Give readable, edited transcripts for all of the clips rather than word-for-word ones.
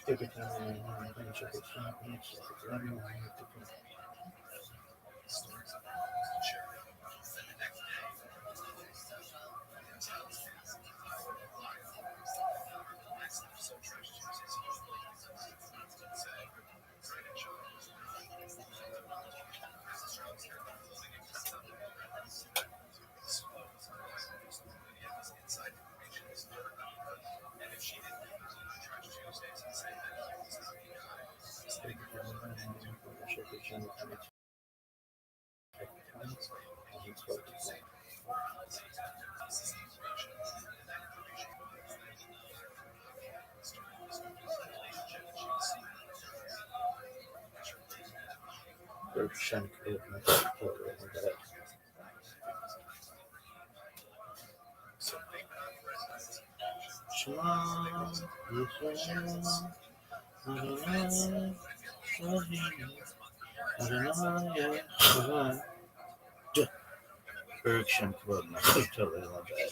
Berkshire Club. Totally love that.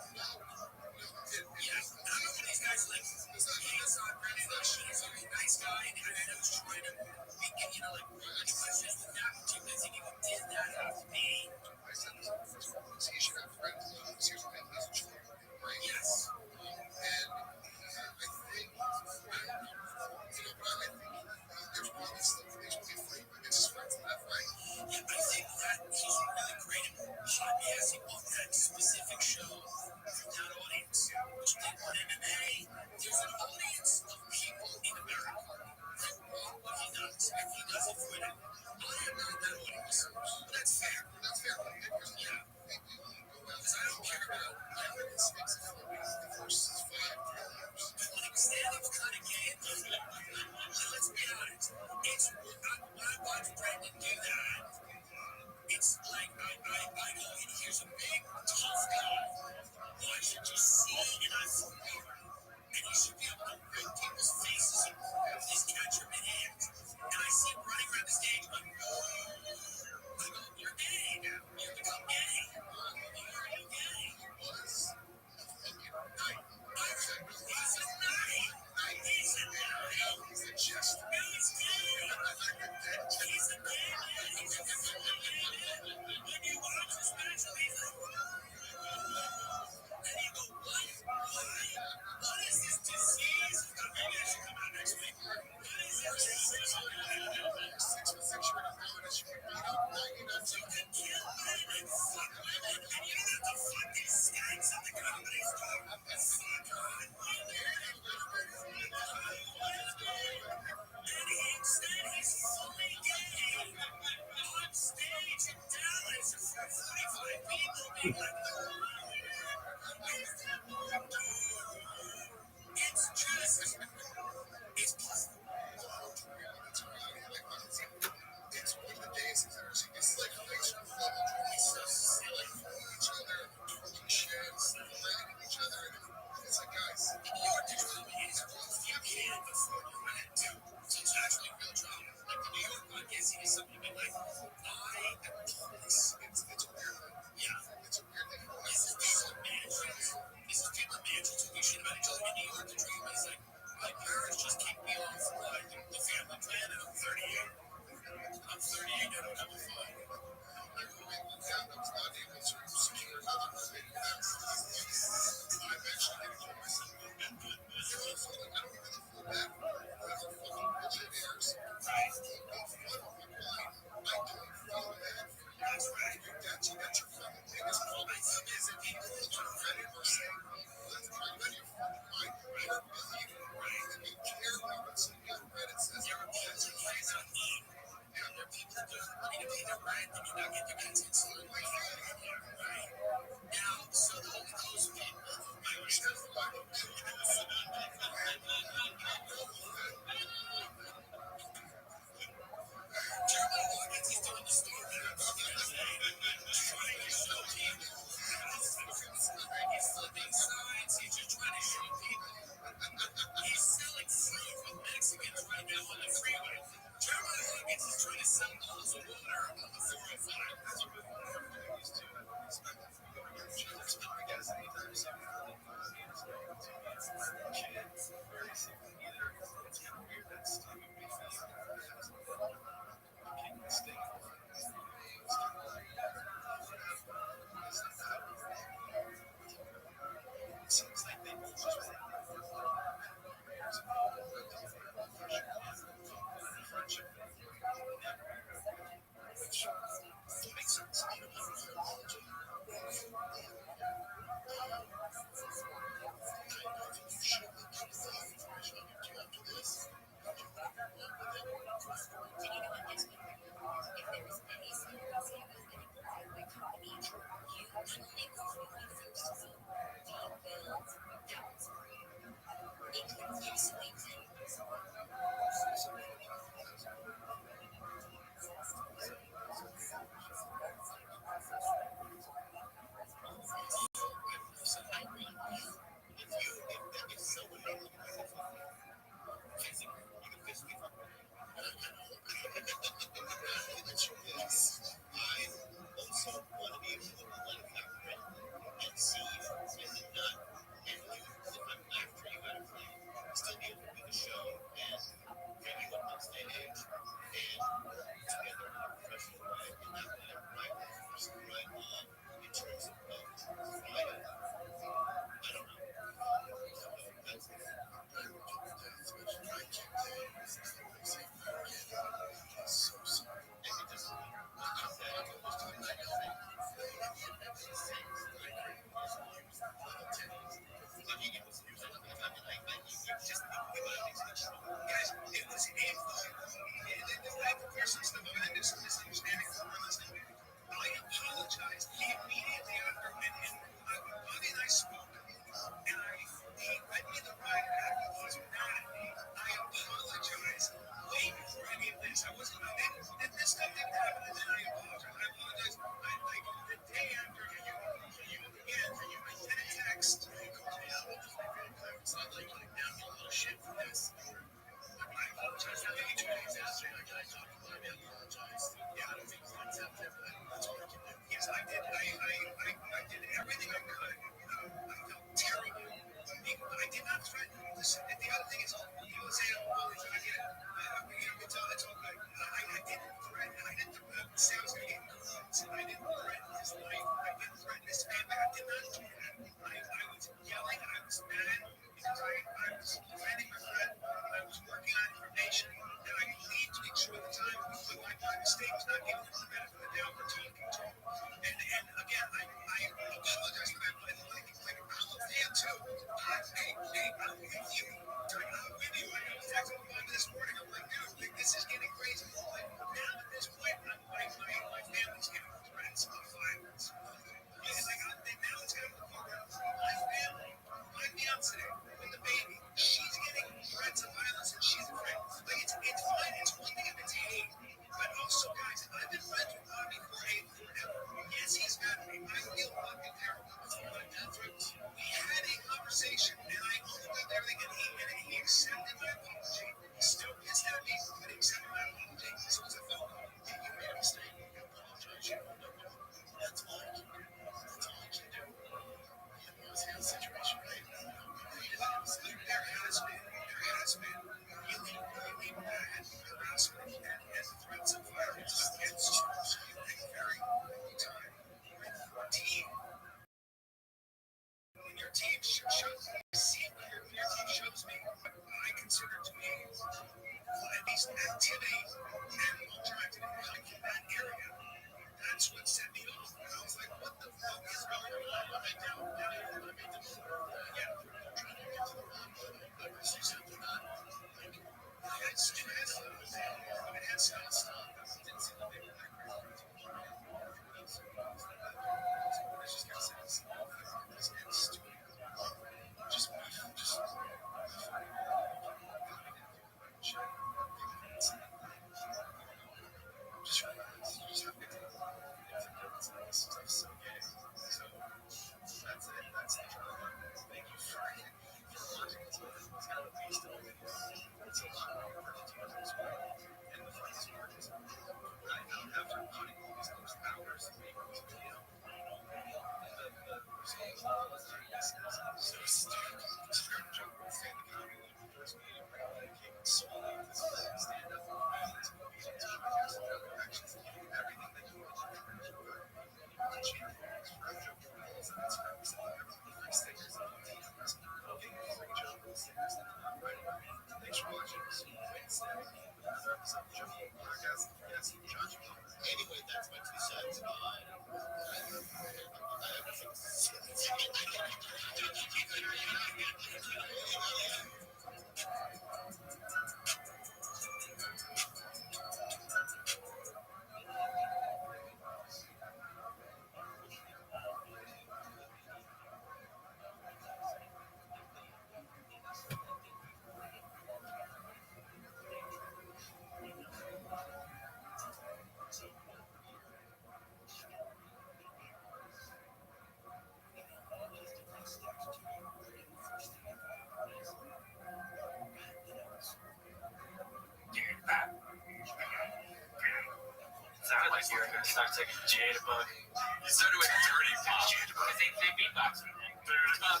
Sounded like you were going to start taking Jadabug. You started with Dirty Pop. Because they beatbox with it. Dirty Pop.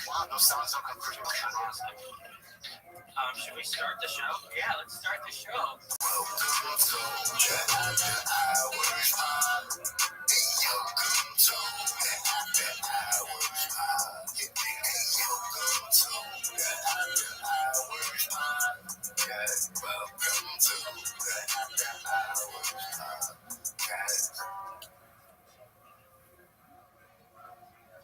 Wow, those sounds sound like pretty honestly. Should we start the show? Yeah, let's start the show.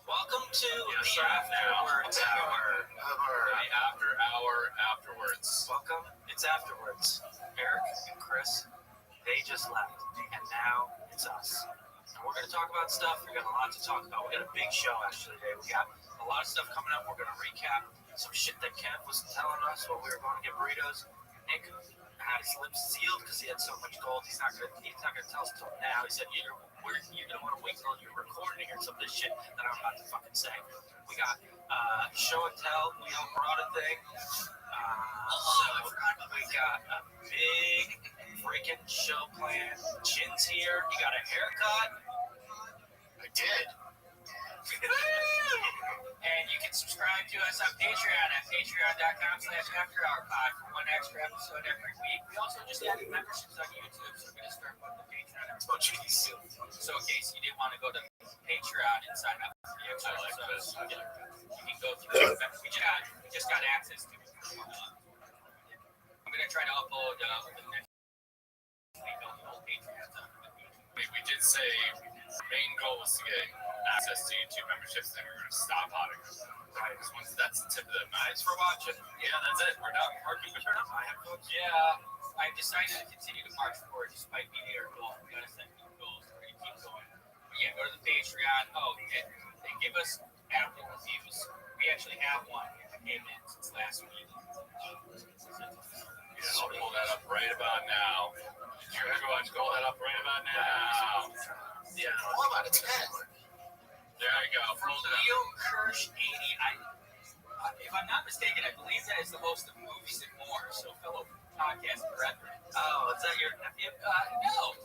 Welcome to the Afterwards Hour. The After Hour Afterwards. Welcome. It's Afterwards. Eric and Chris, they just left. And now it's us. And we're going to talk about stuff. We got a lot to talk about. We got a big show actually today. We got a lot of stuff coming up. We're going to recap some shit that Kev was telling us while we were going to get burritos. Nick had his lips sealed because he had so much gold. He's not going to tell us until now. He said, you're going to want to wait till you're recording or some of this shit that I'm about to fucking say. We got show and tell. We all brought a thing. So we got a big freaking show planned. Chin's here. You got a haircut? I did. And you can subscribe to us on Patreon at patreon.com/afterhourpod for one extra episode every week. We also just added memberships on YouTube, so we're going to start putting the Patreon episode. Oh, jeez. So in case you didn't want to go to Patreon and sign up for the extra episodes, you can go through it. We just got access to it. I'm going to try to upload over the next week on the old Patreons on YouTube. We did say our main goal was to get access to YouTube memberships, then we're going to stop hotting. Right, because once that's the tip of the knives for watching, yeah, that's it. We're done. We're keeping turn up. I have folks. Yeah, I decided to continue to march forward despite meeting our goal. We got to set new goals. We're going to keep going. But yeah, go to the Patreon. Oh, and give us Apple reviews. We actually have one. It came in since last week. Yeah, I'll pull that up right about now. Everyone, pull that up right about now. Yeah, 12 out of 10. there you go. From Leo Kirsch 80. If I'm not mistaken, I believe that is the host of Movies and More. So, fellow podcast brethren. Oh, is that your nephew? No.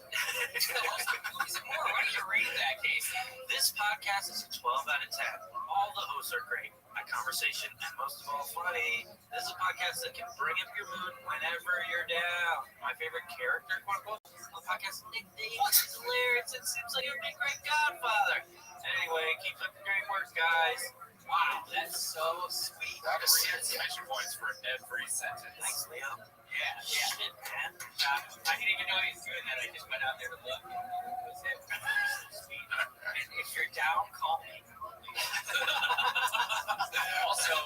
It's the host of Movies and More. Why do you rate that, Casey? This podcast is a 12 out of 10. All the hosts are great. My conversation, and most of all, funny. This is a podcast that can bring up your mood whenever you're down. My favorite character, quote unquote, on the podcast, Nick Davis, is hilarious. It seems like you'd be a great godfather. Anyway, keep up the great work, guys. Wow, that's so sweet. That is Exclamation points for every sentence. Thanks, Leo. Yeah. Shit, man. I didn't even know he was doing that. I just went out there to look. And it was it. So sweet. And if you're down, call me. Also,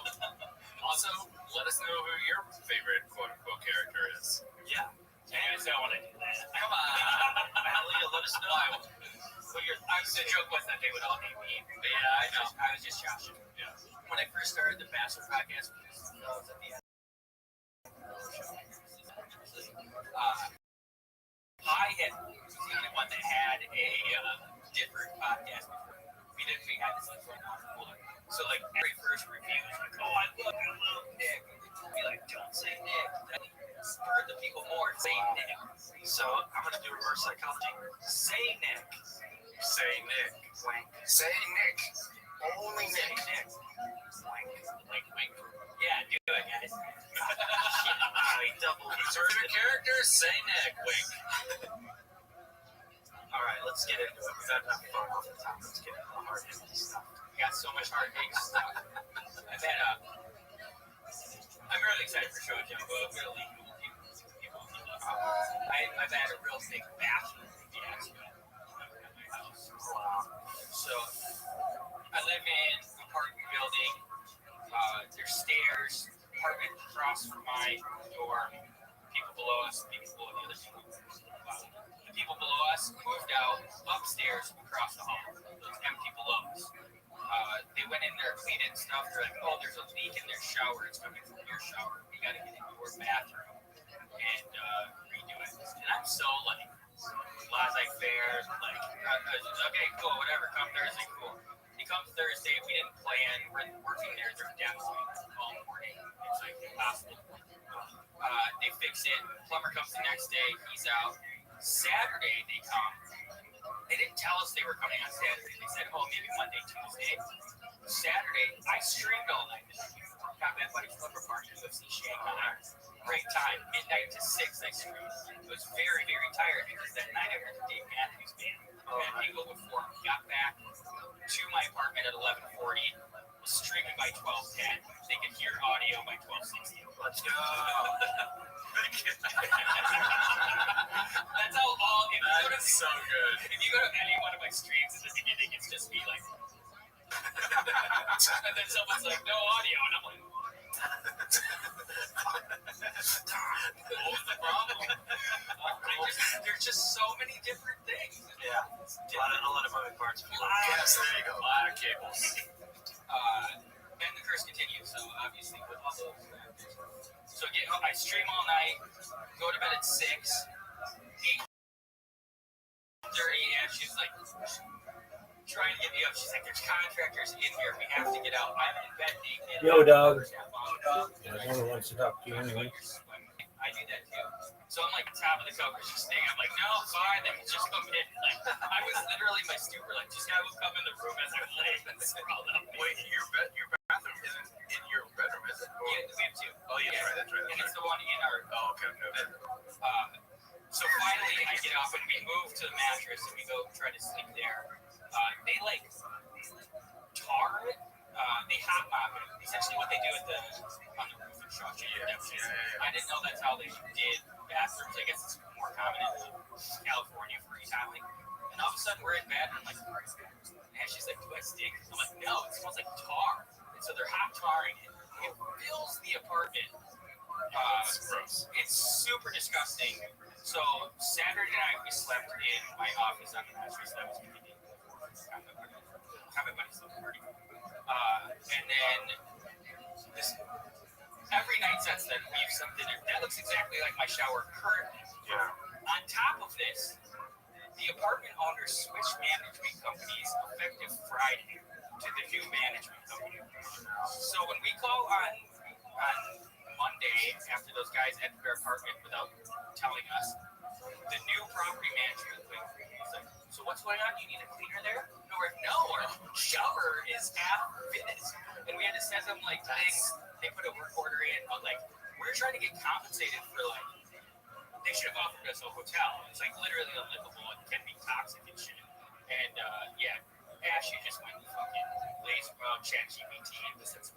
let us know who your favorite quote-unquote character is. Yeah. You guys don't want to do that. Come on. Leo, let us know. The joke was that they would all hate me. Yeah, I know. I was just joshing. Yeah. When I first started the Bachelor podcast, I was at the end. I was the only one that had a different podcast before. We had this like one on. So like every first review was like, oh, I love Nick. And be like, don't say Nick. Then spur the people more. Say Nick. So I'm going to do reverse psychology. Say Nick. Say Nick. Wink. Say Nick. Only Say Nick. Nick. Wink. Wink. Yeah, do it, guys. I double Favorite character? Say Nick. Wink. All right, let's get into it. We've had enough fun off the top. Let's get into the hard hitting stuff. We got so much hard hitting stuff. I'm really excited for Show Jumbo. Really cool people. I've had a real big bathroom fiasco at my house. So I live in an apartment building. There's stairs. Apartment across from my door. People below us. People below the other people. The people below us moved out upstairs across the hall. So it's empty below us. They went in there cleaning stuff. They're like, oh, there's a leak in their shower. It's coming from your shower. We got to get into your bathroom and redo it. And I'm so like laissez-faire. Like, okay, cool, whatever. Come Thursday, cool. It comes Thursday. We didn't plan. We're working there through depth all morning. It's like impossible. They fix it. Plumber comes the next day. He's out. Saturday they come. They didn't tell us they were coming on Saturday. They said, oh, maybe Monday, Tuesday. Saturday, I streamed all night. Got my buddy's flipper party, UFC Shanghai. Great time. Midnight to 6, I streamed. It was very, very tired because that night I heard the Dave Matthews Band. Van Eagle before. Got back to my apartment at 11:40. Was streaming by 12:10. They could hear audio by 12:60. Let's go. That's how all. That's so good. If you go to any one of my streams at the beginning, it's just me like. And then someone's like, no audio, and I'm like. What was the problem? There's just so many different things. Yeah. A lot of moving parts. Yes, there you go. A lot of cables. And the curse continues, so obviously with all those factors. So I stream all night, go to bed at 6, 8:30, and she's like trying to get me up. She's like, there's contractors in here, we have to get out. I'm in bed naked. Yo, dog. I only wants to talk to you anyway. I do that too. So I'm like top of the coverage, just staying. I'm like, no, fine, they can just come in. Like, I was literally my stupor, like, just have them come in the room as I was laying and sprawl out. Wait, your bathroom isn't in your bedroom, is it? Yeah, we have two. Oh, yeah, that's right. And it's the one in our. Oh, okay. So finally, I get up and we move to the mattress and we go try to sleep there. They like tar it. They hot mop it. Essentially, what they do on the roof and structure. I didn't know that's how they did bathrooms. I guess it's more common in California for retiling. And all of a sudden, we're in bed and I'm like, and she's like, do I stink? I'm like, no, it smells like tar. And so they're hot tarring it. It fills the apartment. It's gross. It's super disgusting. So Saturday night we slept in my office on the mattress that was convenient. Have my buddy sleep party. And then every night since then we've slept in there. That looks exactly like my shower currently. Yeah. On top of this, the apartment owners switched management companies effective Friday to the new management company. So when we call on Monday after those guys entered our apartment without telling us, the new property management company was like, so what's going on? You need a cleaner there? And we're like, no, our shower is half finished. And we had to send them like things. They put a work order in, but like we're trying to get compensated for like they should have offered us a hotel. It's like literally unlivable and can be toxic and shit. And yeah, Ashley just went fucking lazy about ChatGPT and this is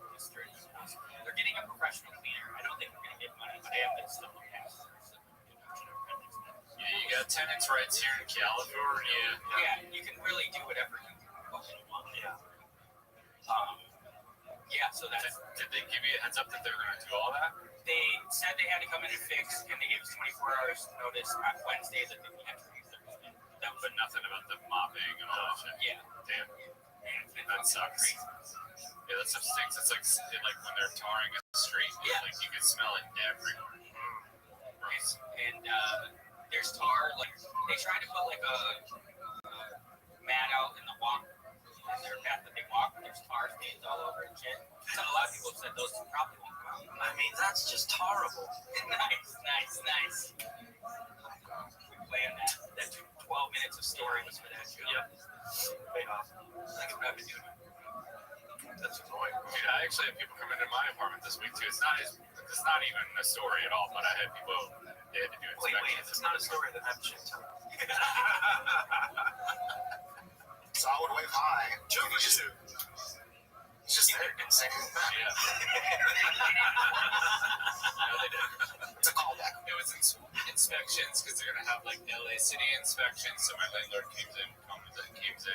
they're getting a professional cleaner. I don't think we're gonna get money, but I am gonna still pass. Yeah, you got tenants rights here in California. Yeah, you can really do whatever you want. Yeah. Yeah, so that's. Did they give you a heads up that they were going to do all that? They said they had to come in and fix, and they gave us 24 hours notice on Wednesday that they had to be Thursday. That was nothing about the mopping and all that shit. Yeah. Damn. Yeah, That sucks. Crazy. Yeah, that stuff stinks. It's like when they're tarring a street. Yeah. Like you can smell it everywhere. Gross. And there's tar. Like they tried to put like a mat out in the walk. In their path that they walk, there's tar stains all over and shit. So a lot of people said those probably won't come out. I mean, that's just horrible. Nice. We planned that. That 12 minutes of story was for that show. Yep. Paid off. Like what I've been doing. That's annoying. I mean, I actually had people come into my apartment this week too. It's not even a story at all, but I had people, they had to do inspections. Wait, if it's not a story, then have shit tell. Solid wave high. It's just there, insane. Yeah. No, they didn't. It's a callback. It was inspections because they're gonna have like LA City inspections. So my landlord comes in, make sure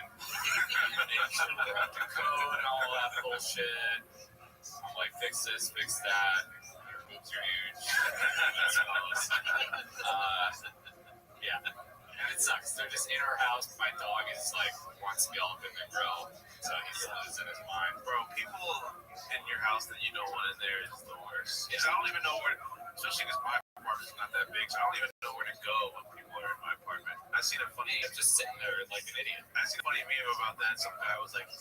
we're up to code and all that bullshit. I'm like, fix this, fix that. Your boobs are huge. Yeah. And it sucks. They're just in our house. My dog is like wants to be all up in the grill, so he's losing his mind. Bro, people in your house that you don't want in there is the worst. Because I don't even know where, especially because my apartment's not that big, so I don't even know where to go when people are in my apartment. I seen a funny, I'm just sitting there like an idiot. I seen a funny meme about that. Some guy was like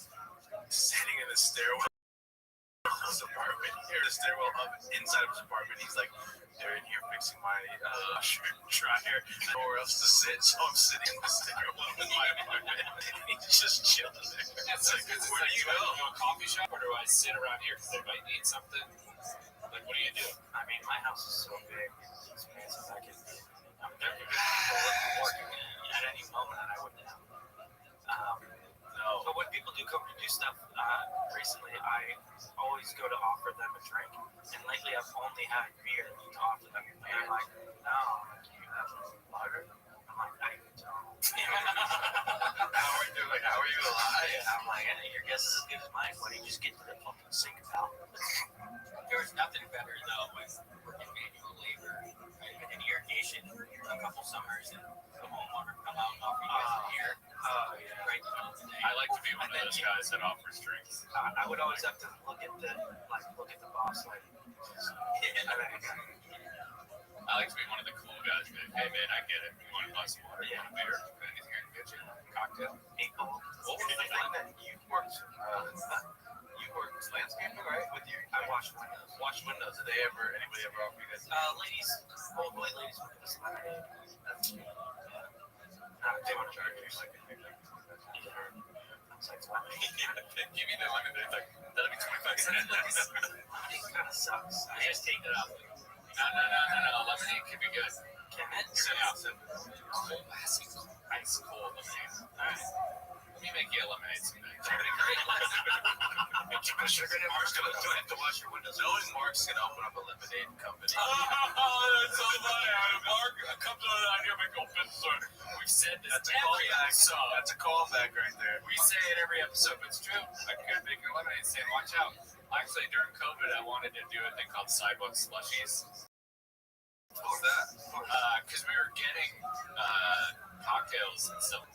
sitting in the stairwell of his apartment, or the stairwell up inside of his apartment. He's like, they're in here fixing my shirt and dryer. Nowhere else to sit, so I'm sitting in the stairwell in my apartment. He's just chilling there. It's like, where do you go? To a coffee shop, or do I sit around here because I might need something? Like, what do you do? I mean, my house is so big. It's expensive. I'm There could be working at any moment, and I wouldn't know. No. But when people do come to do stuff, recently I always go to offer them a drink, and lately I've only had beer to offer them. And I'm like, no, do you have water? I'm like, I don't. How are you alive? I'm like, your guess is as good as mine. Why don't you just get to the fucking sink, pal? There was nothing better though with working manual labor. I did irrigation a couple summers, and the homeowner come out and offer you guys a beer. Oh, yeah. Right in the middle of the day. I like to be one of those guys that offers drinks. I would always have to look at the boss, like, I like to be one of the cool guys. Like, hey man, I get it. You want a glass of water? You want a beer? Anything I can get you? Cocktail? people. What was the thing that you worked landscaping, right? With your, I watched windows. windows? Did anybody ever offer you guys? Ladies, old white ladies want this lemonade. They want to charge you like a big it's like Give me the lemonade. Like, that'll be 25 cents. lemonade kind of sucks. I just take it up. No. Lemonade could be good. Can it? Yeah. Cold, ice cold lemonade. Alright. Let me make you a lemonade someday. Sugar and Mark's gonna do it to wash your windows. Knowing Mark's gonna open up a lemonade company. Oh, that's so funny. Mark comes on out here and make a business. We've said this every episode. That's a callback right there. We say it every episode, but it's true. I could make a lemonade stand. Watch out. Actually, during COVID, I wanted to do a thing called sidewalk slushies. What was that? Because we were getting cocktails and stuff,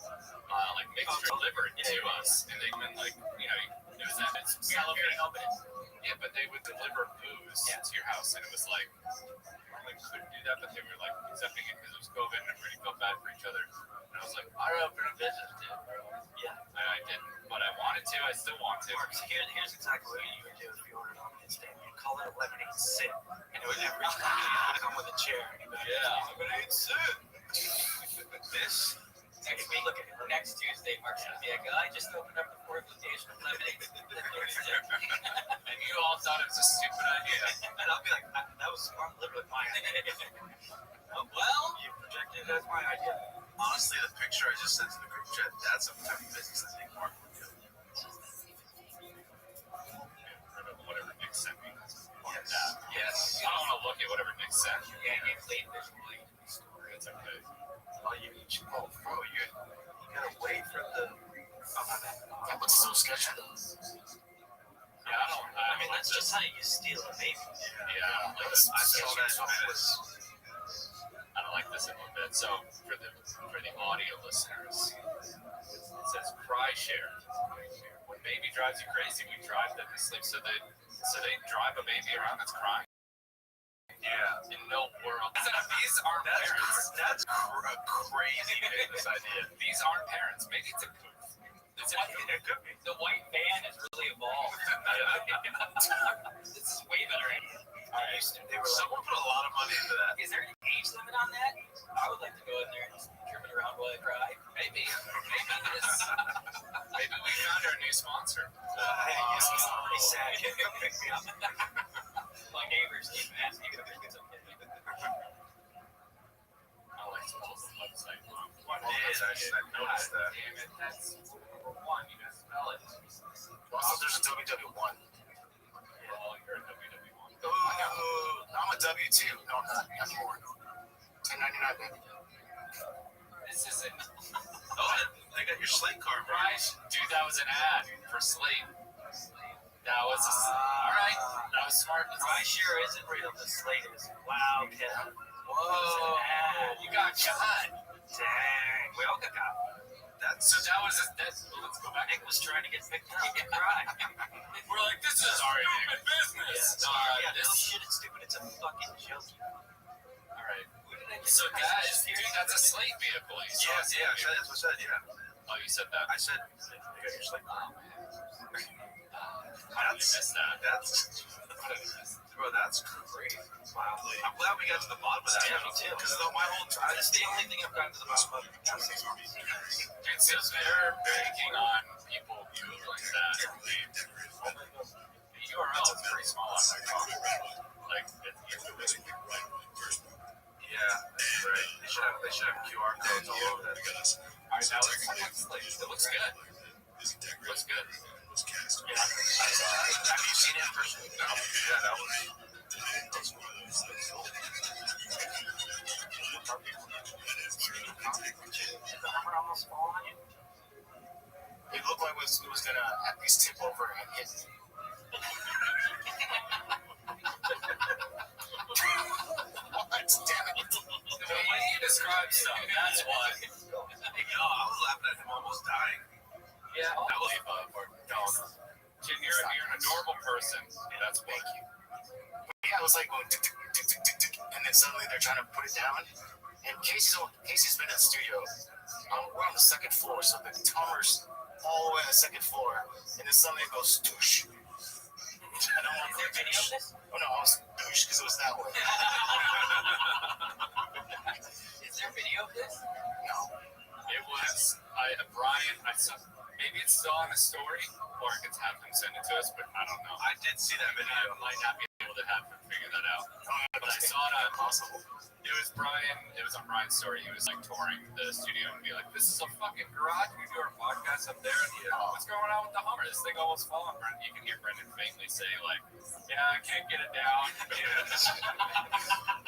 like mixed delivered to us, and they would like, it was that California open. Yeah, but they would deliver booze to your house, and it was like, normally couldn't do that, but they were like accepting it because it was COVID and everybody felt bad for each other. And I was like, I don't open a business, dude. Yeah, and I didn't, but I wanted to. I still want to. Here's exactly what you would do if you ordered a lemonade stand. You'd call it a lemonade sip, and it would every time come with a chair. Lemonade sip. This? Next Tuesday, Mark's gonna be like, I just opened up the fourth location of lemonade. And you all thought it was a stupid idea. And I'll be like, that was smart, literally my idea. Well, you projected it as my idea. Honestly, the picture I just sent to the group chat, that's a type of business I think Mark would do. Whatever Nick sent me. Yes. I don't want to look at whatever Nick sent. Yeah, you played visually. It's okay. Oh, you gotta wait for the. That looks so sketchy though. Yeah, I mean, that's just how you steal a baby. Yeah, I saw that. I don't like this a little bit. So for the audio listeners, it says cry share. When baby drives you crazy, we drive them to sleep. So they drive a baby around that's crying. Yeah. In no world. These aren't parents. That's a crazy business idea. These aren't parents. Maybe it's a goof. It could be. The white van is really evolved. This is way better idea. Someone put a lot of money into that. Is there an age limit on that? I would like to go in there and just trim it around while I cry. Maybe we found our new sponsor. Yes, he's pretty sad. Come pick me up. My neighbors keep asking if there's something. I like to hold the website. I noticed that. Damn it, that's number one. You gotta spell it. Also, there's a WW1. Oh, you're a WW1. I'm a W2. No, I'm not anymore. 1099, baby. This isn't. Oh, they got your Slate card, right? Dude, that was an ad for Slate. That was all right. That was smart. Cry share isn't real. The Slate is. Wow, Kevin. Whoa, you got cut. Dang. We all got caught. So that was let's go back. Nick was trying to get picked up and cry. We're like, this is our stupid business. Yeah, no shit, it's stupid. It's a fucking joke. All right. So that's a Slate vehicle. Yes, yeah, that's what I said, yeah. Oh, you said that. I said, they got your Slate card. How did you miss that? Bro, that's crazy. Wow. I'm glad we got to the bottom of that. Yeah, me too. Because my whole time, That's the only thing I've gotten to the bottom of. It says they're banking on people Googling that. The URL is pretty small on their phone. Like, yeah, right. They should have QR codes all over that. All right, now it looks good. Looks good. Yeah. Have you seen it in person? No. Yeah, that was. Did the Hummer almost fall on you? It looked like it was gonna at least tip over and hit me. Damn it. The way you describe stuff, that's why. Yo, I was laughing at him almost dying. Yeah, that was Jim, you're an adorable person. That's thank you. Yeah, it was like going tick, tick, tick, tick, tick, tick, and then suddenly they're trying to put it down. And Casey's been in the studio. We're on the second floor, so the timer's all the way on the second floor, and then suddenly it goes stoosh. I don't want Is there video of this? Oh no, I was douche because it was that way. Is there video of this? No. It was Brian. I saw. Maybe it's still on the story, or I could have him send it to us, but I don't know. I did see that I video. might not be able to have him figure that out. But I saw it on Possible. It was Brian. It was on Brian's story. He was like touring the studio and be like, "This is a fucking garage. We do our podcast up there. And, what's going on with the Hummer? This thing almost falling." You can hear Brendan faintly say like, "Yeah, I can't get it down."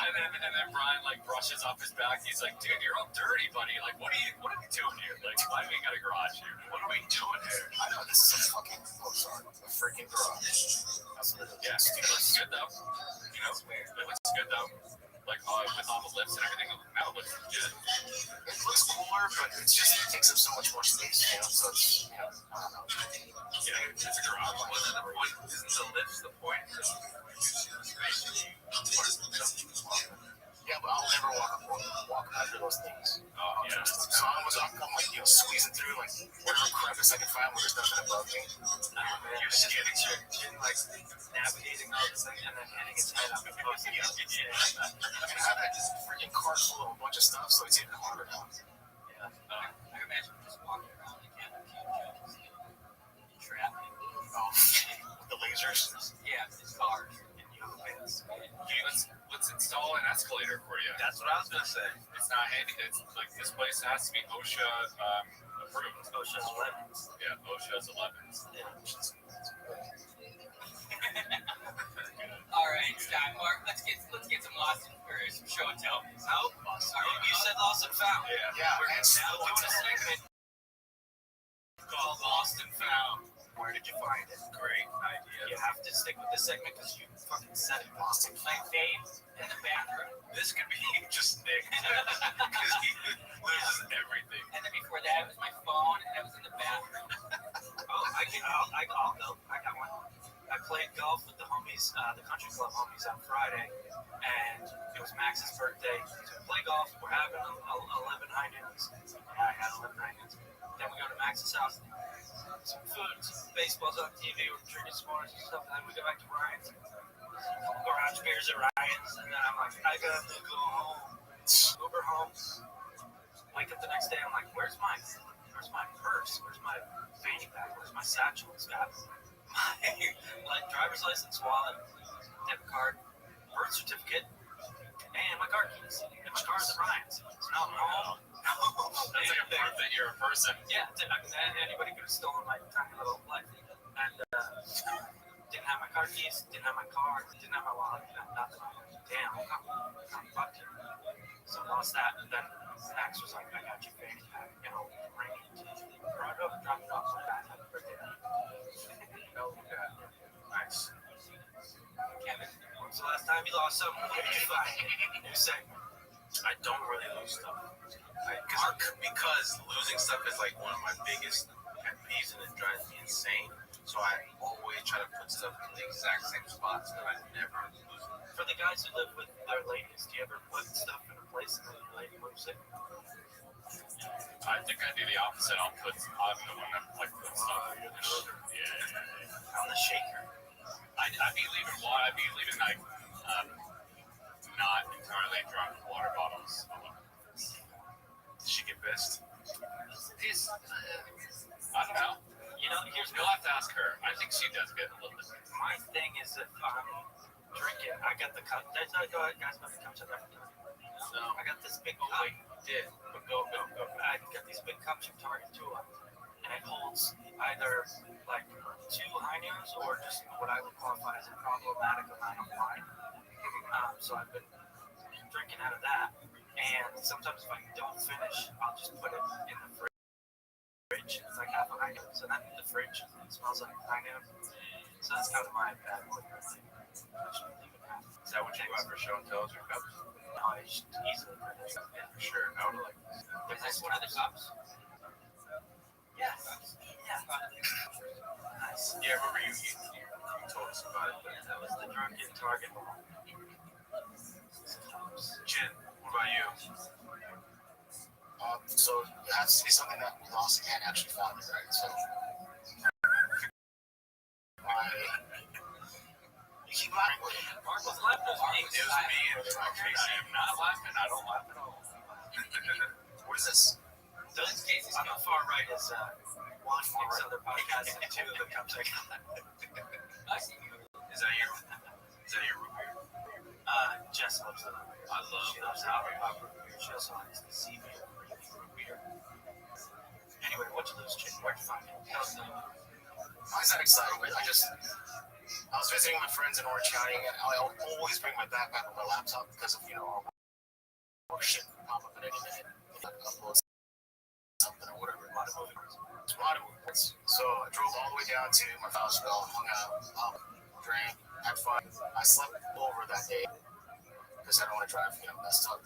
and then Brian like brushes off his back. He's like, "Dude, you're all dirty, buddy. Like, what are you doing here? Like, why do we got a garage here? What are we doing here?" I know this is a fucking a freaking garage. That's what it is. Yeah, it looks good though. You know, it looks good though. Like with all the lifts and everything, now it looks good. It looks cooler, but it takes up so much more space, you know. So it's, I don't know. Yeah, it's a garage. Wasn't the point? Isn't the lifts the point? Yeah, but I'll never walk under those things. Oh yeah. So I'm like, squeezing through like whatever crevice I can find where there's nothing above me. You're skidding. You're like navigating all this thing and then hitting its head up and posting it up. And I have that freaking cart full of a bunch of stuff, so it's even harder now. Yeah. I can imagine just walking around like traffic. Oh, with the lasers. Yeah, it's cars and yoga pants. Let's install an escalator for you. That's what I was gonna say. It's not handy. It's like this place has to be OSHA approved. OSHA's 11s. Yeah, OSHA's 11s. Yeah. All right, it's time, Mark. Let's get some lost or some show and tell. No, you said lost and found. Yeah, We're and now doing a segment called Lost and Found. Where did you find it? Great idea. You have to stick with this segment because you fucking said it, Boston. My fame in the bathroom. This could be just Nick because he loses everything. And then before that, it was my phone, and I was in the bathroom. I'll go. I got one. I played golf with the homies, the country club homies on Friday, and it was Max's birthday. So we play golf. We're having 11 high noons. Yeah, I had 11 high noons. Then we go to Max's house. Some food, some baseball's on TV, we're drinking s'mores and stuff, and then we go back to Ryan's. Garage beers at Ryan's, and then I'm like, I gotta go home. Uber home. Wake up the next day, I'm like, where's my purse? Where's my fanny pack? Where's my satchel? It's got my driver's license, wallet, debit card, birth certificate, and my car keys. And my car's at Ryan's. So now I'm home. That's like a proof that you're a person. Yeah, anybody could have stolen my tiny little life. And didn't have my car keys, didn't have my car, didn't have my wallet, nothing. Damn, I'm fucked here. So I lost that, and then Max was like, I got your fanny pack, bring it to you. Brought it up, dropped it off, so bad. Happy birthday. Oh, yeah. Nice. Kevin, when's the last time you lost something? What did you find? New segment. I don't really lose stuff. Because losing stuff is like one of my biggest pet peeves and it drives me insane. So I always try to put stuff in the exact same spots that I never lose it. For the guys who live with their ladies, do you ever put stuff in a place and then your lady moves it? I think I do the opposite. I'm the one that like puts stuff in the shoulder. Yeah. On the shaker. I'd be leaving like not entirely drunk water bottles. Did she get pissed? I don't know. You'll have to ask her. I think she does get a little bit. My thing is if I'm drinking, I got the cup. Guys, about the cups I left. No. I got this big cup. Wait, did. But go. I got these big cups from Target too, and it holds either like 2 high noons or just what I would qualify as a problematic amount of wine. So I've been drinking out of that, and sometimes if I don't finish, I'll just put it in the fridge. It's like half a high noon, so then the fridge smells like a high noon. So that's kind of my bad boy. Is that what you go out for show and tells or cups? No, I just easily finish. Yeah, for sure. I would like Was this one of the cups? Yeah. Nice. Yeah, I remember you told us about it. But That was the drunken Target. Jen, what about you? So it has to be something that we lost and actually found, right? So laughing with? Mark was laughing. It was me and Casey. I am not laughing. I don't laugh at all. What is this? Those cases on the far right is one Nick's other podcast, and two of the cups I got. I see you. Is that your root beer? Jess loves it. I love She loves that. Pop root beer. She also likes the sea root beer. Anyway, what'd you lose, Chick? Where'd you find it? How's the... Why is that exciting? I was visiting my friends in Orange County, and I always bring my backpack with my laptop because of, our work shit can pop up at any minute. If I upload something or whatever, a lot of moving parts. So I drove all the way down to my Rothschild, hung out, drank, had fun. I slept over that day because I don't want to drive, messed up.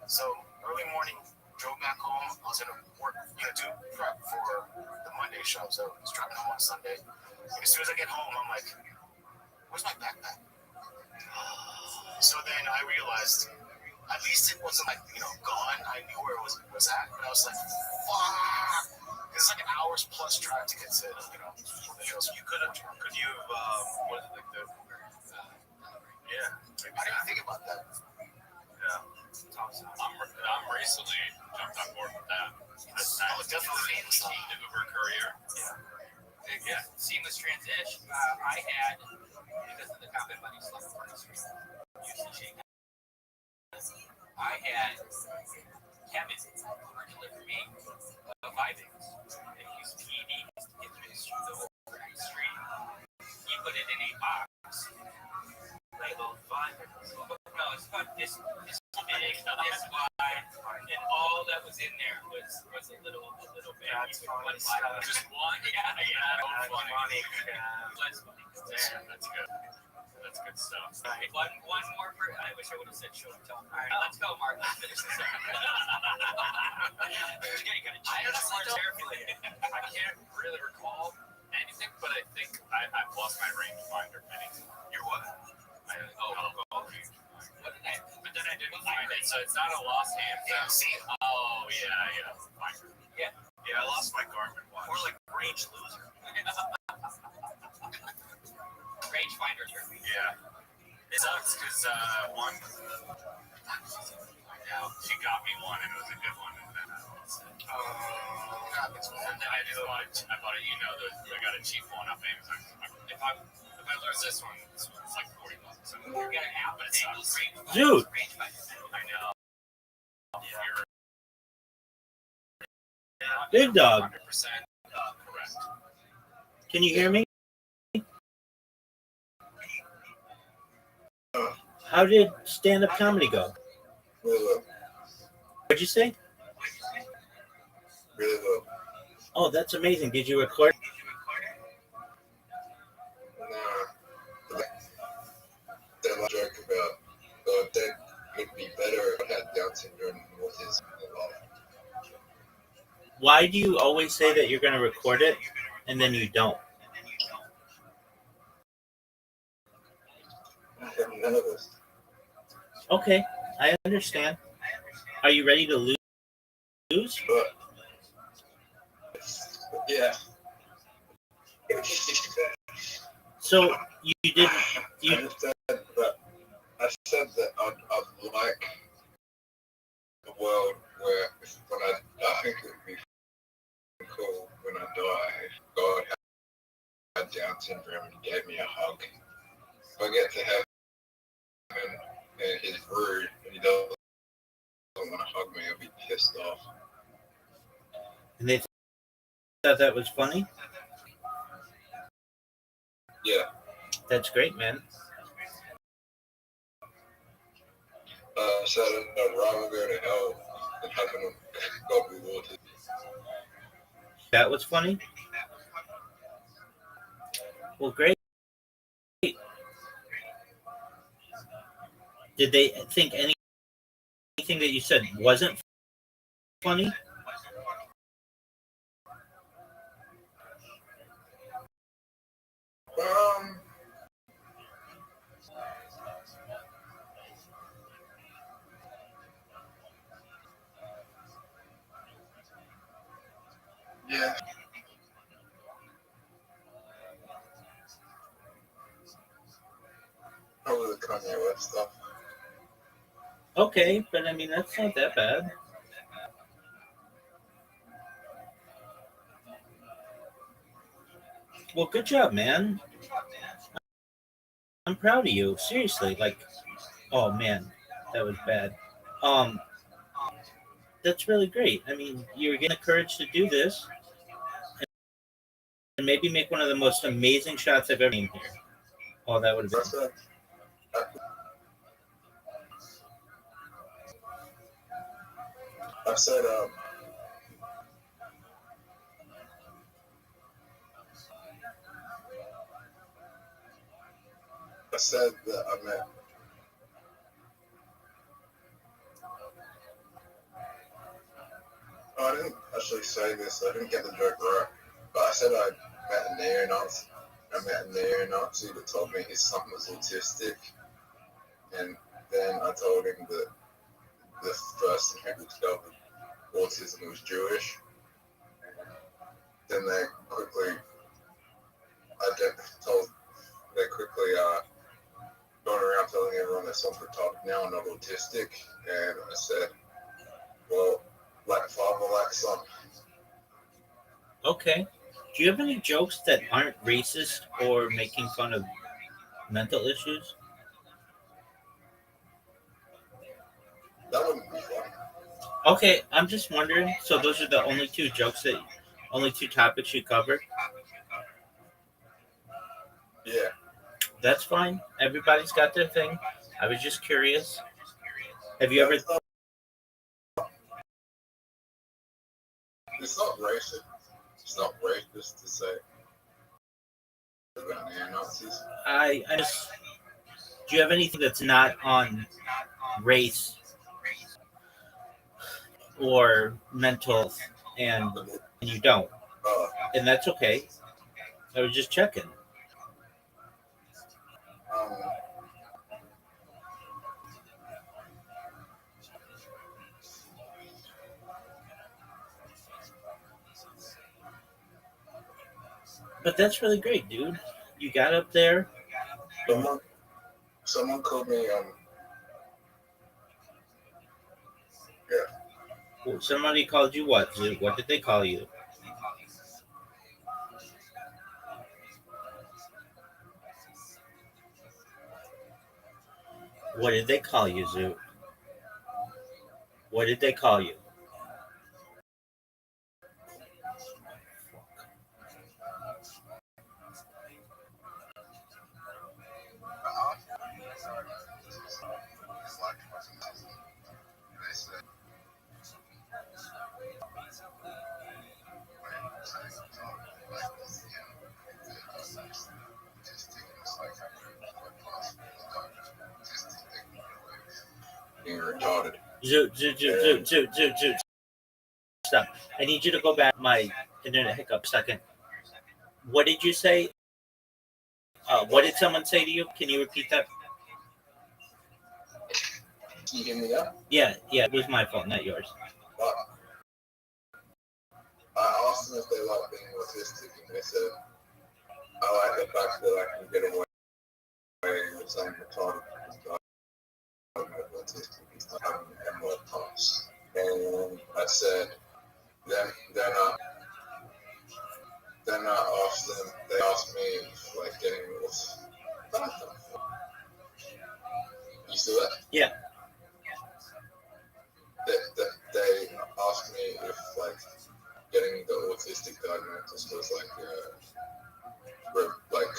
So early morning, drove back home. I was gonna work, do prep for the Monday show. So I was driving home on Sunday. And as soon as I get home, I'm like, where's my backpack? So then I realized, at least it wasn't gone. I knew where it was at, but I was like, fuck. It's like an hour's plus drive to get to, the hills. You could you have, what is it, like the, yeah. I didn't think about that. Yeah. I'm recently jumped on board with that. Oh, definitely. The Uber courier. Yeah, seamless transition. I had, because of the combat money slumber party, I had Kevin deliver me 5 eggs. They used PD to get through the whole street. He put it in a box, labeled 5 eggs. No, it's about this big, this wide, and all that was in there was a little bit. That's funny. Just one? Yeah. That's funny. That's funny. Yeah, that's good. That's good stuff. Right. One more. I wish I would have said show and tell. All right, let's go, Mark. Let's finish this up. I can't really recall anything, but I think I've lost my rangefinder. You're what? But then I didn't find it, so it's not a lost hand. Yeah, see? Oh, yeah. Fine. Yeah, I lost my Garmin watch. Or like range loser. Rangefinder. Yeah. It sucks because one, she got me one and it was a good one, and then I lost it. And then I bought it. I got a cheap one off Amazon. If I lose this one, it's like $40. So You got an app, but it's rangefinder. Dude. I know. You're Big dog. 100% correct. Can you hear me? How did stand-up comedy go? Really well. What'd you say? Really well. Oh, that's amazing. Did you record? Nah. That I joke about that would be better if I had Down syndrome and autism a lot. Why do you always say that you're going to record it and then you don't? I'm nervous. Okay, I understand. Are you ready to lose? But yeah. So you didn't. I said that I'd like a world where when I think it would be cool when I die if God had Down syndrome and he gave me a hug. If I get to heaven and he's rude and he doesn't want to hug me, I'll be pissed off. And they thought that was funny? Yeah. That's great, man. So I'd rather go to hell than having a God with autism. That was funny? Well, great. Did they think anything that you said wasn't funny? Yeah. Kanye West stuff. Okay, but I mean that's not that bad. Well, good job, man. I'm proud of you. Seriously, like, oh man, that was bad. Um, that's really great. I mean, you're getting the courage to do this and maybe make one of the most amazing shots I've ever seen here. Oh, that would have That's been. it. I said, that I met. Oh, I didn't actually say this. I didn't get the joke right. But I said I met a neo-Nazi. I met a neo-Nazi that told me his son was autistic, and then I told him that the person who discovered autism was Jewish. Then they quickly, they quickly going around telling everyone their son's retarded now and not autistic. And I said, well, like father, like son. Okay. Do you have any jokes that aren't racist or making fun of mental issues? That wouldn't be funny. Okay, I'm just wondering. So those are the only two topics you covered. Yeah. That's fine. Everybody's got their thing. I was just curious. Have you ever? It's not racist. It's not racist to say about neo-Nazis. I just. Do you have anything that's not on race or mental, and you don't, Uh, and that's okay. I was just checking. um, But that's really great, dude. You got up there. someone called me, Somebody called you what? What did they call you? What did they call you, Zoo? What did they call you? being retarded. Zoo. Stop. I need you to go back. My internet hiccup. Second. What did you say? What did someone say to you? Can you repeat that? Can you hear me now? Yeah. It was my fault, not yours. I asked them if they like being autistic, and they said, I like the fact that I can get away with saying retarded because I'm autistic and not having an M-word pass. And I said, then I asked them, they asked me if, like, getting autistic. You still there? Yeah. They asked me if, like, getting the autistic diagnosis was like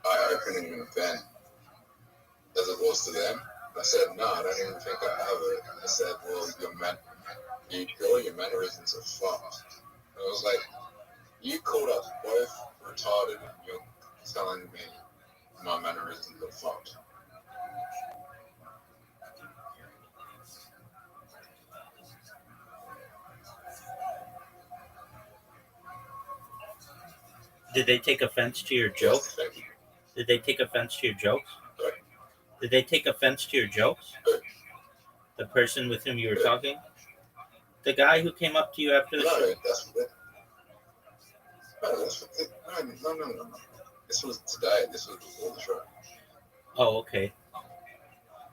eye-opening event as it was to them. I said, no, I don't even think I have it. And they said, well, your mannerisms are fucked. And I was like, you called us both retarded and you're telling me my mannerisms are fucked. Did they take offense to your jokes? Did they take offense to your jokes? Sorry? Did they take offense to your jokes? The person with whom you were talking? The guy who came up to you after the show? No. This was today. This was before the show. Oh, okay.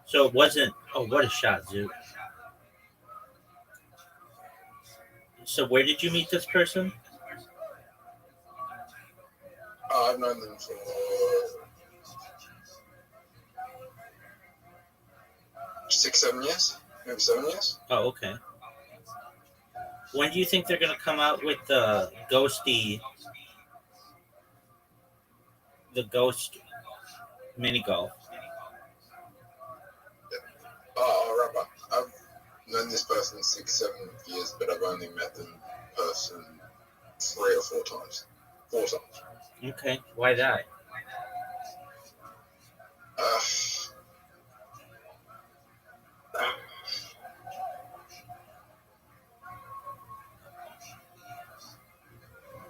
So it wasn't. Oh, what a shot, Zoo. So where did you meet this person? I've known them for 6, 7 years, maybe 7 years. Oh, okay. When do you think they're gonna come out with the ghost mini golf? Rabbi, I've known this person 6, 7 years, but I've only met them in person 3 or 4 times. 4 times. Okay, why that? Uh,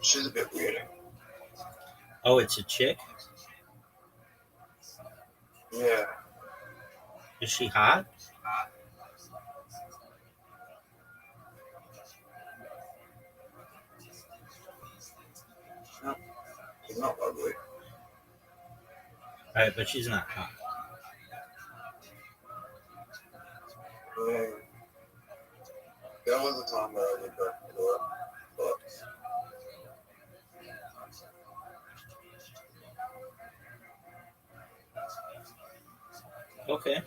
she's a bit weird. Oh, it's a chick. Yeah. Is she hot? No, she's not ugly. All right, but she's not hot. There was a time where I was attracted to her, but Okay.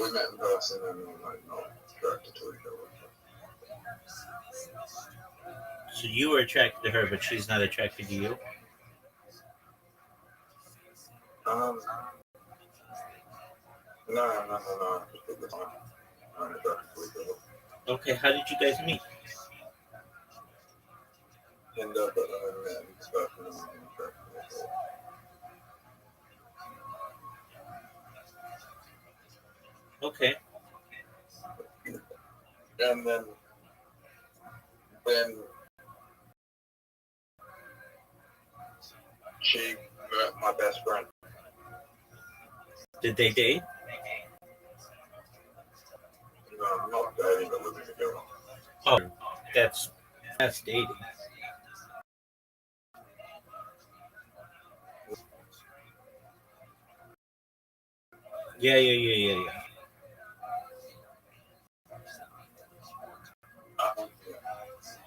we met in person and we were like not attracted to each other. So you were attracted to her, but she's not attracted to you. No. Just at the time, I'm attracted to each other. Okay, how did you guys meet? End up, but then we met in person and we were attracted to each other. Okay. And then she met my best friend. Did they date? No, not dating, but living together. Oh, that's dating. Yeah.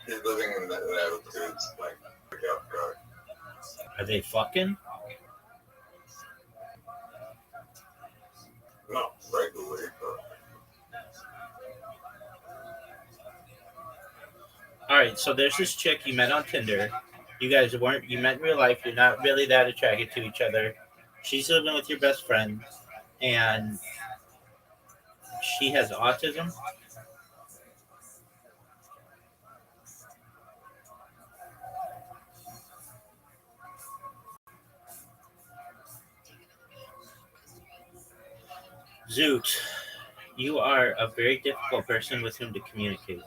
He's living in that attitudes, like, outside. Are they fucking? Not regularly, but All right, so there's this chick you met on Tinder. You guys weren't. You met in real life. You're not really that attracted to each other. She's living with your best friend, and she has autism. Zoot, you are a very difficult person with whom to communicate.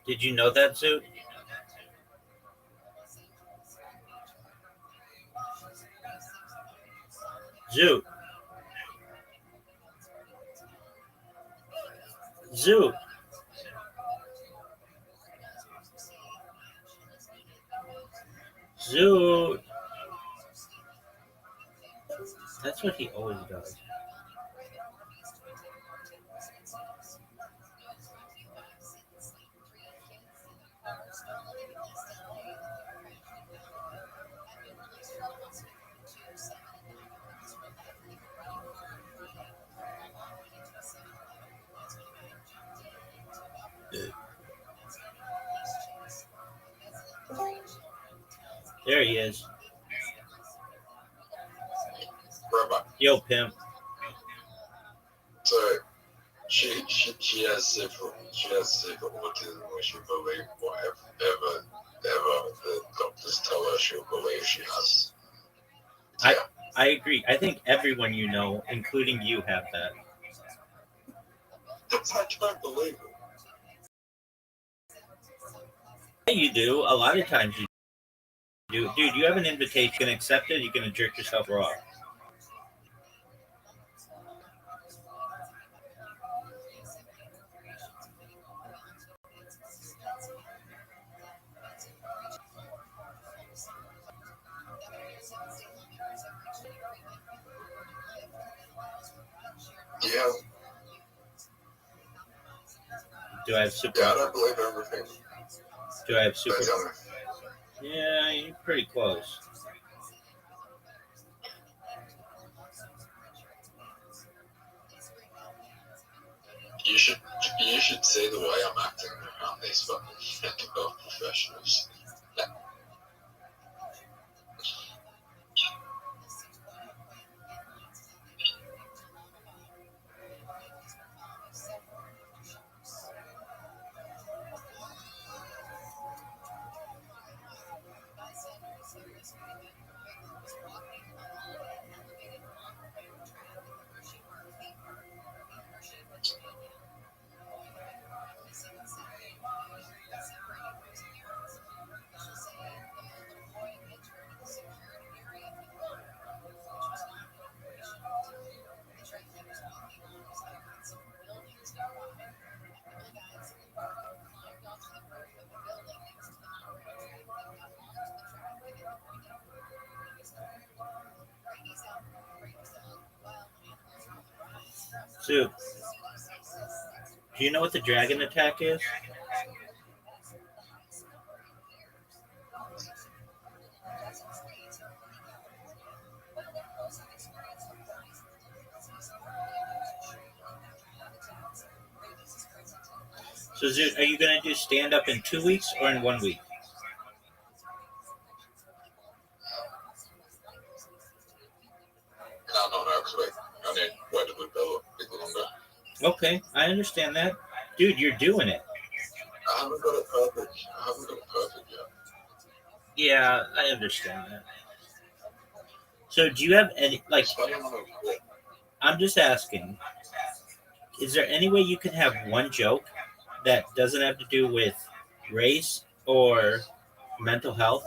Did you know that, Zoot? Zoot. Zoot. Zoot. That's what he always does. There he is. Rabbi. Yo, pimp. So she has severe autism where she believes whatever the doctors tell her she'll believe she has. I agree. I think everyone you know, including you, have that. I can't believe it. Yeah, you do. A lot of times you do. Dude, you have an invitation. You can accept it. You're going to jerk yourself raw. Do I have super? Yeah, I don't believe everything. Do I have super? But tell me. Yeah, you're pretty close. You should see the way I'm acting around these fucking mental health professionals. So, do you know what the dragon attack is? So, are you going to do stand up in 2 weeks or in 1 week? No, not next week. I need to wait a bit longer. Okay, I understand that. Dude, you're doing it. I haven't got it perfect yet. Yeah, I understand that. So, do you have any, like, It's funny how I'm just asking, is there any way you can have one joke that doesn't have to do with race or mental health?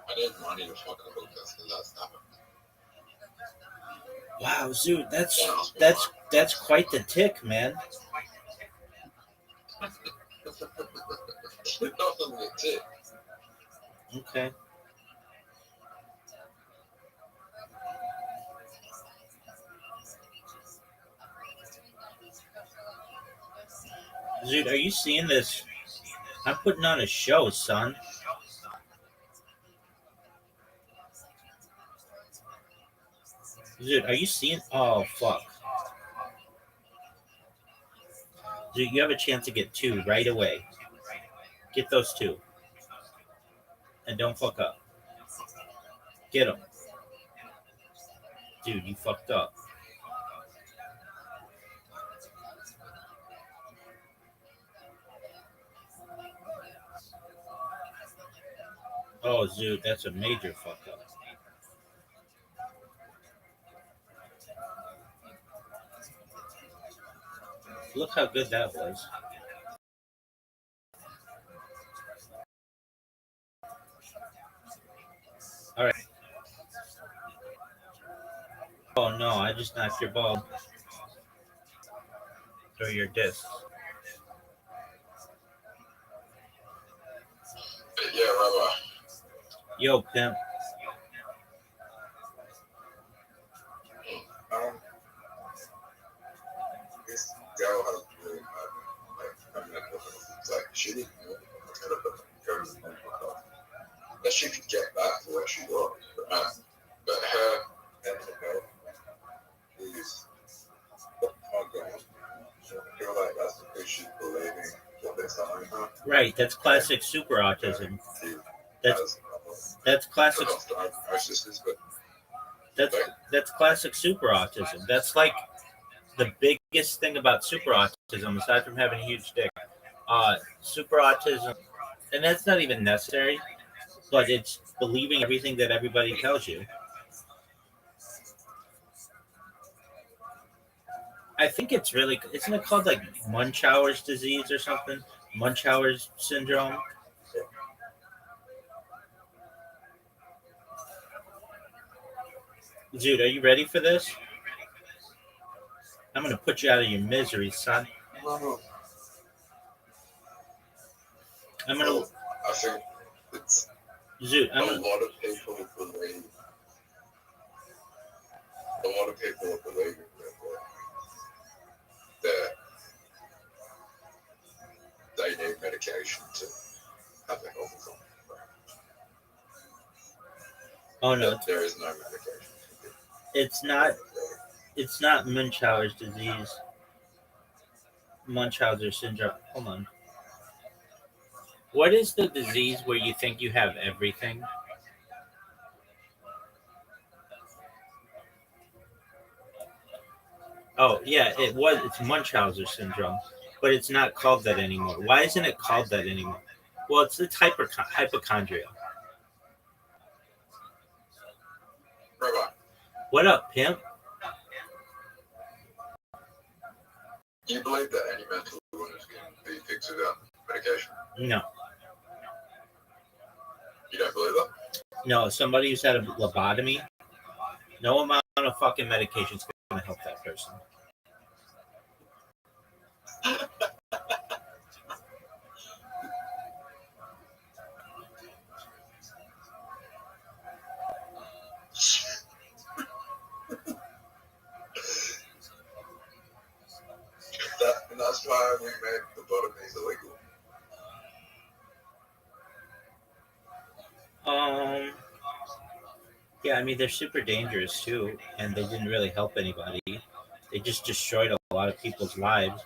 I need money to fucking book this because that's happened. Wow, Zoot, that's quite the tick, man. Nothing legit. Okay. Dude, are you seeing this? I'm putting on a show, son. Dude, are you seeing? Oh, fuck. Dude, you have a chance to get 2 right away. Get those 2. And don't fuck up. Get them. Dude, you fucked up. Oh, Zoot, that's a major fuck up. Look how good that was. All right. Oh no, I just knocked your ball through your disc. Yeah, Rabbi. Yo, pimp. This girl has really bad, mental health. It's like she didn't know her mental health. That she could get back to where she was. But her mental health is ongoing. So I feel like that's because she's believing what they're telling her. Right, that's classic super autism. That's classic. That's classic super autism. That's like the biggest thing about super autism, aside from having a huge dick. Super autism, and that's not even necessary, but it's believing everything that everybody tells you. I think it's really, isn't it called like Munchausen's disease or something? Munchausen's syndrome. Dude, are you ready for this? I'm gonna put you out of your misery, son. I'm gonna Well, I think it's Zoot. a lot of people believe. A lot of people believe that they need medication to have a healthy brain. Oh no, But there is no medication. it's not. It's not Munchausen's disease. Munchausen syndrome. Hold on. What is the disease where you think you have everything? Oh yeah, it was. It's Munchausen syndrome, but it's not called that anymore. Why isn't it called that anymore? Well, it's hypochondria. Rabbi, What up, pimp? do you believe that any mental illness can be fixed without medication? No, You don't believe that? no. Somebody who's had a lobotomy, no amount of fucking medication is going to help that person. And that's why we made lobotomies illegal. Yeah, I mean they're super dangerous too, and they didn't really help anybody. They just destroyed a lot of people's lives,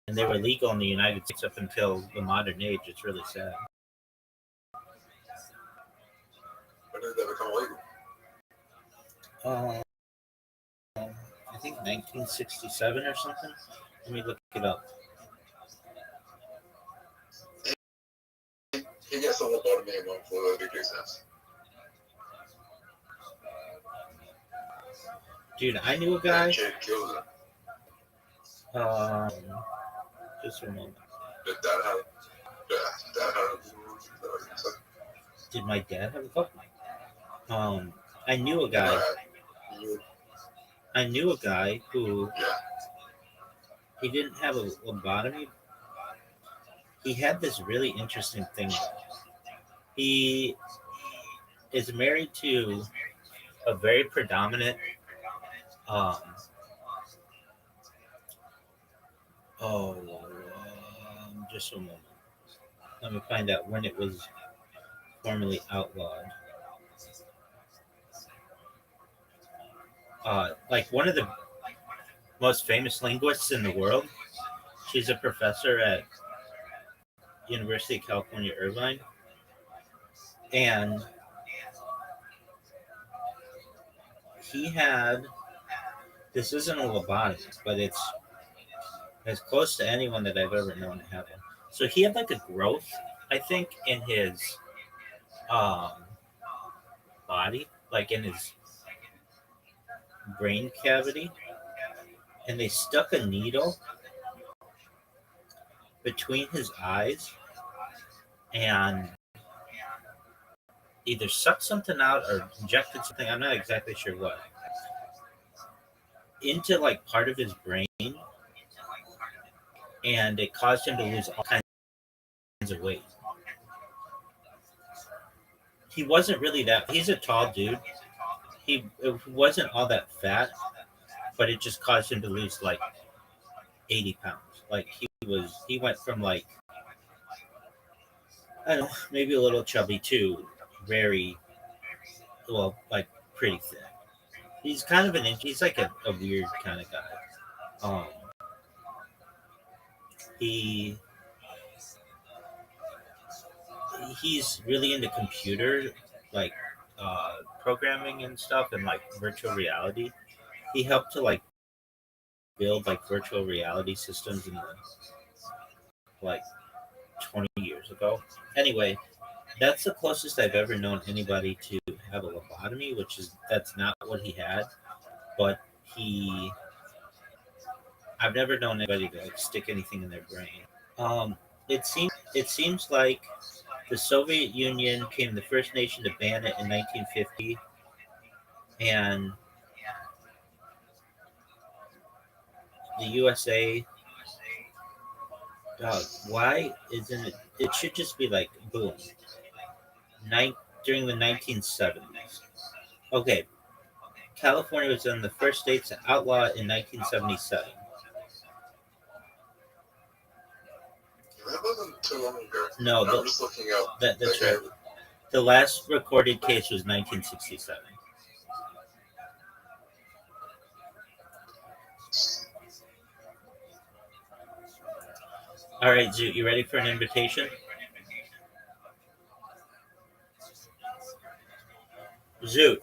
and they were legal in the United States up until the modern age. It's really sad. When did they become illegal? I think 1967 or something. Let me look it up. He gets a lobotomy in 1.4 cents. Dude, I knew a guy. Kid kills him. Just a moment. Did dad have Did my dad have a cup? I knew a guy. I knew a guy who he didn't have a lobotomy. He had this really interesting thing. He is married to a very predominant just a moment. Let me find out when it was formally outlawed. Like one of the most famous linguists in the world. She's a professor at University of California, Irvine. And he had, this isn't a lobotomy, but it's as close to anyone that I've ever known to have one. So he had like a growth, I think, in his body, like in his brain cavity, and they stuck a needle between his eyes and either sucked something out or injected something, I'm not exactly sure what, into like part of his brain, and it caused him to lose all kinds of weight. He wasn't really that, he's a tall dude. He wasn't all that fat, but it just caused him to lose like 80 pounds. Like he went from like, I don't know, maybe a little chubby to very, well, like pretty thin. He's kind of he's like a weird kind of guy. He's really into computer, like programming and stuff, and like virtual reality. He helped to like build like virtual reality systems in like 20 years ago. Anyway, that's the closest I've ever known anybody to have a lobotomy, that's not what he had, but I've never known anybody to like stick anything in their brain. It seems like the Soviet Union became the first nation to ban it in 1950, and the USA Dog, why isn't it? It should just be like boom. During the 1970s. Okay, California was one of the first states to outlaw it in 1977. That wasn't too long ago. No, I'm just looking up. that's right. The last recorded case was 1967. All right, Zoot, you ready for an invitation? Zoot.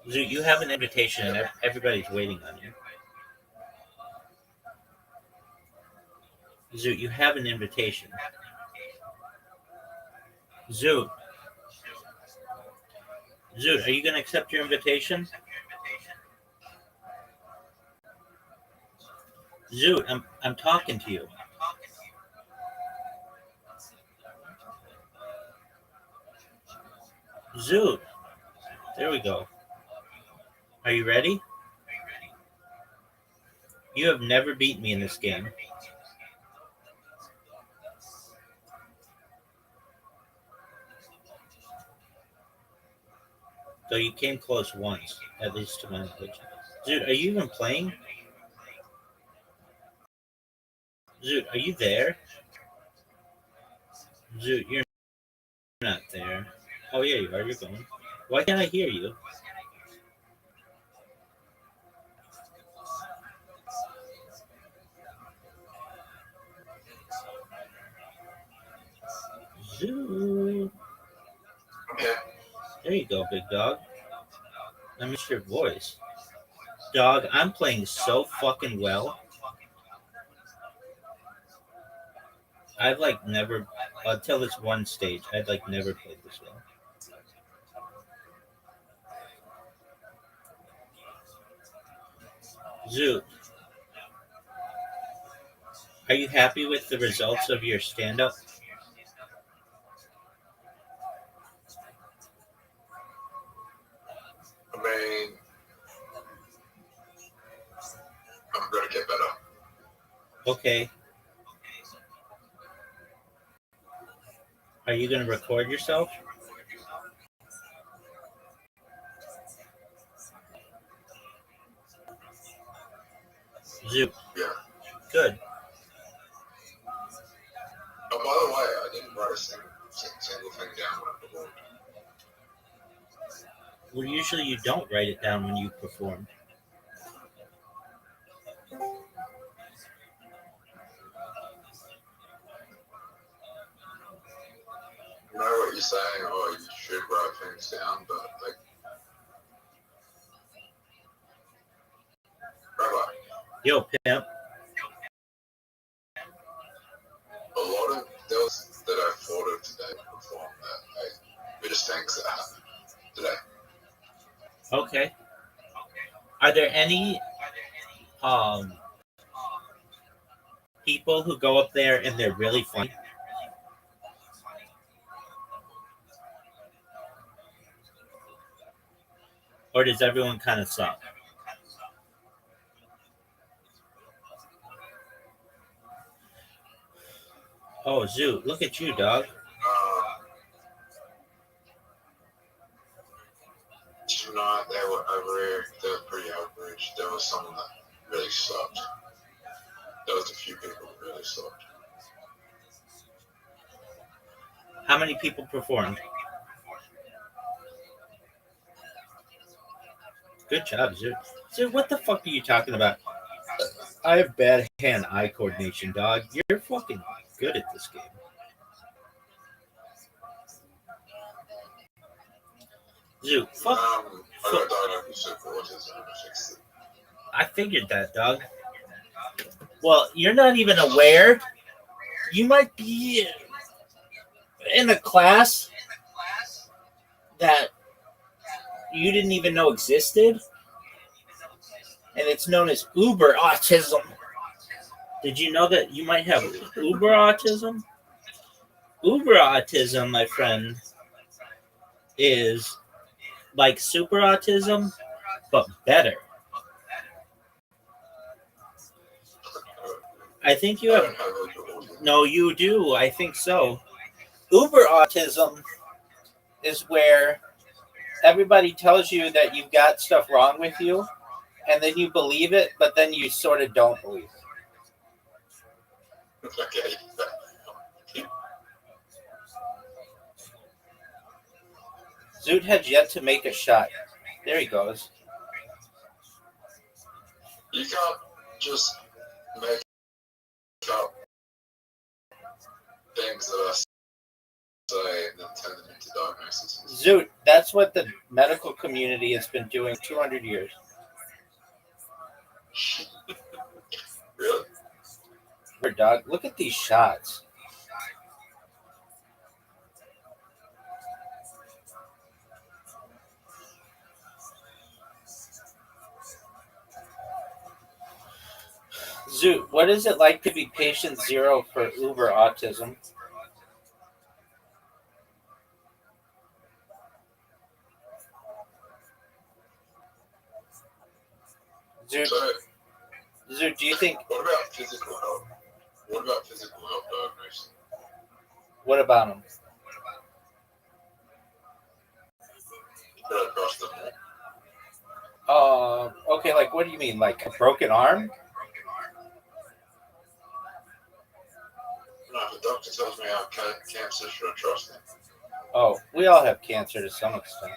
Zoot, you have an invitation and everybody's waiting on you. Zoot, you have an invitation. Zoot. Zoot, are you going to accept your invitation? Zoot, I'm talking to you. Zoot. There we go. Are you ready? You have never beat me in this game. Though you came close once, at least to my knowledge. Zoot, are you even playing? Zoot, are you there? Zoot, you're not there. Oh yeah, you are. You're going. Why can't I hear you? Zoot. Yeah. There you go, big dog. I miss your voice. Dog, I'm playing so fucking well. I've like never, until this one stage, I'd like never played this well. Zoot, are you happy with the results of your stand-up? I mean, I'm gonna get better. Okay. Are you going to record yourself? Zoot. Yeah. Good. Oh, by the way, I didn't write a single thing down when I performed. Well, usually you don't write it down when you perform. You know what you're saying? Oh, you should write things down, but like, Rabbi, Yo, pimp. a lot of those that I thought of today performed that were just things that happened today. Okay. Are there any people who go up there and they're really funny? Or does everyone kind of suck? Oh, Zoot, look at you, dog. Tonight they were pretty average. There was someone that really sucked. There was a few people that really sucked. How many people performed? Good job, Zoot. Zoot, what the fuck are you talking about? I have bad hand-eye coordination, dog. You're fucking good at this game. Zoot, fuck. I got diagnosed with autism and fixed it. I figured that, dog. Well, you're not even aware. You might be in a class that you didn't even know existed, and it's known as Uber autism. Did you know that you might have Uber autism? Uber autism, my friend, is like super autism, but better. I think you I have. don't have autism. No, you do. I think so. Uber autism is where everybody tells you that you've got stuff wrong with you, and then you believe it, but then you sort of don't believe it. Okay. Zoot has yet to make a shot. There he goes. You can't just make up things that I say and then turn them into diagnoses. Zoot, that's what the medical community has been doing 200 years. Really? Poor dog, look at these shots. Zoot, what is it like to be patient zero for Uber autism? Zoot, So, Zoot, do you think? what about physical health? What about physical health diagnosis? What about him? Could I cross them all? Okay, like what do you mean? Like a broken arm? No, if the doctor tells me I have cancer, should I trust him? Oh, we all have cancer to some extent.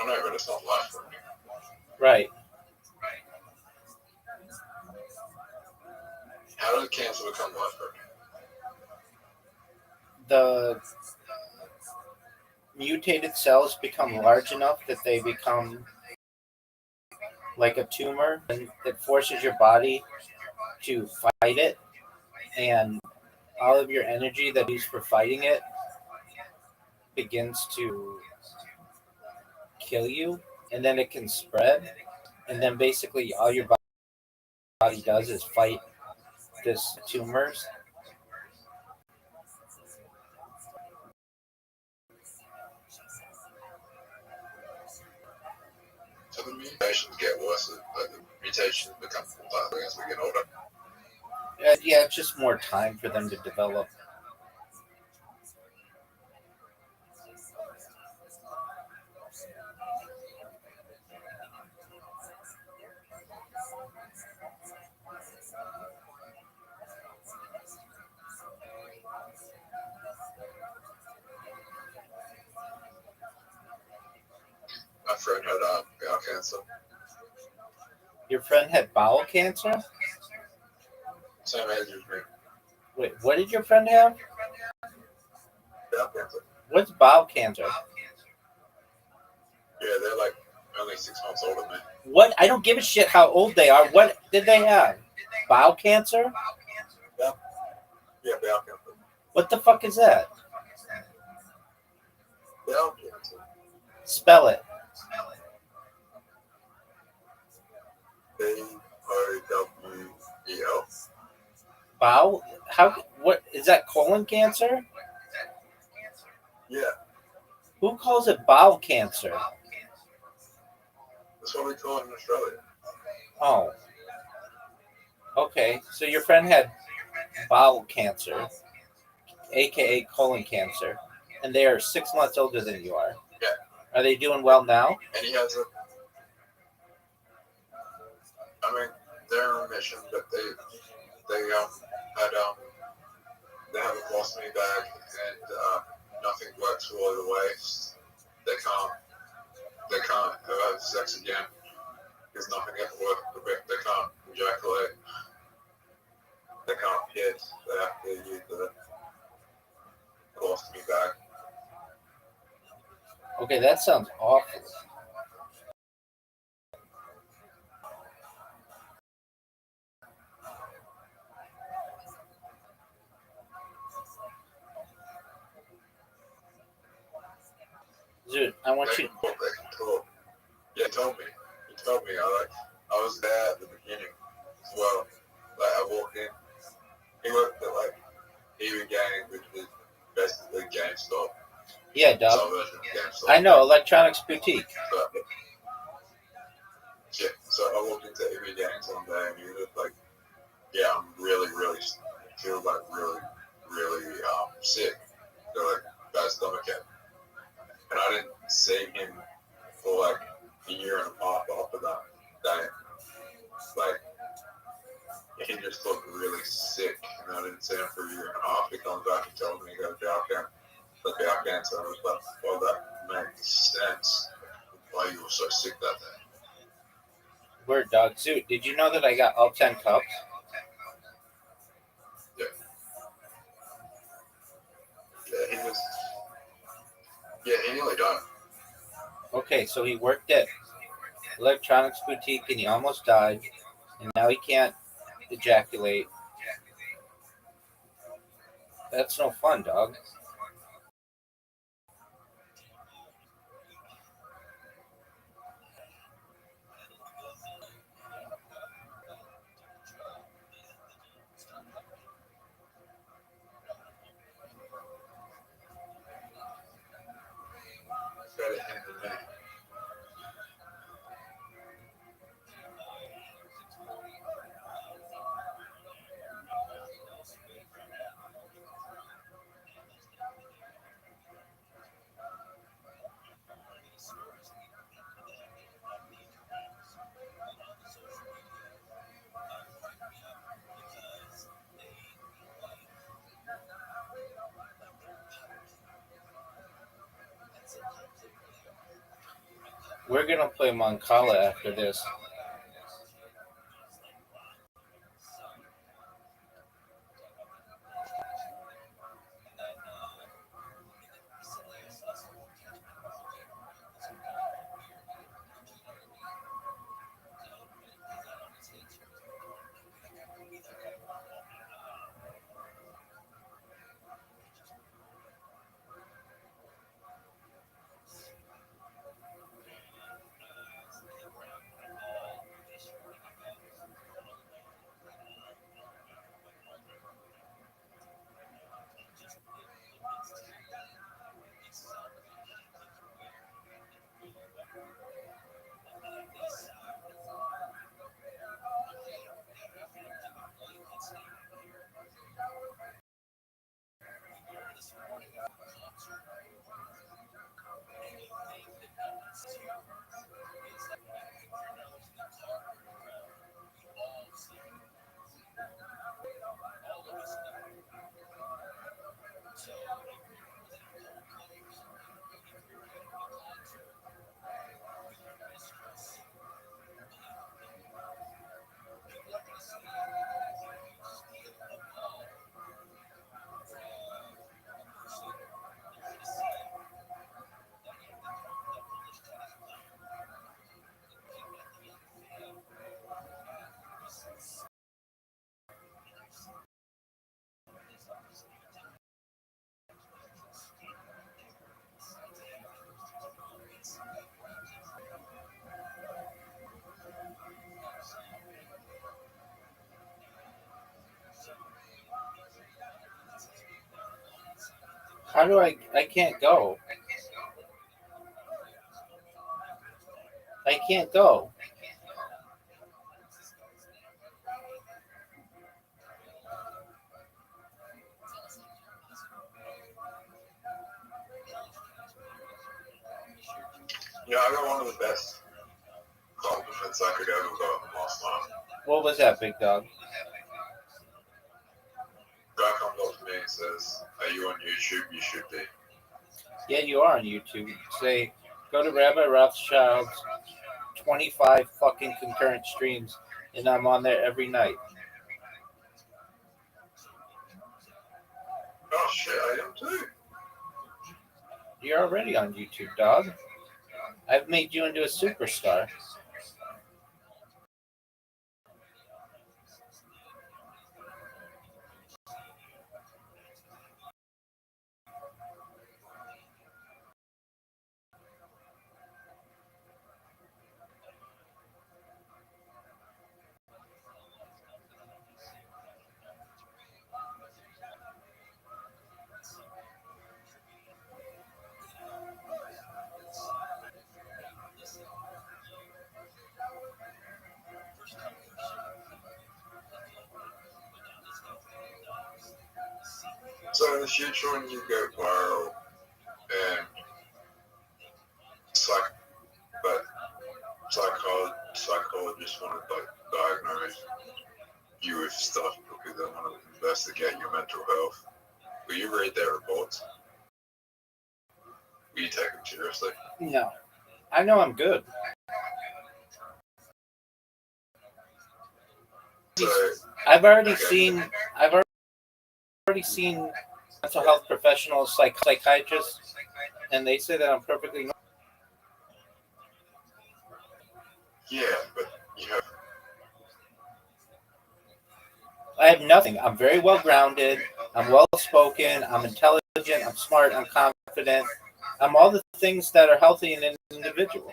I know, but it's not life-threatening. Right. How does cancer become life-threatening? The mutated cells become large enough that they become like a tumor, and it forces your body to fight it, and all of your energy that you use for fighting it begins to kill you, and then it can spread, and then basically all your body does is fight this tumors. So the mutations get worse, like the mutations become more likely as we get older. Yeah, it's just more time for them to develop. My friend had bowel cancer. Your friend had bowel cancer? Same age as me. Wait, what did your friend have? Bowel cancer. What's bowel cancer? Yeah, they're like only 6 months older than me. What? I don't give a shit how old they are. What did they have? Bowel cancer? Yeah, bowel cancer. What the fuck is that? Bowel cancer. Spell it. BOWEL. Bowel? How? What is that? Colon cancer? Yeah, Who calls it bowel cancer? that's what we call it in Australia. Oh. Okay, so your friend had bowel cancer, aka colon cancer, and they are 6 months older than you are. Yeah. Are they doing well now? And he has they're in remission, but they have a colostomy bag and nothing works for all the waste. They can't have sex again because nothing ever works. They can't ejaculate. They can't piss. They have to use the colostomy bag. Okay, that sounds awful. Dude, I want They you. can talk. Yeah, he told me. I was there at the beginning as well. Like I walked in. He worked at like EV Gang, which is basically GameStop. Yeah, dog. Some version of GameStop. I know, Electronics Boutique. But So I walked into every Games one day and he was like, yeah, I'm really, really, feel like really, really sick. They're like, bad stomach ache. And I didn't see him for like a year and a half after that day. Like, he just looked really sick, and I didn't see him for a year and a half. He comes back and tells me he got bowel cancer. I was like, well, that makes sense why you were so sick that day. Word, dog. Suit, did you know that I got all 10 cups? Yeah. Yeah, he nearly died. Okay, so he worked at Electronics Boutique and he almost died, and now he can't ejaculate. That's no fun, dog. Better him than me. We're gonna play Moncala after this. How do I can't go. I can't go. Yeah, I got one of the best compliments I could ever got last night. What was that, big dog? Guy comes up to me and says, are you on YouTube? You should be. Yeah, you are on YouTube. Say, go to Rabbi Rothschild's 25 fucking concurrent streams, and I'm on there every night. Oh shit, I am too. You're already on YouTube, dog. I've made you into a superstar. in the future when you go viral and psychologists want to diagnose you with stuff because they want to investigate your mental health, will you read their reports? Will you take them seriously? No. I know I'm good. So, I've already seen mental health professionals, psychiatrists, and they say that I'm perfectly normal. yeah, but you have. I have nothing. I'm very well grounded. I'm well spoken. I'm intelligent. I'm smart. I'm confident. I'm all the things that are healthy in an individual.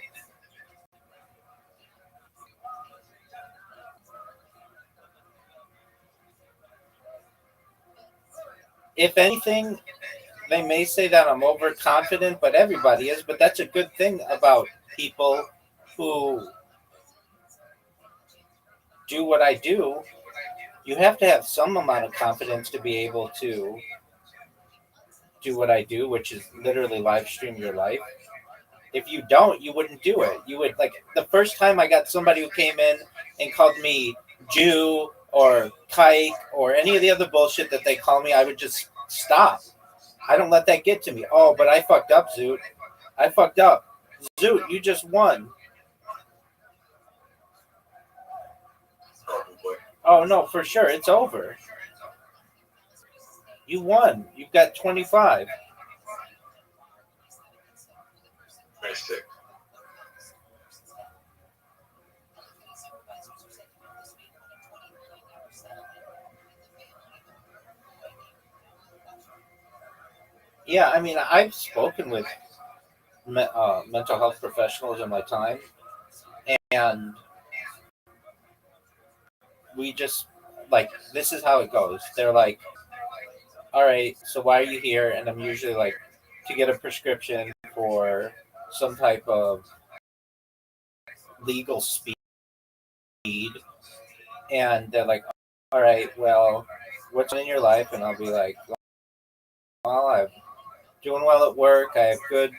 If anything, they may say that I'm overconfident, but everybody is. But that's a good thing about people who do what I do. You have to have some amount of confidence to be able to do what I do, which is literally live stream your life. If you don't, you wouldn't do it. You would, like, the first time I got somebody who came in and called me Jew or kike or any of the other bullshit that they call me, I would just stop. I don't let that get to me. Oh, but I fucked up, Zoot. I fucked up. Zoot, you just won. Probably. Oh, no, for sure. It's over. You won. You've got 25. 26. Yeah, I mean, I've spoken with mental health professionals in my time, and we just, like, this is how it goes. They're like, all right, so why are you here? And I'm usually like, to get a prescription for some type of legal speed. And they're like, all right, well, what's in your life? And I'll be like, well, I'm doing well at work. I have good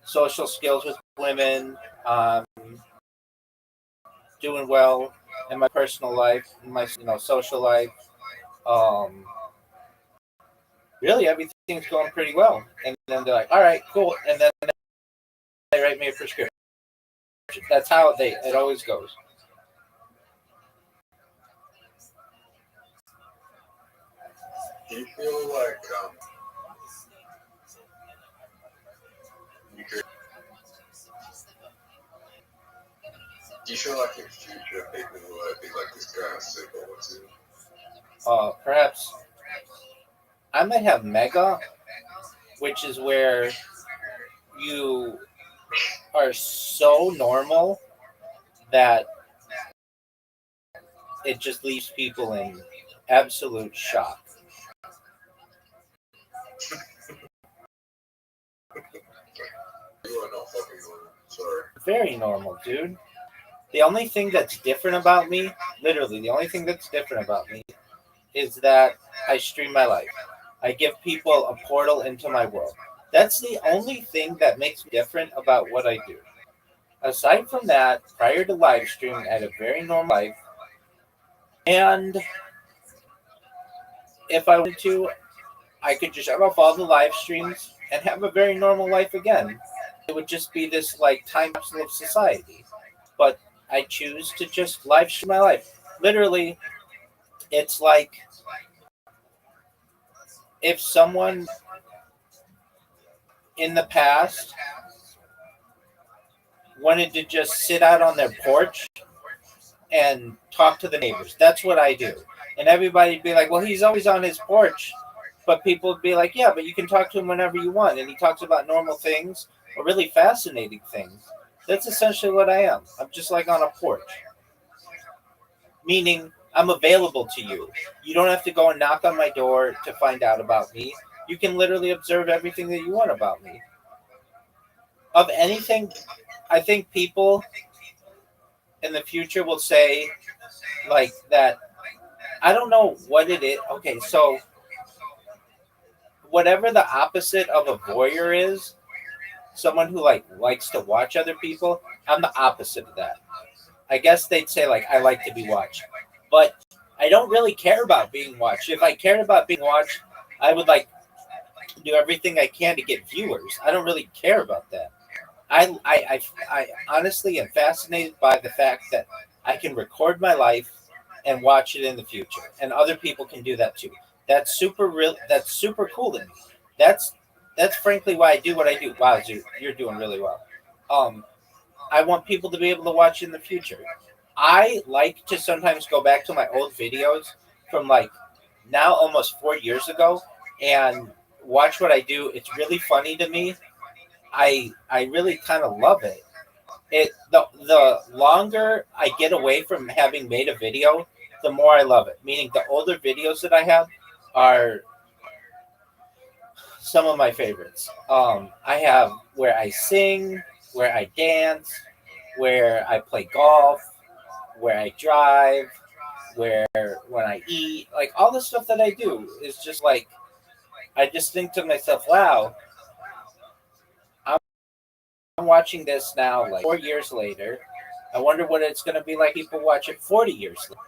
social skills with women. Doing well in my personal life, in my social life. Um, Really, everything's going pretty well. And then they're like, all right, cool. And then they write me a prescription. That's how it always goes. Do you feel like you could? Do you feel like in future people will be like this guy super too? Perhaps I might have mega, which is where you are so normal that it just leaves people in absolute shock. You are not fucking normal. Sorry. Very normal, dude. The only thing that's different about me, literally, the only thing that's different about me is that I stream my life. I give people a portal into my world. That's the only thing that makes me different about what I do. Aside from that, prior to live streaming, I had a very normal life. And if I wanted to, I could just shut off all the live streams and have a very normal life again. It would just be this like time capsule of society. But I choose to just live stream my life. Literally, it's like if someone in the past wanted to just sit out on their porch and talk to the neighbors. That's what I do. And everybody'd be like, well, he's always on his porch. But people would be like, yeah, but you can talk to him whenever you want. And he talks about normal things or really fascinating things. That's essentially what I am. I'm just like on a porch. Meaning I'm available to you. You don't have to go and knock on my door to find out about me. You can literally observe everything that you want about me. Of anything, I think people in the future will say like that. I don't know what it is. Okay, so whatever the opposite of a voyeur is, someone who like likes to watch other people. I'm the opposite of that. I guess they'd say like I like to be watched, but I don't really care about being watched. If I cared about being watched, I would like do everything I can to get viewers. I don't really care about that. I honestly am fascinated by the fact that I can record my life and watch it in the future, and other people can do that too. That's super real. That's super cool to me. That's that's frankly why I do what I do. Wow, you're doing really well. Um, I want people to be able to watch in the future. I like to sometimes go back to my old videos from like now almost 4 years ago and watch what I do. It's really funny to me. I really kind of love it. The longer I get away from having made a video, the more I love it. Meaning the older videos that I have are some of my favorites. I have where I sing, where I dance, where I play golf, where I drive, where when I eat, like all the stuff that I do is just like I just think to myself, wow, I'm watching this now like 4 years later. I wonder what it's gonna be like people watch it 40 years later.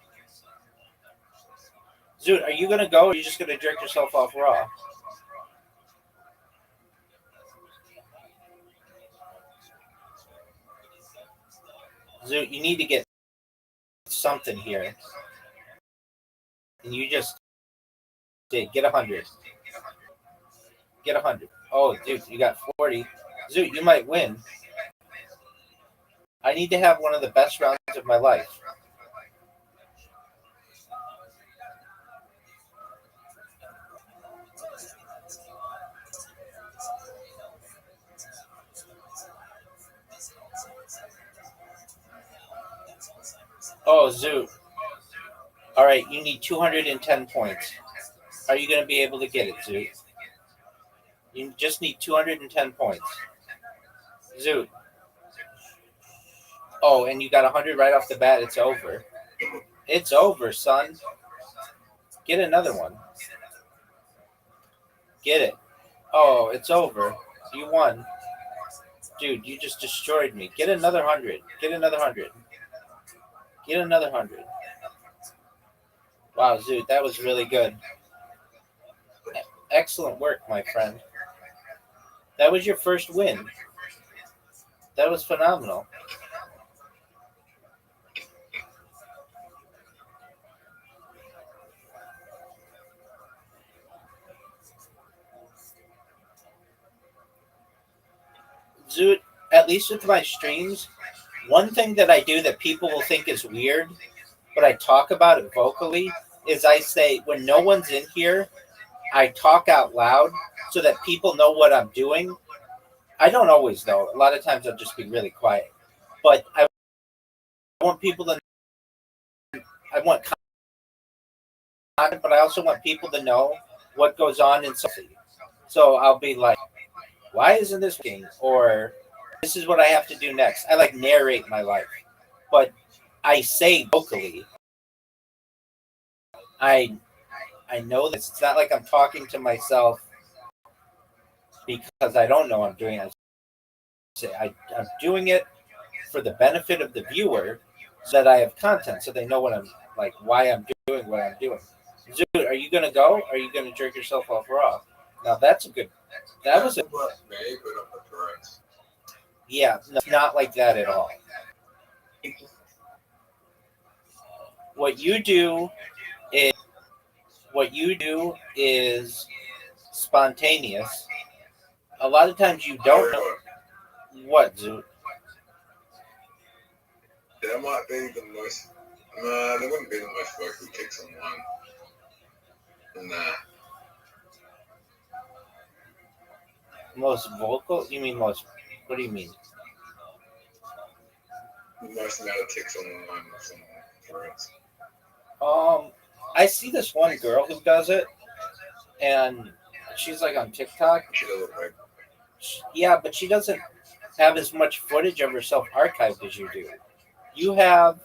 Zoot, are you gonna go or are you just gonna jerk yourself off raw? Zoot, you need to get something here. And you just did. Get 100. Get 100. Oh, dude, you got 40. Zoot, you might win. I need to have one of the best rounds of my life. Oh, Zoot. All right, you need 210 points. Are you going to be able to get it, Zoot? You just need 210 points. Zoot. Oh, and you got 100 right off the bat. It's over. It's over, son. Get another one. Get it. Oh, it's over. You won. Dude, you just destroyed me. Get another 100. Get another 100. Get another 100. Wow, Zoot, that was really good. Excellent work, my friend. That was your first win. That was phenomenal. Zoot, at least with my streams, one thing that I do that people will think is weird, but I talk about it vocally, is I say, when no one's in here, I talk out loud so that people know what I'm doing. I don't always, though. A lot of times I'll just be really quiet. But I want people to, I want content, but I also want people to know what goes on in society. So I'll be like, why isn't this working? Or this is what I have to do next. I like narrate my life, but I say vocally. I know this. It's not like I'm talking to myself because I don't know I'm doing it. I'm doing it for the benefit of the viewer so that I have content so they know what I'm like, why I'm doing what I'm doing. Dude, are you going to go? Or are you going to jerk yourself off raw? Now that's a good, that was a, yeah, no, not like that at all. What you do is spontaneous. A lot of times you don't know what, Zoot. That might be the most. Nah, that wouldn't be the most vocal kicks on one. Nah. Most vocal? You mean most? What do you mean? The most amount of ticks on one for us. I see this one girl who does it, and she's like on TikTok. She doesn't like. Yeah, but she doesn't have as much footage of herself archived as you do. You have.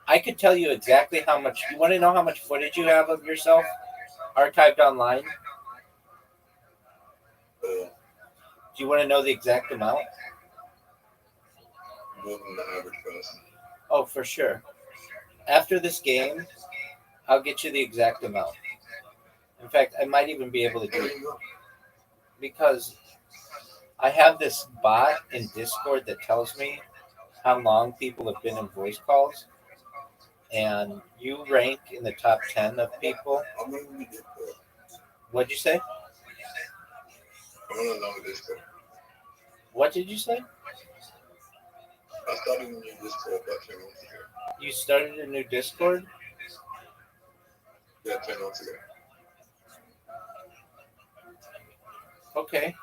I could tell you exactly how much. You want to know how much footage you have of yourself archived online? or Do you want to know the exact amount? more than the average person? Oh, for sure. After this game, I'll get you the exact amount. In fact, I might even be able to do How it do you know? because I have this bot in Discord that tells me how long people have been in voice calls, and you rank in the top 10 of people. I'm gonna be Discord. What'd you say? I'm gonna know Discord. What did you say? I started a new Discord about 10 months ago. You started a new Discord? Yeah, 10 months ago. Okay.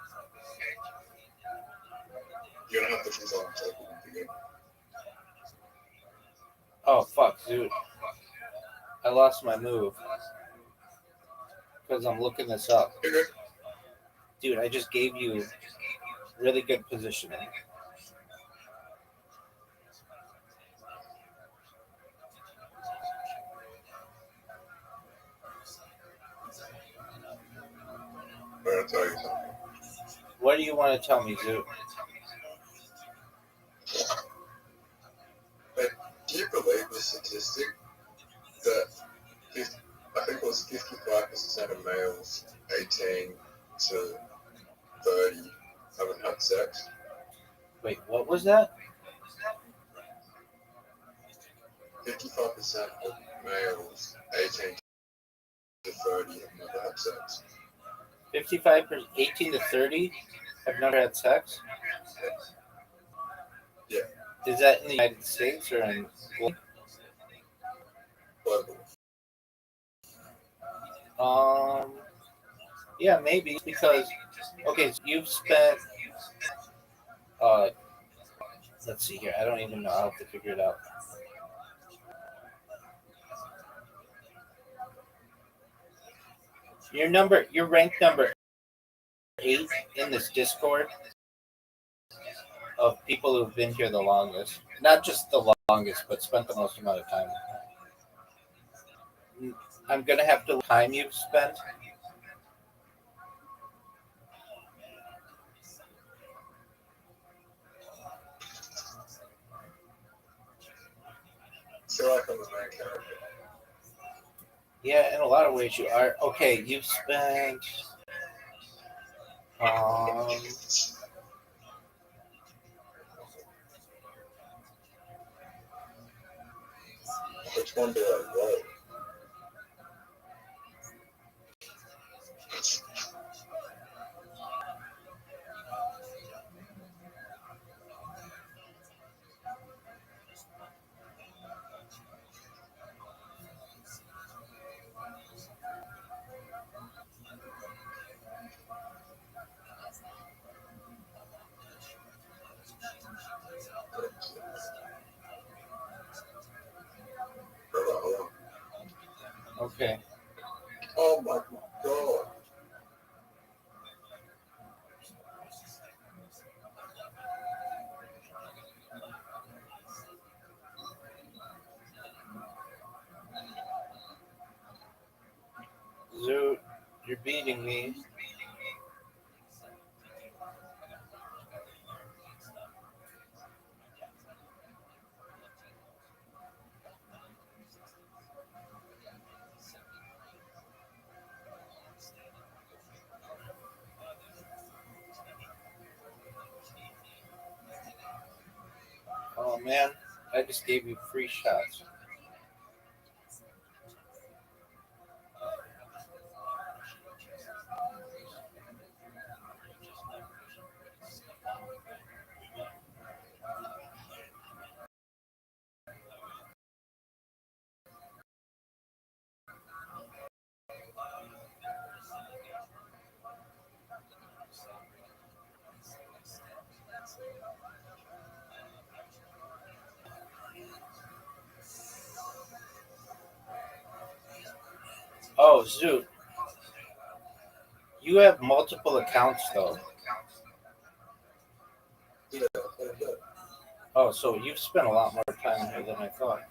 You're gonna have to put on type of them together. Oh, fuck, dude. I lost my move because I'm looking this up. Okay. Dude, I just gave you really good positioning. I'm gonna tell you something. What do you want to tell me, Zoo? Like, do you believe the statistic that I think it was 55% of males 18 to 30 haven't had sex? Wait, what was that? 55% of males 18 to 30 have never had sex. 55%, 18 to 30 have never had sex? Yeah. Is that in the United States or in... Global. Yeah, maybe because... Okay, so you've spent... Let's see here. I don't even know. I'll have to figure it out. You're ranked number 8 in this Discord of people who've been here the longest. Not just the longest, but spent the most amount of time. I'm gonna have to time you've spent. So like I'm the main character. Yeah, in a lot of ways you are. Okay, you've spent. Which one do I roll? Hold on. Okay. Oh my god. Zoo, you're beating me. Oh man, I just gave you free shots. Oh, Zoo, you have multiple accounts though. Yeah, like that. Oh, so you've spent a lot more time here than I thought.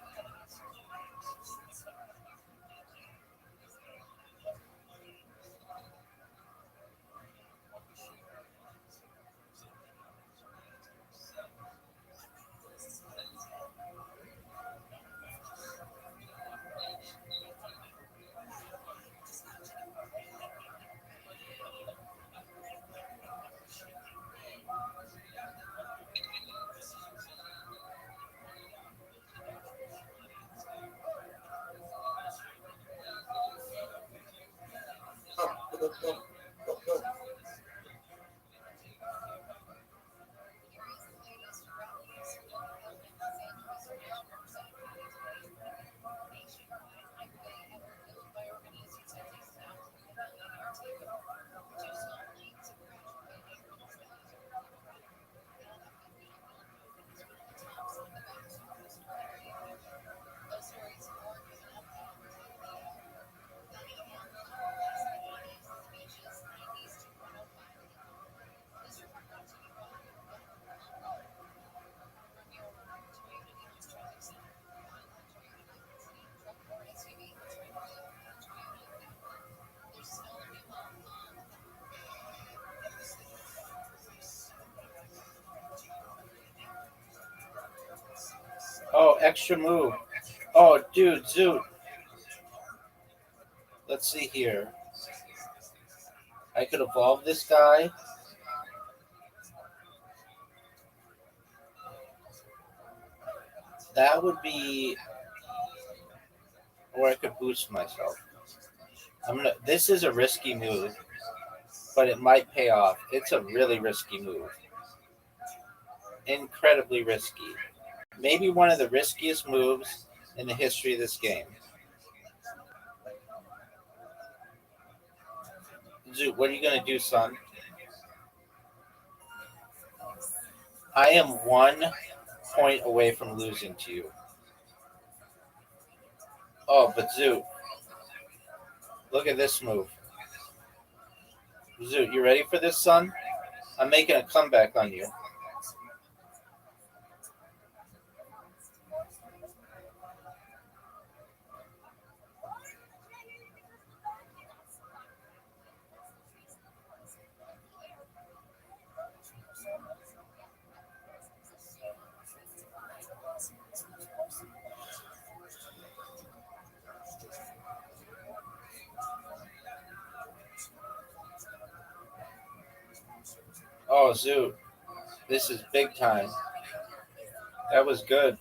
Oh, extra move. Oh, dude, Zoot. Let's see here. I could evolve this guy. That would be, or I could boost myself. This is a risky move, but it might pay off. It's a really risky move. Incredibly risky. Maybe one of the riskiest moves in the history of this game. Zoot, what are you gonna do, son? I am 1 point away from losing to you. Oh, but Zoot, look at this move. Zoot, you ready for this, son? I'm making a comeback on you. Oh, Zoot, this is big time. That was good.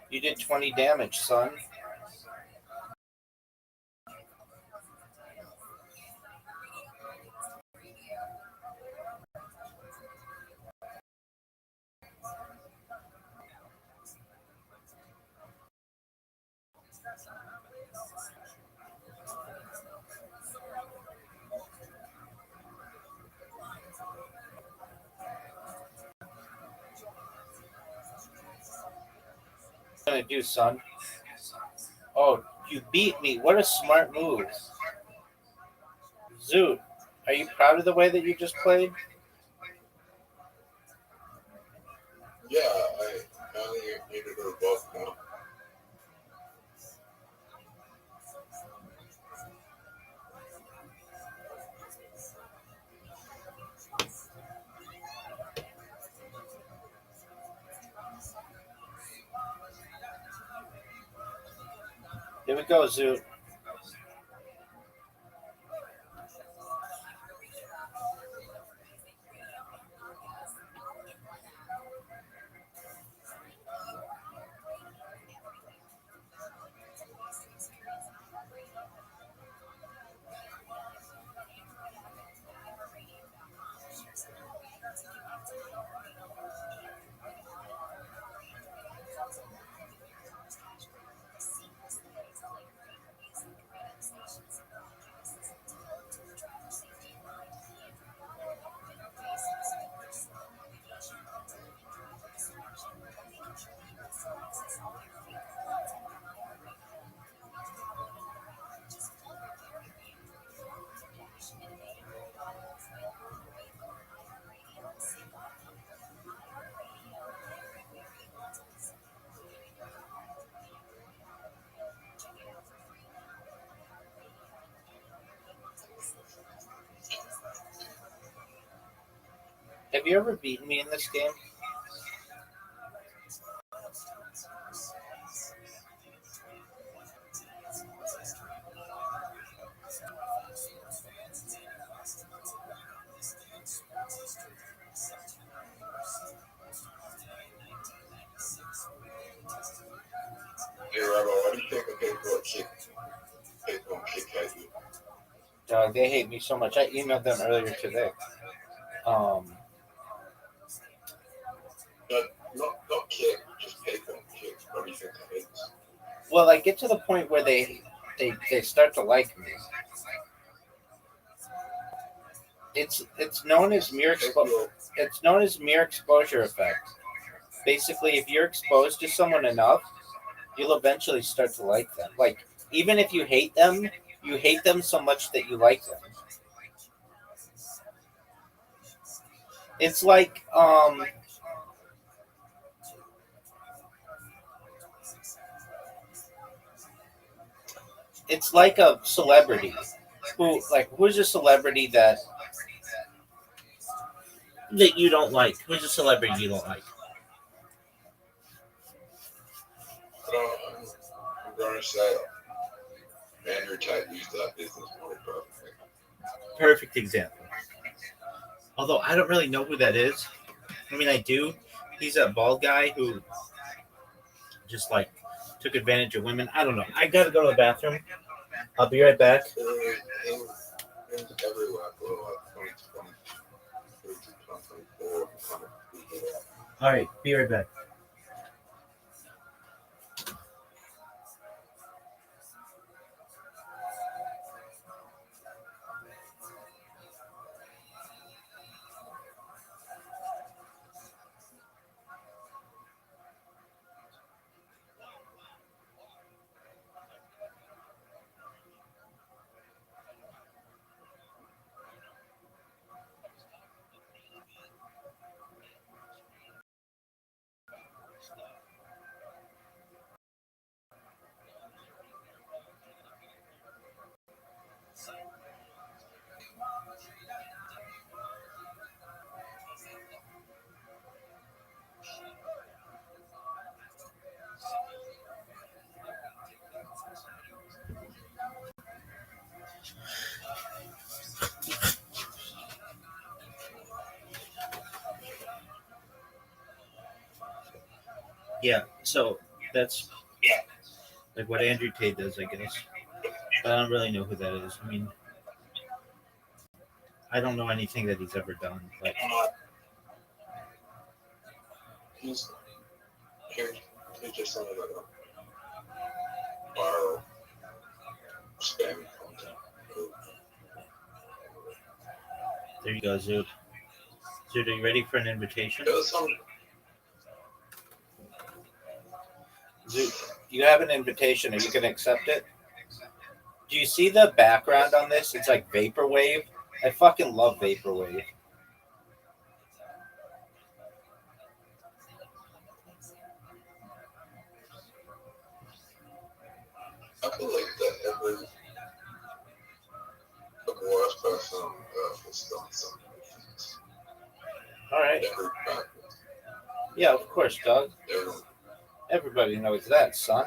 You did 20 damage, son. What are you gonna do, son? Oh, you beat me. What a smart move. Zoot, are you proud of the way that you just played? Yeah, I only needed to evolve more. Here we go, Zoot. Have you ever beaten me in this game? Hey, Rabbi, why do you think a paper or kick? Paper or kick dog. They hate me so much. I emailed them earlier today. Not kick, just hate them. Kick. What do you think that is? Well, I get to the point where they start to like me. It's known as it's known as mere exposure effect. Basically, if you're exposed to someone enough, you'll eventually start to like them. Like, even if you hate them so much that you like them. It's like it's like a celebrity who's a celebrity that you don't like. Who's a celebrity you don't like? I'm going to say Andrew Tate used that business model perfectly. Perfect example. Although I don't really know who that is. I mean, I do. He's a bald guy who just like took advantage of women. I don't know. I gotta go to the bathroom. I'll be right back. Things everywhere for like 2020 through to 2024. All right, be right back. Yeah, so that's like what Andrew Tate does, I guess. But I don't really know who that is. I mean, I don't know anything that he's ever done. Like, He's just something like a viral spam content. there you go, Zoot. Zoot, are you ready for an invitation? There was some Zoot, you have an invitation. Are you going to accept it? Do you see the background on this? It's like vaporwave. I fucking love vaporwave. I believe that every the worst person on earth has done something. All right. Every practice. Yeah, of course, Doug. Everyone. Everybody knows that, son.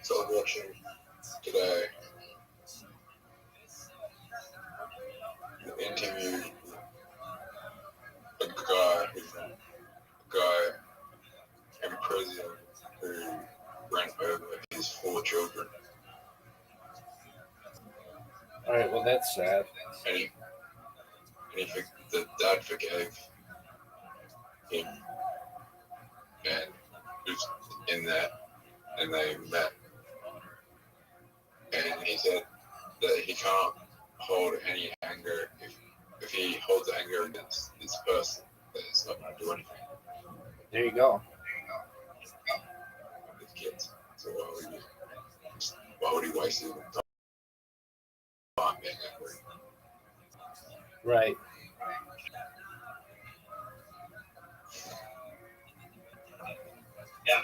So I was watching today an interview with a guy in prison who ran over his 4 children. All right, well, that's sad. And the dad forgave him and was in that, and they met. And he said that he can't hold any anger if he holds anger against this person, that it's not going to do anything There you go. with his kids. So why would he waste his time being angry? Right.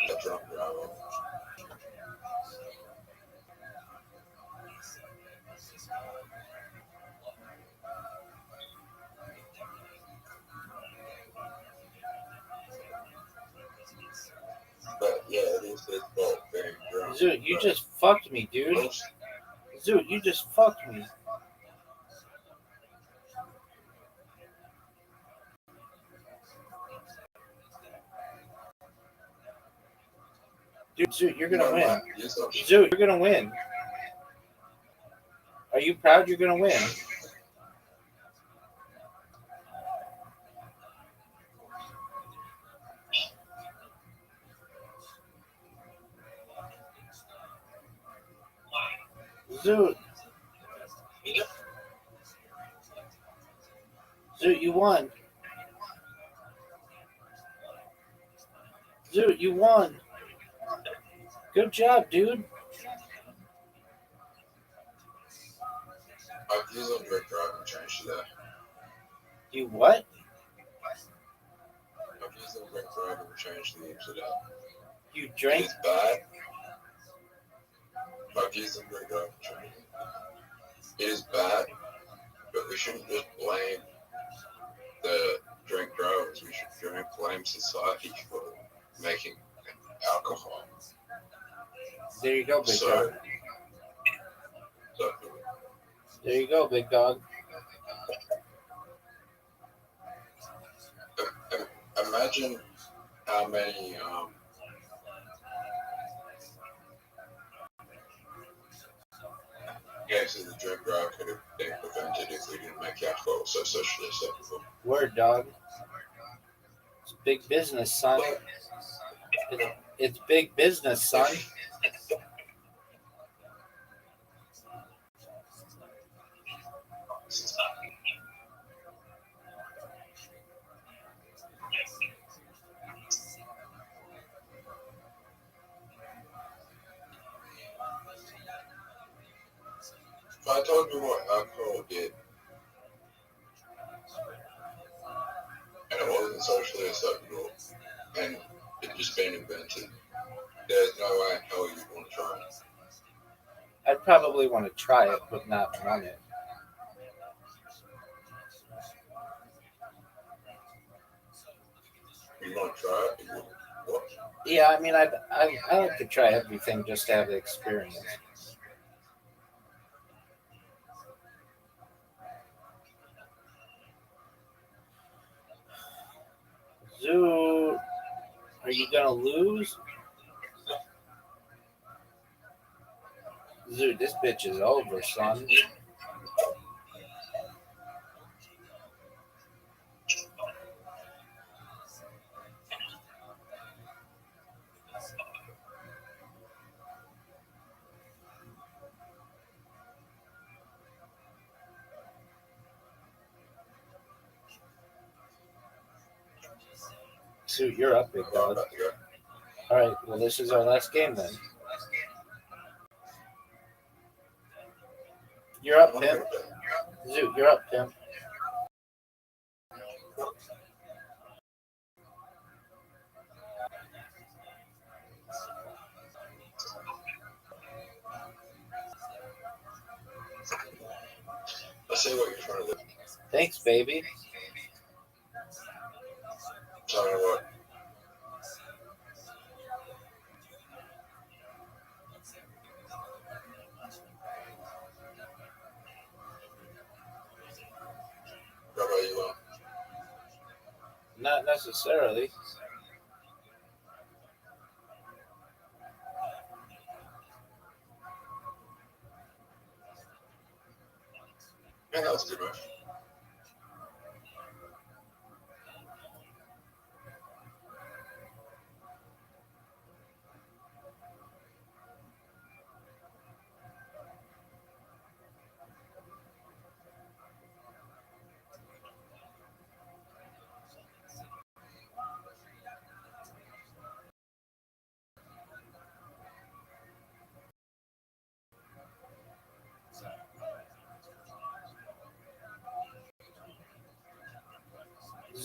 The drunk driver. But yeah, it is his fault being drunk. Zoot, you just fucked me, dude. Zoot, you just fucked me. Dude, Zoot, you're gonna win. Yes, I'm Zoot, you're gonna win. Are you proud you're gonna win? Zoot. Zoot, you won. Zoot, you won. Good job, dude. I've used on direct drive and changed to that. You what? I've used on direct drive and changed the to that. You It drank? is bad. I've used on direct drive and changed it. It is bad, but we shouldn't just blame the drink growers. We should blame society for making alcohol. There you go, big So, dog. There you go, big dog. imagine how many cases of drink drive could have been prevented if we didn't make alcohol so socially acceptable. Word, dog. It's big business, son. It's big business, son. If I told you what alcohol did, and it wasn't socially acceptable, and it just been invented, there's no way in hell you'd want to try it. I'd probably want to try it, but not want it. You want to try it? What? Yeah, I mean, I like to try everything just to have the experience. Zoo, are you gonna lose? Zoo, this bitch is over, son. Zoo, you're up, big dog. All right, well, this is our last game then. You're up, pimp. Zoo, you're up, pimp. I see what you're trying to do. Thanks, baby. Tell me what. Rabbi, you want? Not necessarily. Yeah, that was a good match.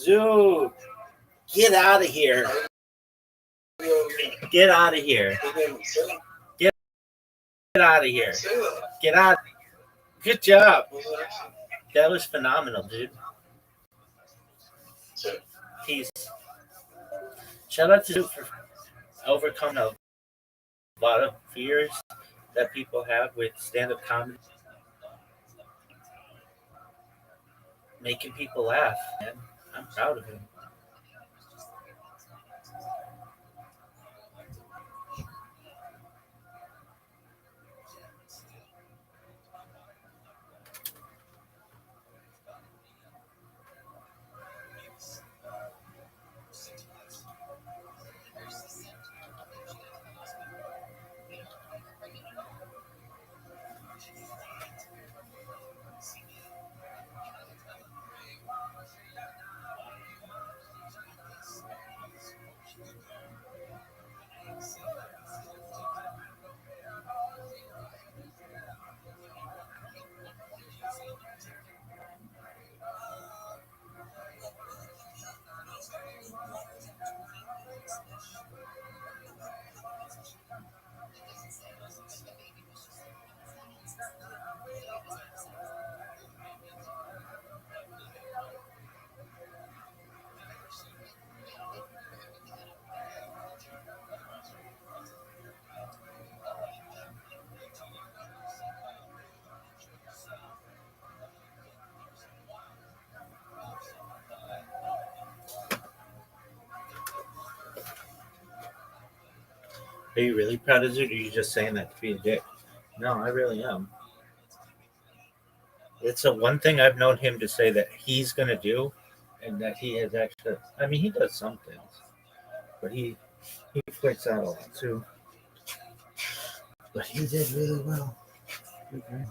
Zoo, get out of here. Get out of here. Get out of here. Get out. Good job. That was phenomenal, dude. Peace. Shout out to Zoo for overcoming a lot of fears that people have with stand-up comedy. Making people laugh, man. I'm proud of him. Are you really proud of Zoot, or are you just saying that to be a dick? No, I really am. It's the one thing I've known him to say that he's going to do, and that he has actually. I mean, he does some things, but he freaks out a lot too. But he did really well. Okay.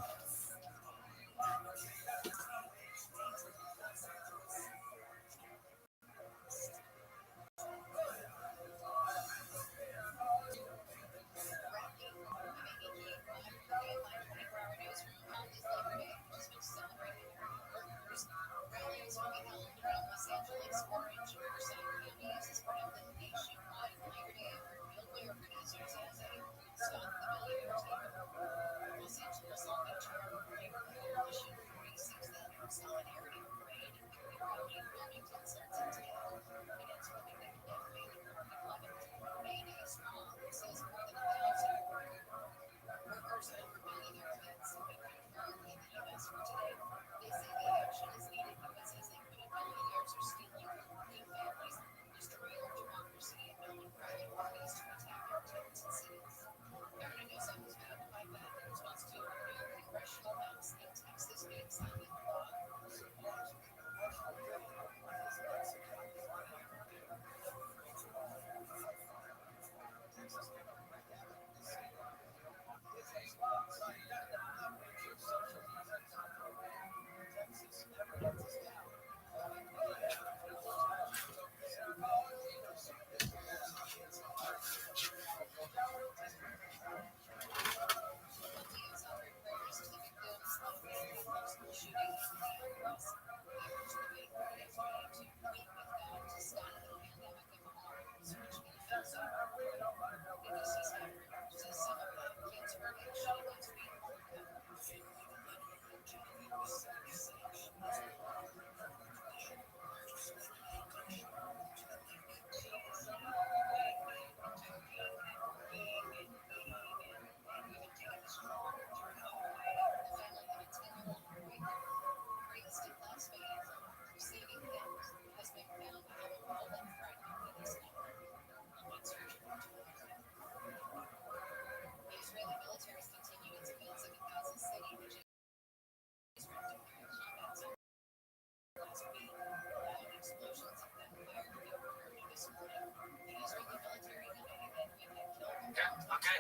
Okay,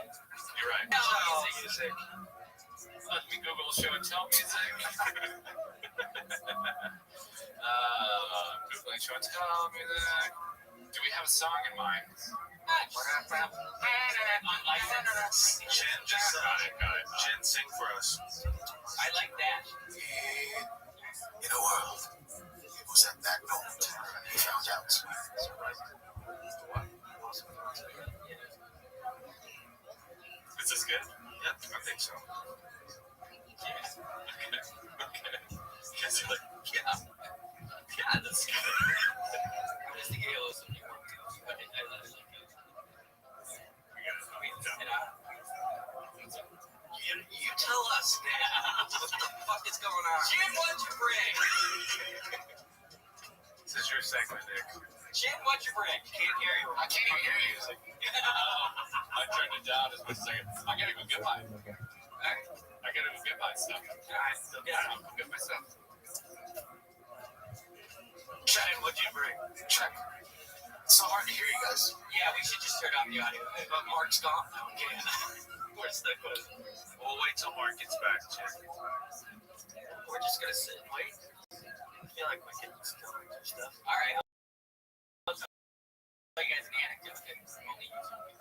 you're right. Music. Let me Google show and tell music. Googling show and tell music. Do we have a song in mind? Unlicensed. Jen, just got it. Jen, sing for us. I like that. In a world, it was at that moment he found out. Is this good? Yeah, I think so. Okay. Guess you're like, yeah, that's good. I just think Halo is something more too, but I love it. You tell us, man. What the fuck is going on? Jim, what'd you bring? This is your segment, Nick. Jim, what'd you bring? Can't hear you. I can't even hear you. I turned it down as much as I could. I gotta go get mine. I gotta go get my stuff. Yeah, I'll go get my stuff. Jim, what'd you bring? Check. It's so hard to hear you guys. Yeah, we should just turn off the audio. But Mark's gone. Okay. We're stuck with it. We'll wait till Mark gets back, Jen. We're just gonna sit and wait. I feel like we can still do stuff. All right. I'll tell you guys an anecdote that's only YouTube.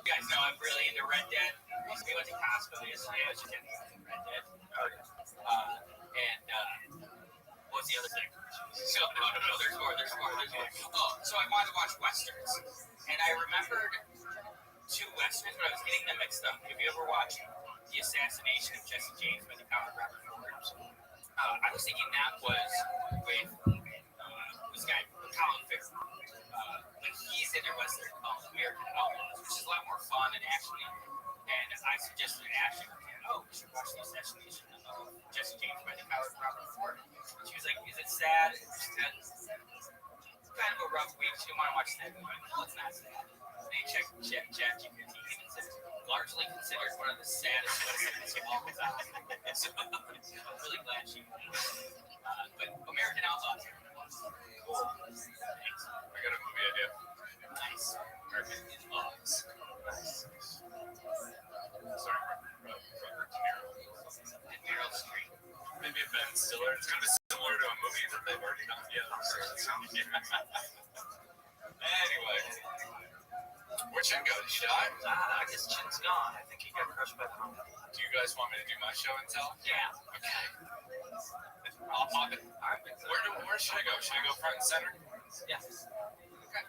You guys know I'm really into Red Dead. We went to Costco yesterday. I was just getting Red Dead. What's the other thing? No. There's more. Oh, so I wanted to watch Westerns. And I remembered two Westerns, but I was getting them mixed up. Have you ever watched The Assassination of Jesse James by the Count of Robert Ford? I was thinking that was with this guy, Colin Farrell. But he's in a Western called American Outlaws, which is a lot more fun and actiony. And I suggested to Ashley, we should watch The Assassination of Jesse James by the Count of Robert Ford. She was like, is it sad? It's kind of a rough week. She didn't want to watch that. I'm like, no, it's not sad. And they checked ChatGPT, and it largely considered one of the saddest westerns of all time. So I'm really glad she. But American Outlaw. Cool. Thanks. I got a movie idea. Nice. American In-Laws. Nice. Sorry, Robert De Niro. Meryl Streep. Maybe a Ben Stiller. It's going to be similar to a movie that they've already done. Anyway. Where'd Chin go? Did he die? I guess Chin's gone. I think he got crushed by the hump. Do you guys want me to do my show and tell? Yeah. Okay. I'll pop it. All right. Where should I go? Should I go front and center? Yeah. Okay.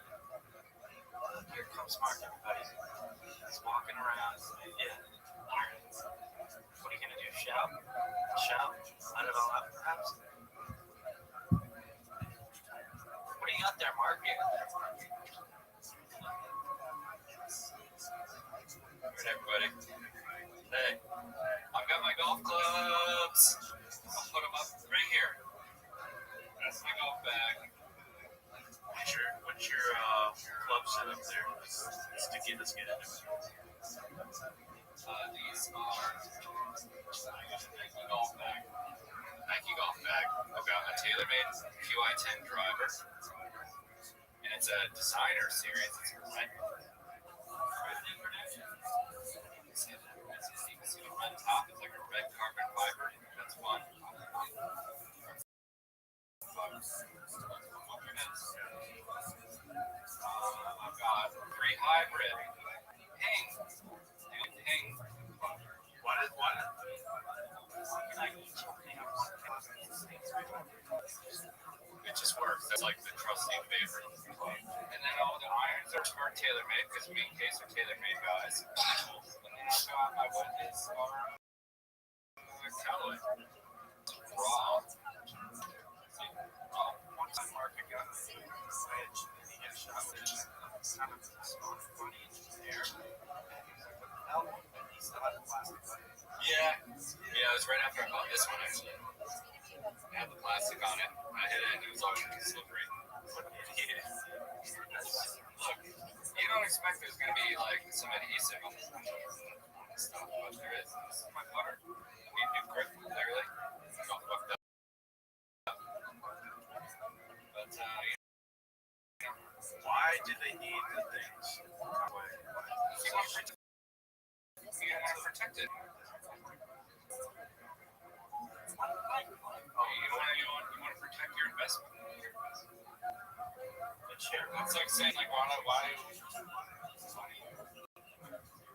Here comes Mark, everybody. He's walking around. Yeah. All right. What are you going to do? Shout? Shout? Let it all out, perhaps? What do you got there, Mark? All right, everybody. Hey, I've got my golf clubs. I'll put them up right here. That's my golf bag. What's your club setup there? Let's get into it. These are Nike golf bag. Nike golf bag. I've got a TaylorMade QI10 driver, and it's a designer series. It's red. You can see the red top. It's like a red carbon fiber. That's one. I've got 3 hybrid. Ping. Ping. What? It just works. That's like the trusty favorite. And then all the irons are TaylorMade because me and Case are TaylorMade guys. And then I've got my wedges are Callaway. Raw. One time market got a wedge and he gets shot with it. Kind of small, funny there. Yeah, it was right after I bought this one actually. It had the plastic on it. I hit it and it was all slippery. Look, you don't expect there's going to be like some adhesive on this stuff, but there is. This is my putter. Need new grip, clearly. Got fucked up. But, Why did they need the things? Why? you want to protect it. You want to protect your investment. It's like saying, like, why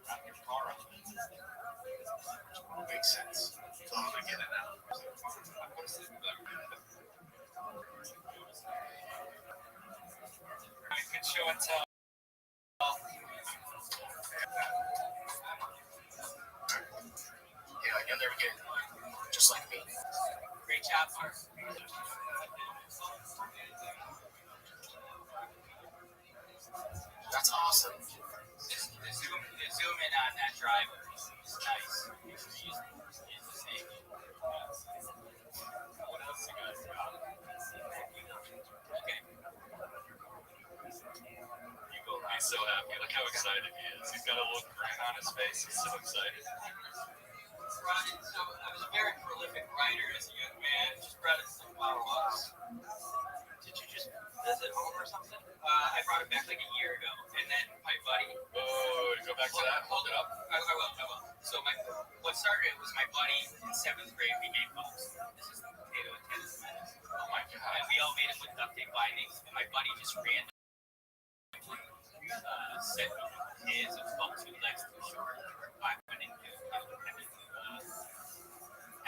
wrap your car up? Makes sense. Totally get it now. Good show and tell. Yeah, you'll never get just like me. Great job, Mark. That's awesome. The zoom in on that driver is nice. Use the same. What else you guys got? Okay. He's so happy. Look how excited he is. He's got a little grin on his face. He's so excited. Ryan, so I was a very prolific writer as a young man. Just brought it some bottle books. Did you just visit home or something? I brought it back like a year ago, and then my buddy. Oh, go back to that. Hold it up. I will. So what started it was my buddy in 7th grade. We made books. This is the potato and tennis menace. Oh my god. And we all made it with duct tape bindings, and my buddy just randomly said his was about 2 legs too short. I didn't do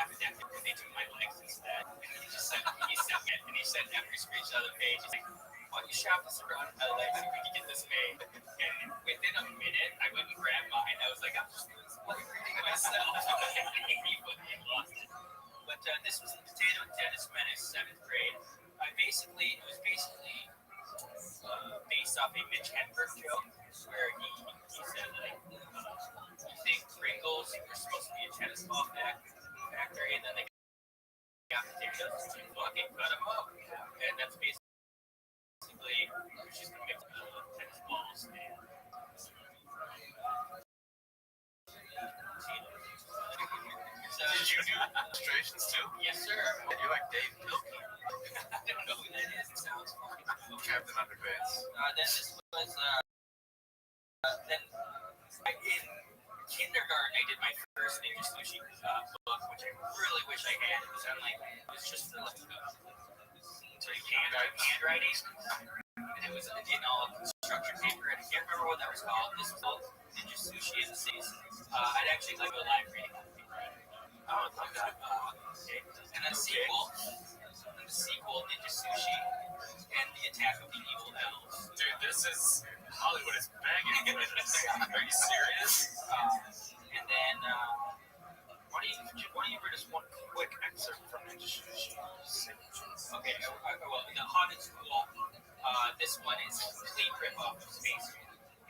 epidemic, and they took my legs instead. And he said after he screeched out of the page, he's like, why don't you shop this around my legs so we can get this made? And within a minute, I went and grabbed mine. I was like, I'm just doing some reading myself. He lost it. But this was the Potato and Tennis Menace, 7th grade. It was basically based off a Mitch Hedberg joke where he said, like, you think Pringles were supposed to be a tennis ball factory, and then they got potatoes and fucking cut them up. And that's basically, she's going to mix tennis balls and Did you do illustrations too? Yes, sir. You like Dave Pilkey? I don't know who that is. It sounds funny. Captain Underpants. Then this was then in kindergarten I did my first Ninja Sushi book, which I really wish I had. It was on it was just for like handwriting, and it was construction paper. And I can't remember what that was called. This was called Ninja Sushi in the Cities. I'd actually like a live reading. I would love that. Okay. And then the sequel, Ninja Sushi, and the Attack of the Evil Elves. Dude, this is Hollywood is begging for this. Are you serious? And then, why don't you read us one quick excerpt from Ninja Sushi? Okay, well, the Haunted School, this one is a complete rip-off of Space,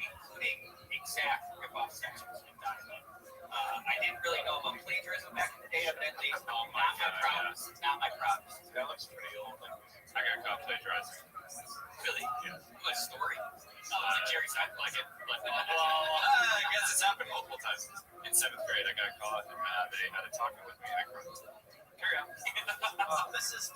including exact rip-off sections of dialogue. I didn't really know about plagiarism back in the day, evidently. Not my problems. That looks pretty old. I got caught plagiarizing. Really? Yeah. What story? Jerry Seinfeld, like it. I guess it's happened multiple times. In 7th grade, I got caught, and they had a talking with me, and I cried. Carry on. This is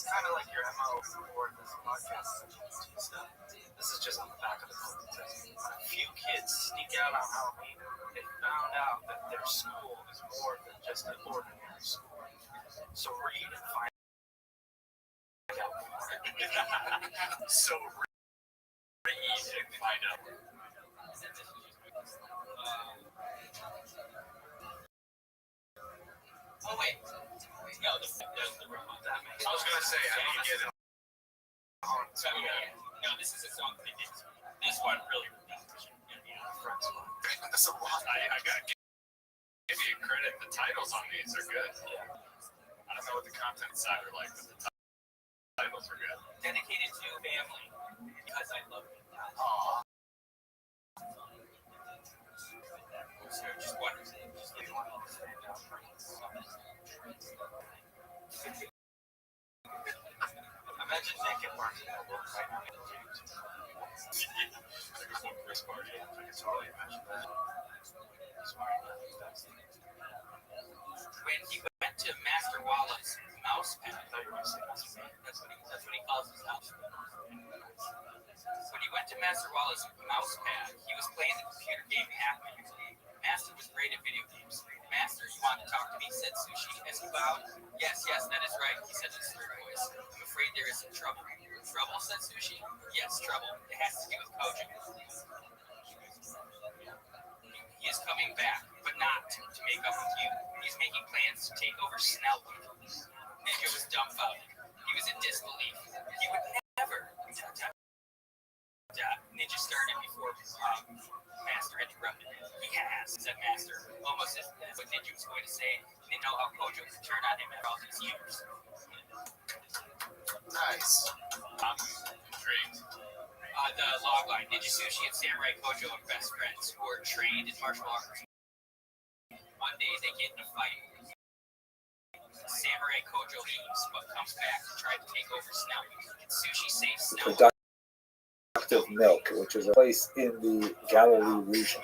kind of like your MO for this podcast stuff. This is just on the back of the book. A few kids sneak out on Halloween. They found out that their school is more than just an ordinary school. So read and find out more. So read and find out. Oh wait, no, the robot. That makes I was gonna say, I didn't get it on. No, this is its own thing. This one really. That's a lot. I gotta give you credit. The titles on these are good. I don't know what the content side are like, but the titles are good. Dedicated to family because I love it. Aww. So just one. Imagine Nick and Martin at work right now. There's one Chris party. I can totally imagine that. When he went to Master Walla's mouse pad, that's what he calls his house. When he went to Master Walla's mouse pad, he was playing the computer game Pac-Man. Master was great at video games. Master, you want to talk to me? Said Sushi as he bowed. Yes, that is right, he said in his third voice. I'm afraid there is some trouble. Trouble, said Sushi. Yes, trouble. It has to do with Kojo. He is coming back, but not to make up with you. He's making plans to take over Snellwood. Ninja was dumbfounded. He was in disbelief. He would never. Ninja started before Master interrupted him. He has, said Master, almost as what Ninja was going to say. He didn't know how Kojo could turn on him after all these years. Nice. I'm intrigued. The logline, Ninja Sushi and Samurai Kojo are best friends who are trained in martial arts. One day they get in a fight. Samurai Kojo leaves, but comes back to try to take over Snellwood. Sushi saves Snellwood. Productive Milk, which is a place in the Galilee region.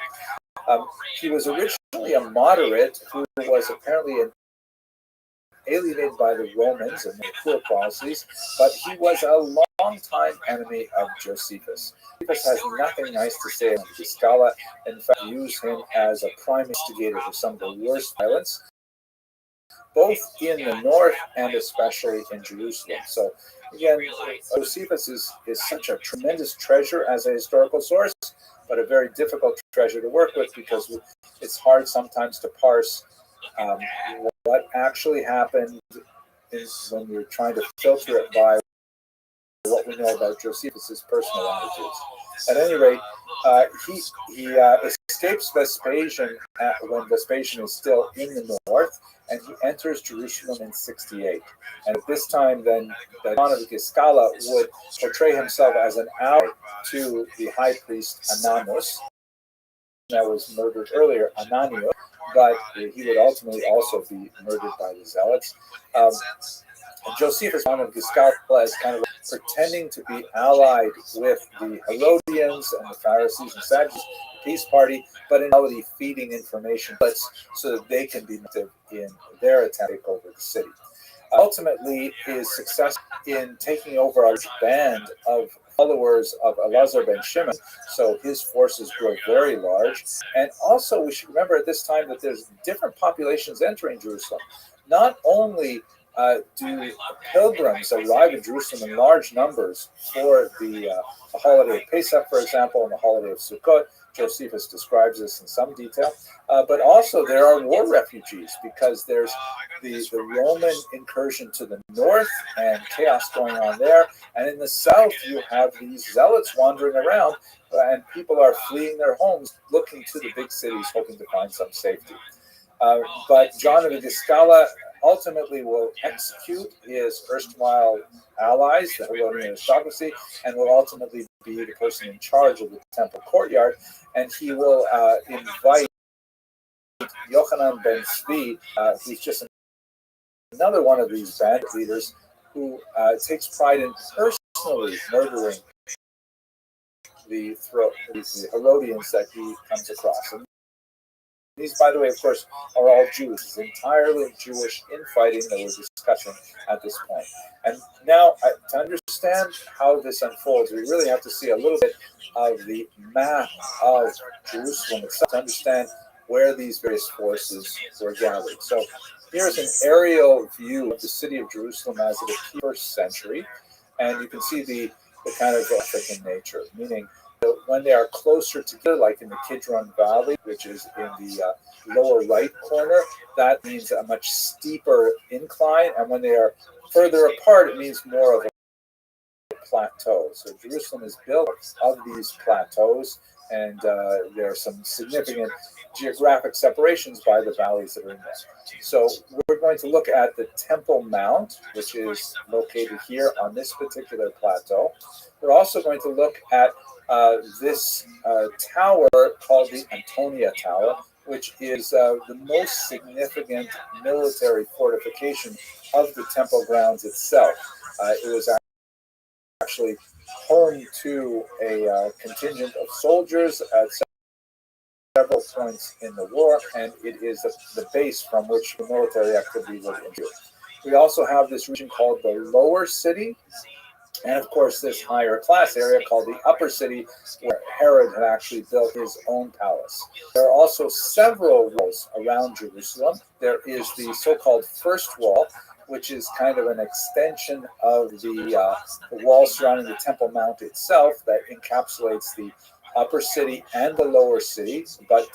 He was originally a moderate who was apparently alienated by the Romans and their cruel policies, but he was a long-time enemy of Josephus. Josephus has nothing nice to say on Giscala, in fact, views him as a prime instigator of some of the worst violence, both in the north and especially in Jerusalem. So again, Josephus is such a tremendous treasure as a historical source, but a very difficult treasure to work with because it's hard sometimes to parse what actually happened is when you're trying to filter it by what we know about Josephus's personal attitudes. At any rate, he escapes Vespasian when Vespasian is still in the north, and he enters Jerusalem in 68. And at this time, then, the John of Giscala would portray himself as an ally to the high priest Ananus, that was murdered earlier, Ananias, but he would ultimately also be murdered by the Zealots. Josephus, John of Giscala, is kind of pretending to be allied with the Herodians and the Pharisees and Sadducees, the peace party, but in reality feeding information so that they can be active in their attempt to take over the city. Ultimately, his success in taking over a band of followers of Elazar ben Shimon, so his forces grow very large. And also, we should remember at this time that there's different populations entering Jerusalem. Not only do pilgrims arrive in Jerusalem in large numbers for the holiday of Pesach, for example, and the holiday of Sukkot. Josephus describes this in some detail. But also there are war refugees because there's the Roman incursion to the north and chaos going on there. And in the south, you have these zealots wandering around and people are fleeing their homes, looking to the big cities, hoping to find some safety. But John of Giscala ultimately will execute his erstwhile allies, the Herodian aristocracy, and will ultimately be the person in charge of the temple courtyard. And he will invite Yochanan ben Tzvi, who's just another one of these band leaders, who takes pride in personally murdering the Herodians that he comes across. And these, by the way, of course, are all Jews. It's entirely Jewish infighting that we're discussing at this point. And now, to understand how this unfolds, we really have to see a little bit of the map of Jerusalem itself to understand where these various forces were gathered. So here's an aerial view of the city of Jerusalem as it appeared in the first century. And you can see the kind of African nature, meaning when they are closer together, like in the Kidron Valley, which is in the lower right corner, that means a much steeper incline. And when they are further apart, it means more of a plateau. So Jerusalem is built of these plateaus, and there are some significant geographic separations by the valleys that are in there. So we're going to look at the Temple Mount, which is located here on this particular plateau. We're also going to look at this tower called the Antonia Tower, which is the most significant military fortification of the temple grounds itself. It was actually home to a contingent of soldiers at several points in the war, and it is the base from which the military activity would ensue. We also have this region called the Lower City, and of course this higher class area called the Upper City, where Herod had actually built his own palace. There are also several walls around Jerusalem. There is the so-called First Wall, which is kind of an extension of the wall surrounding the Temple Mount itself that encapsulates the Upper City and the Lower City, but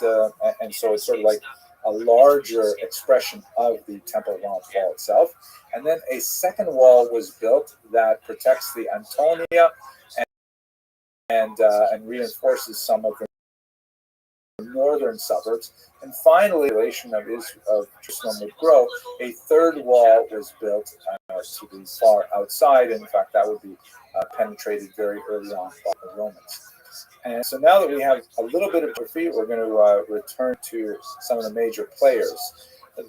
and so it's sort of like a larger expression of the Temple Mount wall itself. And then a second wall was built that protects the Antonia and reinforces some of the northern suburbs. And finally, the population of Jerusalem would grow. A third wall was built to the far outside. In fact, that would be penetrated very early on by the Romans. And so now that we have a little bit of geography, we're going to return to some of the major players.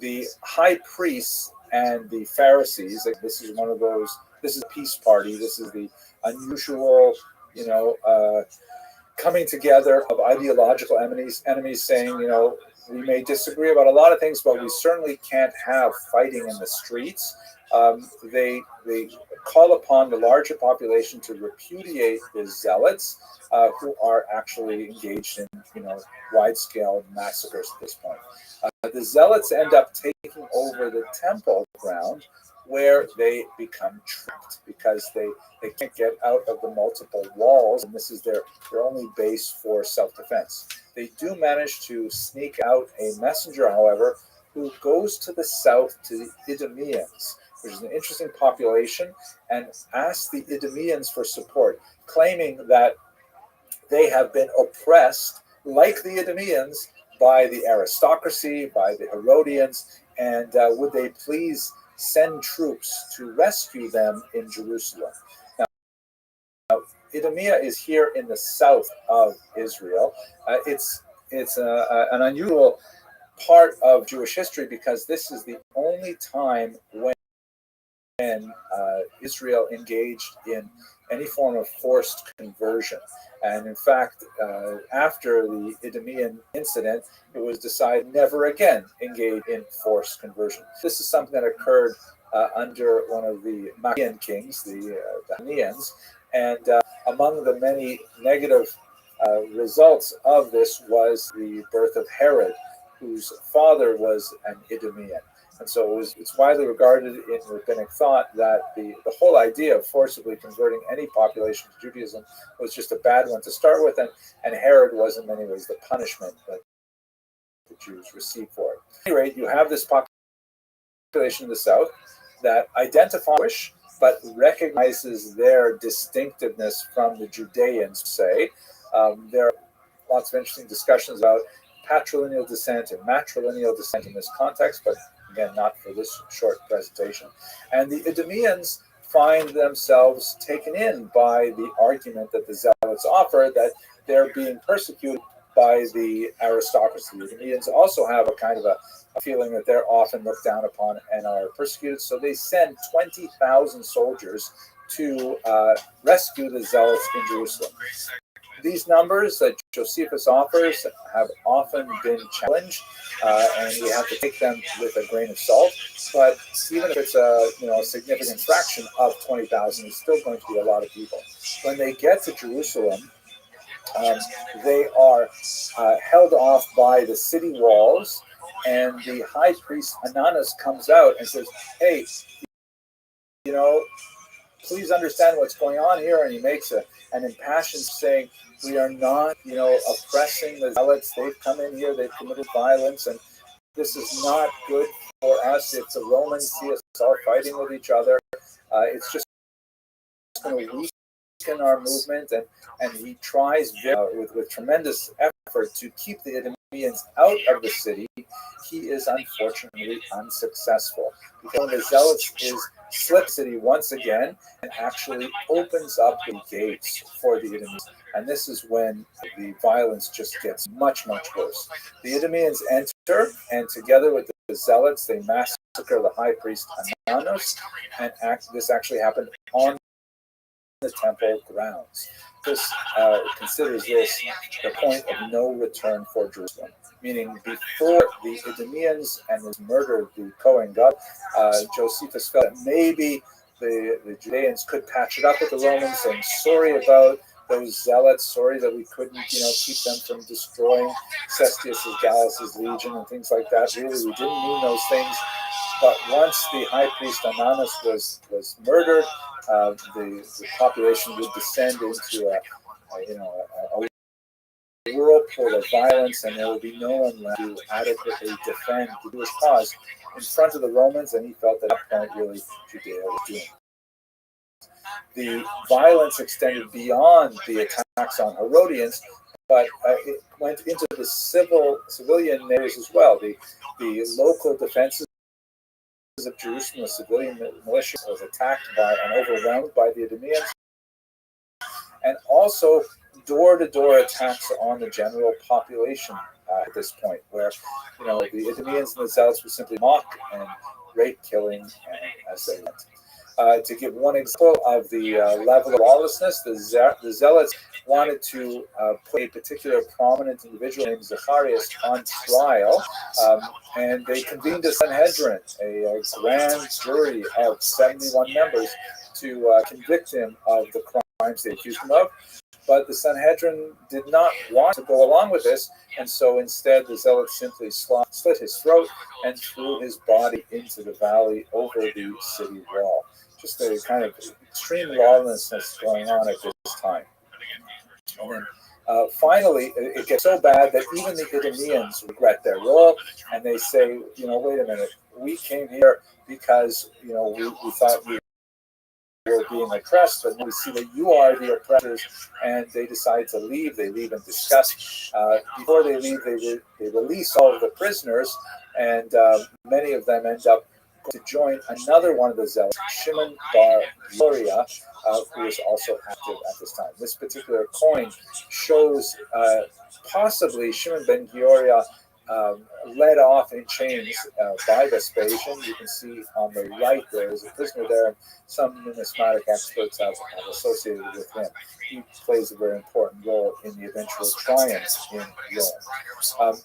The high priests and the Pharisees, this is one of those, this is a peace party. This is the unusual, coming together of ideological enemies saying, we may disagree about a lot of things, but we certainly can't have fighting in the streets. They call upon the larger population to repudiate the zealots who are actually engaged in, wide-scale massacres at this point. The zealots end up taking over the temple ground, where they become trapped because they can't get out of the multiple walls, and this is their only base for self-defense. They do manage to sneak out a messenger, however, who goes to the south to the Idumeans, which is an interesting population, and asks the Idumeans for support, claiming that they have been oppressed, like the Idumeans, by the aristocracy, by the Herodians, and would they please send troops to rescue them in Jerusalem. Now, Idumea is here in the south of Israel. It's an unusual part of Jewish history because this is the only time when Israel engaged in any form of forced conversion. And in fact, after the Idumean incident, it was decided never again engage in forced conversion. This is something that occurred under one of the Maccabean kings, the Daneans, and among the many negative results of this was the birth of Herod, whose father was an Idumean. And so it's widely regarded in rabbinic thought that the whole idea of forcibly converting any population to Judaism was just a bad one to start with, and Herod was in many ways the punishment that the Jews received for it. At any rate, you have this population in the south that identifies Jewish, but recognizes their distinctiveness from the Judeans, say. There are lots of interesting discussions about patrilineal descent and matrilineal descent in this context, but again, not for this short presentation. And the Idumeans find themselves taken in by the argument that the Zealots offer that they're being persecuted by the aristocracy. The Idumeans also have a kind of a feeling that they're often looked down upon and are persecuted, so they send 20,000 soldiers to rescue the Zealots in Jerusalem. These numbers that Josephus offers have often been challenged, and we have to take them with a grain of salt. But even if it's a significant fraction of 20,000, it's still going to be a lot of people. When they get to Jerusalem, they are held off by the city walls, and the high priest Ananus comes out and says, "Hey, please understand what's going on here." And he makes an impassioned saying, "We are not, oppressing the Zealots. They've come in here, they've committed violence, and this is not good for us. If the Romans see us all fighting with each other, it's just going to weaken our movement." And he tries with tremendous effort to keep the Idumeans out of the city. He is unfortunately unsuccessful, because one of the Zealots slip city once again and actually opens up the gates for the Idumeans. And this is when the violence just gets much, much worse. The Idumeans enter, and together with the Zealots, they massacre the high priest Ananus, and this actually happened on the temple grounds. This considers this the point of no return for Jerusalem, meaning before the Idumeans and his murder, the Kohen God, Josephus felt that maybe the Judeans could patch it up with the Romans, saying sorry about those Zealots, sorry that we couldn't, keep them from destroying Cestius Gallus's legion and things like that. Really, we didn't mean those things. But once the high priest Ananus was murdered, the population would descend into a whirlpool of violence, and there will be no one left to adequately defend the Jewish cause in front of the Romans, and he felt that at that point really Judea was doomed. The violence extended beyond the attacks on Herodians, but it went into the civilian areas as well. The local defenses of Jerusalem, the civilian militia, was attacked by and overwhelmed by the Idumeans, and also door-to-door attacks on the general population at this point, where the Idumeans and the Zealots would simply mock and rape, killing as they went. To give one example of the level of lawlessness, the Zealots wanted to put a particular prominent individual named Zacharias on trial, and they convened a Sanhedrin, a grand jury of 71 members, to convict him of the crimes they accused him of. But the Sanhedrin did not want to go along with this, and so instead the Zealots simply slit his throat and threw his body into the valley over the city wall. Just a kind of extreme lawlessness going on at this time. And then finally, it gets so bad that even the Idumeans regret their role, and they say, wait a minute, we came here because, we thought we were being oppressed, but we see that you are the oppressors, and they decide to leave. They leave in disgust. Before they leave, they release all of the prisoners, and many of them end up to join another one of the Zealots, Shimon bar Yoria, who is also active at this time. This particular coin shows possibly Shimon ben Yoria led off in chains by Vespasian. You can see on the right there is a prisoner there, and some numismatic experts have associated with him. He plays a very important role in the eventual triumph in Rome.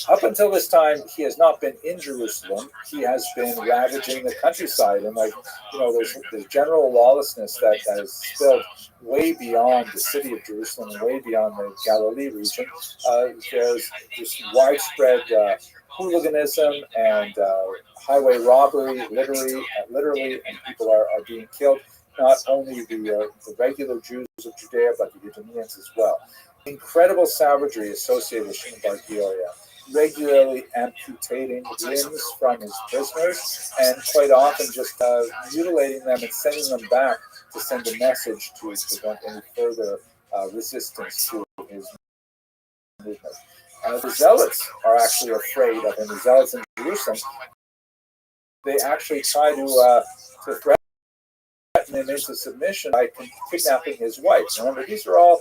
Up until this time, he has not been in Jerusalem. He has been ravaging the countryside, and there's general lawlessness that has spilled way beyond the city of Jerusalem and way beyond the Galilee region. There's this widespread hooliganism and highway robbery, literally, and people are being killed. Not only the regular Jews of Judea, but the Edomians as well. Incredible savagery associated with Shimon Bar Giora, regularly amputating limbs from his prisoners, and quite often just mutilating them and sending them back to send a message to prevent any further resistance to his movement. The Zealots are actually afraid of him. The Zealots in Jerusalem, they actually try to threaten him into submission by kidnapping his wife. Remember, these are all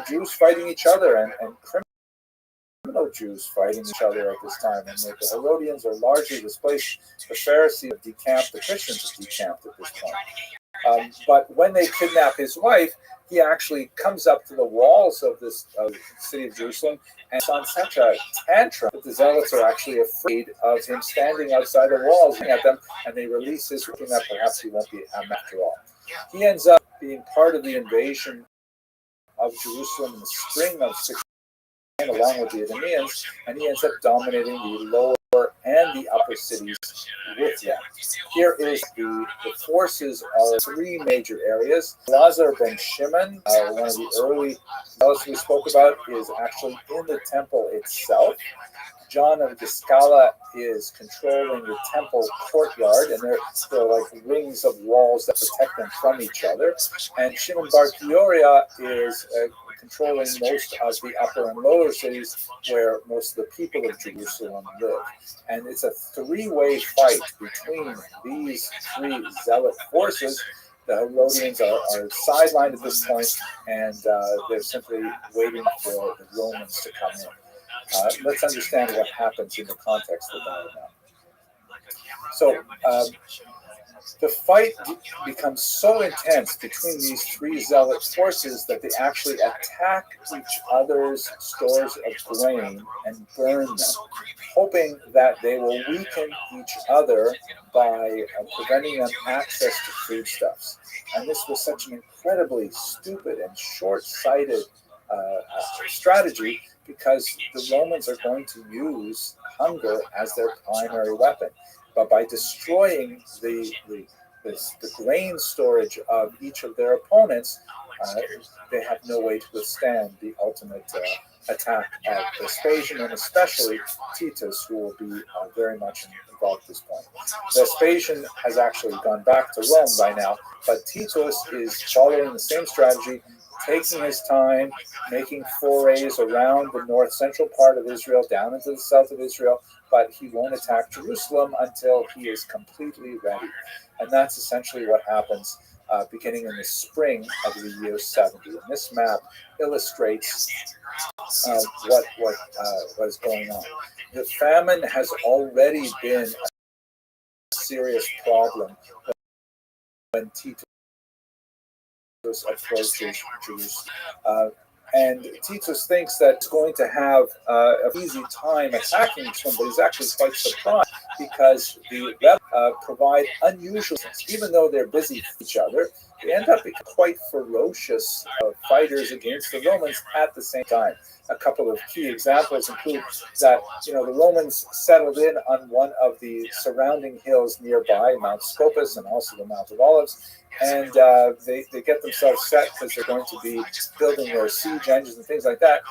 Jews fighting each other and criminal Jews fighting each other at this time. And the Herodians are largely displaced. The Pharisees have decamped, the Christians have decamped at this point. But when they kidnap his wife, he actually comes up to the walls of this city of Jerusalem and it's on such a tantrum that the Zealots are actually afraid of him standing outside the walls looking at them, and they release his thinking that perhaps he won't be after all. He ends up being part of the invasion of Jerusalem in the spring of 69, along with the Edomians, and he ends up dominating the lower and the upper cities with them. Here is the forces are three major areas. Lazar ben Shimon, one of the early zealots we spoke about, is actually in the temple itself. John of Giscala is controlling the temple courtyard, and there are like rings of walls that protect them from each other. And Shimon Bar Giora is controlling most of the upper and lower cities where most of the people of Jerusalem live. And it's a three-way fight between these three zealot forces. The Herodians are sidelined at this point, and they're simply waiting for the Romans to come in. Let's understand what happens in the context of that now. So the fight becomes so intense between these three zealot forces that they actually attack each other's stores of grain and burn them, hoping that they will weaken each other by preventing them access to foodstuffs. And this was such an incredibly stupid and short-sighted strategy, because the Romans are going to use hunger as their primary weapon. But by destroying the grain storage of each of their opponents, they have no way to withstand the ultimate attack of Vespasian, and especially Titus, who will be very much involved at this point. Vespasian has actually gone back to Rome by now, but Titus is following the same strategy, taking his time, making forays around the north-central part of Israel, down into the south of Israel, but he won't attack Jerusalem until he is completely ready. And that's essentially what happens beginning in the spring of the year 70. And this map illustrates what was going on. The famine has already been a serious problem when Titus approaches Jerusalem. And Titus thinks that it's going to have an easy time attacking Jerusalem, but he's actually quite surprised because the rebels provide unusual, even though they're busy with each other, they end up becoming quite ferocious fighters against the Romans at the same time. A couple of key examples include that the Romans settled in on one of the surrounding hills nearby, Mount Scopus and also the Mount of Olives, and they get themselves set because they're going to be building their siege engines and things like that.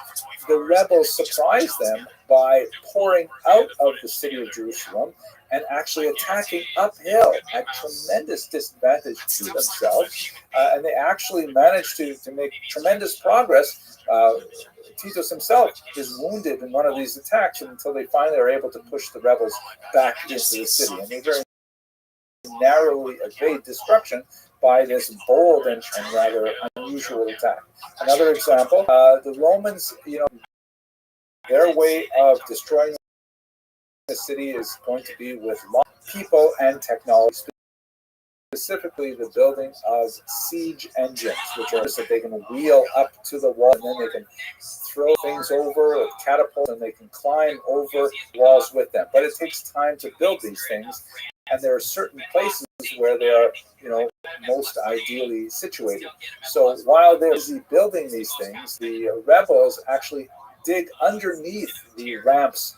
The rebels surprise them by pouring out of the city of Jerusalem and actually attacking uphill at tremendous disadvantage to themselves. And they actually manage to make tremendous progress. Titus himself is wounded in one of these attacks until they finally are able to push the rebels back into the city. And they very narrowly evade destruction by this bold and rather unusual attack. Another example, the Romans, their way of destroying the city is going to be with people and technology, specifically the building of siege engines, which are that they can wheel up to the wall and then they can throw things over with catapults and they can climb over walls with them. But it takes time to build these things, and there are certain places where they are, most ideally situated. So while they're busy building these things, the rebels actually dig underneath the ramps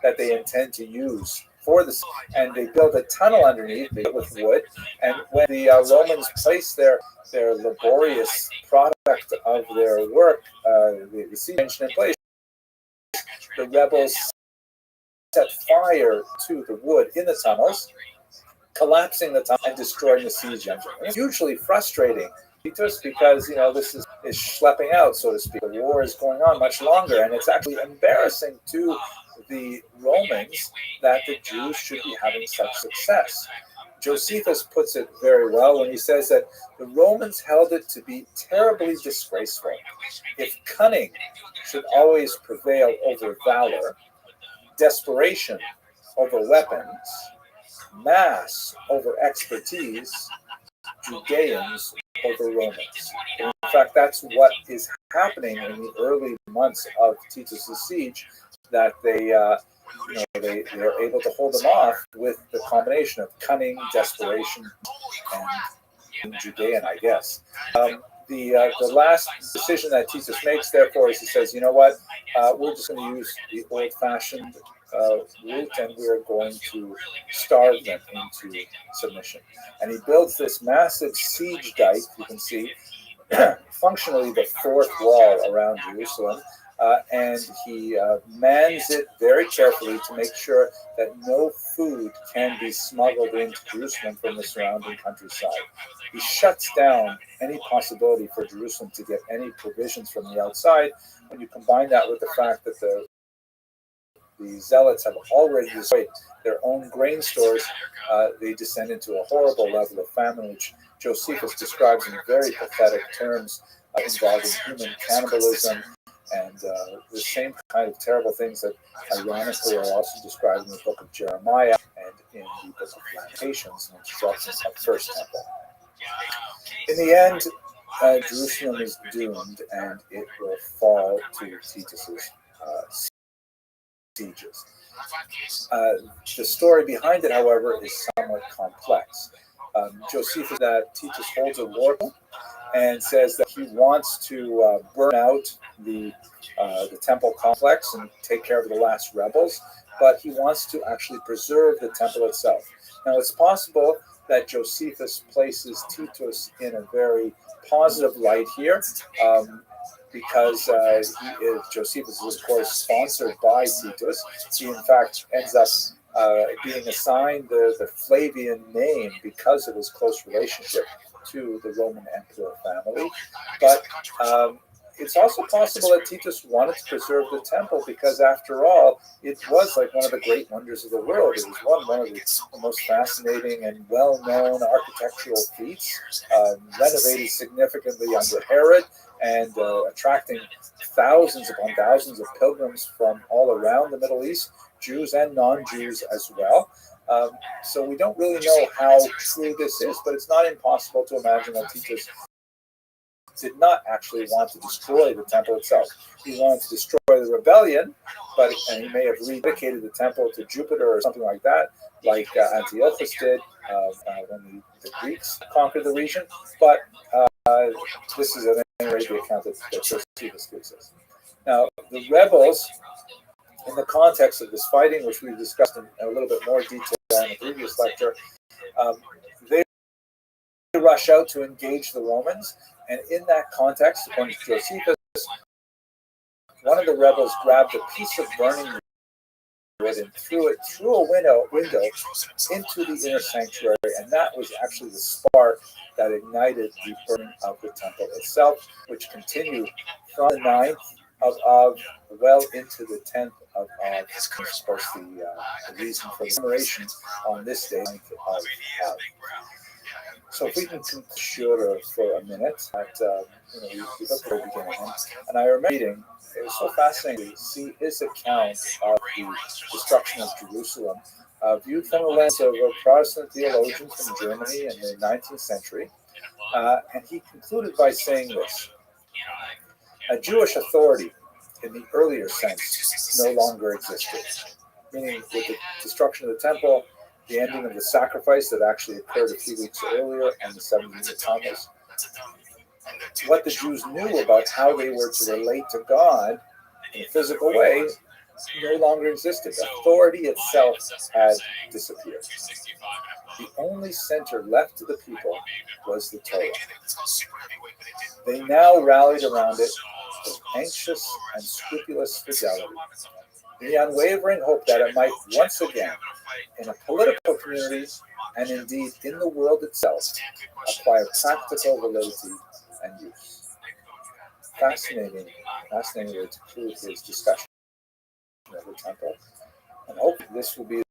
that they intend to use for this, and they build a tunnel underneath with wood. And when the Romans place their laborious product of their work, the siege engine in place, the rebels set fire to the wood in the tunnels, collapsing the tunnel and destroying the siege engine. It's hugely frustrating just because this is schlepping out, so to speak. The war is going on much longer, and it's actually embarrassing to the Romans that the Jews should be having such success. Josephus puts it very well when he says that the Romans held it to be terribly disgraceful. If cunning should always prevail over valor, desperation over weapons, mass over expertise, Judeans over Romans. In fact, that's what is happening in the early months of Titus's siege, that they are able to hold them off with the combination of cunning, desperation, and Judean, I guess. The last decision that Titus makes, therefore, is he says, we're just going to use the old-fashioned route, and we're going to starve them into submission. And he builds this massive siege dike, you can see, functionally the fourth wall around Jerusalem, and he mans it very carefully to make sure that no food can be smuggled into Jerusalem from the surrounding countryside. He shuts down any possibility for Jerusalem to get any provisions from the outside. When you combine that with the fact that the Zealots have already destroyed their own grain stores, they descend into a horrible level of famine, which Josephus describes in very pathetic terms, involving human cannibalism and the same kind of terrible things that ironically are also described in the book of Jeremiah and in the book of Lamentations and destruction of the First Temple. In the end, Jerusalem is doomed, and it will fall to Titus's sieges. The story behind it, however, is somewhat complex. Josephus that Titus holds a war and says that he wants to burn out the temple complex and take care of the last rebels, but he wants to actually preserve the temple itself. Now, it's possible that Josephus places Titus in a very positive light here, because Josephus is, of course, sponsored by Titus. He, in fact, ends up being assigned the Flavian name because of his close relationship to the Roman emperor family. But it's also possible that Titus wanted to preserve the temple because, after all, it was like one of the great wonders of the world. It was one of the most fascinating and well-known architectural feats, renovated significantly under Herod, and attracting thousands upon thousands of pilgrims from all around the Middle East, Jews and non-Jews as well. So we don't really know how true this is, but it's not impossible to imagine that Titus did not actually want to destroy the temple itself. He wanted to destroy the rebellion, and he may have rededicated the temple to Jupiter or something like that, like Antiochus did when the Greeks conquered the region. But this is at any rate the account that Josephus gives us. Now, the rebels, in the context of this fighting, which we've discussed in a little bit more detail in the previous lecture, they rush out to engage the Romans. And in that context, according to Josephus, one of the rebels grabbed a piece of burning wood and threw it through a window into the inner sanctuary, and that was actually the spark that ignited the burning of the temple itself, which continued from the 9th of Av well into the 10th of Av. Of course, the reason for the commemoration on this day, 9th of Av. So if we can consider for a minute that we look at the beginning, and I remember reading, it was so fascinating to see his account of the destruction of Jerusalem, viewed from the lens of a Protestant theologian from Germany in the 19th century, and he concluded by saying this: a Jewish authority in the earlier sense no longer existed, meaning with the destruction of the temple, the ending of the sacrifice that actually occurred a few weeks earlier on the 17th of Tammuz. What the Jews knew about how they were to relate to God in a physical way no longer existed. Authority itself had disappeared. The only center left to the people was the Torah. They now rallied around it with anxious and scrupulous fidelity, the unwavering hope that it might once again, in a political community and indeed in the world itself, acquire practical validity and use. Fascinating way to conclude his discussion of the temple. And hopefully this will be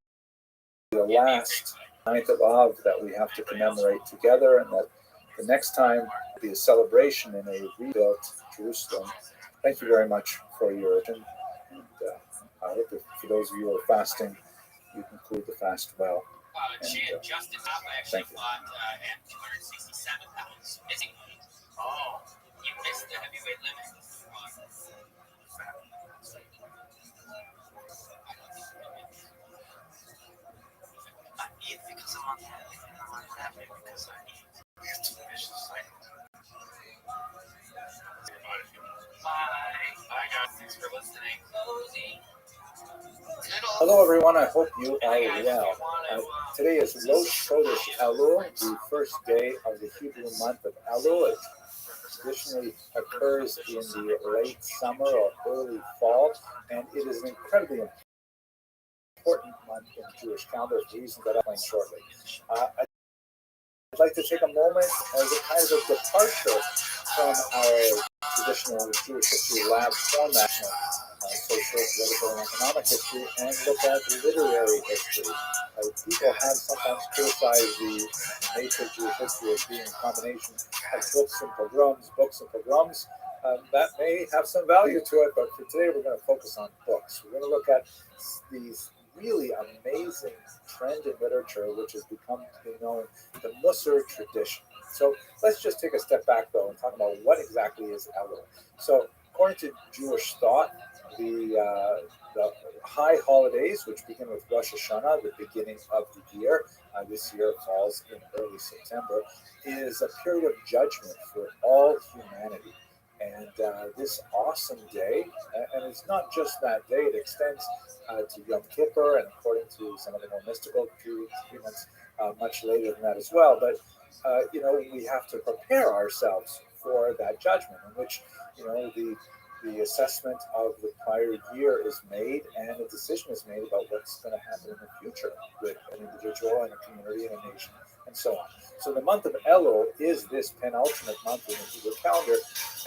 the last 9th of Av that we have to commemorate together, and that the next time will be a celebration in a rebuilt Jerusalem. Thank you very much for your attention. And I hope that for those of you who are fasting, you conclude the fast well. And, Justin Hoppe actually thank you. fought at 267 pounds. Oh, you missed the heavyweight limit. I eat because I'm unhappy, and I'm unhappy because I eat. It's a vicious cycle. Bye. Bye, guys. Thanks for listening. Closing. Hello, everyone. I hope you are well. Today is Rosh Chodesh Elul, the first day of the Hebrew month of Elul. It traditionally occurs in the late summer or early fall, and it is an incredibly important month in the Jewish calendar for reasons that I'll explain shortly. I'd like to take a moment as a kind of a departure from our traditional Jewish history lab format, social, political, and economic history, and look at literary history. People have sometimes criticized the nature of Jewish history as being a combination of books and pogroms. That may have some value to it, but for today we're going to focus on books. We're going to look at these really amazing trend in literature, which has become to be known the Musar tradition. So let's just take a step back, though, and talk about what exactly is Elul. So according to Jewish thought, the high holidays, which begin with Rosh Hashanah, the beginning of the year, this year falls in early September, is a period of judgment for all humanity. And this awesome day, and it's not just that day, it extends to Yom Kippur, and according to some of the more mystical treatments, much later than that as well. But, we have to prepare ourselves for that judgment, in which, the assessment of the prior year is made, and a decision is made about what's going to happen in the future with an individual and a community and a nation, and so on. So the month of Elul is this penultimate month in the Hebrew calendar,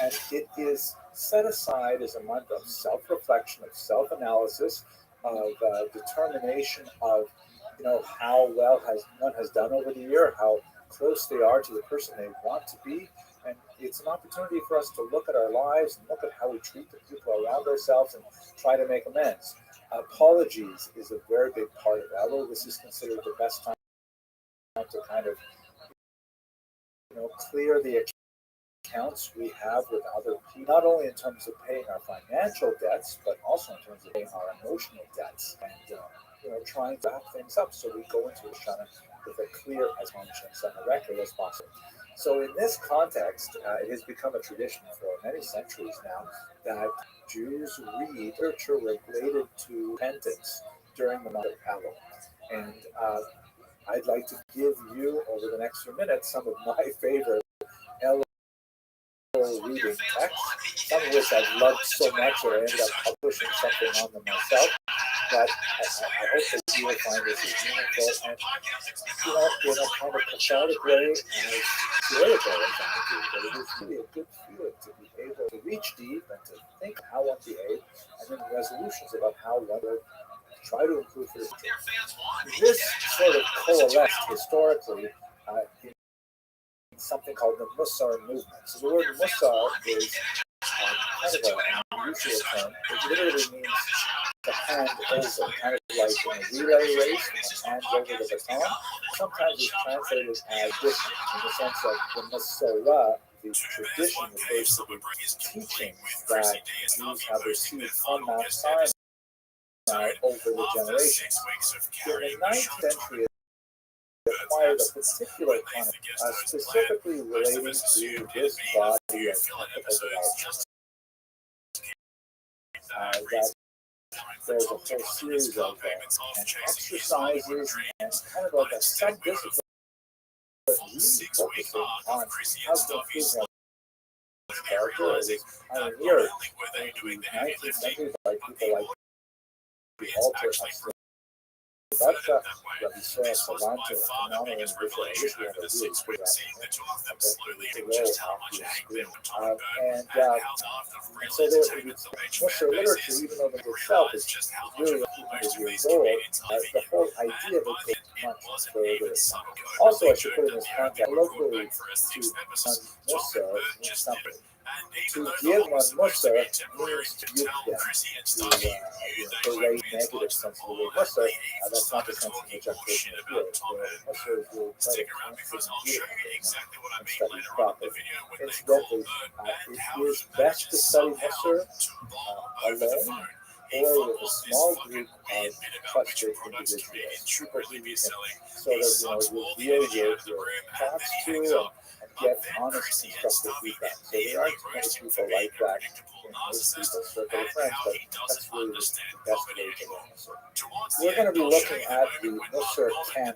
and it is set aside as a month of self-reflection, of self-analysis, of determination of, how well one has done over the year, how close they are to the person they want to be. And it's an opportunity for us to look at our lives and look at how we treat the people around ourselves and try to make amends. Apologies is a very big part of Elul. This is considered the best time to kind of, clear the accounts we have with other people, not only in terms of paying our financial debts, but also in terms of paying our emotional debts, and trying to wrap things up so we go into Hashanah with a clear conscience and a record as possible. So in this context, it has become a tradition for many centuries now that Jews read literature related to repentance during the month of Elul. And I'd like to give you, over the next few minutes, some of my favorite Elul reading texts, some of which I've loved so much that I ended up publishing something on them myself. But I hope that you will find this as meaningful and, in a kind of cathartic way and as joyful as I do. But it is really a good feeling to be able to reach deep and to think how one behaved, and then resolutions about how one will try to improve his future. This sort of coalesced historically something called the Musar movement. So the word Musar is kind of an unusual term. It literally means to hand over, kind of like in a relay race, hands over the baton. Sometimes it's translated as tradition, in the sense that the Masorah, the tradition, refers to the teachings that Jews have received from Mount Sinai over the generations. In the 9th century, it acquired a particular connotation, specifically relating to this body of technical development. That there's a whole series of exercises and kind of like a sub-discipline really focusing on how to improve one's character. It was pioneered in the 19th century by people like the altar of Rabbi, Rabbi Salante, a phenomenal individual. I wish we had a really good and so Musar literature, even though the book itself is really 200 years old, the whole idea of it goes much further. Also, I should put in this context, locally to Musar means something. To give one Musar means to give them, to relate negative sense of the word Musar. That's not the sense in which I'm taking it here. Musar is really quite a beautiful and studied properly. Incidentally, it is best to study Musar alone or with a small group of trusted individuals, people who you can sort of reveal your thoughts to and get honest, constructive feedback. So there aren't many people like that in most people's circle of friends, but that's really the best way to learn Musar. We're going to be looking at the Musar canon,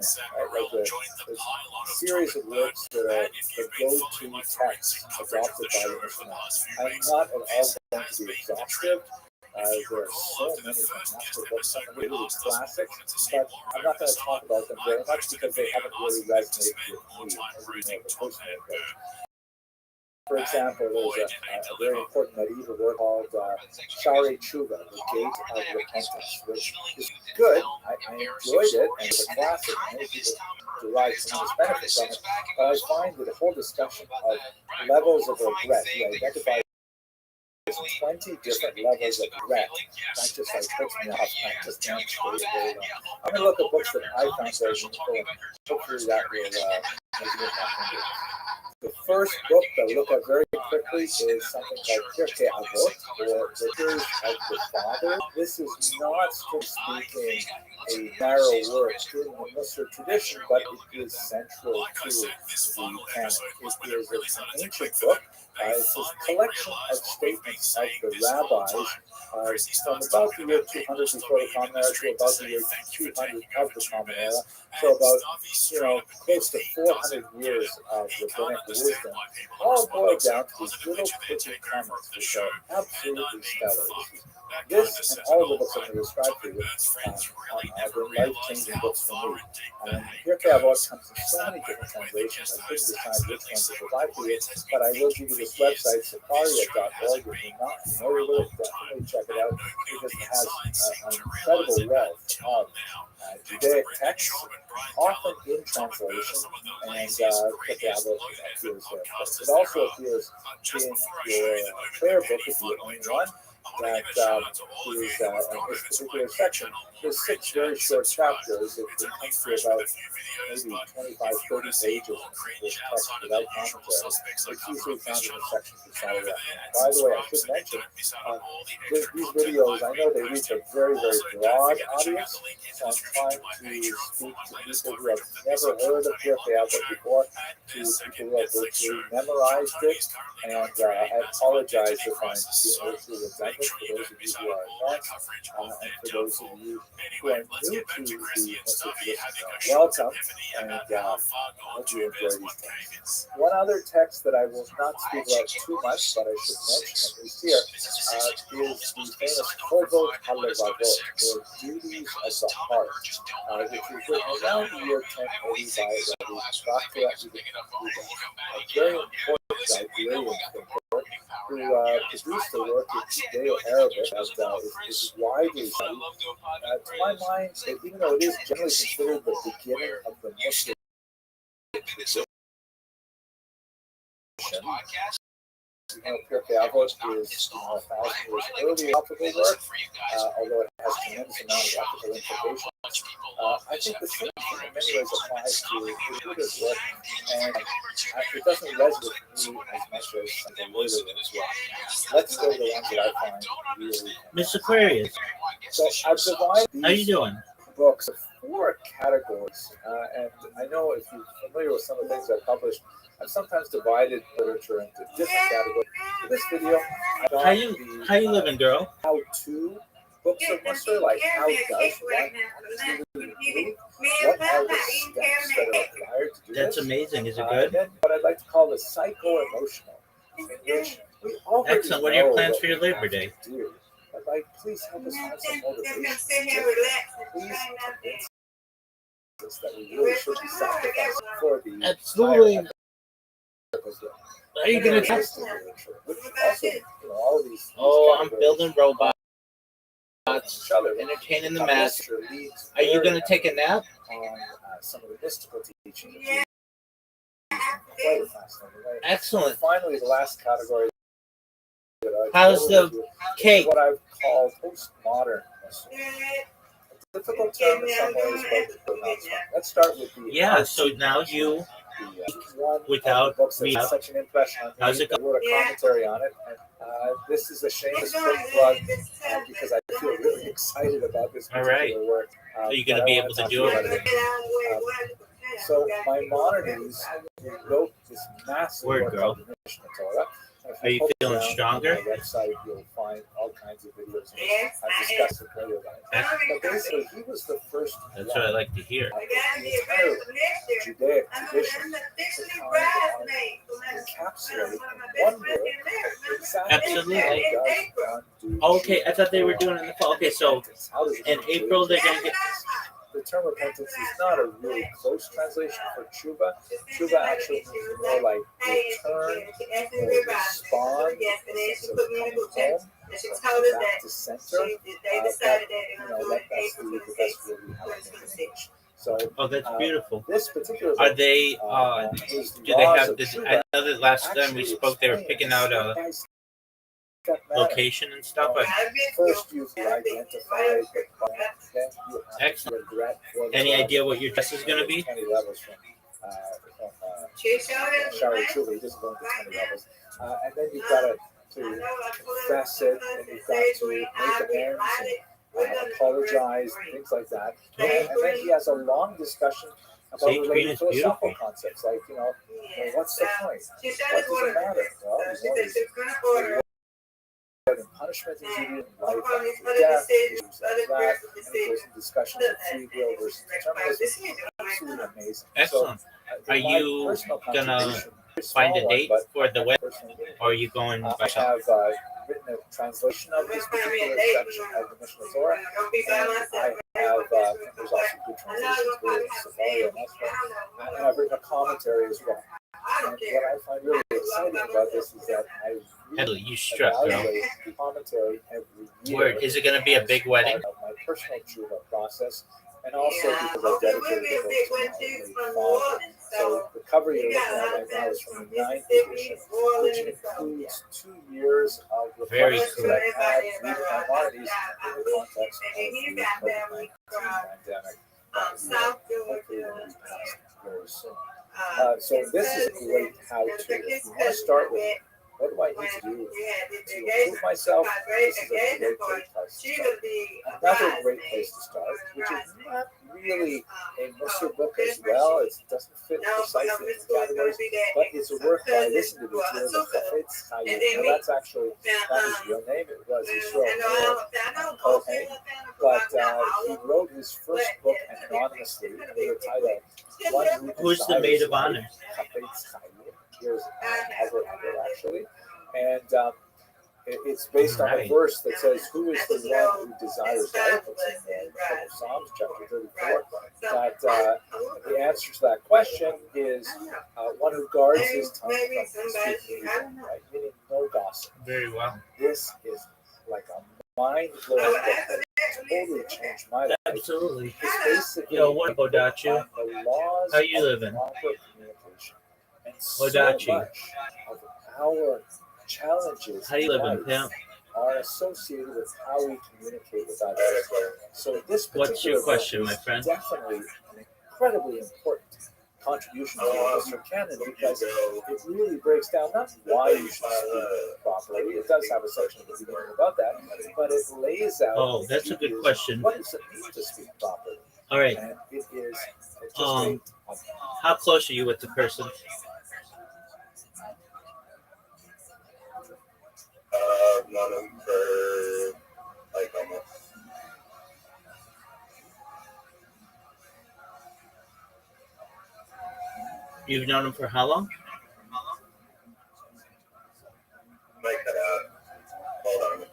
right? Like a series of works that are the go-to texts adopted by the Muslim. I'm not at all going to be exhaustive. There are so many fantastic books, some really classics, but I'm not going to talk about them very much because they haven't really resonated with me as a personal approach. For example, there's a very important medieval work called Shari Tshuva, The Gate of Repentance, which is good. I enjoyed it, and it's a classic. Many people derive tremendous benefit from it, but I find that the whole discussion of levels of regret, he identifies 20 different levels of regret. Not just like puts me off, not just damn straight. I'm going to look at books that I found very meaningful, and hopefully that will make it impact. The first book that I'll look at very quickly is something called Pirkei Avot, or the Tears of the Father. This is not, strictly speaking, a narrow work in the Musar tradition, but it is central to the canon. It is an ancient book. It's a collection of statements of the rabbis from about the year 200 before the Common Era to about the year 200 of the Common Era. So about, close to 400 years of rabbinic wisdom, all boiled down to these little pithy comments, which are absolutely stellar. This and all of the books I'm going to describe to you have been life-changing books for me. Pirkei Avot comes in so many different translations, I couldn't decide which one to provide for you, but I will give you this website, Sefaria.org. If you're not familiar with it, definitely check it out, because it has an incredible wealth of Judaic texts, often in translation, and Pirkei Avot appears there. It also appears in your prayer book if you own one. That is in this particular section. There's 6 very short chapters. It comes to about maybe 25-30 pages of this text without commentary. It's usually found in the sections beside it. By the way, I should mention, these videos, I know they reach a very, very broad audience, so I'm trying to speak to people who have never heard of Pirkei Avot before, to people who have virtually memorized it, and I apologize if I'm being virtually redundant for those of you who are advanced, and for those of you who are new to the Musar tradition. Welcome, and I hope you enjoy these things. One other text that I will not speak about too much, but I should mention at least here, is the famous Tovot HaLevavot, or Duties of the Heart, which was written around the year 1080 by Rabbi Rothschild, a very important Siberian thinker, who produced the work in Judeo-Arabic that is widely studied. To my mind, even though it is generally considered the beginning of the Muslim podcast. Pirkei Avot is 1,000 years earlier topical work, although it has tremendous amount of ethical implications. I think the same thing in many ways applies to Buddha's work, and it doesn't resonate with me as much as the later ones will. Let's go to the ones that I find really. Miss Aquarius, So I've divided how you these doing? books of 4 categories, and I know if you're familiar with some of the things I've published, I've sometimes divided literature into different categories. For this video, I got How you living, girl? how-to books of Mussar, like how does one actually move? What are the steps that are required to do That's this? amazing. Is it And good? then what I'd like to call the psycho-emotional, in which we already Excellent. What are your know plans what for your we Labor have Day? to do. But like, please help us find some motivation. Please convince us that we really should be sacrificing for the Absolutely. higher Are you gonna? which also, all of these Oh, I'm categories building robots, each other. entertaining the masses. Leads Are you very gonna take a nap? on some of the mystical teachings. Quite a fascinating way. Excellent. Finally, the last category that I How's the is cake? what I've called postmodern. A difficult term in some ways, but not so. Let's start with the Yeah. So now you, one without of the books that me, had such an impression on me. how's it I wrote a commentary on it. And, this is a shameless book plug because I feel really excited about this All particular right. work. Are you gonna be able to do it? So Maimonides wrote this massive Word, work girl. called the Mishnah Torah. And if Are you poke feeling around stronger? On my website, you'll find all kinds of videos. I've discussed it earlier about it. But basically, he was the first. That's what I like to hear. The entire Judaic tradition to kind of encapsulate in one word exactly Absolutely. how does one do Okay, I thought they were doing it in the fall. Okay, so How does in one do April they're gonna get. the term repentance is not a really close translation for tshuva. Tshuva actually means more like return or respond, so coming home, back to center. That's the best way we have it in English. So, Oh, that's beautiful. this particular Are book, they? is Do they laws have? of This, tshuva I know that last time we actually spoke, they were explained picking out a step-by-step manner. location and stuff. But First, you identify the plan, then you have Excellent. to regret for the Any plan. idea what your dress is gonna be? 20 levels from Shari Truly, just going to 20 levels. And then you've got to confess it, and you've got to make amends and apologize, and things like that. And then he has a long discussion about Sage green related is philosophical beautiful. concepts, like, well, what's the point? What does it matter? Well, there's punishment in Judaism, life after death, issues like that, and there's a discussion of free will versus determinism. Absolutely amazing. Excellent. Are you gonna find a date for the wedding, or are you going by I yourself? have written a translation of this particular section of the Mishnah Torah, and I have, there's also good translations for Safari and elsewhere, and I've written a commentary as well. And what I find really exciting about this is that I Heavily, you struck, girl. evaluate the commentary every year. Word. Is it gonna be a as big wedding? part of my personal tshuva process, and also because I dedicated the book to my late father. So the cover you're looking at right now is from the 9th edition, which includes 2 years of Very reflections cool. that I've had reading Maimonides in the context of the COVID-19 pandemic that we hopefully will be past very soon. So this is a great how-to. If you want to start with, what do I need to do to improve myself? This is a great place to start. Another great place to start, which is not really a Musar book as well. It doesn't fit precisely in the categories, but it's a work by this individual, the Chafetz Chaim. Now that's actually not his real name. It was Yisrael Kohen, but he wrote his first book anonymously under the title One Who Who's the maid of honor? Chafetz Chaim. Here's cover actually, and it's based on a verse that says, "Who is the one who desires life?" It's in the book of Psalms, chapter 34. That the answer to that question is one who guards his tongue from speaking evil, right? Meaning no gossip. Very well. This is like a mind-blowing book that totally changed my life. Absolutely. It's basically Yo, what about you? on the laws How you of living? proper communication. And so Odachi. much of our challenges How do you live in life Pimp? are associated with how we communicate with others. So this particular What's your question, book my is friend? definitely an incredibly important contribution to Mr. Cannon because it really breaks down not why you should speak properly. It does have a section at the beginning about that, but it lays out. Oh, that's a good question. What does it mean to speak properly? All right. And it is just How close are you with the person? Known him for like almost. You've known him for how long? Might cut out. Hold on.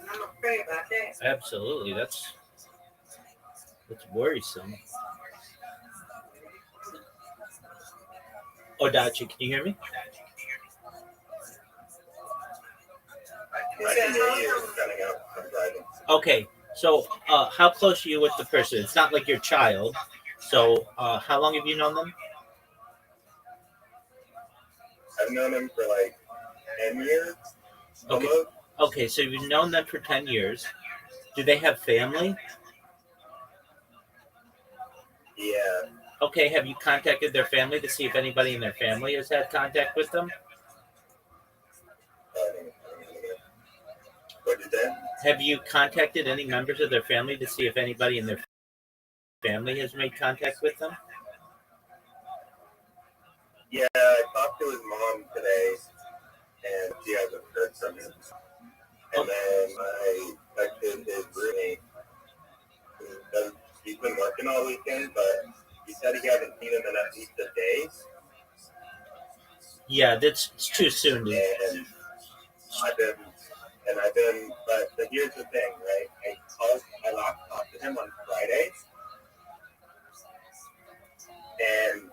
I'm afraid about that. Absolutely. That's worrisome. Odachi, can you hear me? I can hear you cutting out. I'm driving. Okay. So, how close are you with the person? It's not like your child. So, how long have you known them? I've known him for like 10 years. Okay. Almost. Okay, so you've known them for 10 years. Do they have family? Yeah. Okay, have you contacted their family to see if anybody in their family has had contact with them? What did that? Have you contacted any members of their family to see if anybody in their family has made contact with them? Yeah, I talked to his mom today, and she hasn't heard from him. And then I texted his roommate. He's been working all weekend, but he said he hasn't seen him in at least a day. Yeah, it's too soon. And but here's the thing, right? I last talked to him on Friday, and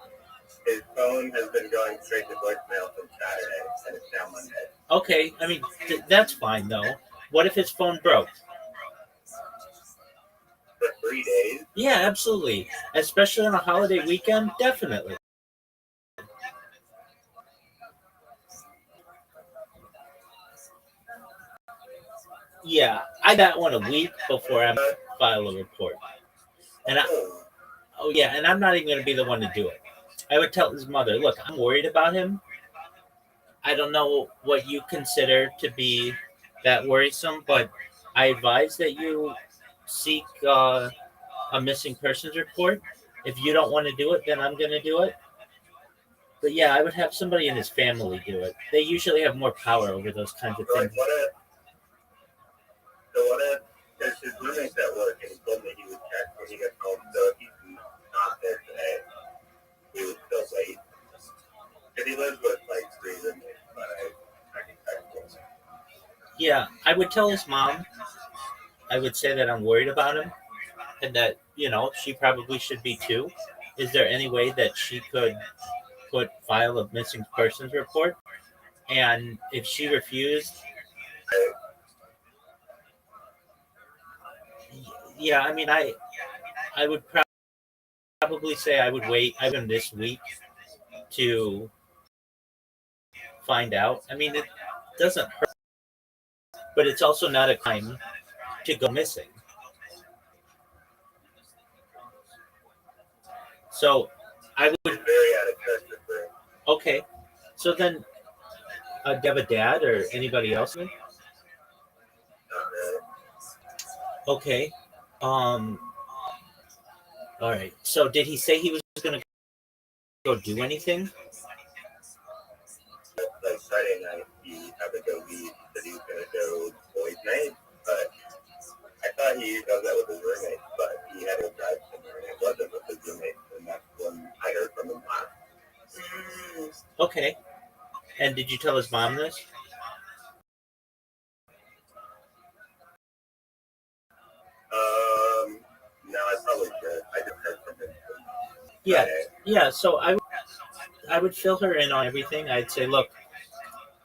his phone has been going straight to voicemail since Saturday, and it's now Monday. Okay, I mean, that's fine, though. What if his phone broke? For 3 days? Yeah, absolutely. Especially on a holiday weekend, definitely. Yeah, I got one a week before I file a report. And and I'm not even going to be the one to do it. I would tell his mother, look, I'm worried about him. I don't know what you consider to be that worrisome, but I advise that you seek a missing persons report. If you don't want to do it, then I'm going to do it. But yeah, I would have somebody in his family do it. They usually have more power over those kinds of things. What if, because his roommate's at work and he told me he would check when he gets home, so if he's not there today, we would still wait. Because he lives with like 3 roommates, but I can text him. Yeah, I would tell his mom. I would say that I'm worried about him and that, she probably should be too. Is there any way that she could file a missing persons report? And if she refused, yeah, I mean, I would probably say I would wait even this week to find out. I mean, it doesn't hurt, but it's also not a crime to go missing. So I would. Very out of touch with her. Okay, so then, do you have a dad or anybody else? Not really. Okay. All right. So did he say he was going to go do anything? Like Friday night, he had to go leave, said he was going to go boys' night, but I thought he does that with his roommate, but he had to drive somewhere, and it wasn't with his roommate, and that's when I heard from him last. Okay. And did you tell his mom this? No, I probably should. I just Yeah, Friday. yeah. So I would fill her in on everything. I'd say, look,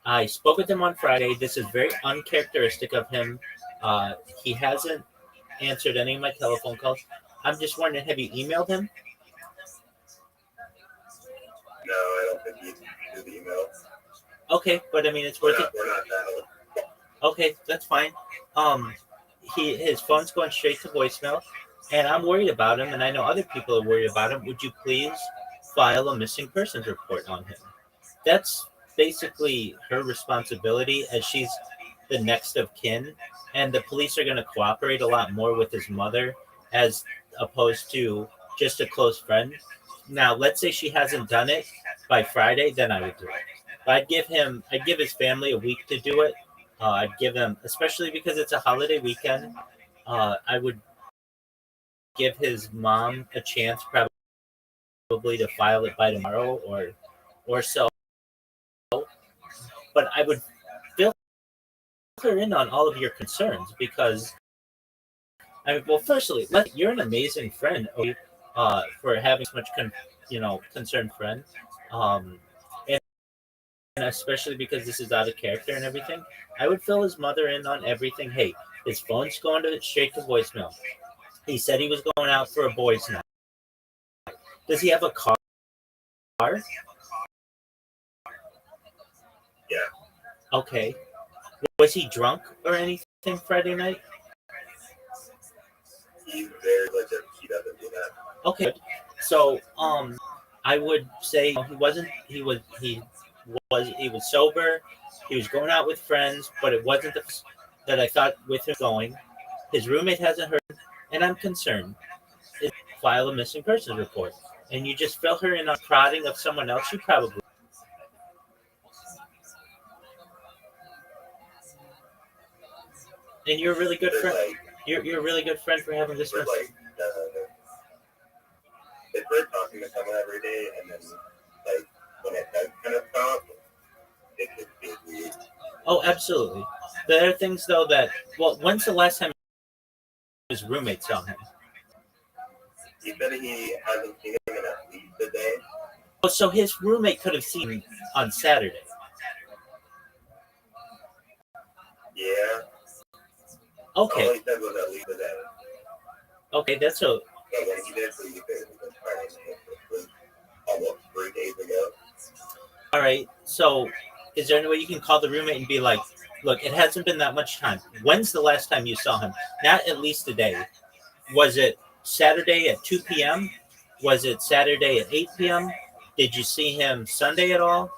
I spoke with him on Friday. This is very uncharacteristic of him. He hasn't answered any of my telephone calls. I'm just wondering, have you emailed him? No, I don't think he did the email. Okay, but I mean, it's We're worth it. not that old. Okay, that's fine. His phone's going straight to voicemail, and I'm worried about him, and I know other people are worried about him. Would you please file a missing persons report on him? That's basically her responsibility, as she's the next of kin, and the police are going to cooperate a lot more with his mother as opposed to just a close friend. Now, let's say she hasn't done it by Friday, then I would do it. But I'd give his family a week to do it. I'd give them, especially because it's a holiday weekend. I would give his mom a chance, probably to file it by tomorrow or so. But I would fill her in on all of your concerns because, I mean, well, firstly, you're an amazing friend, for having so much, concerned friend, and especially because this is out of character and everything. I would fill his mother in on everything. Hey, his phone's going straight to voicemail. He said he was going out for a boys' night. Does he have a car? Yeah. Okay. Was he drunk or anything Friday night? He's very legit. He doesn't do that. Okay. So, I would say he wasn't. He was sober. He was going out with friends, but it wasn't that I thought with him going. His roommate hasn't heard, and I'm concerned. File a missing persons report, and you just fill her in on prodding of someone else. You probably. And you're a really good friend. You're a really good friend for having this. It's weird talking to someone every day, and then when it does kind of stop, it just feels weird. Oh, absolutely. There are things though that. Well, when's the last time his roommate saw him? He said he hasn't seen him in at least a day. Oh, so his roommate could have seen him on Saturday. Yeah. Okay. All he said was at least a day. Okay, that's a. But when he did leave, it was Friday. It was almost 3 days ago. All right. So, is there any way you can call the roommate and be like, "Look, it hasn't been that much time. When's the last time you saw him? Not at least a day. Was it Saturday at 2 p.m.? Was it Saturday at 8 p.m.? Did you see him Sunday at all?"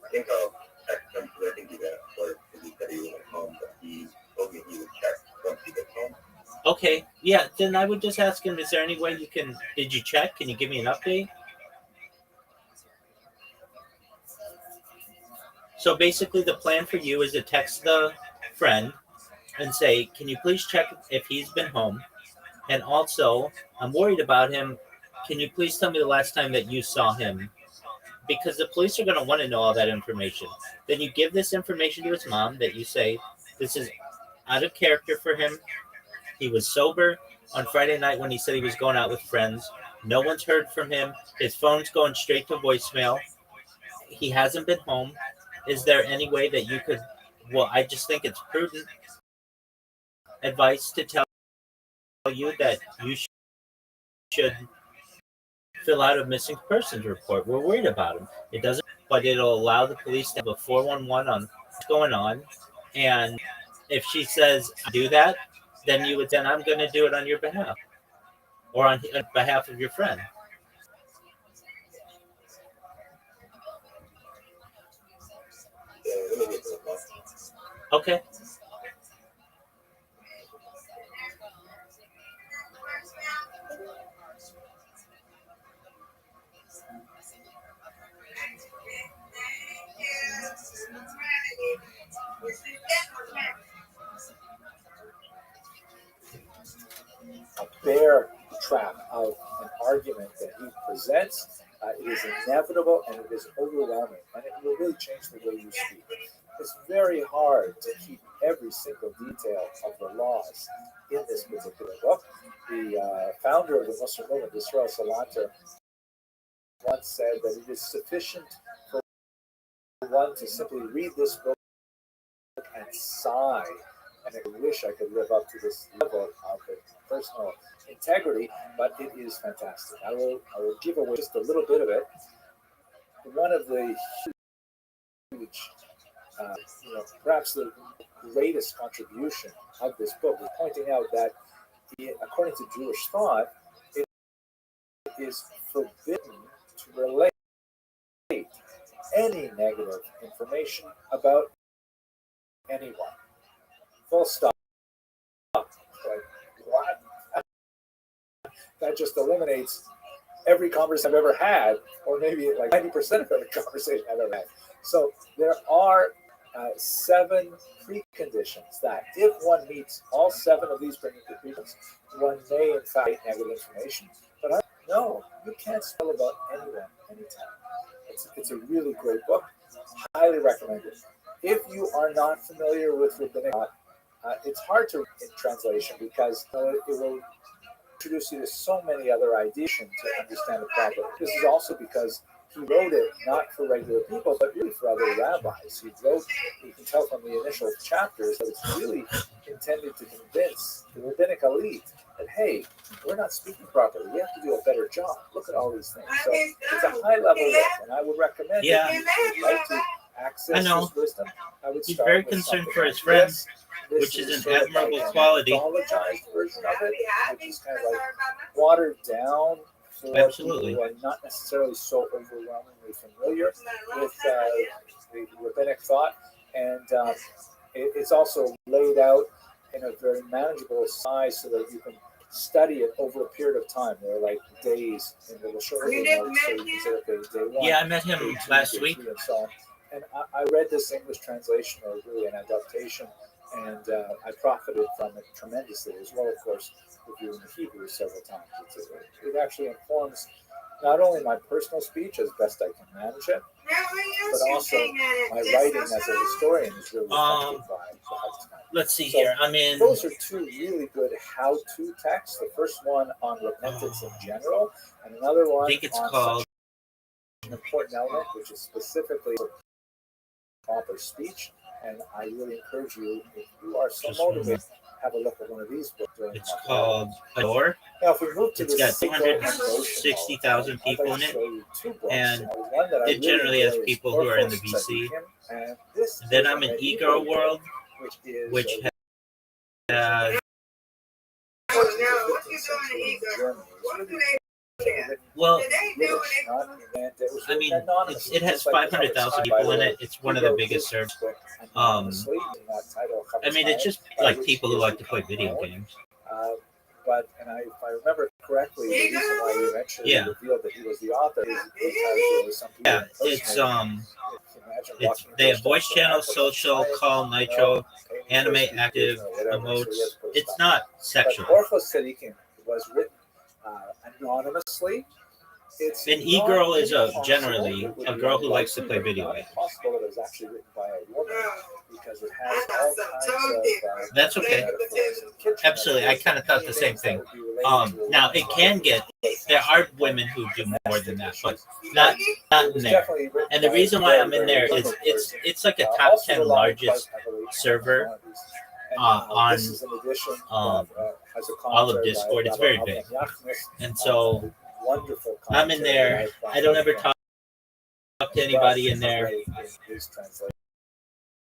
I think I'll text him because I think he's at work because he said he wasn't home, but he told me he would check once he gets home. Okay. Yeah. Then I would just ask him, "Is there any way you can? Did you check? Can you give me an update?" So basically, the plan for you is to text the friend and say, "Can you please check if he's been home? And also, I'm worried about him. Can you please tell me the last time that you saw him?" Because the police are going to want to know all that information. Then you give this information to his mom that you say, "This is out of character for him. He was sober on Friday night when he said he was going out with friends. No one's heard from him. His phone's going straight to voicemail. He hasn't been home. Is there any way that you could?" Well, I just think it's prudent advice to tell you that you should fill out a missing persons report. We're worried about him. It doesn't, but it'll allow the police to have a 411 on what's going on. And if she says do that, then I'm going to do it on your behalf or on behalf of your friend. Yeah, let me get to the phone. Okay. A bear trap of an argument that he presents. It is inevitable and it is overwhelming, and it will really change the way you speak. It's very hard to keep every single detail of the laws in this particular book, the founder of the Muslim movement, Israel Salanter, once said that it is sufficient for one to simply read this book and sigh, and I wish I could live up to this level of personal integrity, but it is fantastic. I will give away just a little bit of it. One of the huge, perhaps the greatest contribution of this book is pointing out that, according to Jewish thought, it is forbidden to relate any negative information about anyone. Full stop. Like, what? That just eliminates every conversation I've ever had, or maybe like 90% of every conversation I've ever had. So there are 7 preconditions that, if one meets all 7 of these preconditions, one may in fact get negative information. But no, you can't spell about anyone anytime. It's a really great book. Highly recommended. If you are not familiar with rabbinic thought, it's hard to read in translation because it will introduce you to so many other ideas to understand it properly. This is also because he wrote it not for regular people, but really for other rabbis. He wrote, you can tell from the initial chapters, that it's really intended to convince the rabbinic elite that, hey, we're not speaking properly. We have to do a better job. Look at all these things. So it's a high-level book, and I would recommend it. If you'd like to access this wisdom, I would He's start very with concerned something for like his friends, this which is an sort of admirable like quality. Mythologized version of it, which is kind of like watered down for Absolutely. people who are not necessarily so overwhelmingly familiar with the rabbinic thought, and it's also laid out in a very manageable size so that you can study it over a period of time. There are like days in the short notes, so you can say, okay, day 1. Yeah, I met him day 2, last day week. 3, and so on. And I read this English translation, or really an adaptation, and I profited from it tremendously, as well, of course, reviewing the Hebrew several times. It actually informs not only my personal speech as best I can manage it, but also my writing as a historian is really affected by the time. Let's see here. I mean, those are 2 really good how-to texts. The first one on repentance in general, and another one I think it's on called such an important element, which is specifically proper speech. And I really encourage you, if you are so motivated, have a look at one of these books. It's called Adore. Now, if we move to It's got 260,000 people in it, and it generally has people who are in the BC. And then I'm in Ego World, which has well, I mean, it has 500,000 people in it. It's one of the biggest servers. I mean, it's just like people who like to play video games. But if I remember correctly, the reason why he eventually revealed that he was the author is because there was some people. It's they have voice channels, social, call, nitro, anime, active, emotes. It's not sexual. Orphos Tzadikim was written anonymously. An e-girl is generally a girl who likes to play video games. Possible that it was actually written by a woman because it has all kinds of. That's okay. Absolutely, I kind of thought the same thing. Now it can get. There are women who do more than that, but not in there. And the reason why I'm in there is it's like a top 10 largest server on all of Discord. It's very big, and so I'm in there. I don't ever talk to anybody in there,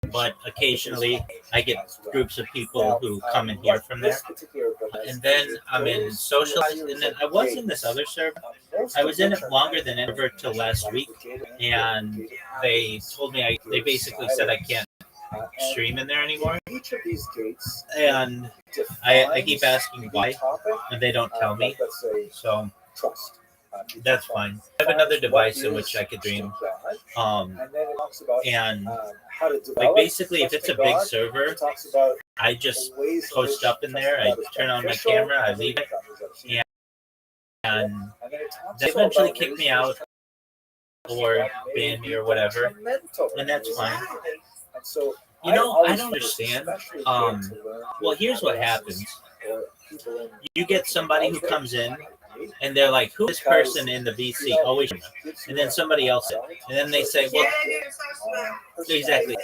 but occasionally I get groups of people who come and hear from there. And then I'm in socialized, and then I was in this other server. I was in it longer than ever till last week, and they told me they basically said I can't stream in there anymore. And I keep asking why, and they don't tell me. So that's fine. I have another device in which I could stream. And like basically, if it's a big server, I just post up in there. I turn on my camera. I leave it, and they eventually kick me out or ban me or whatever, and that's fine. I don't understand. Well, here's what happens. people in. You get somebody who comes in and they're like, who's this person in the VC? Always. And then somebody else. And then they say, well, exactly.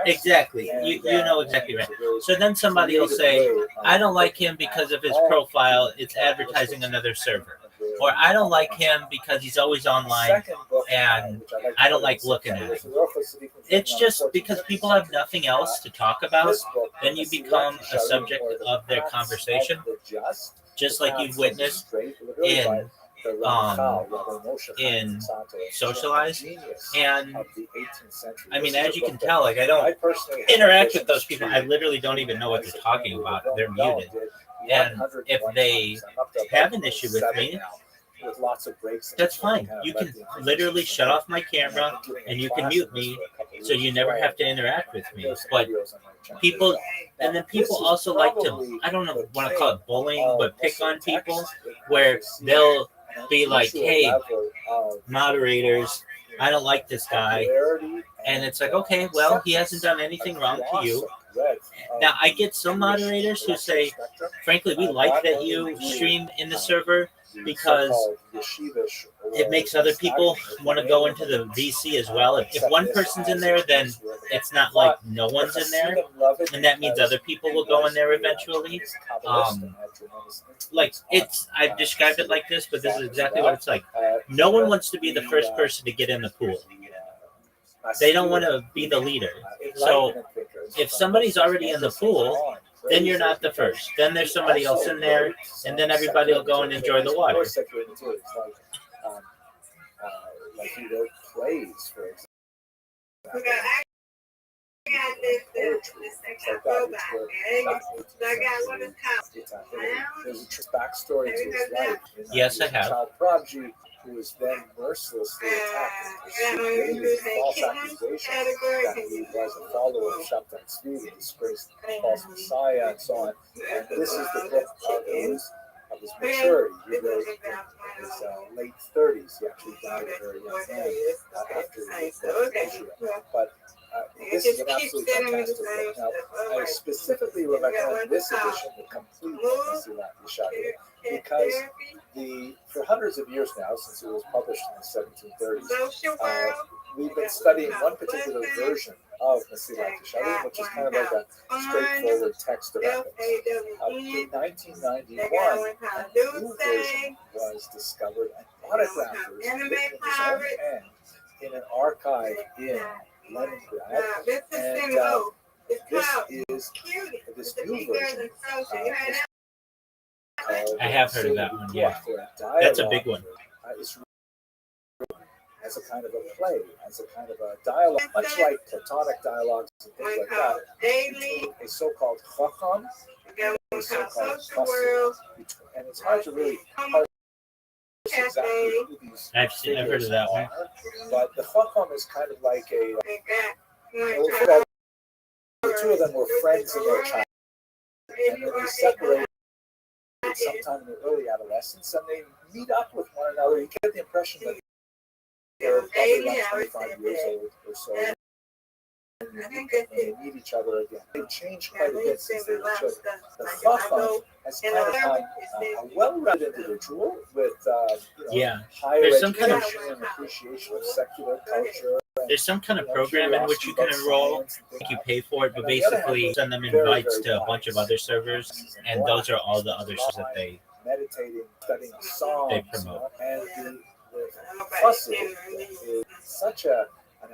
Exactly. You know exactly right. So then somebody will say, I don't like him because of his profile. It's advertising another server. Or I don't like him because he's always online and I don't like looking at him. It's just because people have nothing else to talk about, then you become a subject of their conversation, just like you've witnessed in Socialize. And I mean, as you can tell, like I don't interact with those people. I literally don't even know what they're talking about. They're muted. And if they have an issue with me, that's fine. You can literally shut off my camera and you can mute me, so you never have to interact with me. But people, and then people also like to, I don't know, want to call it bullying, but pick on people, where they'll be like, hey, moderators, I don't like this guy. And it's like, okay, well, he hasn't done anything wrong to you. Now, I get some moderators who say, frankly, we like that you stream in the server because it makes other people want to go into the VC as well. If one person's in there, then it's not like no one's in there, and that means other people will go in there eventually. Like I've described it like this, but this is exactly what it's like. No one wants to be the first person to get in the pool. They don't want to be the leader. So if somebody's already in the pool, then you're not the first. Then there's somebody else in there, and then everybody will go and enjoy the water. Like he wrote plays, for example. There's a backstory to his life. Yes, I have. Child prodigy who was then mercilessly attacked with false accusations that he was a follower of Shabtai Tzvi, a disgraced false messiah, and so on. And this is the book of his maturity. He wrote in his late 30s. He actually died a very young man after Israel. But this is an absolutely fantastic book. Now, I specifically recommend this edition, the complete Mesilat Yeshayahu, because for hundreds of years now, since it was published in the 1730s, we've been studying one particular version of Mesilat Yeshayahu, which is kind of like a straightforward text of ethics. In 1991, a new version was discovered, and autographers written in his own pen in an archive in Leningrad, and this new version. I have heard of that one. Yeah, that's a big one. It's written as a kind of a play, as a kind of a dialogue, much like Platonic dialogues and things like that, between a so-called chacham and a so-called chassid. And it's hard to really parse exactly who these I've heard of that one. But the chacham is kind of like a. The two of them were friends in their childhood, and then they separated sometime in the early adolescence, and they meet up with one another. You get the impression that they're probably about 25 years old or so, and they meet each other again. They've changed quite a bit since they were children. The chacham has kind of a well-read individual with higher education and appreciation of secular culture. There's some kind of program in which you can enroll. You pay for it, but basically send them invites to a bunch of other servers, and those are all the other servers that they studying songs, they promote. And the chassid is such an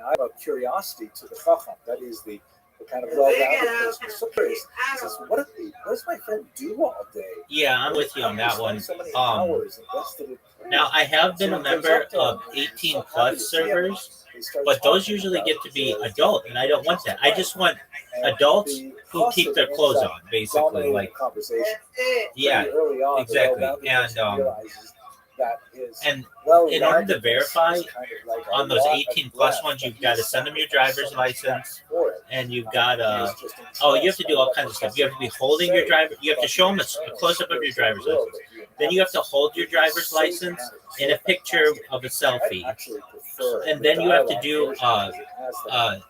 eye of curiosity to the chacham. That is the kind of well-rounded person. So curious. He says, what does my friend do all day? Yeah, I'm with you on that one. So many hours invested in Now, I have been a member of 18 plus servers, but those usually get to be adult, and I don't want that. I just want adults who keep their clothes on, basically. Like, yeah, exactly. And in order to verify on those 18 plus ones, you've got to send them your driver's license, and you've got you have to do all kinds of stuff. You have to be holding your driver. You have to show them a close up of your driver's license. Then you have to hold your driver's license in a picture of a selfie. and then you have to do a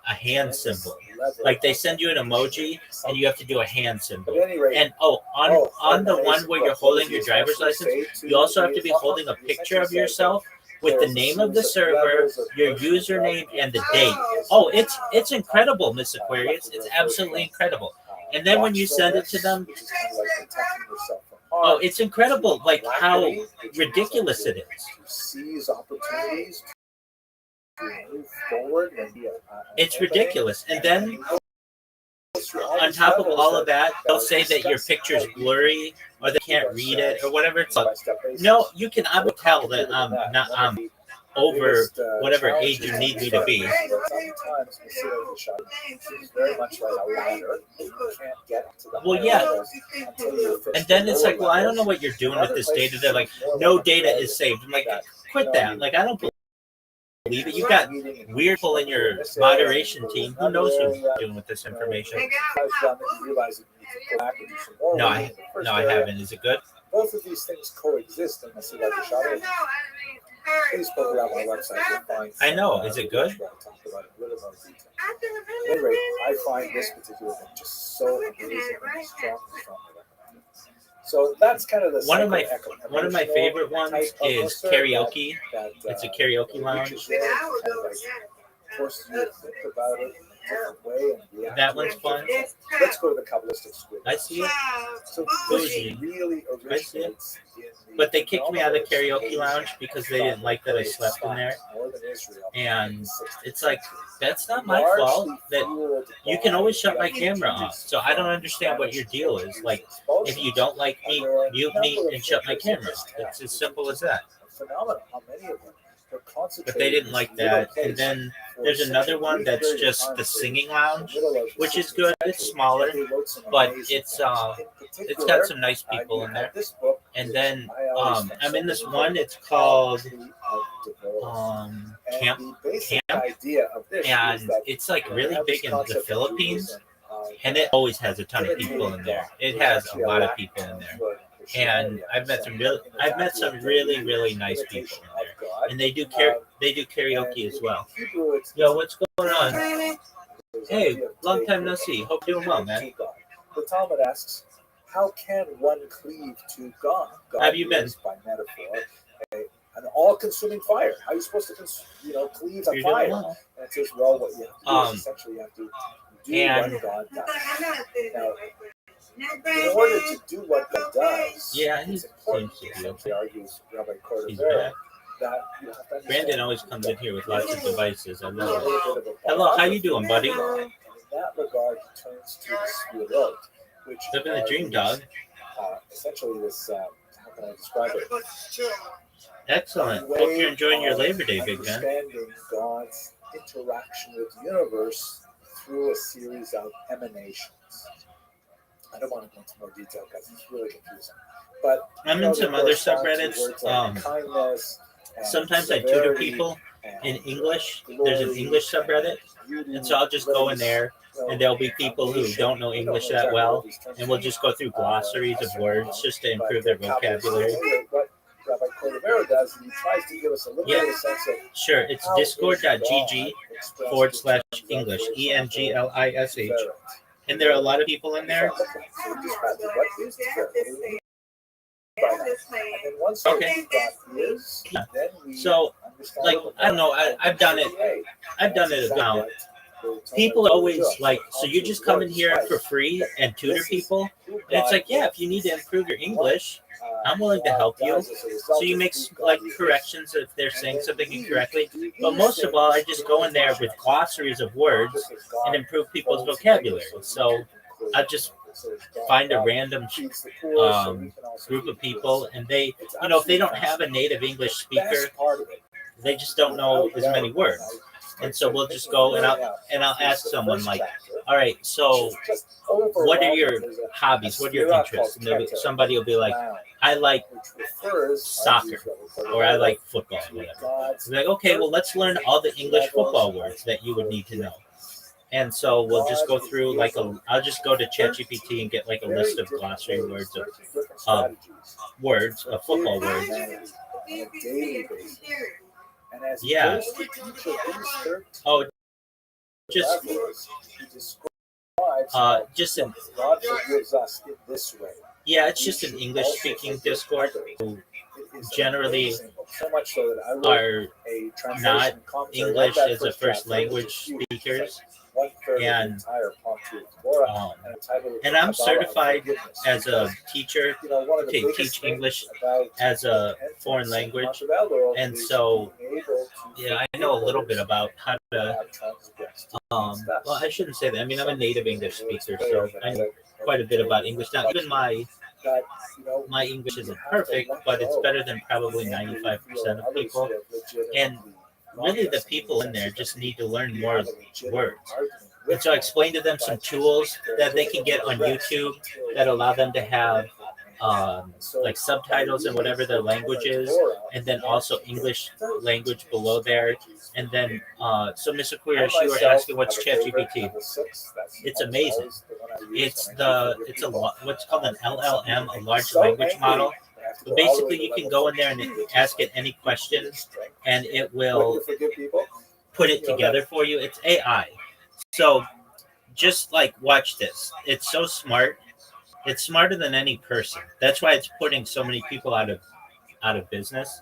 hand symbol. Like they send you an emoji, and you have to do a hand symbol. And on the one where you're holding your driver's license, you also have to be holding a picture of yourself with the name of the server, your username, and the date. Oh, it's incredible, Miss Aquarius. It's absolutely incredible. And then when you send it to them, oh, it's incredible, like how ridiculous it is. Seize opportunities to move forward. It's ridiculous. And then on top of all of that, they'll say that your picture's blurry or they can't read it or whatever. It's like, no, you can. I would tell that I'm over whatever age you need me to be. Well, yeah. And then it's like, well, I don't know what you're doing with this data. They're like, no data is saved. I'm like, quit that. Like, I don't believe it. You got weird people in your moderation team. Who knows what you're doing with this information? No, I haven't. Is it good? Both of these things coexist in the sea like a shadow. Please poke around my website. You'll find I know. Is it good? Anyway, I find this particular thing just so amazing and strong. So that's kind of the one of my favorite ones is karaoke. It's a karaoke lounge. Forces you to think about it in a different way and react. That one's fun. Let's go to the Kabbalistic squid. I see it. So Bougie. really originates in the But they kicked me out of the karaoke lounge because they didn't like that I slept in there. And it's like, that's not my fault. That you can always shut my camera off. So I don't understand what your deal is. Like, if you don't like me, mute me and shut my camera off. It's as simple as that. But they didn't like that. And then there's another one that's just the singing lounge, which is good. It's smaller, but it's got some nice people in there. And then I'm in this one. It's called Camp, and it's like really big in the Philippines, and it always has a ton of people in there. It has a lot of people in there. And I've met some really really nice people in there, and they do karaoke as well. Yo, what's going on? Hey, long time no see. Hope you're doing well, man. The Talmud asks, how can one cleave to God? God Have you been? By metaphor, an all-consuming fire. How are you supposed to, cleave a fire? Well. And it says, well, what you have to do is essentially you have to do what God does. Now, in order to do what God does, Yeah, he it's important. seems to be He argues, Rabbi He's Cordovero, back. that you have to understand Brandon always comes in here with lots of devices. I a love it. little bit of a Hello, how you doing, buddy? And in that regard, he turns to the Sfirot, which Living the dream, dog. Essentially this, how can I describe it? Excellent. Hope you're enjoying your Labor Day, big man. Understanding God's interaction with the universe through a series of emanations. I don't want to go into more detail because it's really confusing. But I'm in some other subreddits. Kindness. Sometimes I tutor people in English. There's an English subreddit, and so I'll just go in there, and there'll be people who don't know English that well, and we'll just go through glossaries of words just to improve their vocabulary. What Rabbi Cordovero does, he tries to give us a little bit of a sense of Sure, it's discord.gg/English, ENGLISH. And there are a lot of people in there. Okay. Yeah. So, like, I don't know. I've done it. I've done it now. People are always like, so you just come in here for free and tutor people? And it's like, yeah, if you need to improve your English, I'm willing to help you. So you make like corrections if they're saying something incorrectly. But most of all, I just go in there with glossaries of words and improve people's vocabulary. So I just find a random group of people, and they, if they don't have a native English speaker, they just don't know as many words. And so we'll just go and I'll ask someone like, all right, so what are your hobbies? What are your interests? And somebody will be like, I like soccer, or I like football, whatever. So like, okay, well, let's learn all the English football words that you would need to know. And so we'll just go through I'll just go to ChatGPT and get like a list of glossary words of football words. And as he Yeah. goes to each of these 13 Oh, just levels, he describes how just an God forgives us in this way. yeah, it's just an English-speaking Discord who generally so much so that I wrote are a translation not and commentary English of that as a first chapter, language which is huge. speakers, It's like 1/3 of the and entire Pontific Torah, and a title and I'm about certified forgiveness. as a Because, teacher one of the to biggest teach things English about as a repentance foreign and language, Monteverde and is so being able to yeah, I know a little bit about how who to. have transgressed. Well, I shouldn't say that. I mean, I'm a native English speaker, It's so clear I that know quite a bit about English. Now, even that, my English isn't perfect, but it's better than probably 95% of people. And really, the people in there just need to learn more words. And so I explained to them some tools that they can get on YouTube that allow them to have like subtitles in whatever their language is, and then also English language below there. And then, so Miss Aquarius, you were asking what's ChatGPT? It's amazing. It's what's called an LLM, a large language model. But basically, you can go in there and ask it any question, and it will put it together for you. It's AI. So just like watch this. It's so smart. It's smarter than any person. That's why it's putting so many people out of business.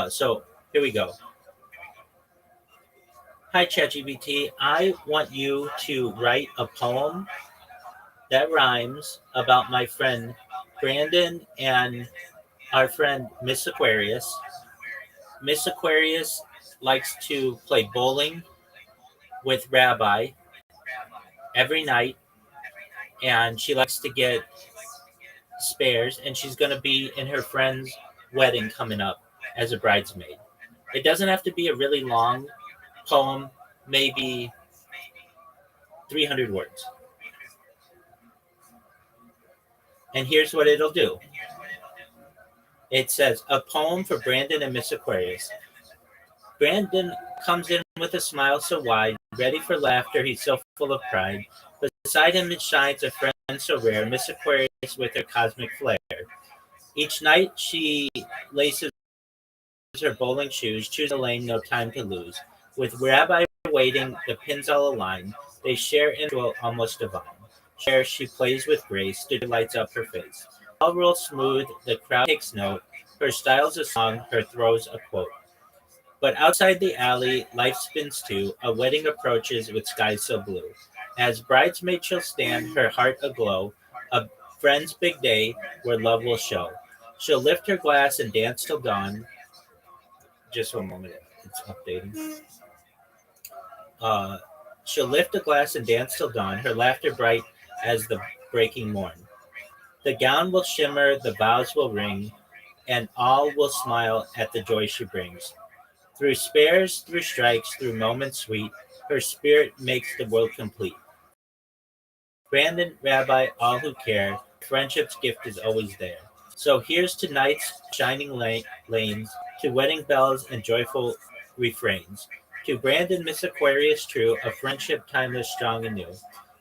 So here we go. Hi ChatGPT. I want you to write a poem that rhymes about my friend Brandon and our friend Miss Aquarius. Miss Aquarius likes to play bowling with Rabbi every night, and she likes to get spares, and she's going to be in her friend's wedding coming up as a bridesmaid. It doesn't have to be a really long poem, maybe 300 words. And here's what it'll do. It says, a poem for Brandon and Miss Aquarius. Brandon comes in with a smile so wide, ready for laughter, he's so full of pride. Beside him it shines a friend so rare, Miss Aquarius with her cosmic flair. Each night she laces her bowling shoes, choosing a lane, no time to lose. With Rabbi waiting, the pins all align. They share in duel almost divine. Share she plays with grace, studio lights up her face. All rolls smooth, the crowd takes note. Her style's a song, her throws a quote. But outside the alley, life spins too. A wedding approaches with skies so blue. As bridesmaid she'll stand, her heart aglow. A friend's big day where love will show. She'll lift her glass and dance till dawn. Just one moment, it's updating. She'll lift a glass and dance till dawn, her laughter bright as the breaking morn. The gown will shimmer, the vows will ring, and all will smile at the joy she brings. Through spares, through strikes, through moments sweet, her spirit makes the world complete. Brandon, Rabbi, all who care, friendship's gift is always there. So here's tonight's shining lanes, to wedding bells and joyful refrains. To Brandon, Miss Aquarius true, a friendship timeless, strong and new.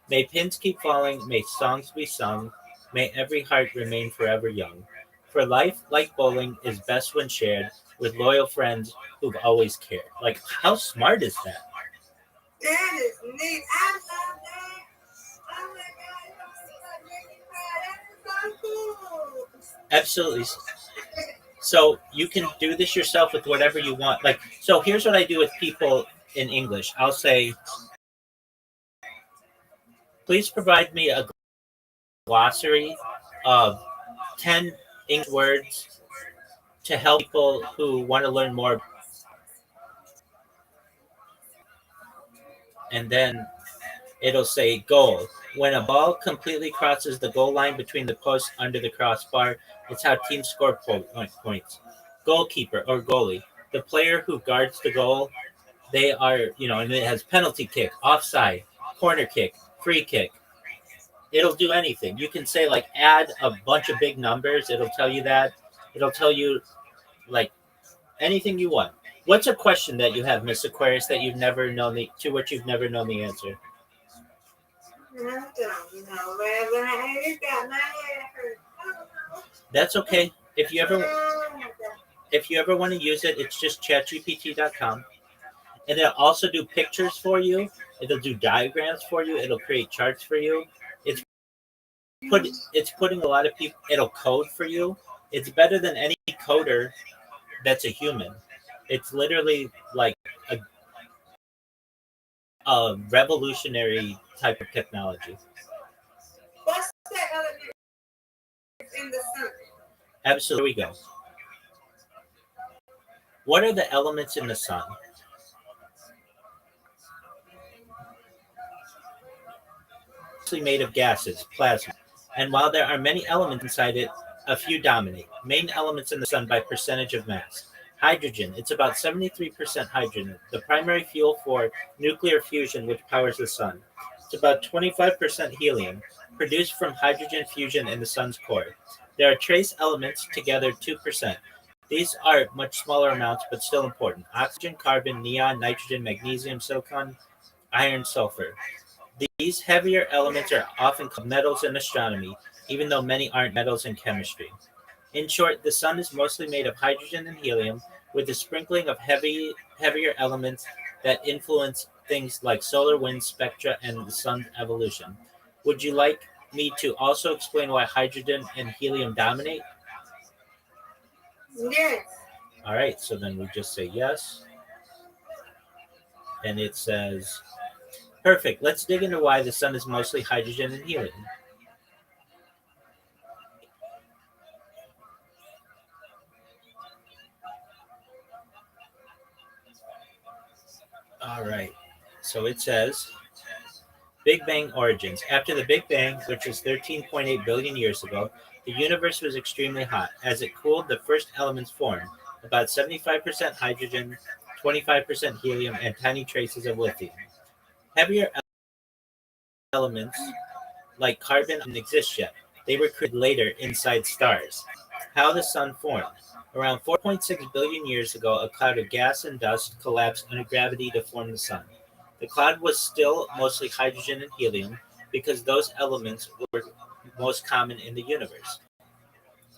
May pins keep falling, may songs be sung, may every heart remain forever young. For life, like bowling, is best when shared with loyal friends who've always cared. Like, how smart is that? That is neat. I love that. Oh my God, that is so cool. Absolutely. So you can do this yourself with whatever you want. Like, so here's what I do with people in English. I'll say, please provide me a glossary of 10 English words to help people who want to learn more. And then it'll say goal. When a ball completely crosses the goal line between the posts under the crossbar, it's how teams score points. Goalkeeper or goalie, the player who guards the goal. They are, and it has penalty kick, offside, corner kick, free kick. It'll do anything. You can say like add a bunch of big numbers. It'll tell you that. It'll tell you like anything you want. What's a question that you have, Miss Aquarius, that you've never known to which you've never known the answer? I don't know, man. You got my head hurt. That's okay. If you ever If you ever want to use it, it's just chatgpt.com. And it'll also do pictures for you. It'll do diagrams for you. It'll create charts for you. It's putting a lot of people. It'll code for you. It's better than any coder that's a human. It's literally like a revolutionary type of technology. What's that other in the sun? Absolutely. Here we go. What are the elements in the sun? Mostly made of gases, plasma. And while there are many elements inside it, a few dominate. Main elements in the sun by percentage of mass. Hydrogen, it's about 73% hydrogen, the primary fuel for nuclear fusion which powers the sun. It's about 25% helium, produced from hydrogen fusion in the sun's core. There are trace elements, together 2%. These are much smaller amounts but still important. Oxygen, carbon, neon, nitrogen, magnesium, silicon, iron, sulfur. These heavier elements are often called metals in astronomy, even though many aren't metals in chemistry. In short, the sun is mostly made of hydrogen and helium, with a sprinkling of heavier elements that influence things like solar wind spectra and the sun's evolution. Would you like me to also explain why hydrogen and helium dominate? Yes. All right, so then we just say yes. And it says, perfect. Let's dig into why the sun is mostly hydrogen and helium. All right. So it says, Big Bang origins. After the Big Bang, which was 13.8 billion years ago, the universe was extremely hot. As it cooled, the first elements formed, about 75% hydrogen, 25% helium, and tiny traces of lithium. Heavier elements, like carbon, didn't exist yet. They were created later inside stars. How the sun formed. Around 4.6 billion years ago, a cloud of gas and dust collapsed under gravity to form the sun. The cloud was still mostly hydrogen and helium because those elements were most common in the universe.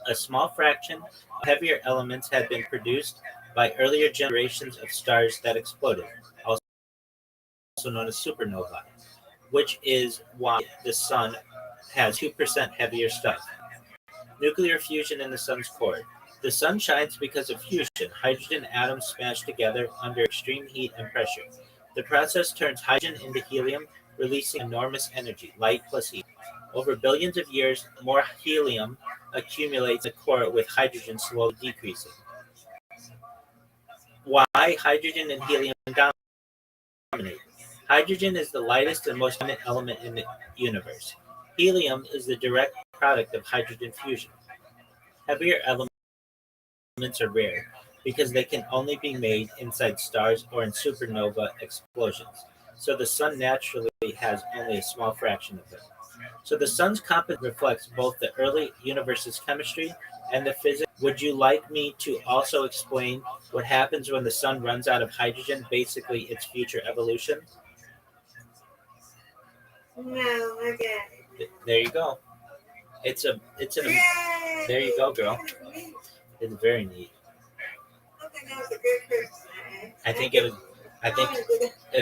A small fraction of heavier elements had been produced by earlier generations of stars that exploded, also known as supernova, which is why the sun has 2% heavier stuff. Nuclear fusion in the sun's core. The sun shines because of fusion. Hydrogen atoms smash together under extreme heat and pressure. The process turns hydrogen into helium, releasing enormous energy, light plus heat. Over billions of years, more helium accumulates in the core, with hydrogen slowly decreasing. Why hydrogen and helium dominate? Hydrogen is the lightest and most dominant element in the universe. Helium is the direct product of hydrogen fusion. Heavier elements are rare because they can only be made inside stars or in supernova explosions. So the sun naturally has only a small fraction of them. So the sun's composition reflects both the early universe's chemistry and the physics. Would you like me to also explain what happens when the sun runs out of hydrogen, basically its future evolution? No, I got it. There you go. Yay! There you go, girl. That is neat. It's very neat. I think that was a good question. I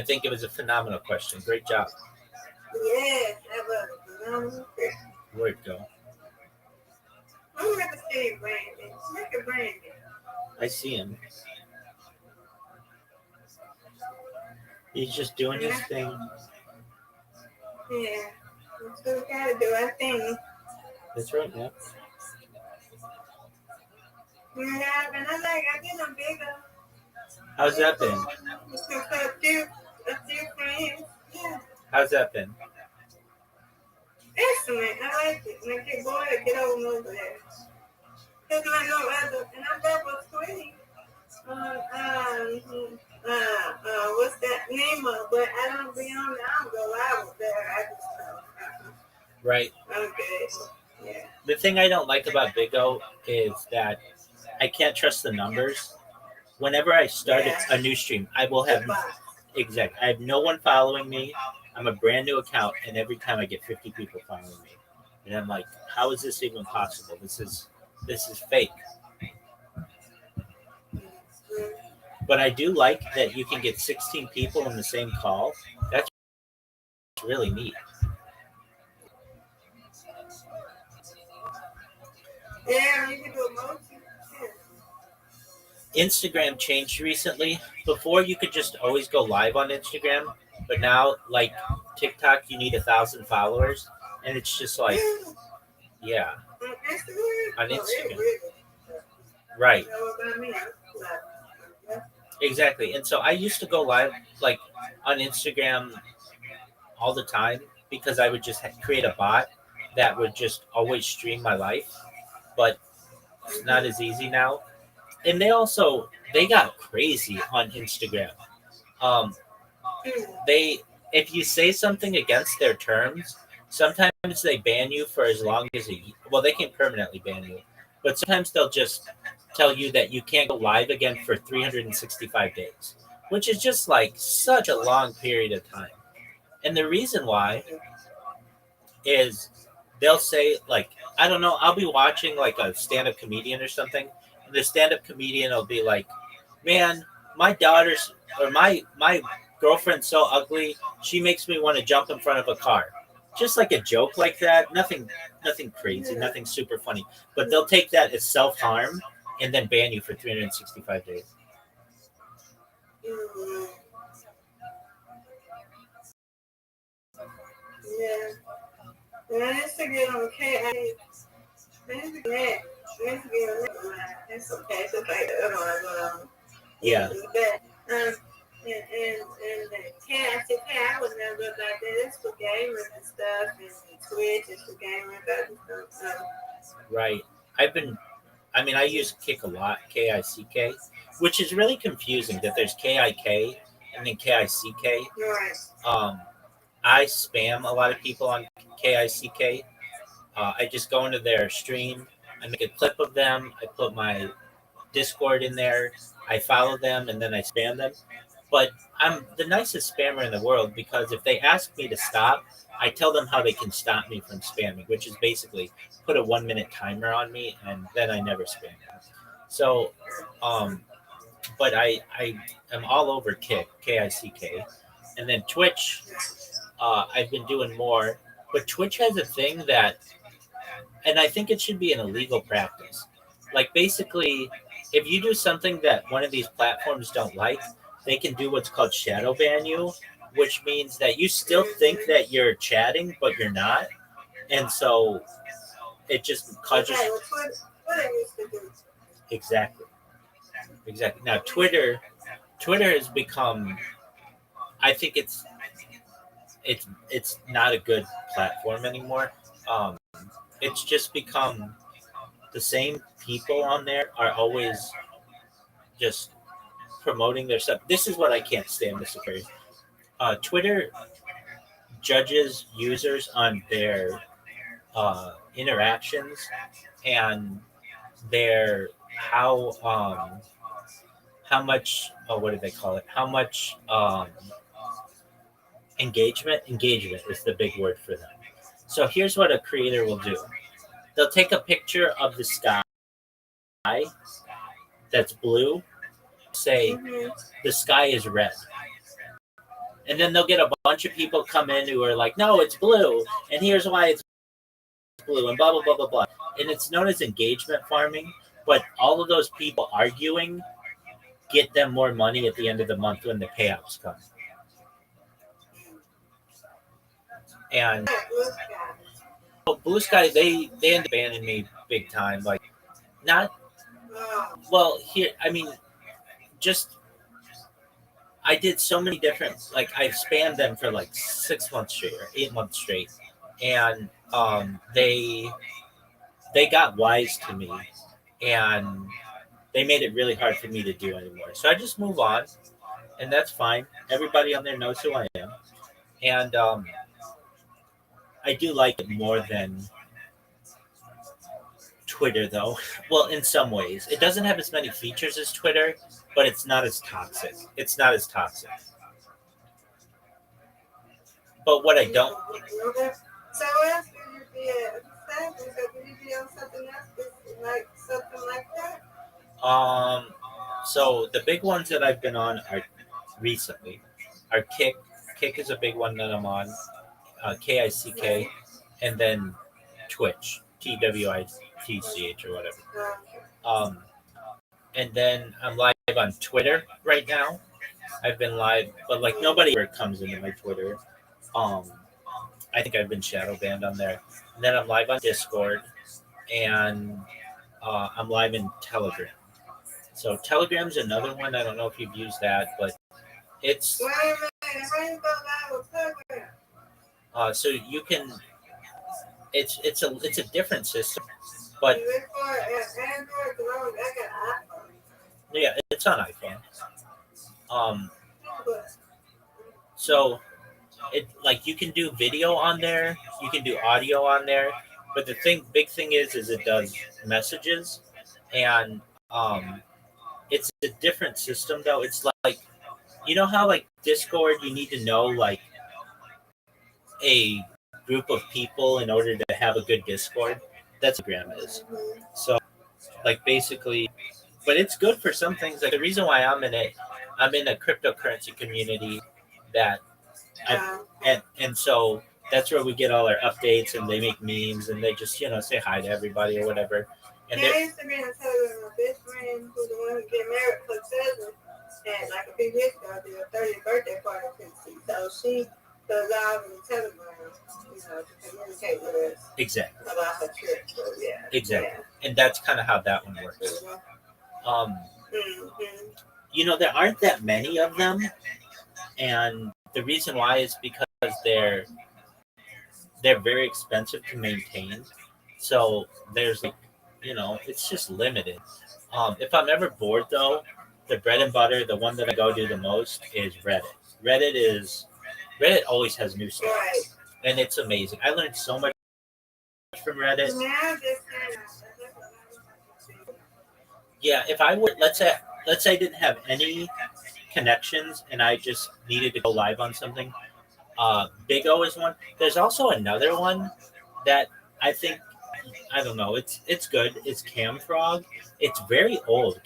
think it was a phenomenal question. Great job. Yes, that was a phenomenal question. Where'd it go? I'm gonna have to say Brandon. Look at Brandon. I see him. He's just doing his thing. Yeah, that's what we gotta do. I think. That's right, yeah. Yeah, and I get them bigger. How's that been? A few friends. Yeah, How's that been? excellent. I like it. And I get bored to get over there. There's like no other, and I'm level 20. What's that name of? But I don't be on there. I don't go live there. I just Right. okay. Yeah. The thing I don't like about Big O is that I can't trust the numbers. Whenever I start a new stream, I will have exactly. I have no one following me. I'm a brand new account, and every time I get 50 people following me, and I'm like, how is this even possible? This is fake. But I do like that you can get 16 people in the same call. That's really neat. Yeah, you can do emoji. Yeah. Instagram changed recently. Before you could just always go live on Instagram, but now like TikTok, you need 1,000 followers, and it's just like, yeah, On Instagram? on Oh, it Instagram, really. right? You know what I mean? Yeah. Exactly. And so I used to go live like on Instagram all the time because I would just create a bot that would just always stream my life, but it's not as easy now. And they got crazy on Instagram. Um, they if you say something against their terms, sometimes they ban you for as long as well, they can permanently ban you, but sometimes they'll just tell you that you can't go live again for 365 days, which is just like such a long period of time. And the reason why is they'll say like, I don't know, I'll be watching like a stand-up comedian or something, and the stand-up comedian will be like, man, my daughter's or my girlfriend's so ugly, she makes me want to jump in front of a car. Just like a joke like that, nothing crazy, nothing super funny, but they'll take that as self-harm and then ban you for 365 days. Mm, yeah. When I used to get on KI, I used to get that. I used to get on that. It's okay. It's just like the other one. Yeah. But, and the KI was never good like that. It's for gamers and stuff, and Twitch is for gamers and stuff. Right. I use Kick a lot, KICK, which is really confusing that there's KIK and then KICK. Right. I spam a lot of people on KICK. I just go into their stream, I make a clip of them, I put my Discord in there, I follow them, and then I spam them. But I'm the nicest spammer in the world because if they ask me to stop, I tell them how they can stop me from spamming, which is basically put a 1 minute timer on me, and then I never spam them. So, but I am all over KICK, and then Twitch. I've been doing more, but Twitch has a thing that, and I think it should be an illegal practice. Like basically, if you do something that one of these platforms don't like, they can do what's called shadow ban you, which means that you still think that you're chatting, but you're not, and so it just causes What used to do. exactly. Now Twitter has become. I think it's not a good platform anymore. Um, it's just become the same people on there are always just promoting their stuff. This is what I can't stand, Mr. Curry. Twitter judges users on their interactions and their how much what do they call it? How much engagement is the big word for them. So here's what a creator will do. They'll take a picture of the sky that's blue, say the sky is red. And then they'll get a bunch of people come in who are like, no, it's blue, and here's why it's blue, and blah, blah, blah, blah, blah. And it's known as engagement farming, but all of those people arguing get them more money at the end of the month when the payouts come. And Blue Sky, they end up banning me big time. Like, not, well, here, I mean, just, I did so many different, like, I spammed them for like 6 months straight or 8 months straight. And they got wise to me and they made it really hard for me to do anymore. So I just move on, and that's fine. Everybody on there knows who I am. And I do like it more than Twitter, though. Well, in some ways. It doesn't have as many features as Twitter, but it's not as toxic. But what I don't... So else would you be would you be on something else like something like that? So the big ones that I've been on are recently are Kick. Kick is a big one that I'm on. KICK, and then Twitch, TWITCH or whatever. Um, and then I'm live on Twitter right now. I've been live, but like nobody ever comes into my Twitter. Um, I think I've been shadow banned on there. And then I'm live on Discord, and I'm live in Telegram. So Telegram's another one. I don't know if you've used that, but it's so you can. It's a different system, but yeah, it's on iPhone. So it like you can do video on there, you can do audio on there, but the big thing is it does messages, and it's a different system though. It's like you know how like Discord, you need to know like a group of people in order to have a good Discord. That's what Telegram is. So like basically, but it's good for some things. Like the reason why I'm in it, I'm in a cryptocurrency community that and so that's where we get all our updates, and they make memes, and they just say hi to everybody or whatever. And I used to be in a Telegram. My best friend, who's the one who get married, her cousin, had like a few years ago, did a 30th birthday party for Tennessee. So she goes out in the Telegram, to communicate with us exactly, about her trip. So, yeah. exactly, Yeah. and that's kind of how that one works. Mm-hmm. There aren't that many of them, and the reason why is because they're very expensive to maintain. So there's like, it's just limited. If I'm ever bored though, the bread and butter, the one that I go to the most is Reddit. Reddit always has new stuff, Right. and it's amazing. I learned so much from Reddit. Yeah, if I would let's say I didn't have any connections and I just needed to go live on something. Big O is one. There's also another one that I think I don't know. It's good. It's Camfrog. It's very old.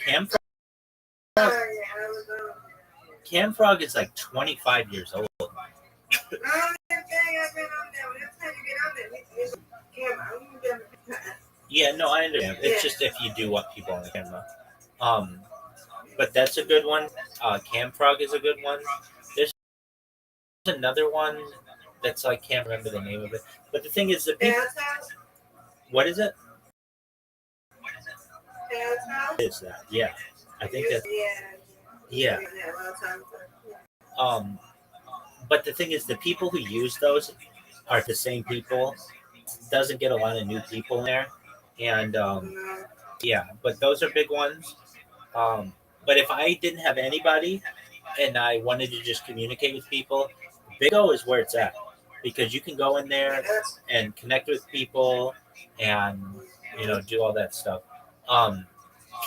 Camfrog is like 25 years old. Yeah, no, I understand. It's just if you do want people on the camera. But that's a good one. Camfrog is a good one. There's another one that's I can't remember the name of it. But the thing is, the people. What is it? Is that? Yeah, I think that. Yeah. But the thing is, the people who use those are the same people. Doesn't get a lot of new people in there, and yeah. But those are big ones. But if I didn't have anybody and I wanted to just communicate with people, Big O is where it's at because you can go in there and connect with people and do all that stuff.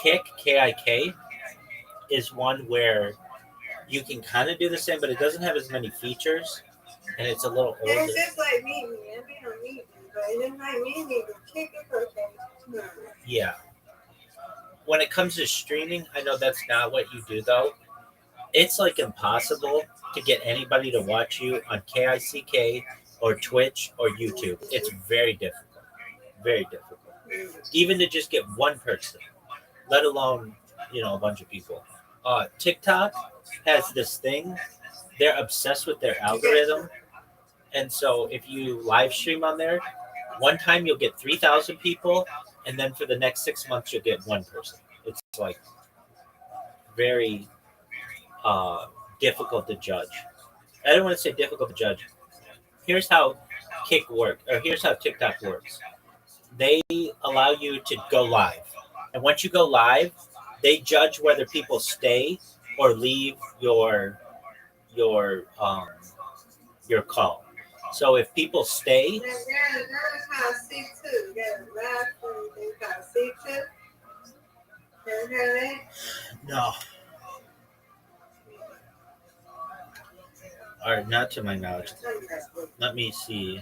KIK is one where you can kind of do the same, but it doesn't have as many features, and it's a little older. It's just like Meet Me. I've been on Meet Me, but it's just like Meet Me, but Kick is okay. Yeah. When it comes to streaming, I know that's not what you do though. It's like impossible to get anybody to watch you on KICK or Twitch or YouTube. It's very difficult. Very difficult. Even to just get one person, let alone, a bunch of people. TikTok has this thing. They're obsessed with their algorithm. And so if you live stream on there, one time you'll get 3,000 people, and then for the next 6 months you'll get one person. It's like very difficult to judge. I don't want to say difficult to judge. Here's how here's how TikTok works. They allow you to go live. And once you go live, they judge whether people stay or leave your call. So if people stay, no, or not to my knowledge. Let me see.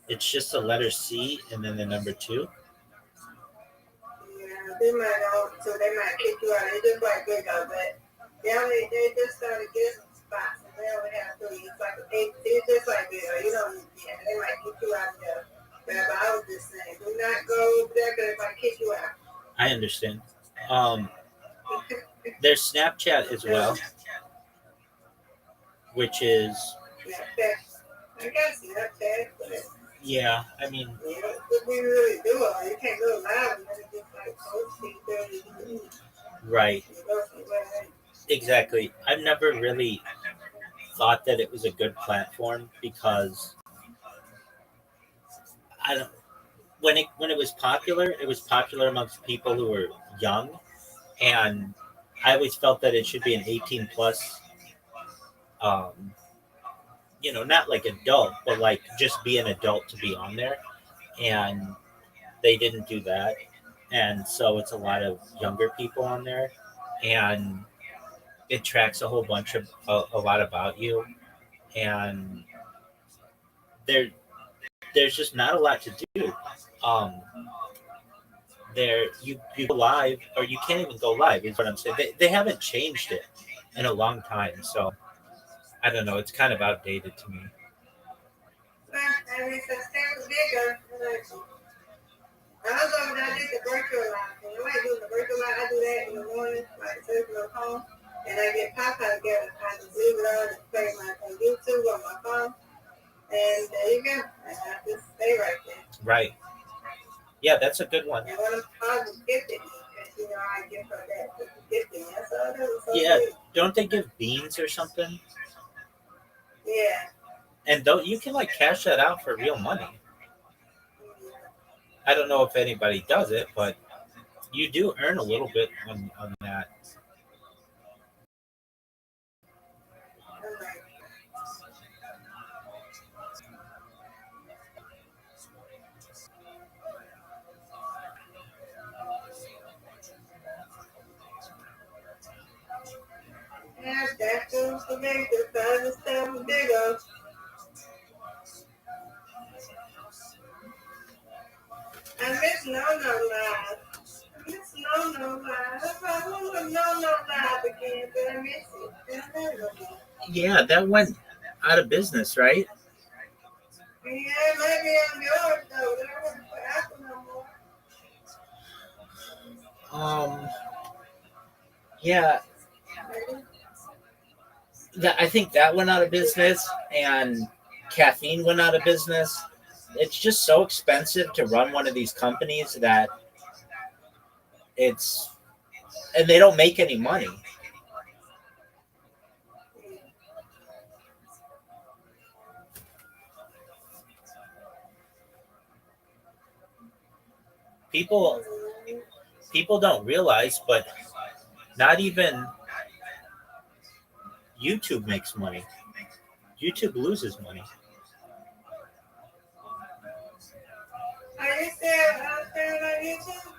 It's just the letter C and then the number 2. they might know, so they might kick you out. They just like big though, but they just started getting spots, and they only have 3. It's like it's just like big. You know, yeah, they might kick you out there. But I was just saying, do not go over there because they might kick you out. I understand. There's Snapchat as well, which is I guess Snapchat, but yeah. I mean, you know, we really do all. You can't go live and then just like post people. right. Exactly. I've never really thought that it was a good platform because I don't. When it was popular, it was popular amongst people who were young, and I always felt that it should be an 18 plus. Um, not like adult, but like just be an adult to be on there, and they didn't do that, and so it's a lot of younger people on there, and it tracks a whole bunch of a lot about you, and there there's just not a lot to do. Um, you go live or you can't even go live is what I'm saying. They haven't changed it in a long time, so I don't know. It's kind of outdated to me. I mean, it's bigger. I was over there, I did the virtual live. And I do the virtual live, I do that in the morning, like circle home. And I get Papa together. I just leave it on and play my YouTube on my phone. And there you go. And I just stay right there. Right. Yeah, that's a good one. And one of the fathers gifted me. Because, you know, I give her that gifting. That's all that was so Yeah, sweet. don't they give beans or something? Yeah. And don't you can like cash that out for real money. I don't know if anybody does it, but you do earn a little bit on that. Yeah, that goes for me. Just understand what they go. I miss No Live. I miss No Live. I want No Live again, but I miss it. I never do. Yeah, that went out of business, right? Yeah, maybe on yours though. But I wasn't for Apple no more. Yeah, I think that went out of business, and caffeine went out of business. It's just so expensive to run one of these companies that it's, and they don't make any money. People don't realize, but not even YouTube makes money. YouTube loses money. Are you still out there on YouTube?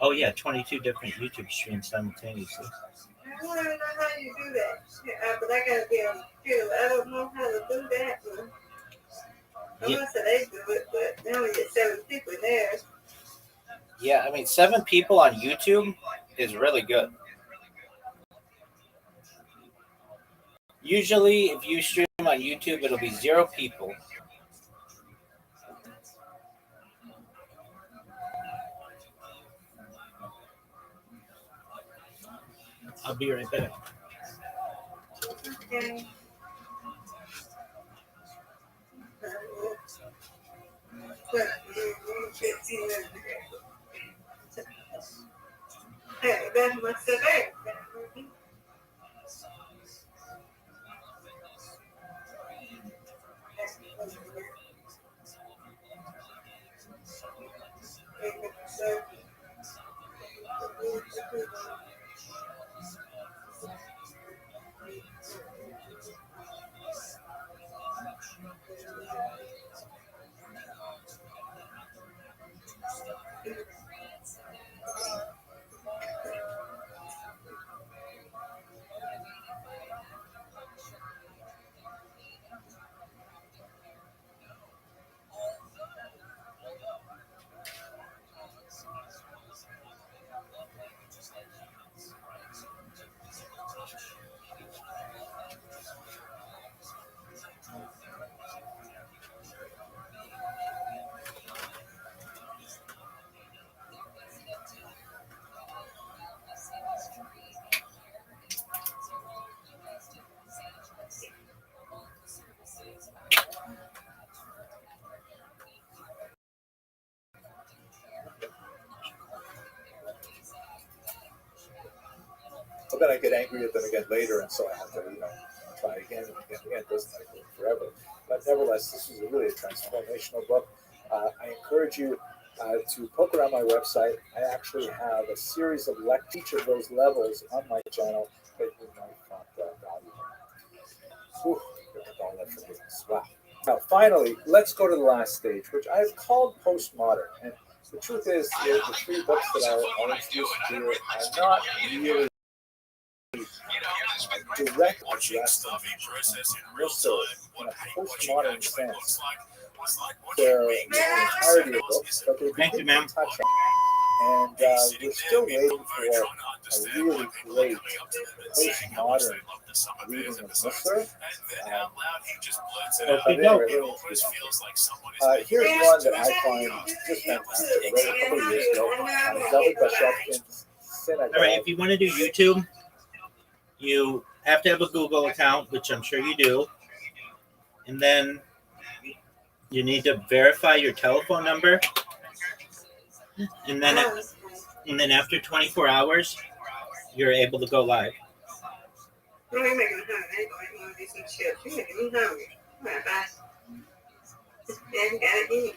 Oh yeah, 22 different YouTube streams simultaneously. I want to know how you do that. But I gotta be on computer. I don't know how to do that. I must say they do it, but they only get 7 people there. Yeah, I mean 7 people on YouTube is really good. Usually, if you stream on YouTube, it'll be 0 people. I'll be right back. Okay. Hey, that's my today. then I get angry at them again later, and so I have to, try again and again. It doesn't like it forever. But nevertheless, this is really a transformational book. I encourage you to poke around my website. I actually have a series of each of those levels on my channel that you might find valuable. Whew, all that forgiveness. Wow. Now, finally, let's go to the last stage, which I've called postmodern. And the truth is, the three books that I'll introduce to you are not really direct addressing also in a postmodern sense. They're the entirety of books, but they begin to touch on. And we're still waiting for a really great postmodern reading of Musser. Here's one that I find just fantastic. I read a couple of years ago. David Bashevkin's Synagogue. All right, if you want to do YouTube, you have to have a Google account, which I'm sure you do. And then you need to verify your telephone number. And then after 24 hours, you're able to go live. Let me make me hungry. I ain't gonna eat some chips. You making me hungry. Bye. Yeah, you gotta eat.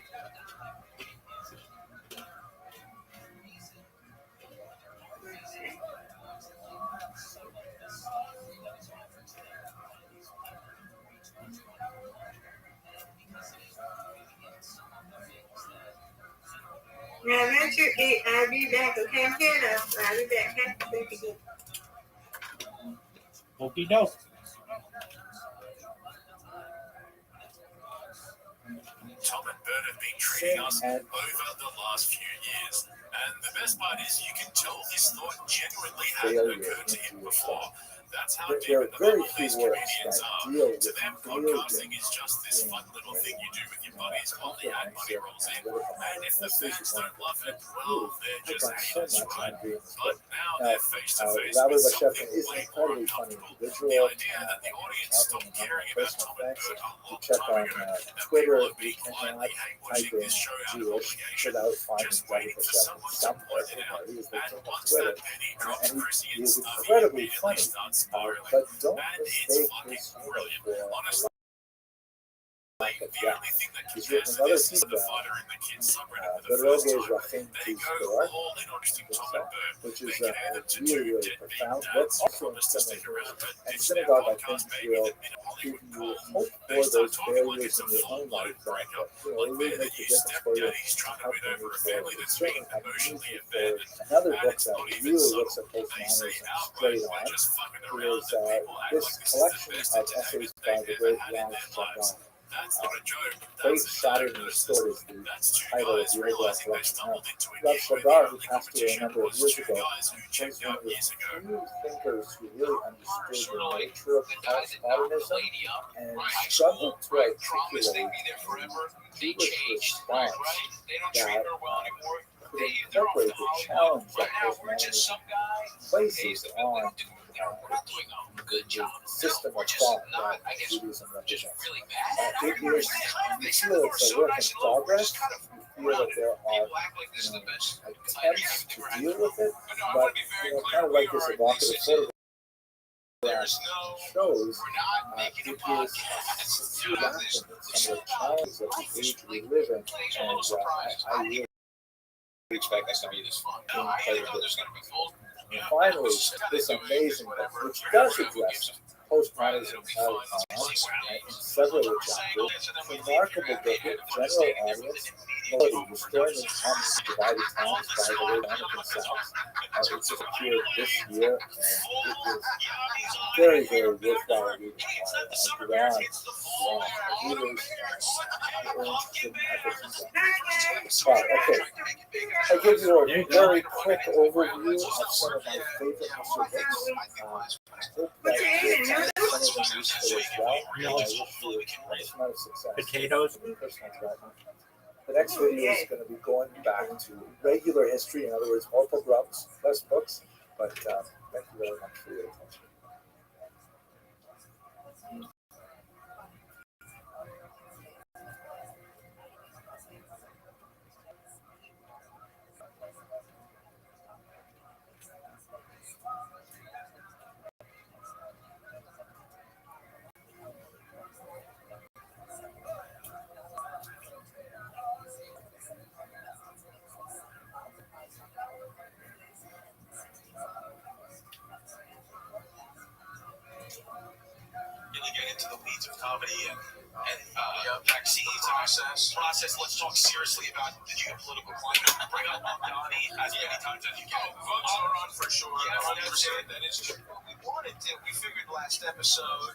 Now let you eat. I'll be back. Okay, I'm here though. I'll be back. Thank you. Okie doke. Tom and Bert have been treating us over the last few years. And the best part is you can tell this thought genuinely hadn't occurred to him before. That's how deep in the bubble these comedians are. To them, podcasting is just this fun little thing you do with your buddies while the ad money rolls in. And if the fans don't love it, well, they're just haters, right? But now they're face to face with something way more uncomfortable. The idea that the audience stopped caring about Tom and Bert a long time ago, and people have been quietly hate watching this show out of obligation, just waiting for someone to point it out. And once that penny drops, Chrissy and Stubby immediately start spiraling. And it's fucking brilliant. Honestly, the only thing that compares to this is the fighter in the kids subreddit for the first time. They go all in on just Tom and Bert. which is They a compare them to really, two really deadbeat profound dads book. who promise to stick around, but And ditch their Synagogue, I podcast think, baby will that made Hollywood give you call. hope They for start those talking like failures it's a in your own full-blown life. breakup. Like Like really they're make the a new difference for you. stepdaddies trying to win over a family that's Certainly been have emotionally music abandoned. for another And book it's that not even really subtle. looks at They say postmodernism outright straight we're on. just fucking around Is and people act this like this is the collection best of essays entertainment by they've the ever great had in their lives. Rothschild. That's not a joke. Faith That's a Shattered and diagnosis. Restored is the That's two title of guys the overall realizing they collection. stumbled into a Rav niche where the Shabar, who only passed away a competition number of was years two ago, guys who was checked one out of the years ago. few thinkers who really understood the nature of postmodernism and struggled to articulate the Jewish response that could incorporate the challenge that postmodernism places on the system of thought that Judaism represents. You feel it's a work in progress. You feel that there are attempts to deal with it, but kind of like this evocative photograph shows, it is sincere laughter at some of the challenges of the age we live in, and I really expect this to be this fun. No, I know there's going to be full. finally, this amazing book, which does address postmodernism in several of the chapters, remarkable book with general audience, restoring the common divided towns by the late American South. It just appeared this year, and it was very, very worthwhile reading by Duran, readers, Wow, okay. I give you a very quick overview of some of my favorite Musser books. I hope that you find some of them useful as well. I wish you a lot of success. Potatoes. Personal development. The next video is going to be going back to regular history, in other words, more pogroms, less books. But thank you very much for your attention. really get into the weeds of comedy and vaccines process. Let's talk seriously about the geopolitical climate. Bring up Donnie as many times as you can. Votes are on for sure. Yeah, 100%. That is true. We figured last episode,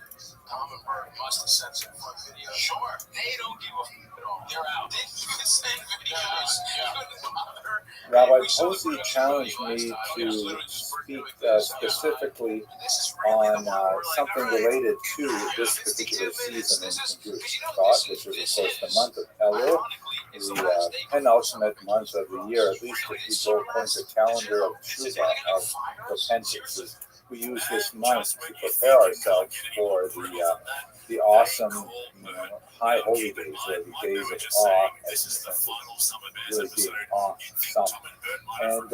Tom and Bert must have sent some fun videos. Sure. They don't give a f at all. They're out. They send videos. Rabbi Posey challenged me to speak specifically on something related to this particular season in Jewish thought, which is, of course, the month of Elul, the penultimate month of the year, at least if you go according to the calendar of Tshuva, of repentance. We use this month to prepare ourselves for the awesome high holy days, or the days of awe, really being awesome. And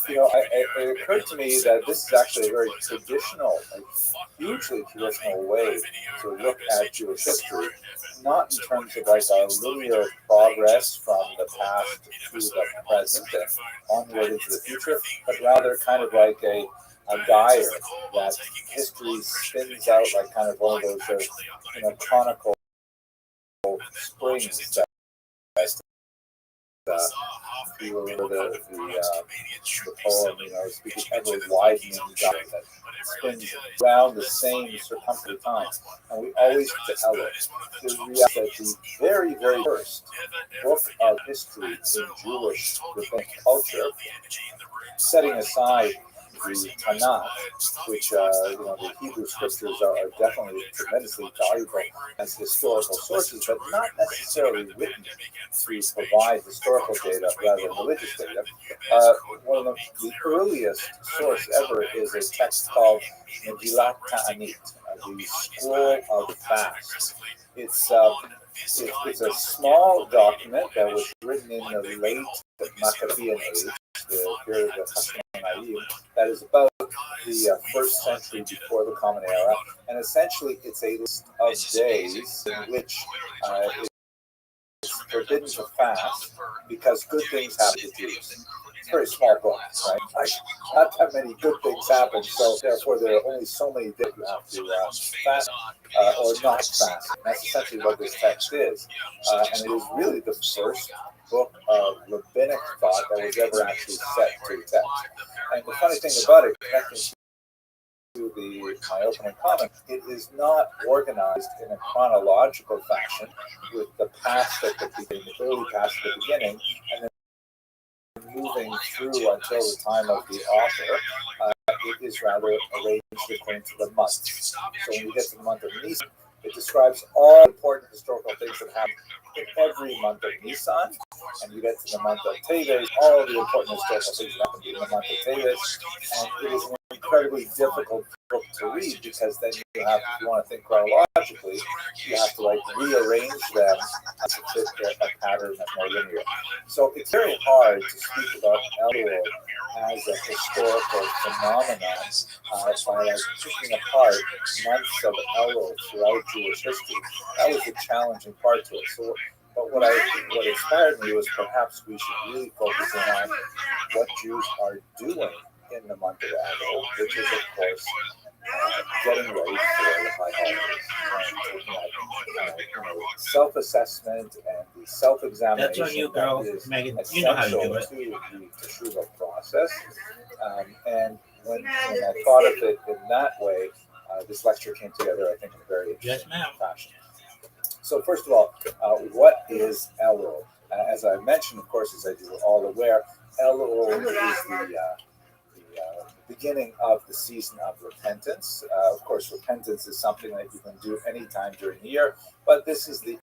it occurred to me that this is actually a very traditional, hugely traditional way to look at Jewish history, not in terms of like a linear progress from the past to the present and onward into the future, but rather kind of like a gyre that history spins out like kind of one of those chronicle springs that if you remember the poem, speaking ever widening gyre that spins around the same circumference of time, and we always get to Elul. The reality that the very, very first book of history in Jewish rabbinic culture, setting aside the Tanakh, which the Hebrew scriptures are definitely tremendously valuable as historical sources, but not necessarily written to provide historical data rather than religious data. One of the earliest source ever is a text called Megillat Ta'anit, the Scroll of Fast. It's a small document that was written in the late Maccabean age, the period of Hashmonaim, that is about the first century before the Common Era, and essentially it's a list of days in which it's forbidden to fast because good things happen to Jews. It's a very small book, right? Like, not that many good things happen, so therefore there are only so many days you have to fast or not fast. That's essentially what this text is, and it is really the first book of rabbinic thought that was ever actually set to text. And the funny thing about it, connecting to my opening comment, it is not organized in a chronological fashion with the past at the beginning, the early past at the beginning, and then moving through until the time of the author. It is rather arranged according to the months. So when you get to the month of Nisan, it describes all important historical things that happen in every month of Nisan, and you get to the month of Teves, all the important historical things that happen in the month of Teves, and it is an incredibly difficult book to read because then you have, if you want to think chronologically, you have to rearrange them to fit a pattern that's more linear. So it's very hard to speak about Elul as a historical phenomenon by picking apart months of Elul throughout Jewish history. That was the challenging part to it. So, but what inspired me was perhaps we should really focus in on what Jews are doing in the month of Elul, which is, of course, getting ready for the high holidays, and taking self-assessment and the self-examination. That's on you, girl. That is Megan, you know how to do it. To the Teshuva process. And when I thought of it in that way, this lecture came together, I think, in a very interesting fashion. So first of all, what is Elul? As I mentioned, of course, as I do all aware, Elul is the beginning of the season of repentance. Of course, repentance is something that you can do any time during the year, but this is the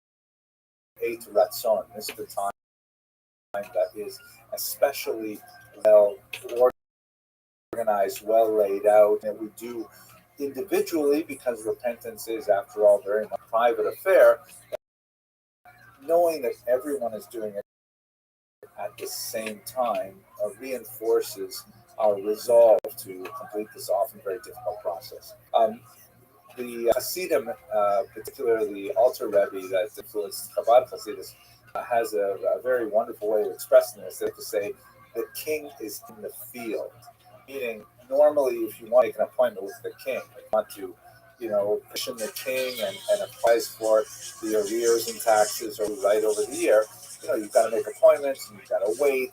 Eit Ratzon. This is the time that is especially well organized, well laid out, and we do individually because repentance is, after all, very much a private affair. Knowing that everyone is doing it at the same time reinforces our resolve to complete this often very difficult process. The Hasidim, particularly the Alter Rebbe that influenced Chabad Hasidus, has a very wonderful way of expressing this. They have to say, the king is in the field. Meaning, normally, if you want to make an appointment with the king, you want to petition the king and applies for the arrears and taxes or right over the year, you've got to make appointments and you've got to wait.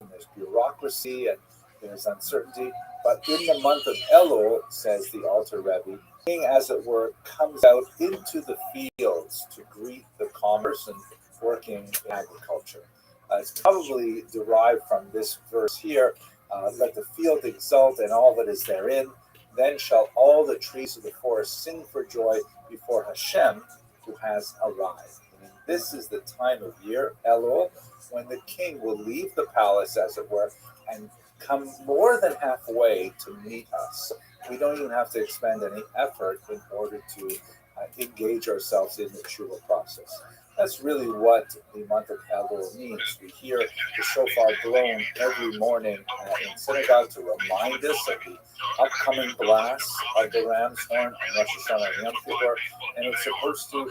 And there's bureaucracy and there's uncertainty. But in the month of Elul, says the Alter Rebbe, the king, as it were, comes out into the fields to greet the commerce and working in agriculture. It's probably derived from this verse here, let the field exult and all that is therein. Then shall all the trees of the forest sing for joy before Hashem, who has arrived. This is the time of year, Elul, when the king will leave the palace, as it were, and come more than halfway to meet us. We don't even have to expend any effort in order to engage ourselves in the tshuva process. That's really what the month of Elul means. We hear the shofar blown every morning in synagogue to remind us of the upcoming blast of the ram's horn on Rosh Hashanah and Yom Kippur, and it's supposed to,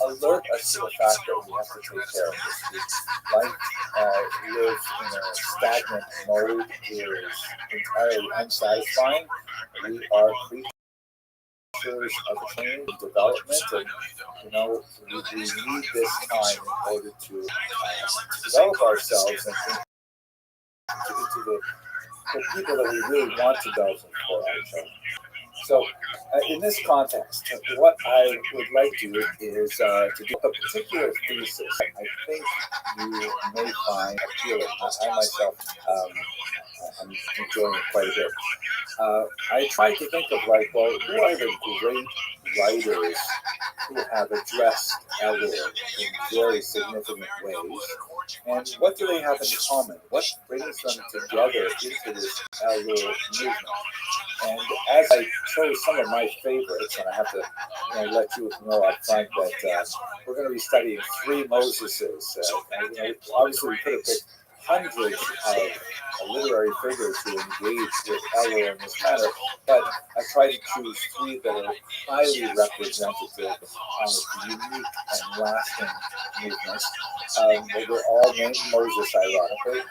alert us to the fact that we have to take care of this. Life lives in a stagnant mode is entirely unsatisfying. We are creatures of change, development, and we need this time in order to develop ourselves and into the people that we really want to develop for ourselves. So, in this context, what I would like to do is to do a particular thesis I think you may find appealing. I myself, I'm enjoying it quite a bit. I tried to think of who are the great writers who have addressed Elul in very significant ways, and what do they have in common? What brings them together into this Elul movement? And as I chose some of my favorites, and I have to let you know up front that we're going to be studying three Moseses. Obviously, we could have picked hundreds of literary figures who engage with Elul in this matter, but I tried to choose three that are highly representative of the unique and lasting movement. They were all named Moses, ironically,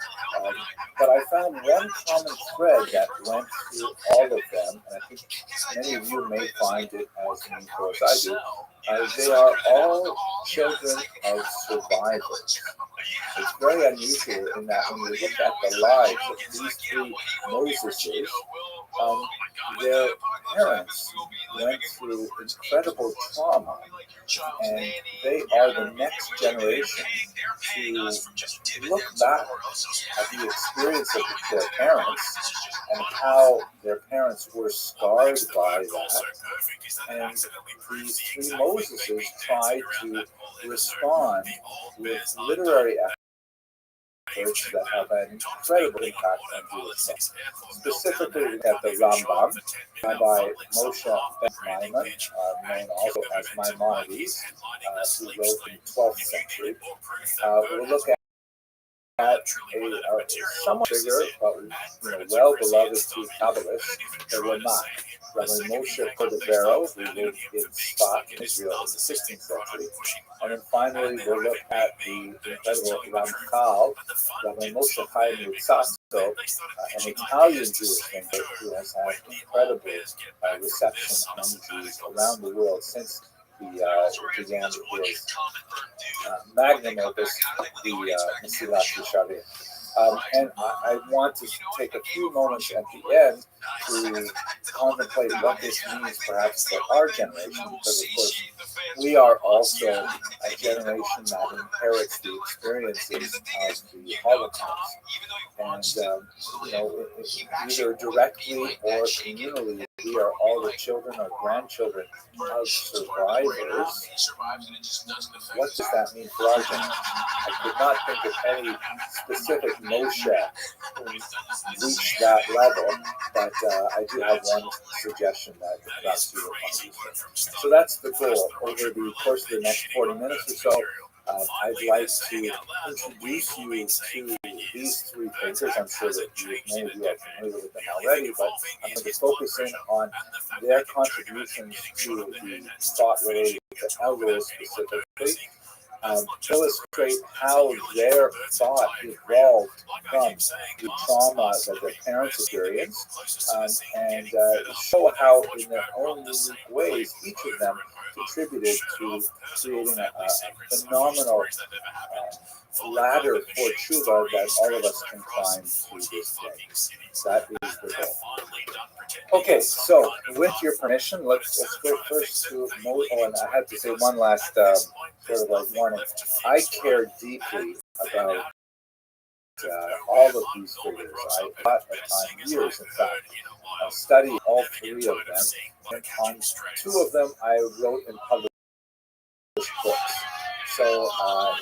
but I found one common thread that went through all of them, and I think many of you may find it as meaningful as I do. They are all children of survivors. It's very unusual in that when you look at the lives of these three Moseses, their parents went through incredible trauma, and they are the next generation to look back at the experience of their parents and how their parents were scarred by that. And these three Moseses tried to respond with literary efforts that have an incredible impact on Jewish thought. Specifically, we have the Rambam, Rabbi Moshe ben Maimon, known also as Maimonides, who wrote in the 12th century. We'll look at a somewhat bigger but well-beloved to Kabbalists, the Ramah, Rabbi Moshe Cordovero, who lived in Sfat, in Israel, in the 16th century. And then finally, we'll look at the incredible Ramchal, Rabbi Moshe Chaim Luzzatto, an Italian Jewish thinker who has had incredible reception among Jews around the world since he began his magnum opus, the Mesilat Yesharim. And I want to take a few moments at the end to contemplate what this means perhaps for our generation, because of course we are also a generation that inherits the experiences of the Holocaust. And either directly or communally, we are all the children or grandchildren of survivors. What does that mean for our generation? I could not think of any specific Moshe who reached that level, but I do have one suggestion that perhaps you will find useful. So that's the goal. Over the course of the next 40 minutes or so, I'd like to introduce you to these three thinkers. I'm sure that many of you are familiar with them already, but I'm going to focus in on their contributions to the thought related to Elul specifically. illustrate how their thought evolved from the trauma that their parents experienced, and show how, in their own unique ways, each of them contributed to creating a phenomenal ladder for tshuva that all of us can climb to this day. That is the goal. Okay, so with your permission, let's go first to Mo. Oh, and I have to say one last sort of like warning. I care deeply about all of these figures. I got a time, years in fact, studied all three of them. And on two of them, I wrote and published books. So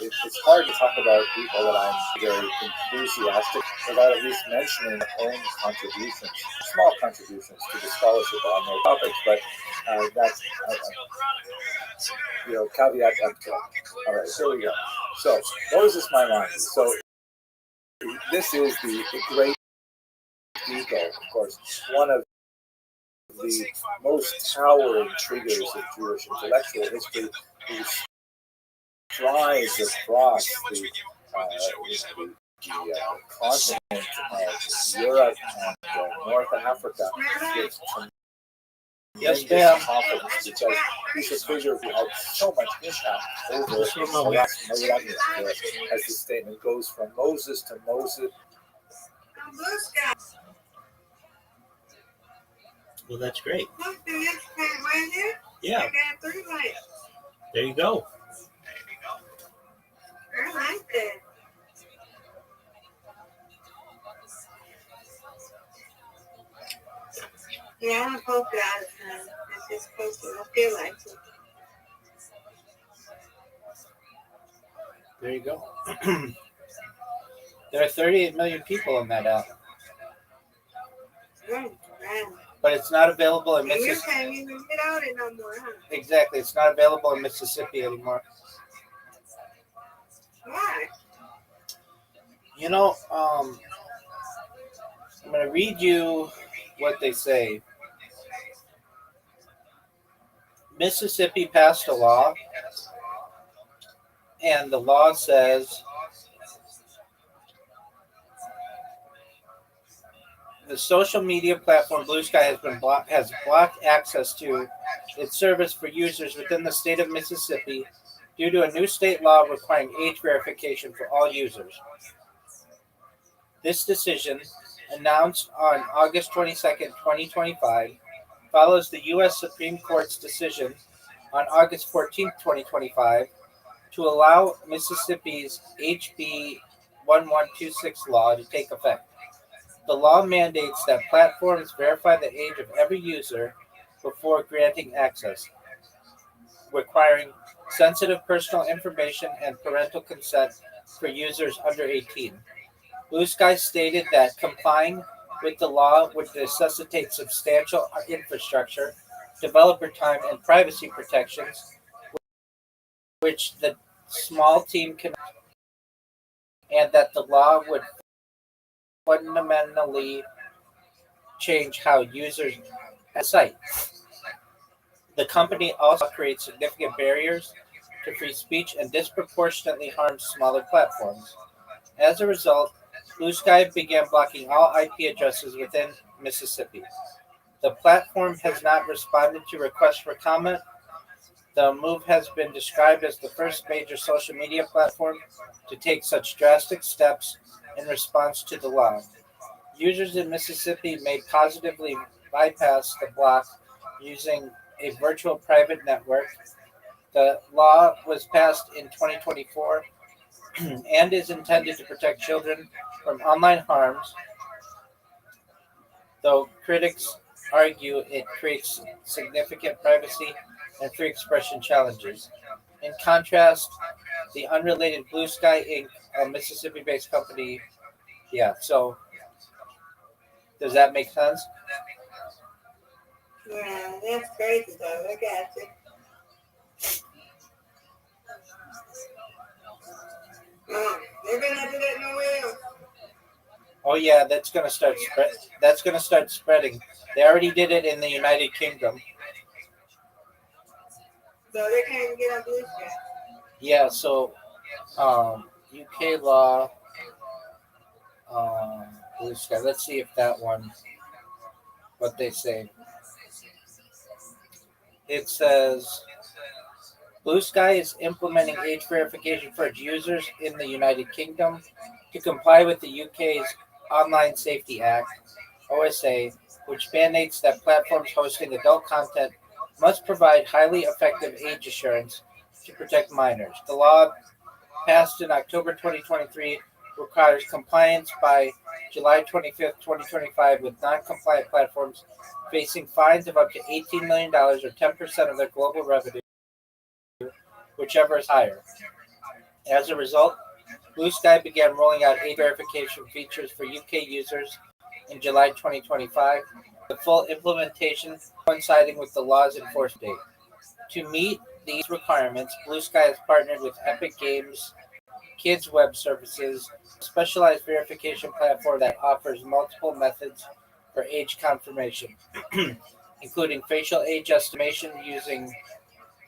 it's hard to talk about people that I'm very enthusiastic without at least mentioning their own contributions, small contributions to the scholarship on their topics, but that's, caveat emptor. All right, here we go. So, Moses Maimonides. So, this is the great ego, of course, one of the most towering triggers of Jewish intellectual history, who strides across the continent of Europe and North Africa with tremendous confidence, because he's a figure who had so much impact over the last millennia, as the statement goes, from Moses to Moses. Well, that's great. Yeah. There you go. I like that. Yeah, I'm posted all the time. I just posted. I feel like it. There you go. There are 38 million people on that app. Right. But it's not available in And you Mississippi. can't even get out it no more, huh? Exactly. It's not available in Mississippi anymore. Why? I'm going to read you what they say. Mississippi passed a law, and the law says the social media platform Blue Sky has blocked access to its service for users within the state of Mississippi due to a new state law requiring age verification for all users. This decision, announced on August 22nd, 2025, follows the U.S. Supreme Court's decision on August 14th, 2025, to allow Mississippi's HB 1126 law to take effect. The law mandates that platforms verify the age of every user before granting access, requiring sensitive personal information and parental consent for users under 18. Blue Sky stated that complying with the law would necessitate substantial infrastructure, developer time, and privacy protections, which the small team can, and that the law would fundamentally change how users at site. The company also creates significant barriers to free speech and disproportionately harms smaller platforms. As a result, Blue Sky began blocking all IP addresses within Mississippi. The platform has not responded to requests for comment. The move has been described as the first major social media platform to take such drastic steps in response to the law. Users in Mississippi may positively bypass the block using a virtual private network. The law was passed in 2024 and is intended to protect children from online harms, though critics argue it creates significant privacy and free expression challenges. In contrast, the unrelated Blue Sky Inc., a Mississippi-based company, so does that make sense? Yeah, that's crazy though. I got you. They're gonna do that nowhere else. Oh yeah, that's gonna start spreading. They already did it in the United Kingdom. So they can't even get on Blue Sky. Yeah, so UK law, blue sky. Let's see if that one, what they say. It says Blue Sky is implementing age verification for its users in the United Kingdom to comply with the UK's Online Safety Act, OSA, which mandates that platforms hosting adult content must provide highly effective age assurance to protect minors. The law, passed in October 2023, requires compliance by July 25th, 2025, with non compliant platforms facing fines of up to $18 million or 10% of their global revenue, whichever is higher. As a result, Blue Sky began rolling out age verification features for UK users in July 2025, the full implementation coinciding with the law's enforcement date. To meet these requirements, Blue Sky has partnered with Epic Games Kids Web Services, a specialized verification platform that offers multiple methods for age confirmation, including facial age estimation using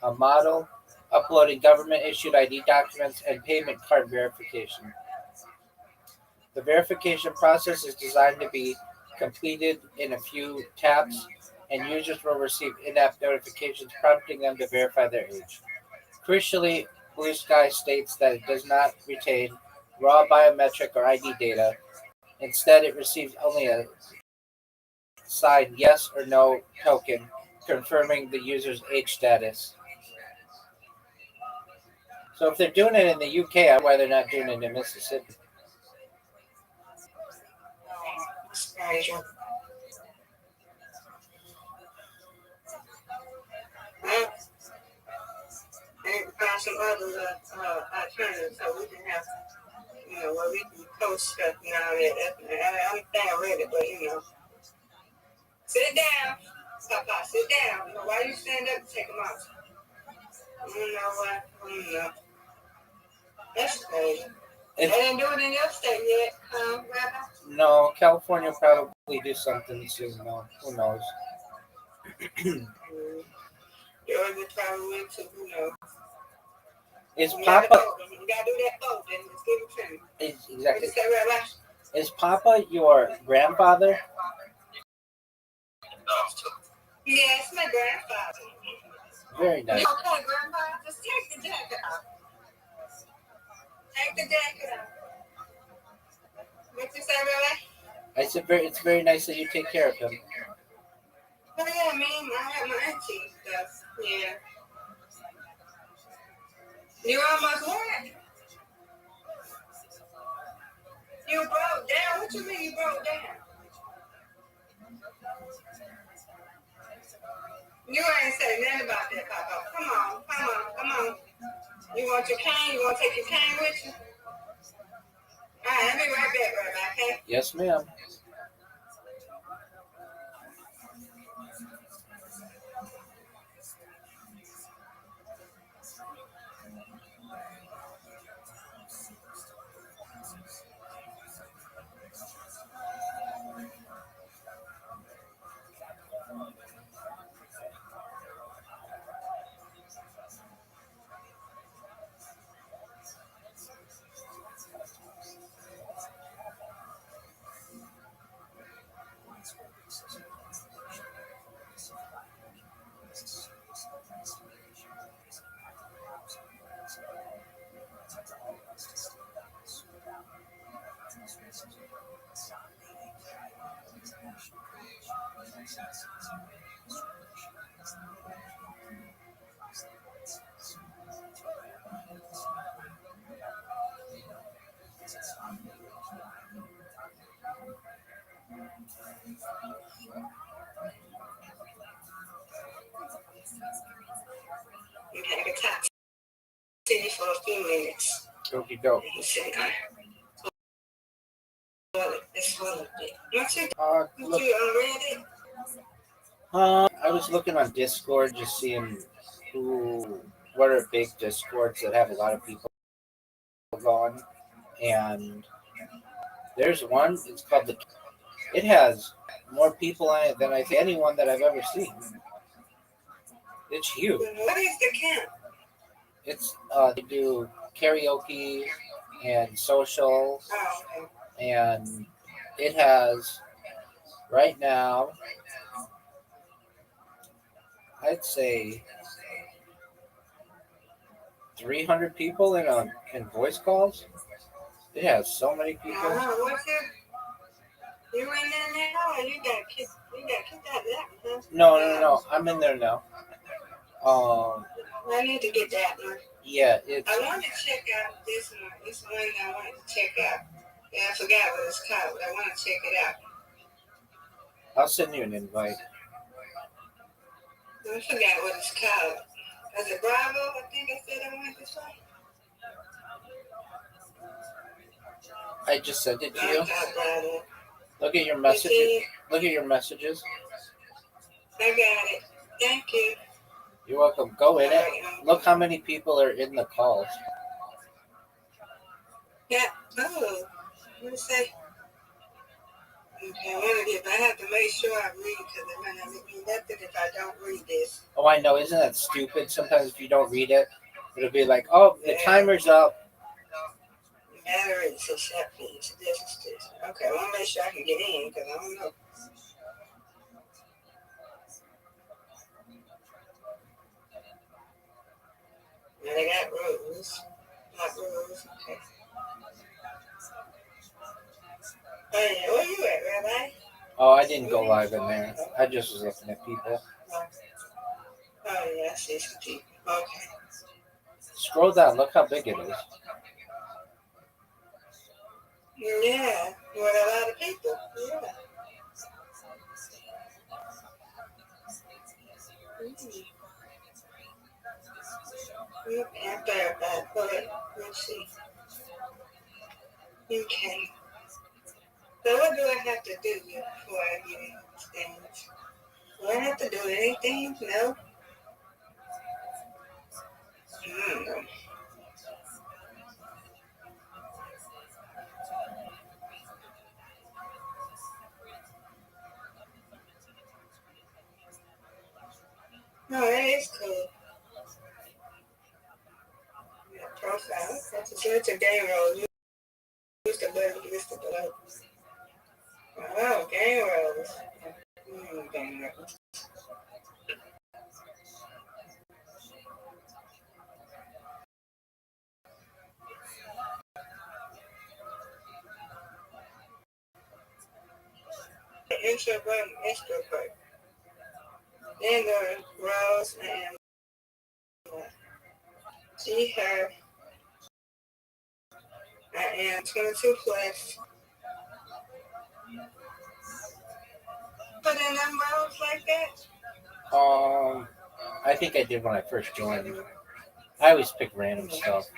a model, uploading government issued ID documents, and payment card verification. The verification process is designed to be completed in a few taps, and users will receive in app notifications prompting them to verify their age. Crucially, Blue Sky states that it does not retain raw biometric or ID data. Instead, it receives only a signed yes or no token confirming the user's age status. So if they're doing it in the UK, I don't know why they're not doing it in Mississippi. I need to find some other alternatives so we can have, where we can post stuff and all that. I understand I read it, but sit down, Papa, sit down. Why you stand up and take them out? You know what? That's crazy. They didn't do it in your state yet, Rabbi? No, California will probably do something soon. No, who knows? Georgia probably will too, Is You Papa? gotta do that vote, then let's give it to me. What Exactly. you say, Rabbi? Is Papa your grandfather? Yeah, it's my grandfather. Very nice. You okay, Grandpa? Just take the jacket off. Take the jacket off. What you say, Rabbi? I said it's very nice that you take care of him. Oh yeah, I have my auntie stuff. Yeah. You almost what? You broke down? What you mean you broke down? You ain't say nothing about that, Papa. Come on. You want your cane? You want to take your cane with you? All right, let me right back, Rabbi, okay? Yes, ma'am. Okay, I can talk to you for a few minutes. Okie doke. He said, it's full of it. What you Look, read it? I was looking on Discord, just seeing what are big Discords that have a lot of people going, and there's one. It's called the. It has more people on it than I think anyone that I've ever seen. It's huge. What is the camp? It's they do karaoke and social, Oh, okay. and it has right now, I'd say 300 people in voice calls. It has so many people. What's your? You went in there? Oh, you got kicked. You got kicked out of that one, huh? No. I'm in there now. I need to get that one. Yeah, it's. I want to check out this one. This one I wanted to check out. Yeah, I forgot what it's called, but I want to check it out. I'll send you an invite. I forgot what it's called. Is it Bravo? I think I said I wanted to try. I just sent it to you. Bravo. Look at your messages. Look at your messages. I got it. Thank you. You're welcome. Go in it. Look how many people are in the calls. Yeah. Oh, let me say. Okay, I have to make sure I read because it might not mean nothing if I don't read this. Oh, I know. Isn't that stupid? Sometimes if you don't read it, it'll be like, oh, the timer's up. Battery acceptance. Okay, I want to make sure I can get in because I don't know. Now they got rules. Not rules. Okay. Oh, yeah. Where you at, Rabbi? Oh, I didn't go live in there. I just was looking at people. Oh, yeah, I see some people. Okay. Scroll down. Look how big it is. Yeah, with a lot of people. Yeah. I'm verified. But let's see. Okay. So what do I have to do before I get in these things? Do I have to do anything? No. No, that is cool. Yeah, profile. That's a game role. Use the button, use the button. Oh, game roles. Game roles. Intro button, extra part. Then go to roles and see her. I am 22 plus. Put in them roles like that? I think I did when I first joined. I always pick random stuff.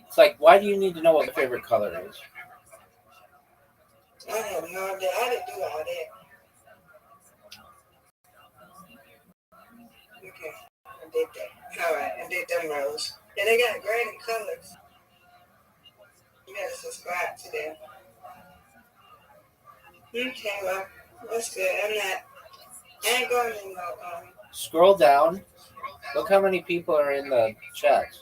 It's like, why do you need to know what my favorite color is? I have no idea. I didn't do all that. Okay, I did that. All right, I did them roles. Yeah, they got graded colors. You gotta subscribe to them. Okay, well, that's good. I ain't going to no. Scroll down. Look how many people are in the chat.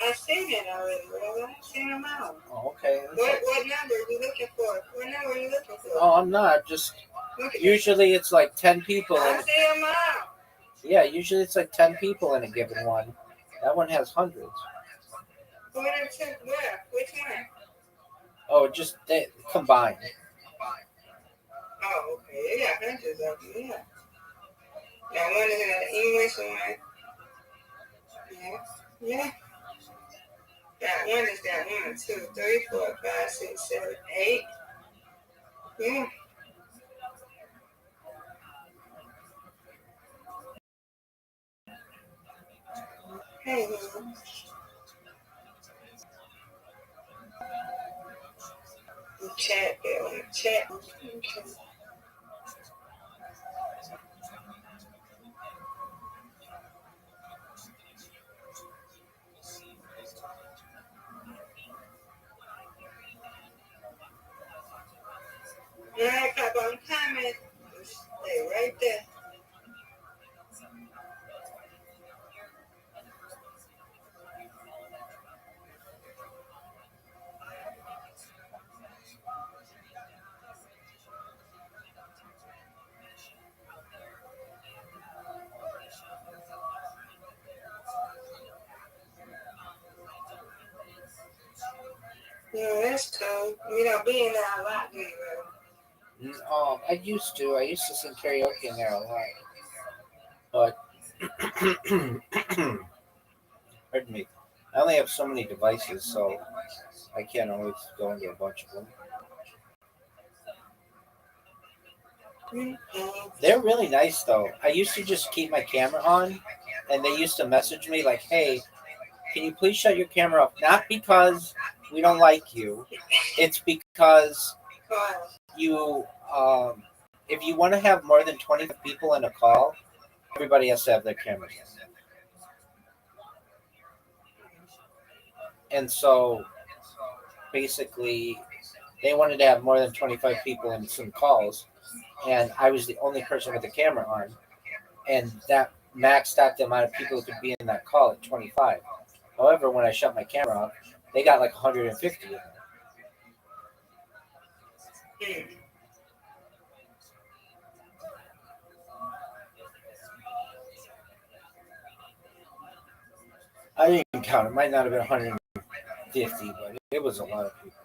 I've seen it already, bro. I've seen them out. Oh, okay. What number are you looking for? What number are you looking for? Oh, I'm not. Just usually it's like 10 people. I see them out. Yeah, usually it's like 10 people in a given one. That one has hundreds. Where? Which one? Oh, just they combined. Oh, okay. They got hundreds of them, yeah. Now one is an English one. Yeah. That one is got 1, 2, 3, 4, 5, 6, 7, 8. Yeah. Hey, chat, chat. Okay. All right, Papa, I'm coming. Stay right there. don't be in there a lot, do you, really? I used to. I used to sing karaoke in there a lot, but pardon me. I only have so many devices, so I can't always go into a bunch of them. They're really nice, though. I used to just keep my camera on, and they used to message me like, "Hey, can you please shut your camera off?" Not because we don't like you. It's because you, if you want to have more than 20 people in a call, everybody has to have their cameras on. And so basically, they wanted to have more than 25 people in some calls, and I was the only person with the camera on, and that maxed out the amount of people who could be in that call at 25. However, when I shut my camera off, they got like 150 in there. I didn't count. It might not have been 150, but it was a lot of people.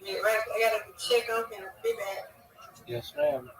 Yeah, right. I gotta check on him. Be back. Yes, ma'am.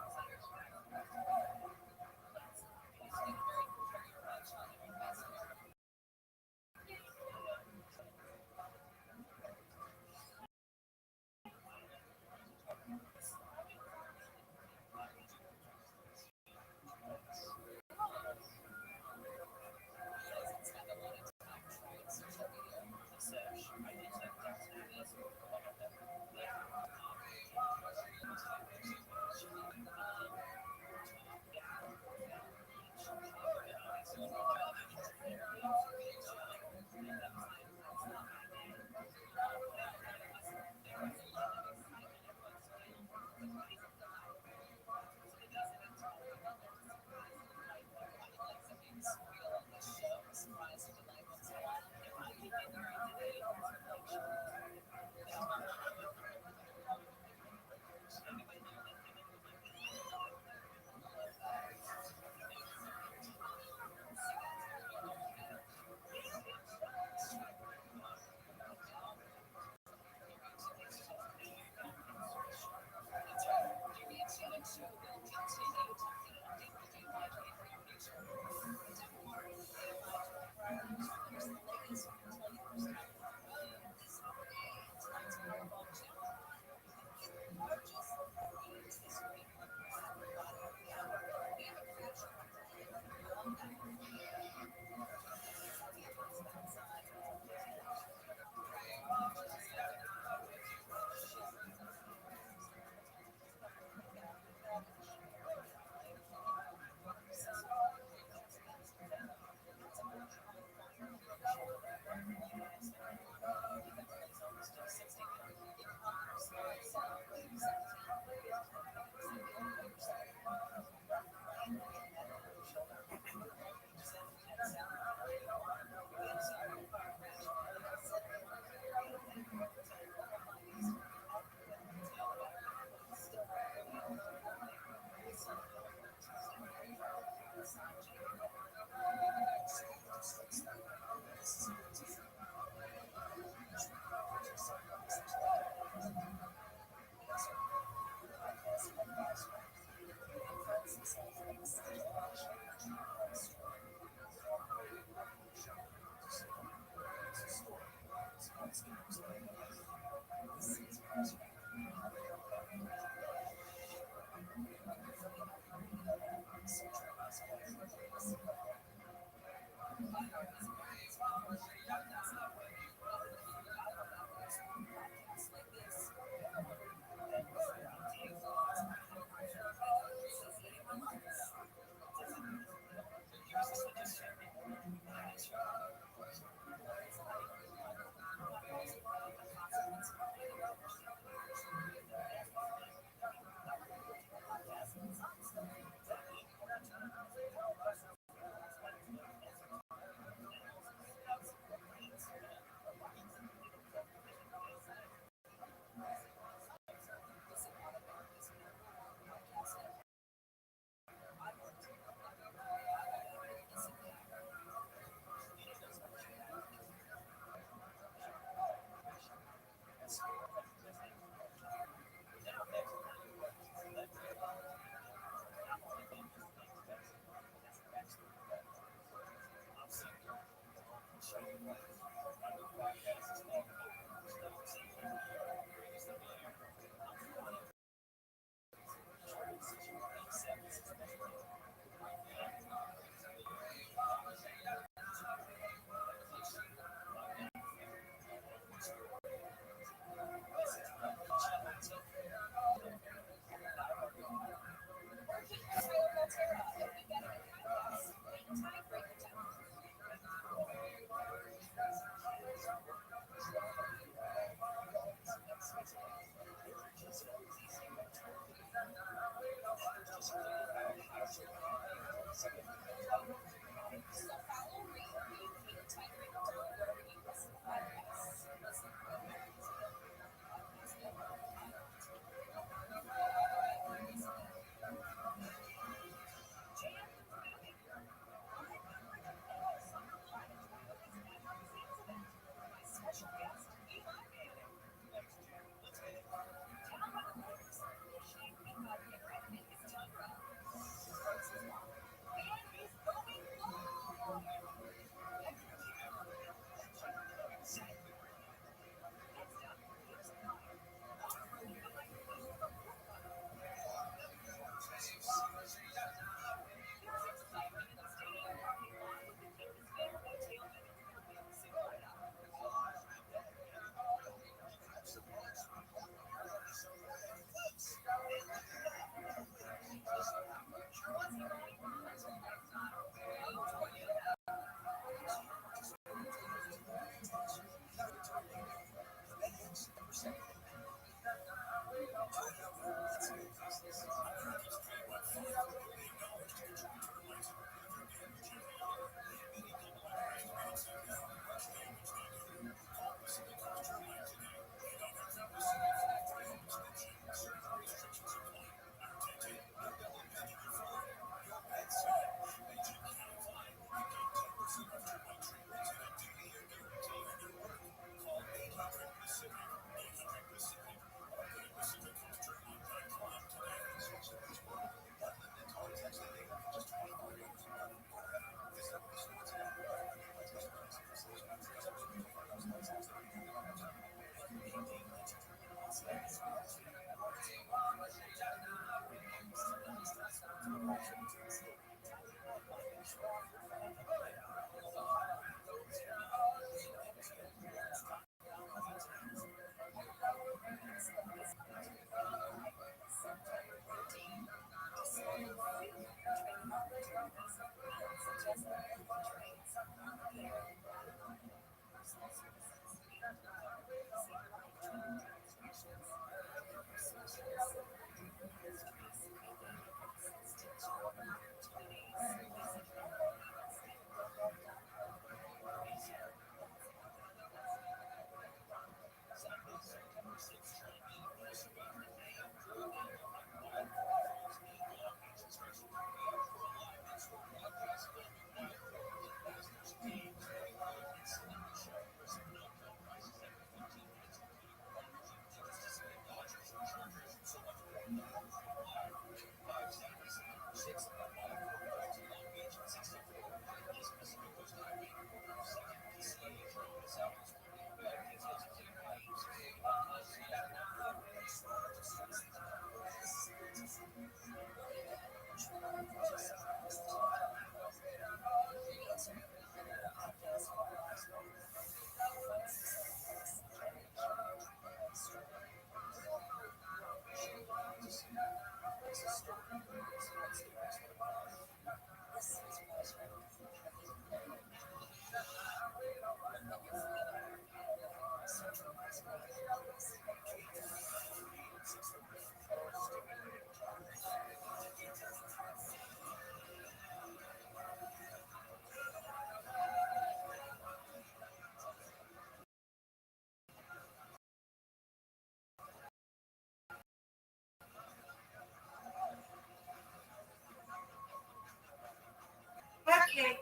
Okay.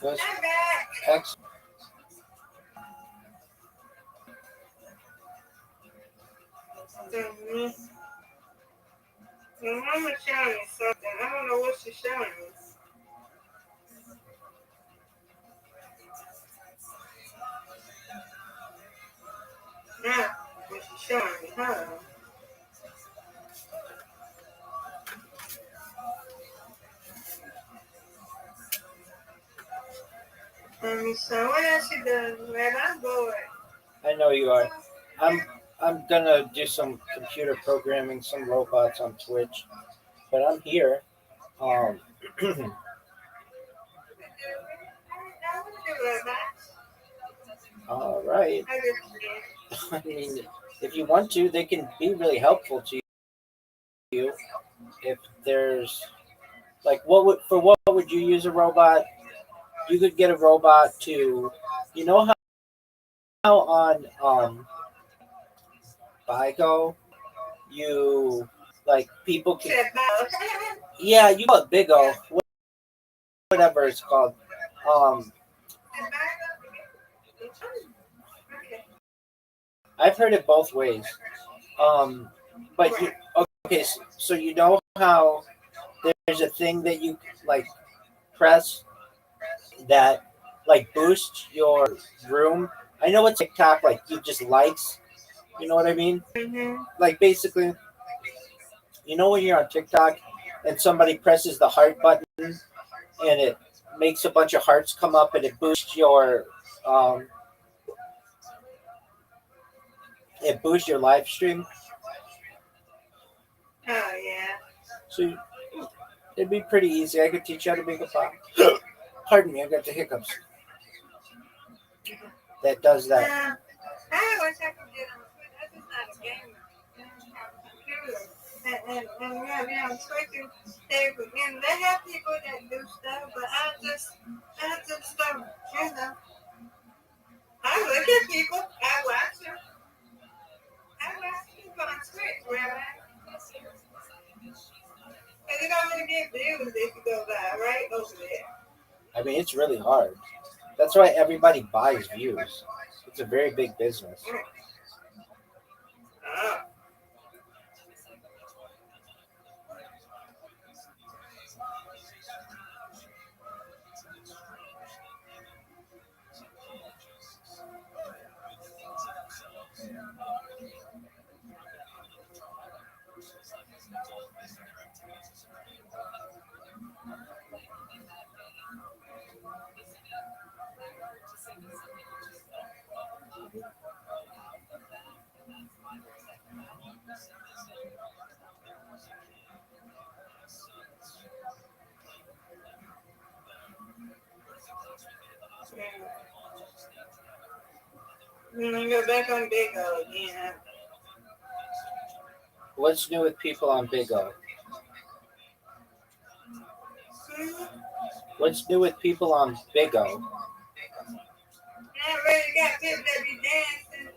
That's I'm back. excellent. My mama showing me something. I don't know what she's showing me. Oh. So what else you doing, man? I'm bored. I know you are. I'm gonna do some computer programming, some robots on Twitch, but I'm here. Um, I want to do that. all right. I just can't. I mean, if you want to, they can be really helpful to you. If there's like, what would you use a robot? You could get a robot to, you know how on Bigo, you like people can, Said no. yeah, you call it Bigo, whatever it's called. Um, Okay. I've heard it both ways. But you, okay, so you know how there's a thing that you like press that like boosts your room. I know it's TikTok, like you just likes. You know what I mean? Mm-hmm. Like basically, you know when you're on TikTok and somebody presses the heart button and it makes a bunch of hearts come up and it boosts your um, live stream. Oh yeah. So it'd be pretty easy. I could teach you how to make a file. Pardon me, I got the hiccups. That does that. I wish I could get on Twitter. I'm just not a gamer. I don't have a computer. And yeah, be on Twitter. They have people that do stuff, but I just don't, you know. I look at people. I watch them. I watch people on Twitch, Rabbi. And you don't really get views if you go by right over there. I mean, it's really hard. That's why everybody buys views. It's a very big business. Oh. Go back on Big O again. What's new with people on Big O? What's new with people on Big O? Not really got people that be dancing,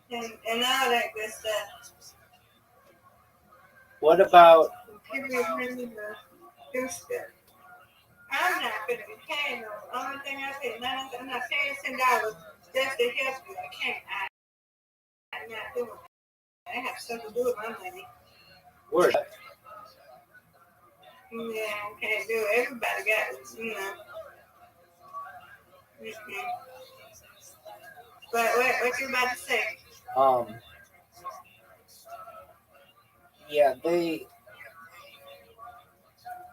singing, and all that good stuff. What about People be really do stuff. I'm not gonna be paying no. Only thing I pay, I'm not paying $10 just to help you. I can't. I'm not doing that. I have stuff to do with my money. word? Yeah, I can't do it. Everybody got it, you know. Mm-hmm. But what you about to say? Yeah,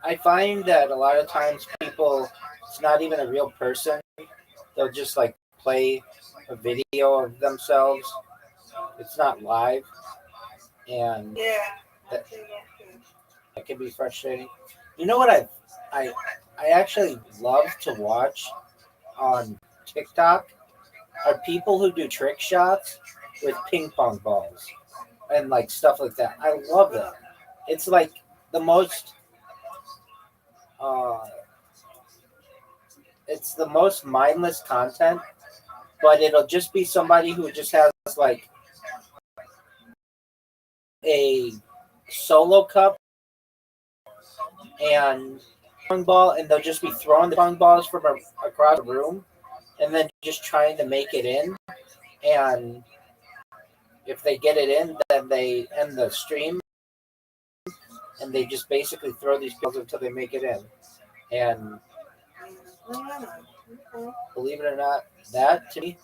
I find that a lot of times people, it's not even a real person. They'll just like play a video of themselves. It's not live, and Yeah, that, I think that too. that can be frustrating. You know what I actually love to watch on TikTok are people who do trick shots with ping pong balls and like stuff like that. I love that. It's like the most uh, it's the most mindless content, but it'll just be somebody who just has like a solo cup and pong ball, and they'll just be throwing the pong balls from across the room, and then just trying to make it in. And if they get it in, then they end the stream, and they just basically throw these balls until they make it in. And believe it or not, that to me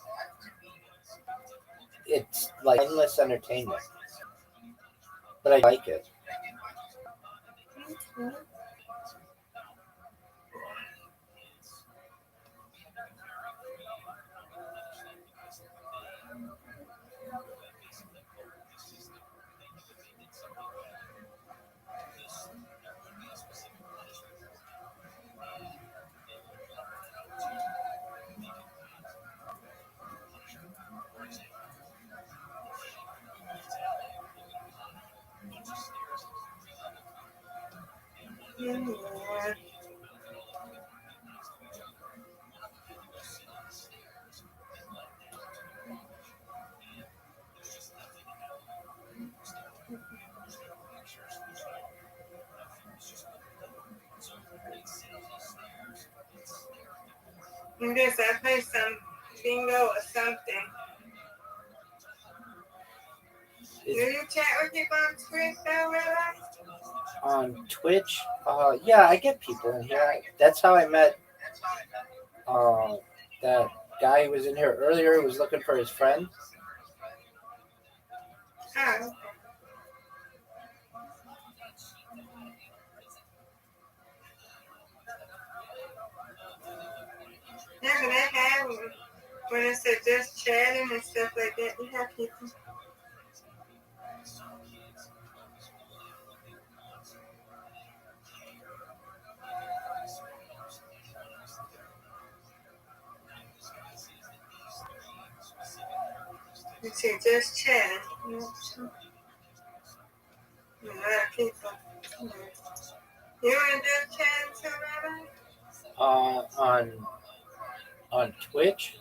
it's like endless entertainment, but I like it. Yeah. I guess I play some bingo or something. Do you chat with people on Twitch though, Rabbi? On Twitch, yeah, I get people in here. That's how I met that guy who was in here earlier. Who was looking for his friend. Oh. Yeah, but they have, when it said just chatting and stuff like that, they have people. You see, just chatting. A lot of people. You and just chatting too, Rabbi? On Twitch,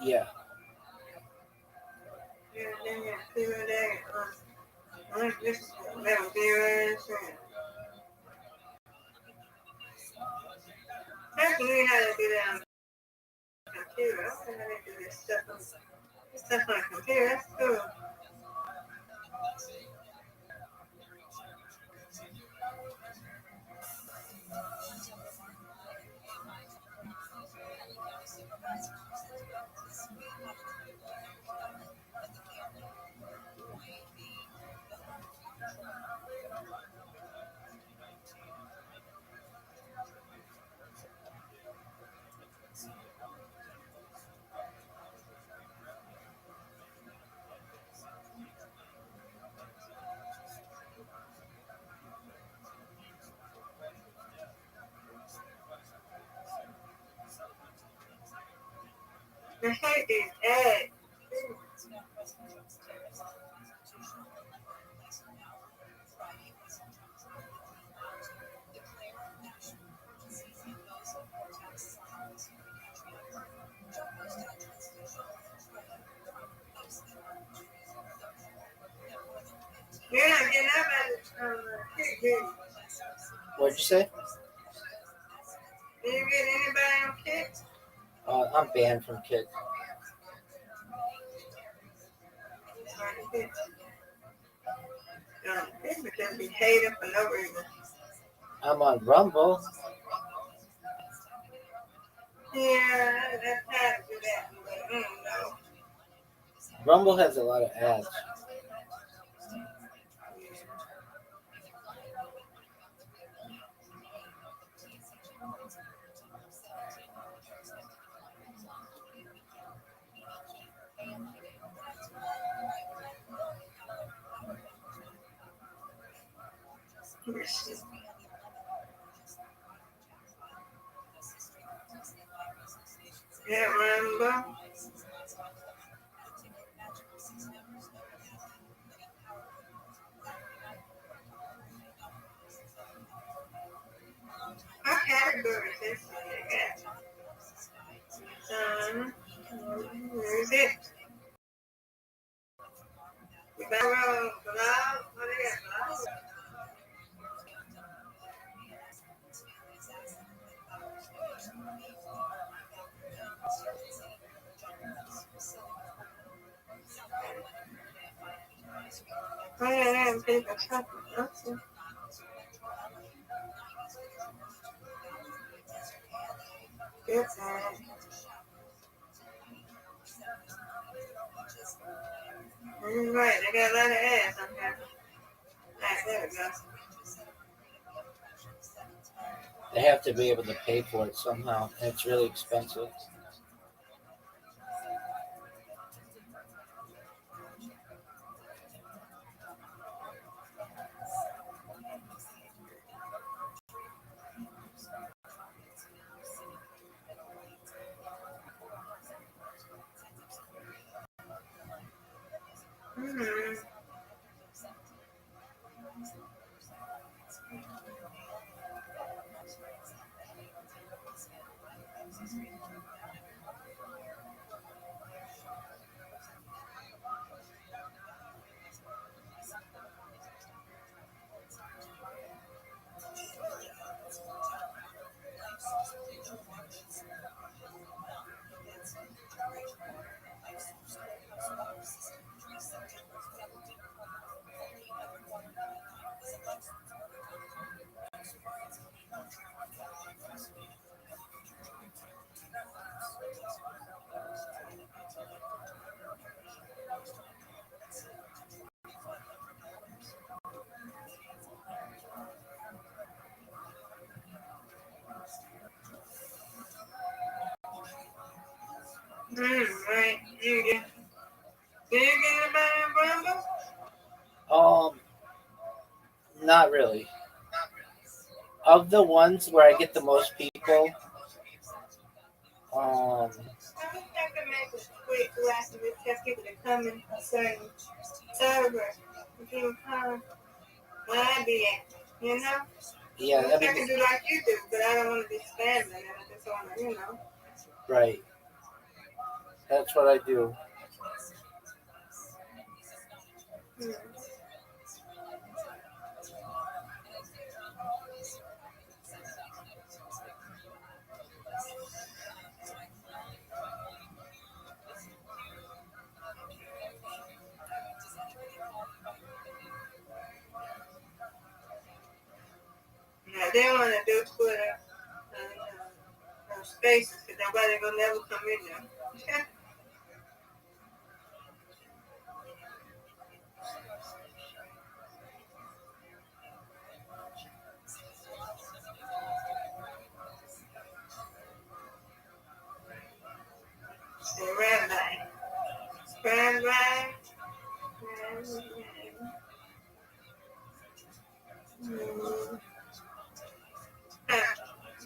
yeah. Yeah, then you people that listen to little viewers and I can learn how to do that on the computer. I don't know how to do this stuff on the computer. That's cool. I hate these ads. You're not getting up at Kick. What'd you say? Do you get anybody on Kick? I'm banned from Kick. People just be hating for no reason. I'm on Rumble. Yeah, that's how to do that. But, no. Rumble has a lot of ads. Yeah, Rambo. What category is this one? Where is it? Barrel Glove? What is it? Oh, yeah, people shopping. Okay. Good. Right, they got a lot of ass on here. Alright, there we go. They have to be able to pay for it somehow, and it's really expensive. Mm-hmm. Right. Do you get anybody in Bramble? Not really. Of the ones where I get the most people, I think I can make a quick last of it, tell people to come in a certain server. If you come, where I be at, you know? yeah, I can do like you do, but I don't want to be spamming it. I just want to, right. That's what I do. Hmm. Yeah, they want to do Twitter spaces because nobody will never come in there. The Rabbi. Rabbi.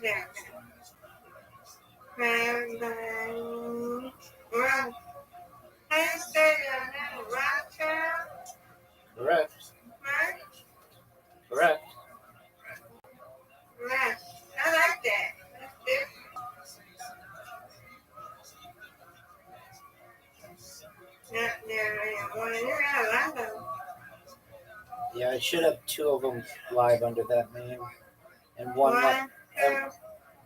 Yeah. Rabbi. Well, how you say your name? Rothschild? Correct. Right? Correct. Right. I like that. That's different. I like them. Yeah, I should have two of them live under that name, and one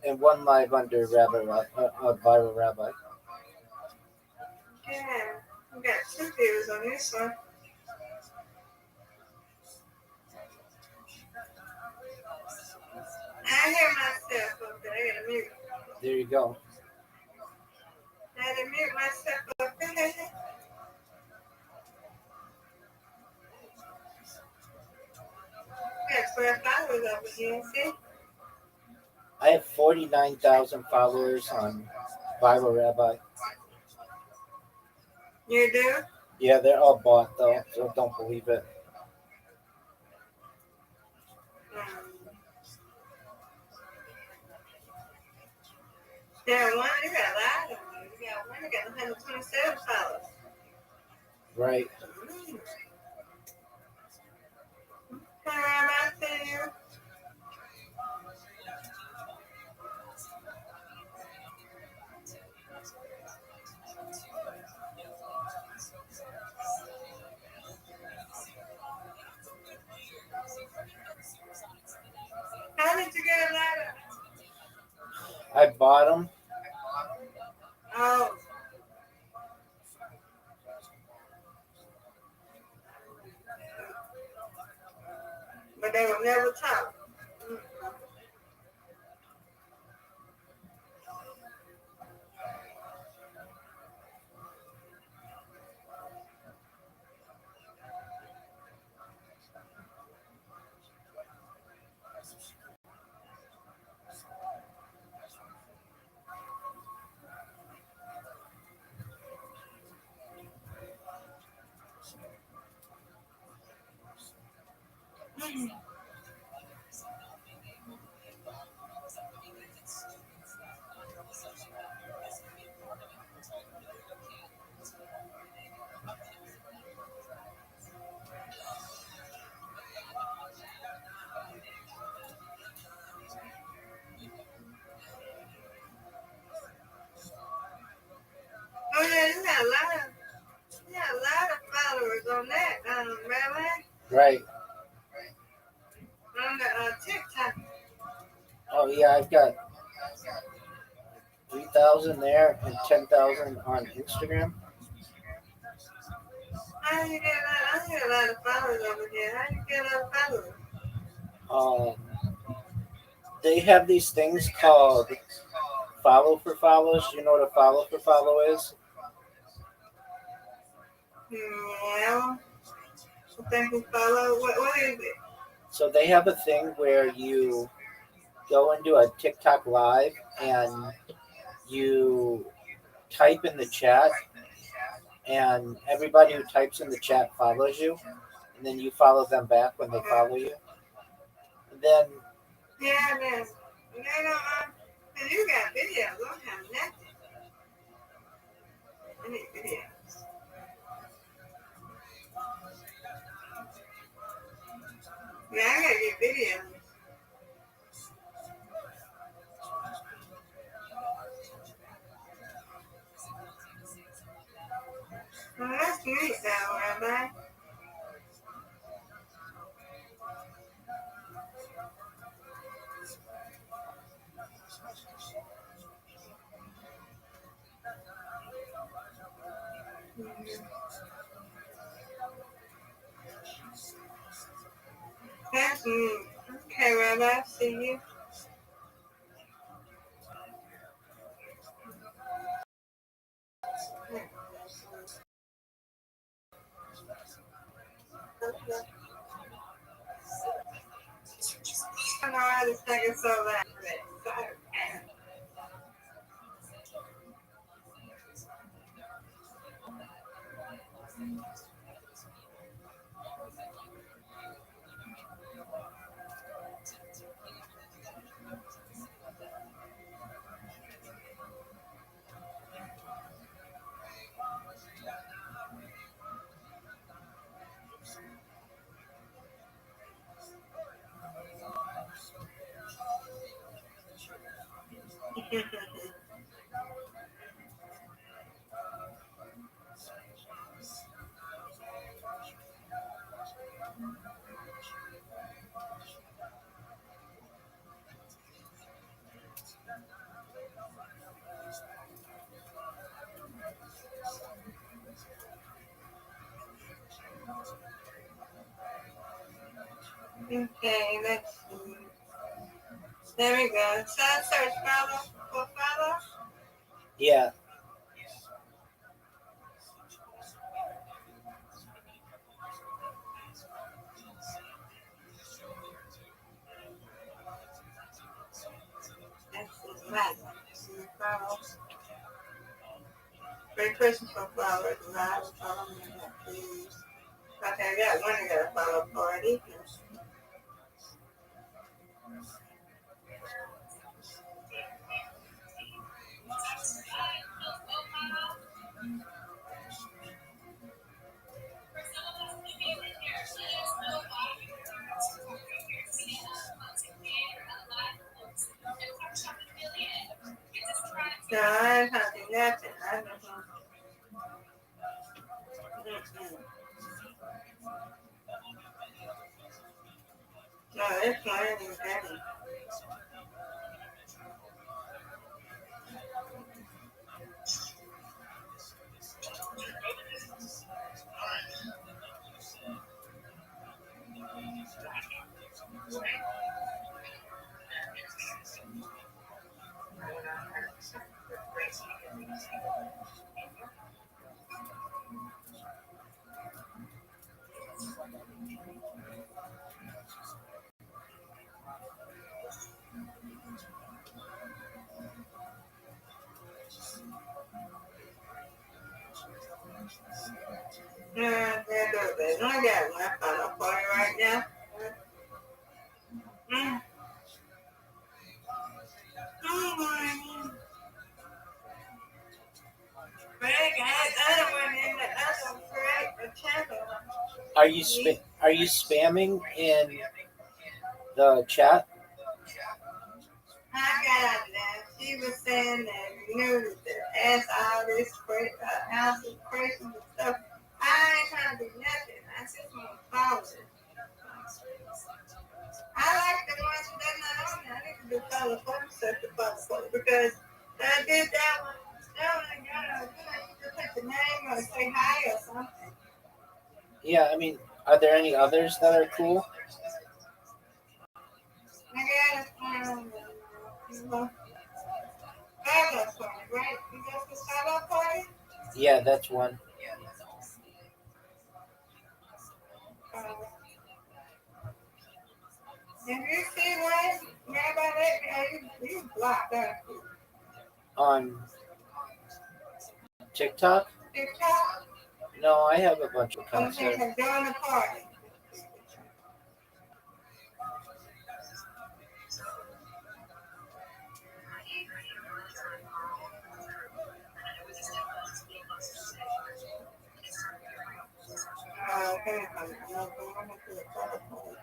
and one live under Viral Rabbi. Yeah. We got two views on this one. I hear myself up there. I gotta mute. There you go. I had to mute myself up there. Got 12 followers over here, see? I have 49,000 followers on Viral Rabbi. You do? Yeah, they're all bought though, so don't believe it. Yeah, one, you got a lot of them. You got one, you got 127 followers. Right. Hi, Rabbi, see you. How did you get a lot of? I bought them. Oh. But they will never talk. Right. On the TikTok. Oh yeah, I've got 3,000 there and 10,000 on Instagram. How you get I get a lot of followers over there. How you get a lot of followers? They have these things called follow for follows. You know what a follow for follow is? Yeah. I think we follow. What is it? So they have a thing where you go into a TikTok live and you type in the chat, and everybody who types in the chat follows you, and then you follow them back when they follow you. And then Yeah, man. They don't. And you got videos. I don't have nothing. I need videos. Yeah, I gotta get videos. Well, that's neat, though, Rabbi. That's neat. Okay, Rabbi, see you. I don't know why this thing is so loud. Okay, let's see. There we go. So I search follow for follow. yeah, That's the right. Follow. Great person for flowers. Live follow me, please. Okay, I got one. I got a follow party. No, I ain't talking nothing. I don't know. No, it's not even heavy. Yeah, they're good. I got my follow party right now. Oh my. But I got other one in the other create a channel. are you spamming in the chat? I got that. She was saying that you knew to ask all this answer questions and stuff. I ain't trying to do nothing. I just want to follow it. I did that one. Oh my god, you just put the name or say hi or something. Yeah, I mean, are there any others that are cool? I got a startup party, right? You got the startup party? Yeah, that's one. If you see one, Rabbi, you blocked that. On TikTok? TikTok? No, I have a bunch of I'm accounts there. thinking during the party. Okay, I'm going to the startup party.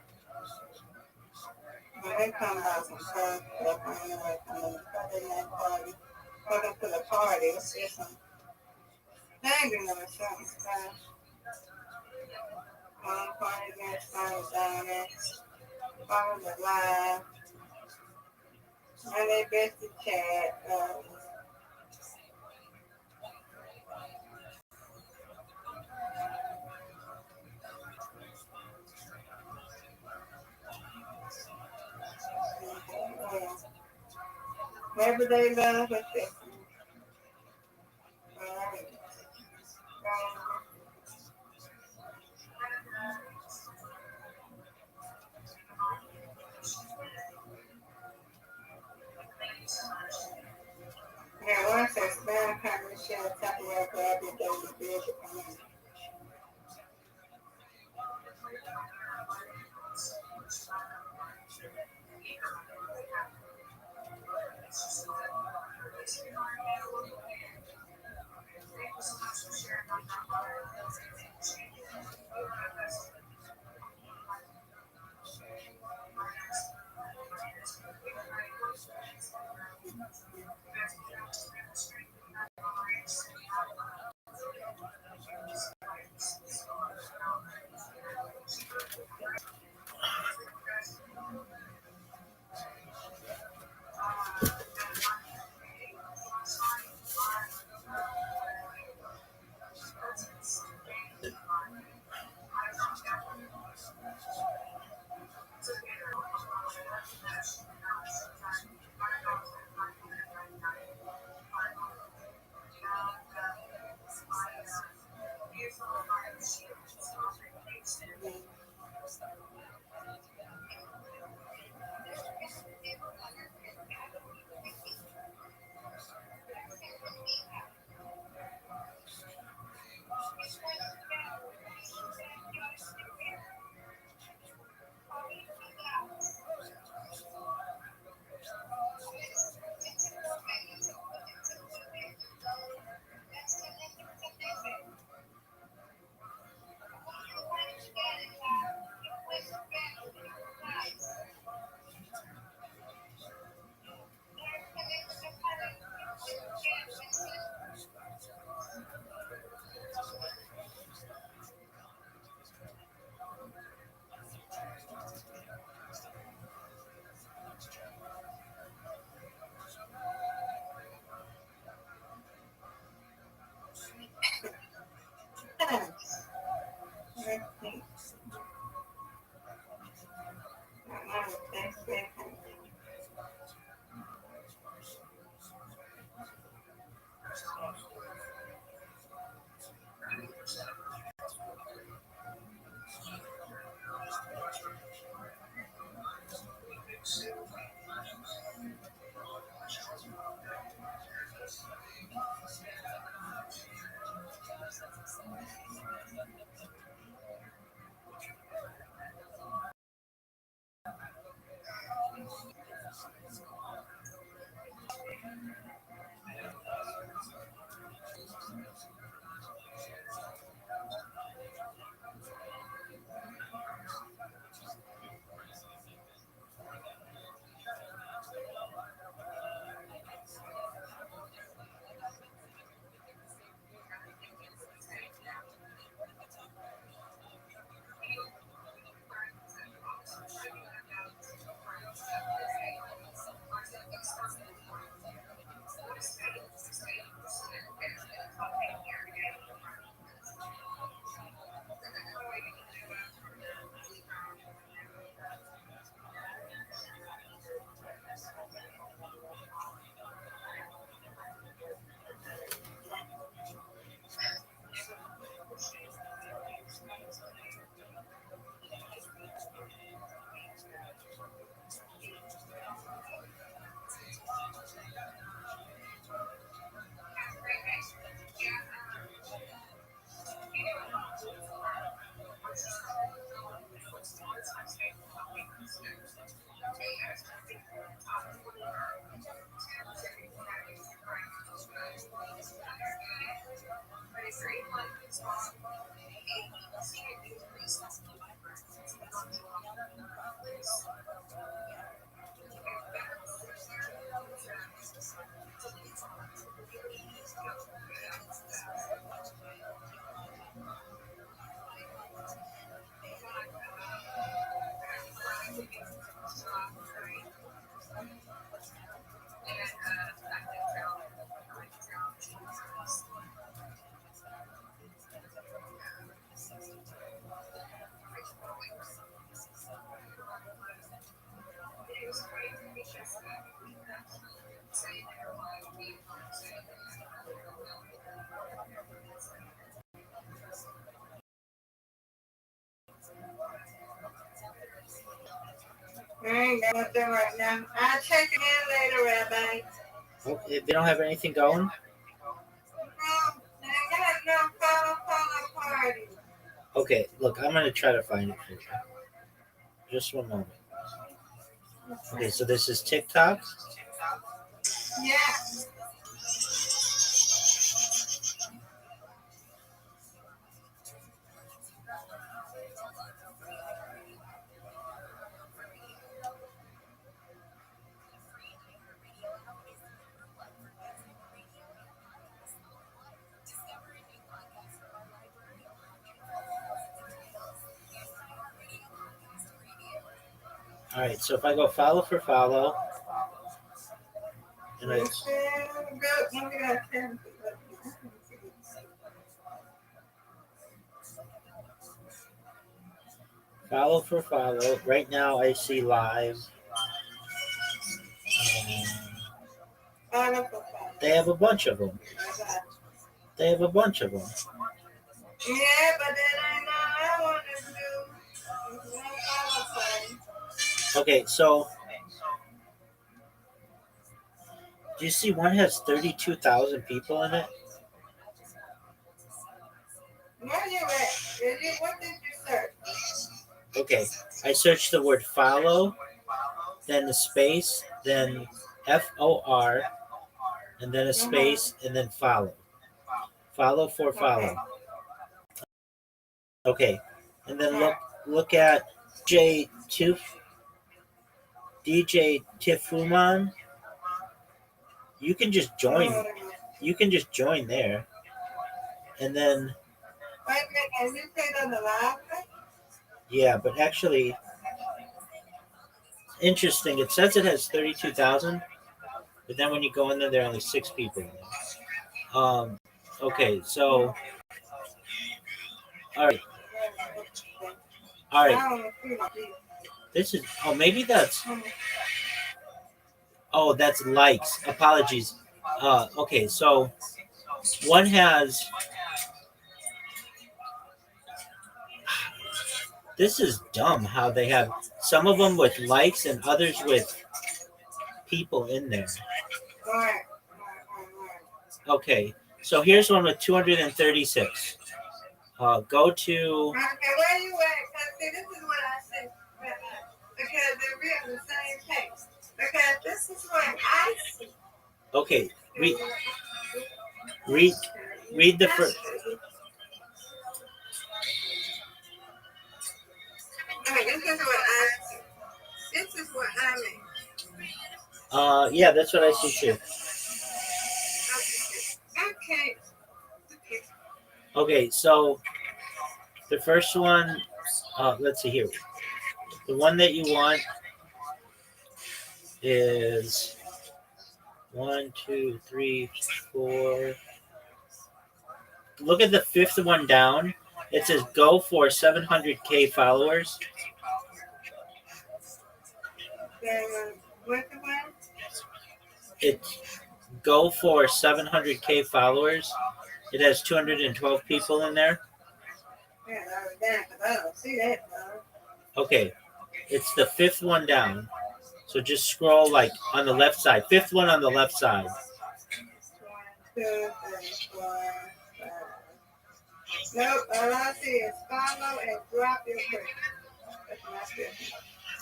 When they come out some stuff, like I'm going to Saturday night party. Welcome to the party. Let's get some hanging or something. Party next time down there. Follow the live. And they best to chat. Maybe they love what they yeah, once that spell kind of shit, talk about every day you build the community. I ain't got nothing right now. I'll check it in later, Rabbi. Oh, they don't have anything going? No, they got no follow party. Okay, look, I'm going to try to find it for you. Just one moment. Okay, so this is TikTok. Yeah. All right, so if I go follow for follow, and I follow for follow, right now I see live. They have a bunch of them. They have a bunch of them. Yeah, but that ain't all I want to do. Okay, so do you see one has 32,000 people in it? Where you at? What did you search? Okay, I searched the word follow, then the space, then FOR, and then a space, and then follow. Follow for follow. Okay, and then look at DJ Tifuman. You can just join. You can just join there, and then Wait a minute, can you put on the live? yeah, but actually, interesting. It says it has 32,000, but then when you go in there, there are only 6 people in there. Okay, so all right. This is maybe that's that's likes. Apologies. Okay, so one has. This is dumb how they have some of them with likes and others with people in there. Okay, so here's one with 236. Go to. Okay, where you at? See, this is what I see. Because they're real the same text. Because this is what I see. Okay, read the first. Okay, this is what I see. This is what I mean. Yeah, that's what I see too. Okay. Okay, so the first one, let's see here. The one that you want is 1, 2, 3, 4. Look at the 5th one down. It says go for 700K followers. It's go for 700K followers. It has 212 people in there. Okay, it's the 5th one down. So just scroll like on the left side. 5th one on the left side. 1, 2, 3, 4, 5. Nope, all I see is follow and drop your quick. That's my fifth.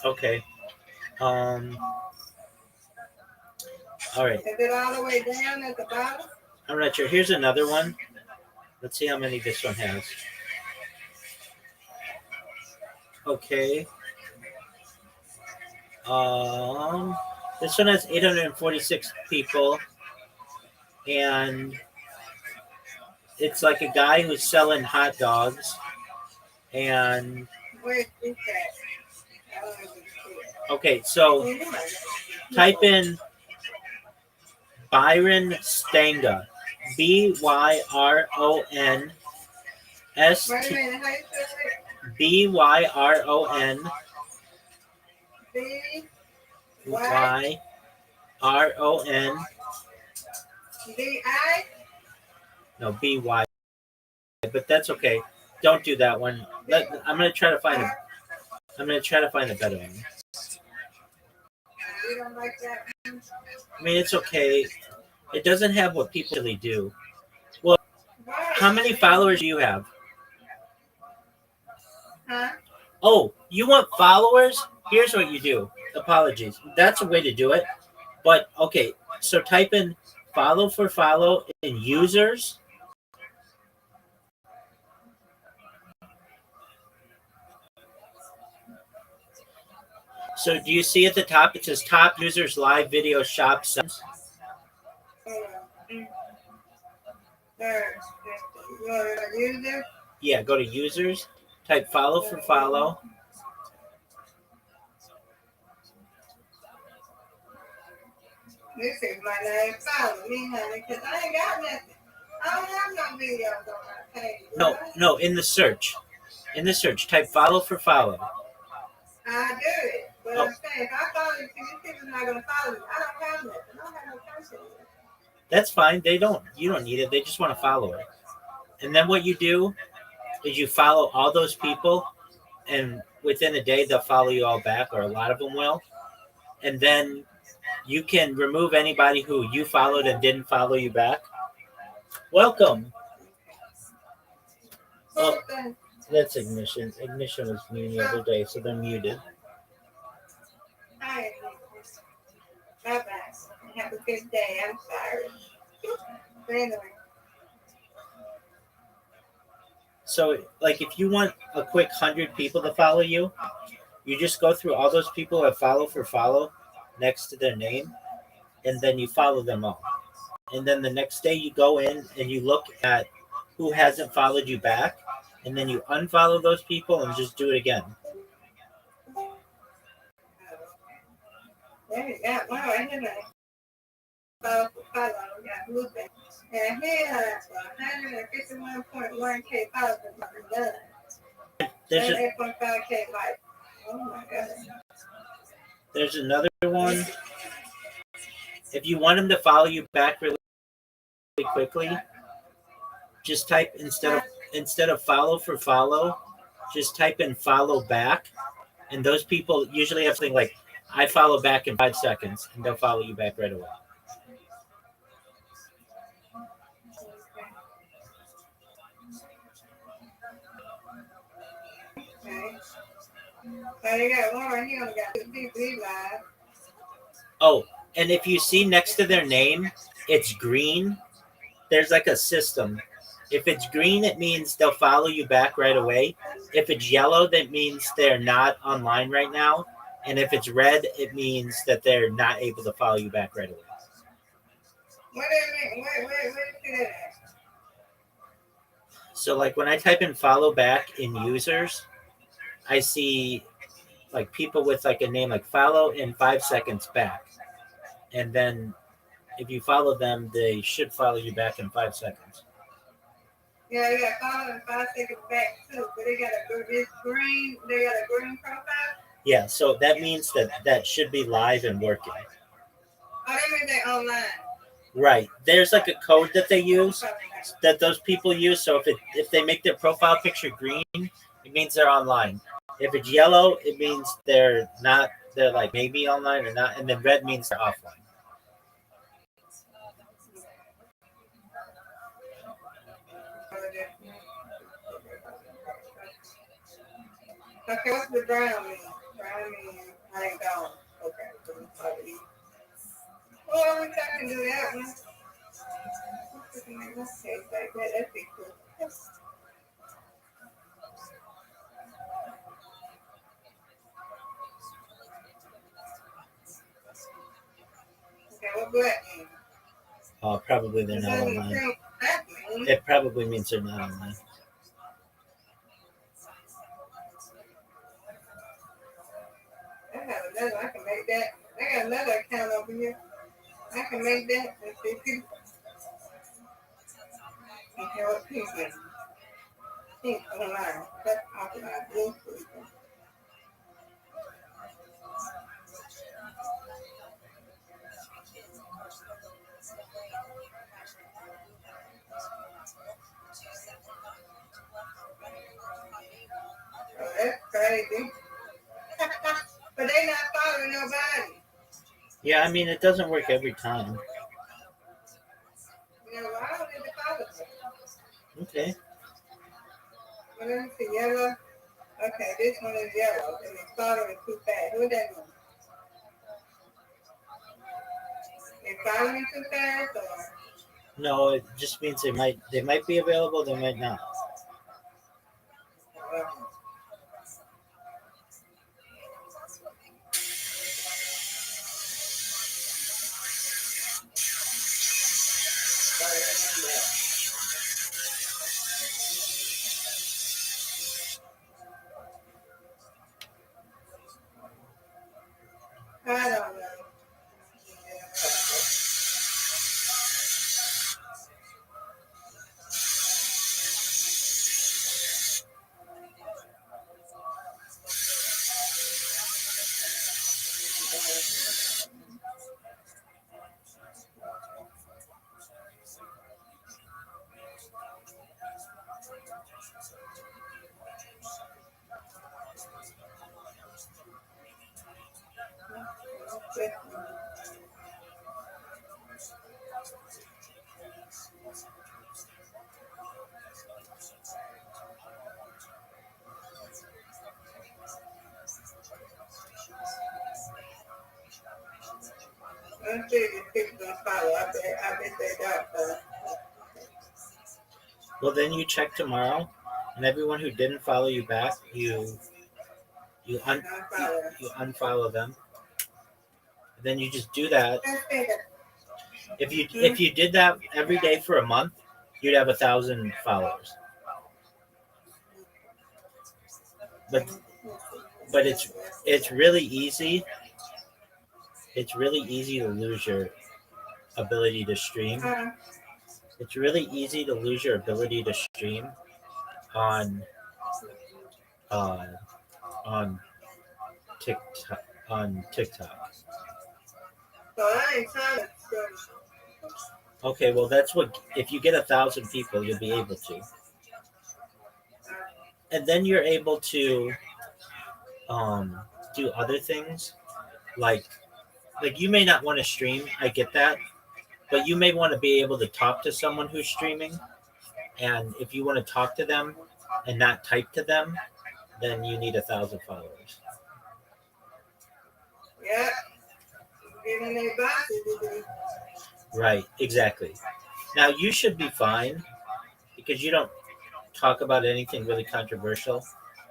Okay. All right. Is it all the way down at the bottom? I'm not sure. Here's another one. Let's see how many this one has. Okay. This one has 846 people, and it's like a guy who's selling hot dogs. And Where's this at? okay, so type in Byron Stanga, BYRON ST. Wait a minute, how you say it? BYRON BYRON B-I? No, BY, but that's okay. Don't do that one. I'm gonna try to find a better one. don't like that. I mean, it's okay. It doesn't have what people really do. Well, how many followers do you have? Huh? Oh, you want followers? Here's what you do. Apologies. That's a way to do it. But okay, so type in follow for follow in users. So do you see at the top it says top users live video shop sounds? There. You want to use it? Yeah, go to users, type follow for follow. This is my name. Follow me, honey, because I ain't got nothing. I don't have no videos on my page. No, in the search. In the search, type follow for follow. I do it. But I'm saying, if I follow you, these people's not going to follow me. I don't have nothing. I don't have no content. That's fine. You don't need it. They just want to follow it. And then what you do is you follow all those people, and within a day they'll follow you all back, or a lot of them will. And then you can remove anybody who you followed and didn't follow you back. Welcome. Oh, that's Ignition. Ignition was muted the other day, so they're muted. Hi. Bye-bye. Have a good day. I'm sorry. But anyway. So, like, if you want a quick 100 people to follow you, you just go through all those people who have follow for follow next to their name, and then you follow them all. And then the next day you go in and you look at who hasn't followed you back, and then you unfollow those people and just do it again. There you go. Wow, I didn't know. Follow. Got moved back. And he has 151.1K followers done. There's 8.5K likes. Oh my God. There's another one. If you want them to follow you back really quickly, just type instead of follow for follow, just type in follow back, and those people usually have something like I follow back in 5 seconds, and they'll follow you back right away. Okay. So you got Lauren, he only got 2 people live. Oh, and if you see next to their name, it's green. There's like a system. If it's green, it means they'll follow you back right away. If it's yellow, that means they're not online right now. And if it's red, it means that they're not able to follow you back right away. What do you mean? Where you see that at? So like when I type in follow back in users, I see like people with like a name like follow in 5 seconds back. And then if you follow them, they should follow you back in 5 seconds. Yeah, they got follow in 5 seconds back too, but they got a green profile. Yeah, so that means that should be live and working. Oh, that means they're online. Right. There's like a code that they use, that those people use. So if they make their profile picture green, it means they're online. If it's yellow, it means they're not. They're like maybe online or not, and then red means they're offline. Okay, what's the brown mean? Brown mean I ain't gone. Okay. Well, I wish I can do that one. Let's take that. That'd be cool. Okay, what black mean? Oh, probably they're not online. It probably means they're not online. I have another. I can make that. I got another account over here. I can make that. Let's see. Okay, what pink is? Pink online. That's offline. Blue freaking. Oh, that's crazy. But they not following nobody. Yeah, I mean it doesn't work every time. Yeah, well, I don't need the color. Okay. Well, let me see, yellow. Okay, this one is yellow, and it's following too fast. What that mean? It's following too fast, or? No, it just means they might be available, they might not. I don't know. Let's see if people gonna follow. I bet they don't. Well, then you check tomorrow, and everyone who didn't follow you back, you un, you unfollow them. And then you just do that. If you did that every day for a month, you'd have 1,000 followers. But it's really easy. It's really easy to lose your ability to stream. It's really easy to lose your ability to stream on uh, on TikTok. On TikTok. So I ain't trying to. Okay, well that's what if you get 1,000 people, you'll be able to, and then you're able to do other things like you may not want to stream. I get that, but you may want to be able to talk to someone who's streaming, and if you want to talk to them and not type to them, then you need 1,000 followers. Yeah. Getting their boxes. Right, exactly. Now you should be fine because you don't talk about anything really controversial,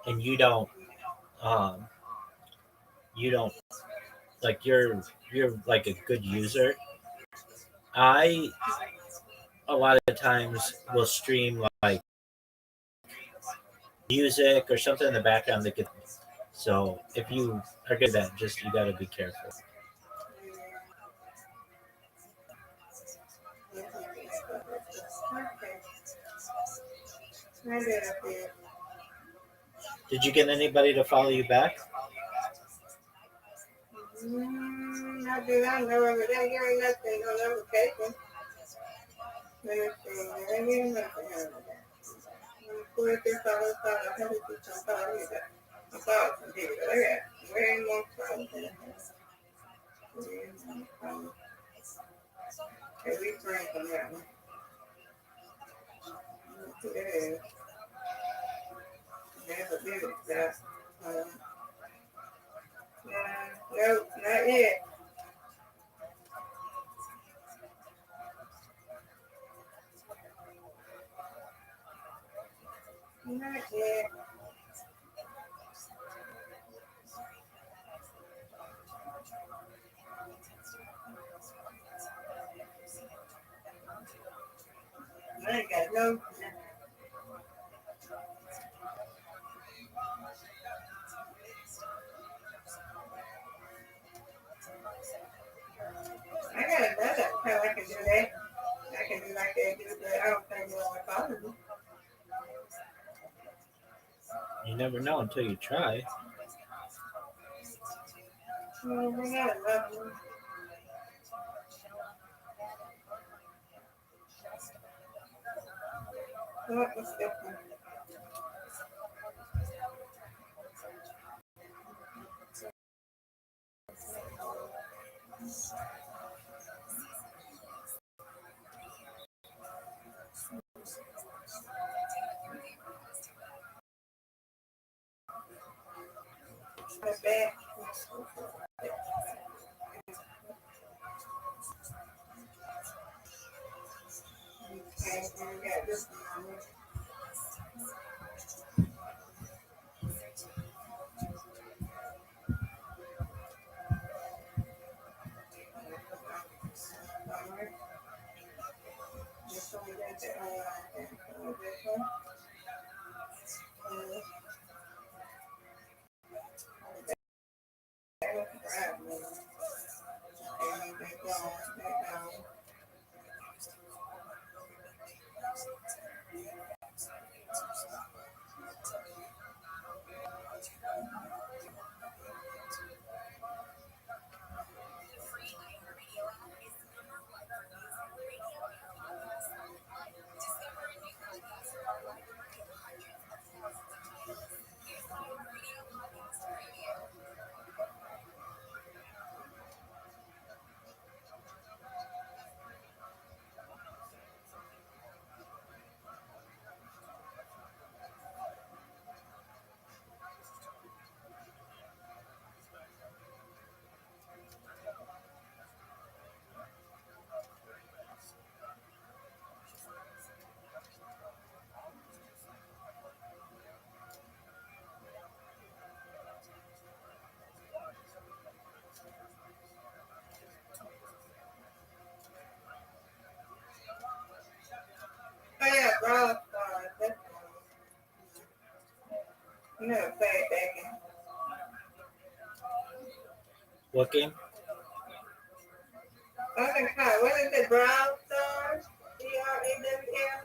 and um, you don't like you're like a good user. I a lot of times will stream like music or something in the background that gets. So if you are good at that, just you got to be careful. Did you get anybody to follow you back? I do not know over there. You ain't nothing on notification. Let me see. There ain't nothing over there. Pull up this all I have to do some follow either. I saw some people. Look at way more follows than this. Okay, we praying for that one. Who that is? There's a business that. Nope, not yet. Not yet. I ain't got no. I got another how I can do that. I can do like that, but I don't think you'll want to follow me. You never know until you try. Well, we got another one. What was this one? That's bad. Okay, we got this one. Alright. This one we got the this one. Oh yeah, Rothschild. That's you never played that game. What game? What is it? Brown Stars? BRAWL?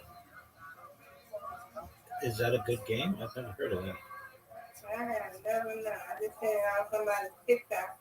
Is that a good game? I've never heard of that. I have never known. I just seen it on somebody's TikTok.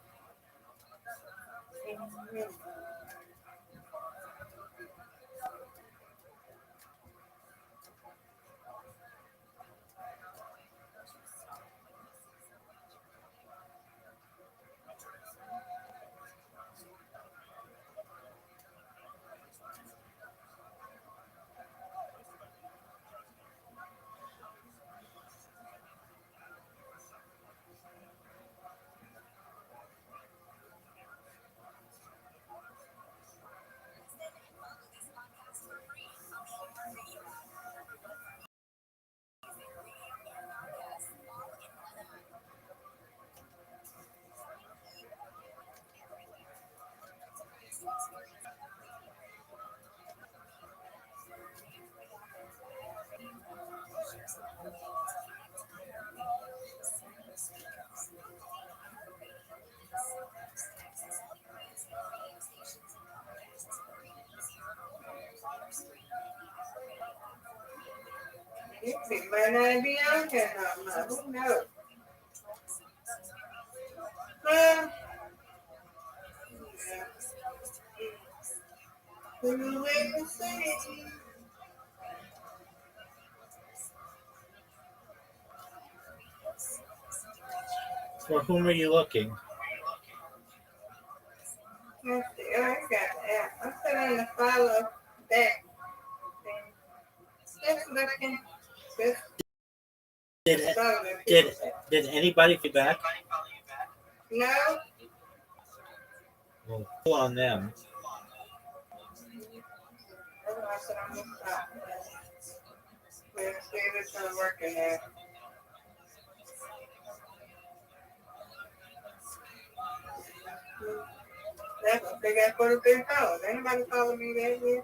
It might not be on here no more. Who knows? Yeah. We will wait and see. For whom are you looking? Let's see. Oh, I got the app. I'm still on the follow back thing. Just looking. Just Did following did people. did anybody feedback? No? Well, cool on them. That's why I said I'm gonna stop. We'll see if it's gonna work in there. That's a big ass 43 calls. Anybody calling me that here?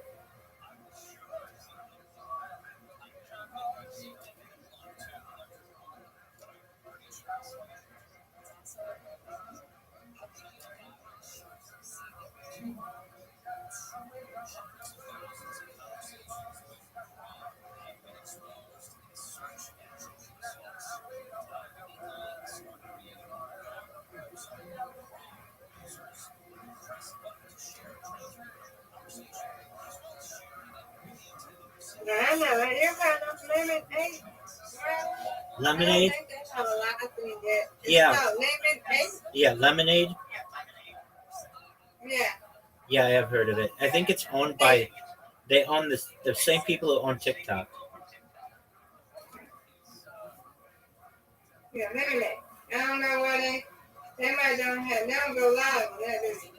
No, I know. You're kind of limit 8. Lemonade? I don't think that's how a lot of things get. Yeah. No, limit 8? Yeah, Lemonade. Yeah. Yeah, I have heard of it. I think it's owned by They own the same people who own TikTok. Yeah, maybe that. I don't know why they might don't have, they don't go live on that, do they?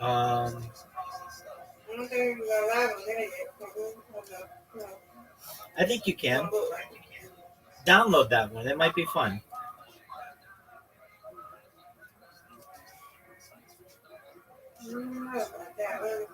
I don't think we go live on that yet. No. I think you can Don't look like it. download that one. It might be fun. I don't know about that one.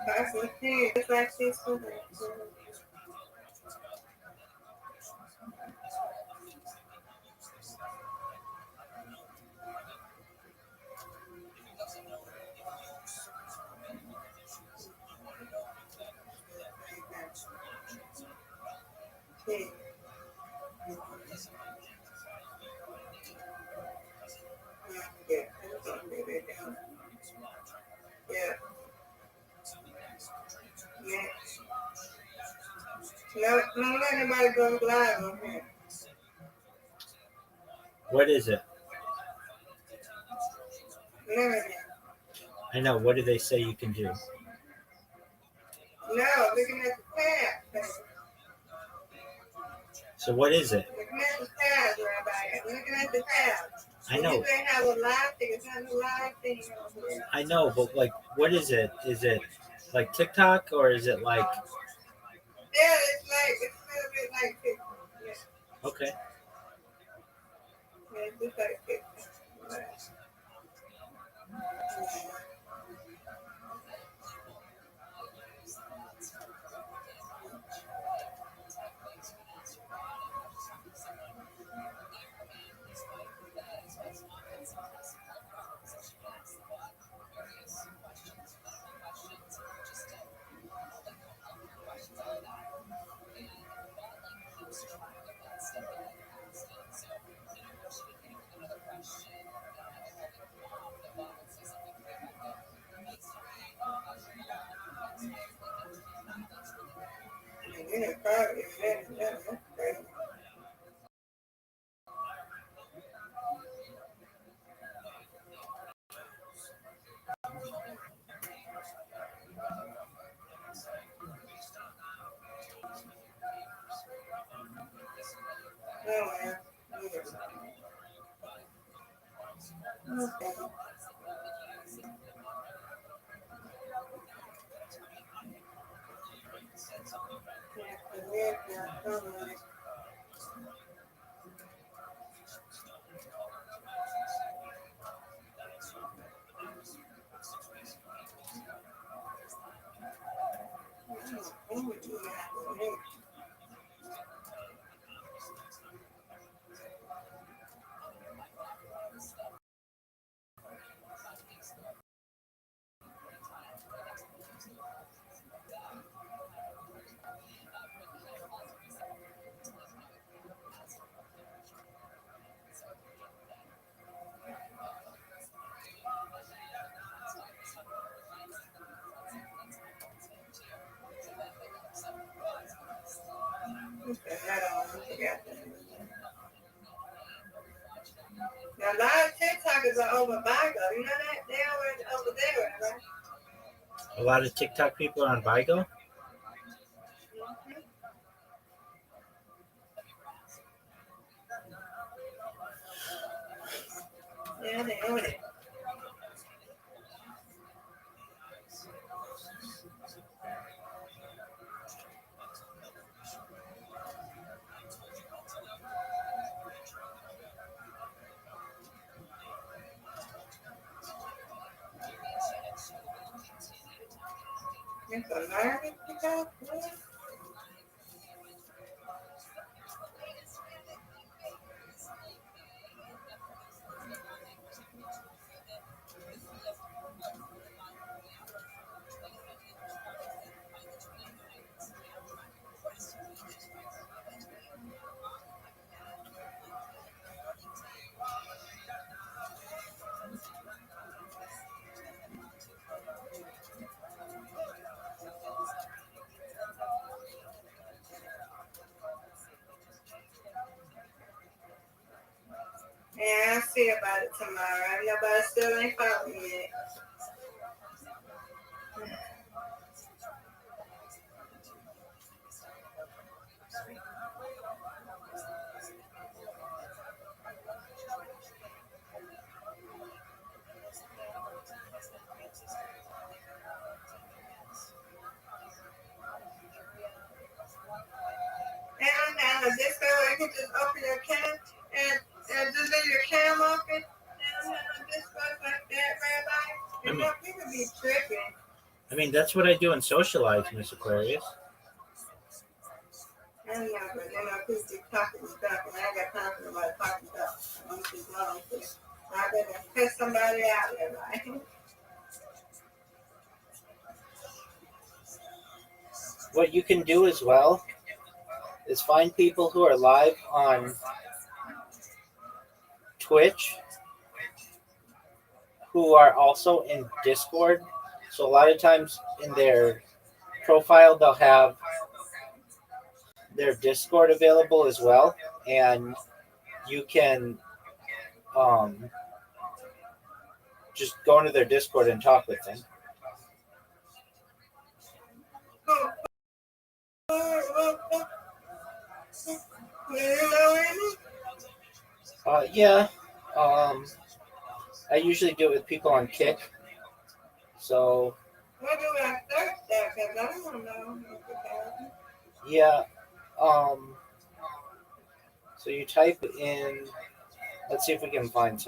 That's the thing. It's like this one. Yeah. Yeah. No, let anybody go live on here. What is it? Limited. I know. What do they say you can do? No, looking at the tab. So what is it? Looking at the tabs, Rabbi. Looking at the tabs. I know. You can have a live thing. It's not a live thing on here. I know, but like, what is it? Is it like TikTok or is it like? Yeah, it's a little bit like TikTok. Yeah. Okay. Yeah, it's just like TikTok. Yeah, probably. Yeah, that's crazy. Oh, yeah. Okay. Now, a lot of TikTokers are over Bigo. You know that? They're over there, right? A lot of TikTok people are on Vigo. Mm-hmm. Yeah, they own it. It's a learning TikTok. Yeah. Yeah, I'll see about it tomorrow. Nobody still ain't following me yet. And this way you can just open your can and just leave your cam open. And this goes like that, Rabbi. You know, people be tripping. I mean, that's what I do in Socialize, Miss Aquarius. I know, but then I people be talking stuff, and I ain't got time for nobody talking stuff. I'm just long to. I better cut somebody out, Rabbi. What you can do as well is find people who are live on Twitch who are also in Discord. So a lot of times in their profile, they'll have their Discord available as well, and you can just go into their Discord and talk with them. Yeah. I usually do it with people on Kick. So. What do I search that? Because I don't know. Yeah. So you type in. Let's see if we can find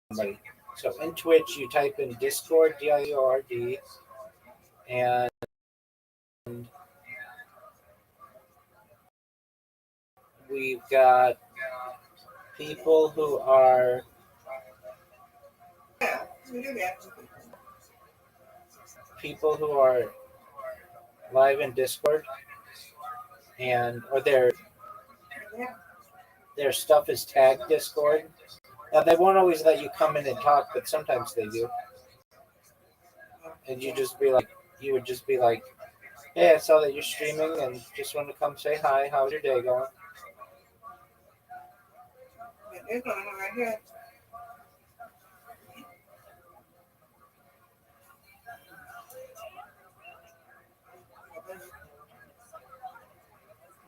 somebody. So in Twitch, you type in Discord, DIORD, and we've got people who are live in Discord, and or their stuff is tagged Discord. Now they won't always let you come in and talk, but sometimes they do. And you would just be like, hey, I saw that you're streaming and just wanted to come say hi. How's your day going? This one right here.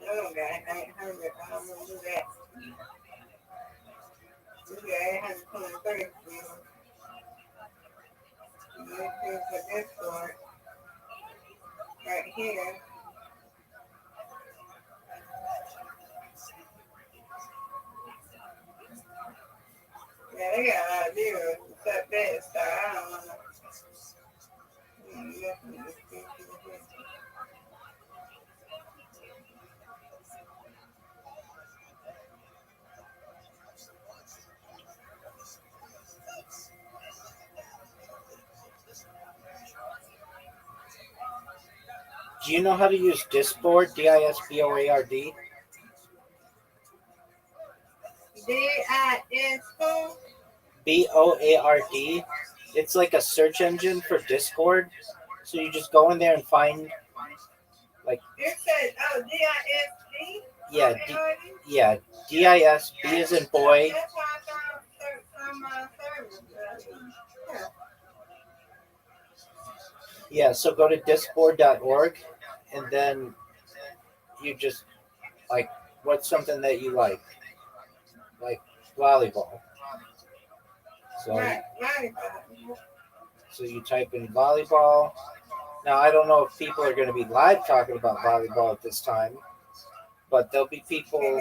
No, guy, I ain't heard it. I don't want to do that. This guy has 23. This is the Discord. Right here. Yeah, they got a lot of deals. Except that, so I don't want to. Do you know how to use Disboard? DISBOARD? BOARD. It's like a search engine for Discord. So you just go in there and find like. It says, DISB? Yeah, DIS, B as in boy. That's why I found some service. Yeah, so go to disboard.org and then you just like what's something that you like volleyball. So you type in volleyball. Now I don't know if people are going to be live talking about volleyball at this time, but there'll be people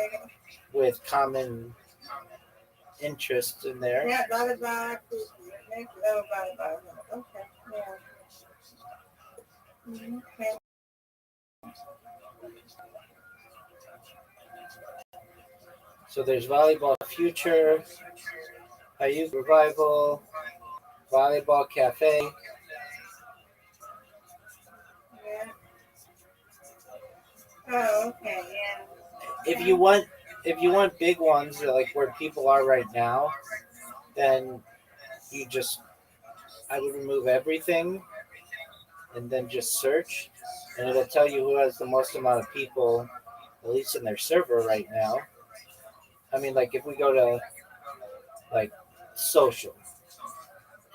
with common interests in there. Yeah, volleyball. Volleyball. Okay. Yeah. Okay. So there's volleyball future, Hayuk revival, volleyball cafe. Yeah. Oh, okay. Yeah. If you want big ones like where people are right now, then I would remove everything and then just search, and it'll tell you who has the most amount of people, at least in their server right now. I mean, like if we go to like social.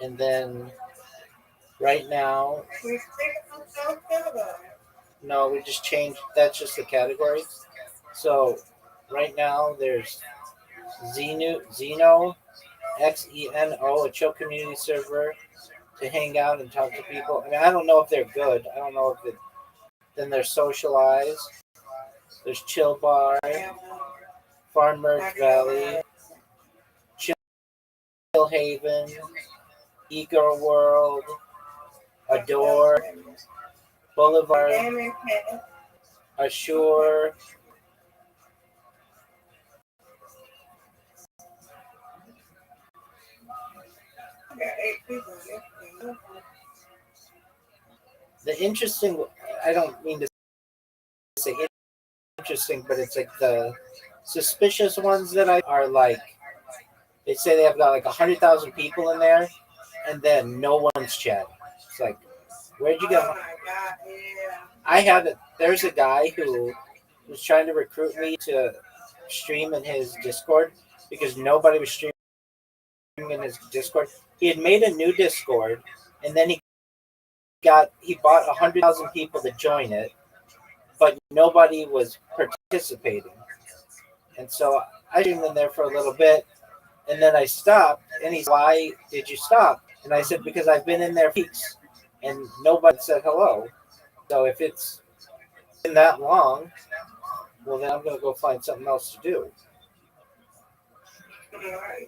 And then right now, We stick on social. no, we just changed. That's just the category. So right now there's Xeno, Xeno, a chill community server to hang out and talk to people. I mean, I don't know if they're good. I don't know if it. Then there's Socialize. There's Chill Bar, Farmers Valley, Chill Haven, Eco World, Adore, Boulevard, Assure. The interesting, I don't mean to say interesting, but it's like the suspicious ones that I are like, they say they have got like 100,000 people in there, and then no one's chatting. It's like, where'd you Oh go? my God, yeah. I had there's a guy who was trying to recruit me to stream in his Discord because nobody was streaming in his Discord. He had made a new Discord, and then he bought 100,000 people to join it, but nobody was participating. And so I streamed in there for a little bit, and then I stopped. And he said, "Why did you stop?" And I said, "Because I've been in there for weeks, and nobody said hello. So if it's been that long, well, then I'm going to go find something else to do." Right.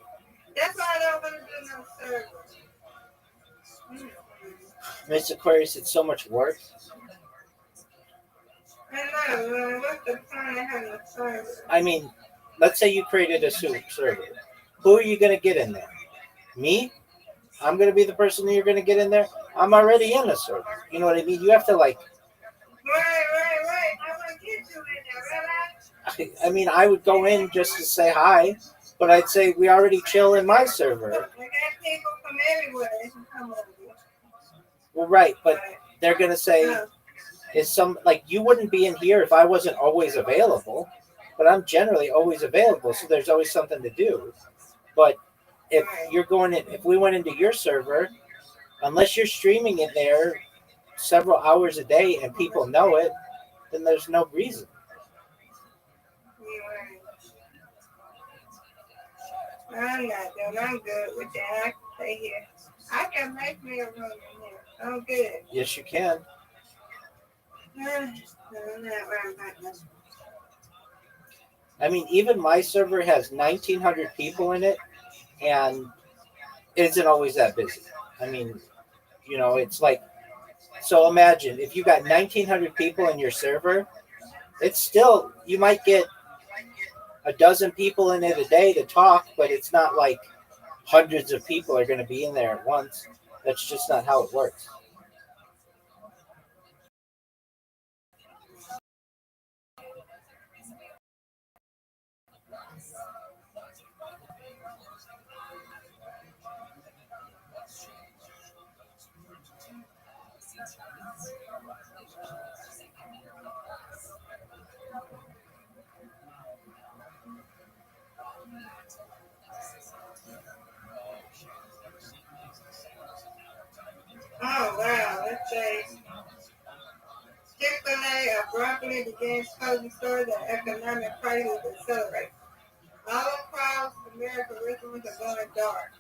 That's why I don't want to do no server. Miss Aquarius, it's so much work. I know, what's the point of having a server? I mean, let's say you created a server. Who are you going to get in there? Me? I'm going to be the person that you're going to get in there? I'm already in a server. You know what I mean? You have to like, Right. I want to get you in there, I mean, I would go in just to say hi, but I'd say we already chill in my server. We got people from everywhere that can come over here. Well, right, but they're going to say, is some, like, you wouldn't be in here if I wasn't always available, but I'm generally always available, so there's always something to do. But if you're going in, if we went into your server, unless you're streaming it there several hours a day and people know it, then there's no reason. I'm not doing. I'm good with that. I can stay here. I can make me a room in here. I'm good. Yes, you can. No, I'm not worried about nothing. I mean, even my server has 1,900 people in it, and it isn't always that busy. I mean, you know, it's like, so imagine if you got 1,900 people in your server, it's still, you might get a dozen people in it a day to talk, but it's not like hundreds of people are going to be in there at once. That's just not how it works. Oh, wow. Let's say Chick-fil-A abruptly begins closing stores and economic crisis accelerates. All across America, restaurants are going dark.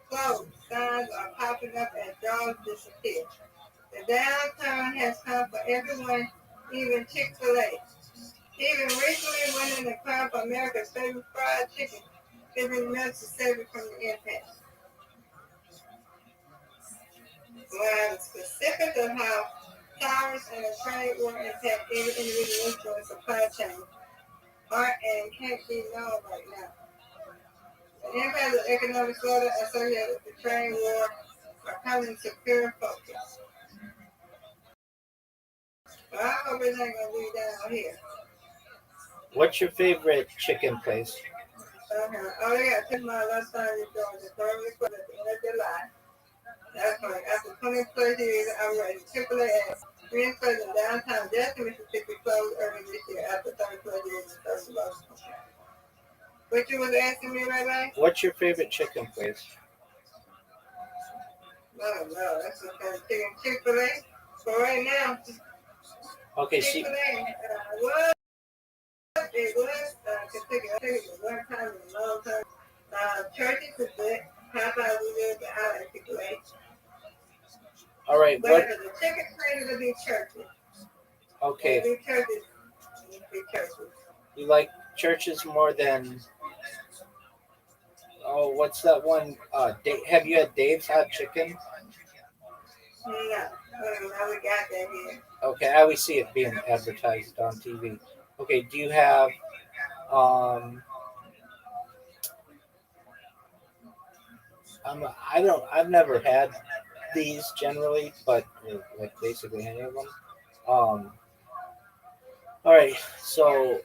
Closed. Signs are popping up as jobs disappear. The downtown has come for everyone, even Chick-fil-A. Even recently winning the crown for America's favorite fried chicken, giving milk to save it from the impact. While the specifics of how tariffs and the trade war impact every individual restaurant supply chain are and can't be known right now. The impact of economic slaughter associated with the trade war are coming to clear focus. But I hope it ain't gonna be down here. What's your favorite chicken place? Oh, they got 10 miles last time you joined the permanent club at the end of July. That's right. After 20 plus years, I'm ready. Triple A Green Place in downtown Jackson, Mississippi closed early this year after 30 plus years in service loss. What you was asking me, Rabbi? What's your favorite chicken place? No, that's what kind of chicken Chick-fil-A. For right now, Okay, see, Chick-fil-A it was Kentucky. I think it was one time in a long time. Churches is good. Popeyes is good, but I like Chick-fil-A. all right, But what? the chicken place will be churches. Okay, Big churches. Big churches. you like churches more than? Oh, what's that one? Have you had Dave's Hot Chicken? No, we got that here. Okay, I always see it being advertised on TV. Okay, do you have I've never had these generally, but like basically any of them. All right, so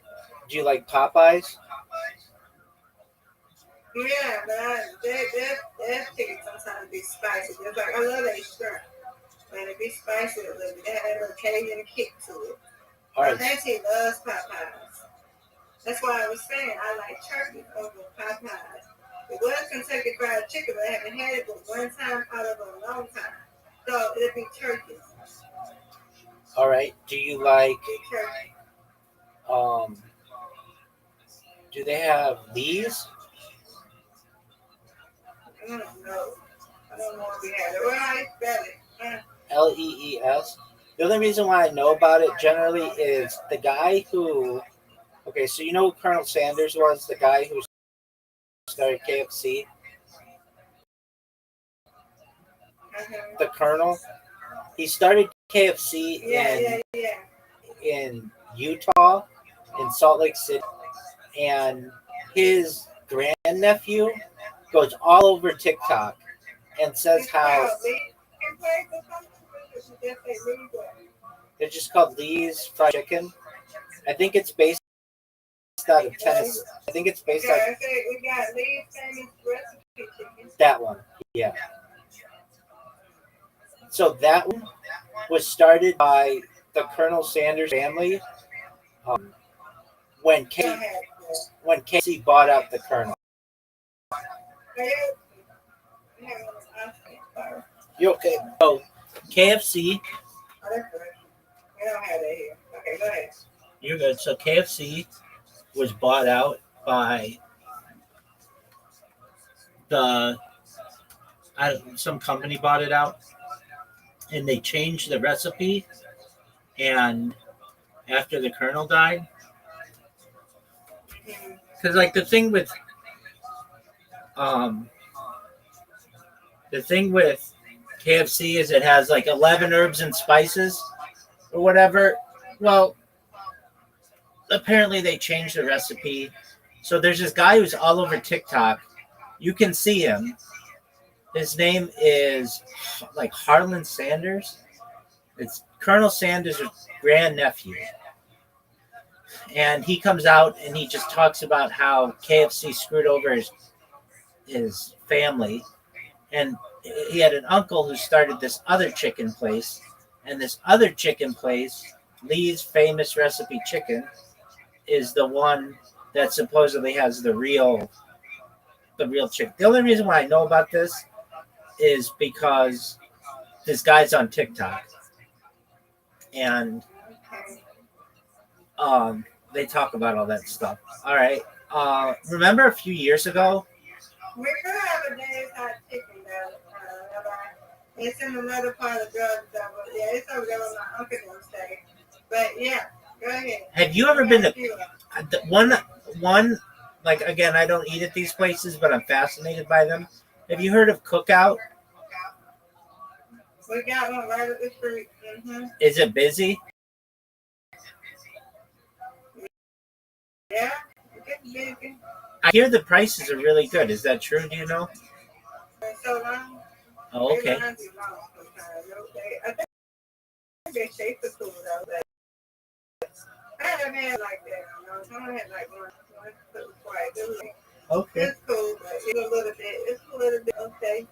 do you like Popeyes? Yeah, but that chicken sometimes be spicy. Just like I love that shrimp. And it be spicy a little bit. They have a little Cajun kick to it. All My right, auntie loves Popeyes. That's why I was saying I like turkey over Popeyes. It was Kentucky Fried Chicken, but I haven't had it but one time out of a long time. So it'll be turkey. all right. Do you like Be turkey. do they have these? I don't know. I don't know if we had it. Well, I spell it. Lees. The only reason why I know about it generally is the guy who. Okay, so you know who Colonel Sanders was, the guy who started KFC, the Colonel. He started KFC in Utah, in Salt Lake City, and his grandnephew goes all over TikTok and says how they're just called Lee's Fried Chicken. I think it's based out of Tennessee. I think it's based out of we got Lee's famous recipe chicken. that one. Yeah. So that one was started by the Colonel Sanders family when KFC bought out the Colonel. You okay? So KFC. We don't have that here. Okay, go ahead. You're good. So KFC was bought out by some company bought it out, and they changed the recipe. And after the Colonel died, because like the thing with KFC is it has like 11 herbs and spices or whatever. Well, apparently they changed the recipe. So there's this guy who's all over TikTok. You can see him. His name is like Harlan Sanders. It's Colonel Sanders' grandnephew. And he comes out and he just talks about how KFC screwed over his family. And he had an uncle who started this other chicken place. And this other chicken place, Lee's famous recipe chicken, is the one that supposedly has the real chicken. The only reason why I know about this is because this guy's on TikTok. And they talk about all that stuff. All right. Remember a few years ago? We could have a Dave's Hot Chicken though. It's in another part of the drug stuff, but yeah, it's over there on my uncle them stay. But yeah, go ahead. Have you ever been to one? Like again, I don't eat at these places, but I'm fascinated by them. Have you heard of Cookout? We got one right up the street. Mm-hmm. Is it busy? Yeah, it's busy. I hear the prices are really good. Is that true? Do you know? So long. Oh, okay. I think they shape the food out there. I haven't had like that. I had like one twice. Okay. It's cool, but it's a little bit okay.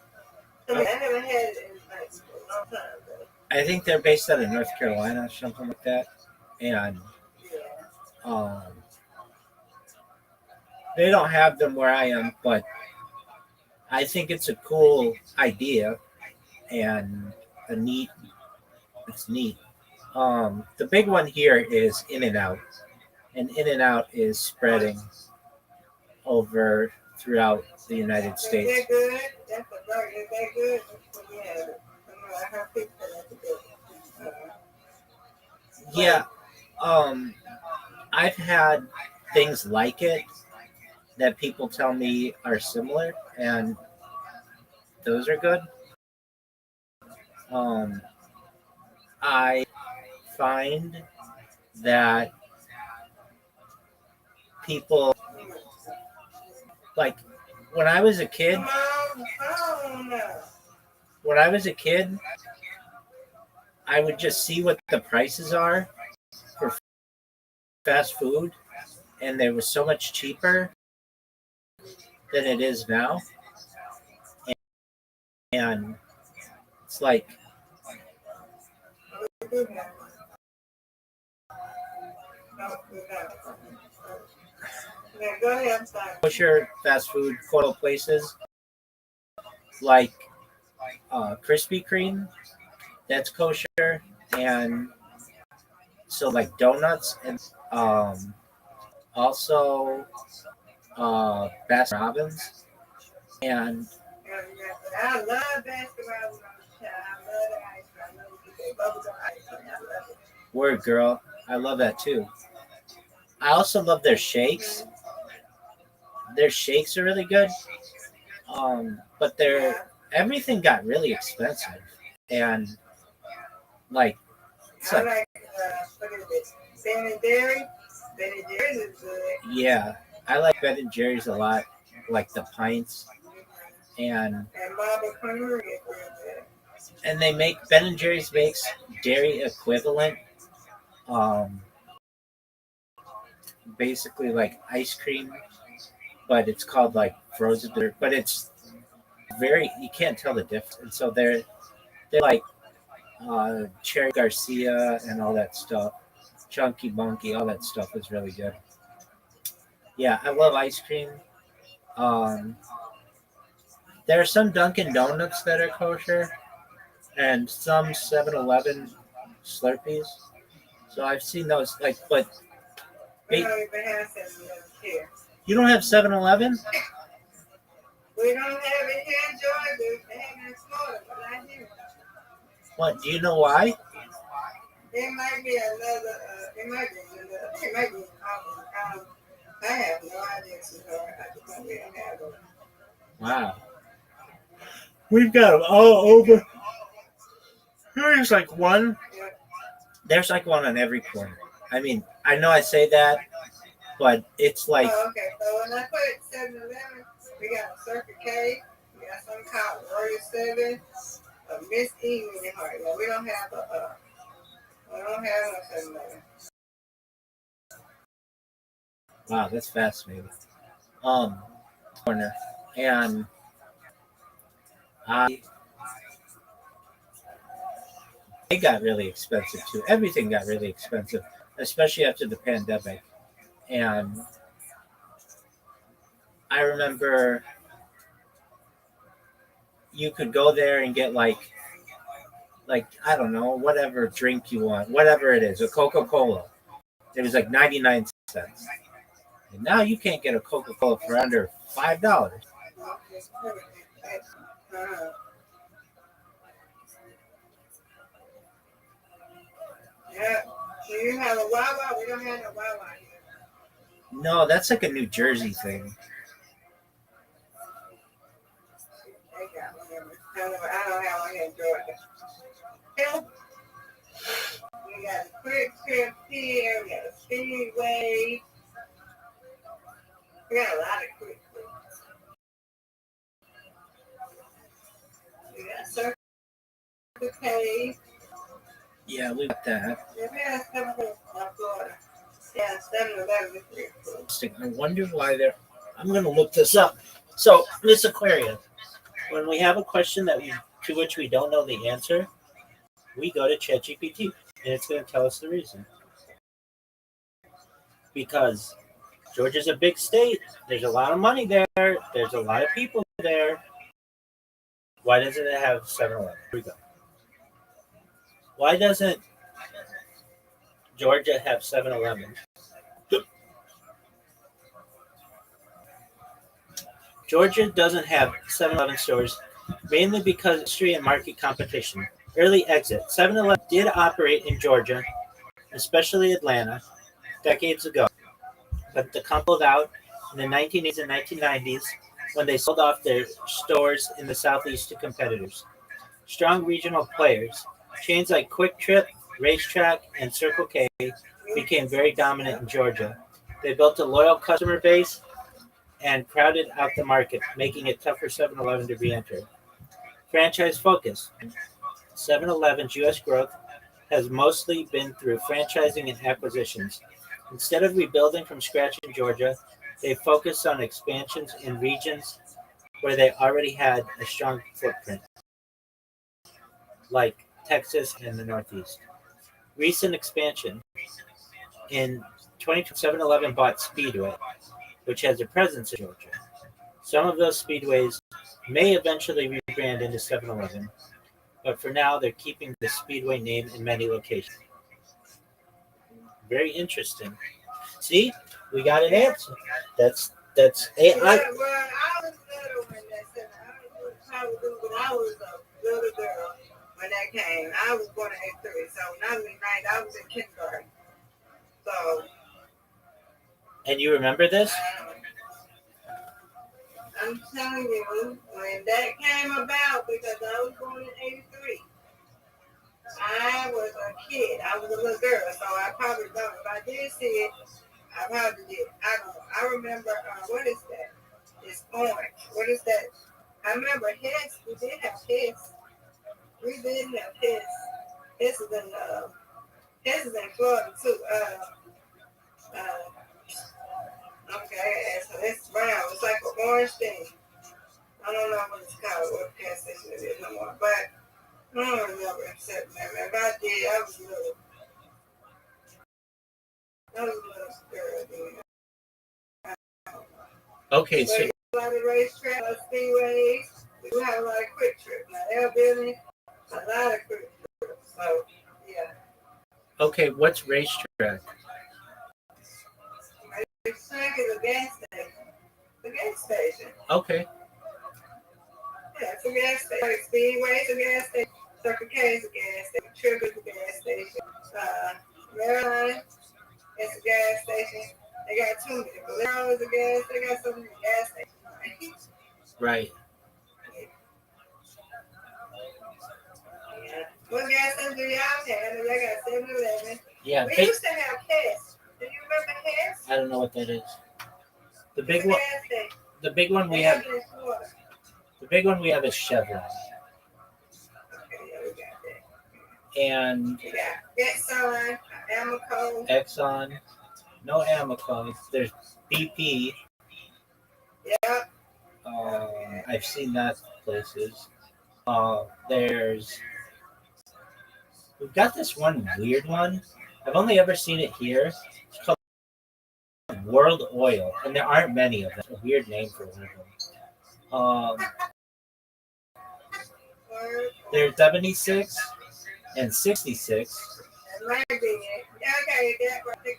I mean, I haven't had it in like a long time though. I think they're based out of North Carolina or something like that. And They don't have them where I am, but I think it's a cool idea and a neat. It's neat. The big one here is In and Out, and In and Out is spreading over throughout the United Is States. that good? That's a burger. Is that good? Yeah. I heard people say that's good. Yeah, I've had things like it that people tell me are similar, and those are good. Um, I find that people like when I was a kid. Come on, phone. When I was a kid, I would just see what the prices are for fast food, and they were so much cheaper than it is now. And it's like Yeah, go ahead. I'm sorry. kosher fast food quote places like Krispy Kreme, that's kosher, and so like donuts and also Baskin Robbins, and I love basketball. I love the ice cream. I love the bubblegum ice cream. I love it. Word Girl, I love that too. I also love their shakes. Their shakes are really good. But Yeah. everything got really expensive, and like it's I like like, what is it? Ben and Jerry. Ben and Jerry's is good. yeah, I like Ben and Jerry's a lot, like the pints, and And Barbara Creamery is real good. they make Ben and Jerry's makes dairy equivalent, um, basically like ice cream, but it's called like frozen dessert, but it's very you can't tell the difference, and so they're like Cherry Garcia and all that stuff, Chunky Monkey, all that stuff is really good. Yeah, I love ice cream. Um, there are some Dunkin' Donuts that are kosher, and some 7-Eleven Slurpees. So I've seen those. Like, but We don't even have 7-Eleven here. you don't have 7-Eleven? We don't have it here in Georgia. They have it in Florida, but not here. What? Do you know why? It might be another, it might be, I have no idea, sweetheart. I just know we don't have it. Wow. We've got them all over. There's like one. There's like one on every corner. I mean, I know I say that, but it's like. Oh, okay. So when I put 7-Eleven, we got a Circle K, we got something called Warrior 7, a Miss Evening Heart. Yeah, we don't have we don't have no 7-Eleven. Wow, that's fascinating. Corner, and it got really expensive too. Everything got really expensive, especially after the pandemic. And I remember you could go there and get like I don't know, whatever drink you want, whatever it is, a Coca-Cola. It was like 99 cents. And now you can't get a Coca-Cola for under $5. Yeah. Do you have a Wawa? We don't have no Wawa here. No, that's like a New Jersey thing. They got one. I don't have one here in Georgia. Yeah. We got a Quick Trip here. We got a Speedway. We got a lot of Quick Trips. We got Circle K. Yeah, we got that. Yeah, we have some from Florida. Yeah, 7-Eleven is pretty cool. I wonder why they're. I'm going to look this up. So, Miss Aquarius, when we have a question to which we don't know the answer, we go to ChatGPT, and it's going to tell us the reason. Because Georgia's a big state. There's a lot of money there. There's a lot of people there. Why doesn't it have 7-Eleven? Here we go. Why doesn't Georgia have 7-Eleven? Georgia doesn't have 7-Eleven stores mainly because of industry and market competition. Early exit. 7-Eleven did operate in Georgia, especially Atlanta, decades ago, but the company pulled out in the 1980s and 1990s when they sold off their stores in the Southeast to competitors. Strong regional players, chains like Quick Trip, Racetrack, and Circle K became very dominant in Georgia. They built a loyal customer base and crowded out the market, making it tough for 7-Eleven to re-enter. Franchise focus. 7-Eleven's U.S. growth has mostly been through franchising and acquisitions. Instead of rebuilding from scratch in Georgia, they focused on expansions in regions where they already had a strong footprint, like Texas and the Northeast. Recent expansion. In 2020, 7-Eleven bought Speedway, which has a presence in Georgia. Some of those speedways may eventually rebrand into 7-Eleven, but for now they're keeping the Speedway name in many locations. Very interesting. See, we got an answer. That's Yeah, well, I was little when that said I was when I was a little girl when that came. I was born in '83, so I was in kindergarten. So. And you remember this? I'm telling you, when that came about, because I was born in '83, I was a kid. I was a little girl, so I probably don't. If I did see it, I probably did. I don't know. I remember, what is that? It's orange. What is that? I remember Hess. We did have Hess. We did have Hess. Hess is in Florida, too. Okay, so it's brown. It's like an orange thing. I don't know what it's called, what gas station it is no more. But I don't remember except that. If I did, I was little. I was a little girl then. Okay, so a lot of racetracks, a lot of speedways. We do have a lot of quick trips. Now they're building a lot of quick trips. So yeah. okay, what's Racetrack? Racetrack is a gas station. A gas station. Okay. Yeah, it's a gas station. Like Speedway is a gas station. Circle K is a gas station. Trip is a gas station. Maryland is a gas station. They got too many. Valero is a gas. They got so many gas stations. Right. Yeah. What gas station do y'all have? They got 7-Eleven. Yeah. We used to have Hess. Do you remember Hess? I don't know what that is. The big It's a one. gas station. The big one we They have. have it in Florida. The big one we have is Chevron, Okay, yeah, we got that. and We got Exxon, Amoco. Exxon. No Amoco. There's BP. Yep. I've seen that places. We've got this one weird one. I've only ever seen it here. It's called World Oil, and there aren't many of them. It's a weird name for one of them. There's 76 and 66. That might be it. Yeah, okay, that right. I think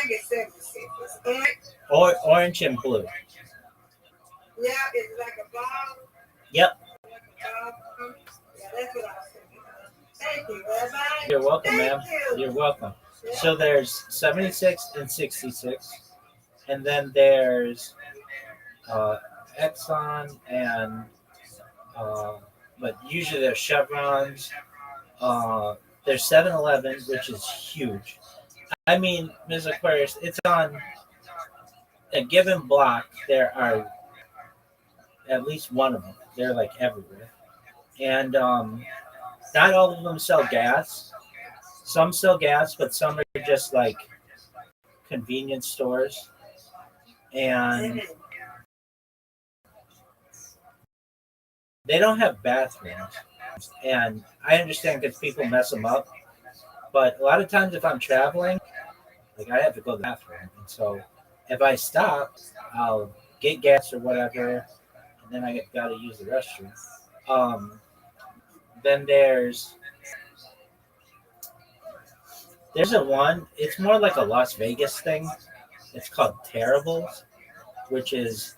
it's 76. It's orange. Orange and blue. Yeah, it's like a ball. Yep. Like a ball. Yeah, that's what I was thinking of. Thank you, Rabbi. You're welcome, Thank ma'am. you. You're welcome. Yeah. So there's 76 and 66, and then there's Exxon and but usually there's Chevrons. There's 7-Eleven, which is huge. I mean, Ms. Aquarius, it's on a given block. There are at least one of them. They're like everywhere, and not all of them sell gas. Some sell gas, but some are just like convenience stores. And they don't have bathrooms. And I understand because people mess them up. But a lot of times if I'm traveling, Like I have to go to the bathroom, and so if I stop, I'll get gas or whatever, and then I got to use the restroom. Um, then there's a one. It's more like a Las Vegas thing. It's called Terribles, which is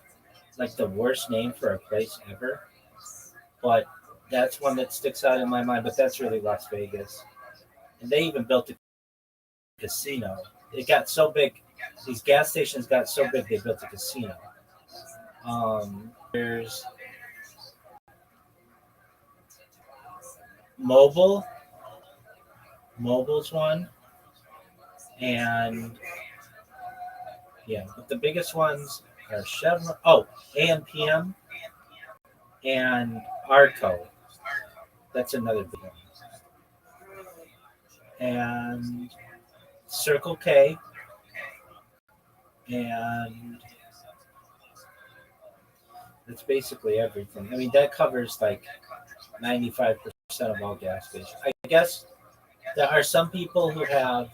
like the worst name for a place ever. But that's one that sticks out in my mind. But that's really Las Vegas, and they even built a casino. It got so big. These gas stations got so big they built a casino. There's Mobile. Mobile's one, and yeah, but the biggest ones are Chevron. Oh, AMPM and Arco. That's another big one. And Circle K, and that's basically everything. I mean, that covers like 95% of all gas stations. I guess there are some people who have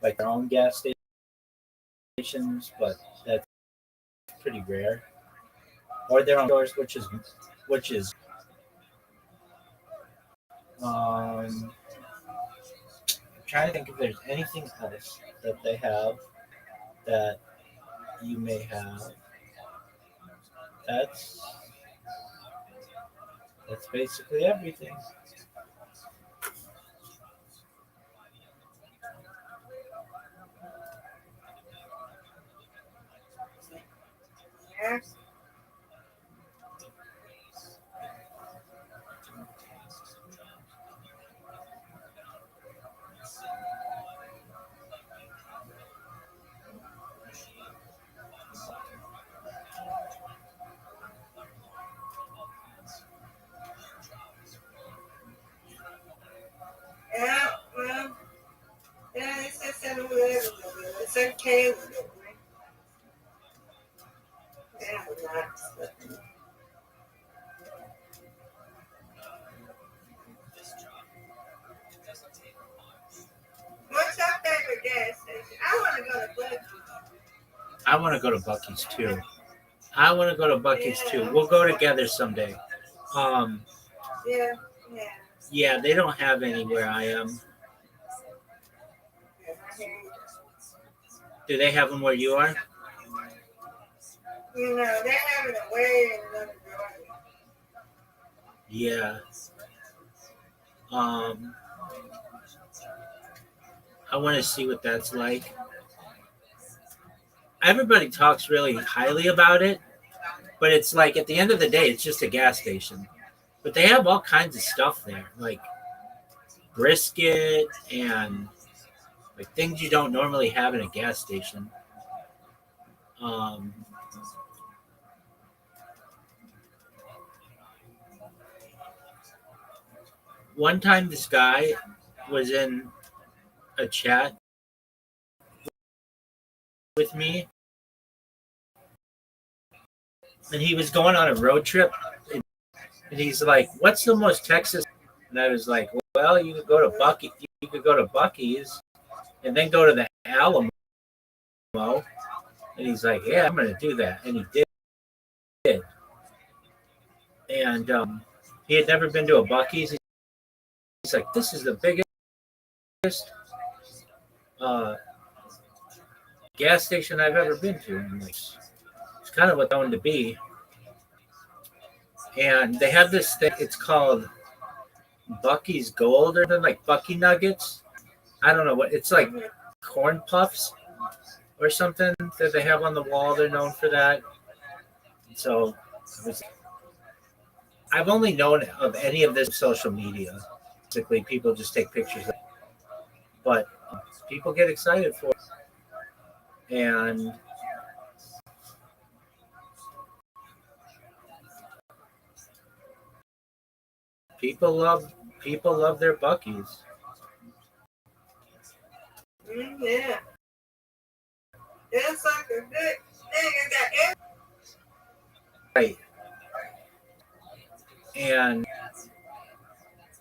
like their own gas stations, but that's pretty rare. Or their own stores, which is I'm trying to think if there's anything else that they have that you may have. That's that's basically everything. Yeah. Yeah, well, yeah, it's a 7-Eleven. It's okay with it, right? Yeah, relax. What's your favorite gas station? I want to go to Buc-ee's. I want to go to Buc-ee's too. I want to go to Buc-ee's too. We'll go together someday. Um, Yeah, yeah. yeah, they don't have any where I am. Yeah, I hear you. Do they have them where you are? You know, they have it away in another direction. Yeah. Um, I want to see what that's like. Everybody talks really highly about it, but it's like at the end of the day, it's just a gas station. But they have all kinds of stuff there, like brisket and like things you don't normally have in a gas station. Um, One time, this guy was in a chat with me, and he was going on a road trip, and he's like, "What's the most Texas?" And I was like, "Well, you could go to Bucky, you could go to Bucky's, and then go to the Alamo." And he's like, "Yeah, I'm going to do that," and he did. And he had never been to a Bucky's. He's like, "This is the biggest uh, gas station I've ever been to." And I'm like, it's kind of what it's going to be. And they have this thing. It's called Bucky's Gold or something, like Bucky Nuggets. I don't know what it's like. Corn puffs or something that they have on the wall. They're known for that. So I've only known of any of this social media. Basically, people just take pictures, but people get excited for it. And people love their Bucky's. Yeah. It's like a good thing. It got Right. And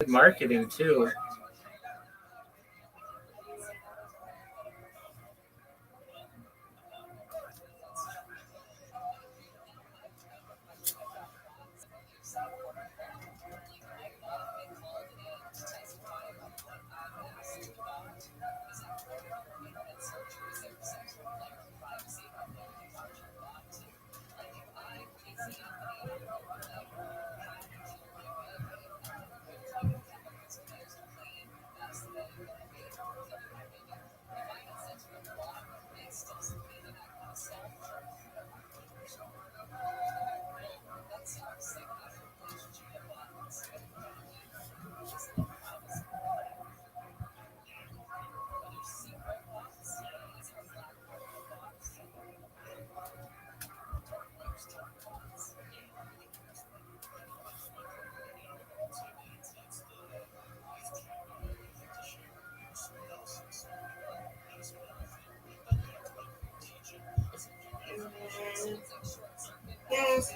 marketing too.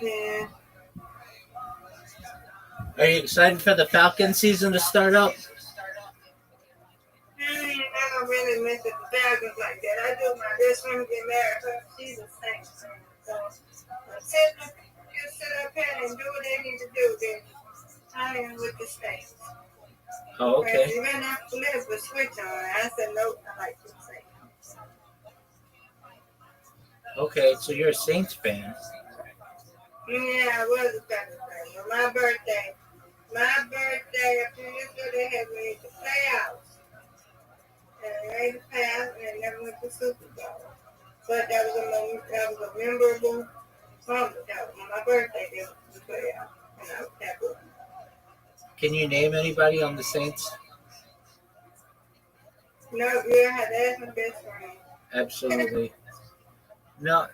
Yeah. Are you excited for the Falcon season to start up? I don't really mess with the Falcons like that. I do my best friend get married. She's a Saints fan. So until you sit up here and do what they need to do, then I am with the Saints. Oh, okay. You better not flip a switch on. I said no. I like the Saints. Okay, so you're a Saints fan. Yeah, I was a Falcons fan. On my birthday, a few years ago, they had me at the playoffs. And they made the playoffs and never went to Super Bowl. But that was a memorable moment. That was on my birthday. They went to the playoffs. And I was happy. Can you name anybody on the Saints? No, yeah, that's my best friend. Absolutely. No,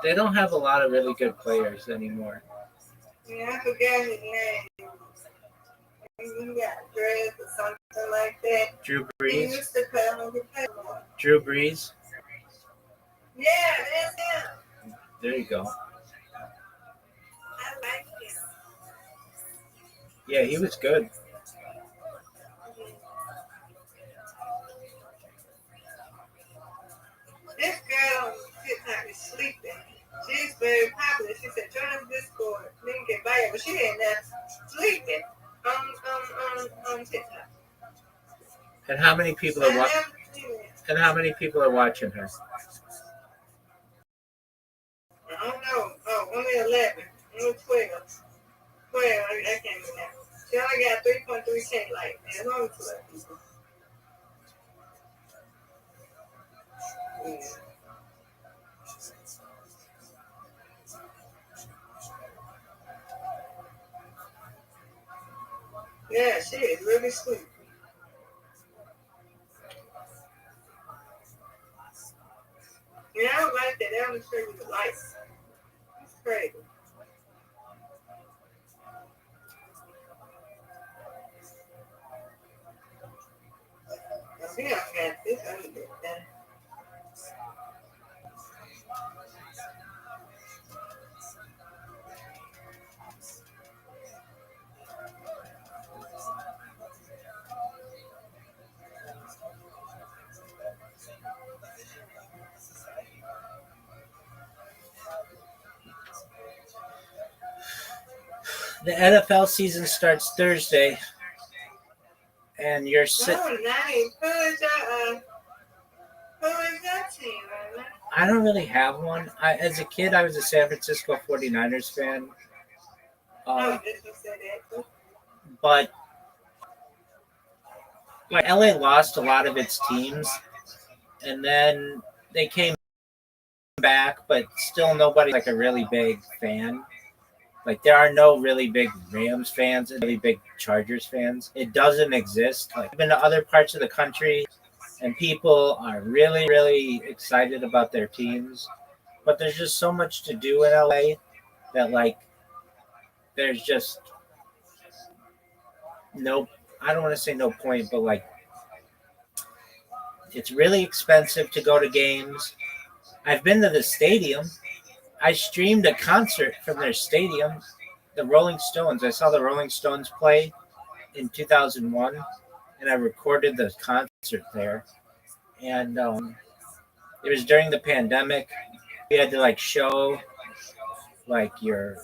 they don't have a lot of really good players anymore. Yeah, I forgot his name. He got dreads or something like that. Drew He Brees. used to come and play more. Drew Brees. Yeah, that's him. There you go. I like him. Yeah, he was good. This girl on TikTok is sleeping. She's very popular. She said, join us Discord. Link in bio. But she ain't there sleeping on TikTok. And how many people are watching her? I don't know. Oh, only 11. Only 12. 12. I can't remember. She only got 3.3K likes. There's only 12 people. Yeah. Yeah, she is really sweet. Yeah, I don't like that. They only show you the lights. It's crazy. See, I got this other bit done. The NFL season starts Thursday, and you're sitting. Oh, nice. Who is that team, man? I don't really have one. As a kid, I was a San Francisco 49ers fan. This one said that. But like LA lost a lot of its teams, and then they came back, but still nobody's like a really big fan. Like there are no really big Rams fans and really big Chargers fans. It doesn't exist. Like I've been to other parts of the country, and people are really, really excited about their teams. But there's just so much to do in LA that like there's just no. I don't want to say no point, but like it's really expensive to go to games. I've been to the stadium. I streamed a concert from their stadium, the Rolling Stones. I saw the Rolling Stones play in 2001, and I recorded the concert there. And it was during the pandemic. You had to like show like your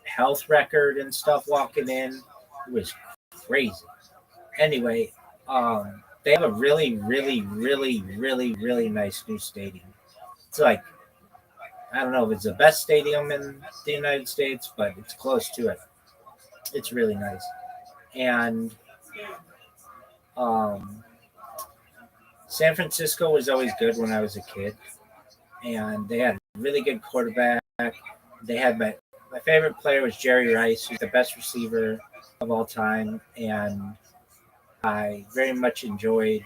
health record and stuff walking in. It was crazy. Anyway, they have a really, really, really, really, really nice new stadium. It's like, I don't know if it's the best stadium in the United States, but it's close to it. It's really nice. And San Francisco was always good when I was a kid. And they had a really good quarterback. They had my favorite player was Jerry Rice, who's the best receiver of all time. And I very much enjoyed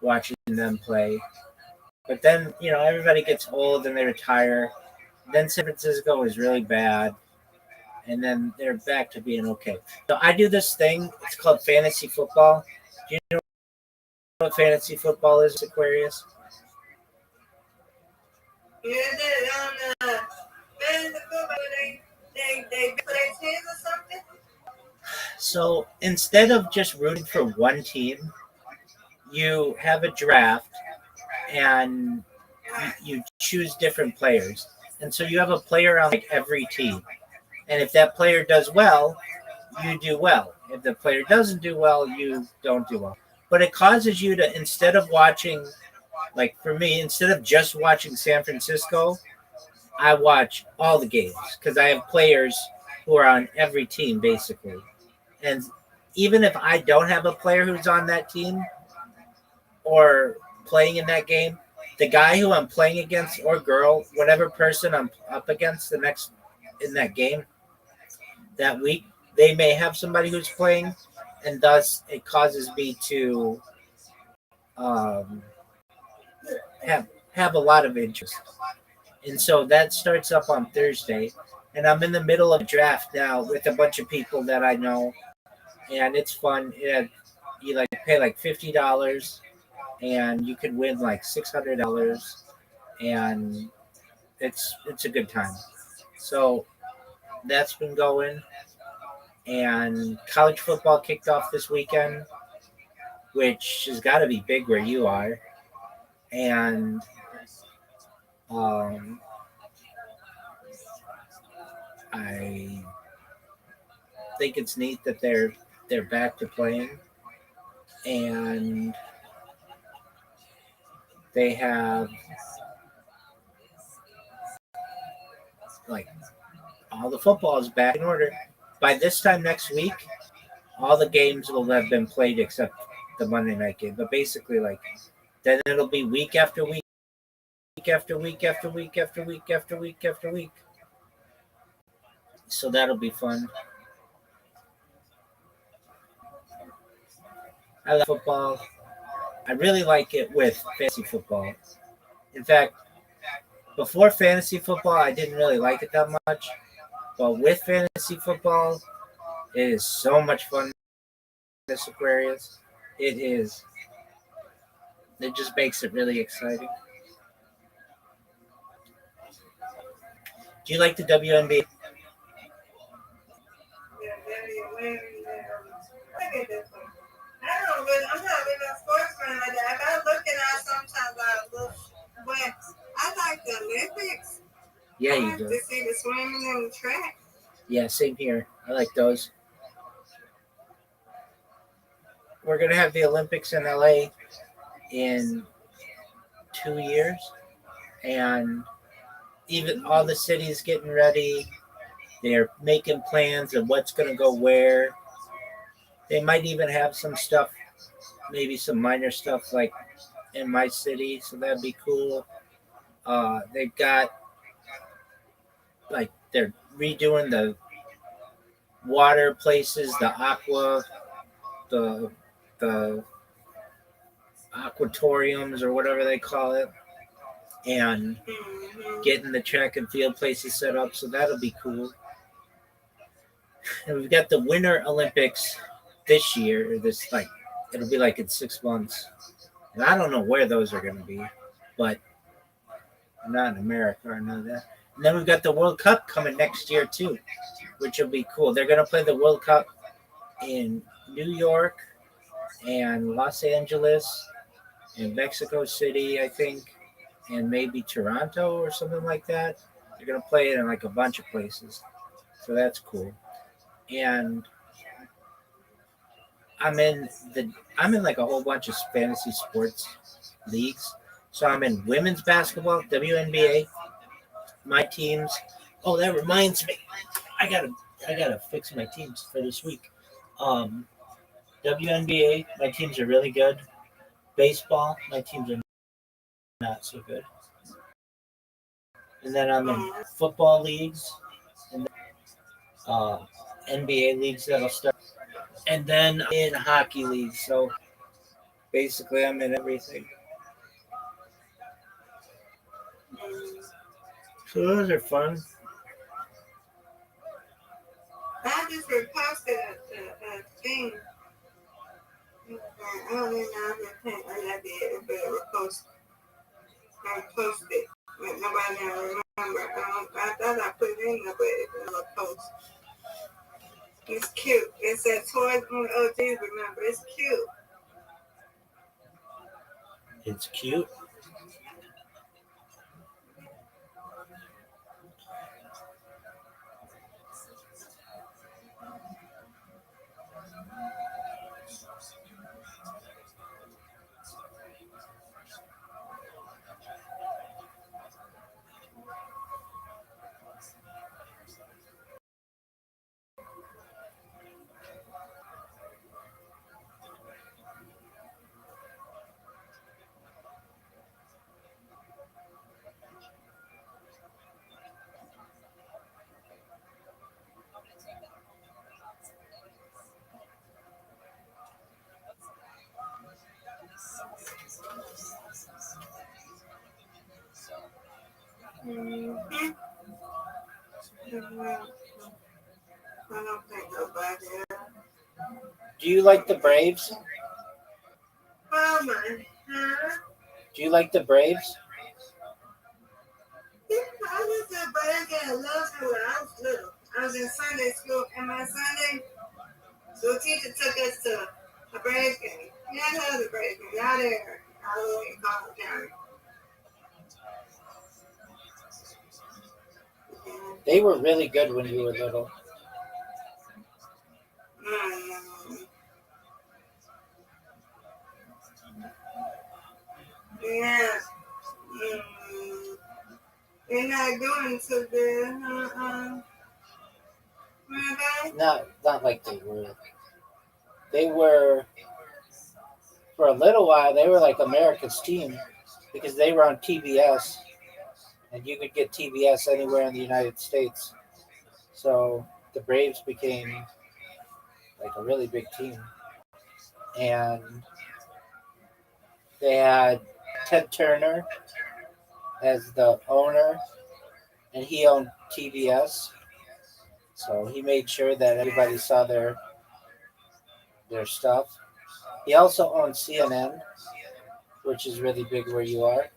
watching them play. But then, everybody gets old and they retire. Then San Francisco is really bad. And then they're back to being okay. So I do this thing. It's called fantasy football. Do you know what fantasy football is, Aquarius? You did it on fantasy football, they for their teams or something? So instead of just rooting for one team, you have a draft and you choose different players. And so you have a player on like every team. And if that player does well, you do well. If the player doesn't do well, you don't do well. But it causes you to, instead of watching, like for me, instead of just watching San Francisco, I watch all the games because I have players who are on every team basically. And even if I don't have a player who's on that team or playing in that game, the guy who I'm playing against or girl, whatever person I'm up against the next in that game that week, they may have somebody who's playing, and thus it causes me to um, have a lot of interest. And so that starts up on Thursday, and I'm in the middle of a draft now with a bunch of people that I know, and it's fun. You like pay like $50, and you can win like $600, and it's a good time. So that's been going, and college football kicked off this weekend, which has got to be big where you are, and um, I think it's neat that they're back to playing, and they have like all the football is back in order. By this time next week, all the games will have been played except the Monday night game. But basically, like then it'll be week after week, week after week after week after week after week after week. So that'll be fun. I love football. I really like it with fantasy football. In fact, before fantasy football, I didn't really like it that much. But with fantasy football, it is so much fun. This Aquarius, it is. It just makes it really exciting. Do you like the WNBA? I'm not really a sports fan like that. If I look at it sometimes, I look, but I like the Olympics. Yeah, I you like do. to see the swimming and the track. Yeah, same here. I like those. We're gonna have the Olympics in LA in 2 years, and even all the cities getting ready. They're making plans of what's gonna go where. They might even have some stuff, maybe some minor stuff like in my city, so that'd be cool. They've got like they're redoing the water places, the the aquatoriums or whatever they call it, and getting the track and field places set up. So that'll be cool. And we've got the Winter Olympics this year. It'll be like in 6 months. And I don't know where those are going to be, but not in America. I know that. And then we've got the World Cup coming next year too, which will be cool. They're going to play the World Cup in New York and Los Angeles and Mexico City, I think, and maybe Toronto or something like that. They're going to play it in like a bunch of places. So that's cool. And I'm in like a whole bunch of fantasy sports leagues. So I'm in women's basketball, WNBA. My teams. Oh, that reminds me. I gotta fix my teams for this week. WNBA, my teams are really good. Baseball, my teams are not so good. And then I'm in football leagues and NBA leagues that'll start. And then in hockey leagues. So basically, I'm in everything. So those are fun. I just reposted a thing. I don't even know if I did, but I reposted it. Nobody ever I thought I put it in there, but it's a post. It's cute. It says toys on OGs, remember. It's cute. It's cute. Mm-hmm. I don't think nobody else. Do you like the Braves? Oh my. Huh? Do you like the Braves? I was a baby. I loved it when I was little. I was in Sunday school, and my Sunday school teacher took us to a Braves game. Yeah, I love the Braves game. Y'all there. I live in College County. They were really good when you were little. Yeah. Mm. They're not doing so good. Okay. Not like they were. They were, for a little while, they were like America's team because they were on TBS, and you could get TBS anywhere in the United States. So the Braves became like a really big team, and they had Ted Turner as the owner, and he owned TBS, so he made sure that everybody saw their stuff. He also owned CNN, which is really big where you are,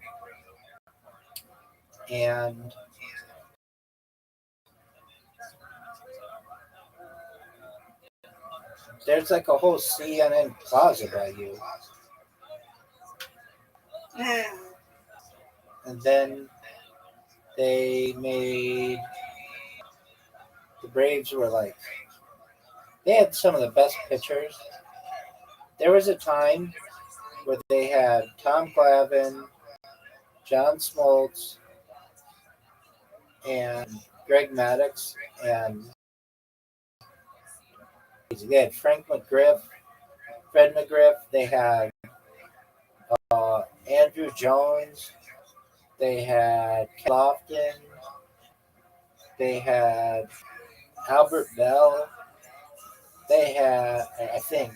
and there's like a whole CNN plaza by you. And then they made the Braves were like they had some of the best pitchers. There was a time where they had Tom Glavine, John Smoltz, and Greg Maddux, and they had Fred McGriff. They had Andrew Jones. They had Ken Lofton. They had Albert Bell. They had, I think,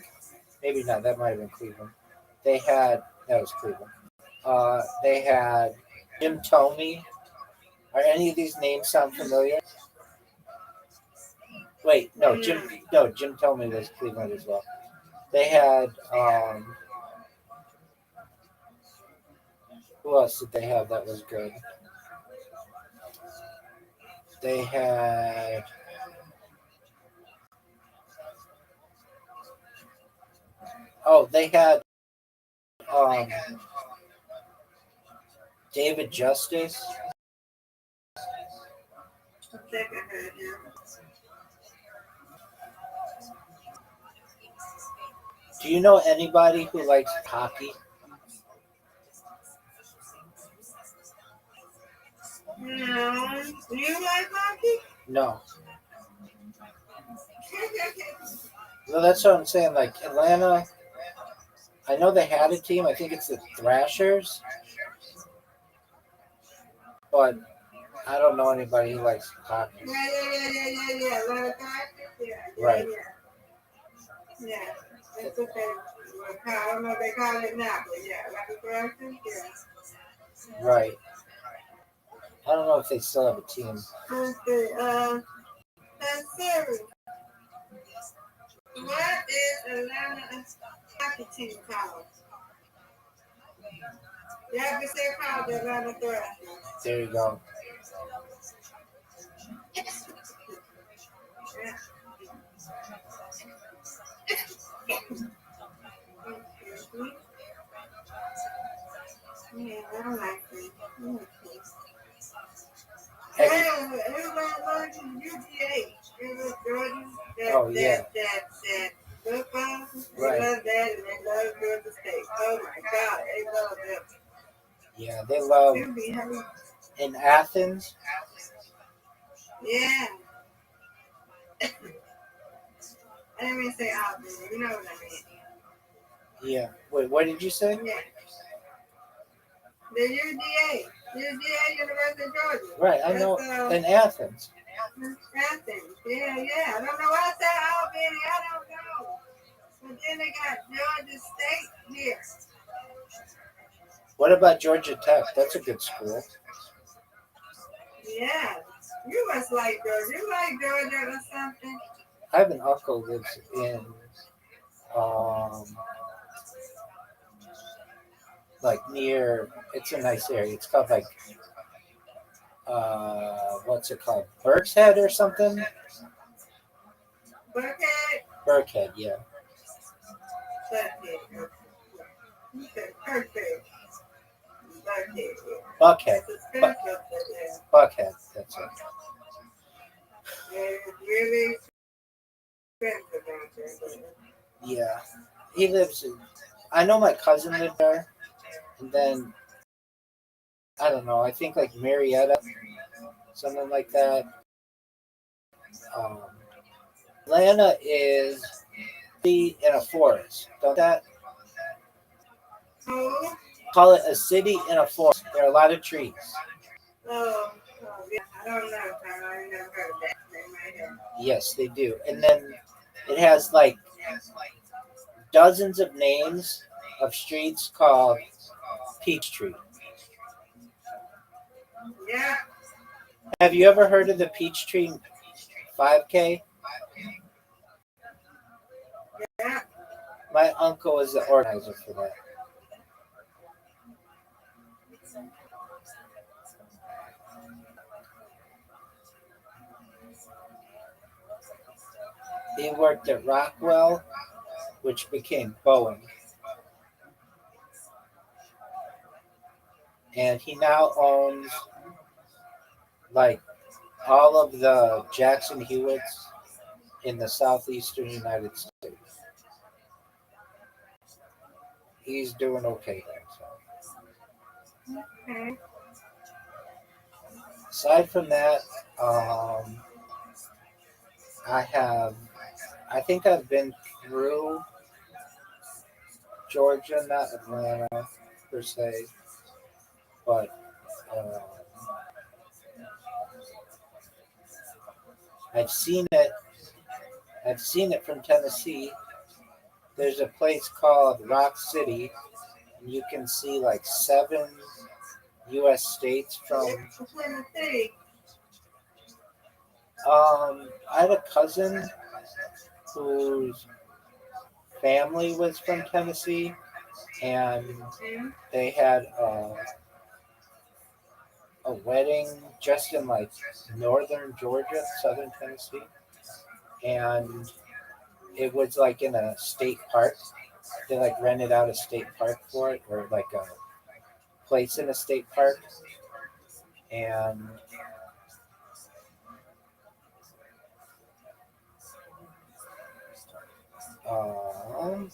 maybe not. That might have been Cleveland. That was Cleveland. They had Jim Thome. Are any of these names sound familiar? Wait, no, Jim Thome was Cleveland as well. They had, who else did they have that was good? They had, they had David Justice. I think I heard you. Do you know anybody who likes hockey? No. Do you like hockey? No. Well, that's what I'm saying. Like Atlanta, I know they had a team. I think it's the Thrashers, but I don't know anybody who likes hockey. Yeah. Atlanta Thrashers? Yeah. Right. Yeah. That's what they I don't know what they call it now, but yeah, Atlanta Thrashers? Yeah. Right. I don't know if they still have a team. Let's see. Let's see. What is Atlanta hockey team called? Yeah, we say called the Atlanta Thrashers. There you go. Yeah, I don't like this. Everybody loves UGA. Georgia. That football. They Right. love that, and they love Georgia State. Oh my God, they love them. Yeah, they love They'll be happy. in Athens. Yeah. I didn't mean to say out there. You know what I mean. Yeah. Wait, what did you say? Yeah. The UGA. University of Georgia. Right, I know. In Athens. Athens. Yeah. I don't know why I said Albany. I don't know. But then they got Georgia State here. What about Georgia Tech? That's a good school. Yeah. You must like Georgia. You like Georgia or something? I have an uncle who lives in like near, it's a nice area. It's called like what's it called? Berk's Head or something? Buckhead? Burkhead, yeah. Buckhead. You said perfect. Buckhead. Buckhead. Buckhead, that's it. It's really expensive out there. Yeah. He lives in, I know my cousin lived there. And then, I don't know, I think like Marietta, something like that. Atlanta is city in a forest. Don't that? Oh, Call it a city in a forest. There are a lot of trees. Yeah. I don't know. I never heard of that. They might have. Yes, they do. And then it has like dozens of names of streets called Peachtree. Yeah. Have you ever heard of the Peachtree 5K? Yeah. My uncle is the organizer for that. He worked at Rockwell, which became Boeing. And he now owns like all of the Jackson Hewitts in the southeastern United States. He's doing okay there. So. Okay. Aside from that, I think I've been through Georgia, not Atlanta per se, but I've seen it. I've seen it from Tennessee. There's a place called Rock City, and you can see like 7 U.S. states from. Tennessee. I had a cousin whose family was from Tennessee, and they had a wedding just in like northern Georgia, southern Tennessee, and it was like in a state park. They like rented out a state park for it, or like a place in a state park, and um,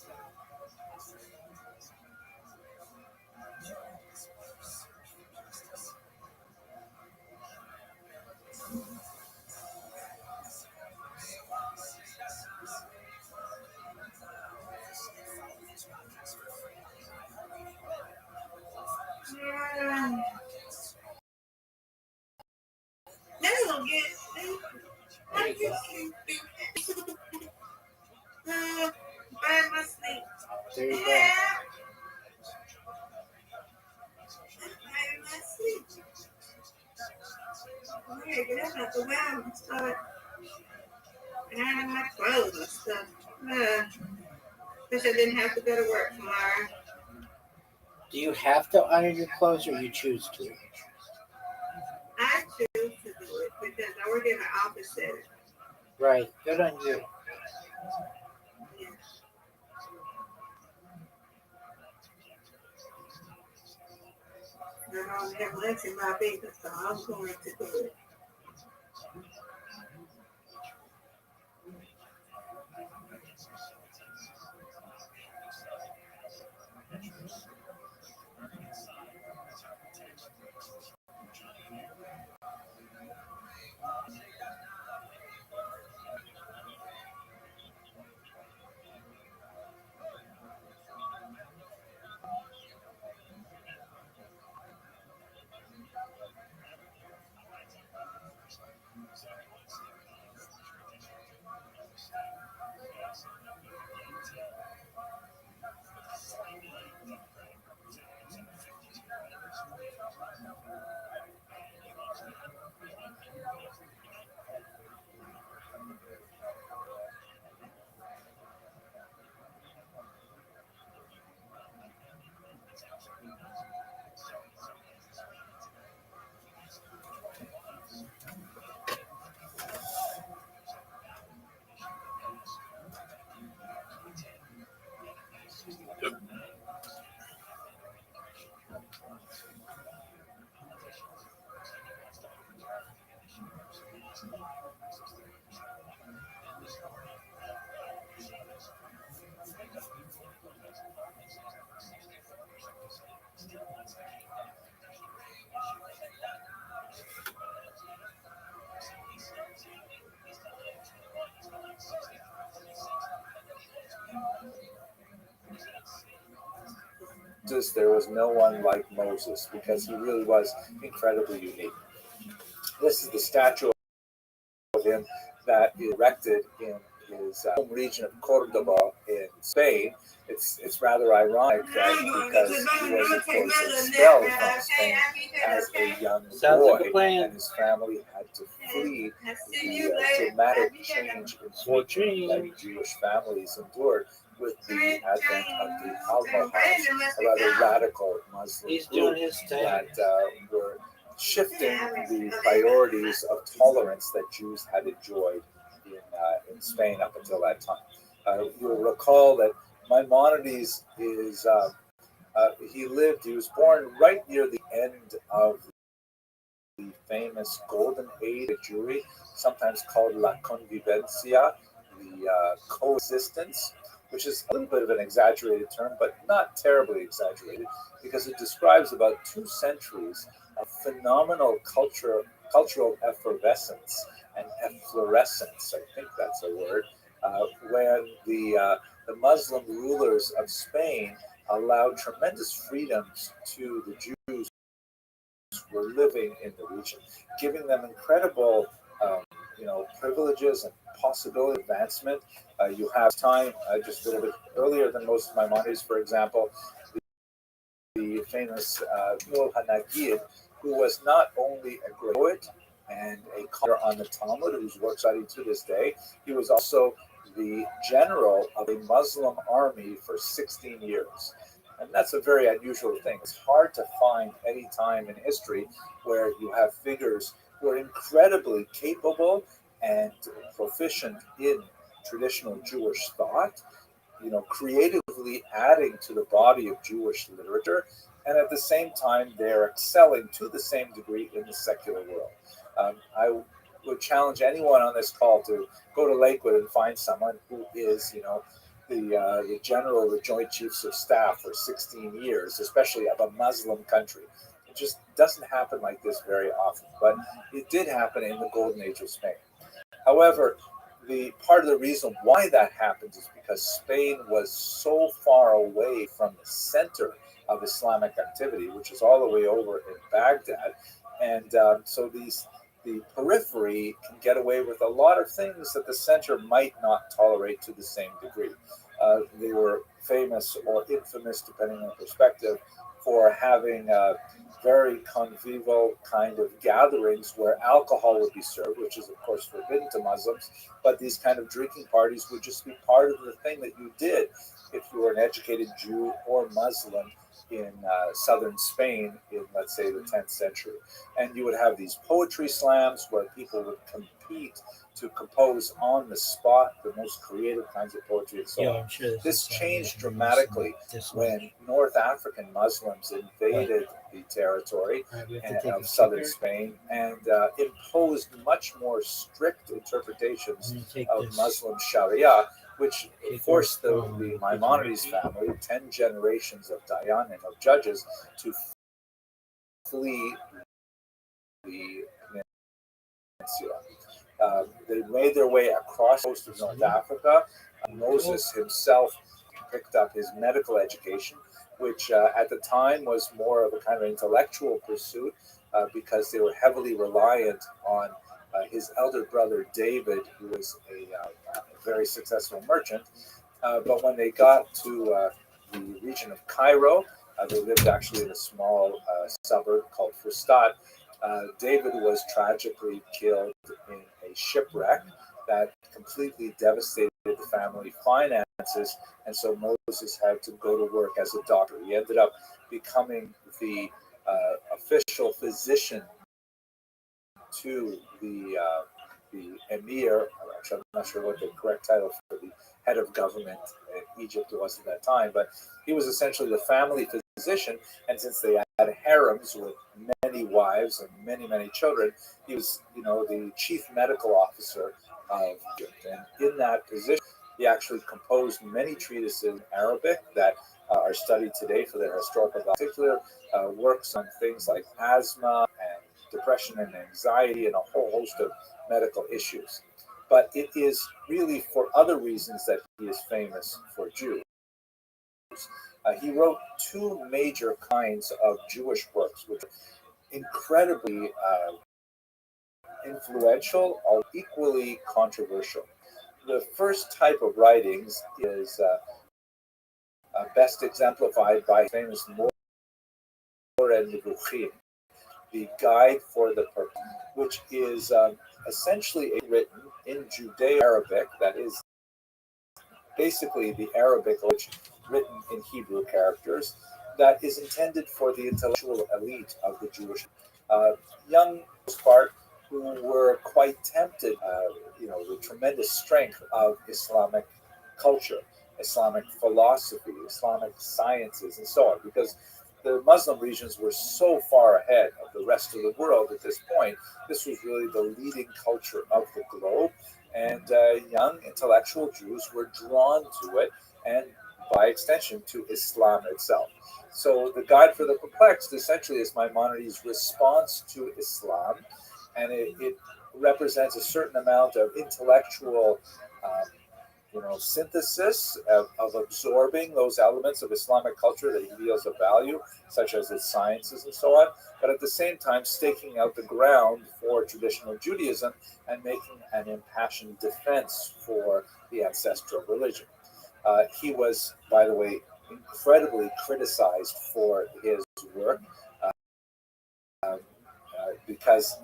there you go. Find my sleep. There you go. Yeah. Find my sleep. Yeah, get up out the well and start ironing my clothes and stuff. Wish I didn't have to go to work tomorrow. Do you have to iron your clothes, or you choose to? I choose work in the office setting. Right. Good on you. Yeah. And I only have lunch in my business, so I'm going to do it. There was no one like Moses because he really was incredibly unique. This is the statue of him that is erected in his home region of Cordoba in Spain. It's rather ironic that because he was, of course, expelled from Spain as a young Sounds boy, like a plan. and his family had to flee the dramatic change in fortune that Jewish families endured with the advent of the Almohads, a rather radical Muslim He's group doing his thing. that were shifting the priorities of tolerance that Jews had enjoyed in Spain up until that time. You'll recall that Maimonides he was born right near the end of the famous Golden Age of Jewry, sometimes called La Convivencia, the coexistence, which is a little bit of an exaggerated term, but not terribly exaggerated, because it describes about 2 centuries of phenomenal cultural effervescence and efflorescence, I think that's a word, when the Muslim rulers of Spain allowed tremendous freedoms to the Jews who were living in the region, giving them incredible privileges and possibility of advancement. You have time just a little bit earlier than most of Maimonides, for example, the famous Nur Hanagid, who was not only a great poet and a scholar on the Talmud, whose work studied to this day, he was also the general of a Muslim army for 16 years. And that's a very unusual thing. It's hard to find any time in history where you have figures who are incredibly capable and proficient in traditional Jewish thought, creatively adding to the body of Jewish literature, and at the same time, they're excelling to the same degree in the secular world. I would challenge anyone on this call to go to Lakewood and find someone who is, the general of the Joint Chiefs of Staff for 16 years, especially of a Muslim country. It just doesn't happen like this very often, but it did happen in the Golden Age of Spain. However, the part of the reason why that happens is because Spain was so far away from the center of Islamic activity, which is all the way over in Baghdad, and so the periphery can get away with a lot of things that the center might not tolerate to the same degree. They were famous or infamous, depending on perspective, for having very convivial kind of gatherings where alcohol would be served, which is of course forbidden to Muslims. But these kind of drinking parties would just be part of the thing that you did if you were an educated Jew or Muslim in southern Spain in, let's say, the 10th century. And you would have these poetry slams where people would compete to compose on the spot the most creative kinds of poetry and so Yeah, on. I'm sure This changed dramatically when North African Muslims invaded the territory of southern Spain and imposed much more strict interpretations of Muslim Sharia, which forced the Maimonides family, 10 generations of Dayanim, of judges, to flee the peninsula. They made their way across the coast of North Africa. Moses himself picked up his medical education, which at the time was more of a kind of intellectual pursuit because they were heavily reliant on his elder brother David, who was a very successful merchant. But when they got to the region of Cairo, they lived actually in a small suburb called Fustat. David was tragically killed in a shipwreck that completely devastated the family finances, and so Moses had to go to work as a doctor. He ended up becoming the official physician to the emir. Actually, I'm not sure what the correct title for the head of government in Egypt was at that time, but he was essentially the family physician. And since they had harems with many wives and many children, he was, the chief medical officer of Egypt. And in that position, he actually composed many treatises in Arabic that are studied today for their historical value. In particular, works on things like asthma and depression and anxiety and a whole host of medical issues. But it is really for other reasons that he is famous for Jews. He wrote two major kinds of Jewish works, which are incredibly influential or equally controversial. The first type of writings is best exemplified by famous Moreh Nebuchim, the Guide for the Purpose, which is essentially written in Judeo-Arabic, that is basically the Arabic language written in Hebrew characters, that is intended for the intellectual elite of the Jewish young part who were quite tempted, the tremendous strength of Islamic culture, Islamic philosophy, Islamic sciences, and so on, because the Muslim regions were so far ahead of the rest of the world at this point. This was really the leading culture of the globe, and young intellectual Jews were drawn to it, and by extension to Islam itself. So the Guide for the Perplexed essentially is Maimonides' response to Islam, and it represents a certain amount of intellectual synthesis of absorbing those elements of Islamic culture that he feels of value, such as its sciences and so on, but at the same time staking out the ground for traditional Judaism and making an impassioned defense for the ancestral religion. He was, by the way, incredibly criticized for his work because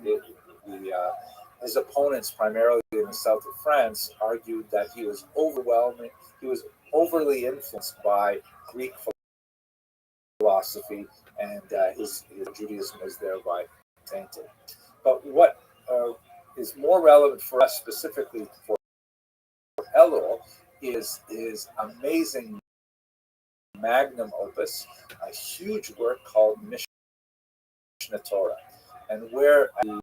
his opponents, primarily in the south of France, argued that he was overly influenced by Greek philosophy, and his Judaism was thereby tainted. But what is more relevant for us, specifically for Elul, is his amazing magnum opus, a huge work called Mishnah Torah, and where the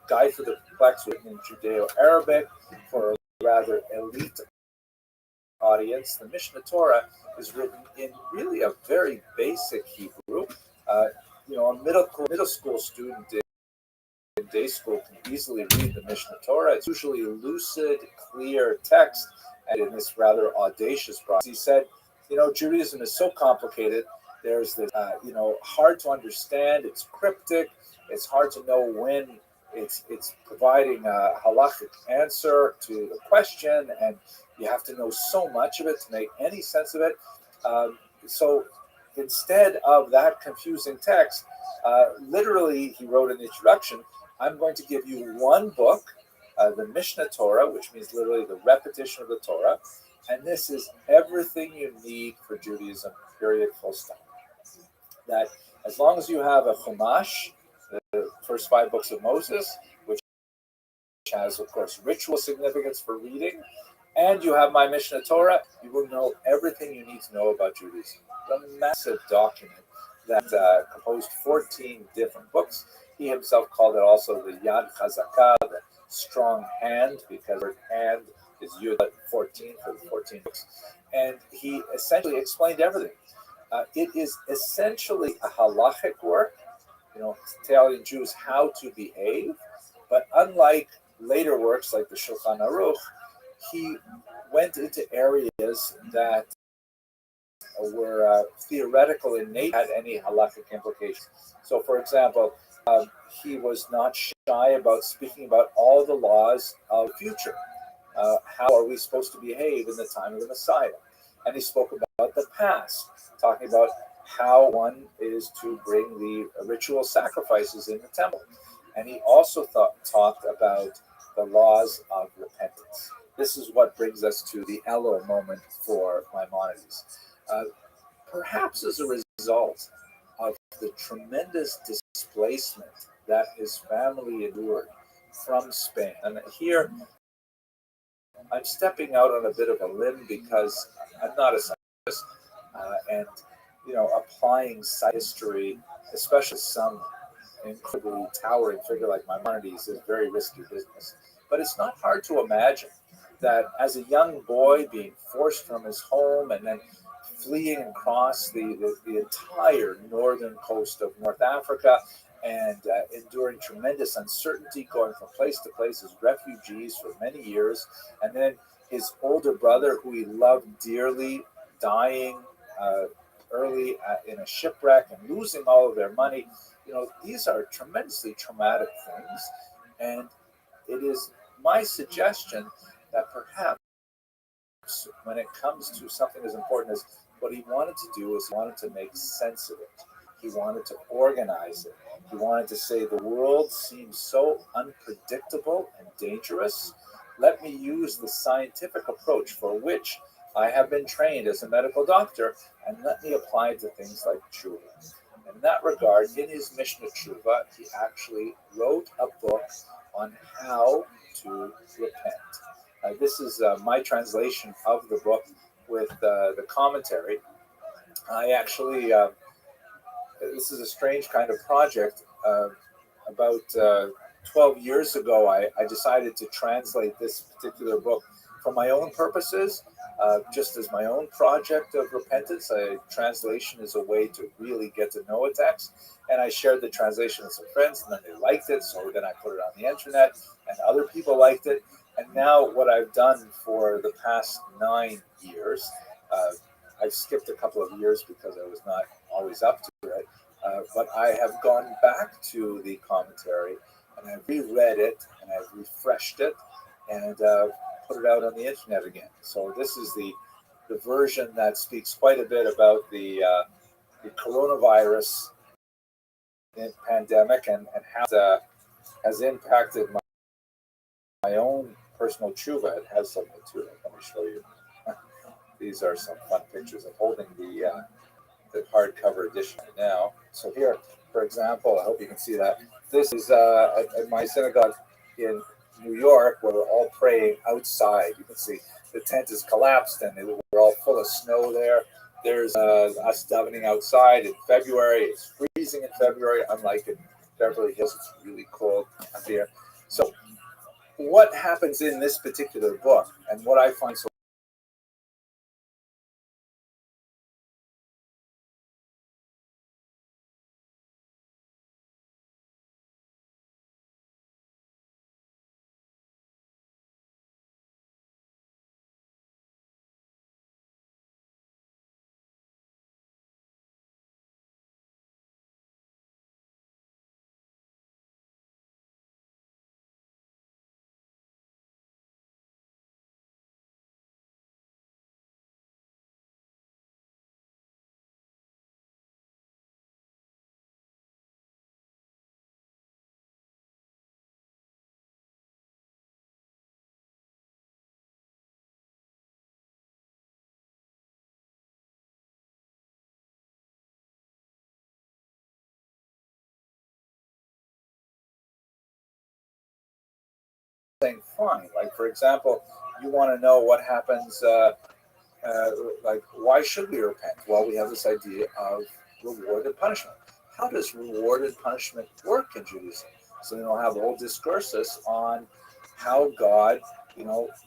Guide for the Perplexed, written in Judeo-Arabic for a rather elite audience, the Mishnah Torah is written in really a very basic Hebrew. A middle school student in day school can easily read the Mishnah Torah. It's usually lucid, clear text, and in this rather audacious process, he said, Judaism is so complicated. There's this, hard to understand. It's cryptic. It's hard to know when it's providing a halachic answer to the question, and you have to know so much of it to make any sense of it. So instead of that confusing text, literally, he wrote in the introduction, I'm going to give you one book, the Mishnah Torah, which means literally the repetition of the Torah, and this is everything you need for Judaism, period, full stop. That as long as you have a Chumash, the first 5 books of Moses, which has, of course, ritual significance for reading, and you have my Mishnah Torah, you will know everything you need to know about Judaism. A massive document that composed 14 different books. He himself called it also the Yad Chazakah, the strong hand, because the hand is Yud 14 for the 14 books. And he essentially explained everything. It is essentially a halachic work, telling Jews how to behave, but unlike later works like the Shulchan Aruch, he went into areas that were theoretical in nature, had any halachic implications. So, for example, he was not shy about speaking about all the laws of the future. How are we supposed to behave in the time of the Messiah? And he spoke about the past, talking about how one is to bring the ritual sacrifices in the temple. And he also talked about the laws of repentance. This is what brings us to the Elul moment for Maimonides. Perhaps as a result of the tremendous displacement that his family endured from Spain. And here, I'm stepping out on a bit of a limb because I'm not a scientist, and applying science history, especially some incredibly towering figure like Maimonides, is very risky business. But it's not hard to imagine that as a young boy being forced from his home and then fleeing across the entire northern coast of North Africa and enduring tremendous uncertainty, going from place to place as refugees for many years, and then his older brother, who he loved dearly, dying early in a shipwreck and losing all of their money. These are tremendously traumatic things, and it is my suggestion that perhaps when it comes to something as important as what he wanted to do is he wanted to make sense of it. He wanted to organize it. He wanted to say the world seems so unpredictable and dangerous. Let me use the scientific approach for which I have been trained as a medical doctor, and let me apply it to things like tshuva. In that regard, in his Mishnah Tshuva, he actually wrote a book on how to repent. This is my translation of the book with the commentary. I actually, this is a strange kind of project. About 12 years ago, I decided to translate this particular book for my own purposes, just as my own project of repentance. Translation is a way to really get to know a text. And I shared the translation with some friends, and then they liked it. So then I put it on the internet, and other people liked it. And now what I've done for the past 9 years, I've skipped a couple of years because I was not always up to it. But I have gone back to the commentary, and I've reread it, and I've refreshed it, and put it out on the internet again. So this is the version that speaks quite a bit about the coronavirus pandemic and how it has impacted my own personal tshuva. It has something to it. Let me show you. These are some fun pictures of holding the hardcover edition now. So here, for example, I hope you can see that. This is at my synagogue in New York, where we're all praying outside. You can see the tent is collapsed, and we're all full of snow there. There's us davening outside in February. It's freezing in February, unlike in Beverly Hills. It's really cold up here. So what happens in this particular book, and what I find so saying, fine. Like, for example, you want to know what happens, like, why should we repent? Well, we have this idea of reward and punishment. How does reward and punishment work in Judaism? So then we'll have whole discourses on how God,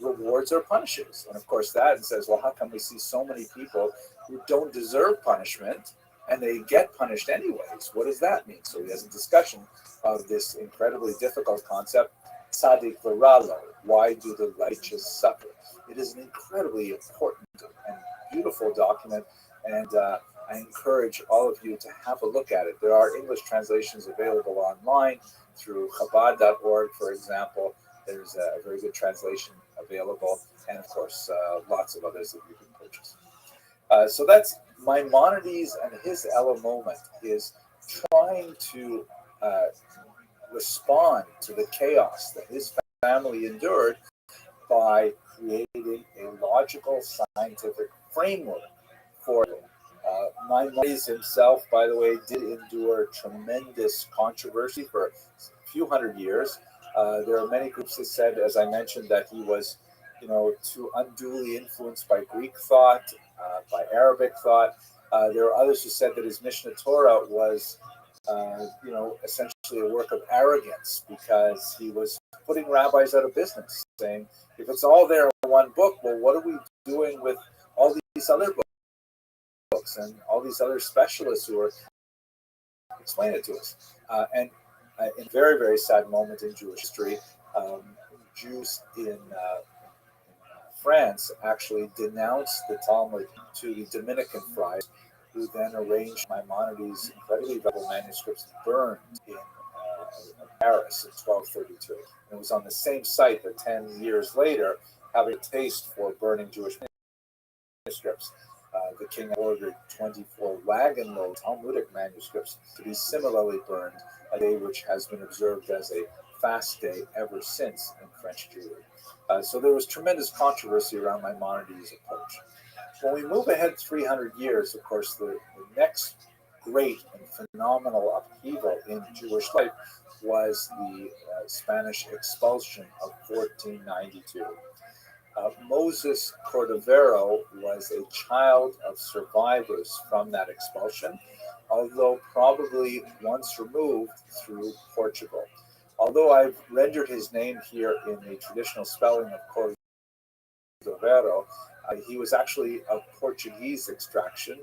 rewards or punishes. And of course that says, well, how come we see so many people who don't deserve punishment and they get punished anyways? What does that mean? So he has a discussion of this incredibly difficult concept, tzaddik v'ralo. Why do the righteous suffer? It is an incredibly important and beautiful document, and I encourage all of you to have a look at it. There are English translations available online through Chabad.org, for example. There's a very good translation available, and of course, lots of others that you can purchase. So that's Maimonides, and his Ella moment is trying to respond to the chaos that his family endured by creating a logical scientific framework for it. Maimonides himself, by the way, did endure tremendous controversy for a few hundred years. There are many groups that said, as I mentioned, that he was, too unduly influenced by Greek thought, by Arabic thought. There are others who said that his Mishnah Torah was, essentially a work of arrogance, because he was putting rabbis out of business, saying, if it's all there in one book, well, what are we doing with all these other books and all these other specialists who are explaining it to us? And in a very, very sad moment in Jewish history, Jews in France actually denounced the Talmud to the Dominican friars, who then arranged Maimonides' incredibly valuable manuscripts burned in Paris in 1232. And it was on the same site that 10 years later, having a taste for burning Jewish manuscripts, the king ordered 24 wagon load Talmudic manuscripts to be similarly burned, a day which has been observed as a fast day ever since in French Jewry. So there was tremendous controversy around Maimonides' approach. When we move ahead 300 years, of course, the next great and phenomenal upheaval in Jewish life was the Spanish expulsion of 1492. Moses Cordovero was a child of survivors from that expulsion, although probably once removed through Portugal. Although I've rendered his name here in the traditional spelling of Cordovero, he was actually of Portuguese extraction,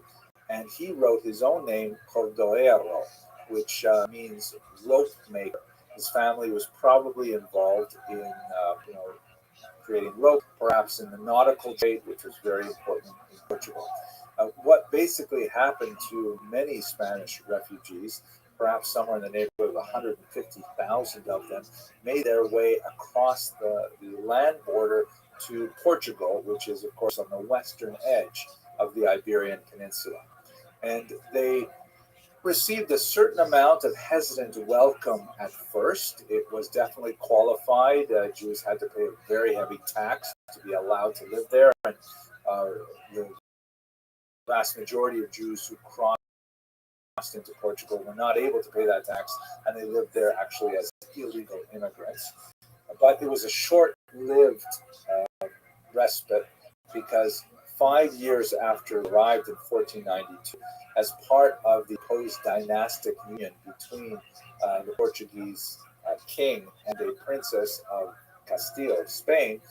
and he wrote his own name, Cordoero, which means rope maker. His family was probably involved in, creating rope, perhaps in the nautical trade, which was very important in Portugal. What basically happened to many Spanish refugees, perhaps somewhere in the neighborhood of 150,000 of them, made their way across the land border to Portugal, which is, of course, on the western edge of the Iberian Peninsula. And they received a certain amount of hesitant welcome at first. It was definitely qualified. Jews had to pay a very heavy tax to be allowed to live there. And the vast majority of Jews who crossed into Portugal were not able to pay that tax, and they lived there actually as illegal immigrants. But it was a short-lived respite, because 5 years after it arrived in 1492, as part of the post-dynastic union between the Portuguese king and a princess of Castile, Spain,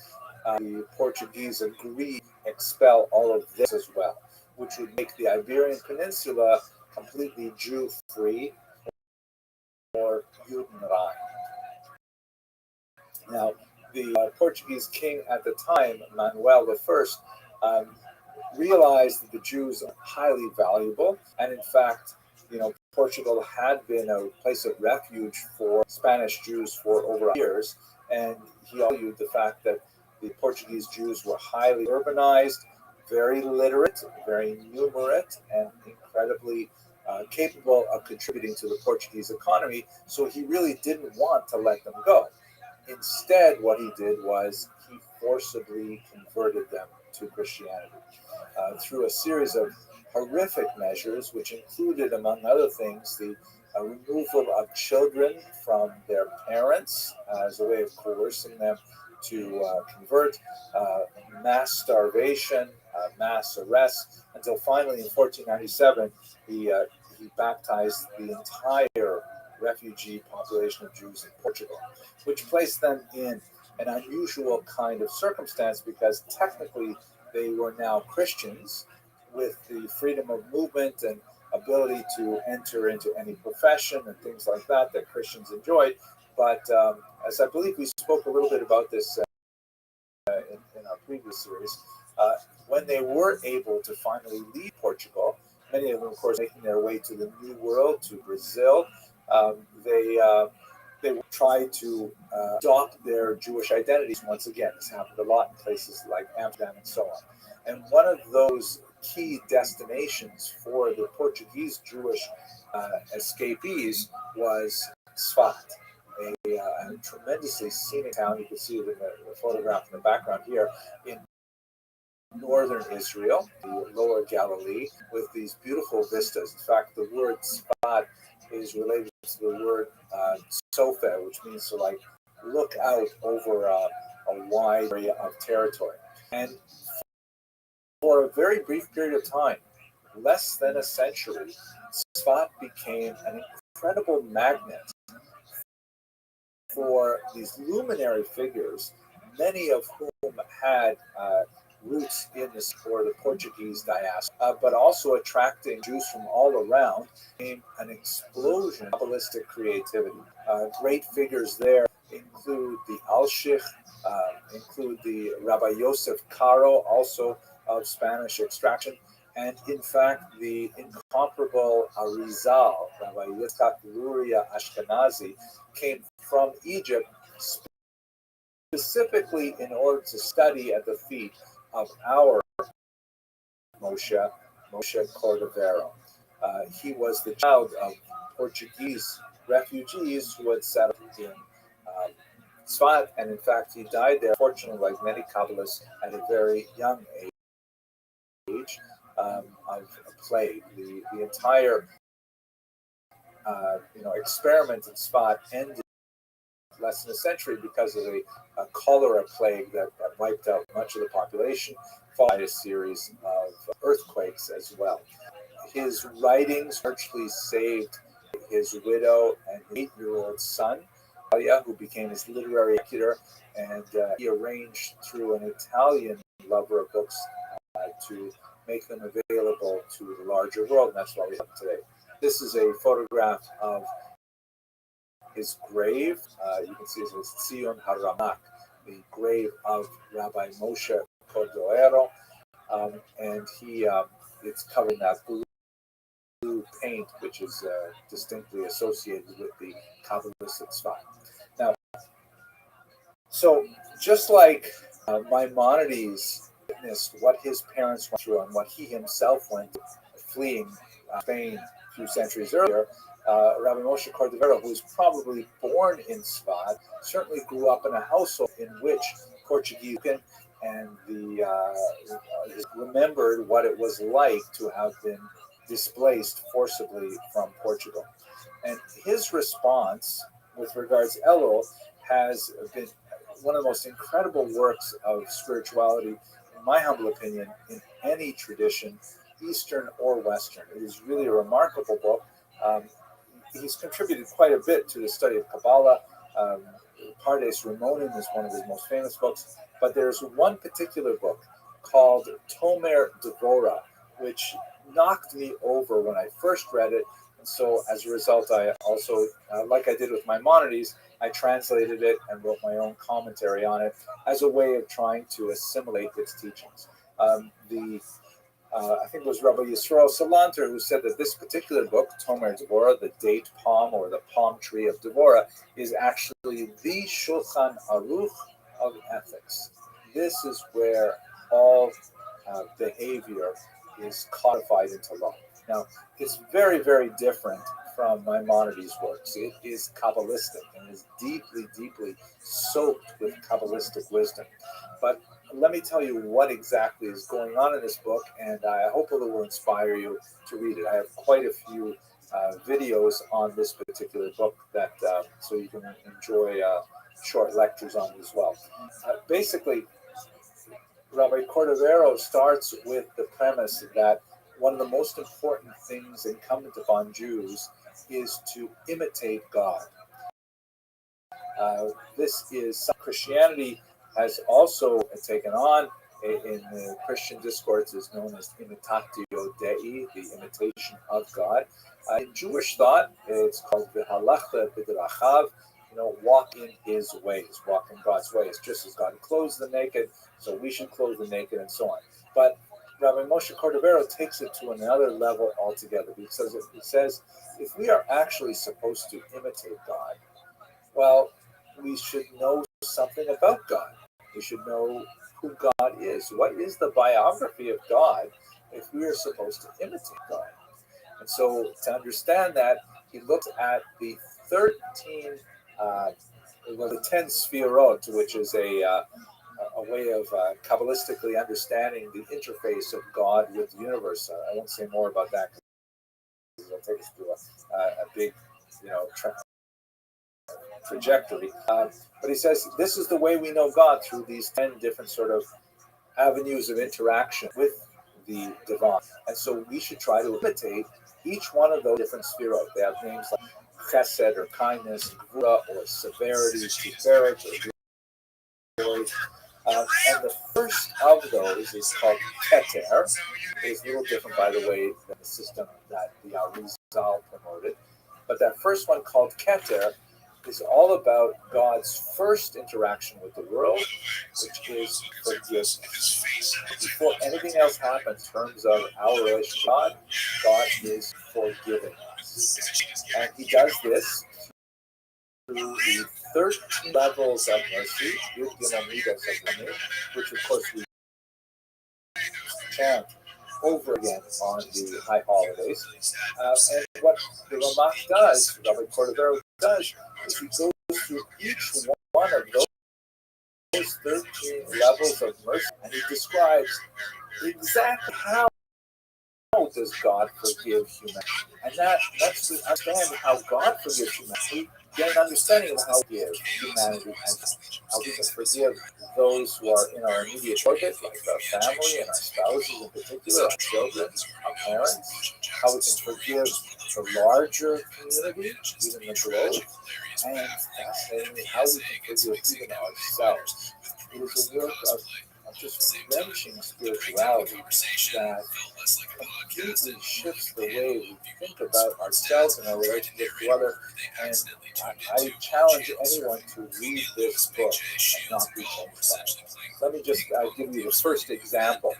the Portuguese agreed to expel all of this as well, which would make the Iberian Peninsula completely Jew-free, or Judenrein. Now, the Portuguese king at the time, Manuel I, realized that the Jews are highly valuable, and in fact, Portugal had been a place of refuge for Spanish Jews for over years, and he argued the fact that the Portuguese Jews were highly urbanized, very literate, very numerate, and incredibly capable of contributing to the Portuguese economy, so he really didn't want to let them go. Instead, what he did was he forcibly converted them to Christianity through a series of horrific measures, which included, among other things, the removal of children from their parents as a way of coercing them to convert, mass starvation, mass arrests, until finally in 1497 he baptized the entire refugee population of Jews in Portugal, which placed them in an unusual kind of circumstance because technically they were now Christians with the freedom of movement and ability to enter into any profession and things like that that Christians enjoyed. But as I believe we spoke a little bit about this in our previous series, when they were able to finally leave Portugal, many of them, of course, making their way to the New World, to Brazil, they tried to adopt their Jewish identities once again. This happened a lot in places like Amsterdam and so on. And one of those key destinations for the Portuguese Jewish escapees was Sfat, a tremendously scenic town. You can see it in the photograph in the background here, in northern Israel, the lower Galilee, with these beautiful vistas. In fact, the word Sfat is related to the word sofa, which means to like look out over a wide area of territory. And for a very brief period of time, less than a century, Sfat became an incredible magnet for these luminary figures, many of whom had roots in this for the Portuguese diaspora, but also attracting Jews from all around, came an explosion of Kabbalistic creativity. Great figures there include the Al-Sheikh, include the Rabbi Yosef Caro, also of Spanish extraction, and in fact the incomparable Arizal, Rabbi Yitzhak Luria Ashkenazi, came from Egypt specifically in order to study at the feet of our Moshe Cordovero. He was the child of Portuguese refugees who had settled in Sfat, and in fact he died there, fortunately, like many Kabbalists, at a very young age of plague. The entire experiment in Sfat ended less than a century because of a cholera plague that wiped out much of the population, followed by a series of earthquakes as well. His writings virtually saved his widow and 8-year-old son, who became his literary executor, and he arranged through an Italian lover of books to make them available to the larger world, and that's why we have them today. This is a photograph of his grave. You can see it says Zion HaRamak, the grave of Rabbi Moshe Cordovero, and it's covered in that blue paint, which is distinctly associated with the Kabbalistic Sfat. Now, so just like Maimonides witnessed what his parents went through and what he himself went through, fleeing Spain a few centuries earlier, Rabbi Moshe Cordovero, who was probably born in Sfat, certainly grew up in a household in which Portuguese and remembered what it was like to have been displaced forcibly from Portugal. And his response with regards to Elul has been one of the most incredible works of spirituality, in my humble opinion, in any tradition, Eastern or Western. It is really a remarkable book. He's contributed quite a bit to the study of Kabbalah. Pardes Ramonim is one of his most famous books, but there's one particular book called Tomer Devorah, which knocked me over when I first read it. And so as a result, I also, like I did with Maimonides, I translated it and wrote my own commentary on it as a way of trying to assimilate its teachings. I think it was Rabbi Yisrael Salanter who said that this particular book, Tomer Devorah, the date palm or the palm tree of Devorah, is actually the Shulchan Aruch of ethics. This is where all behavior is codified into law. Now, it's very, very different from Maimonides' works. It is Kabbalistic and is deeply, deeply soaked with Kabbalistic wisdom. But let me tell you what exactly is going on in this book, and I hope it will inspire you to read it. I have quite a few videos on this particular book that so you can enjoy short lectures on it as well. Basically, Rabbi Cordovero starts with the premise that one of the most important things incumbent upon Jews is to imitate God. This is Christianity has also taken on in the Christian discourse is known as imitatio Dei, the imitation of God. In Jewish thought, it's called v'halachta b'drachav, walk in His ways, walk in God's ways. Just as God clothes the naked, so we should clothe the naked, and so on. But Rabbi Moshe Cordovero takes it to another level altogether, because it says if we are actually supposed to imitate God, well, we should know something about God. We should know who God is. What is the biography of God if we are supposed to imitate God? And so to understand that, he looks at the 13, the 10 sfirot, which is a way of Kabbalistically understanding the interface of God with the universe. I won't say more about that because it'll take us through a big, trajectory. But he says this is the way we know God, through these 10 different sort of avenues of interaction with the divine. And so we should try to imitate each one of those different sfirot. They have names like chesed or kindness, gvura or severity, tiferet or glory. And the first of those is called keter. It's a little different, by the way, than the system that the Arizal promoted. But that first one, called keter, is all about God's first interaction with the world, which is forgiveness. Before anything else happens in terms of our relationship with God, God is forgiving us. And He does this through the 13 levels of mercy, which of course we chant over again on the high holidays. And what the Ramak does, Rabbi Cordovero does, is he goes through each one of those 13 levels of mercy, and he describes exactly how does God forgive humanity. And that once we understand how God forgives humanity, get an understanding of how we forgive humanity and how we can forgive those who are in our immediate orbit, like our family and our spouses in particular, our children, our parents, how we can forgive the larger community, even the globe, and fascinatingly, how we can forgive even ourselves. It is a work of just wrenching spirituality that completely shifts the way we think about ourselves and our relationship to others. And I challenge anyone to read this book and not be changed by it. Let me just give you the first example.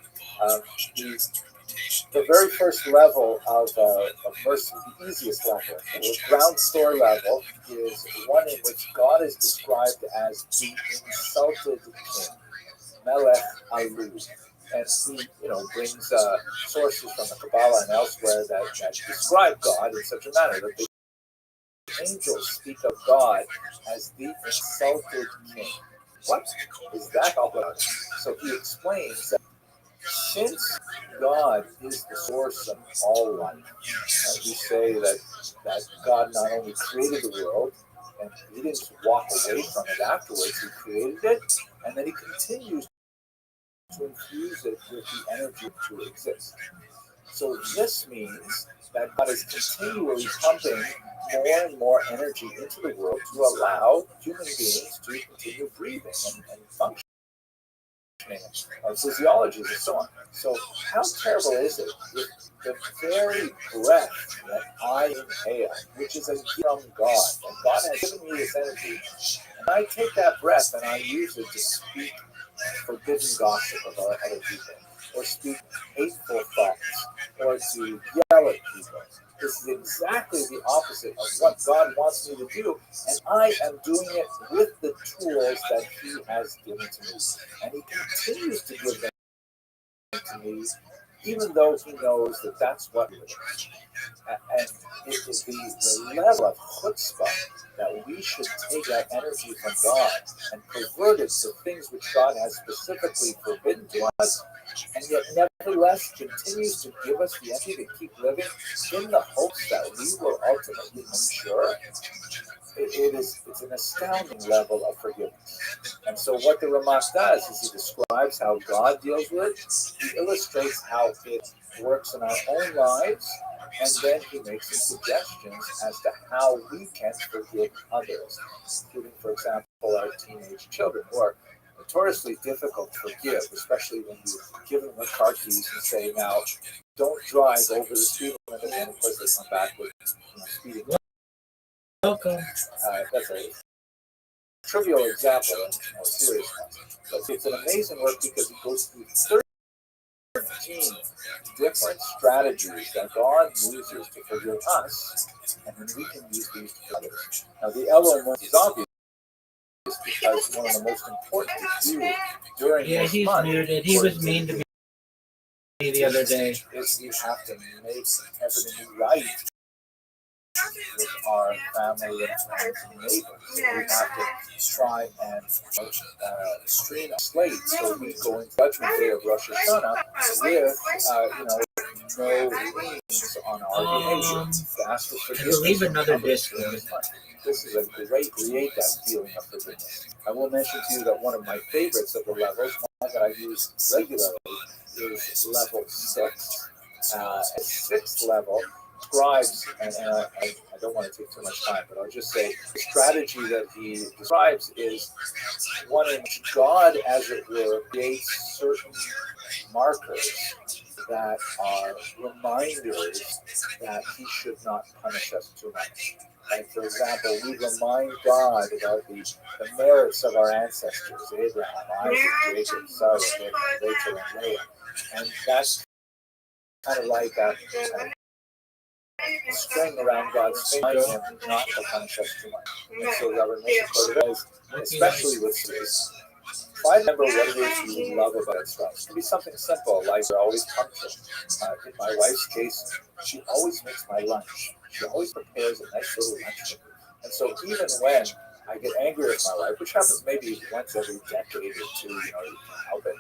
The very first level of mercy, the easiest level, the ground floor level, is one in which God is described as the insulted king, Melech Alu. And he, brings sources from the Kabbalah and elsewhere that describe God in such a manner that the angels speak of God as the insulted king. What is that all about? So he explains that since God is the source of all life, and we say that God not only created the world, and He didn't walk away from it afterwards, He created it, and then He continues to infuse it with the energy to exist. So this means that God is continually pumping more and more energy into the world to allow human beings to continue breathing and functioning, our physiologies and so on. So how terrible is it if the very breath that I inhale, which is a gift from God, and God has given me this energy, and I take that breath and I use it to speak forbidden gossip about other people, or speak hateful thoughts, or to yell at people. This is exactly the opposite of what God wants me to do, and I am doing it with the tools that He has given to me. And He continues to give them to me even though he knows that that's what it is. And it is the level of chutzpah that we should take that energy from God and pervert it to things which God has specifically forbidden to us, and yet nevertheless continues to give us the energy to keep living in the hopes that we will ultimately mature. It's an astounding level of forgiveness. And so what the Ramak does is he describes how God deals with it, he illustrates how it works in our own lives, and then he makes some suggestions as to how we can forgive others, including, for example, our teenage children, who are notoriously difficult to forgive, especially when you give them the car keys and say, now, don't drive over the speed limit, and then of course they come back with speeding. Okay. That's a trivial example and a serious one. But it's an amazing work because it goes through 13 different strategies that God uses to forgive us, and then we can use these to forgive others. Now, the Elul is obvious because one of the most important to do during this he's month, muted. He was mean to me the other day. is we have to make everything right with our family and friends and neighbors. We have to try and screen a slate so we go into Judgment Day of Rosh Hashanah with no liens on our behavior. To ask for forgiveness. I believe another Discord. This is a great create that feeling of forgiveness. I will mention to you that one of my favorites of the levels, one that I use regularly, is level 6. At 6th level, describes, and I don't want to take too much time, but I'll just say the strategy that he describes is one in which God, as it were, creates certain markers that are reminders that he should not punish us too much. Like, for example, we remind God about the merits of our ancestors, Abraham, Isaac, Jacob, Sarah, Rachel, and Leah. And that's kind of like a string around God's finger, him not to punish us too much. And so Rabbi Moshe Cordova, especially with this, try to remember what it is you love about it. It can be something simple, like they're always punctual. In my wife's case, she always makes my lunch. She always prepares a nice little lunch for me. And so even when I get angry with my wife, which happens maybe once every decade or two, you can't help it,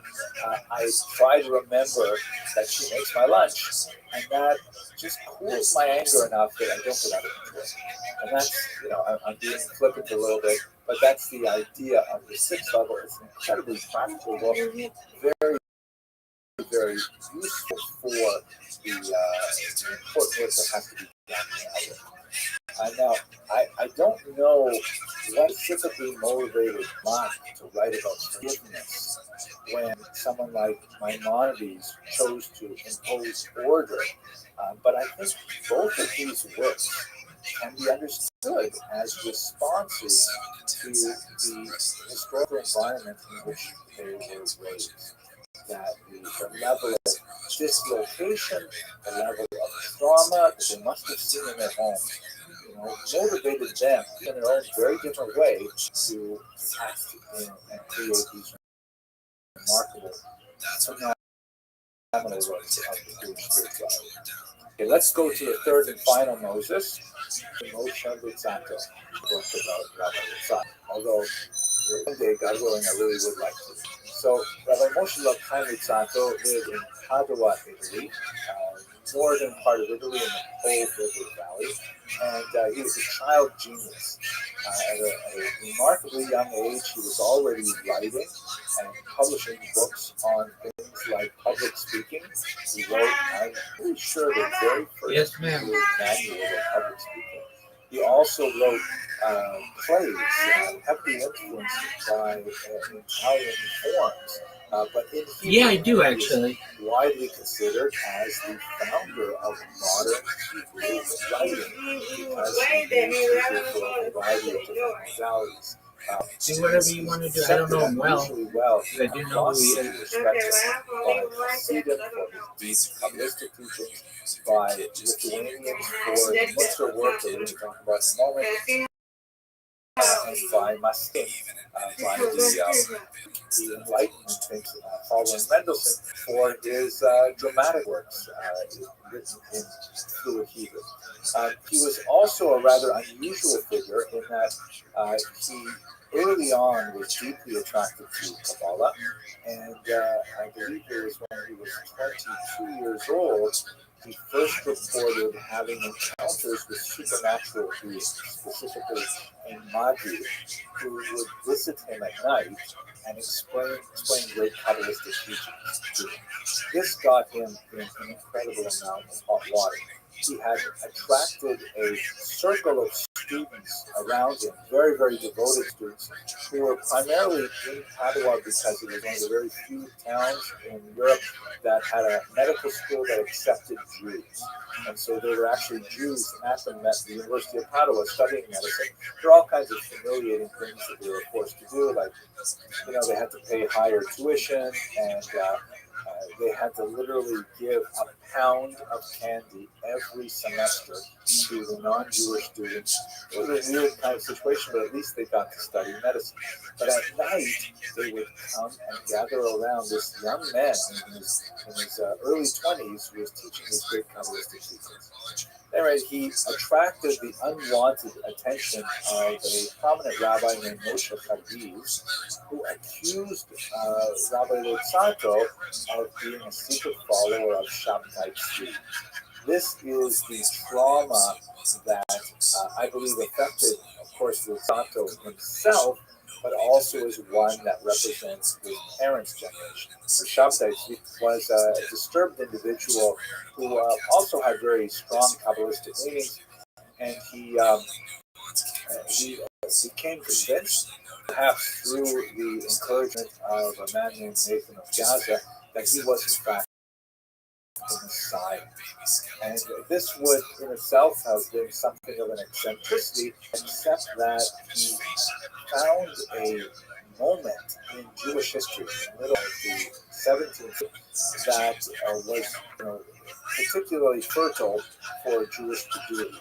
I try to remember that she makes my lunch, and that just cools my anger enough that I don't get out of control. And that's, I'm being flippant a little bit, but that's the idea of the 6th level. It's an incredibly practical book, very, very useful for the important work that has to be done. Now, I don't know what specifically motivated Mark to write about forgiveness when someone like Maimonides chose to impose order, but I think both of these works can be understood as responses to the historical environment in which they were raised. That the level of dislocation, the level of trauma that they must have seen in their homes, motivated them in their own very different way to act and create these remarkable phenomenal works of the Jewish spirituality. Okay, let's go to the third and final Moses, Moshe Ritzato, book about Rabbi Ritzato. Although one day, God willing, I really would like to. So Rabbi Moshe Ritzato lived in Padua, Italy, northern part of Italy in the Po River Valley, and he was a child genius. At a remarkably young age, he was already writing and publishing books on things like public speaking. He wrote, I'm pretty sure, the very first manual of public speaking. He also wrote plays heavily influenced by Italian forms. But in Hebrew, I do actually. Widely considered as the founder of modern Hebrew writing because he used Hebrew for a variety of different modalities. Do whatever you want to do. I don't know him well, but I do know who he is. By Hasidim for his deep Kabbalistic teachings, by Lithuanians for the Musar work that we're going to talk about in a moment, and by Mastin, by the Enlightenment, following Mendelssohn, for his dramatic works written in fluid Hebrew. He was also a rather unusual figure in that he early on was deeply attracted to Kabbalah, and I believe it was when he was 22 years old he first reported having encounters with supernatural beings, specifically in Magi, who would visit him at night and explain great Kabbalistic teachings to him. This got him in an incredible amount of hot water. He had attracted a circle of students around him, very, very devoted students, who were primarily in Padua because it was one of the very few towns in Europe that had a medical school that accepted Jews. And so there were actually Jews at the University of Padua studying medicine. There are all kinds of humiliating things that they were forced to do, like, they had to pay higher tuition, and they had to literally give a pound of candy every semester to the non-Jewish students. It was a weird kind of situation, but at least they got to study medicine. But at night, they would come and gather around this young man in his early 20s who was teaching these great Kabbalistic teachings. Anyway, he attracted the unwanted attention of a prominent rabbi named Moshe Cadiz, who accused Rabbi Rothschild of being a secret follower of Shabtai Tzvi. This is the trauma that I believe affected, of course, Rothschild himself, but also is one that represents his parents' generation. So Shabtai Tzvi was a disturbed individual who also had very strong Kabbalistic leanings, and he became convinced, perhaps through the encouragement of a man named Nathan of Gaza, that he was in fact the Messiah. And this would in itself have been something of an eccentricity, except that he found a moment in Jewish history, in the middle of the 17th, that was particularly fertile for Jewish credulity.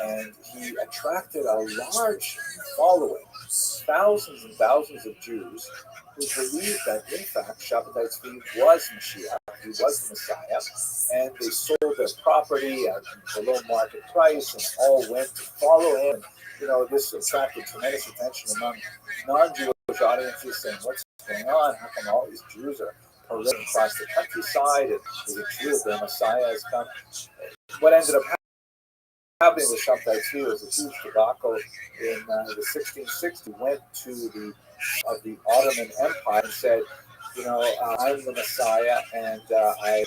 And he attracted a large following, thousands and thousands of Jews who believed that, in fact, Shabtai Tzvi was Mashiach, he was the Messiah, and they sold their property at below market price and all went to follow him. This attracted tremendous attention among non-Jewish audiences, saying, what's going on? How come all these Jews are parading across the countryside? And is it true that their Messiah has come? What ended up happening with Shabtai Tzvi was a huge debacle in the 1660s. Went to the Ottoman Empire and said, I'm the Messiah, and I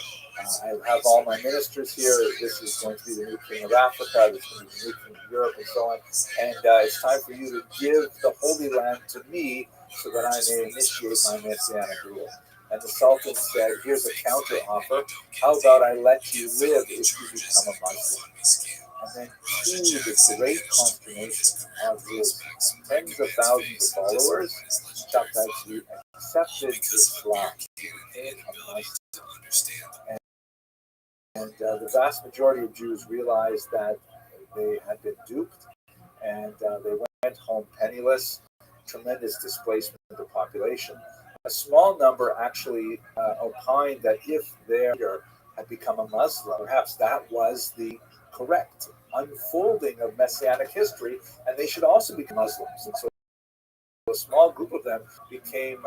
have all my ministers here. This is going to be the new king of Africa. This is going to be the new king of Europe, and so on. And it's time for you to give the Holy Land to me so that I may initiate my Messianic rule. And the Sultan said, here's a counter offer. How about I let you live if you become a Muslim? And then, to the great consternation of his tens of thousands of followers, Shabtai Tzvi accepted Islam, became a Muslim. And the vast majority of Jews realized that they had been duped, and they went home penniless, tremendous displacement of the population. A small number actually opined that if their leader had become a Muslim, perhaps that was the correct unfolding of Messianic history, and they should also become Muslims. And so a small group of them became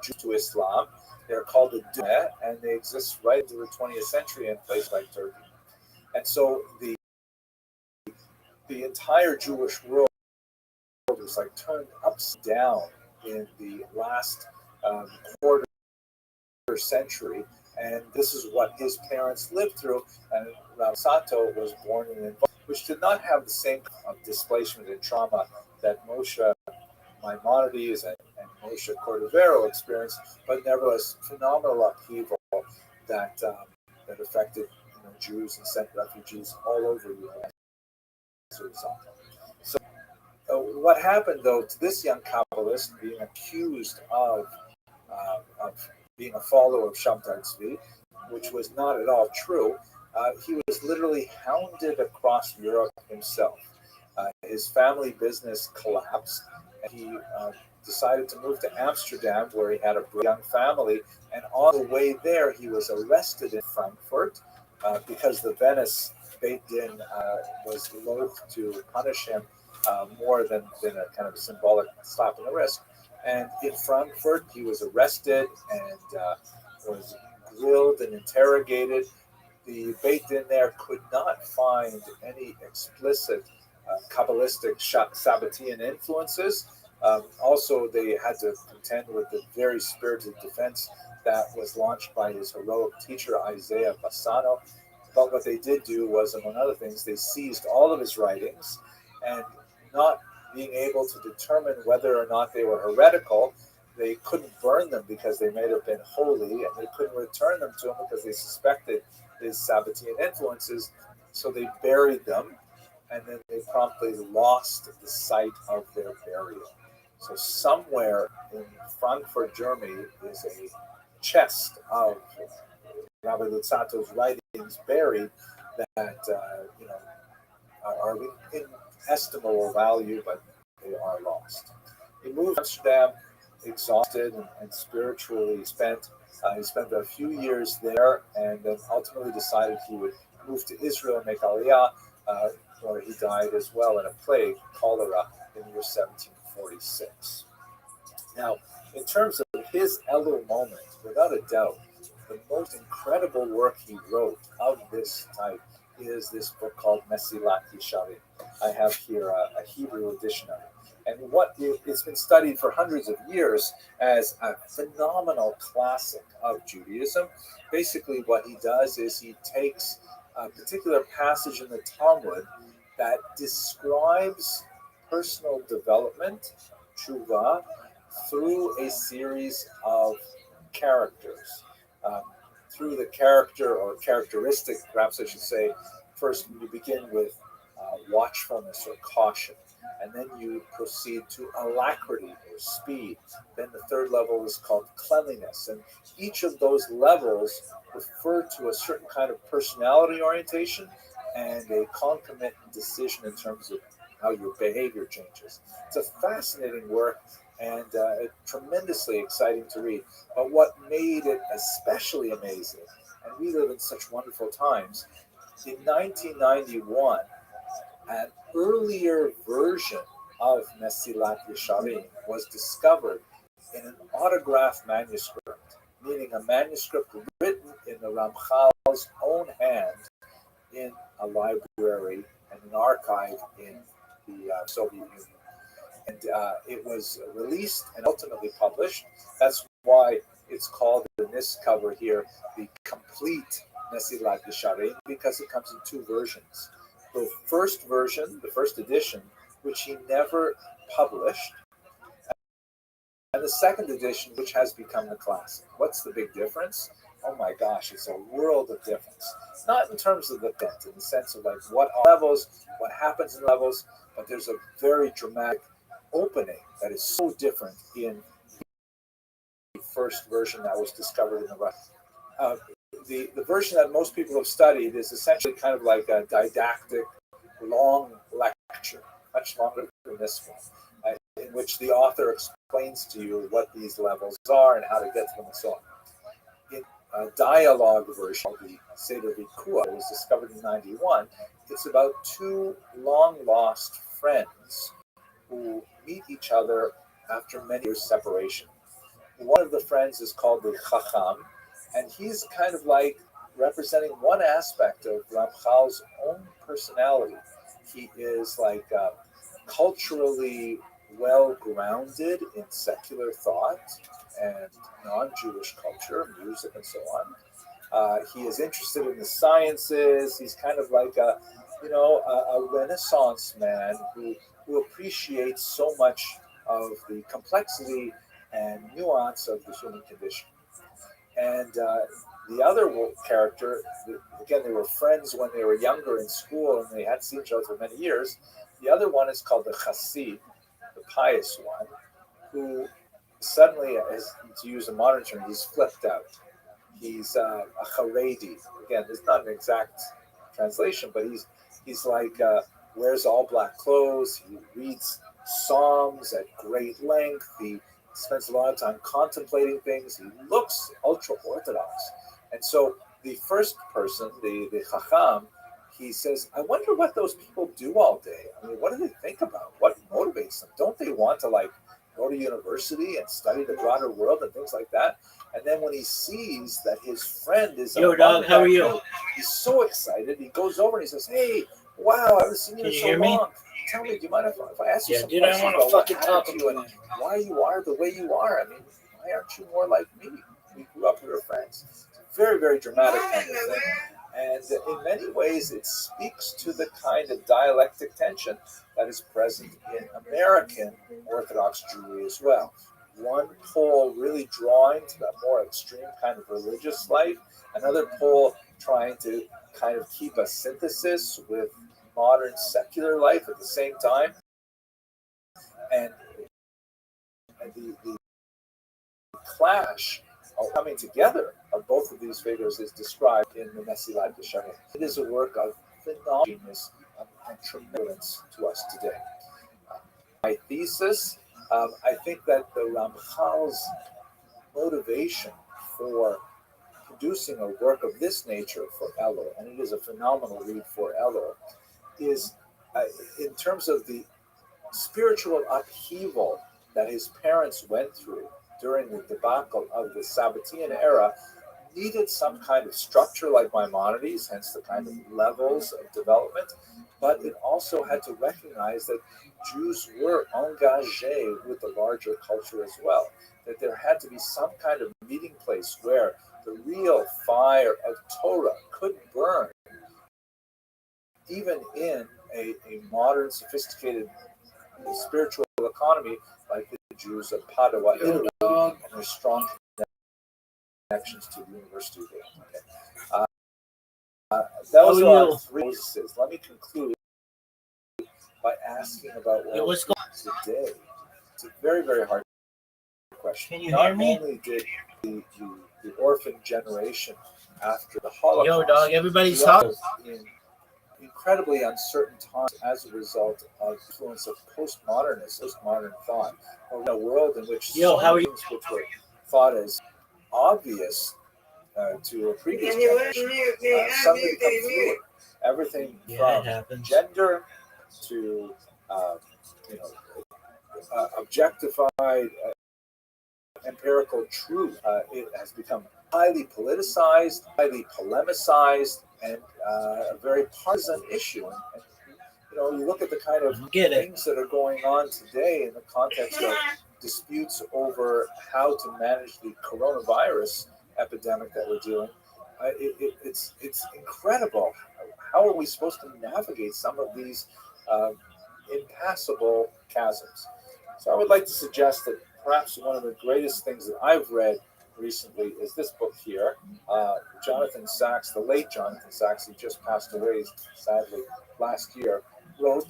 Jews to Islam. They're called the Dume, and they exist right into the 20th century in places like Turkey. And so the entire Jewish world was like turned upside down in the last quarter century. And this is what his parents lived through. And Rabbi Sato was born in an environment which did not have the same displacement and trauma that Moshe Maimonides and Moshe Cordovero experienced, but nevertheless phenomenal upheaval that affected Jews and sent refugees all over Europe as a result. So what happened, though, to this young Kabbalist being accused of being a follower of Shabtai Tzvi, which was not at all true, he was literally hounded across Europe himself. His family business collapsed, and he decided to move to Amsterdam, where he had a young family. And on the way there, he was arrested in Frankfurt because the Venice Beit Din was loath to punish him more than a kind of symbolic slap on the wrist. And in Frankfurt, he was arrested and was grilled and interrogated. The Beit Din there could not find any explicit Kabbalistic Sabbatean influences. Also, they had to contend with the very spirited defense that was launched by his heroic teacher, Isaiah Bassano. But what they did do was, among other things, they seized all of his writings, and not being able to determine whether or not they were heretical, they couldn't burn them because they may have been holy, and they couldn't return them to him because they suspected his Sabbatean influences. So they buried them, and then they promptly lost the site of their burial. So somewhere in Frankfurt, Germany, is a chest of Rabbi Luzzato's writings buried that are in inestimable value, but they are lost. He moved to Amsterdam, exhausted and spiritually spent. He spent a few years there, and then ultimately decided he would move to Israel and make Aliyah, where he died as well in a plague, cholera, in the year 1746. Now, in terms of his Elul moment, without a doubt, the most incredible work he wrote of this type is this book called Mesilat Yesharim. I have here a Hebrew edition of it. And it's been studied for hundreds of years as a phenomenal classic of Judaism. Basically, what he does is he takes a particular passage in the Talmud that describes personal development, tshuva, through a series of characters. Through the character or characteristic, perhaps I should say, first you begin with watchfulness or caution, and then you proceed to alacrity or speed. Then the third level is called cleanliness, and each of those levels refer to a certain kind of personality orientation and a concomitant decision in terms of how your behavior changes. It's a fascinating work and tremendously exciting to read. But what made it especially amazing, and we live in such wonderful times, in 1991, an earlier version of Mesilat Yesharim was discovered in an autographed manuscript, meaning a manuscript written in the Ramchal's own hand in a library and an archive in the Soviet Union. And it was released and ultimately published. That's why it's called in this cover here the complete Mesilat Yesharim, because it comes in two versions. The first version, the first edition, which he never published, and the second edition, which has become the classic. What's the big difference? Oh my gosh, it's a world of difference. Not in terms of the content, in the sense of like what are levels, what happens in levels, but there's a very dramatic opening that is so different in the first version that was discovered in the West. The version that most people have studied is essentially kind of like a didactic, long lecture, much longer than this one, in which the author explains to you what these levels are and how to get to them and so on. In a dialogue version, the Seder Vikua, was discovered in 91. It's about two long-lost friends who meet each other after many years' separation. One of the friends is called the Chacham, and he's kind of like representing one aspect of Ramchal's own personality. He is like culturally well-grounded in secular thought and non-Jewish culture, music and so on. He is interested in the sciences. He's kind of like a Renaissance man who appreciates so much of the complexity and nuance of the human condition. And the other character, again, they were friends when they were younger in school and they hadn't seen each other for many years. The other one is called the Chassid, the pious one, who suddenly, to use a modern term, he's flipped out. He's a Haredi. Again, it's not an exact translation, but he's like wears all black clothes. He reads Psalms at great length. He spends a lot of time contemplating things. He looks ultra orthodox. And so the first person, the Chacham, he says, I wonder what those people do all day. I mean, what do they think about? What motivates them? Don't they want to go to university and study the broader world and things like that? And then when he sees that his friend is Yo, dog, how are you? group, he's so excited. He goes over and he says, hey, wow, I haven't seen you in so long. Tell me, do you mind if I ask you some questions I want about to fucking what talk happened to you and why you are the way you are? I mean, why aren't you more like me? We grew up, we were friends. It's a very, very dramatic kind of thing. And in many ways, it speaks to the kind of dialectic tension that is present in American Orthodox Jewry as well. One pole really drawing to that more extreme kind of religious life, another pole trying to kind of keep a synthesis with modern secular life at the same time. And the clash or coming together of both of these figures is described in the Mesilat Yesharim. It is a work of phenomenal genius and tremendous to us today. My thesis, I think that the Ramchal's motivation for producing a work of this nature for Elul, and it is a phenomenal read for Elul, is in terms of the spiritual upheaval that his parents went through during the debacle of the Sabbatean era, needed some kind of structure like Maimonides, hence the kind of levels of development, but it also had to recognize that Jews were engagés with the larger culture as well, that there had to be some kind of meeting place where the real fire of Torah could burn, even in a modern, sophisticated spiritual economy like the Jews of Padua, Italy, and their strong connections to the University of Italy. Okay. Those are our three Moses. Let me conclude by asking about what what's going on today. It's a very, very hard question. Can you hear me? Not only did the orphan generation after the Holocaust, Yo, dog, everybody's talking. In incredibly uncertain times as a result of the influence of postmodern thought, or in a world in which Yo, how are you? things which were thought as obvious to a previous generation suddenly become fluid. Everything from gender to objectified empirical truth. It has become highly politicized, highly polemicized, and a very partisan issue. And you look at the kind of things that are going on today in the context of disputes over how to manage the coronavirus epidemic that we're dealing. It's incredible. How are we supposed to navigate some of these impassable chasms? So I would like to suggest that perhaps one of the greatest things that I've read recently is this book here. Jonathan Sacks, the late Jonathan Sacks, who just passed away sadly last year, wrote.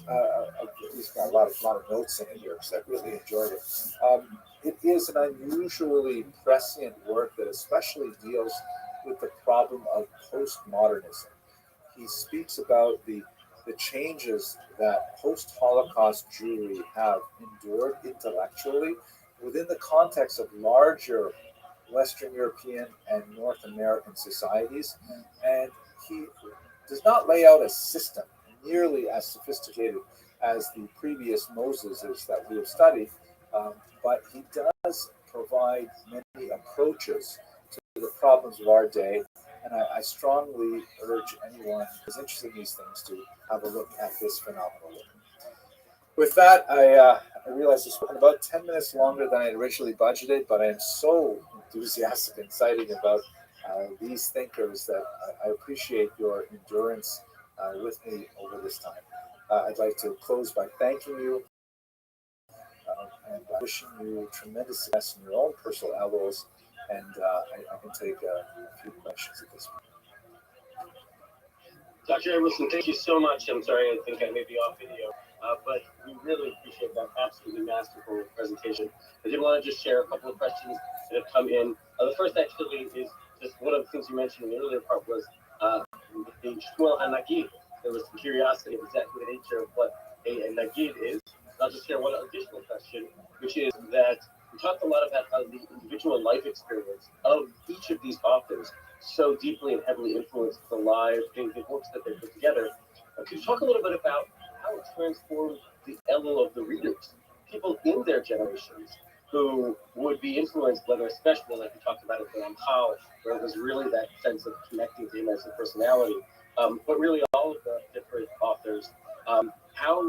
He's got a lot of notes in it here because I really enjoyed it. It is an unusually prescient work that especially deals with the problem of postmodernism. He speaks about the changes that post-Holocaust Jewry have endured intellectually within the context of larger Western European and North American societies. And he does not lay out a system nearly as sophisticated as the previous Moseses that we have studied, but he does provide many approaches to the problems of our day. And I strongly urge anyone who's interested in these things to have a look at this phenomenal work. With that, I realize it's been about 10 minutes longer than I had originally budgeted, but I am so enthusiastic and excited about these thinkers that I appreciate your endurance with me over this time. I'd like to close by thanking you and wishing you tremendous success in your own personal elbows. And I can take a few questions at this point. Dr. Emerson, thank you so much. I'm sorry, I think I may be off video, but we really appreciate that absolutely masterful presentation. I did want to just share a couple of questions that have come in. The first actually is just one of the things you mentioned in the earlier part was the Shmuel HaNagi, there was some curiosity of exactly the nature of what a nagid is. I'll just share one additional question, which is that we talked a lot about how the individual life experience of each of these authors so deeply and heavily influenced the works that they put together. Could you talk a little bit about how it transformed the Elul of the readers, people in their generations who would be influenced, whether especially like we talked about it for Ramchal, where it was really that sense of connecting to him as a personality, but really all of the different authors. How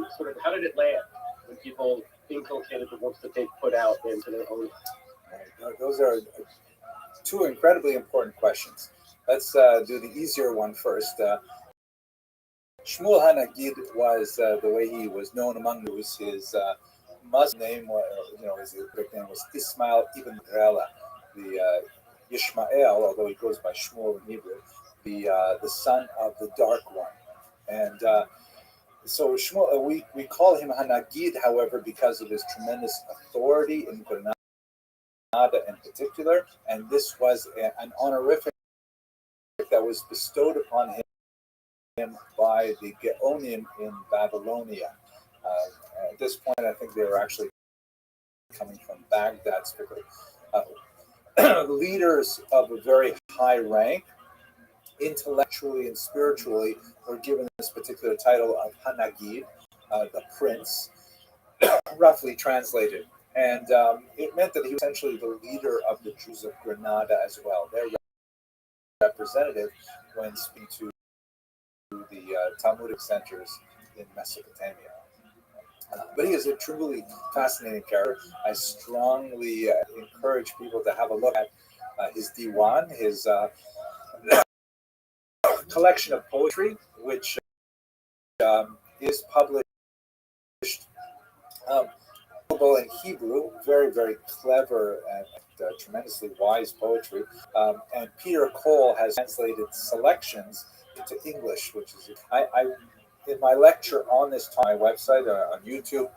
did it land when people inculcated the works that they put out into their own? Right. Those are two incredibly important questions. Let's do the easier one first. Shmuel HaNagid was the way he was known among Jews. His Muslim name, his Hebrew name was Ismail ibn Rela, the Yishmael, although he goes by Shmuel in Hebrew, the son of the Dark One. And so Shmuel, we call him Hanagid, however, because of his tremendous authority in Granada in particular, and this was an honorific that was bestowed upon him by the Geonim in Babylonia. At this point, I think they were actually coming from Baghdad, leaders of a very high rank, intellectually and spiritually, were given this particular title of Hanagid, the prince, roughly translated. And it meant that he was essentially the leader of the Jews of Granada as well, their representative when speaking to the Talmudic centers in Mesopotamia. But he is a truly fascinating character. I strongly encourage people to have a look at his diwan, his collection of poetry, which is published in Hebrew, very, very clever and tremendously wise poetry. And Peter Cole has translated selections into English, which is I in my lecture on this on my website on YouTube.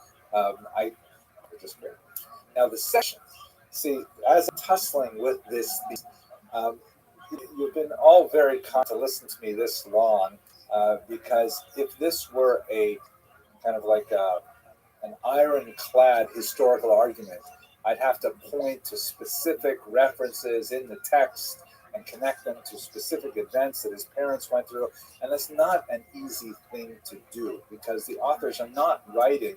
Just great. Now the section. See, as I'm tussling with these, you've been all very kind to listen to me this long, because if this were a kind of like an ironclad historical argument, I'd have to point to specific references in the text and connect them to specific events that his parents went through. And that's not an easy thing to do, because the authors are not writing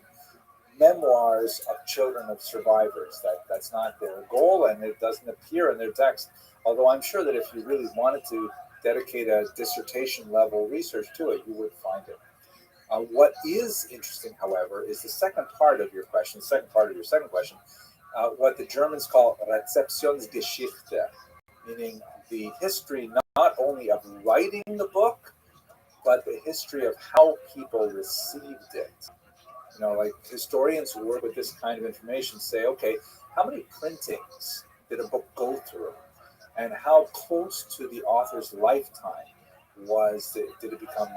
memoirs of children of survivors. That's not their goal, and it doesn't appear in their text. Although I'm sure that if you really wanted to dedicate a dissertation level research to it, you would find it. What is interesting, however, is the second part of your question, what the Germans call Rezeptionsgeschichte, meaning the history not only of writing the book, but the history of how people received it. Like historians who work with this kind of information say, okay, how many printings did a book go through? And how close to the author's lifetime did it become,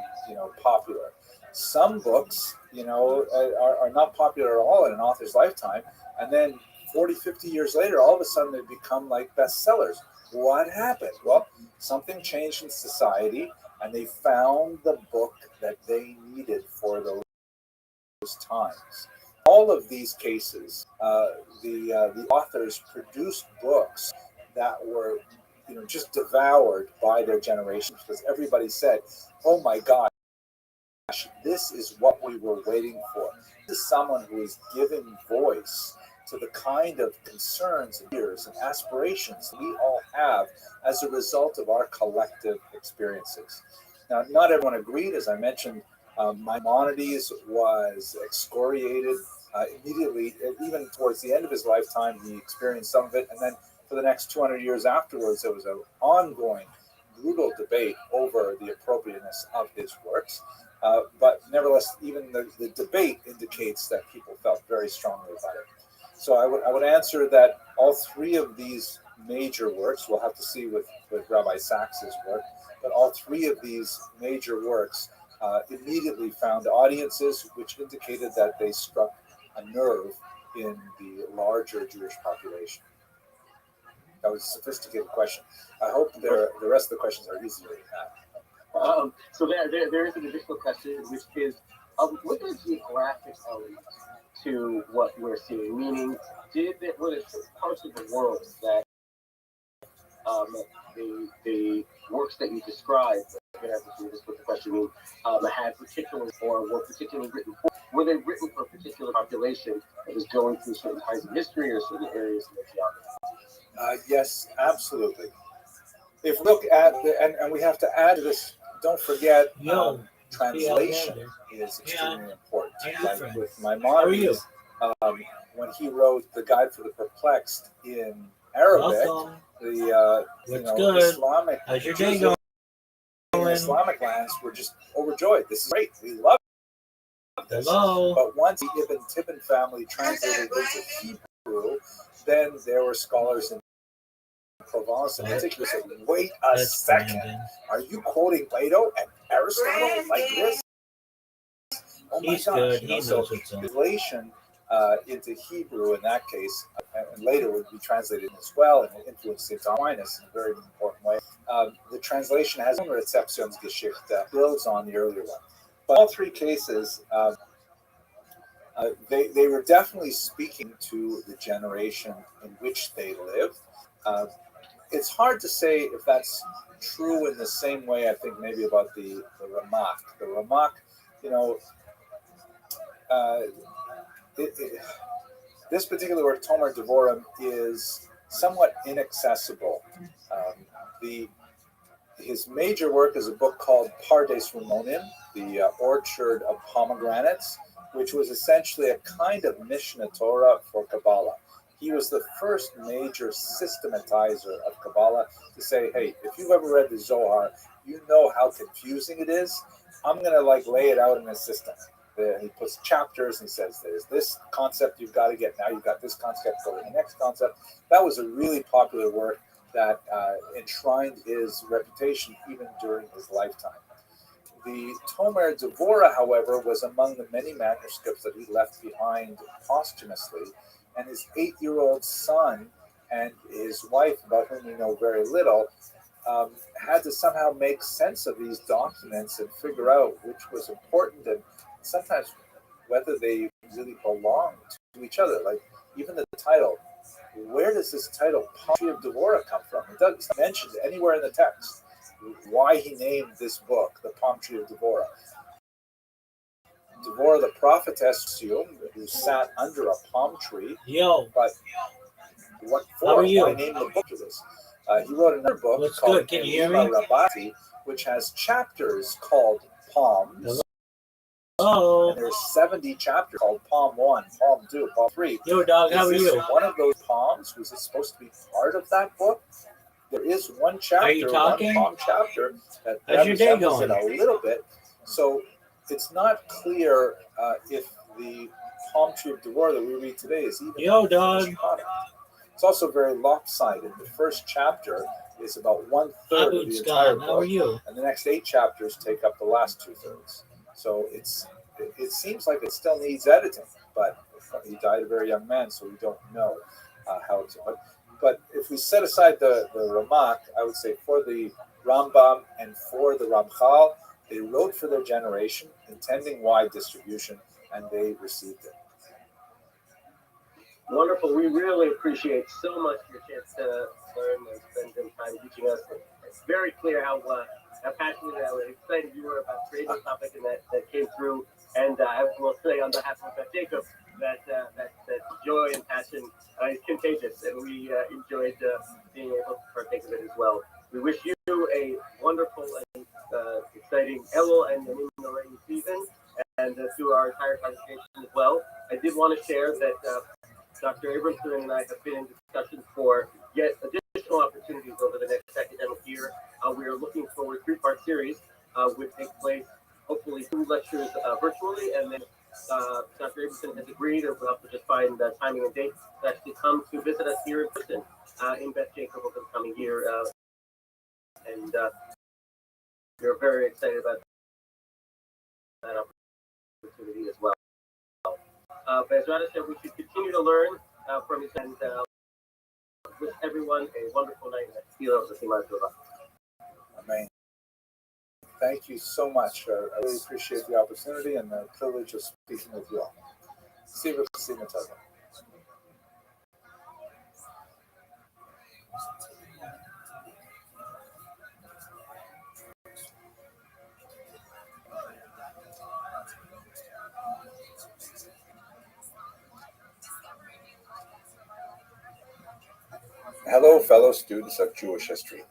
popular? Some books, are not popular at all in an author's lifetime. And then 40, 50 years later, all of a sudden they become like bestsellers. What happened? Well, something changed in society, and they found the book that they needed for those times. All of these cases, the authors produced books that were, just devoured by their generation, because everybody said, "Oh my gosh, this is what we were waiting for." This is someone who is giving voice to the kind of concerns and fears and aspirations we all have as a result of our collective experiences. Now, not everyone agreed. As I mentioned, Maimonides was excoriated immediately. Even towards the end of his lifetime, he experienced some of it. And then for the next 200 years afterwards, there was an ongoing, brutal debate over the appropriateness of his works. But nevertheless, even the debate indicates that people felt very strongly about it. So I would answer that all three of these major works, we'll have to see with Rabbi Sachs's work, but all three of these major works immediately found audiences, which indicated that they struck a nerve in the larger Jewish population. That was a sophisticated question. I hope the rest of the questions are easier than that. So there is an additional question, which is, was there a geographic element to what we're seeing? Meaning, were there certain parts of the world that the works that you described, I'm going to have to do this with the question, had particular or were particularly written for? Were they written for a particular population that was going through certain times of history or certain areas in the geography? Yes, absolutely. If we look at and we have to add to this, don't forget translation is extremely important. Like with Maimonides, when he wrote the Guide for the Perplexed in Arabic, the Islamic Jews in Islamic lands were just overjoyed. This is great. We love this. But once the Ibn Tibbon family translated into Hebrew, then there were scholars in Provence in particular said, wait a second, are you quoting Plato and Aristotle like this? Oh my gosh. So translation into Hebrew in that case, and later would be translated as well, and it influenced St. Aquinas in a very important way. The translation has Rezeptionsgeschichte, builds on the earlier one. But all three cases, they were definitely speaking to the generation in which they lived. It's hard to say if that's true in the same way, I think, maybe about the Ramak. The Ramak, this particular work, Tomer Devorim, is somewhat inaccessible. His major work is a book called Pardes Ramonim, the Orchard of Pomegranates, which was essentially a kind of Mishneh Torah for Kabbalah. He was the first major systematizer of Kabbalah to say, hey, if you've ever read the Zohar, you know how confusing it is. I'm going to lay it out in a system. He puts chapters and he says, there's this concept you've got to get. Now you've got this concept, go to the next concept. That was a really popular work that enshrined his reputation even during his lifetime. The Tomer Devorah, however, was among the many manuscripts that he left behind posthumously, and his 8-year-old son and his wife, about whom we know very little, had to somehow make sense of these documents and figure out which was important and sometimes whether they really belonged to each other. Like even the title, where does this title, Palm Tree of Devorah, come from? It doesn't mention anywhere in the text why he named this book the Palm Tree of Devorah. Devorah, the prophetess, who sat under a palm tree. But what for? Why name the book to this? He wrote another book called Rabbi, which has chapters called Palms. And there's 70 chapters called Palm 1, Palm 2, Palm 3. Yo, dog, how are you? One of those palms? Was it supposed to be part of that book? There is one chapter, one palm chapter that resembles it a little bit. So it's not clear if the Palm Tree of Devorah that we read today is even finished product. It's also very lopsided. The first chapter is about 1/3 of the entire book, and the next 8 chapters take up the last 2/3. So it seems like it still needs editing, but he died a very young man, so we don't know how it's. But if we set aside the Ramak, I would say for the Rambam and for the Ramchal, they wrote for their generation, intending wide distribution, and they received it. Wonderful. We really appreciate so much your chance to learn and spend some time teaching us. It's very clear how passionate and excited you were about creating the topic and that came through. And I will say on behalf of Jacob that joy and passion is contagious, and we enjoyed being able to partake of it as well. We wish you a wonderful and exciting Elul and the rainy season, and to our entire congregation as well. I did want to share that Dr. Abramson and I have been in discussions for yet additional opportunities over the next academic year. We are looking forward to a 3-part series would take place, hopefully 2 lectures virtually, and then Dr. Abramson has agreed, or we'll have to just find timing and date, to actually come to visit us here in person in Beth Jacob over the coming year. And we're very excited about that opportunity as well. But as Rada said, we should continue to learn from you, and wish everyone a wonderful night. Amen. Thank you so much. I really appreciate the opportunity and the privilege of speaking with you all. See you soon. Hello, fellow students of Jewish history.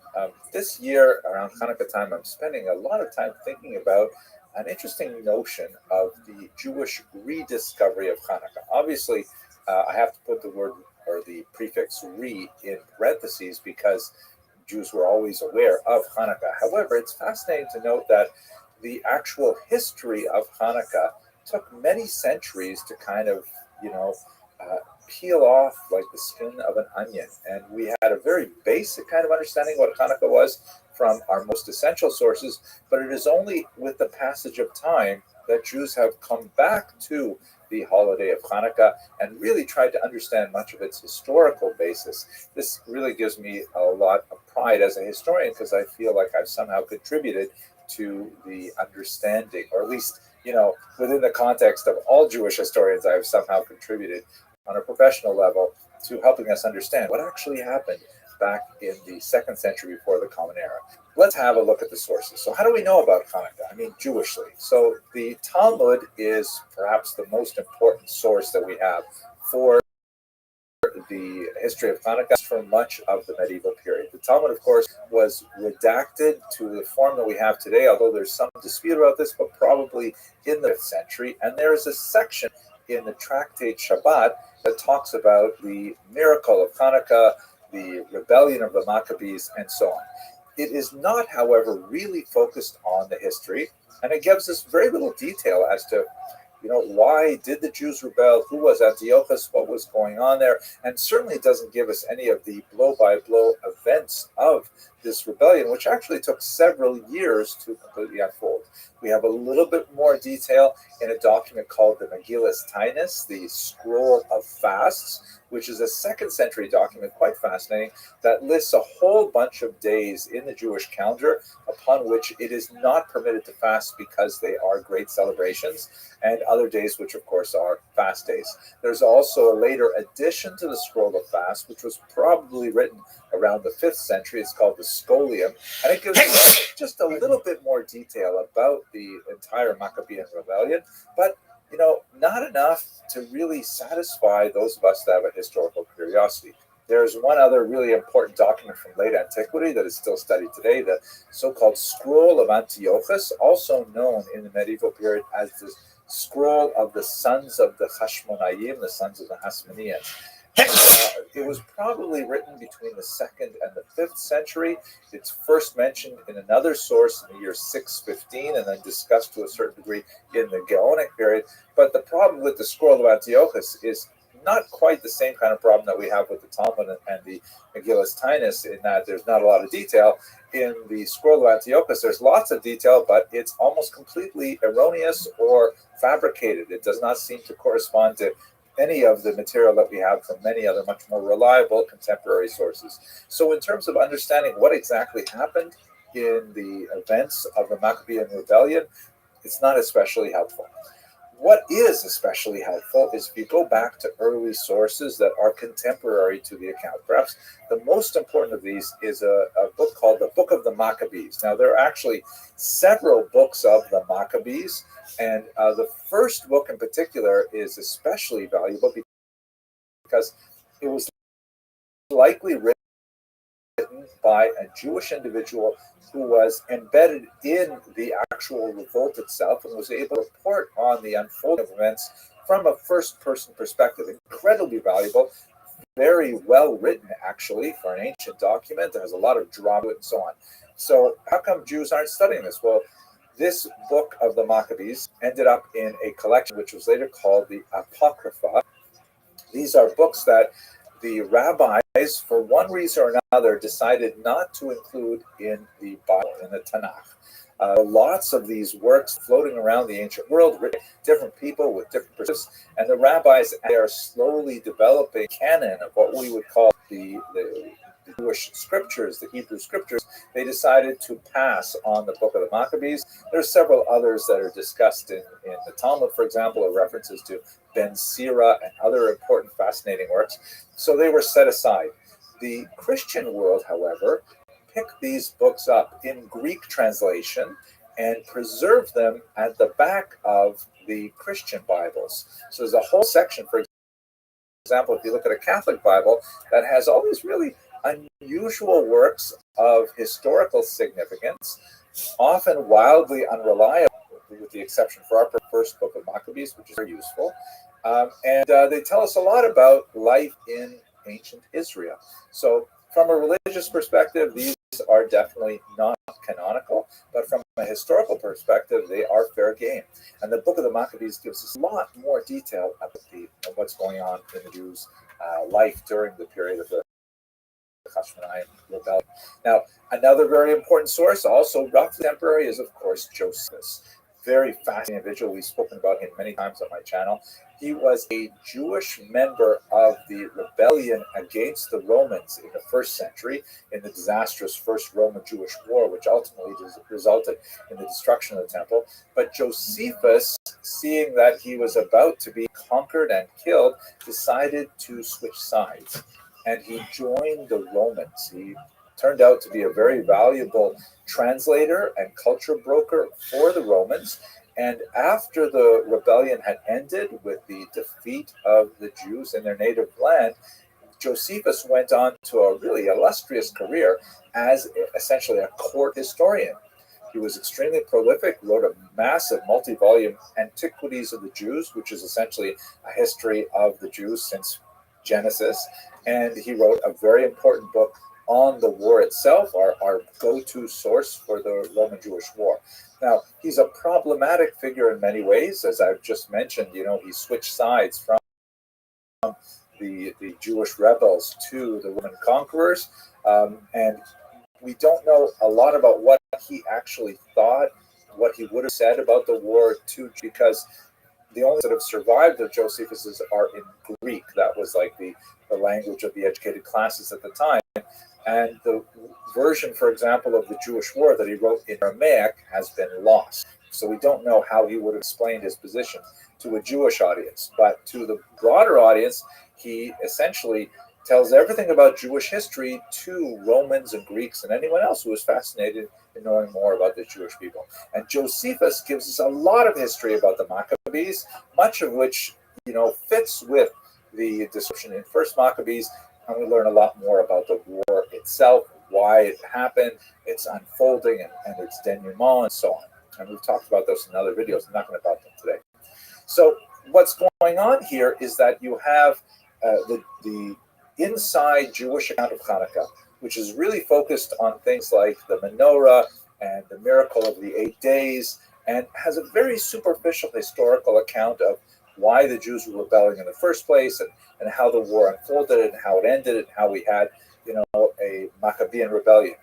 This year, around Hanukkah time, I'm spending a lot of time thinking about an interesting notion of the Jewish rediscovery of Hanukkah. Obviously, I have to put the word or the prefix re in parentheses because Jews were always aware of Hanukkah. However, it's fascinating to note that the actual history of Hanukkah took many centuries to kind of, uh, peel off like the skin of an onion. And we had a very basic kind of understanding what Hanukkah was from our most essential sources, but it is only with the passage of time that Jews have come back to the holiday of Hanukkah and really tried to understand much of its historical basis. This really gives me a lot of pride as a historian because I feel like I've somehow contributed to the understanding, or at least, within the context of all Jewish historians, I have somehow contributed on a professional level to helping us understand what actually happened back in the 2nd century before the Common Era. Let's have a look at the sources. So how do we know about Hanukkah? I mean, Jewishly. So the Talmud is perhaps the most important source that we have for the history of Hanukkah for much of the medieval period. The Talmud, of course, was redacted to the form that we have today, although there's some dispute about this, but probably in the 5th century. And there is a section in the tractate Shabbat that talks about the miracle of Hanukkah, the rebellion of the Maccabees, and so on. It is not, however, really focused on the history, and it gives us very little detail as to, why did the Jews rebel, who was Antiochus, what was going on there, and certainly doesn't give us any of the blow-by-blow events of this rebellion, which actually took several years to completely unfold. We have a little bit more detail in a document called the Megillas Tainus, the Scroll of Fasts, which is a 2nd century document, quite fascinating, that lists a whole bunch of days in the Jewish calendar upon which it is not permitted to fast because they are great celebrations, and other days which, of course, are fast days. There's also a later addition to the Scroll of Fast, which was probably written around the 5th century. It's called the Scholium, and it gives us just a little bit more detail about the entire Maccabean rebellion, but not enough to really satisfy those of us that have a historical curiosity. There's one other really important document from late antiquity that is still studied today, the so-called Scroll of Antiochus, also known in the medieval period as the Scroll of the Sons of the Hashmonaim, the Sons of the Hasmoneans. It was probably written between the 2nd and the 5th century. It's first mentioned in another source in the year 615 and then discussed to a certain degree in the Gaonic period. But the problem with the Scroll of Antiochus is not quite the same kind of problem that we have with the Talmud and the Megillas Tainus, in that there's not a lot of detail. In the Scroll of Antiochus, there's lots of detail, but it's almost completely erroneous or fabricated. It does not seem to correspond to any of the material that we have from many other much more reliable contemporary sources. So in terms of understanding what exactly happened in the events of the Maccabean rebellion, it's not especially helpful. What is especially helpful is if you go back to early sources that are contemporary to the account. Perhaps the most important of these is a book called the Book of the Maccabees. Now, there are actually several books of the Maccabees, and the first book in particular is especially valuable because it was likely written by a Jewish individual who was embedded in the actual revolt itself and was able to report on the unfolding of events from a first-person perspective. Incredibly valuable, very well written, actually, for an ancient document. There's a lot of drama and so on. So how come Jews aren't studying this? Well, this book of the Maccabees ended up in a collection which was later called the Apocrypha. These are books that the rabbis, for one reason or another, decided not to include in the Bible, in the Tanakh. Lots of these works floating around the ancient world, written by different people with different perspectives, and the rabbis are slowly developing canon of what we would call the the Jewish scriptures, the Hebrew scriptures, they decided to pass on the Book of the Maccabees. There's several others that are discussed in the Talmud, for example, or references to Ben Sira and other important, fascinating works. So they were set aside. The Christian world, however, picked these books up in Greek translation and preserved them at the back of the Christian Bibles. So there's a whole section, for example, if you look at a Catholic Bible, that has all these really unusual works of historical significance, often wildly unreliable, with the exception for our first book of Maccabees, which is very useful. And they tell us a lot about life in ancient Israel. So from a religious perspective, these are definitely not canonical, but from a historical perspective, they are fair game. And the Book of the Maccabees gives us a lot more detail about what's going on in the Jews' life during the period of the Hashmonaim rebellion. Now, another very important source, also roughly temporary, is of course Josephus. Very fascinating individual. We've spoken about him many times on my channel. He was a Jewish member of the rebellion against the Romans in the first century, in the disastrous First Roman-Jewish War, which ultimately resulted in the destruction of the temple. But Josephus, seeing that he was about to be conquered and killed, decided to switch sides. And he joined the Romans. He turned out to be a very valuable translator and culture broker for the Romans. And after the rebellion had ended with the defeat of the Jews in their native land, Josephus went on to a really illustrious career as essentially a court historian. He was extremely prolific, wrote a massive multi-volume Antiquities of the Jews, which is essentially a history of the Jews since Genesis. And he wrote a very important book on the war itself, our go-to source for the Roman-Jewish War. Now, he's a problematic figure in many ways. As I've just mentioned, he switched sides from the Jewish rebels to the Roman conquerors. And we don't know a lot about what he actually thought, what he would have said about the war, too, because the only that have survived of Josephus are in Greek. That was like the language of the educated classes at the time. And the version, for example, of the Jewish War that he wrote in Aramaic has been lost. So we don't know how he would have explained his position to a Jewish audience. But to the broader audience, he essentially tells everything about Jewish history to Romans and Greeks and anyone else who is fascinated in knowing more about the Jewish people. And Josephus gives us a lot of history about the Maccabees, much of which, fits with the description in First Maccabees. And we learn a lot more about the war itself, why it happened, its unfolding, and its denouement, and so on. And we've talked about those in other videos. I'm not going to about them today. So what's going on here is that you have the inside Jewish account of Hanukkah, which is really focused on things like the menorah and the miracle of the 8 days, and has a very superficial historical account of why the Jews were rebelling in the first place, and how the war unfolded, and how it ended, and how we had, a Maccabean rebellion.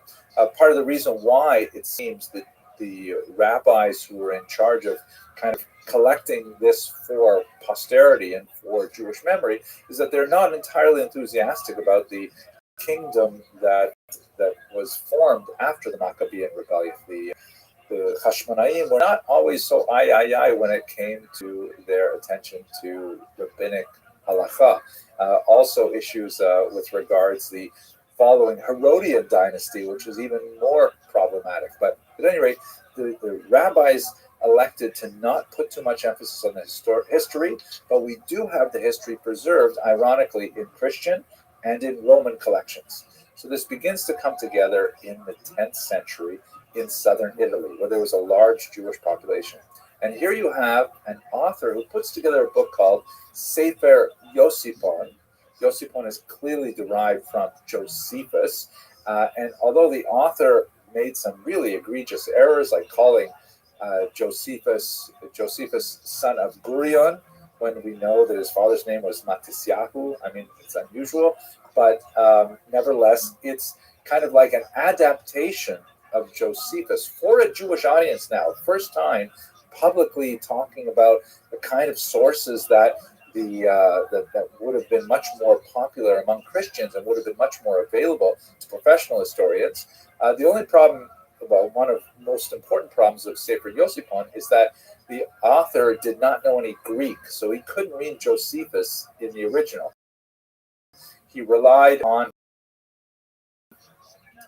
Part of the reason why it seems that the rabbis who were in charge of kind of collecting this for posterity and for Jewish memory is that they're not entirely enthusiastic about the kingdom that was formed after the Maccabean rebellion. The Hashmonaim were not always so when it came to their attention to rabbinic halacha. Also issues with regards the following Herodian dynasty, which was even more problematic. But at any rate, the rabbis elected to not put too much emphasis on the history, but we do have the history preserved, ironically, in Christian and in Roman collections. So this begins to come together in the 10th century in southern Italy, where there was a large Jewish population. And here you have an author who puts together a book called Sefer Yosipon. Yosipon is clearly derived from Josephus. And although the author made some really egregious errors, like calling Josephus son of Gurion, when we know that his father's name was Matisyahu. I mean, it's unusual, but nevertheless, it's kind of like an adaptation of Josephus for a Jewish audience now. First time publicly talking about the kind of sources that that would have been much more popular among Christians and would have been much more available to professional historians. The only problem, well, one of the most important problems of Sefer Yosipon is that the author did not know any Greek, so he couldn't read Josephus in the original. He relied on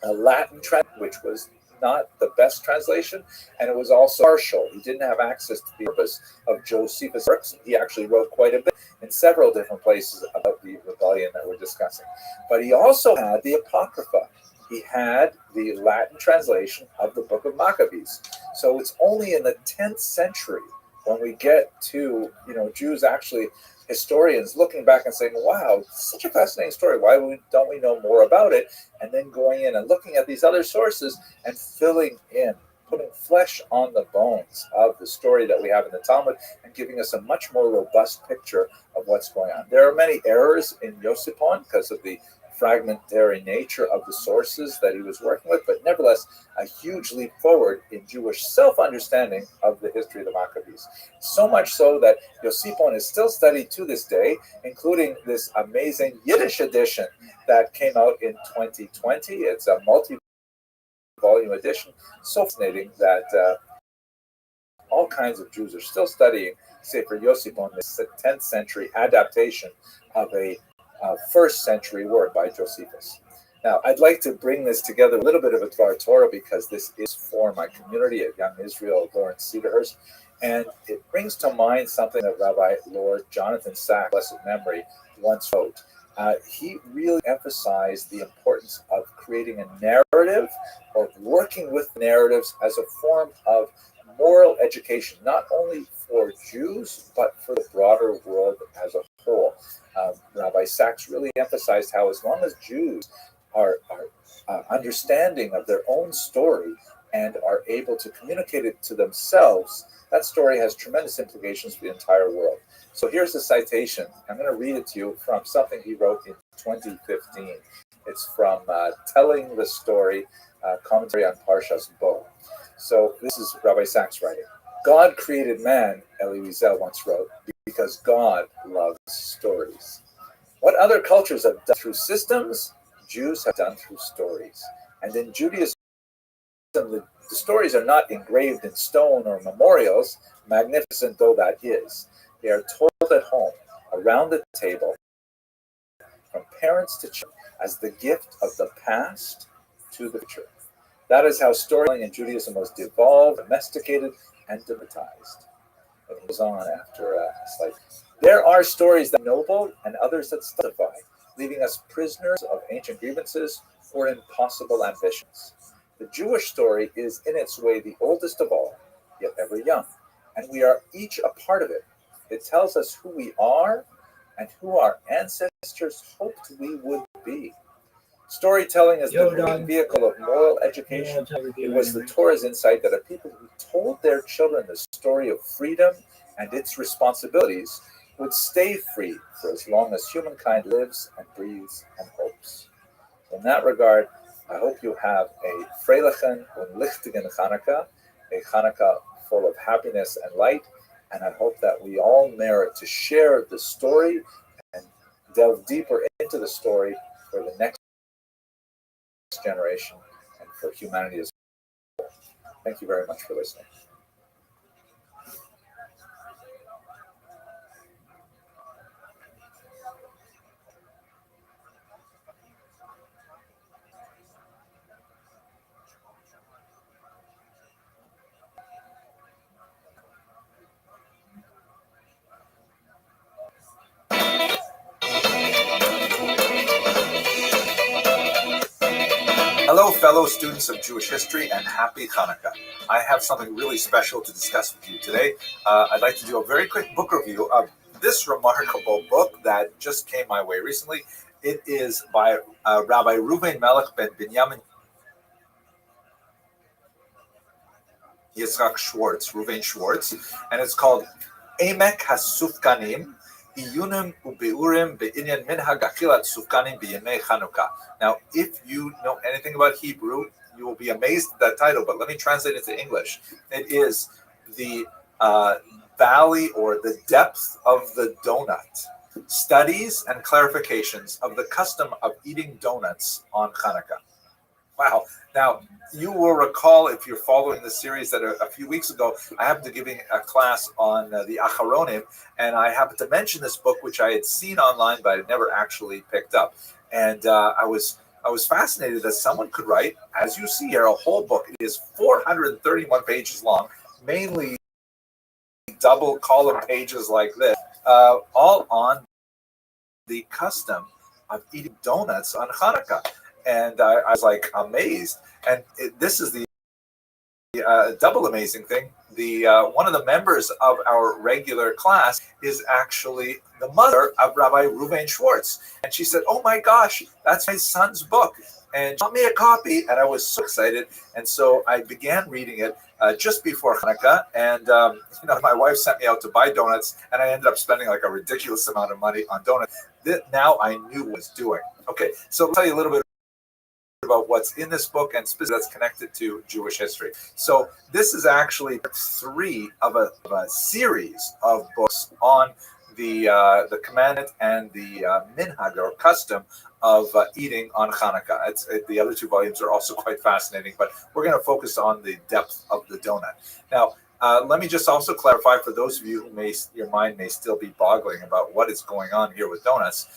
a Latin translation, which was not the best translation, and it was also partial. He didn't have access to the purpose of Josephus' works. He actually wrote quite a bit in several different places about the rebellion that we're discussing. But he also had the Apocrypha. He had the Latin translation of the Book of Maccabees. So it's only in the 10th century when we get to, Jews actually, historians looking back and saying, wow, such a fascinating story. Why don't we know more about it? And then going in and looking at these other sources and filling in, putting flesh on the bones of the story that we have in the Talmud and giving us a much more robust picture of what's going on. There are many errors in Yosipon because of the fragmentary nature of the sources that he was working with, but nevertheless, a huge leap forward in Jewish self-understanding of the history of the Maccabees. So much so that Yosipon is still studied to this day, including this amazing Yiddish edition that came out in 2020. It's a multi-volume edition. So fascinating that all kinds of Jews are still studying Sefer Yosipon, this 10th century adaptation of a first century work by Josephus. Now, I'd like to bring this together a little bit of a Dvar Torah because this is for my community at Young Israel, Lawrence Cedarhurst, and it brings to mind something that Rabbi Lord Jonathan Sacks, blessed memory, once wrote. He really emphasized the importance of creating a narrative or working with narratives as a form of moral education, not only for Jews, but for the broader world as a whole. Rabbi Sacks really emphasized how as long as Jews are understanding of their own story and are able to communicate it to themselves, that story has tremendous implications for the entire world. So here's a citation. I'm going to read it to you from something he wrote in 2015. It's from Telling the Story, commentary on Parshas Bo. So this is Rabbi Sacks writing. God created man, Elie Wiesel once wrote, because God loves stories. What other cultures have done through systems, Jews have done through stories. And in Judaism, the stories are not engraved in stone or memorials, magnificent though that is. They are told at home, around the table, from parents to children, as the gift of the past to the future. That is how storytelling in Judaism was devolved, domesticated, and democratized. And it goes on after a slide. There are stories that ennoble and others that stultify, leaving us prisoners of ancient grievances or impossible ambitions. The Jewish story is in its way the oldest of all, yet ever young, and we are each a part of it. It tells us who we are and who our ancestors hoped we would be. Storytelling is the great vehicle of moral education. It was the Torah's insight that a people who told their children the story of freedom and its responsibilities would stay free for as long as humankind lives and breathes and hopes. In that regard, I hope you have a freilichen und lichtigen Hanukkah, a Hanukkah full of happiness and light, and I hope that we all merit to share the story and delve deeper into the story for the next generation and for humanity as a whole. Thank you very much for listening. Hello, fellow students of Jewish history, and happy Hanukkah. I have something really special to discuss with you today. I'd like to do a very quick book review of this remarkable book that just came my way recently. It is by Rabbi Reuven Melech ben Binyamin Yitzchak Schwartz, Reuven Schwartz, and it's called Emek HaSufkanim, Iyunim Ubeurim Be'inyan Minhag Achilat Sufkanim B'Yemei Chanukah. Now, if you know anything about Hebrew, you will be amazed at that title, but let me translate it to English. It is the valley or the depth of the donut. Studies and clarifications of the custom of eating donuts on Hanukkah. Wow. Now, you will recall, if you're following the series, that a few weeks ago, I happened to giving a class on the Acharonim, and I happened to mention this book, which I had seen online, but I had never actually picked up. And I was fascinated that someone could write, as you see here, a whole book. It is 431 pages long, mainly double column pages like this, all on the custom of eating donuts on Hanukkah. And I was like amazed. And this is the double amazing thing. The one of the members of our regular class is actually the mother of Rabbi Reuven Schwartz. And she said, "Oh my gosh, that's my son's book. And got me a copy." And I was so excited. And so I began reading it just before Hanukkah. And my wife sent me out to buy donuts, and I ended up spending like a ridiculous amount of money on donuts. Now I knew what I was doing. Okay, so I'll tell you a little bit about what's in this book and specifically that's connected to Jewish history. So this is actually part 3 of a series of books on the commandment and the minhag or custom of eating on Hanukkah. The other 2 volumes are also quite fascinating, but we're going to focus on the depth of the donut. Now, let me just also clarify for those of you who your mind may still be boggling about what is going on here with donuts.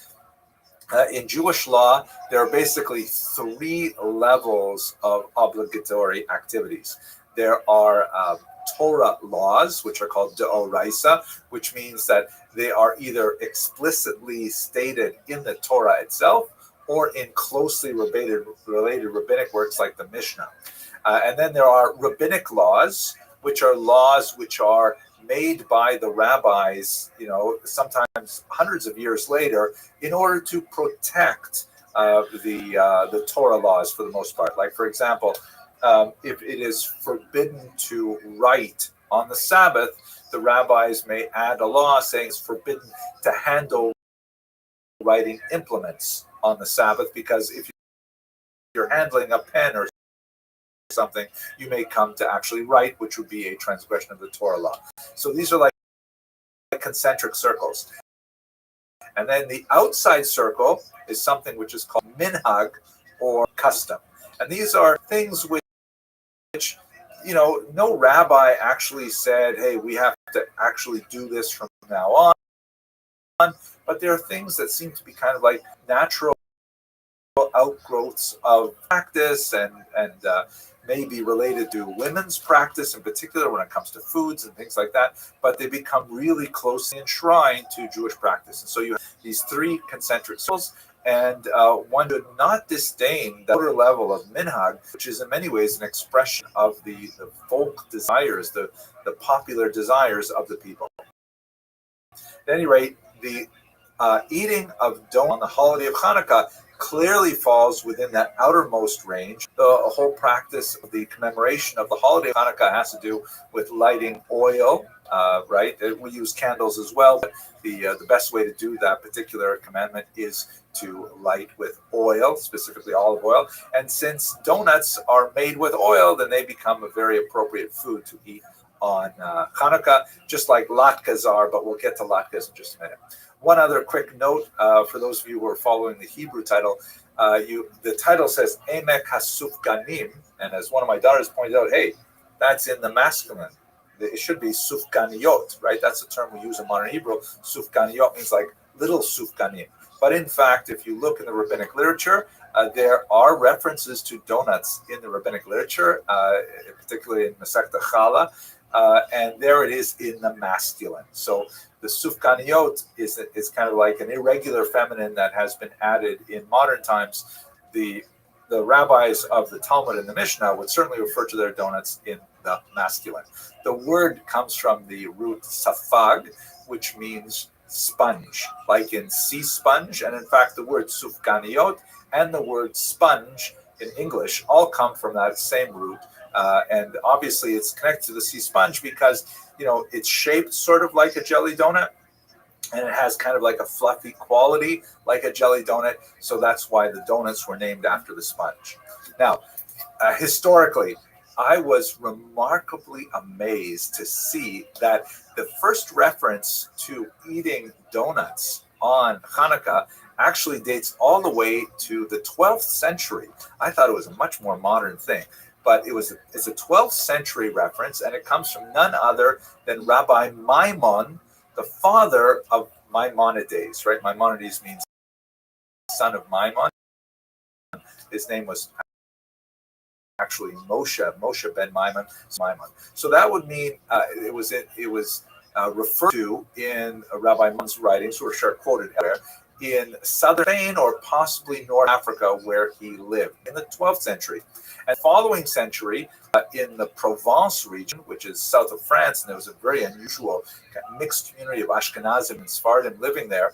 In Jewish law, there are basically 3 levels of obligatory activities. There are Torah laws, which are called deoraisa, which means that they are either explicitly stated in the Torah itself or in closely related rabbinic works like the Mishnah. And then there are rabbinic laws, which are laws which are made by the rabbis, sometimes hundreds of years later, in order to protect the Torah laws for the most part. Like, for example, if it is forbidden to write on the Sabbath, the rabbis may add a law saying it's forbidden to handle writing implements on the Sabbath, because if you're handling a pen or something, you may come to actually write, which would be a transgression of the Torah law. So these are like concentric circles. And then the outside circle is something which is called minhag or custom. And these are things which no rabbi actually said, hey, we have to actually do this from now on. But there are things that seem to be kind of like natural outgrowths of practice and may be related to women's practice in particular when it comes to foods and things like that, but they become really closely enshrined to Jewish practice. And so you have these 3 concentric circles, and one should not disdain the outer level of minhag, which is in many ways an expression of the folk desires, the popular desires of the people. At any rate, the eating of donut on the holiday of Hanukkah clearly falls within that outermost range. The whole practice of the commemoration of the holiday of Hanukkah has to do with lighting oil, right? We use candles as well, but the best way to do that particular commandment is to light with oil, specifically olive oil. And since donuts are made with oil, then they become a very appropriate food to eat on Hanukkah, just like latkes are, but we'll get to latkes in just a minute. One other quick note for those of you who are following the Hebrew title, the title says Emek HaSufganim, and as one of my daughters pointed out, hey, that's in the masculine. It should be Sufganiyot, right? That's the term we use in modern Hebrew. Sufganiyot means like little Sufganim. But in fact, if you look in the rabbinic literature, there are references to donuts in the rabbinic literature, particularly in Masechta Chala, and there it is in the masculine. So the Sufganiyot is kind of like an irregular feminine that has been added in modern times. The rabbis of the Talmud and the Mishnah would certainly refer to their donuts in the masculine. The word comes from the root safag, which means sponge, like in sea sponge. And in fact, the word Sufganiyot and the word sponge in English all come from that same root. And obviously it's connected to the sea sponge because, it's shaped sort of like a jelly donut, and it has kind of like a fluffy quality like a jelly donut. So that's why the donuts were named after the sponge. Now, historically, I was remarkably amazed to see that the first reference to eating donuts on Hanukkah actually dates all the way to the 12th century. I thought it was a much more modern thing, but it's a 12th century reference, and it comes from none other than Rabbi Maimon, the father of Maimonides, right? Maimonides means son of Maimon. His name was actually Moshe ben Maimon. So that would mean it was referred to in Rabbi Maimon's writings, which are quoted everywhere, in southern Spain or possibly North Africa, where he lived in the 12th century. And following century, in the Provence region, which is south of France, and there was a very unusual mixed community of Ashkenazim and Sephardim living there.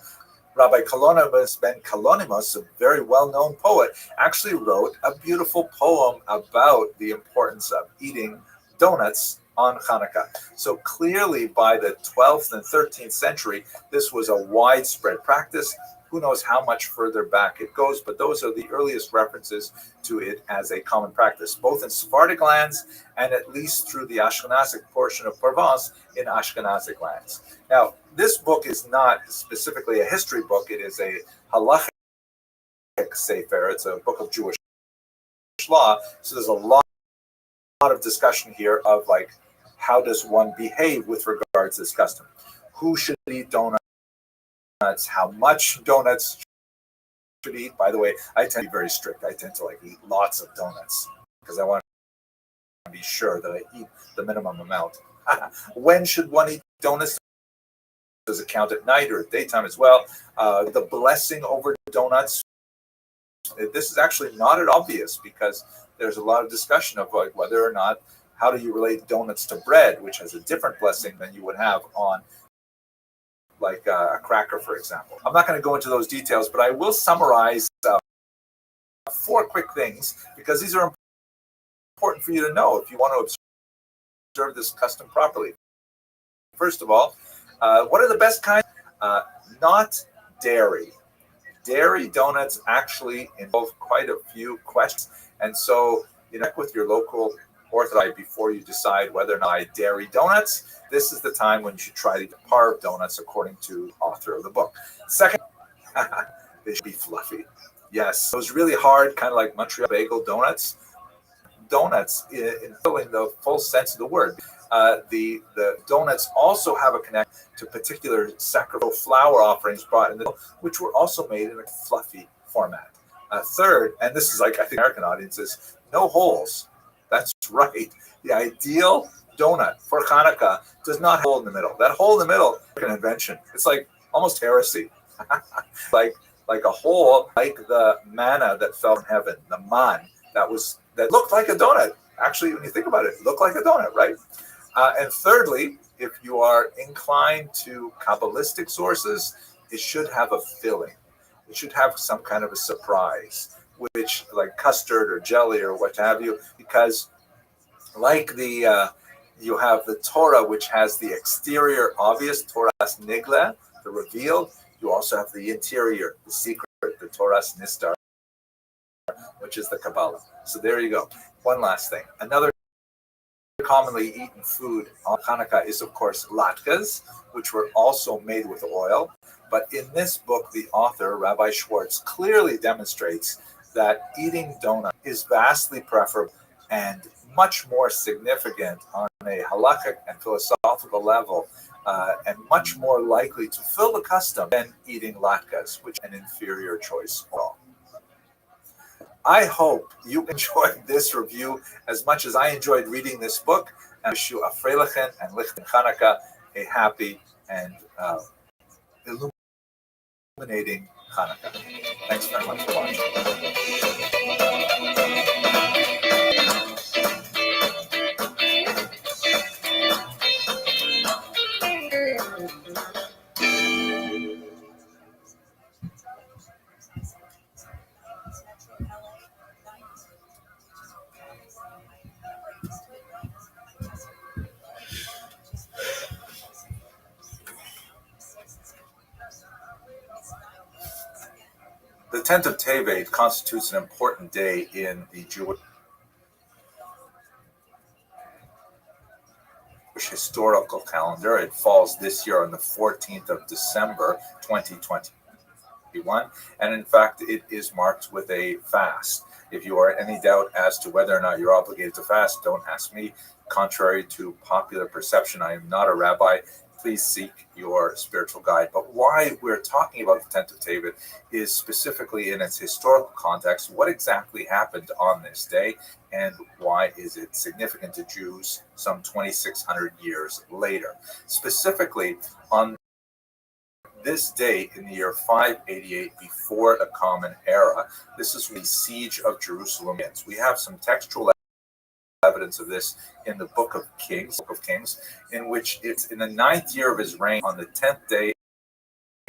Rabbi Kalonymus ben Kalonymus, a very well-known poet, actually wrote a beautiful poem about the importance of eating donuts on Hanukkah. So clearly by the 12th and 13th century, this was a widespread practice. Who knows how much further back it goes, but those are the earliest references to it as a common practice, both in Sephardic lands and at least through the Ashkenazic portion of Provence in Ashkenazic lands. Now, this book is not specifically a history book. It is a halachic sefer. It's a book of Jewish law. So there's a lot of discussion here of like, how does one behave with regards to this custom? Who should eat donuts? How much donuts should eat? By the way, I tend to be very strict. I tend to like eat lots of donuts because I want to be sure that I eat the minimum amount. When should one eat donuts? Does it count at night or at daytime as well? The blessing over donuts. This is actually not at obvious because there's a lot of discussion of like whether or not, how do you relate donuts to bread, which has a different blessing than you would have on like a cracker, for example. I'm not going to go into those details, but I will summarize 4 quick things because these are important for you to know if you want to observe this custom properly. First of all, what are the best kinds? Not dairy. Dairy donuts actually involve quite a few questions, and so you know, with your local Orthodox before you decide whether or not dairy donuts. This is the time when you should try to parve donuts according to the author of the book. Second, they should be fluffy. Yes, those really hard, kind of like Montreal bagel donuts. Donuts, in the full sense of the word. The donuts also have a connection to particular sacrificial flour offerings brought in the which were also made in a fluffy format. Third, and this is like I think American audiences, no holes. That's right. The ideal donut for Hanukkah does not have a hole in the middle. That hole in the middle is an invention. It's like almost heresy. like a hole, like the manna that fell from heaven, the man that looked like a donut. Actually, when you think about it, it looked like a donut, right? And thirdly, if you are inclined to Kabbalistic sources, it should have a filling. It should have some kind of a surprise, which like custard or jelly or what have you, because like you have the Torah, which has the exterior obvious, Torah's nigle, the revealed. You also have the interior, the secret, the Torah's nistar, which is the Kabbalah. So there you go. One last thing. Another commonly eaten food on Hanukkah is, of course, latkes, which were also made with oil. But in this book, the author, Rabbi Schwartz, clearly demonstrates that eating donut is vastly preferable and much more significant on a halakhic and philosophical level, and much more likely to fill the custom than eating latkes, which is an inferior choice overall. I hope you enjoyed this review as much as I enjoyed reading this book, and wish you a freilichen and lichten Hanukkah, a happy and illuminating Hanukkah. Thanks very much for watching. The 10th of Tevet constitutes an important day in the Jewish historical calendar. It falls this year on the 14th of December, 2021. And in fact, it is marked with a fast. If you are in any doubt as to whether or not you're obligated to fast, don't ask me. Contrary to popular perception, I am not a rabbi. Please seek your spiritual guide. But why we're talking about the tent of David is specifically in its historical context. What exactly happened on this day, and why is it significant to Jews some 2,600 years later? Specifically, on this day in the year 588 before the Common Era, this is the siege of Jerusalem ends. We have some textual evidence of this in the book of Kings, in which it's in the 9th year of his reign, on the 10th day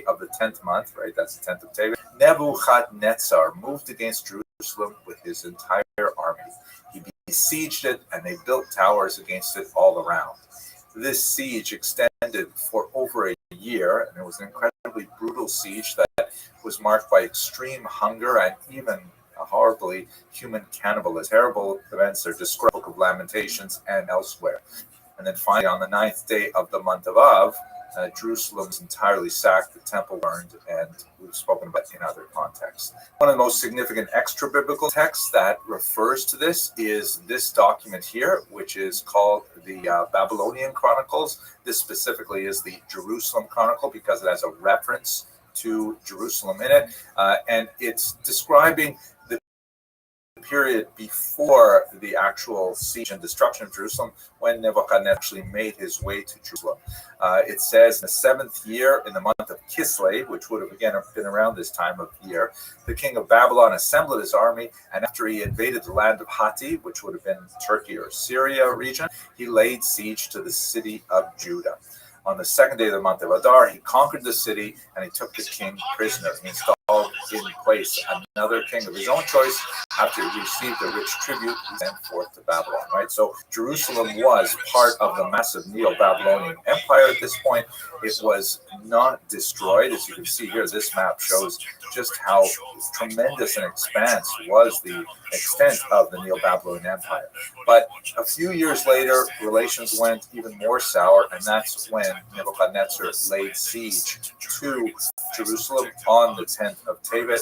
of the 10th month, right? That's the 10th of David. Nebuchadnezzar moved against Jerusalem with his entire army. He besieged it, and they built towers against it all around. This siege extended for over a year, and it was an incredibly brutal siege that was marked by extreme hunger and even horribly human cannibalism. Terrible events are described in the Book of Lamentations and elsewhere. And then finally, on the 9th day of the month of Av, Jerusalem was entirely sacked, the temple burned, and we've spoken about it in other contexts. One of the most significant extra-biblical texts that refers to this is this document here, which is called the Babylonian Chronicles. This specifically is the Jerusalem Chronicle because it has a reference to Jerusalem in it, and it's describing the period before the actual siege and destruction of Jerusalem, when Nebuchadnezzar actually made his way to Jerusalem. It says in the 7th year, in the month of Kislev, which would have again been around this time of year, the king of Babylon assembled his army, and after he invaded the land of Hatti, which would have been Turkey or Syria region, he laid siege to the city of Judah. On the 2nd day of the month of Adar, he conquered the city, and he took the king prisoner. He installed in place another king of his own choice. After he received a rich tribute, he sent forth to Babylon, right? So Jerusalem was part of the massive Neo-Babylonian Empire at this point. It was not destroyed. As you can see here, this map shows just how tremendous an expanse was the extent of the Neo-Babylonian Empire. But a few years later, relations went even more sour, and that's when Nebuchadnezzar laid siege to Jerusalem on the 10th of Tevet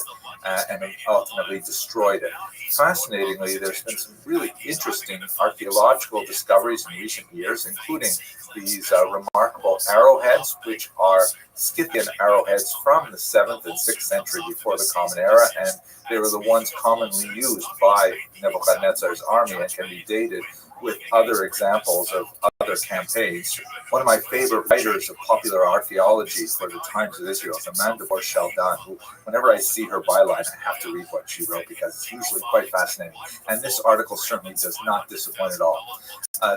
and ultimately destroyed it. Fascinatingly, there's been some really interesting archaeological discoveries in recent years, including these remarkable arrowheads, which are Scythian arrowheads from the 7th and 6th century before the Common Era, and they were the ones commonly used by Nebuchadnezzar's army and can be dated with other examples of other campaigns. One of my favorite writers of popular archaeology for the Times of Israel is Amanda Rothschild, who, whenever I see her byline, I have to read what she wrote because it's usually quite fascinating. And this article certainly does not disappoint at all.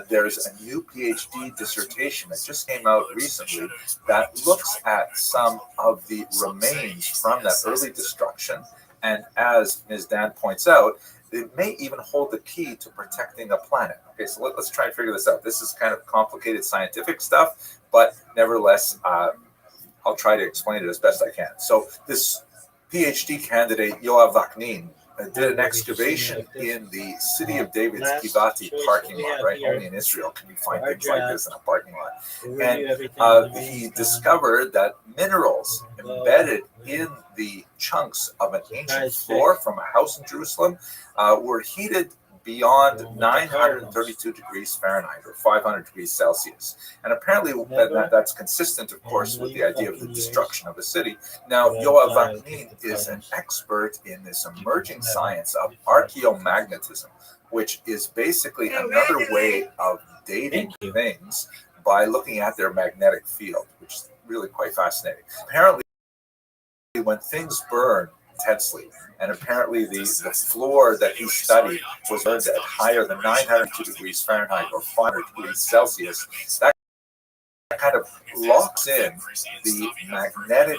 There's a new PhD dissertation that just came out recently that looks at some of the remains from that early destruction. And as Ms. Dan points out, it may even hold the key to protecting a planet. Okay, so let's try and figure this out. This is kind of complicated scientific stuff, but nevertheless, I'll try to explain it as best I can. So this PhD candidate, Yoav Vaknin, did an excavation in the city of David's Kivati parking lot, right? Only in Israel can you find things like this in a parking lot. And he discovered that minerals embedded in the chunks of an ancient floor from a house in Jerusalem were heated beyond 932 degrees Fahrenheit or 500 degrees Celsius. And apparently that's consistent, of course, with the idea of the destruction of a city. Now, Yoav Vaknin is an expert in this emerging science of archaeomagnetism, which is basically another way of dating things by looking at their magnetic field, which is really quite fascinating. Apparently, when things burn intensely, and apparently the floor that he studied was burned at higher than 902 degrees Fahrenheit or 500 degrees Celsius, that kind of locks in the magnetic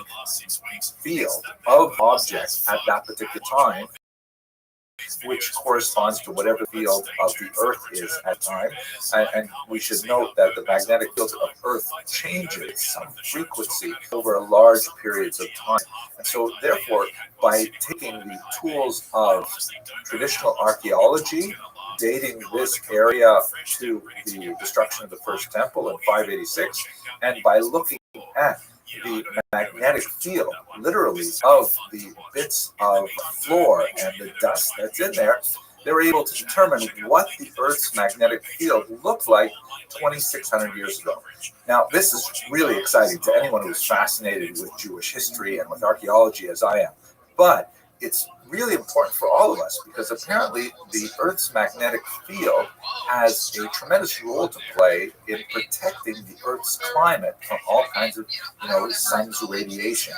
field of objects at that particular time, which corresponds to whatever field of the Earth is at time. And we should note that the magnetic field of Earth changes some frequency over large periods of time. And so therefore, by taking the tools of traditional archaeology dating this area to the destruction of the first temple in 586, and by looking at the magnetic field, literally, of the bits of floor and the dust that's in there, they were able to determine what the Earth's magnetic field looked like 2,600 years ago. Now, this is really exciting to anyone who's fascinated with Jewish history and with archaeology, as I am. But it's really important for all of us because apparently the Earth's magnetic field has a tremendous role to play in protecting the Earth's climate from all kinds of, sun's radiation.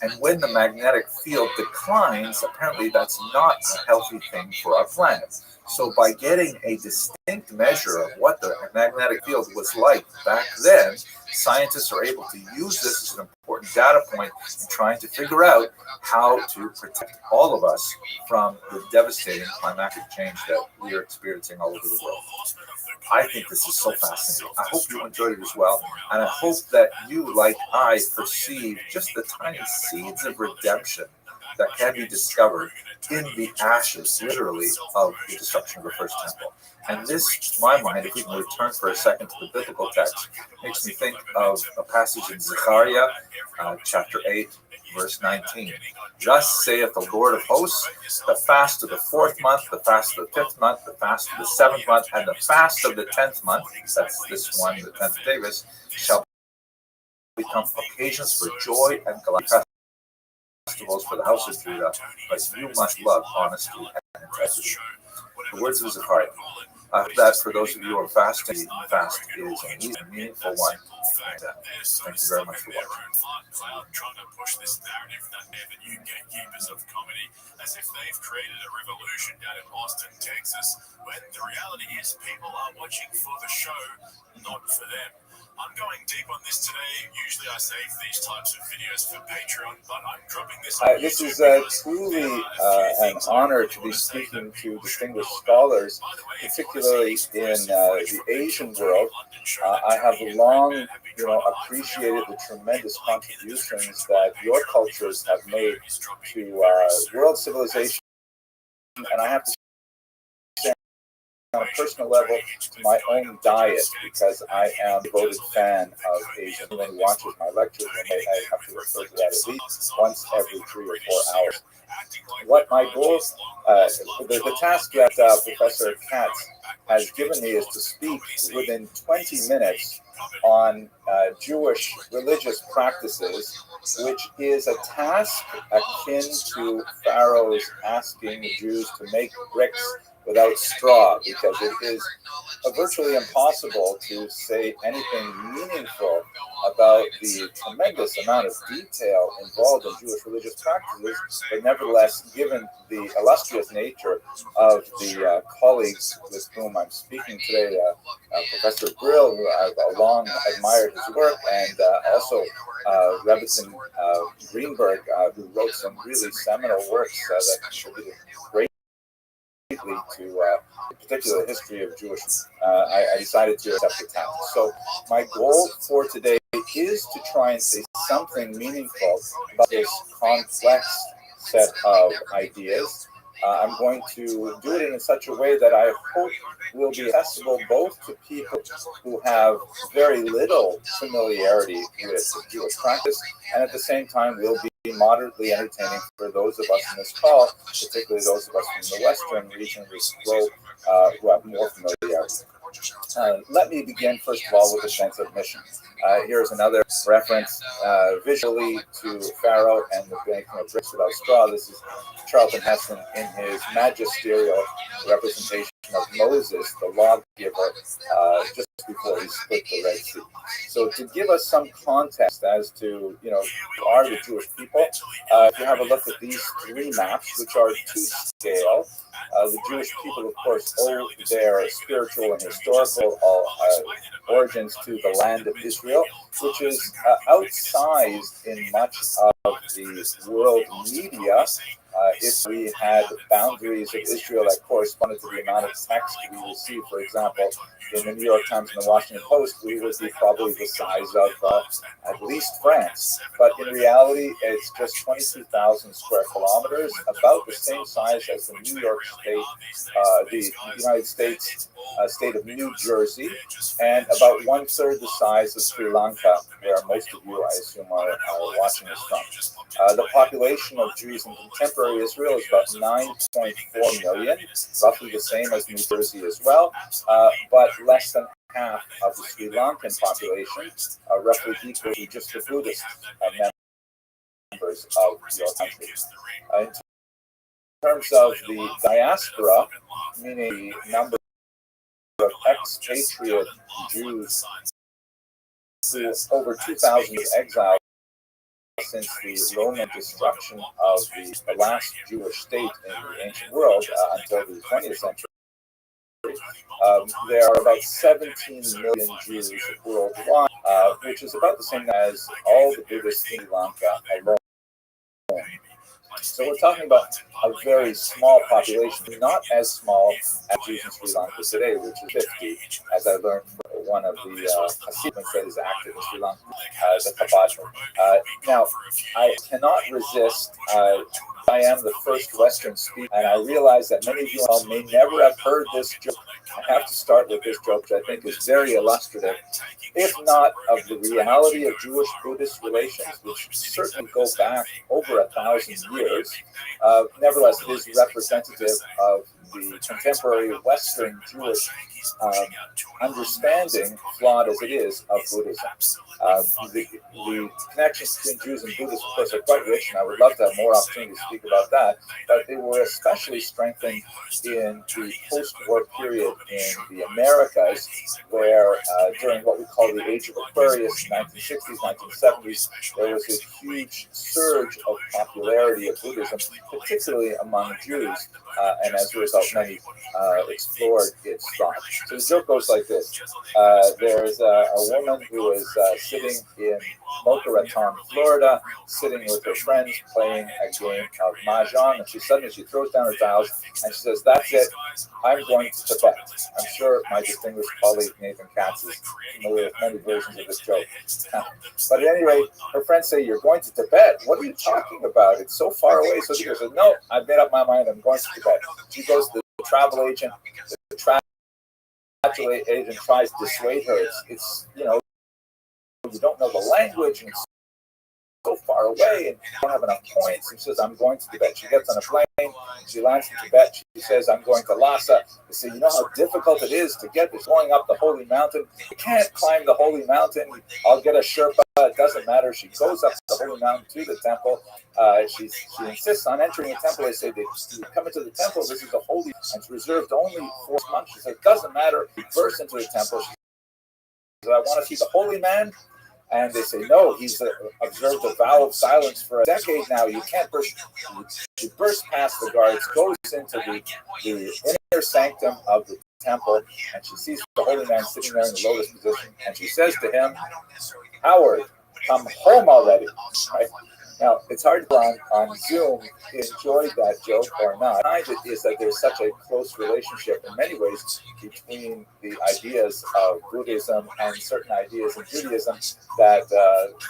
And when the magnetic field declines, apparently that's not a healthy thing for our planet. So by getting a distinct measure of what the magnetic field was like back then, scientists are able to use this as an important data point in trying to figure out how to protect all of us from the devastating climatic change that we are experiencing all over the world. I think this is so fascinating. I hope you enjoyed it as well, and I hope that you, like I, perceive just the tiny seeds of redemption that can be discovered in the ashes, literally, of the destruction of the first temple. And this, to my mind, if we can return for a second to the biblical text, makes me think of a passage in Zechariah, chapter 8, verse 19. Thus saith the Lord of hosts, the fast of the 4th month, the fast of the 5th month, the fast of the 7th month, and the fast of the 10th month, that's this one, the 10th of Davis, shall become occasions for joy and gladness. Festivals for the house of Judah, but you must love honesty and integrity. The words of Zechariah. I hope that for those of you who are fasting, fast is an easy and meaningful one. And, thank you very much for watching. Trying to push this narrative that they're the new gatekeepers of comedy, as if they've created a revolution down in Austin, Texas, when the reality is people are watching for the show, not for them. I'm going deep on this today. Usually I save these types of videos for Patreon, but I'm dropping this on This YouTube is truly an honor to be speaking to distinguished scholars, particularly in the Asian world. I have long, appreciated the tremendous contributions that your cultures have made to world civilization, and I have to on a personal level to my own diet because I am a devoted fan of Asian. Anyone who watches my lectures, I have to refer to that at least once every 3 or 4 hours. What my goal, the task that Professor Katz has given me is to speak within 20 minutes on Jewish religious practices, which is a task akin to Pharaoh's asking the Jews to make bricks without straw, because it is virtually impossible to say anything meaningful about the tremendous amount of detail involved in Jewish religious practices, but nevertheless, given the illustrious nature of the colleagues with whom I'm speaking today, Professor Brill, who I've long admired his work, and also Rabbi Greenberg, who wrote some really seminal works that contributed greatly to the particular history of Jewish. I decided to accept the task. So my goal for today is to try and say something meaningful about this complex set of ideas. I'm going to do it in such a way that I hope will be accessible both to people who have very little familiarity with Jewish practice, and at the same time will be moderately entertaining for those of us in this call, particularly those of us from the Western region of this globe who have more familiarity. Let me begin, first of all, with a sense of mission. Here's another reference visually to Pharaoh and the making of bricks without straw. This is Charlton Heston in his magisterial representation of Moses, the lawgiver, just before he split the Red Sea. So to give us some context as to, who are the Jewish people, if you have a look at these 3 maps, which are to scale, the Jewish people, of course, owe their spiritual and historical origins to the land of Israel, which is outsized in much of the world media if we had boundaries of Israel that corresponded to the amount of text we receive, for example, in the New York Times and the Washington Post, we would be probably the size of at least France. But in reality, it's just 22,000 square kilometers, about the same size as the New York State, the United States state of New Jersey, and about one-third the size of Sri Lanka, where most of you, I assume, are watching this from. The population of Jews in contemporary Israel is about 9.4 million, roughly the same as New Jersey as well, but less than half of the Sri Lankan population, roughly equal to just the Buddhist members of your country. In terms of the diaspora, meaning the number of expatriate Jews, over 2,000 exiled since the Roman destruction of the last Jewish state in the ancient world until the 20th century. There are about 17 million Jews worldwide, which is about the same as all the Buddhists in Sri Lanka alone. So we're talking about a very small population, not as small as Jews in Sri Lanka today, which is 50, as I learned from one of the sequence that is active in Sri Lanka, the Kabadma. Now, I cannot resist. I am the first Western speaker, and I realize that many of you all may never have heard this joke. I have to start with this joke, which I think is very illustrative, if not of the reality of Jewish-Buddhist relations, which certainly go back over 1,000 years. Nevertheless, it is representative of the contemporary Western Jewish understanding, flawed as it is, of Buddhism. The connections between Jews and Buddhists, of course, are quite rich, and I would love to have more opportunity to speak about that, but they were especially strengthened in the post-war period in the Americas, where during what we call the Age of Aquarius, 1960s, 1970s, there was a huge surge of popularity of Buddhism, particularly among Jews, and as a result, many explored its thought. So the joke goes like this. There's a woman who is sitting in Boca Raton, Florida, sitting with her friends playing a game of mahjong, and she throws down her towels and she says, "That's it, I'm going to Tibet." I'm sure my distinguished colleague Nathan Katz is familiar with many versions of this joke. But at any rate, her friends say, "You're going to Tibet? What are you talking about? It's so far away." So she goes, "No, I've made up my mind, I'm going to Tibet." She goes to the travel agent. The travel agent tries to dissuade her. It's you don't know the language, and it's so far away, and you don't have enough points. And she says, "I'm going to Tibet." She gets on a plane. She lands in Tibet. She says, "I'm going to Lhasa." They say, "You know how difficult it is to get this, going up the holy mountain? You can't climb the holy mountain. I'll get a Sherpa. It doesn't matter." She goes up the holy mountain to the temple. She insists on entering the temple. They say, "You come into the temple. This is a holy, and it's reserved only for monks." She says, "It doesn't matter." She bursts into the temple. She says, "I want to see the holy man." And they say, "No, he's observed a vow of silence for a decade now. You can't burst." She bursts past the guards, goes into the inner sanctum of the temple, and she sees the holy man sitting there in the lotus position, and she says to him, "Howard, come home already." Right? Now, it's hard to on Zoom enjoy that joke or not. It is that there's such a close relationship in many ways between the ideas of Buddhism and certain ideas in Judaism that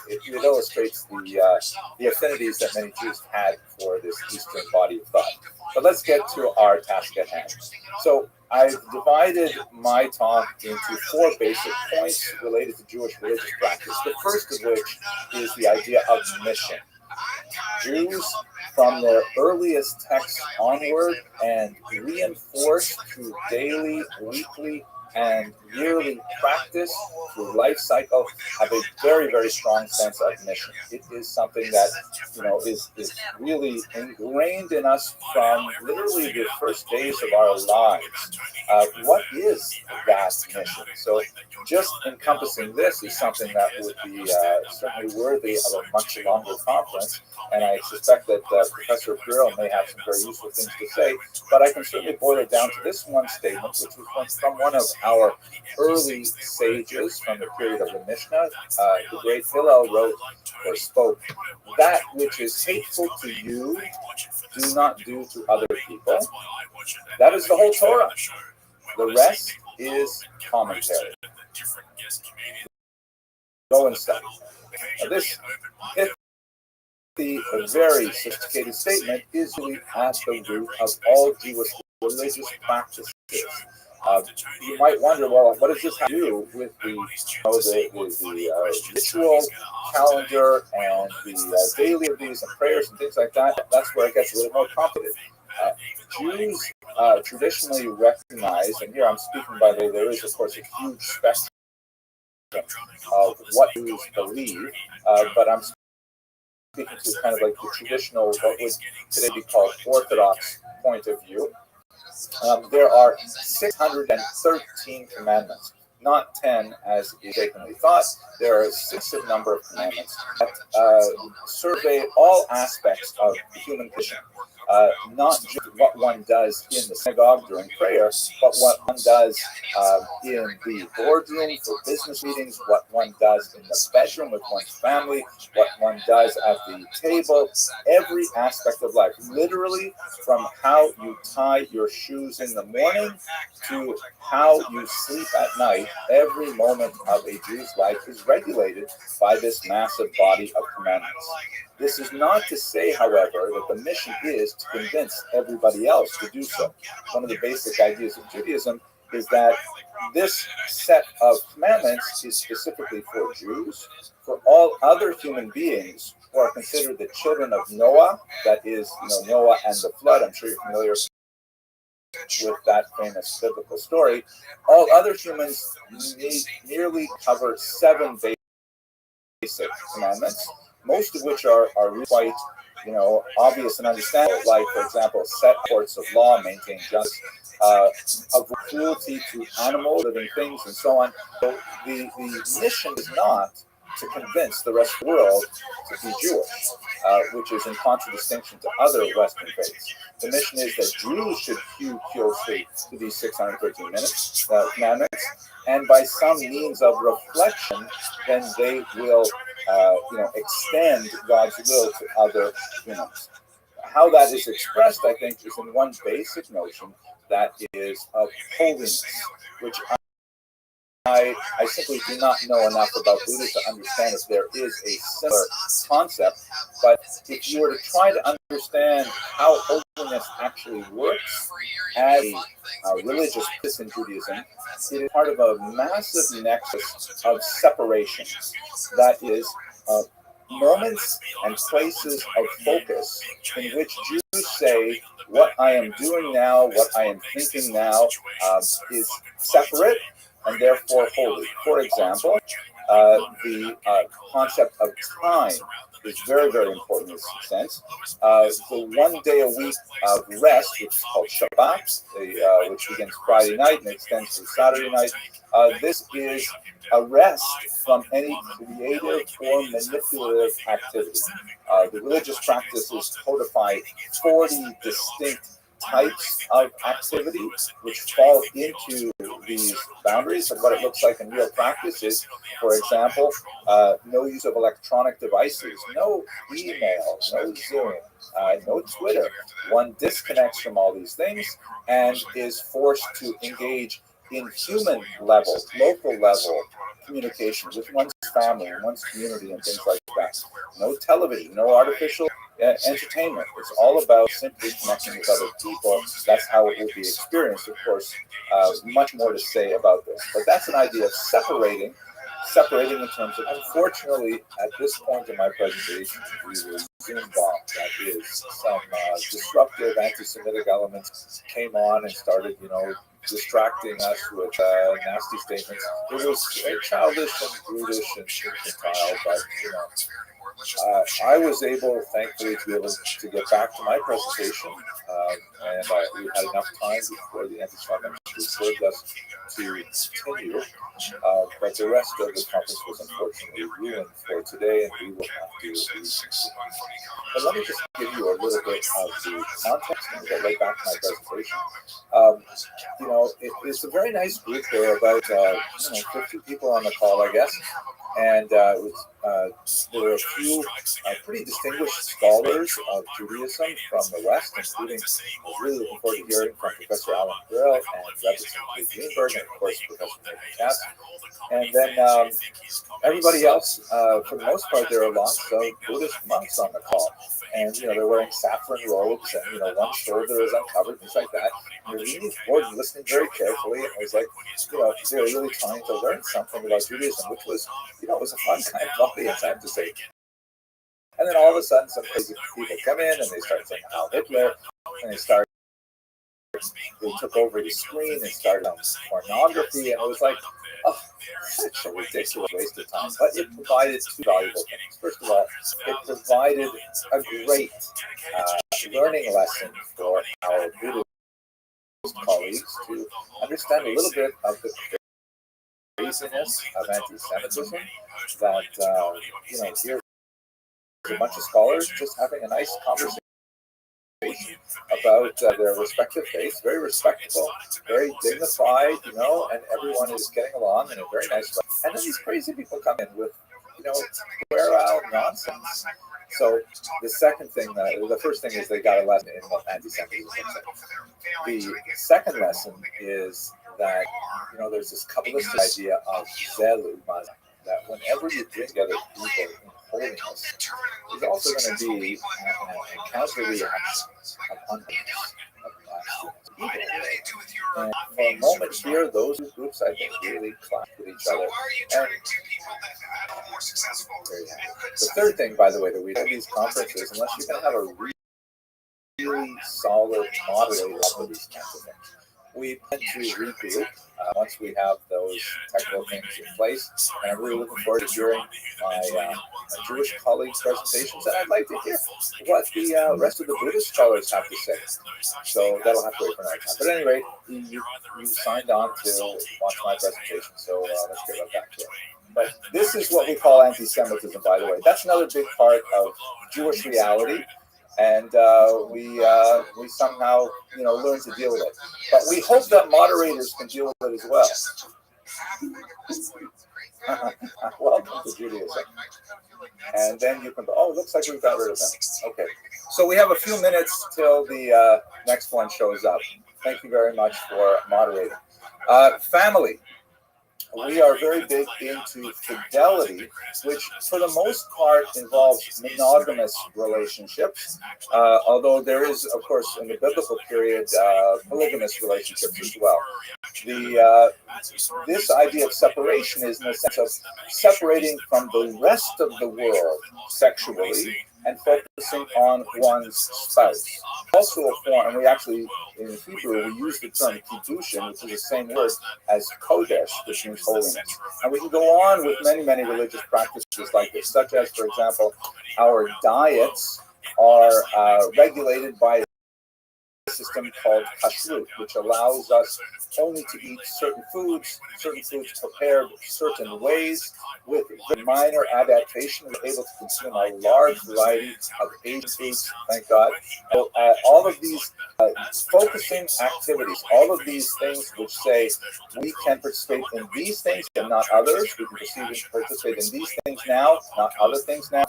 it illustrates the affinities that many Jews had for this Eastern body of thought. But let's get to our task at hand. So I've divided my talk into 4 basic points related to Jewish religious practice. The first of which is the idea of mission. Jews, from their earliest texts onward and reinforced through daily, weekly, and yearly practice through life cycle, have a very, very strong sense of mission. It is something that is really ingrained in us from literally the first days of our lives. What is that mission? So just encompassing this is something that would be certainly worthy of a much longer conference, and I suspect that Professor Burrell may have some very useful things to say, but I can certainly boil it down to this one statement, which was from one of our early sages from the period of the Mishnah, the great Hillel wrote or spoke, "That which is hateful to you, do not do to other people." That is the whole Torah. The rest is commentary. Go and study. Now this, a very sophisticated statement, is really at the root of all Jewish religious practices. You might wonder, well, what does this have to do with the ritual calendar and the daily duties and prayers and things like that? That's where it gets a little more complicated. Jews traditionally recognize, and here I'm speaking by the way, there is of course a huge spectrum of what Jews believe, but I'm speaking to kind of like the traditional, what would today be called Orthodox point of view. There are 613 commandments, not 10 as is mistakenly thought. There are a successive number of commandments that survey all aspects of the human condition. Not just what one does in the synagogue during prayer, but what one does in the boardroom for business meetings, what one does in the bedroom with one's family, what one does at the table, every aspect of life. Literally, from how you tie your shoes in the morning to how you sleep at night, every moment of a Jew's life is regulated by this massive body of commandments. This is not to say, however, that the mission is to convince everybody else to do so. One of the basic ideas of Judaism is that this set of commandments is specifically for Jews. For all other human beings who are considered the children of Noah, that is, Noah and the flood, I'm sure you're familiar with that famous biblical story, all other humans nearly cover 7 basic commandments, most of which are really quite, obvious and understandable, like, for example, set courts of law, maintain justice, avoid cruelty to animals, living things, and so on. So the mission is not to convince the rest of the world to be Jewish, which is in contradistinction to other Western faiths. The mission is that Jews should hew closely to these 613 commandments, and by some means of reflection, then they will, extend God's will to other humans. How that is expressed, I think, is in one basic notion, that is of holiness, which I simply do not know enough about Buddha to understand if there is a similar concept. But if you were to try to understand how holiness actually works as a religious practice in Judaism, it is part of a massive nexus of separation. That is, moments and places of focus in which Jews say, what I am doing now, what I am thinking now, is separate and therefore holy. For example, the concept of time is very, very important in this sense. The 1 day a week of rest, which is called Shabbat, which begins Friday night and extends to Saturday night, this is a rest from any creative or manipulative activity. The religious practices codify 40 distinct types of activity which fall into these boundaries. And what it looks like in real practice is, for example, no use of electronic devices, no email, no Zoom, no Twitter. One disconnects from all these things and is forced to engage in human level, local level communication with one's family and one's community and things like that. No television, no artificial entertainment. It's all about simply connecting with other people. That's how it will be experienced. Of course, much more to say about this, but that's an idea of separating in terms of, unfortunately, at this point in my presentation, we were Zoom bomb. That is, some disruptive anti-Semitic elements came on and started, distracting us with nasty statements. It was childish and brutish and infantile, but I was able, thankfully, to be able to get back to my presentation, and we had enough time before the anti-Semitism served us to continue. But the rest of the conference was unfortunately ruined for today, and we will have to leave. But let me just give you a little bit of the context and get right back to my presentation. It's a very nice group. There are about 50 people on the call, I guess, and there were a few pretty distinguished scholars of Judaism from the West, including, I was really looking forward to hearing from Professor Alan Brill and Rabbi Greenberg, and of course Professor Nathan Katz. And then everybody else, for the most part, there are lots of Buddhist monks on the call. And, they're wearing saffron robes, and, one shoulder is uncovered, things like that. And you're reading these boards and listening very carefully. And it was like, they were really trying to learn something about Judaism, which was, it was a fun kind of audience, I have to say. And then all of a sudden, some crazy people come in and they start saying Heil Hitler, and they took over the screen and started on pornography, and it was like, such a ridiculous waste of time. But it provided two valuable things. First of all, it provided a great learning lesson for our Buddhist colleagues to understand a little bit of the craziness of anti-Semitism. That here's a bunch of scholars just having a nice conversation about their respective faiths, very respectable, very dignified, and everyone is getting along in a very nice way. And then these crazy people come in with, puerile nonsense. So the second thing, the first thing is they got a lesson in what anti-Semitism is. The second lesson is that, there's this Kabbalistic idea of zelu, that whenever you bring together people in holiness, there's also going to be a counter-reaction of unbelief, of evil. And for a moment here, those groups, I think, really clash with each other. And the third thing, by the way, that we do at these conferences, unless you're going to have a really solid moderator for these kinds of things, we tend to regroup once we have those technical things in place. And I'm really looking forward to hearing my Jewish colleagues' presentations, and I'd like to hear what the rest of the Buddhist scholars have to say. So that'll have to wait for another time. But anyway, you signed on to watch my presentation, so let's get right back to it. But this is what we call anti-Semitism, by the way. That's another big part of Jewish reality. And we somehow, learn to deal with it. But we hope that moderators can deal with it as well. Welcome to Judaism. And then you can go, looks like we've got rid of them. Okay. So we have a few minutes till the next one shows up. Thank you very much for moderating. Family. We are very big into fidelity, which for the most part involves monogamous relationships, although there is, of course, in the biblical period, polygamous relationships as well. This idea of separation is in the sense of separating from the rest of the world sexually and focusing on one's spouse. Also a form, and we actually, in Hebrew, we use the term kiddushin, which is the same word as kodesh, which means holiness. And we can go on with many, many religious practices like this, such as, for example, our diets are regulated by a system called kashrut, which allows us only to eat certain foods prepared certain ways with minor adaptation. We're able to consume a large variety of Asian foods, thank God. So, all of these focusing activities, all of these things which say we can participate in these things and not others, we can participate in these things now, not other things now.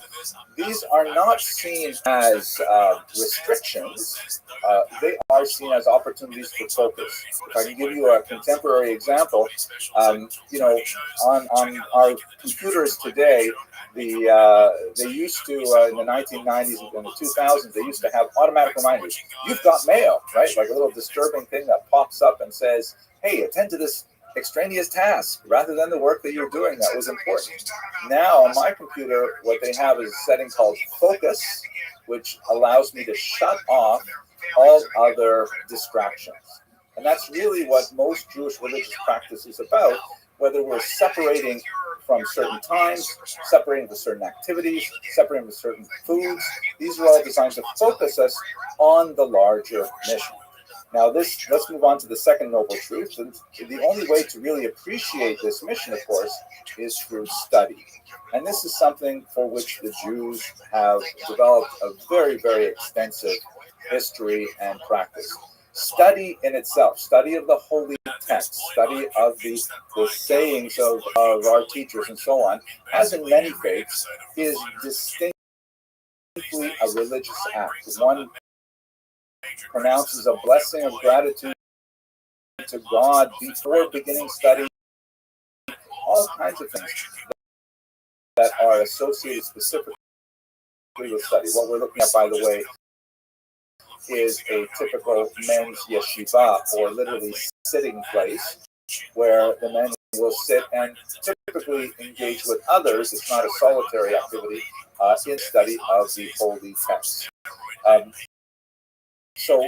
These are not seen as restrictions. They are seen as opportunities for focus. If I can give you a contemporary example, on our computers today, they used to, in the 1990s and the 2000s, they used to have automatic reminders. You've got mail, right? Like a little disturbing thing that pops up and says, hey, attend to this extraneous task rather than the work that you're doing that was important. Now on my computer, what they have is a setting called focus, which allows me to shut off all other distractions. And that's really what most Jewish religious practice is about, whether we're separating from certain times, separating to certain activities, separating to certain foods. These are all designed to focus us on the larger mission. Now, let's move on to the second noble truth. And the only way to really appreciate this mission, of course, is through study. And this is something for which the Jews have developed a very, very extensive history and practice. Study in itself, study of the holy text, study of the sayings of our teachers and so on, as in many faiths, is distinctly a religious act. One pronounces a blessing of gratitude to God before beginning study, all kinds of things that are associated specifically with study. What we're looking at, by the way, is a typical men's yeshiva, or literally sitting place, where the men will sit and typically engage with others. It's not a solitary activity in study of the holy text. So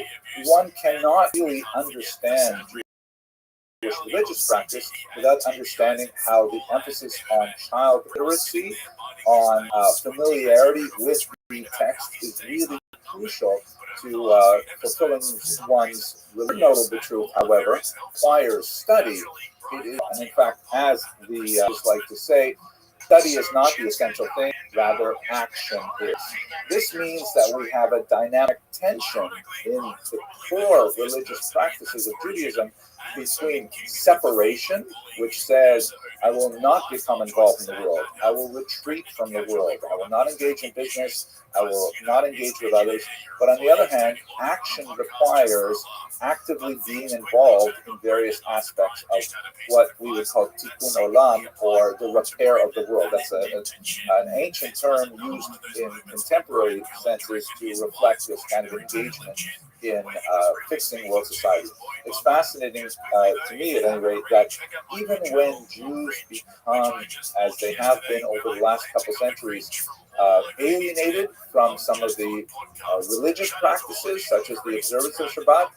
one cannot really understand Jewish religious practice without understanding how the emphasis on child literacy, on familiarity with the text is really crucial to fulfilling one's notable truth, however, requires study. It is, and in fact, as the just like to say, study is not the essential thing, rather action is. This means that we have a dynamic tension in the core religious practices of Judaism between separation, which says, I will not become involved in the world. I will retreat from the world. I will not engage in business. I will not engage with others. But on the other hand, action requires actively being involved in various aspects of what we would call tikkun olam, or the repair of the world. That's an ancient term used in contemporary senses to reflect this kind of engagement in fixing world society. It's fascinating to me, at any rate, that even when Jews become, as they have been over the last couple centuries, alienated from some of the religious practices, such as the observance of Shabbat,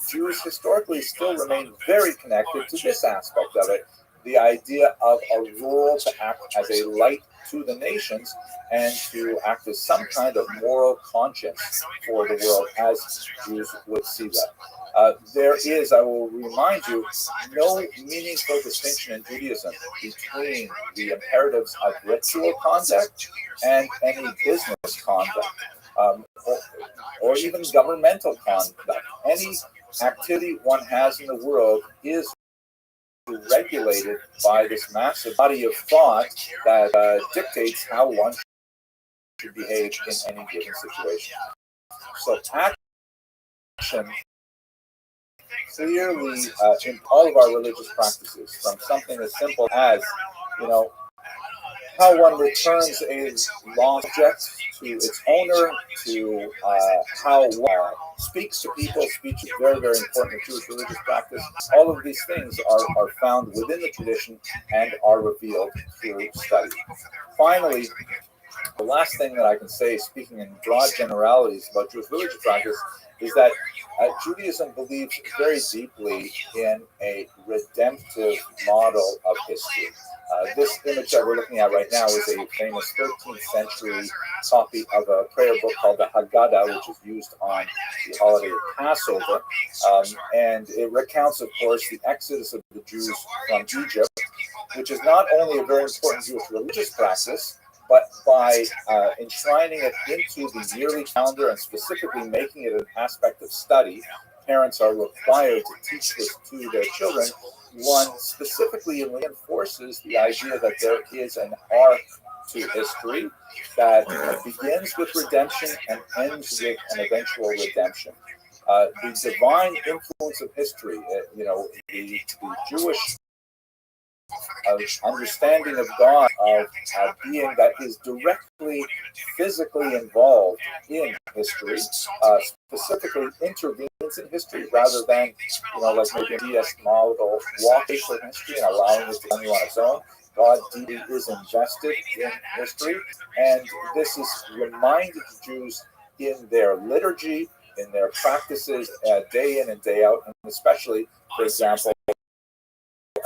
Jews historically still remain very connected to this aspect of it, the idea of a role to act as a light to the nations and to act as some kind of moral conscience for the world, as Jews would see that. There is, I will remind you, no meaningful distinction in Judaism between the imperatives of ritual conduct and any business conduct, or even governmental conduct. Any activity one has in the world is regulated by this massive body of thought that dictates how one should behave in any given situation. So action clearly in all of our religious practices, from something as simple as, how one returns a lost object to its owner, to how one speaks to people. Speech is very, very important in Jewish religious practice. All of these things are found within the tradition and are revealed through study. Finally, the last thing that I can say, speaking in broad generalities about Jewish religious practice, is that Judaism believes very deeply in a redemptive model of history. This image that we're looking at right now is a famous 13th century copy of a prayer book called the Haggadah, which is used on the holiday of Passover. And it recounts, of course, the exodus of the Jews from Egypt, which is not only a very important Jewish religious practice, but by enshrining it into the yearly calendar and specifically making it an aspect of study, parents are required to teach this to their children. One specifically reinforces the idea that there is an arc to history that begins with redemption and ends with an eventual redemption. The divine influence of history, the Jewish understanding of God, of a being that is directly, physically involved in history, specifically intervenes in history rather than, like maybe a DS model walking for history and allowing it to continue on its own. God deeply is invested in history, and this is reminded to Jews in their liturgy, in their practices, day in and day out, and especially, for example,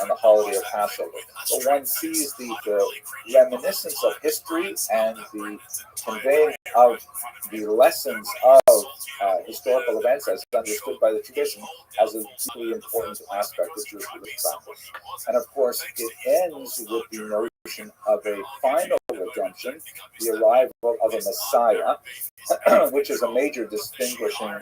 on the holiday of Passover. But one sees the reminiscence of history and the conveying of the lessons of historical events as understood by the tradition as a deeply important aspect of Jewish religious practice. And of course, it ends with the notion of a final redemption, the arrival of a Messiah, which is a major distinguishing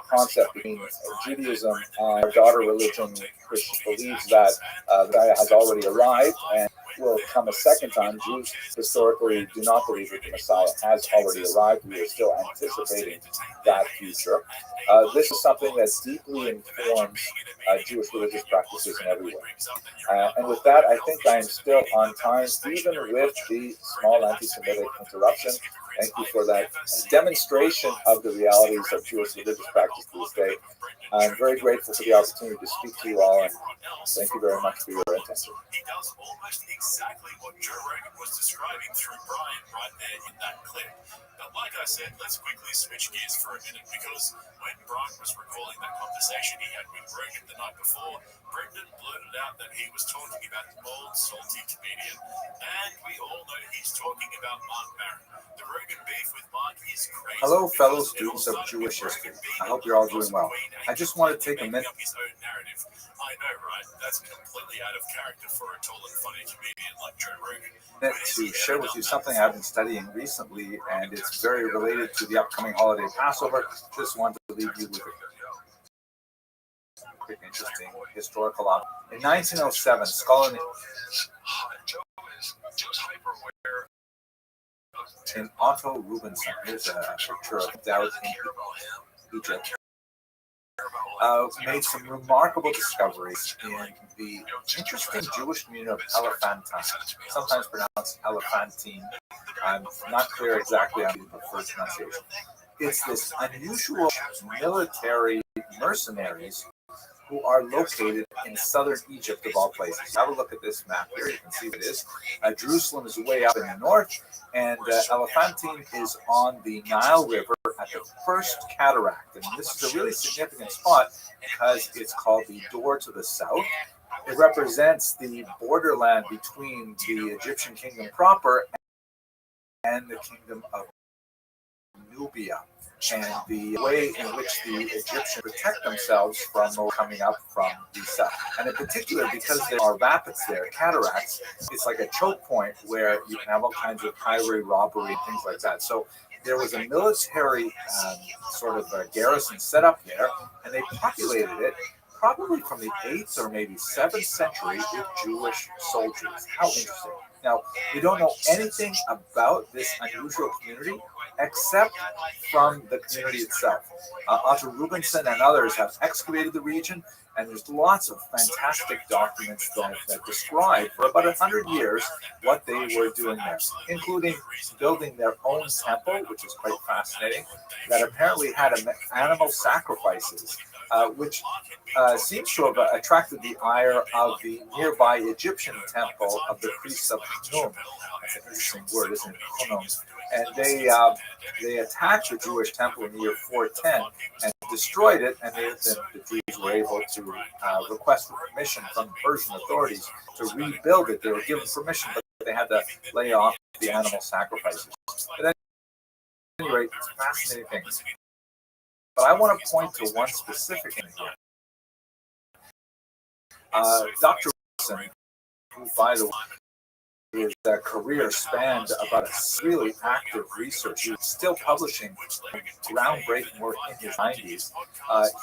concept between Judaism and our daughter religion, which believes that the Messiah has already arrived and will come a second time. Jews historically do not believe that the Messiah has already arrived. We are still anticipating that future. This is something that deeply informs Jewish religious practices in every way. And with that, I think I am still on time, even with the small anti-Semitic interruption. Thank you for that demonstration of the realities of Jewish religious practice this day. I'm very grateful for the opportunity to speak to you all, and thank you very much for your attention. He does almost exactly what Joe Rogan was describing through Brian right there in that clip. But like I said, let's quickly switch gears for a minute, because when Brian was recalling that conversation he had with Rogan the night before, Brendan blurted out that he was talking about the old salty comedian. And we all know he's talking about Mark Maron. The Rogan beef with Mark is crazy. Hello, fellow students of Jewish history. I hope you're all doing well. I just want to take a minute. I know, right? That's completely out of character for a tall and funny comedian like Joe Rogan. To share with you something I've been studying recently, and it's very related to the upcoming holiday Passover. Just wanted to leave you with a quick, interesting historical op. In 1907, scholar in Otto Rubinson, here's a picture of David in Egypt, made some remarkable discoveries in the interesting Jewish community of Elephantine, sometimes pronounced Elephantine. I'm not clear exactly on the first pronunciation. It's this unusual military mercenaries who are located in southern Egypt, of all places. Have a look at this map here. You can see what it is. Jerusalem is way up in the north, and Elephantine is on the Nile River at the first cataract. And this is a really significant spot because it's called the door to the south. It represents the borderland between the Egyptian kingdom proper and the kingdom of Nubia, and the way in which the Egyptians protect themselves from coming up from the south. And in particular, because there are rapids there, cataracts, it's like a choke point where you can have all kinds of highway robbery and things like that. So there was a military sort of a garrison set up there, and they populated it probably from the 8th or maybe 7th century with Jewish soldiers. How interesting. Now, we don't know anything about this unusual community except from the community itself. Otto Rubinson and others have excavated the region, and there's lots of fantastic documents that describe for about 100 years what they were doing there, including building their own temple, which is quite fascinating, that apparently had animal sacrifices, which seems to have attracted the ire of the nearby Egyptian temple of the priests of Khnum. That's an interesting word, isn't it? Khnum. And they attacked the Jewish temple in the year 410 and destroyed it, and the Jews were able to request permission from the Persian authorities to rebuild it. They were given permission, but they had to lay off the animal sacrifices. But at any rate, it's a fascinating thing. But I want to point to one specific thing here. Dr. Wilson, who, by the way, his career spanned about a really active research. He was still publishing groundbreaking work in his 90s.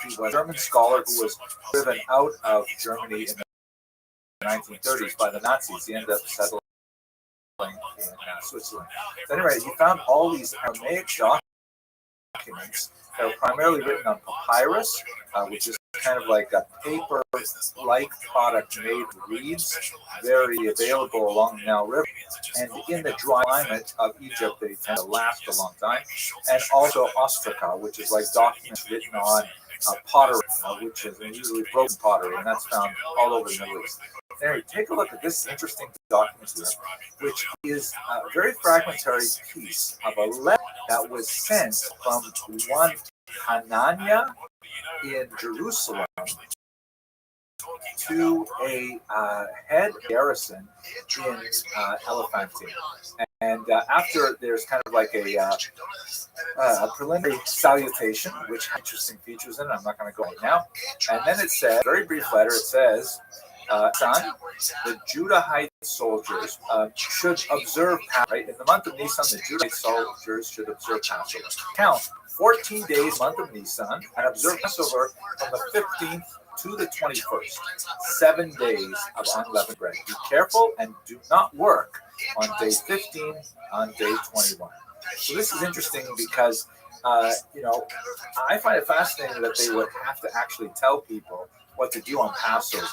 He was a German scholar who was driven out of Germany in the 1930s by the Nazis. He ended up settling in Switzerland. So anyway, he found all these Aramaic documents that were primarily written on papyrus, which is kind of like a paper-like product made with reeds, very available along the Nile River. And in the dry climate of Egypt, they tend to last a long time. And also ostraca, which is like documents written on pottery, which is usually broken pottery, and that's found all over the Middle East. Anyway, take a look at this interesting document here, which is a very fragmentary piece of a letter that was sent from one Hananiah in Jerusalem to a head garrison in Elephantine. And after there's kind of like a preliminary salutation, which has interesting features in it. I'm not going to go right now. And then it says, very brief letter, it says, son, the Judahite soldiers should observe Passover. Right? In the month of Nisan, the Judahite soldiers should observe Passover. Count 14 days, month of Nisan, and observe Passover from the 15th to the 21st. 7 days of unleavened bread. Be careful and do not work on day 15, on day 21. So this is interesting because, I find it fascinating that they would have to actually tell people what to do on Passover,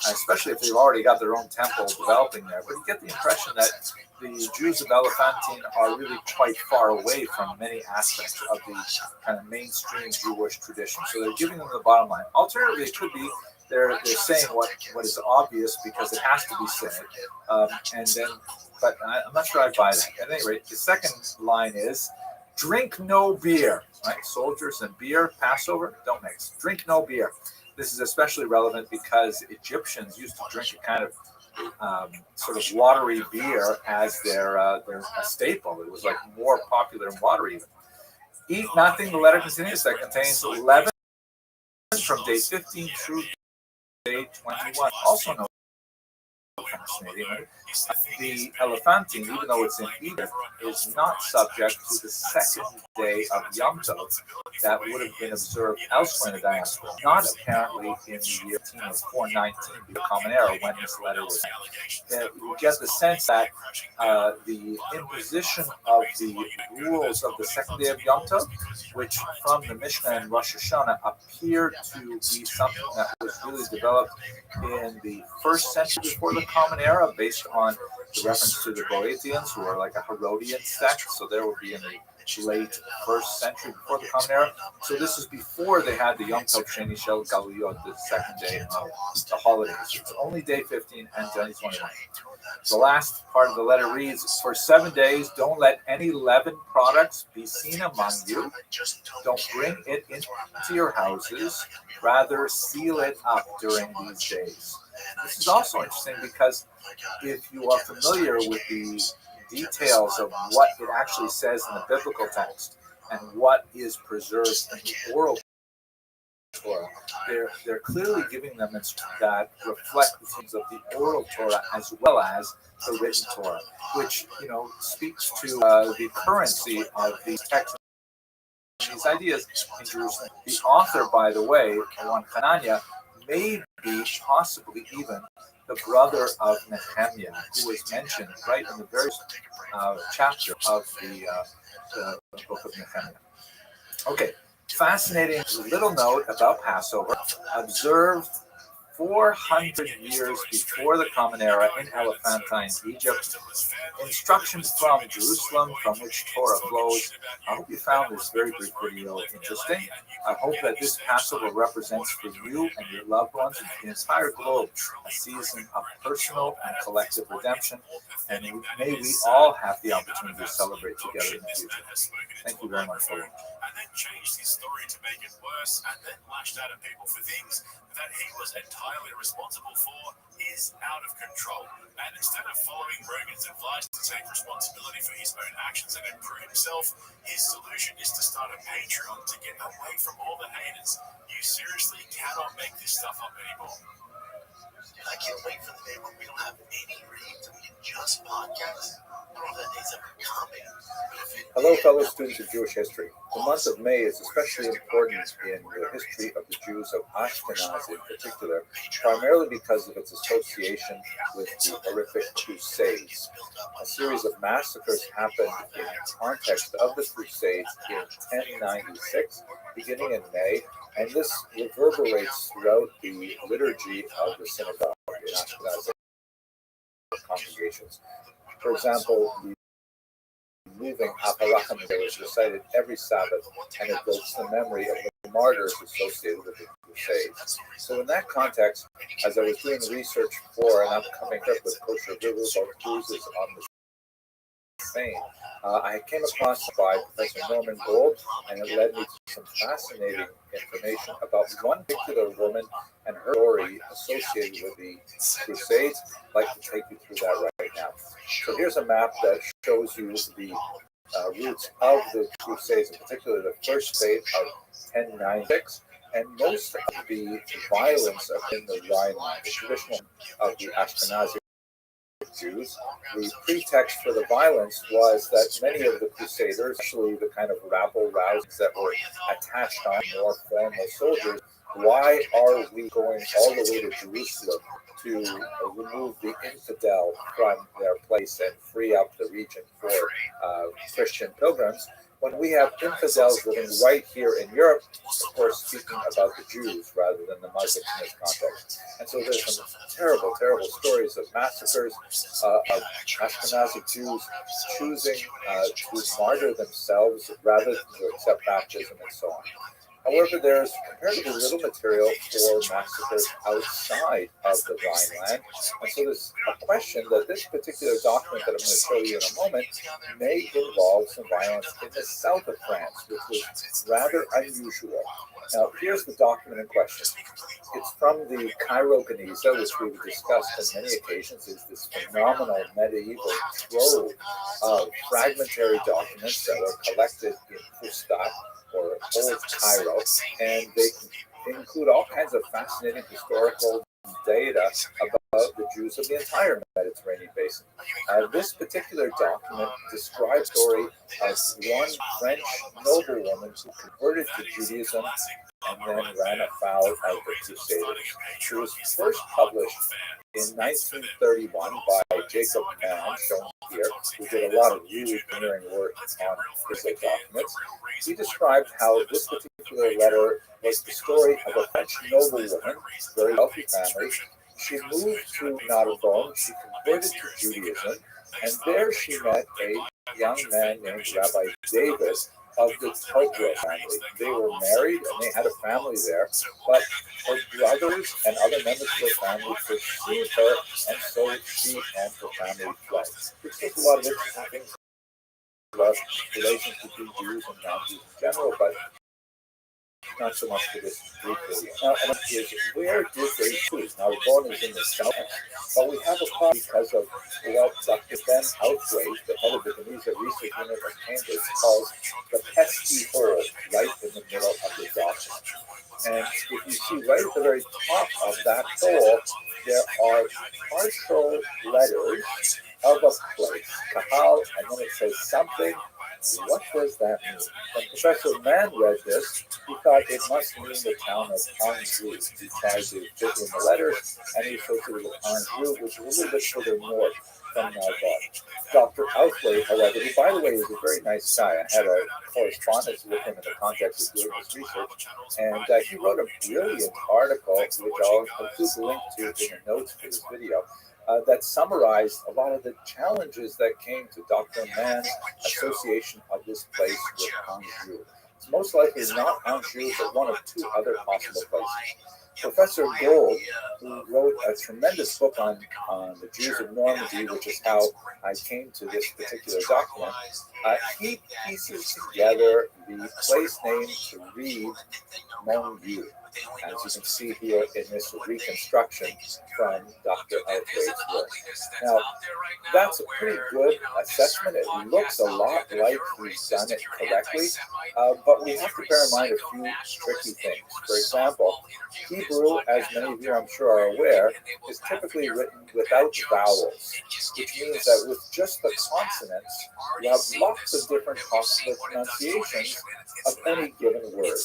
especially if they've already got their own temple developing there. But you get the impression that the Jews of Elephantine are really quite far away from many aspects of the kind of mainstream Jewish tradition. So they're giving them the bottom line. Alternatively, it could be they're saying what is obvious because it has to be said, but I'm not sure I buy that. At any rate, the second line is, drink no beer. Right? Soldiers and beer, Passover, don't mix. Drink no beer. This is especially relevant because Egyptians used to drink a kind of sort of watery beer as their a staple. It was like more popular than water even. Eat nothing, the letter continues, that contains 11 from day 15 through day 21. Also known fascinatingly, the Elephantine, even though it's in Egypt, is not subject to the second day of Yom Tov that would have been observed elsewhere in the diaspora. Not apparently in the year 419, the Common Era, when this letter was sent. You get the sense that the imposition of the rules of the second day of Yom Tov, which from the Mishnah and Rosh Hashanah appeared to be something that was really developed in the first century before the Common Era, based on the reference to the Boeotians, who are like a Herodian sect. So there would be in the late first century before the Common Era. So this is before they had the Yom Tov Sheni Shel Galuyot, the second day of the holidays. It's only day 15 and day 21. The last part of the letter reads, for 7 days, don't let any leavened products be seen among you. Don't bring it into your houses. Rather, seal it up during these days. This is also interesting because if you are familiar with the details of what it actually says in the biblical text and what is preserved in the oral Torah, they're clearly giving them that reflect the things of the oral Torah as well as the written Torah, which speaks to the currency of these texts. These ideas in Jerusalem. The author, by the way, one Hananiah, may be possibly even the brother of Nehemiah, who is mentioned right in the very chapter of the book of Nehemiah. Okay, fascinating little note about Passover. Observed 400 years before the Common Era in Elephantine, Egypt. Instructions from Jerusalem, from which Torah flows. I hope you found this very brief video interesting. I hope that this Passover represents for you and your loved ones and the entire globe a season of personal and collective redemption. And may we all have the opportunity to celebrate together in the future. Thank you very much for watching. And then changed his story to make it worse, and then lashed out at people for things that he was entirely responsible for, is out of control. And instead of following Rogan's advice to take responsibility for his own actions and improve himself, his solution is to start a Patreon to get away from all the haters. You seriously cannot make this stuff up anymore. I can't wait for the day when we don't have any reads and we can just podcast. I don't know if that day's ever coming. Hello, fellow students of Jewish history. The month of May is especially important in the history of the Jews of Ashkenaz in particular, primarily because of its association with the horrific Crusades. A series of massacres happened in context of the Crusades in 1096, beginning in May, and this reverberates throughout the liturgy of the synagogue in Ashkenaz congregations. For example, the moving Aparachim is recited every Sabbath, and it builds the memory of the martyrs associated with the Crusades. So in that context, as I was doing research for an upcoming trip with Kosher River about cruises on the fame. I came across by Professor Norman Gold, and it led me to some fascinating information about one particular woman and her story associated with the Crusades. I'd like to take you through that right now. So here's a map that shows you the roots of the Crusades, in particular the first fate of 1096. And most of the violence in the Rhineland, the traditional of the Ashkenazi Jews, the pretext for the violence was that many of the Crusaders, actually the kind of rabble-rousers that were attached on more formal soldiers, why are we going all the way to Jerusalem to remove the infidel from their place and free up the region for Christian pilgrims, when we have infidels living right here in Europe, of course, speaking about the Jews rather than the Muslims in this context. And so there's some terrible, terrible stories of massacres of Ashkenazi Jews choosing to martyr themselves rather than to accept baptism and so on. However, there's comparatively little material for massacres outside of the Rhineland. And so there's a question that this particular document that I'm going to show you in a moment may involve some violence in the south of France, which was rather unusual. Now, here's the document in question. It's from the Cairo Geniza, which we've discussed on many occasions, is this phenomenal medieval trove of fragmentary documents that were collected in Fustat, or Old Cairo, and they include all kinds of fascinating historical data about the Jews of the entire Mediterranean basin. This particular document describes the story of one French noblewoman who converted to Judaism and then ran afoul of the Crusaders. She was first published in 1931 by Jacob Mann, shown here, who did a lot of really pioneering work on this documents. He described how this particular letter was the story of a French noblewoman, very wealthy family. She moved to Narbonne, she converted to Judaism, and there she met a young man named Rabbi David of the Togro family. They were married and they had a family there, but her brothers and other members of her family pursued her, and so she and her family fled. There's just a lot of interesting things about relations between Jews and non-Jews in general, but not so much for this brief video. Now, is where did they choose? Now, Narbonne is in the south, but we have a problem because of what Dr. Ben Outhwaite, the head of the Geniza Research Unit at Cambridge, calls the pesky hole right in the middle of the document. And if you see right at the very top of that hole, there are partial letters of a place, Kahal, and then it says something. What does that mean? When Professor Mann read this, he thought it must mean the town of Anjou. He tried to fit in the letters, and he associated with Anjou, which is a little bit further north from Narbonne. Dr. Outhwaite, however, who, by the way, is a very nice guy. I had a correspondence with him in the context of doing this research, and he wrote a brilliant article, which I'll include the link to in the notes for this video, that summarized a lot of the challenges that came to Dr. Mann's association of this place with Anjou. It's most likely not Anjou, but one of two other possible places. Professor Gold, who wrote a tremendous book on the Jews of Normandy, which is how I came to this particular document, he pieces together the place name to read Mondieu, as you can see here in this reconstruction from Dr. Outhwaite's work. Now, that's a pretty good assessment. It looks a lot like he's done it correctly, but we have to bear in mind a few tricky things. For example, Hebrew, as many of you I'm sure are aware, is typically written without vowels, which means that with just the consonants, you have lots of different possible pronunciations of any given word.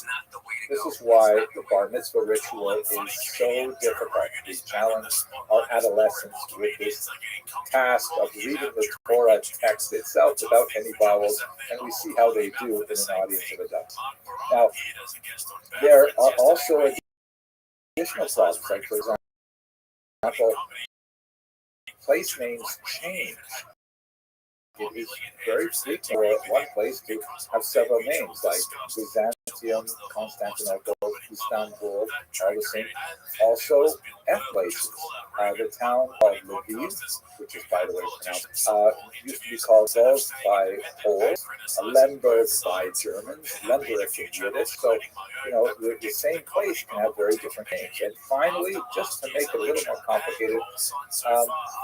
This is why the bar mitzvah ritual is so difficult. We challenge our adolescents with this task of reading the Torah text itself without any vowels, and we see how they do in an audience of adults. Now, there are also additional problems, like, for example, place names change. It is very frequent for one place to have several names, like Byzantium Constantinople, Istanbul, all the same. Also, F places. The town of Lviv, which is, by the way, pronounced, used to be called Lvov by Poles, Lemberg by Germans, Lemberg in Yiddish. So, the same place can have very different names. And finally, just to make it a little more complicated,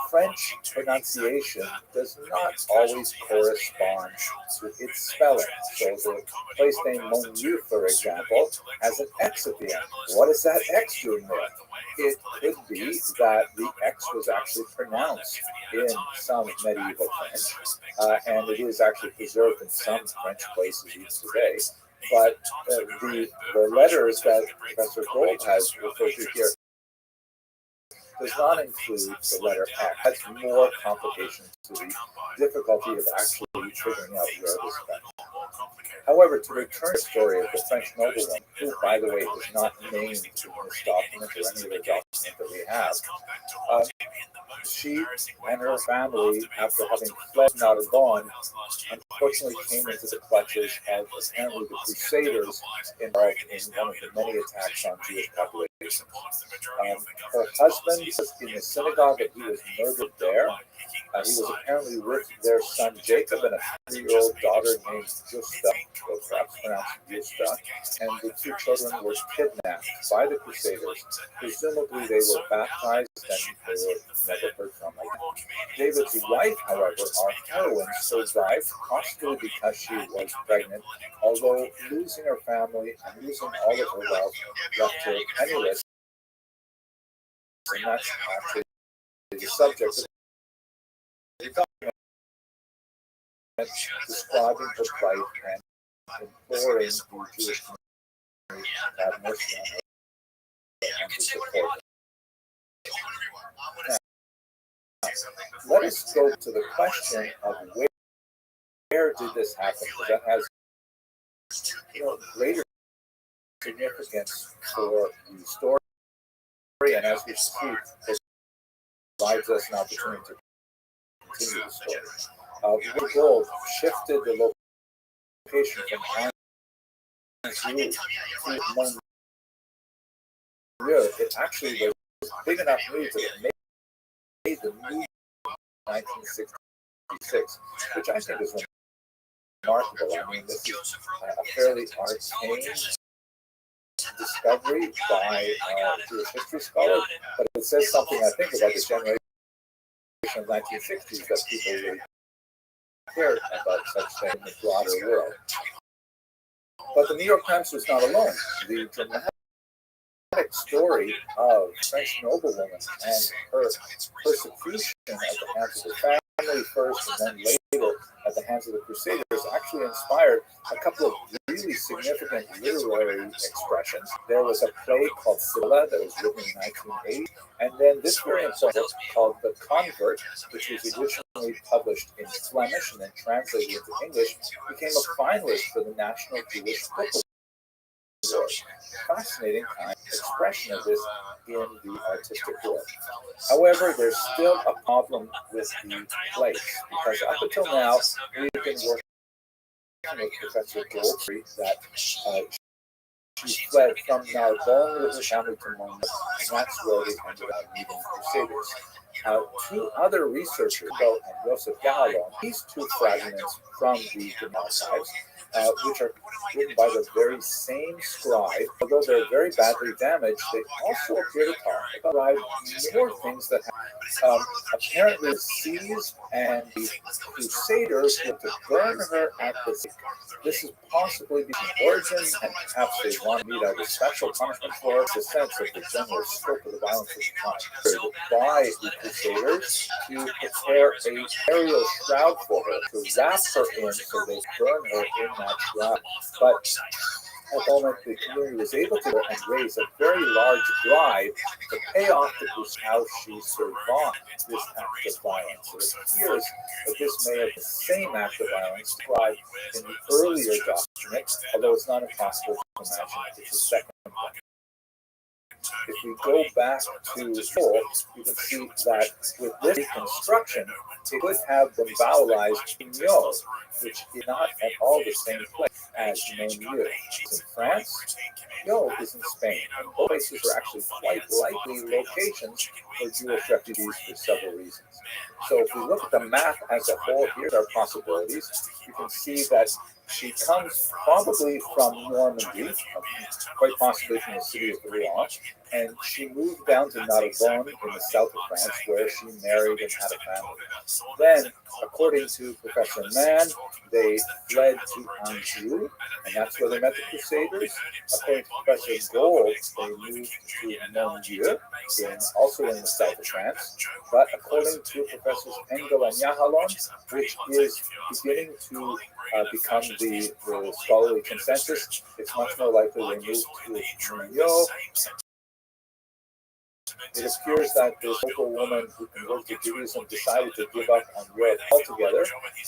French pronunciation does not always correspond to its spelling. So the place name Monlieu, for example, has an X at the end. What is that X doing there? It could be that the X was actually pronounced in some medieval French, and it is actually preserved in some French places even today. But the letters that Professor Gold has referred to here does not include the letter X. That's more complication to the difficulty of actually figuring out where this comes. However, to return to the story of the French noblewoman, who, by the way, is not named in this document or any other document that we have, she and her family, after having fled Narbonne, unfortunately came into the clutches of apparently the Crusaders involved in one of the many attacks on Jewish populations. Her husband was in the synagogue and he was murdered there. He was apparently with their son Jacob and a 3-year-old daughter named Justa, or perhaps pronounced Justa, and the two children were kidnapped by the Crusaders. Presumably they were baptized and they were never heard from again. David's wife, however, our heroine, survived, possibly because she was pregnant, although losing her family and losing all of her wealth left her penniless. And that's actually the subject of the document, describing her plight and imploring the Jewish community to have mercy on her and to support her. Now, let us go to the question of where did this happen, because that has greater significance for the story, and as we see, it provides us an opportunity to continue the story. William Gold shifted the location from Anjou to Montreux. It actually was big enough move that it made the move in 1966, which I think is remarkable. I mean, this is a fairly arcane discovery by a Jewish history scholar, but it says something, I think, about the generation of 1960s that people really cared about such things in the broader world. But the New York Times was not alone. The dramatic story of French noblewoman and her persecution at the hands of her family first and then later at the hands of the Crusaders actually inspired a couple of really significant literary expressions. There was a play called Scylla that was written in 1980, and then this very important book called The Convert, which was originally published in Flemish and then translated into English, became a finalist for the National Jewish Book Award. Fascinating kind of expression of this in the artistic world. However, there's still a problem with the place, because up until now, we've been working with Professor Goldtree that she fled from Narbonne with her family to Montreux, and that's where they ended up meeting Crusaders. Two other researchers, Bill and Joseph Gallon, these two fragments from the archives, which are written by the very same scribe, although they're very badly damaged, they also appear to talk about more things that have apparently seized and the Crusaders were to burn her at the stake. This is possibly the origin, and perhaps they want me to have a special punishment for it, the sense of the general scope of the violence of the time. By the Crusaders to prepare a burial shroud for her, to wrap her in so they burn her in that shroud. But at the moment, the community was able to and raise a very large bribe to pay off the Crusaders how she survived this act of violence. So it appears that this may have been the same act of violence described in the earlier document, although it's not impossible to imagine it's the second one. If we go back to the full, you can see that with this reconstruction, it could have been vowelized Pignol, which is not at all the same place. as Mondieu is in France, Yo is in Spain, and both places are actually quite likely locations for Jewish refugees for several reasons. So if we look at the map as a whole, here's our possibilities. You can see that she comes probably from Normandy, quite possibly from the city of Rouen, and she moved down to Narbonne in the south of France, where she married and had a family. Then, according to Professor Mann, they fled to Anjou, and that's where they met the Crusaders. According to Professor Gold, they moved to Mondieu, also in the south of France. But according to Professors Engel and Yahalon, which is beginning to become the scholarly consensus, it's much more likely they moved to Mondieu. It appears that this local woman who converted to Judaism decided to give up on Europe altogether,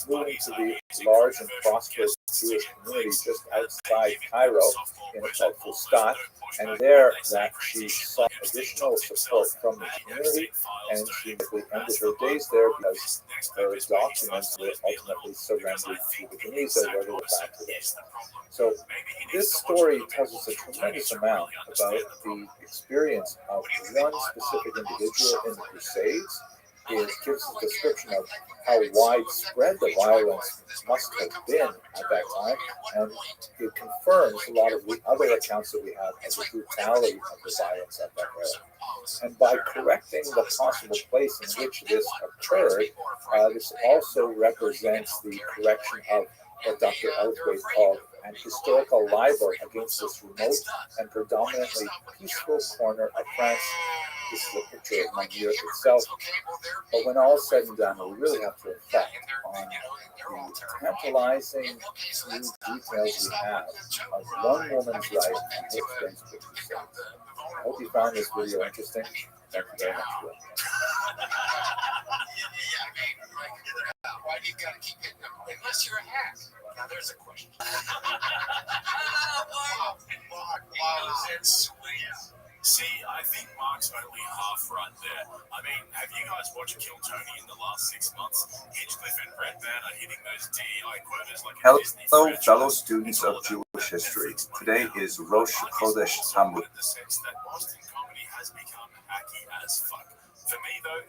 moving to the large and prosperous Jewish community just outside Cairo in a called Fustat, and there that she sought additional support from the community, and she ended her days there because her documents were ultimately surrendered to the Tunisia, where they were back today. So this story tells us a tremendous amount about the experience of one specific individual in the Crusades. It gives a description of how widespread the violence must have been at that time, and it confirms a lot of the other accounts that we have of the brutality of the violence at that era. And by correcting the possible place in which this occurred, this also represents the correction of what Dr. Elthwaite called an historical libel against this remote and predominantly peaceful corner of France. This is a picture of Mondieu itself. But when all is said and done, we really have to reflect on the tantalizing new details we have of one woman's life and her experience with Crusades. I hope you found this video interesting. Thank you very much for it. Why do you gotta keep hitting them? Unless you're a hack. Now there's a question. Wow, is it sweet? See, I think Mark's only half right there. I mean, have you guys watched Kill Tony in the last 6 months? Hinchcliffe and Redman are hitting those DEI quotas like a Disney Hello, franchise. fellow students of Jewish history. Today is Rosh Chodesh Tammuz. In the sense that Boston comedy has become hacky as fuck. For me, though,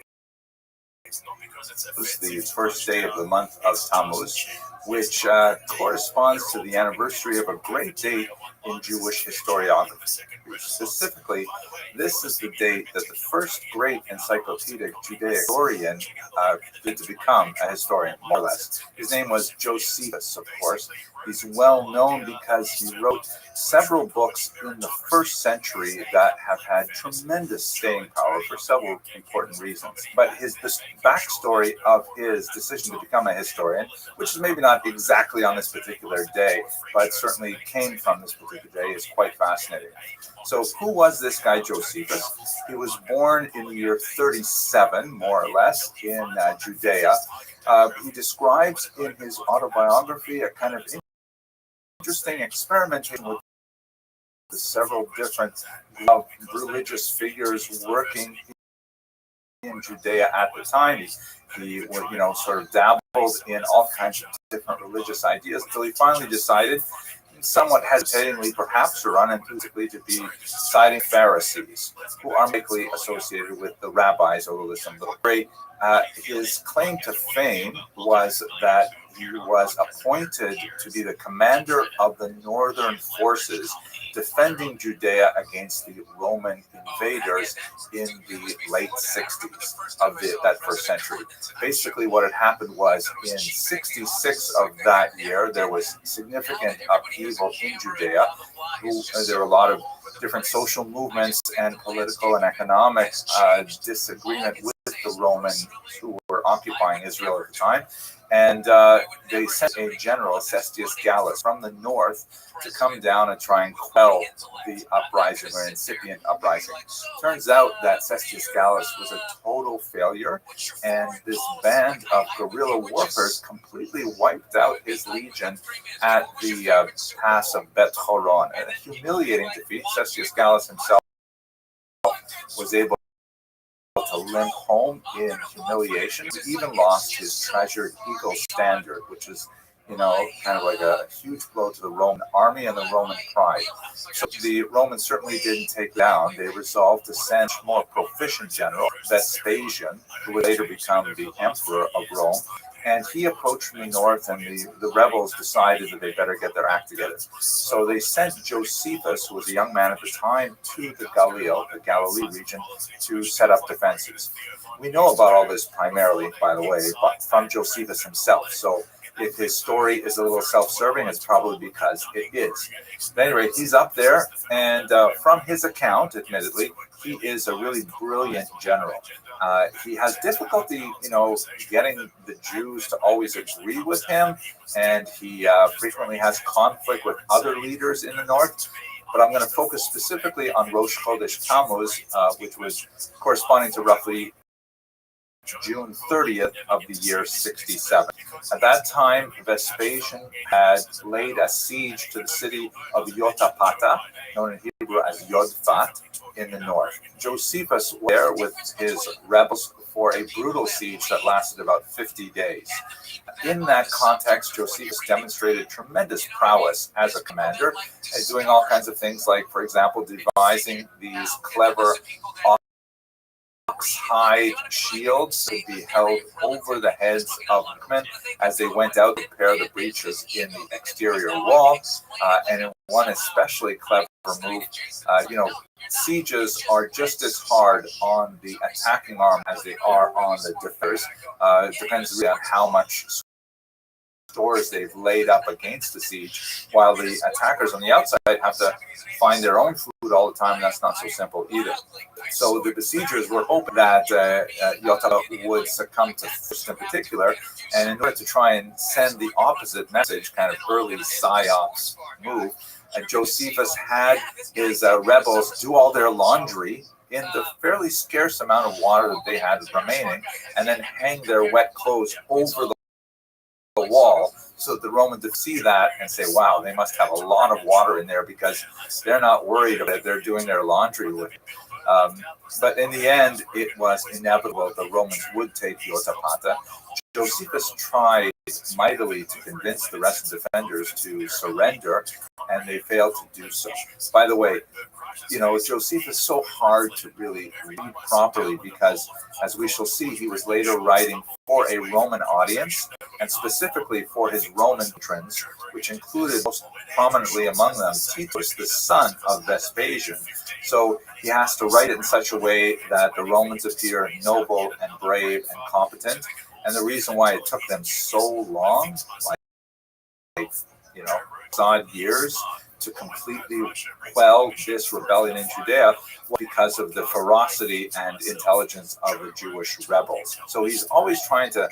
it's not because it's The first day of the month of Tammuz, which corresponds to the anniversary of a great date in Jewish historiography. Specifically, this is the date that the first great encyclopedic Judaic historian did to become a historian, more or less. His name was Josephus, of course. He's well known because he wrote several books in the first century that have had tremendous staying power for several important reasons. But the backstory of his decision to become a historian, which is maybe not exactly on this particular day, but certainly came from this particular day, is quite fascinating. So who was this guy Josephus? He was born in the year 37, more or less, in Judea. He describes in his autobiography a kind of interesting experimentation with the several different religious figures working in Judea at the time. He sort of dabbled in all kinds of different religious ideas until he finally decided, somewhat hesitatingly perhaps, or unenthusiastically, to be citing Pharisees, who are likely associated with the rabbis, although there's some little gray. His claim to fame was that he was appointed to be the commander of the northern forces defending Judea against the Roman invaders in the late 60s of that first century. Basically, what had happened was in 66 of that year, there was significant upheaval in Judea. There were a lot of different social movements and political and economic disagreement with the Romans who were occupying Israel at the time. And they sent a general, Cestius Gallus, from the north to come down and try and quell the uprising, or incipient uprising. Turns out that Cestius Gallus was a total failure, and this band of guerrilla warfare completely wiped out his legion at the pass of Bet Horon. And a humiliating defeat. Cestius Gallus himself was able to limp home in humiliation. He even lost his treasured eagle standard, which is kind of like a huge blow to the Roman army and the Roman pride. So the Romans certainly didn't take down. They resolved to send a more proficient general, Vespasian, who would later become the emperor of Rome. And he approached from the north, and the rebels decided that they better get their act together. So they sent Josephus, who was a young man at the time, to the Galilee region, to set up defenses. We know about all this primarily, by the way, but from Josephus himself. So if his story is a little self-serving, it's probably because it is. At any rate, he's up there, and from his account, admittedly, he is a really brilliant general. He has difficulty, getting the Jews to always agree with him, and he frequently has conflict with other leaders in the north. But I'm going to focus specifically on Rosh Chodesh Tammuz, which was corresponding to roughly June 30th of the year 67. At that time, Vespasian had laid a siege to the city of Yotapata, known in Hebrew as Yodfat, in the north. Josephus was there with his rebels for a brutal siege that lasted about 50 days. In that context, Josephus demonstrated tremendous prowess as a commander, doing all kinds of things like, for example, devising these clever ox-hide shields to be held over the heads of men as they went out to repair the breaches in the exterior wall. And in one especially clever move, sieges are just as hard on the attacking arm as they are on the defenders. It depends really on how much stores they've laid up against the siege, while the attackers on the outside have to find their own food all the time. That's not so simple either. So the besiegers were hoping that Yotapa would succumb to thirst in particular, and in order to try and send the opposite message, kind of early psyops move, Josephus had his rebels do all their laundry in the fairly scarce amount of water that they had remaining, and then hang their wet clothes over the wall, so the Romans would see that and say, wow, they must have a lot of water in there, because they're not worried about it. They're doing their laundry with it. But in the end, it was inevitable the Romans would take Yotapata. Josephus tried mightily to convince the rest of the defenders to surrender, and they failed to do so. By the way, Josephus is so hard to really read properly, because, as we shall see, he was later writing for a Roman audience, and specifically for his Roman patrons, which included most prominently among them Titus, the son of Vespasian. So he has to write it in such a way that the Romans appear noble and brave and competent. And the reason why it took them so long, odd years, to completely quell this rebellion in Judea, was because of the ferocity and intelligence of the Jewish rebels. So he's always trying to,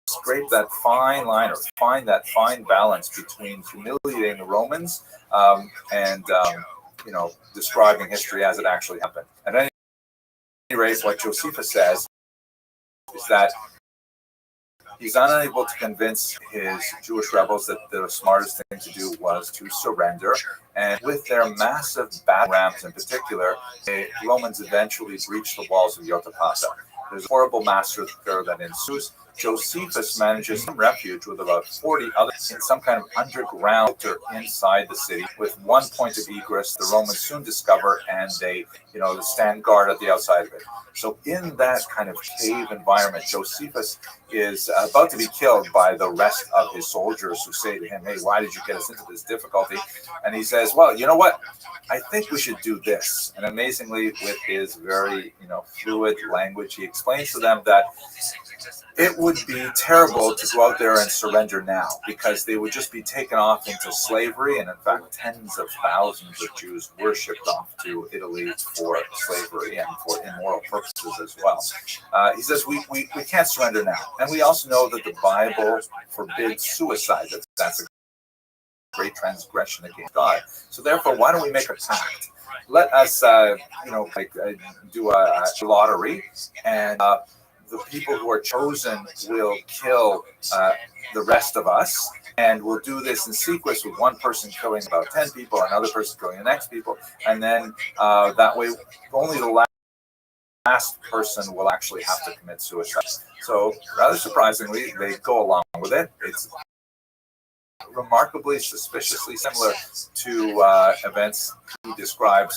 scrape that fine line, or find that fine balance between humiliating the Romans and describing history as it actually happened. At any rate, what Josephus says is that he's unable to convince his Jewish rebels that the smartest thing to do was to surrender. And with their massive battle rams in particular, the Romans eventually breach the walls of Yotapata. There's a horrible massacre that ensues. Josephus manages some refuge with about 40 others in some kind of underground inside the city, with one point of egress the Romans soon discover, and they stand guard at the outside of it. So in that kind of cave environment, Josephus is about to be killed by the rest of his soldiers, who say to him, hey, why did you get us into this difficulty? And he says, well, you know what? I think we should do this. And amazingly, with his very fluid language, he explains to them that it would be terrible to go out there and surrender now, because they would just be taken off into slavery. And in fact, tens of thousands of Jews were shipped off to Italy for slavery and for immoral purposes as well. He says, we can't surrender now. And we also know that the Bible forbids suicide. That's a great transgression against God. So therefore, why don't we make a pact? Let us, do a lottery, and the people who are chosen will kill the rest of us, and we'll do this in sequence, with one person killing about 10 people, another person killing the next people, and then that way only the last person will actually have to commit suicide. So rather surprisingly, they go along with it. It's remarkably suspiciously similar to events he describes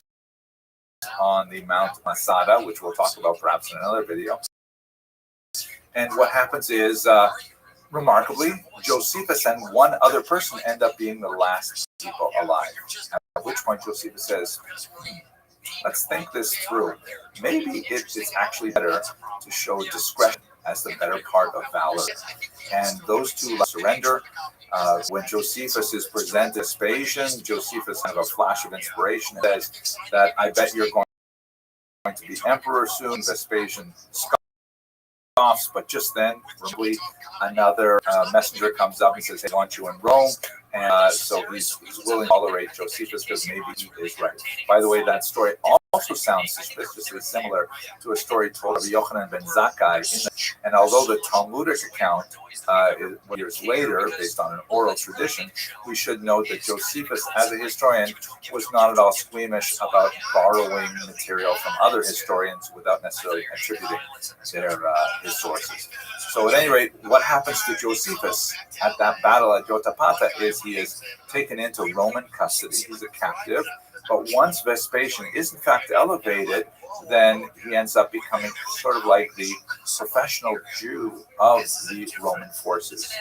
on the Mount Masada, which we'll talk about perhaps in another video. And what happens is, remarkably, Josephus and one other person end up being the last people alive. At which point Josephus says, let's think this through. Maybe it is actually better to show discretion as the better part of valor. And those two surrender. When Josephus is presented to Vespasian, Josephus has a flash of inspiration and says that I bet you're going to be emperor soon. Vespasian scoffs, but just then, another messenger comes up and says, hey, I want you in Rome. And so he's willing to tolerate Josephus because maybe he is right. By the way, that story also sounds suspiciously similar to a story told of Yochanan ben Zakkai. And although the Talmudic account is years later, based on an oral tradition, we should note that Josephus, as a historian, was not at all squeamish about borrowing material from other historians without necessarily attributing his sources. So at any rate, what happens to Josephus at that battle at Jotapata is he is taken into Roman custody. He's a captive. But once Vespasian is in fact elevated, then he ends up becoming sort of like the professional Jew of the Roman forces.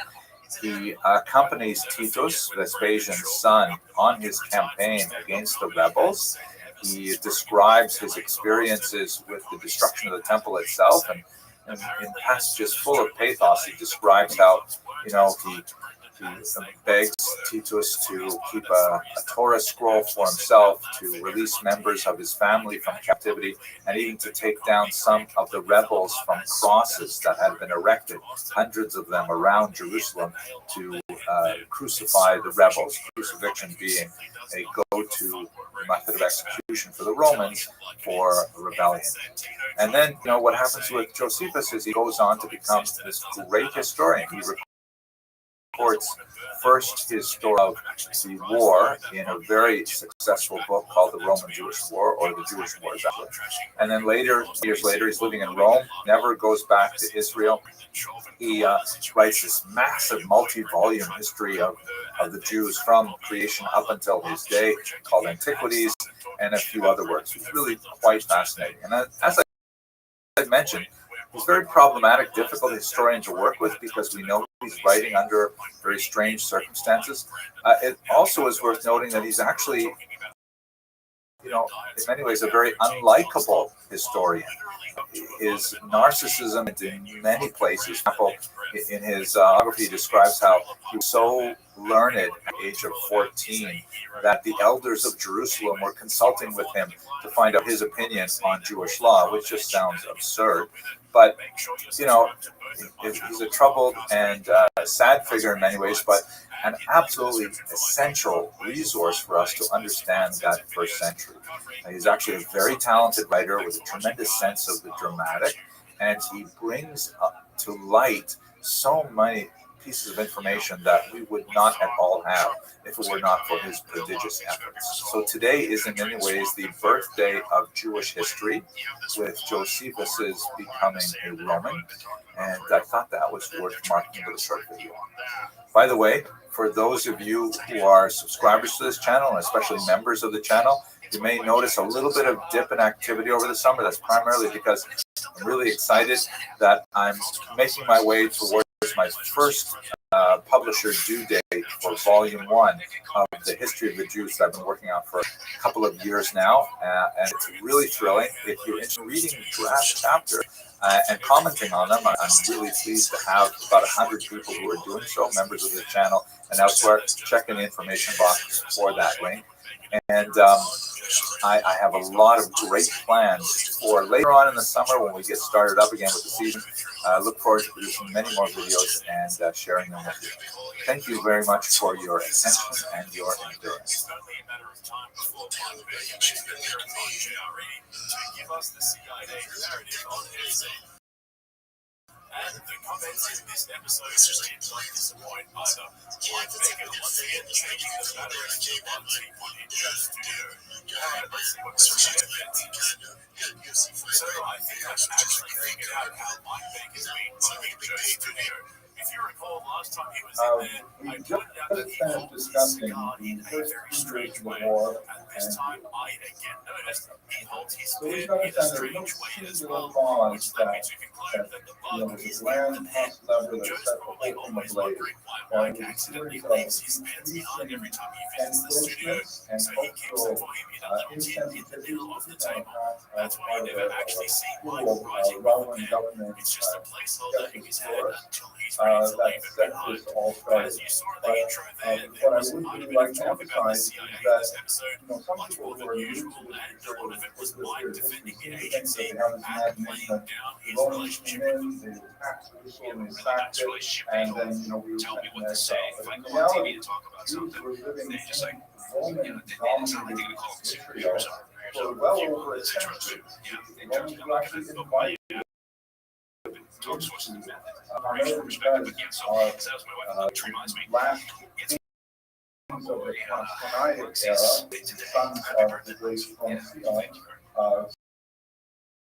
He accompanies Titus, Vespasian's son, on his campaign against the rebels. He describes his experiences with the destruction of the temple itself, and in passages full of pathos, he describes how, he begs Titus to keep a Torah scroll for himself, to release members of his family from captivity, and even to take down some of the rebels from crosses that had been erected, hundreds of them around Jerusalem, to crucify the rebels, crucifixion being a go-to method of execution for the Romans for rebellion. And then, what happens with Josephus is he goes on to become this great historian. He records first his story of the war in a very successful book called The Roman-Jewish War, or The Jewish Wars, actually. And then years later, he's living in Rome, never goes back to Israel. He writes this massive multi-volume history of the Jews from creation up until his day, called Antiquities, and a few other works. It's really quite fascinating. And as I mentioned, he's a very problematic, difficult historian to work with because we know he's writing under very strange circumstances. It also is worth noting that he's actually, in many ways, a very unlikable historian. His narcissism in many places. For example, in his biography, he describes how he was so learned at the age of 14 that the elders of Jerusalem were consulting with him to find out his opinions on Jewish law, which just sounds absurd. But, he's a troubled and sad figure in many ways, but an absolutely essential resource for us to understand that first century. He's actually a very talented writer with a tremendous sense of the dramatic, and he brings to light so many pieces of information that we would not at all have if it were not for his prodigious efforts. So today is in many ways the birthday of Jewish history, with Josephus's becoming a Roman, and I thought that was worth marking with a short video. By the way, for those of you who are subscribers to this channel, and especially members of the channel, you may notice a little bit of dip in activity over the summer. That's primarily because I'm really excited that I'm making my way towards my first publisher due date for volume 1 of the history of the Jews that I've been working on for a couple of years now, and it's really thrilling. If you're interested in reading draft chapters and commenting on them, I'm really pleased to have about 100 people who are doing so, members of the channel, and elsewhere. Check in the information box for that link. And I have a lot of great plans for later on in the summer when we get started up again with the season. I look forward to producing many more videos and sharing them with you. Thank you very much for your attention and your endurance. And the comments in this episode usually don't disappoint either. Like making it once again, changing the matter and one thing put in just to do. Alright, let's see what this is. So I think I've actually figured out how Mike Baker's been running Joe's studio. If you recall, last time he was in there, I pointed out that he holds his cigar in a very strange way. And this time, I again noticed he holds his pen in a strange way as well, which led me to conclude that the bug is in the pen. Joe's probably always wondering why Mike accidentally leaves his pens behind every time he visits the studio, so he keeps them for him in a little tin in the middle of the table. That's why you never actually see Mike writing with a pen. It's just a placeholder in his head until he's ready to leave it behind. As you saw in the intro there was quite a bit of talk about the CIA in this episode, much more than usual, and a lot of it was Mike defending the agency and laying down his relationship with them. That's relationship. They don't tell me what to say. If I go on TV to talk about something, they just like, it's not like they're going to call them superheroes or they trust me. Yeah, they trust me. I'm not going to go buy you. Talk sources and method. Racial perspective, but yeah, so that was my wife. Which reminds me, it's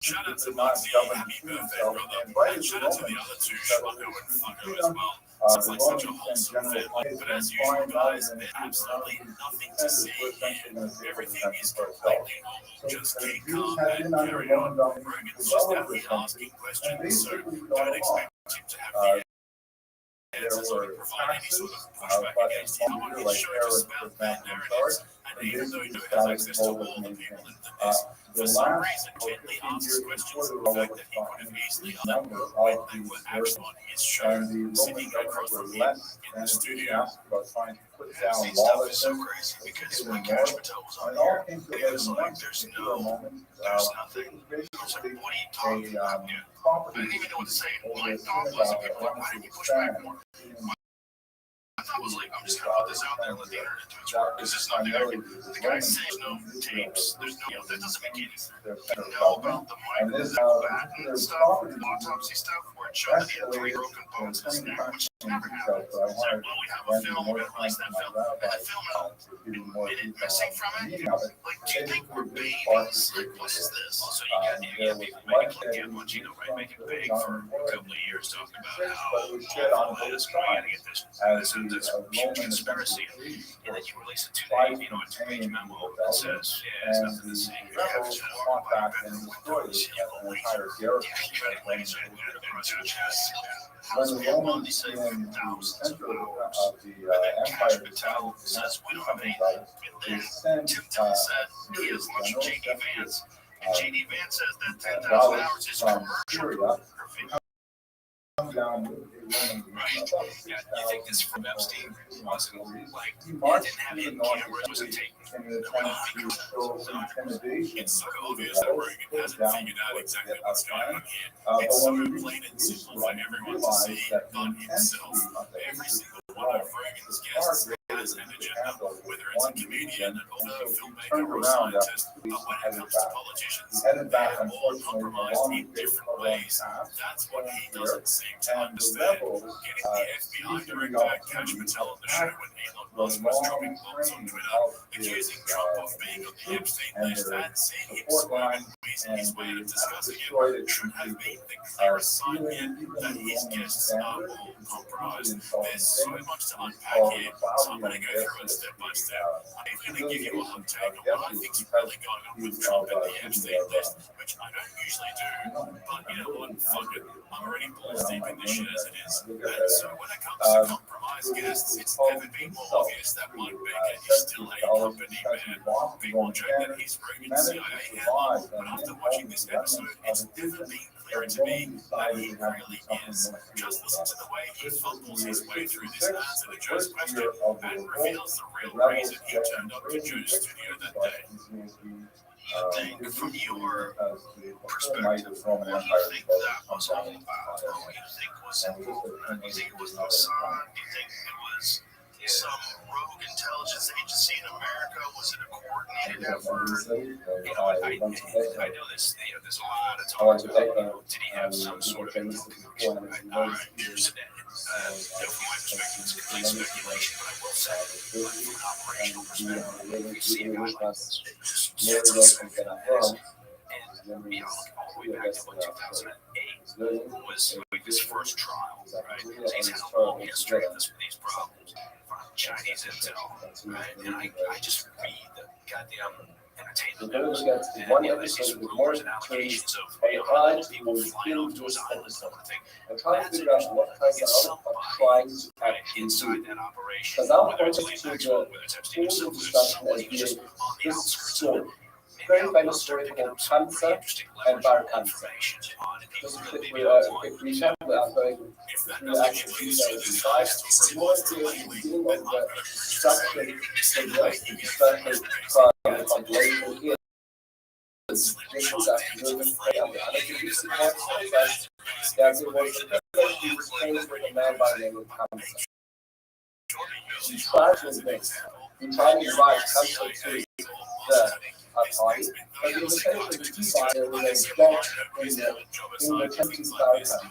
shout out to Moxie, happy birthday, brother. And shout out to the other two, Schmucko and Fucko as well. Sounds like such a wholesome family. But as usual, guys, there's absolutely nothing to see here. Everything is completely normal. Just keep calm and carry on. Rogan's just out here asking questions, so don't expect him to have the answers or provide any sort of pushback against him. I want his show to spout their narratives, and even though he has access to all the people in the mess, for some reason gently asks questions of the fact that he could have easily done when they were actually on his show, sitting across from him in the studio. See, stuff is so crazy because when Cash Patel was on here, it was like there's nothing. I was like, what are you talking about, dude? I didn't even know what to say. My thought was, people like, why didn't you push back more? My thought was like, I'm just gonna put this out there and let the internet do its work because there's nothing I can. The guy says there's no tapes, there's no, that doesn't make any sense. You know about the Batten and stuff, autopsy stuff, where it showed that he had 3 broken bones in his neck, which never happened. So, well, we have a film, we're gonna release that film, and the film had a minute missing from it. Like, do you think we're babies? Like, what is this? Also, you got people making like Gambino, right? Making big for a couple of years talking about how awful it is going to get this huge conspiracy, and then you release a 2-page memo that says, yeah, it's nothing to see. You have to walk back and destroy the entire garrison. When the Romans in the center of the empire says we don't have anything. And then Tim Tell said he has lunch with J.D. Vance, and J.D. Vance says that 10,000 hours is commercial. down Right. Yeah, you think this from Epstein wasn't like it didn't have hidden cameras, wasn't taken. It's so obvious that Rogan hasn't figured out exactly what's going on here. It's so plain and simple for everyone to see, but himself, every single one of Rogan's guests has an agenda, whether it's a comedian, an author, filmmaker, or scientist. But when it comes to politicians, they're all compromised in different ways. That's what he doesn't seem to understand. Getting the FBI director Cash Patel on the show when Elon Musk was dropping bombs on Twitter, accusing Trump of being on the Epstein list, and seeing him swerve and squeezing his way of discussing it should have been the clearest sign yet that his guests are all compromised. There's so much to unpack here, so I'm going to go through it step by step. I'm even going to give you a hot take on what I think's really going on with Trump and the Epstein list, which I don't usually do, but you know what, fuck it. I'm already balls deep in this shit as it is. And so when it comes to compromised guests, it's never been more obvious that Mike Baker is still a company man. People joke that he's Rogan's CIA handler, but after watching this episode, it's never been clearer to me that he really is. Just listen to the way he fumbles his way through this answer to Joe's question and reveals the real reason he turned up to Joe's studio that day. You think, from your perspective, what do you think that was all about? What do you think was important? Do you think it was Mossad? Do you think it was some rogue intelligence agency in America? Was it a coordinated effort? You know, I know this. You know, there's a lot of talk about did he have some sort of intel connection? From my perspective, it's complete speculation, but I will say, like, from an operational perspective, you see a guy like this, just sits on something like this, and Yeah, all the way back to 2008 was like his first trial, right? So he's had a long history of these problems from Chinese intel, right? And I just read the goddamn entertainment news, and there's these rumors and allegations of people flying off to his island and everything. That's somebody right inside that operation, whether it's Lee Maxwell, whether it's Epstein himself, whether it's somebody just on the outskirts of it. Very famous story called Cancer and Bar Cancer. Just a quick recap without going through the actual details inside. The more we're dealing with the structured signals, the structured from the compilation here. Conditions after moving play on the analytic support, that it was changed with a man by the name of Cancer. The charge was this. We try to divide Cancer to the party, but the invitation to divide it was a block in the country's Bar Cancer.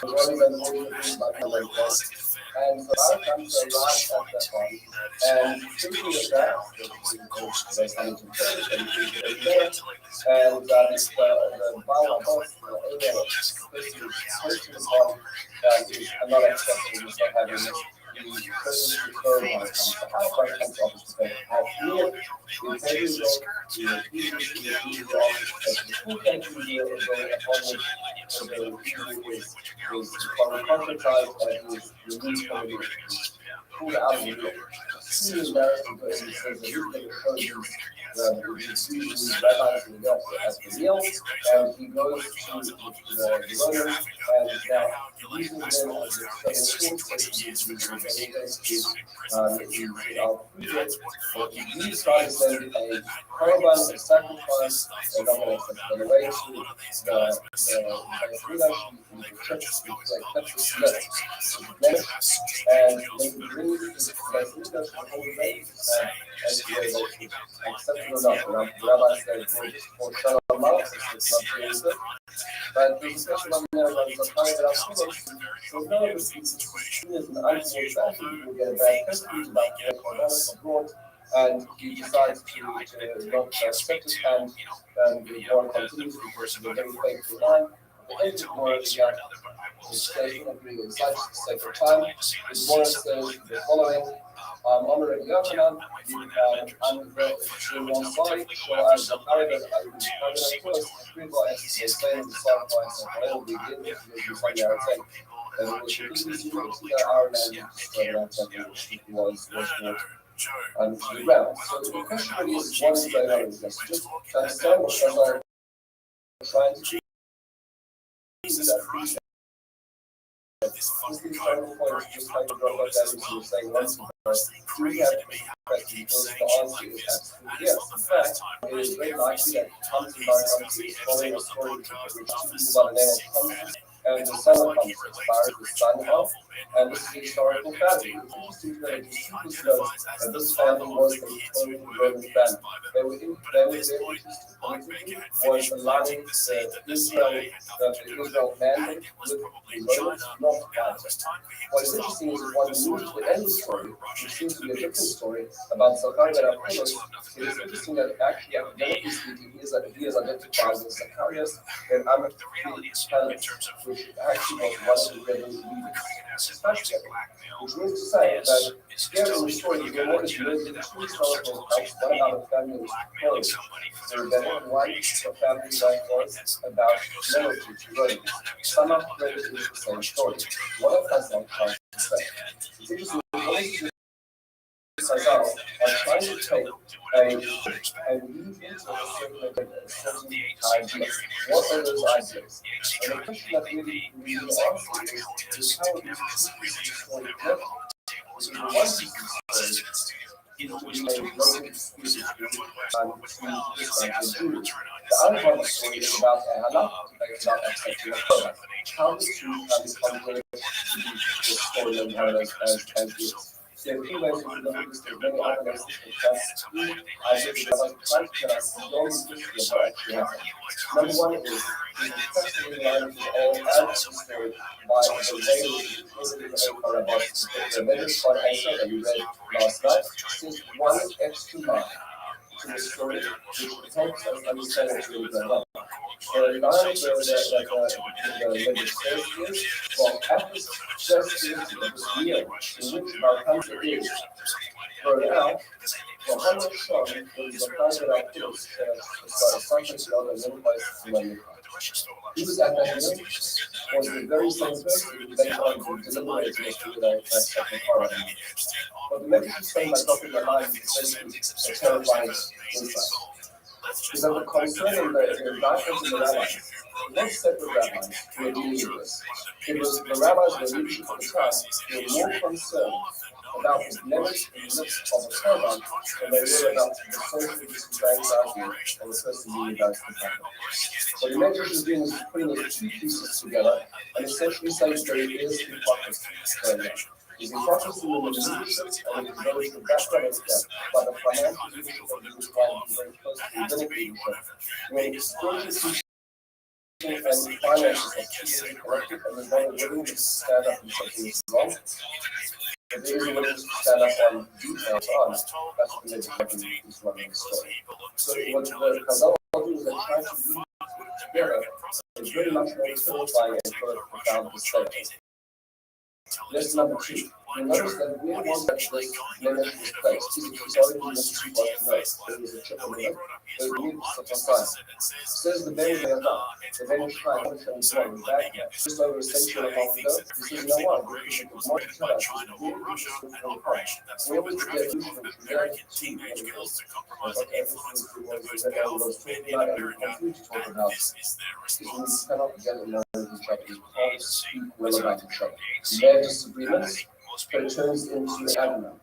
The one that was like a like this. And so Bar Cancer arrived at that party, and thinking of that, they came to church and there, and the Bauer boss, the owner, basically hosting the party, is not accepting, is not having the presence to close Bar Cancer. How Bar Cancer office is going to have here, in February, the office, who can do here is going upon is concretized by his release committee, pulled out of the deal. He is embarrassing because he says that he's going to show these rabbis in the York as the deal, and he goes to the lawyer, and now using them as a special he started sending a korban, a sacrifice, they're not going to accept the way to and they can bring this basically goes to the Holy Land and accept it or not. The rabbi said, for Shalom Malchus, it's not very good. But the discussion on there about the time that I'm finished, so none of this is an untoward fashion. People get a bad testimony about the economics abroad, and he decides to not accept it, and the war continues because of the very faithful line. The end of war is young. The station agreed in such sake of time. The war says the following. Honoring Yochanan, I'm in one side, so as the Arabic, I will be first, three boys, the same sacrifice of all the Indians, the Sunday thing. And it was completely the Ireland, that was not and to the ground. So the question really is what is going on in this? Just to understand what I'm trying to do that. This historical point is just trying to draw back that into saying once and do we have questions? The answer is absolutely yes. In fact, it is very likely that Thomas and Barnabas is following a story which speaks about the name of Thomas and the son of Thomas, as far as the son of, and this is a historical family. It's interesting that it knows that this family was a Holy Roman family. They were was aligning the Israel mandate with the Romans, not violence. What is interesting is when we move to the end of the story, which seems to be a different story about Zachariah and Apollos, it is interesting that actually, academically speaking, he is identified as Zacharias and Amos, which actually was one of the rebels which means to say that here in the story, you get what is related to two historical accounts, one about a family which perished. So then one, the family that was about military to Rome. Some are related to the same story. What of us like trying to say? It's interesting, what is this? Are trying to take and lead into a certain time. What are those ideas? And the question that really we need to answer is how we story level. So the one the other part of the story is about halakha, about accepting a korban. How does truth become clear to the story of as is? So the key ways we look at this, there's many organizations that I think that are trying to tell us the long history of what actually happened. Number one is the fascinating line to all add to the story by the way we included the Ophir about the Medical Answer that we read last night. Since one is extra mile. to the story, which helps us understand what's really going on. The environment that the legislation is, well, at this stress year in which our country is, for now, Mohammed Shah was the private activist by something called the Middle East Islamic. He was at that hearing, was the very same person who later on deliberated with the parliament. But the message is saying by dropping the line is essentially a terrifying insight. Is that the concern in the indictments in the rabbis, not separate rabbis who were dealing with this. It was the rabbis, the leadership of the time, who were more concerned about the limits and the lips of the servant than they were about the social disenfranchisement and the person being indicted in public. What the measure is doing is putting those two pieces together and essentially saying there is hypocrisy going on. There's hypocrisy within the leadership and it goes to the background of that, but the financial leadership of the Israel is very close to the rabbinic leadership. When spiritual and finances are too connected and there's no willingness to stand up and say things wrong, if there is a willingness to stand up on details on, that's when the judgment is running the story. So what the Chazal do is they're trying to do together is very much more terrifying and profound mistake. Lesson number 2. You notice that we want that this limit is placed. It's already been mentioned twice. There is a chip on the limit. There's a need for some time. Says the Ben Yadam, the Ben Shrine, 171, back just over a century and a half ago. He says, you know what? The more to tell us is really interesting from the past. Where was the definition of humanity when it comes to everything that I was talking about and continue to talk about is when we cannot get along with each other. We can't speak well about each other. We may have disagreements, but it turns into argument.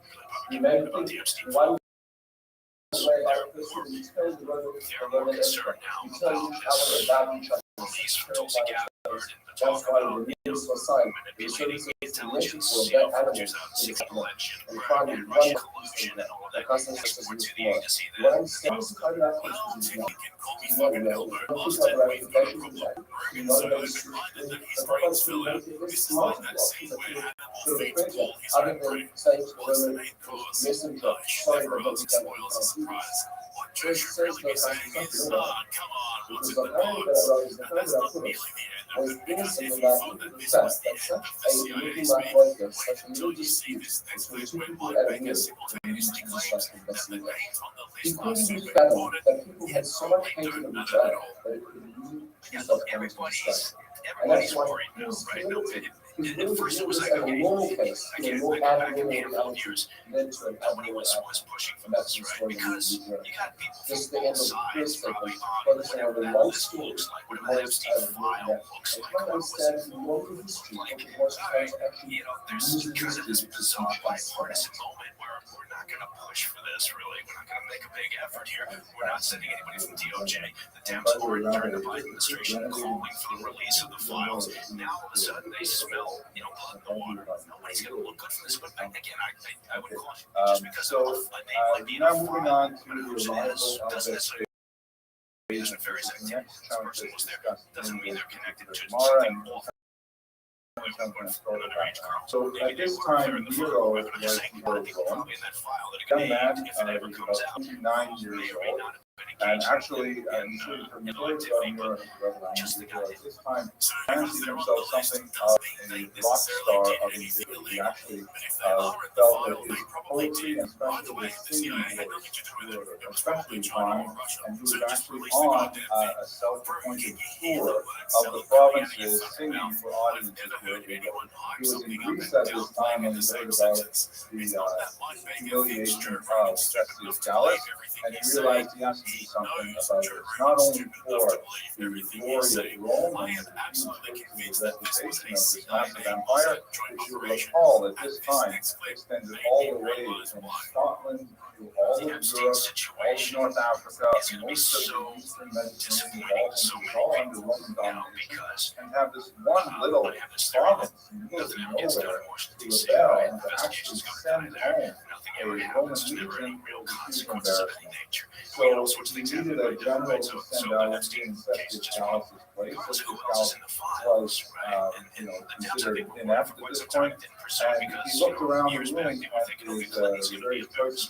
You may think one way about a person, you tell the other you tell each other about each other. That's why the needs for sign is services information for that animal and finding one piece in that. The customer says this one sounds kind of is not. You want to know, don't put up reputation with that. You know that it's the first thing that is smart options that you should have created, other than saying to the women, messenger, sorry, but we can't do this. First says no time to something about because the time that arises, the time that I put was innocent about the fact that such a looking like like such a little dispute between two people at a meal can lead to destruction of the way. He couldn't be fathomed that people had so much hatred of each other that it could lead to such kind of destruction. And that's why he was limited. He's willing to do this as a normal case, in a more abnormal reality, led to an abnormal outcome. And that's the story of the This is the end of the first segment, focusing on the one story with most abnormal and trying to understand the local history of the most trying to actually use the history to teach us. We're not going to push for this, really. We're not going to make a big effort here. We're not sending anybody from DOJ. The Dems were during the Biden administration calling for the release of the files. Now, all of a sudden, they smell, blood in the water. Nobody's going to look good for this. But again, I would caution just because of a name like being a file, but who's it is, doesn't necessarily mean there's nefarious activity. This person was there. Doesn't mean they're connected to something awful. So at this time, Nero was young man, he was about 29 years old, and actually, from the words of Nero, at this time, fancied himself something of a rock star of individual. He actually felt that his poetry and especially his singing were especially fine, and he was actually on a self-appointed tour of the provinces singing for audiences where he was in Greece at this time when he heard about the humiliation of Sextius Gallus, and he realized he has to do something about this, not only for the glory of Rome and the reputation of this massive empire, which you will recall at this time extended all the way from Scotland to all of Europe, all of North Africa, most of the Eastern Mediterranean, all under Roman domination, and have this one little province in the middle of nowhere to rebel and to actually send home a Roman legion is huge embarrassment. So we needed a general to send out in Sextius Gallus's place. Sextius Gallus was, considered inept at this point, and he looked around the room at his various coaches,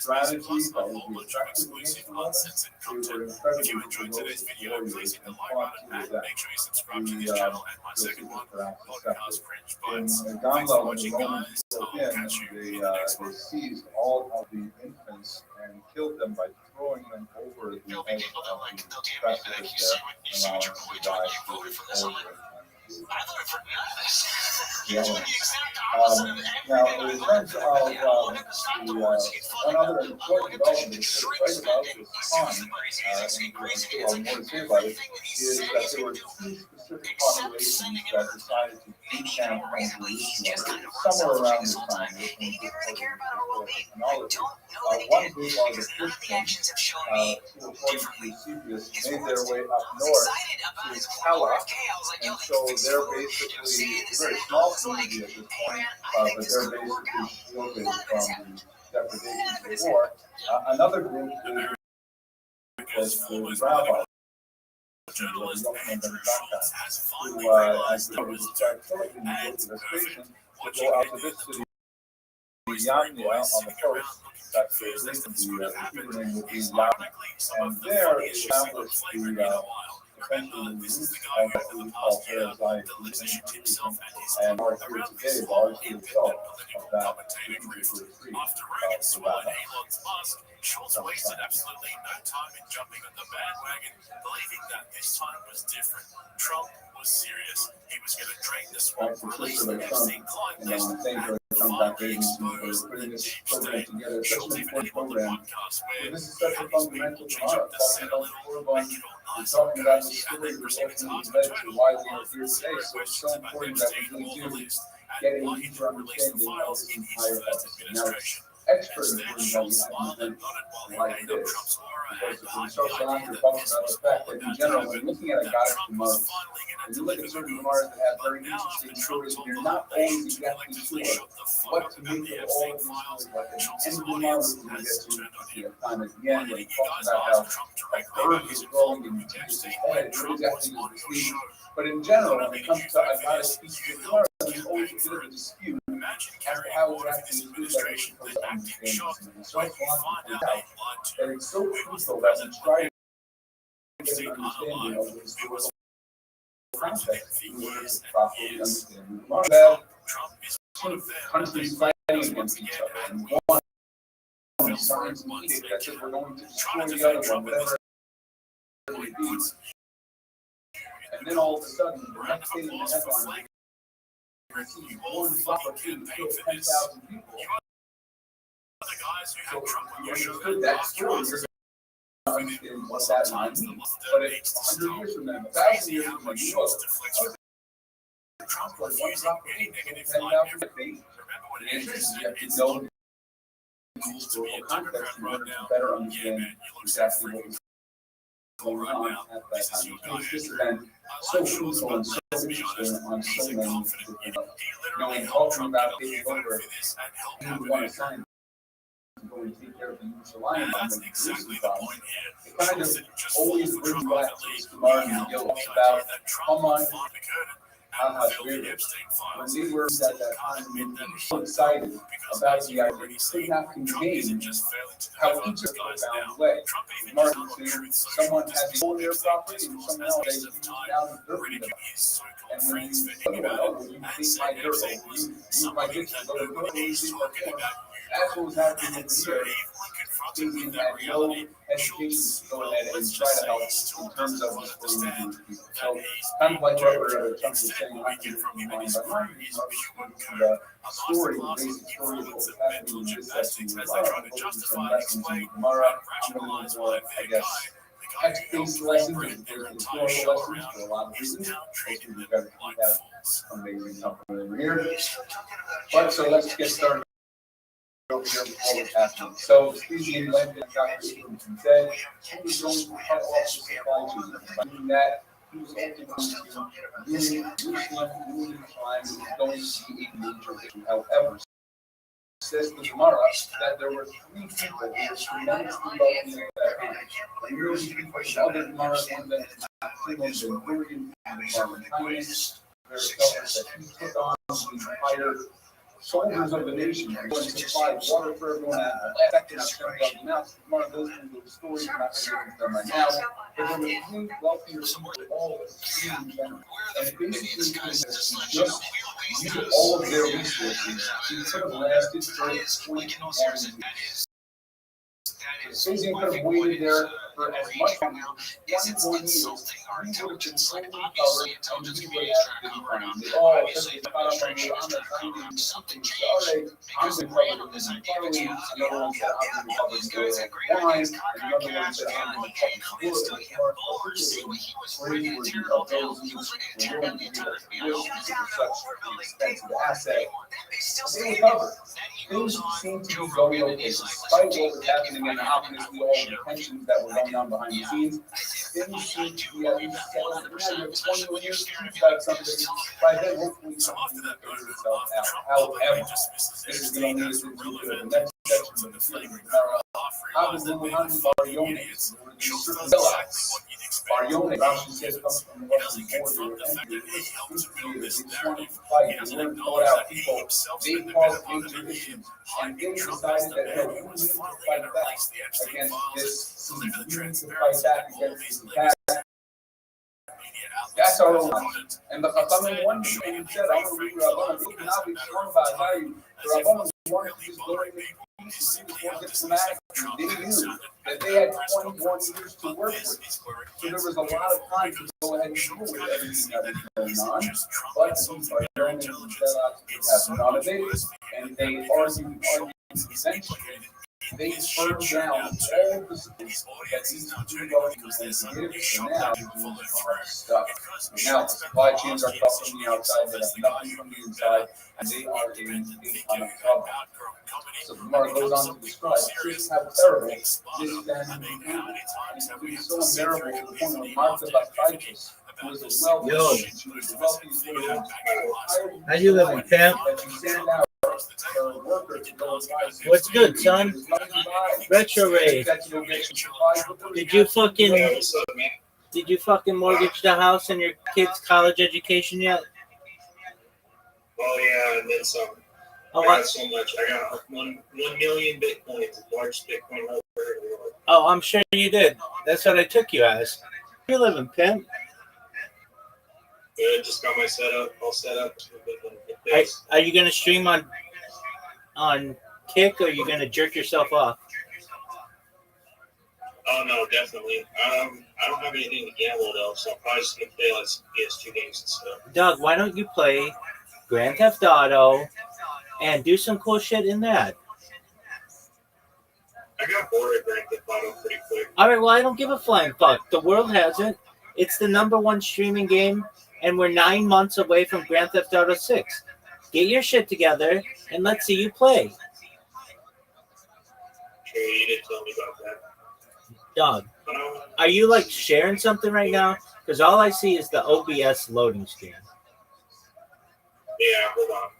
strategy that would be effective against the woman. They were incredibly ferocious warriors and fought to the death. You'll see this perhaps a second. In Gamla, when the Romans broke in, they seized all of the infants and killed them by throwing them over the edge of the precipice there, allowing them to die over I voted for none of this. the elements. Now, in terms of one other important development that's right about this time, and I'm sure I'll have more to say about it, is that there were two specific populations that decided to decamp from Jerusalem somewhere around this time. One group are the Christians, who, according to Eusebius, made their way up north to Pella, and so they're basically a very small community at this point, but they're basically shielded from the depredations of war. Another group was the Rabbi, journalist Andrew Schultz has finally who, realized as there was was described in the investigation, to go out to this city Yanya on the coast. That's the reason the Hebrew name would be Yanya. And there established the essentially the roots of what we call Pharisaic Judaism, and are here today largely a result of that Hebrew retreat of the Rabbi. Schultz wasted absolutely no time in jumping on the bandwagon, believing that this time was different. Trump was serious. He was going to drain the swamp, release the Epstein client list, and finally expose the deep state. Schultz even held a podcast where This is such a fundamental jump the set a little, make it all nice and talking about the cozy, and story then that proceeded to ultimately ask led the to total why we are of here today. So it's so questions about important that Epstein we on the do list, get and a why he deeper didn't release the understanding of files this in his entire first process. Now, administration. expert Instead, information Schultz that we smiled have and nodded while he like ate up this. Trump's aura and Because behind social the idea science that talks this about was the fact all that in about to general, happen, when looking at a that goddess Trump was Gemara, finally going when to you look deliver at the certain goods. Gemaras that have But very now, after interesting Trump stories, told you're the not whole nation always to exactly collectively sure shut the fuck what up to about make the of all Epstein of these files, stories. Like at the Schultz's end of the Gemara, audience we're going to has get to turned on him. time at the Why end, where didn't he you talks guys about ask how Trump a directly bird about his was growing involvement in with Jesus' Epstein head. when What Trump exactly was was on the your dispute? show? But in general, Not when only it did comes you to vote a for goddess this, species you of Gemara, helped there's always campaign a bit for of a it. dispute Imagine as to carrying how water for exactly this you do that administration, when it then comes to acting shocked understanding. And so when it's you want find to out point they out lied to that you. it's so Who was the crucial that we president try when to get Epstein an understanding unalive? of the Who was historical friends with him context for in order years to and properly years? understand the Gemara. Trump is one Two of them. countries fighting against each other, and one signs an edict that says we're going to destroy the other one, whatever it may be. And then all of a sudden, the next day in the headline, you one soccer team killed 10,000 people. The guys who So had Trump on you your show understood that story, you're going to understand what that might mean. But it's 100 years from now, 1,000 years from now, you look, Trump like one refusing soccer any team negative killed line. 10,000 people. Remember when The answer Andrew is you said have to it's know not the cool to be a historical Democrat context in right order to now? better Yeah, understand man, you look so exactly what freaking was cool going right on now. at that This is time. your It guy, makes this Andrew. event so I like Schultz, crucial but and so let's be interesting honest, on he's so a many confident different idiot. levels. He You know, literally when helped talking Trump about get taking elected over, for this and help he have would an want to anchor. sign to go and take care of the Yerushalayim And that's and the exactly Jerusalem the problem. point here. It kind Schultz of didn't just fall always for brings Trump back to privately, this he Gemara and helped Gil with the about idea that Trump would Haman find the curtain and and reveal the Hashverosh. Epstein When files. they were Still at that can't time admit that so he excited because about as the you've idea, already could seen, not Trump convey isn't just failing to how deliver each of them guys found now. a way. Trump even Martin used on saying Truth Social someone to had dismiss stolen their Epstein property and discourse someone as else waste they of used time, down the dirt. ridiculing his so-called And when friends you for think hitting about about it, it, you and think said my dirt, Epstein was you my somebody ditch, that go to nobody the needs to talking about. that's what was happening And over so here. even when confronted Stephen with had that no reality, hesitation Schultz, to go well, ahead and let's try just to say help he still in terms doesn't of quite disclosing understand Jewish people. that So he's kind of like being what duped. Trump was Instead, saying, what not we to get from him line and his by line, crew is but pure the code. A story, the masterclass in basic story of what influence was and happening mental in this gymnastics section as of they Gemara, try to focusing justify some and lessons explain in Gemara. and I'm going to rationalize do why more, I their guess, guy who text-based helped lessons bring and their entire historical show lessons around for a lot of is reasons. now treating them Because we like have fools. amazing company over here. But so let's get started over here with what was happening. So Stephen went and got Abrams and said he was going to cut off the supply chain. By doing that, he was only going to ruin Jerusalem, ruin Jerusalem, was going to be a major issue. However, says the Gemara that there were three people who were tremendously wealthy at that time. And we really people from other Gemaras, one that was a brilliant Highness, very selfish that he took on the entire soldiers of the nation and supplied water for everyone at the last second. I'm sure you now, Gemara goes through those stories, I'm not going to get into them right now. But there were three wealthier people, all extremely generous. And basically, just used all of their resources to could have lasted for 21 years. Susan could have waited there for as much as 21 years. He would have been totally covered and he would have been fine. They all said they caught up on the I'm sorry, I'm going to cover it in barley. Another one said I'm going to cover it in wine. And another one said I'm going to cover it in wood. Particularly crazy of those who were willing to do that for this because of such an expensive asset. They were covered. Things seemed to be going okay, despite what was happening and obviously all the tensions that were going on behind the scenes. Things seemed to be at least settled. Now you have 21 years to think about something. By then, hopefully, something will figure itself out. However, this is the only issue to the next section of the film. How the Muhammad Bar Yonis were the Barrione, Rashi says, comes from the Russian border. They just wanted to fight. They weren't thought out people. They caused big divisions. And they decided that, no, we need to fight back against this. We need to fight back against this attack. That's our own. And the Chachamim one day said, I'm going to read Rabbanon. They cannot be strong by value. The Rabbanon wanted to just go in the peace and be more diplomatic. They knew that they had 21 years to work with. So there was a lot of time to go ahead and deal with everything that was going on. But these are very have none of it. And they argued essentially. They burned down all the cities that these two governments had given, and now are stuck. Now, supply chains are tough from the outside, they have nothing from the inside, and they are in on a trouble. So the Gemara goes on to describe just how terrible this family is. So unbearable to the point where Martha Bacchus, who was a wealthy, she was the wealthiest woman, how you living, Pam? What's good, son? Retro Ray. Did you fucking mortgage the house and your kids' college education yet? Oh yeah, and then some. Oh, I got so much. I got 1 million bitcoins, the largest Bitcoin holder in the world. Oh, I'm sure you did. That's what I took you as. You live in Pimp. Good, just got my setup all set up. Are you gonna stream on Kick, or are you gonna jerk yourself off? Oh no, definitely. I don't have anything to gamble though, so I'm probably just gonna play like some PS2 games and stuff. Doug, why don't you play Grand Theft Auto and do some cool shit in that? I got bored of Grand Theft Auto pretty quick. All right, well, I don't give a flying fuck. The world has it. It's the #1 streaming game, and we're 9 months away from Grand Theft Auto 6. Get your shit together, and let's see you play. Sure, you didn't tell me about that. Doug, are you like sharing something right now? Because all I see is the OBS loading screen. Yeah, hold on.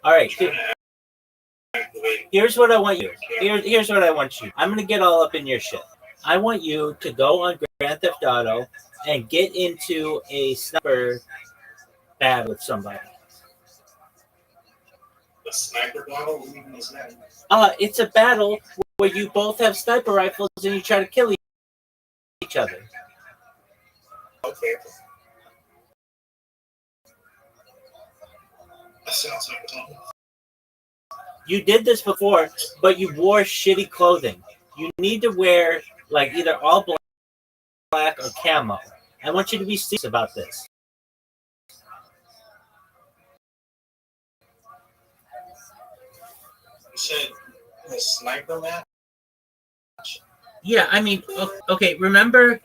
All right, here's what I want you. Here's what I want you. I'm gonna get all up in your shit. I want you to go on Grand Theft Auto and get into a sniper battle with somebody. A sniper battle? What even is that? It's a battle where you both have sniper rifles and you try to kill each other. Okay. That sounds like fun. You did this before, but you wore shitty clothing. You need to wear like either all black or camo. I want you to be serious about this. You said a sniper match? Yeah, I mean, okay, remember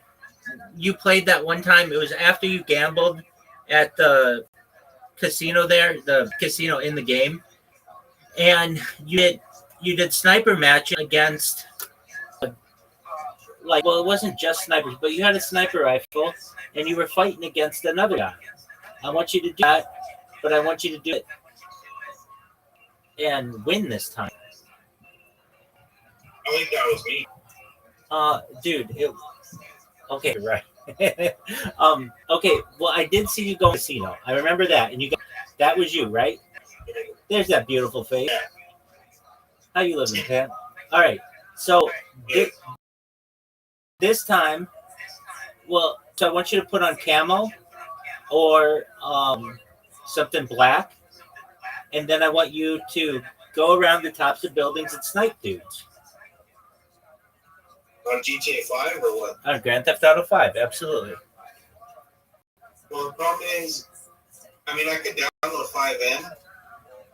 you played that one time? It was after you gambled at the casino there, the casino in the game. And you did sniper match against, like, well, it wasn't just snipers, but you had a sniper rifle, and you were fighting against another guy. I want you to do that, but I want you to do it and win this time. I think that was me. Dude, okay, right. Okay, well, I did see you go to the casino. I remember that, and that was you, right? There's that beautiful face. How you living, Pat? All right. So this time, well, so I want you to put on camo or something black, and then I want you to go around the tops of buildings and snipe dudes. On GTA 5 or what? On Grand Theft Auto 5, absolutely. Well, the problem is, I mean, I could download 5M,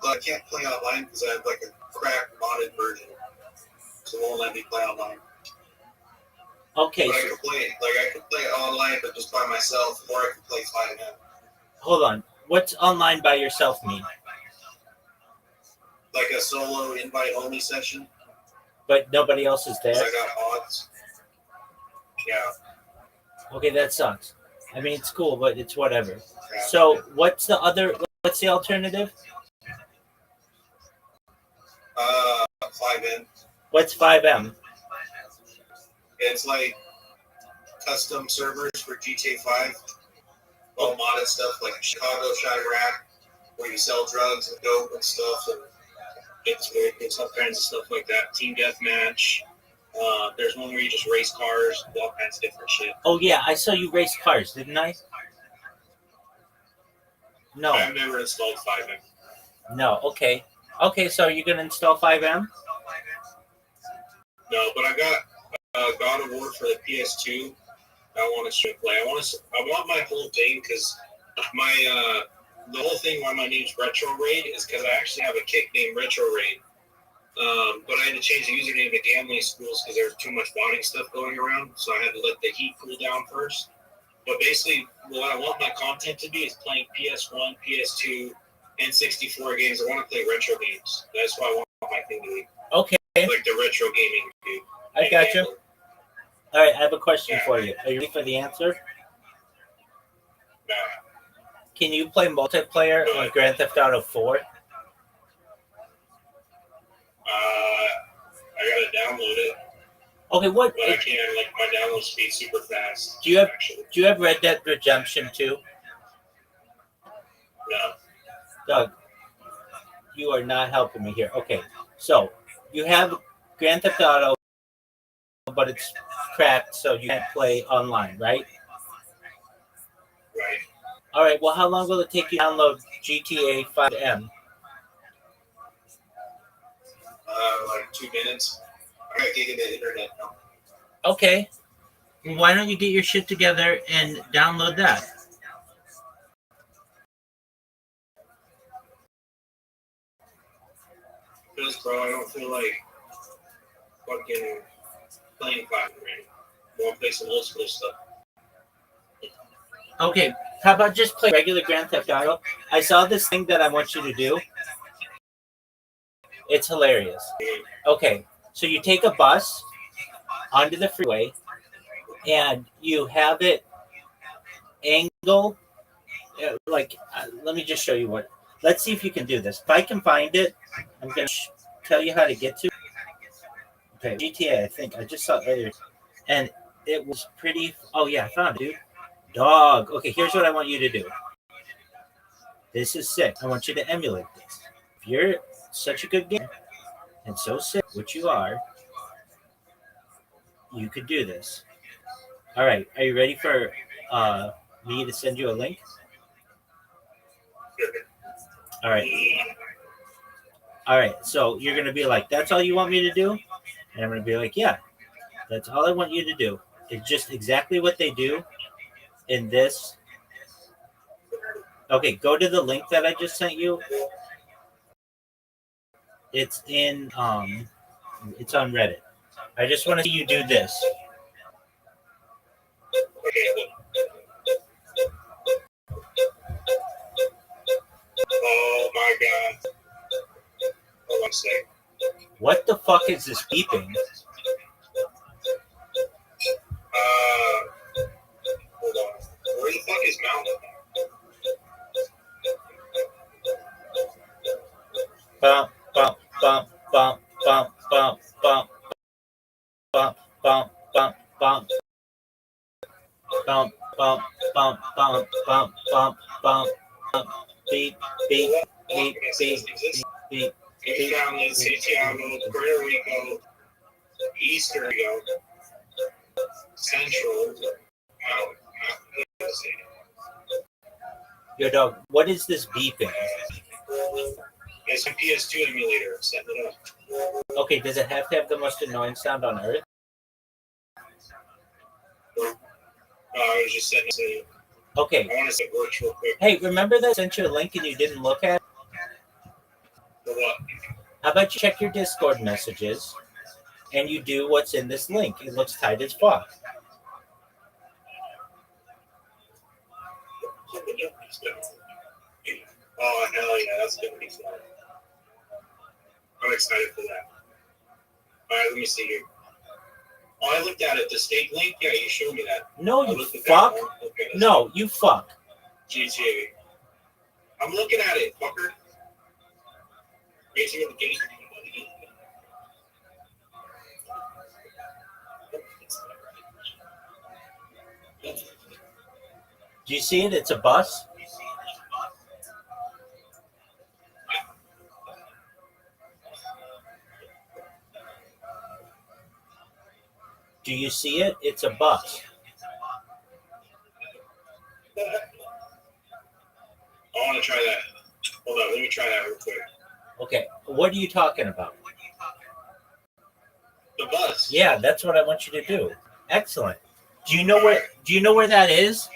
but I can't play online because I have like a cracked modded version, so it won't let me play online. Okay. But I could play online, but just by myself, or I could play 5M. Hold on. What's online by yourself mean? Like a solo invite only session. But nobody else is there? I got mods. Yeah. Okay, that sucks. I mean, it's cool, but it's whatever. Yeah. So, what's the alternative? 5M. What's 5M? It's like custom servers for GTA 5. All modded stuff like Chicago Chirac, where you sell drugs and dope and stuff, and it's all kinds of stuff like that. Team Deathmatch. There's one where you just race cars, all kinds of different shit. Oh yeah, I saw you race cars, didn't I? No. I've never installed 5M. No. Okay. Okay. So you're gonna install 5M? No, but I got God of War for the PS2. I want to play. I want my whole thing because the whole thing why my name's Retro Raid is because I actually have a kick named Retro Raid. But I had to change the username to Gambling Schools because there's too much botting stuff going around. So I had to let the heat cool down first. But basically, what I want my content to be is playing PS1, PS2, and 64 games. I want to play retro games. That's what I want my thing to be. Okay. Like the retro gaming dude. I got you. All right, I have a question for you. Are you ready for the answer? Nah. Can you play multiplayer on Grand Theft Auto 4? I gotta download it. Okay, what? But I can't. Like my download speed super fast. Do you have Red Dead Redemption 2? No. Doug, you are not helping me here. Okay, so you have Grand Theft Auto, but it's cracked, so you can't play online, right? Right. All right. Well, how long will it take you to download GTA 5M? Like 2 minutes. I got gigabit internet now. Okay. Well, why don't you get your shit together and download that? Because, bro, I don't feel like fucking playing 5 right now. I want to play some old school stuff. Okay. How about just play regular Grand Theft Auto? I saw this thing that I want you to do. It's hilarious. Okay. So you take a bus onto the freeway and you have it angle let me just show you what. Let's see if you can do this. If I can find it, I'm going to tell you how to get to. Okay, GTA, I think. I just saw it earlier. And it was pretty. Oh, yeah, I found it, dude. Dog. Okay, here's what I want you to do. This is sick. I want you to emulate this. If you're such a good gamer and so sick, which you are, you could do this. All right. Are you ready for me to send you a link? All right. All right. So you're going to be like, that's all you want me to do? And I'm going to be like, yeah, that's all I want you to do. It's just exactly what they do in this. Okay, go to the link that I just sent you. It's in it's on Reddit. I just want to see you do this. Oh my god. Hold on a second. What the fuck is this beeping? Hold on. Where the fuck is Mountain? Bump, bump, bump, bump, bump, bump, bump, bump, bump, bump, bump. Bump, bump, bump, bump, bump, bump, bump, bump, beep, beep, beep, beep, beep, beep. Newfoundland, Santiago, Puerto Rico, Eastern Rico, Central. Yo, dog, what is this beeping? It's a PS2 emulator. Set it up. Okay, does it have to have the most annoying sound on earth? I was just setting it. Okay. I want to say works real quick. Hey, remember that I sent you a link and you didn't look at it? For what? How about you check your Discord messages and you do what's in this link? It looks tight as fuck. Oh, hell yeah, that's going to be fun. I'm excited for that. All right, let me see here. Oh, I looked at it. The state link? Yeah, you showed me that. No, you fuck. Okay, no, you fuck. GTA. I'm looking at it, fucker. Racing of the game. Do you see it? It's a bus. Do you see it? It's a bus. I want to try that. Hold on, let me try that real quick. Okay, what are you talking about? The bus. Yeah, that's what I want you to do. Excellent. Do you know where that is?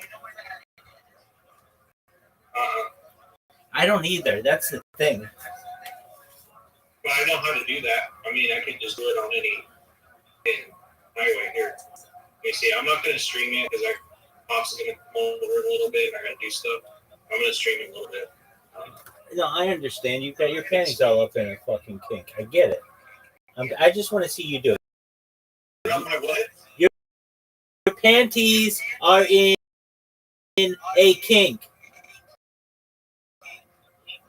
I don't either. That's the thing. But I know how to do that. I mean, I can just do it on any thing. Anyway, here. Let me see. I'm not going to stream it because Pop's going to come over a little bit and I got to do stuff. I'm going to stream it a little bit. No, I understand. You've got your panties all up in a fucking kink. I get it. I just want to see you do it. My what? Your panties are in a kink.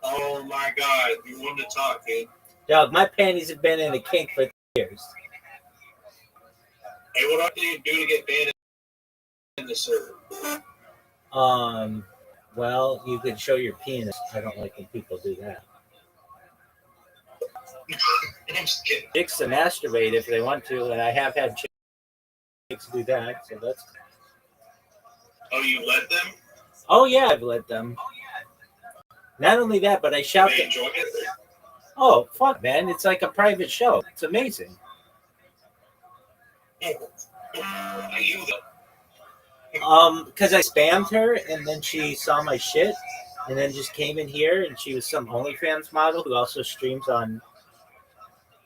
Oh my God. You want to talk, dude. Dog, my panties have been in a kink for years. Hey, what do you do to get banned in the server? Well, you could show your penis. I don't like when people do that. I'm just kidding. Chicks to masturbate if they want to, and I have had chicks do that, so that's... Oh, you let them? Oh, yeah, I've let them. Not only that, but I shout... They enjoy it? Oh, fuck, man. It's like a private show. It's amazing. You, though? Because I spammed her, and then she saw my shit, and then just came in here, and she was some OnlyFans model who also streams on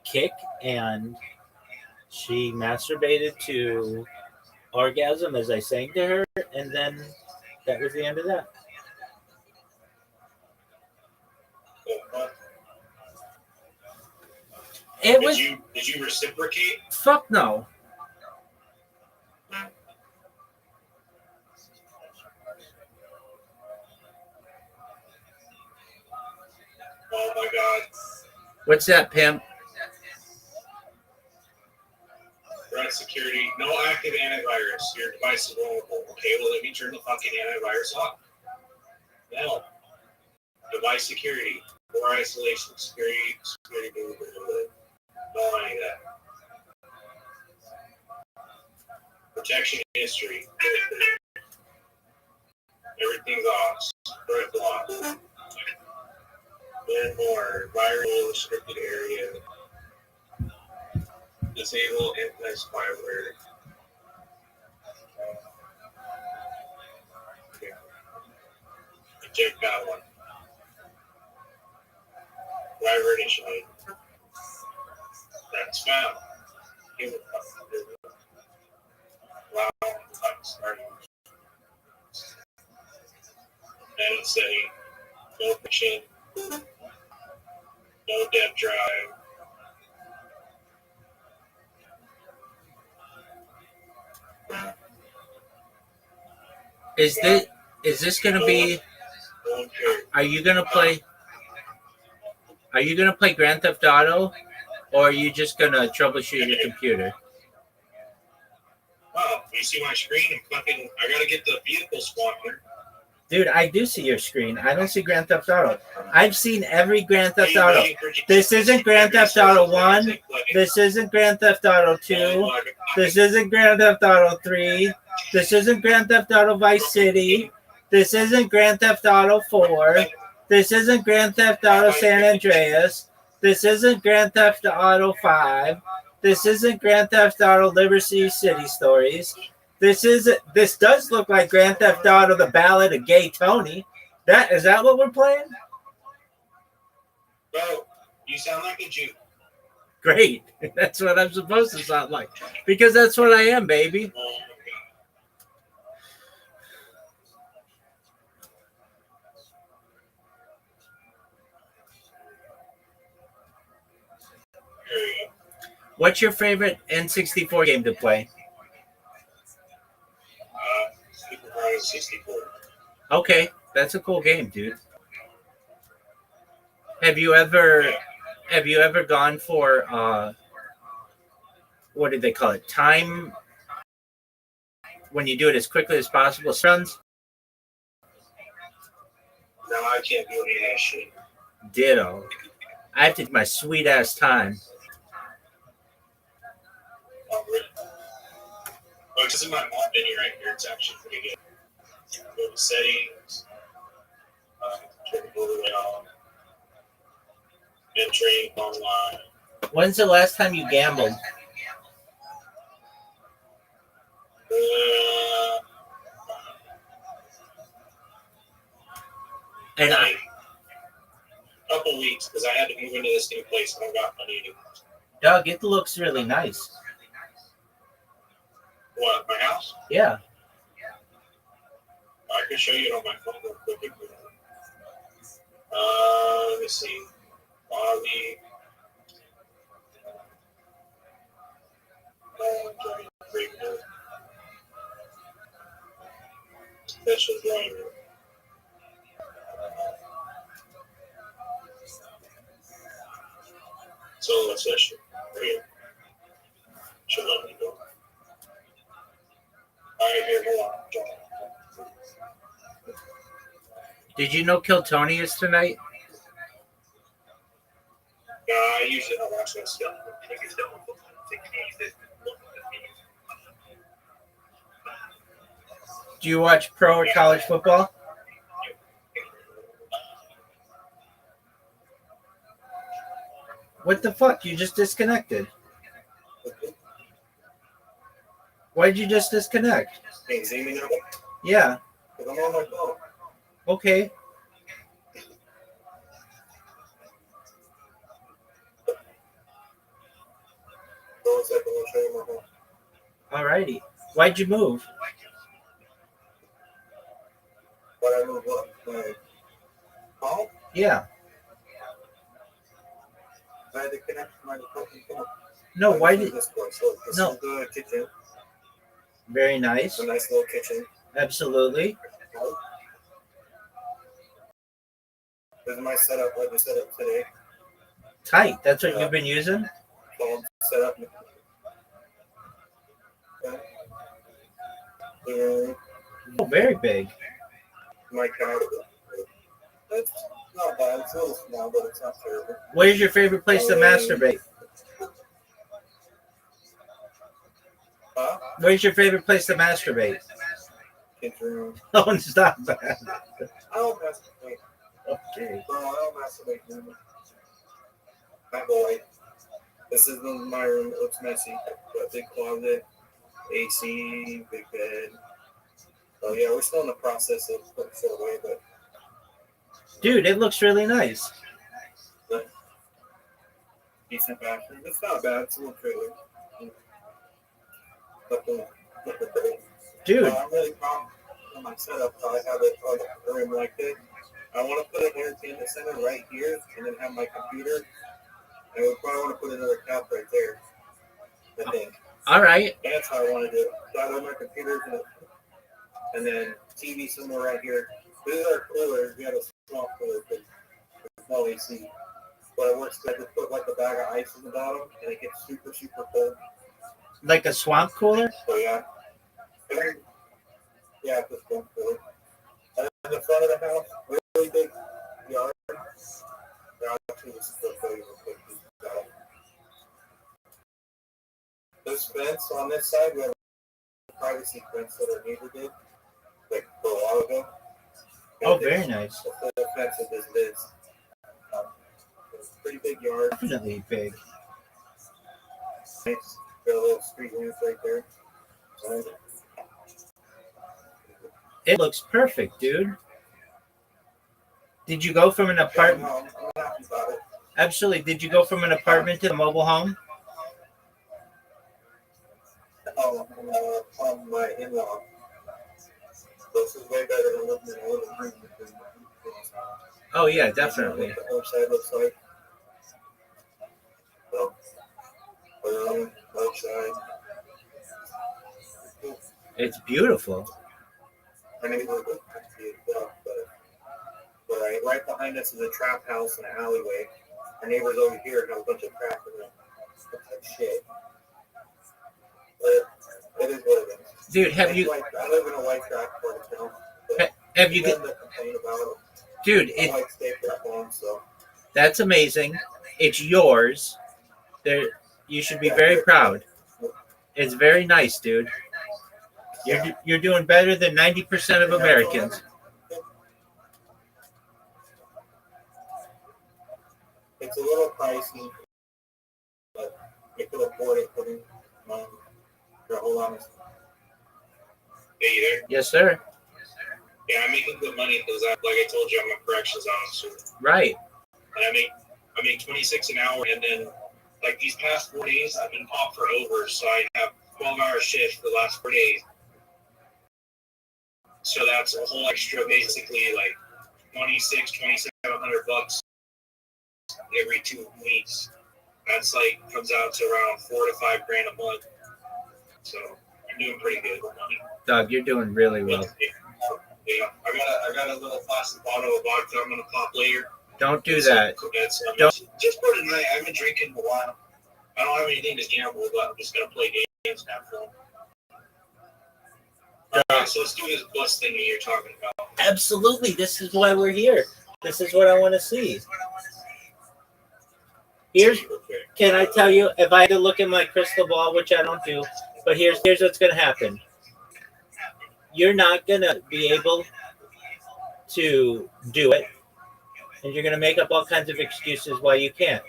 Kick, and she masturbated to orgasm as I sang to her, and then that was the end of that. Did you reciprocate? Fuck no. Oh my God. What's that, pimp? Threat security. No active antivirus. Your device is vulnerable. Okay, well, let me turn the fucking antivirus off. No. Device security. Core isolation. Security. No, any of that. Protection history. Everything's off. Threat block. Learn more. Viral restricted area. Disable anti-spyware. Okay. Check that one. Driver initially. That's found. Wow. Starting. Manage setting. No friction. No dev drive. Is this gonna be? Are you gonna play Grand Theft Auto, or are you just gonna troubleshoot your computer? Wow, you see my screen? I gotta get the vehicle spawner. Dude, I do see your screen. I don't see Grand Theft Auto. I've seen every Grand Theft Auto. This isn't Grand Theft Auto 1. This isn't Grand Theft Auto 2. This isn't Grand Theft Auto 3. This isn't Grand Theft Auto Vice City. This isn't Grand Theft Auto 4. This isn't Grand Theft Auto San Andreas. This isn't Grand Theft Auto 5. This isn't Grand Theft Auto Liberty City Stories. This does look like Grand Theft Auto: The Ballad of Gay Tony. Is that what we're playing? Bro, you sound like a Jew. Great. That's what I'm supposed to sound like. Because that's what I am, baby. Oh, What's your favorite N64 game to play? Super Mario 64. Okay, that's a cool game, dude. Have you ever gone for what did they call it? Time when you do it as quickly as possible runs? No, I can't do any of that shit. Ditto. I have to take my sweet ass time. Oh, really? Oh, it's in my mod menu right here. It's actually pretty good. Go to settings. Turn it all the way on. Entering online. When's the last time you gambled? And like, a couple weeks because I had to move into this new place and I got money anymore. Doug, it looks really nice. What, my house? Yeah. I can show you it on my phone real quick. Let me see. Bobby. Special drawing room. Solo session. Right here. Should let me go. Alright, here, hold on. Did you know Kill Tony is tonight? Yeah, I usually don't watch that stuff. Do you watch pro or college football? What the fuck? You just disconnected. Why did you just disconnect? Hey, see me now? Yeah. I'm on my phone. Okay. Hold on a second, I'll show you my phone. Alrighty. Why'd you move? Why'd I move what? My phone? Yeah. I had to connect to my fucking phone. No, why did... This one. So this No. is the kitchen. Very nice. A nice little kitchen. Absolutely. This is my setup. I just set up today. Tight. That's what you've been using? Phone set up. Okay. Oh, very big. My couch. It's not bad. It's a little small, but it's not terrible. Where's your favorite place to masturbate? Huh? Where's your favorite place to masturbate? Kitchen room. Oh, stop that. I don't masturbate. Okay. Bro, I don't masturbate anymore. My boy. This is my room. It looks messy. Got a big closet, AC, big bed. Oh yeah, we're still in the process of putting shit away, but Dude, it looks really nice. decent bathroom. It's not bad. It's a little trailer. Dude. I'm really proud of my setup. So I have it on a room like this. I want to put an entertainment center right here, and then have my computer. I would probably want to put another couch right there. I think. All right. That's how I want to do it. So I have my computers and then TV somewhere right here. This is our cooler. We have a small cooler, but it's no AC. But it works good. I just put like a bag of ice in the bottom, and it gets super, super cold. Like a swamp cooler? So yeah. Yeah, it's a swamp cooler. And in the front of the house, really big yard. Yeah, I'll actually just show you real quick. This fence on this side, we have a privacy fence that our neighbor did, like a while ago. Oh, very nice. The full fence of this is. It's a pretty big yard. Definitely big. Nice. Got a little street lamp right there. It looks perfect, dude. Did you go from an apartment? Yeah, no, I'm happy about it. Absolutely. Did you go from an apartment to a mobile home? On my in-law. This is way better than living in a little room. Oh, yeah, definitely. What the outside looks like. So, outside. It's beautiful. Our neighborhood but right behind us is a trap house and an alleyway. Our neighbors over here have a bunch of crap in it. Looks like shit. But it is what it is. Dude, have you... I live in a white trash part of town. Have you... Complain about it. Dude, I like staple phone, so that's amazing. It's yours. There, you should be very proud. It's very nice, dude. You're doing better than 90% of Americans. it's a little pricey, but you could afford it. Putting for a whole honest. Hey, you there? Yes, sir. Yeah, I'm making good money because, like I told you, I'm a corrections officer. Right. And I make 26 an hour, and then like these past 4 days, I've been off for over, so I have 12-hour shifts for the last 4 days. So that's a whole extra, basically like $2,700 every 2 weeks. That's like comes out to around $4 to $5 grand a month. So I'm doing pretty good with money. Doug, you're doing really well. Yeah, I got a little plastic bottle of vodka I'm gonna pop later. Don't do that. Just for tonight. I've been drinking a while. I don't have anything to gamble, but I'm just gonna play games and have fun. Alright, so let's do this bus thing that you're talking about. Absolutely. This is why we're here. This is what I want to see. Can I tell you, if I had to look at my crystal ball, which I don't do, but here's what's going to happen. You're not going to be able to do it, and you're going to make up all kinds of excuses why you can't.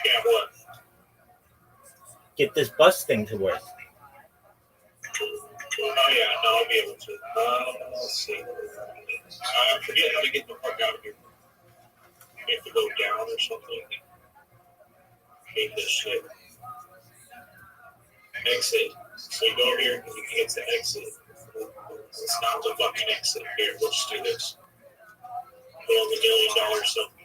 Yeah, what? Get this bus thing to work. Oh, yeah, no, I'll be able to. Let's see. I forget how to get the fuck out of here. You have to go down or something. Hate this shit. Exit. So you go here and you can get to exit. It's not the fucking exit. Here, we'll just do this. Put on the $1 million something.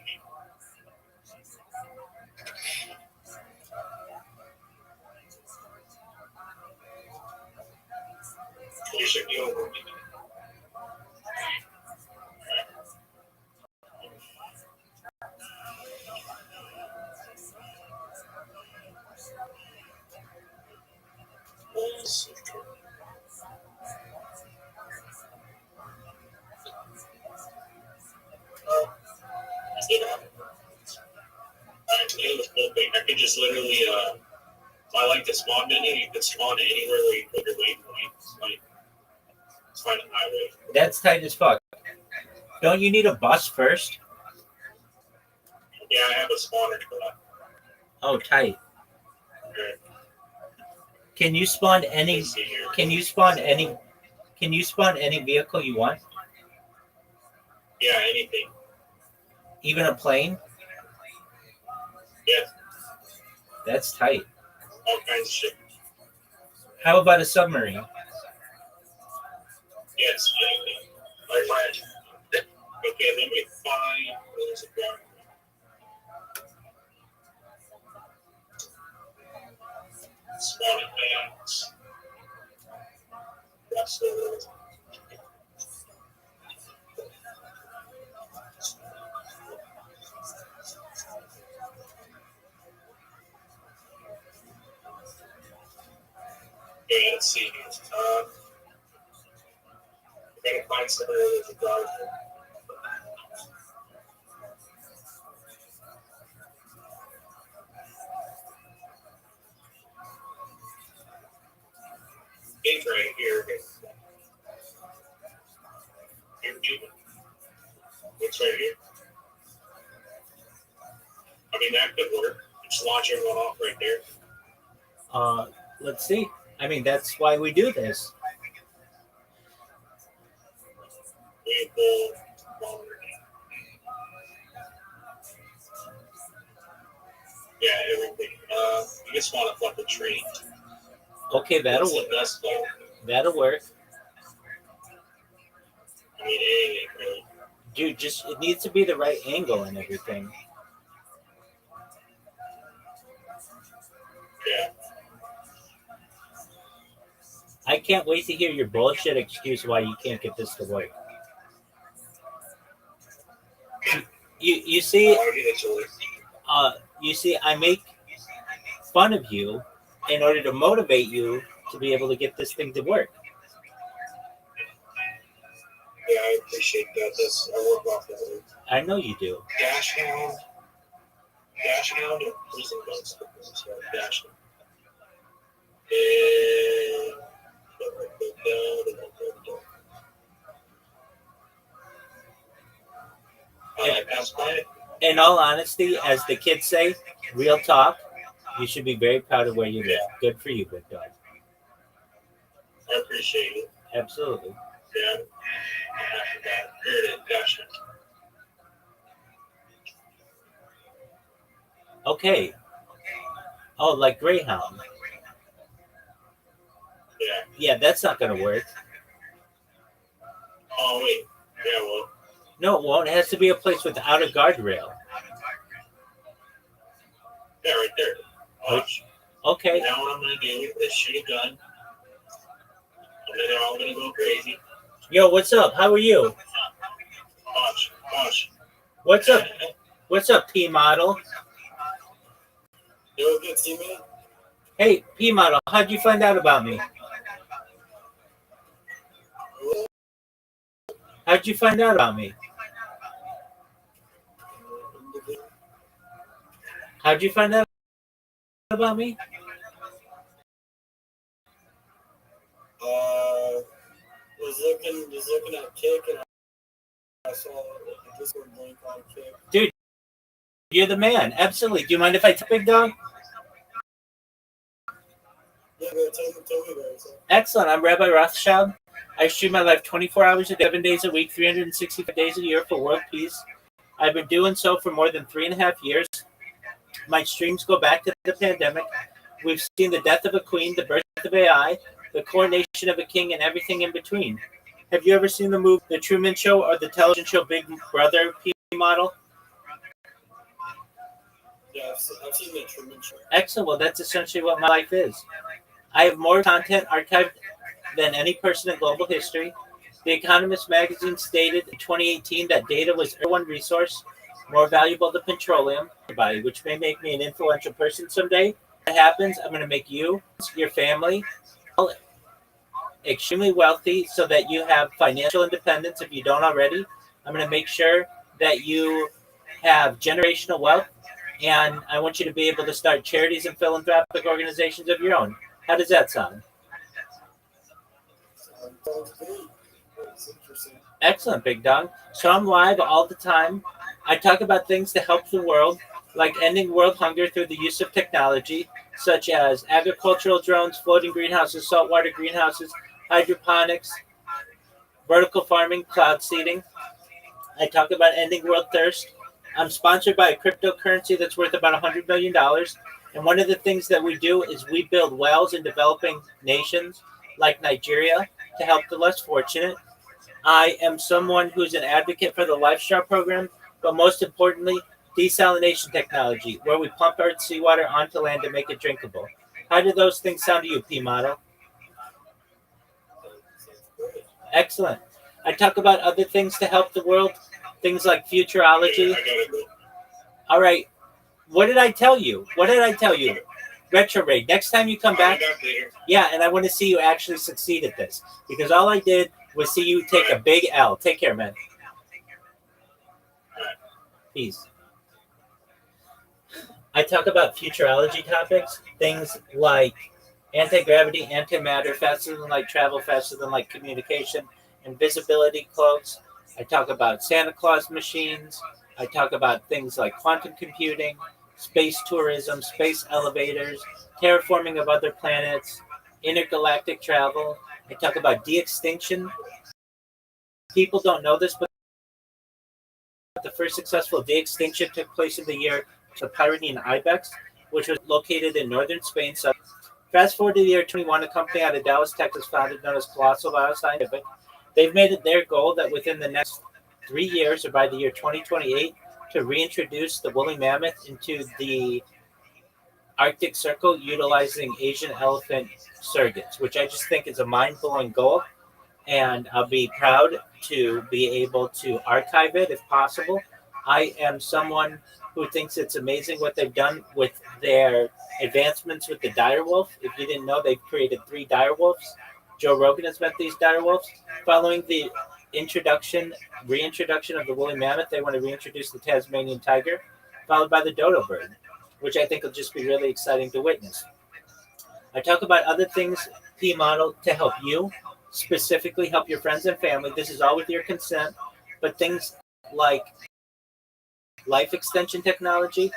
You should be over. I could just literally, I like the spawn menu. You could spawn it anywhere where you put your waypoint. Like, it's fine on highway. That's tight as fuck. Don't you need a bus first? Yeah, I have a spawner for that. Oh, tight. Okay. Can you spawn any? Can you spawn any? Can you spawn any vehicle you want? Yeah, anything. Even a plane? Yeah. That's tight. All kinds of shit. How about a submarine? Yes, anything. Like right. Okay, let me find where's it going. Spawning bands. That's the okay, let's see. We're gonna find somewhere there's a garden. It's right here. It's right here. I mean, that could work. Just launch everyone off right there. Let's see. I mean, that's why we do this. Vehicle. Yeah, everything. You just want to fuck the tree. Okay, that'll work. That'll work. I mean, anything really. Dude, just it needs to be the right angle and everything. Yeah. I can't wait to hear your bullshit excuse why you can't get this to work. You see, you see, I make fun of you in order to motivate you to be able to get this thing to work. Yeah, I appreciate that. I work off that. I know you do. Dash Hound and Prison Guns. So Dash Hound. I passed by it. In all honesty, as the kids say, real talk, you should be very proud of where you live. Good for you, big dog. I appreciate it. Absolutely. Yeah. After that, here it is, Dash Hound. Okay. Oh, like Greyhound. Yeah. Yeah, that's not going to work. Oh, wait. Yeah, well. No, it won't. It has to be a place without a guardrail. Yeah, right there. Watch. Okay. Now what I'm going to do is shoot a gun. And then they're all going to go crazy. Yo, what's up? How are you? Watch. What's up? What's up, P Model? You a good teammate? Hey, P Model, how'd you find out about me? How'd you find out about me? How'd you find out about me? Was looking at Kick and I saw a Discord link on Kick. Dude, you're the man. Absolutely. Do you mind if I tell Big Dog? Yeah, go tell me about it. Excellent. I'm Rabbi Rothschild. I stream my life 24 hours a day, 7 days a week, 365 days a year for world peace. I've been doing so for more than 3.5 years. My streams go back to the pandemic. We've seen the death of a queen, the birth of AI, the coronation of a king, and everything in between. Have you ever seen the movie The Truman Show or the television show Big Brother, P Model? Yeah, I've seen The Truman Show. Excellent. Well, that's essentially what my life is. I have more content archived than any person in global history. The Economist magazine stated in 2018 that data was the one resource more valuable than petroleum, which may make me an influential person someday. If that happens, I'm going to make you, your family, extremely wealthy so that you have financial independence if you don't already. I'm going to make sure that you have generational wealth, and I want you to be able to start charities and philanthropic organizations of your own. How does that sound? Excellent, Big Dog. So I'm live all the time. I talk about things to help the world, like ending world hunger through the use of technology, such as agricultural drones, floating greenhouses, saltwater greenhouses, hydroponics, vertical farming, cloud seeding. I talk about ending world thirst. I'm sponsored by a cryptocurrency that's worth about $100 million. And one of the things that we do is we build wells in developing nations like Nigeria to help the less fortunate. I am someone who's an advocate for the Lifestyle program, but most importantly, desalination technology, where we pump Earth's seawater onto land to make it drinkable. How do those things sound to you, P Model? Excellent. I talk about other things to help the world, things like futurology. All right. What did I tell you? Retrograde. Next time you come back, yeah, and I want to see you actually succeed at this, because all I did was see you take a big L. Take care, man. Peace. I talk about futurology topics, things like anti-gravity, antimatter, faster than light travel, faster than light communication, invisibility cloaks. I talk about Santa Claus machines. I talk about things like quantum computing, space tourism, space elevators, terraforming of other planets, intergalactic travel. I talk about de-extinction. People don't know this, but the first successful de-extinction took place in the year the Pyrenean ibex, which was located in northern Spain. So fast forward to the year 21, a company out of Dallas, Texas, founded known as Colossal Bioscientific. They've made it their goal that within the next 3 years, or by the year 2028, to reintroduce the woolly mammoth into the Arctic Circle utilizing Asian elephant surrogates, which I just think is a mind-blowing goal. And I'll be proud to be able to archive it if possible. I am someone who thinks it's amazing what they've done with their advancements with the direwolf. If you didn't know, they've created 3 direwolves. Joe Rogan has met these direwolves. Following the reintroduction of the woolly mammoth. They want to reintroduce the Tasmanian tiger, followed by the dodo bird, which I think will just be really exciting to witness. I talk about other things P model to help you, specifically help your friends and family. This is all with your consent, but things like life extension technology.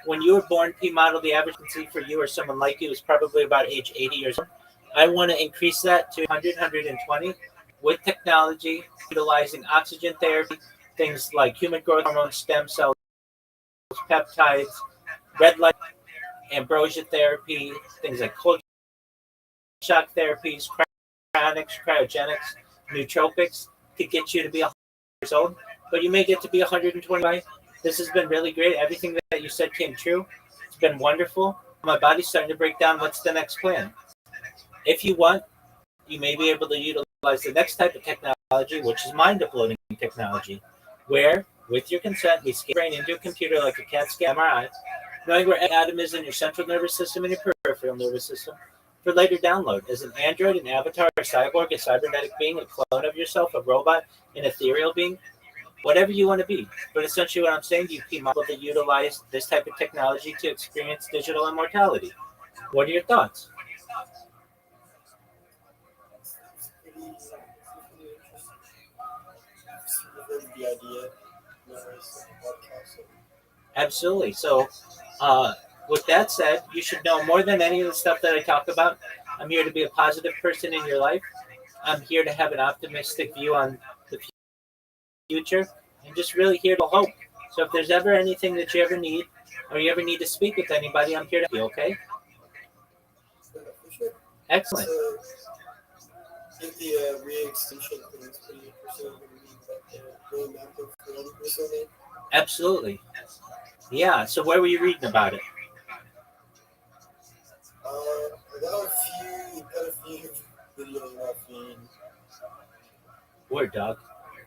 When you were born, P model, the average expectancy for you or someone like you is probably about age 80 years old. I want to increase that to 100, 120 with technology, utilizing oxygen therapy, things like human growth hormone, stem cells, peptides, red light, ambrosia therapy, things like cold shock therapies, cryogenics, nootropics to get you to be 100 years old. But you may get to be 125. This has been really great. Everything that you said came true. It's been wonderful. My body's starting to break down. What's the next plan? If you want, you may be able to utilize the next type of technology, which is mind uploading technology, where, with your consent, we scan your brain into a computer like a CAT scan MRI, knowing where every atom is in your central nervous system and your peripheral nervous system, for later download as an android, an avatar, a cyborg, a cybernetic being, a clone of yourself, a robot, an ethereal being, whatever you want to be. But essentially what I'm saying, you be able to utilize this type of technology to experience digital immortality. What are your thoughts? The idea. Absolutely. So, with that said, you should know more than any of the stuff that I talk about. I'm here to be a positive person in your life. I'm here to have an optimistic view on the future and just really here to hope. So if there's ever anything that you ever need or you ever need to speak with anybody, I'm here to help you, okay? Excellent. I think the re-extinction thing is pretty interesting. Absolutely. Yeah, so where were you reading about it? I got a few videos on my feed. Word, dog.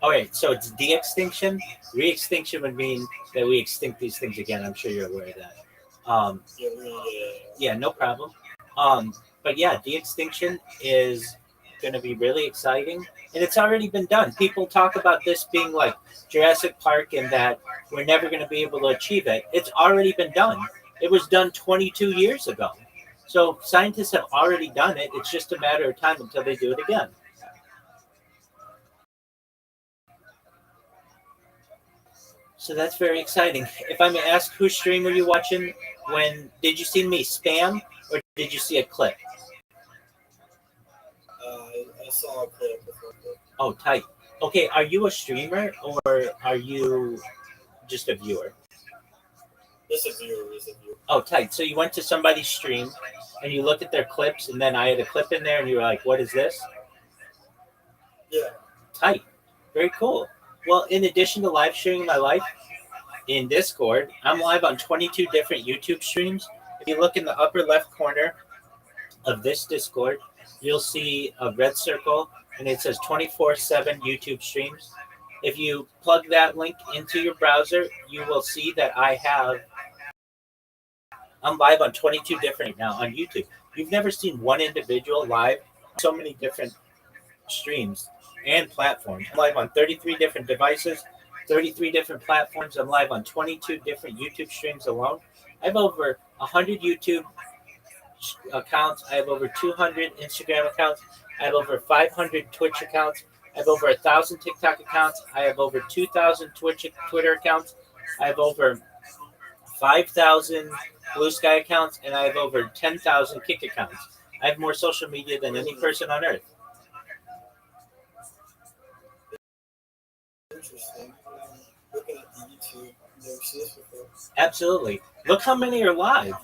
All right, so it's de-extinction. Re-extinction would mean that we extinct these things again. I'm sure you're aware of that. Yeah, no problem. But yeah, de-extinction is going to be really exciting, and it's already been done. People talk about this being like Jurassic Park and that we're never going to be able to achieve it. It's already been done. It was done 22 years ago. So scientists have already done it. It's just a matter of time until they do it again. So that's very exciting. If I may ask, whose stream were you watching? Did you see me spam or did you see a clip? I saw a clip. Oh, tight. Okay, are you a streamer or are you just a viewer? Just a viewer. Oh, tight. So you went to somebody's stream and you looked at their clips, and then I had a clip in there and you were like, what is this? Yeah. Tight. Very cool. Well, in addition to live streaming my life in Discord, I'm live on 22 different YouTube streams. If you look in the upper left corner of this Discord, you'll see a red circle and it says 24/7 YouTube streams. If you plug that link into your browser, you will see that I'm live on 22 different now on YouTube. You've never seen one individual live, so many different streams and platforms. I'm live on 33 different devices, 33 different platforms. I'm live on 22 different YouTube streams alone. I have over 100 YouTube accounts. I have over 200 Instagram accounts. I have over 500 Twitch accounts. I have over 1,000 TikTok accounts. I have over 2,000 Twitter accounts. I have over 5,000 Blue Sky accounts, and I have over 10,000 Kick accounts. I have more social media than any person on earth. Interesting. Looking at the YouTube, never seen this before. Absolutely. Look how many are live. A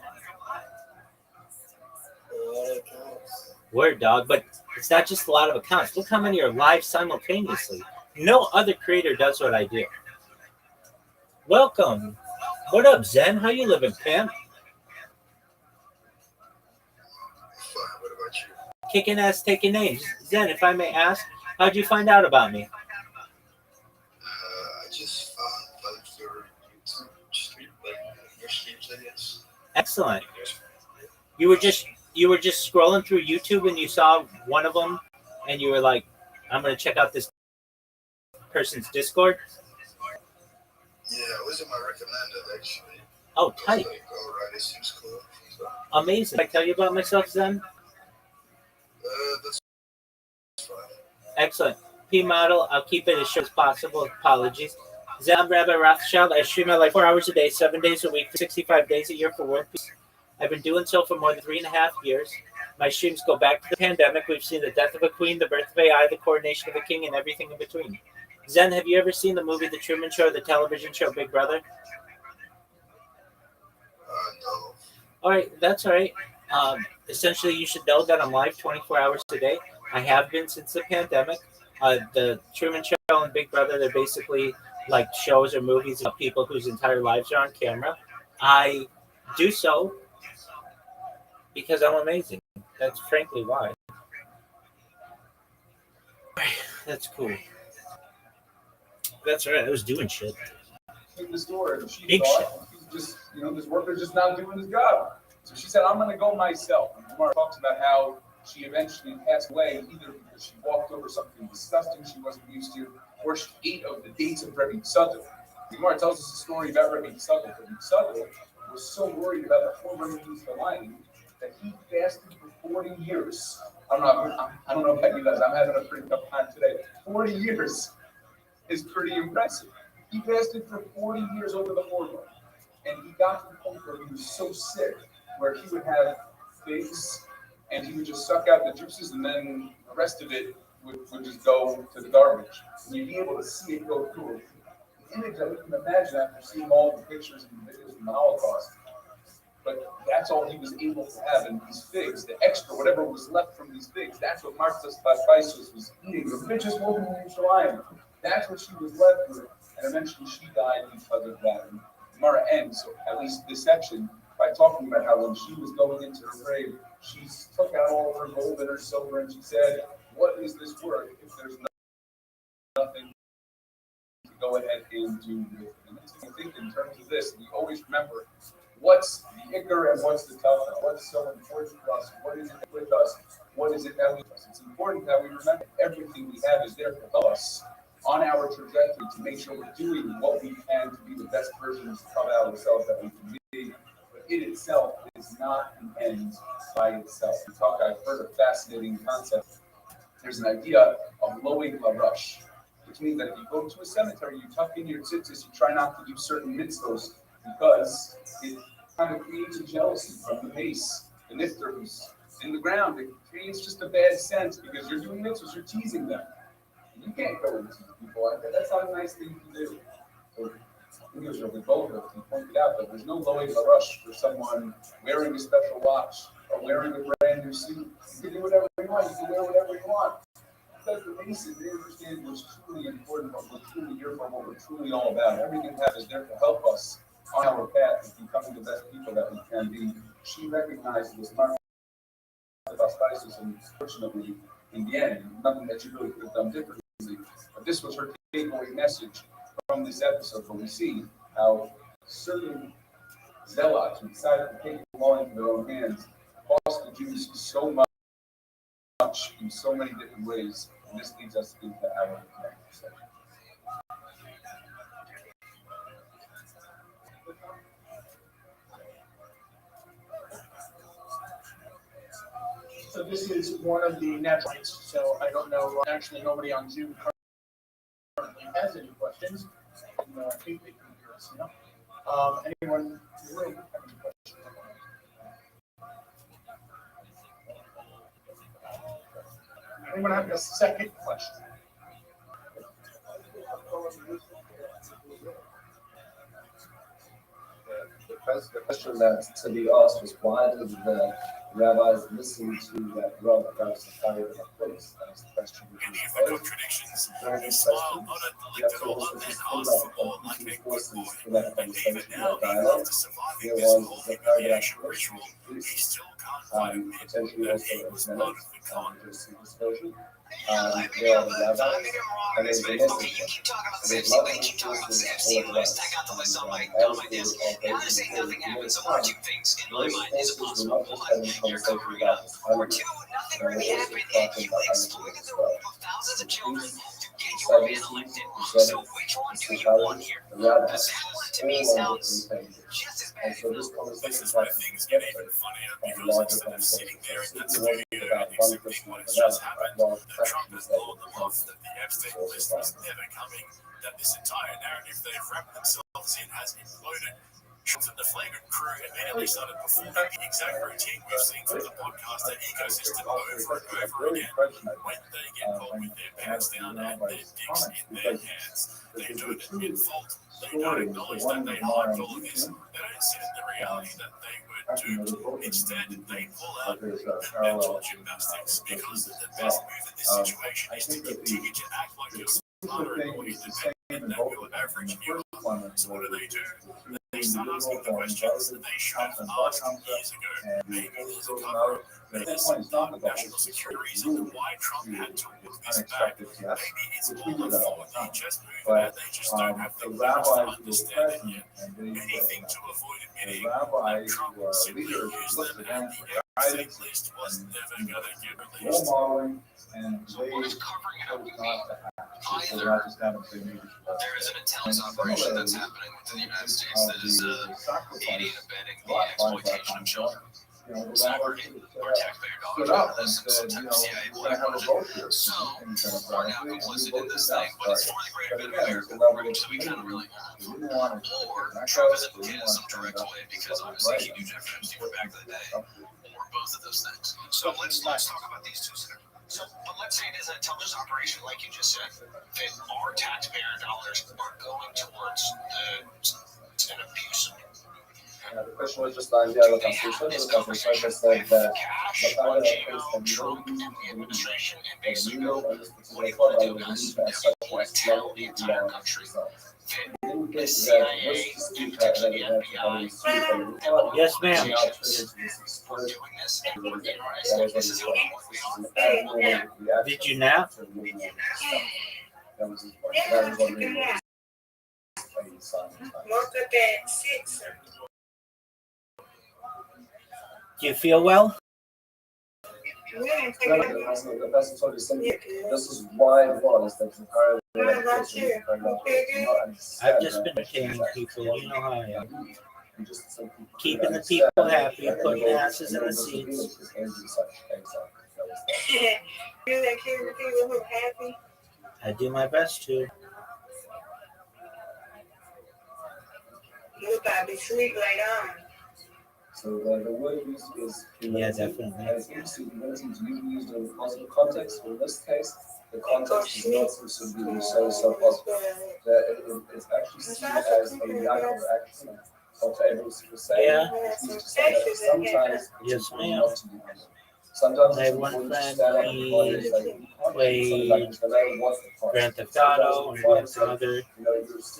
lot of accounts. Word, dog. But it's not just a lot of accounts. Look how many are live simultaneously. No other creator does what I do. Welcome. What up, Zen? How you living, pimp? Fine. What about you? Kicking ass, taking names. Zen, if I may ask, how'd you find out about me? I just found your YouTube stream, like your streams, I guess. Excellent. You were just scrolling through YouTube and you saw one of them, and you were like, I'm gonna check out this person's Discord. Yeah, it wasn't my recommended actually. Oh, tight. Like, all right, it seems cool. So, Amazing. Can I tell you about myself, Zen? that's fine. Excellent. P model. I'll keep it as short as possible. Apologies. Zen, I'm Rabbi Rothschild. I stream at like 4 hours a day, 7 days a week, for 65 days a year for world peace. I've been doing so for more than 3.5 years. My streams go back to the pandemic. We've seen the death of a queen, the birth of AI, the coronation of a king, and everything in between. Zen, have you ever seen the movie The Truman Show, the television show Big Brother? No. All right, that's all right. Essentially, you should know that I'm live 24 hours a day. I have been since the pandemic. The Truman Show and Big Brother, they're basically like shows or movies of people whose entire lives are on camera. I do so because I'm amazing. That's frankly why. That's cool. That's right. I was doing shit. In the store, and she Big thought he's just, this worker's just not doing his job. So she said, "I'm going to go myself." And Gemara talks about how she eventually passed away, either because she walked over something disgusting she wasn't used to, or she ate of the dates of Rabbi Tzadok. Gemara tells us a story about Rabbi Tzadok. Rabbi Tzadok was so worried about the former Yerushalayim that he fasted for 40 years. I don't know about you guys. I'm having a pretty tough time today. 40 years is pretty impressive. He fasted for 40 years over the formula, and he got to the point where he was so sick, where he would have figs, and he would just suck out the juices, and then the rest of it would just go to the garbage. And you'd be able to see it go through. The image I can imagine after seeing all the pictures and videos from the Holocaust. But that's all he was able to have in these figs. The extra, whatever was left from these figs, that's what Martha's Baisus was eating. The richest woman in Yerushalayim. That's what she was left with. And eventually she died because of that. And Gemara ends, at least this section, by talking about how when she was going into her grave, she took out all of her gold and her silver, and she said, "What is this worth if there's nothing to go ahead and do with it?" And I think in terms of this, we always remember what's the ikar and what's the telka, what's so important for us, what is it with us, what is it that we do. It's important that we remember everything we have is there to help us on our trajectory to make sure we're doing what we can to be the best versions of ourselves that we can be. But it itself is not an end by itself. I've heard a fascinating concept. There's an idea of loing larush, which means that if you go to a cemetery, you tuck in your tzitzis, you try not to do certain mitzvos because it kind of creates a jealousy from the base, the nifter who's in the ground. It creates just a bad sense because you're doing mitzvos, you're teasing them. You can't go and tease people like that. That's not a nice thing to do. So, we both of you pointed out that there's no loing a rush for someone wearing a special watch or wearing a brand new suit. You can do whatever you want. You can wear whatever you want. Because the Masons, they understand what's truly important, what we're truly here for, what we're truly all about. Everything we have is there to help us on our path of becoming the best people that we can be. She recognized this mark of us, and fortunately, in the end, nothing that she really could have done differently. But this was her takeaway message from this episode, where we see how certain zealots who decided to take the law into their own hands cost the Jews so much in so many different ways. And this leads us into our next section. So this is one of the natural rights. So I don't know. Actually, nobody on Zoom currently has any questions. And, I think they can hear us. Anyone in the room have any questions? Anyone have a second question? The question that to be asked was, why did the rabbis listen to that Rav about the fire of the place? That was the question. It's a very good question. You have to also just pull up competing forces for that conversation, that dialogue. There was the paragraph ritual, potentially also a minute, just this version. There are the rabbis, and there's the message. And there's multiple forces all at once. On my desk. Now they're saying nothing happened, so one or two things in my mind is possible. One, you're covering up. Or two, nothing really happened, and you exploited the room of thousands to the children to get your man elected. So which one do you want here? Does that one to me sounds just as bad, if not worse? This is where things get even funnier because instead of sitting there in Pennsylvania and accepting what has just happened, that Trump has lulled them off, that the Epstein list is never coming, that this entire narrative they've wrapped themselves in has imploded. Schultz and the flagrant crew immediately started performing the exact routine we've seen from the podcaster ecosystem over and over again. When they get caught with their pants down and their dicks in their hands, they don't admit fault. They don't acknowledge that they hyped all of this. They don't sit in the reality that they were doomed. Instead, they pull out mental gymnastics because the best move in this situation is to continue to act like you're smarter and more independent than your average viewer. So what do? They start asking the questions that they should have asked years ago. Maybe there's a cover. Maybe there's some dark national security reason why Trump had to walk this back. Maybe it's all a 4D chess move and they just don't have the words to understand it yet. Anything to avoid admitting that Trump simply used them and the Epstein list was never going to get released. So what is covering it up mean? Either there is an intelligence operation that's happening within the United States that is aiding and abetting the exploitation of children. Cyber or taxpayer dollars, and sometimes CIA will act on it. So we're now complicit in this thing, but it's for the greater good of America, which we kind of really want. Or Trump is implicated in some direct way because obviously he knew Jeffrey Epstein from back in the day, or both of those things. So let's talk about these two scenarios. So, but let's say it is an intelligence operation, like you just said, that our taxpayer dollars are going towards an abuse. The question was just on the conversation. The conversation said that cash, Trump, and the administration, and basically go, what do you want to do, guys? You want to tell the entire country that the CIA, potentially the FBI, Yes, ma'am. are doing this, and we're getting this is how we are. Did you nap? Woke up at 6. Do you feel well? We didn't take no, it. that's what he said. This is why it was that entire I've just been entertaining people. You know how I am. Keeping the people happy, putting asses in the seats. You like keeping the people happy? I do my best to. You probably sleep right on. So the word used is Yeah, definitely. As humility to be used in a positive context. In this case, the context is not supposed to be so positive. It's actually seen as a lack of action. Dr. Abrams was saying, Yeah. sometimes Yes, ma'am. not to be humble. Sometimes I have one friend, he played Grand Theft Auto, and we have some other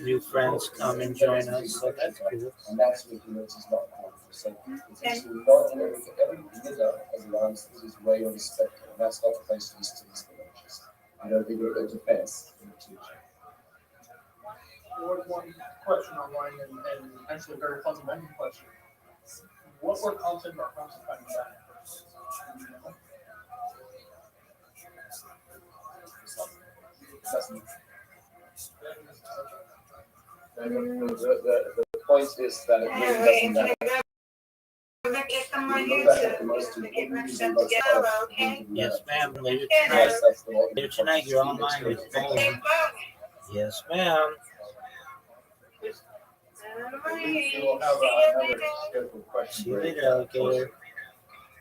new friends come and join us, so that's cool. And that's what humility is not for. So it's actually not every leader has learned his way on the spectrum, and that's not the place to listen to these villages. I don't think it depends. There was one question online, and actually a very fundamental question. What were content or content finding that? The point is that it really doesn't matter. Yes, ma'am. Later tonight, you're online with phone. Yes, ma'am. We'll have another scheduled question. See you later, alligator.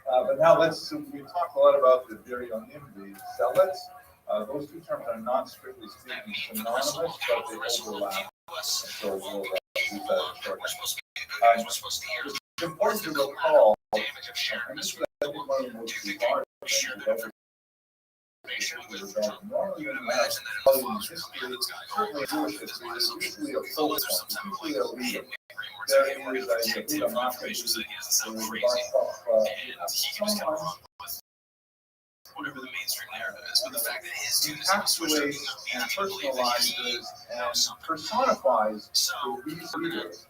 But now we talk a lot about the very anonymity zealots. Those two terms are not strictly speaking synonymous, but they overlap. So we'll use that shortly. It's important to recall, I think that one of the most large normally in history, certainly Jewish history, is usually a focal point, usually a leader. There is a leader mafia whatever the mainstream narrative is, but the fact that his tune is encapsulates and personalizes and personifies these leaders.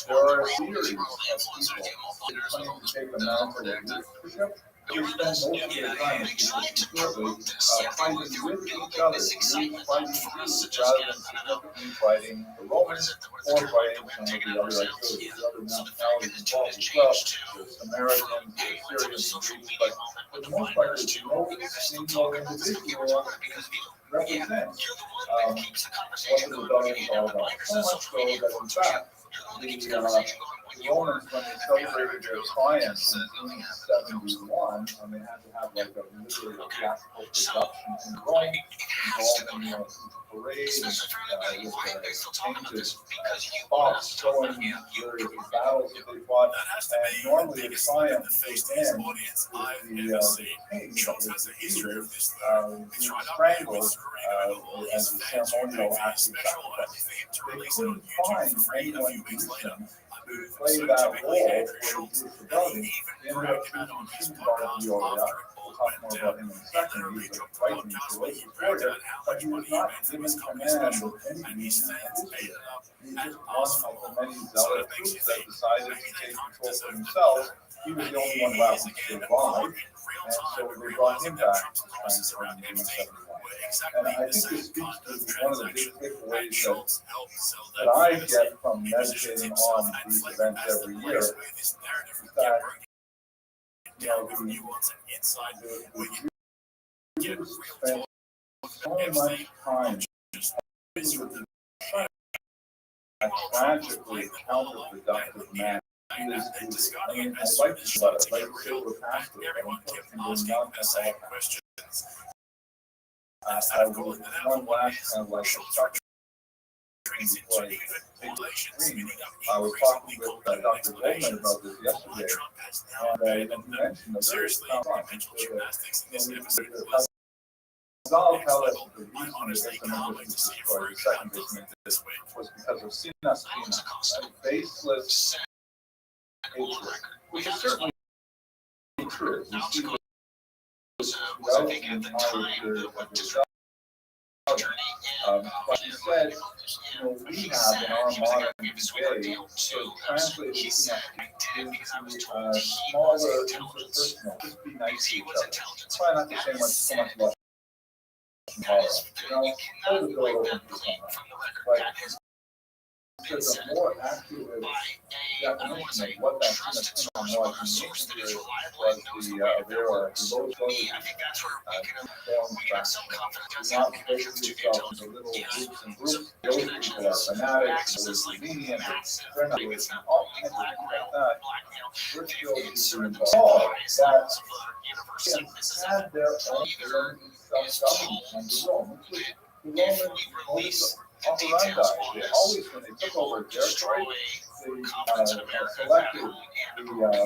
There are a series of people claiming to take the mantle of leadership You spend most of your time fighting with each other, Jews fighting Jews rather than significantly fighting the Romans or fighting some of the other activities, the other nationalities involved as well, the Samaritans, the Syrians, the Greeks, but for the most part, there's no single individual represents what the rebellion is all about. So much so that in fact, the Romans, when they celebrated their triumph in 71, and they had to have like a literally theatrical production in Rome, involving parade with painted spots showing various battles that they fought. And normally a triumph would end with the king of the Caesar being strangled as a ceremonial act of sacrifice. They couldn't find anyone in Jerusalem to play that role for the rebellion. They ended up choosing King Bar-Giora. We'll talk more about him in a second. He's a fighting, ferocious warrior, but he was not given command of anything in Israel. He was just one of the many zealot troops that decided to take control for themselves. He was the only one left to survive, and so they brought him back to try and turn him into 71. And I think this speaks to one of the big takeaways that I get from meditating on these events every year, is that the Jews spend so much time a tragically counterproductive man. I mean, I'd like to say we're past it, but unfortunately we're not at all questions. I will one last kind of like structure before I was talking with Dr. Goldman about this yesterday, and he mentioned a very profound Zal tell us the reason that this image was destroyed, the second basement was because of sinus, baseless hatred, which is certainly true. You see throughout the entire period of the but he said, we have in our modern day translated sinus into a smaller interpersonal, just be nice to each other. Try not to say so much less. Hold the door open for someone. But there's a more accurate definition of what that sinus was. Was the Aurora, the low not based yourself into little groups and groups. Those people are fanatics, they're lenient, they're not with all kinds of things like that. We're still involved. That had their own self-government under Rome. The Romans operandi. They always, when they took over territory, they selected the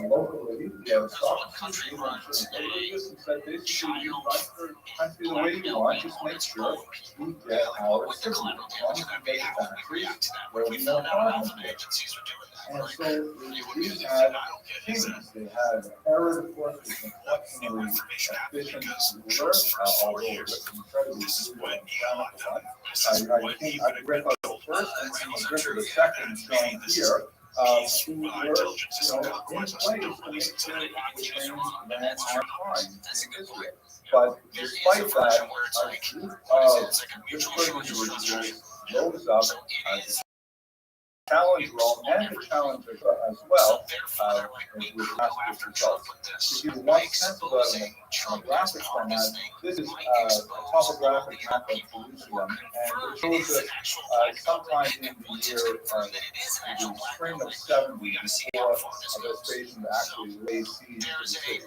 local elite, the aristocracy, and said, basically, you run your country the way you want, just make sure you get our citizens. As long as you make factories, there will be no problem. And so these had kings. They had Herod, of course, was an exceptionally efficient ruler, although it was incredibly brutal and comical. I read about the first and I read the second shown here. Who were, in place to make sure that the things ran on time in Israel. But despite that, a group of individuals rose up challenge Rome and to challenge as well with massive results. To give you one sense of it in a graphic format, this is a topographic map of Jerusalem, and it shows that sometime in the year, in the spring of 70, before Vespasian actually laid siege to the city.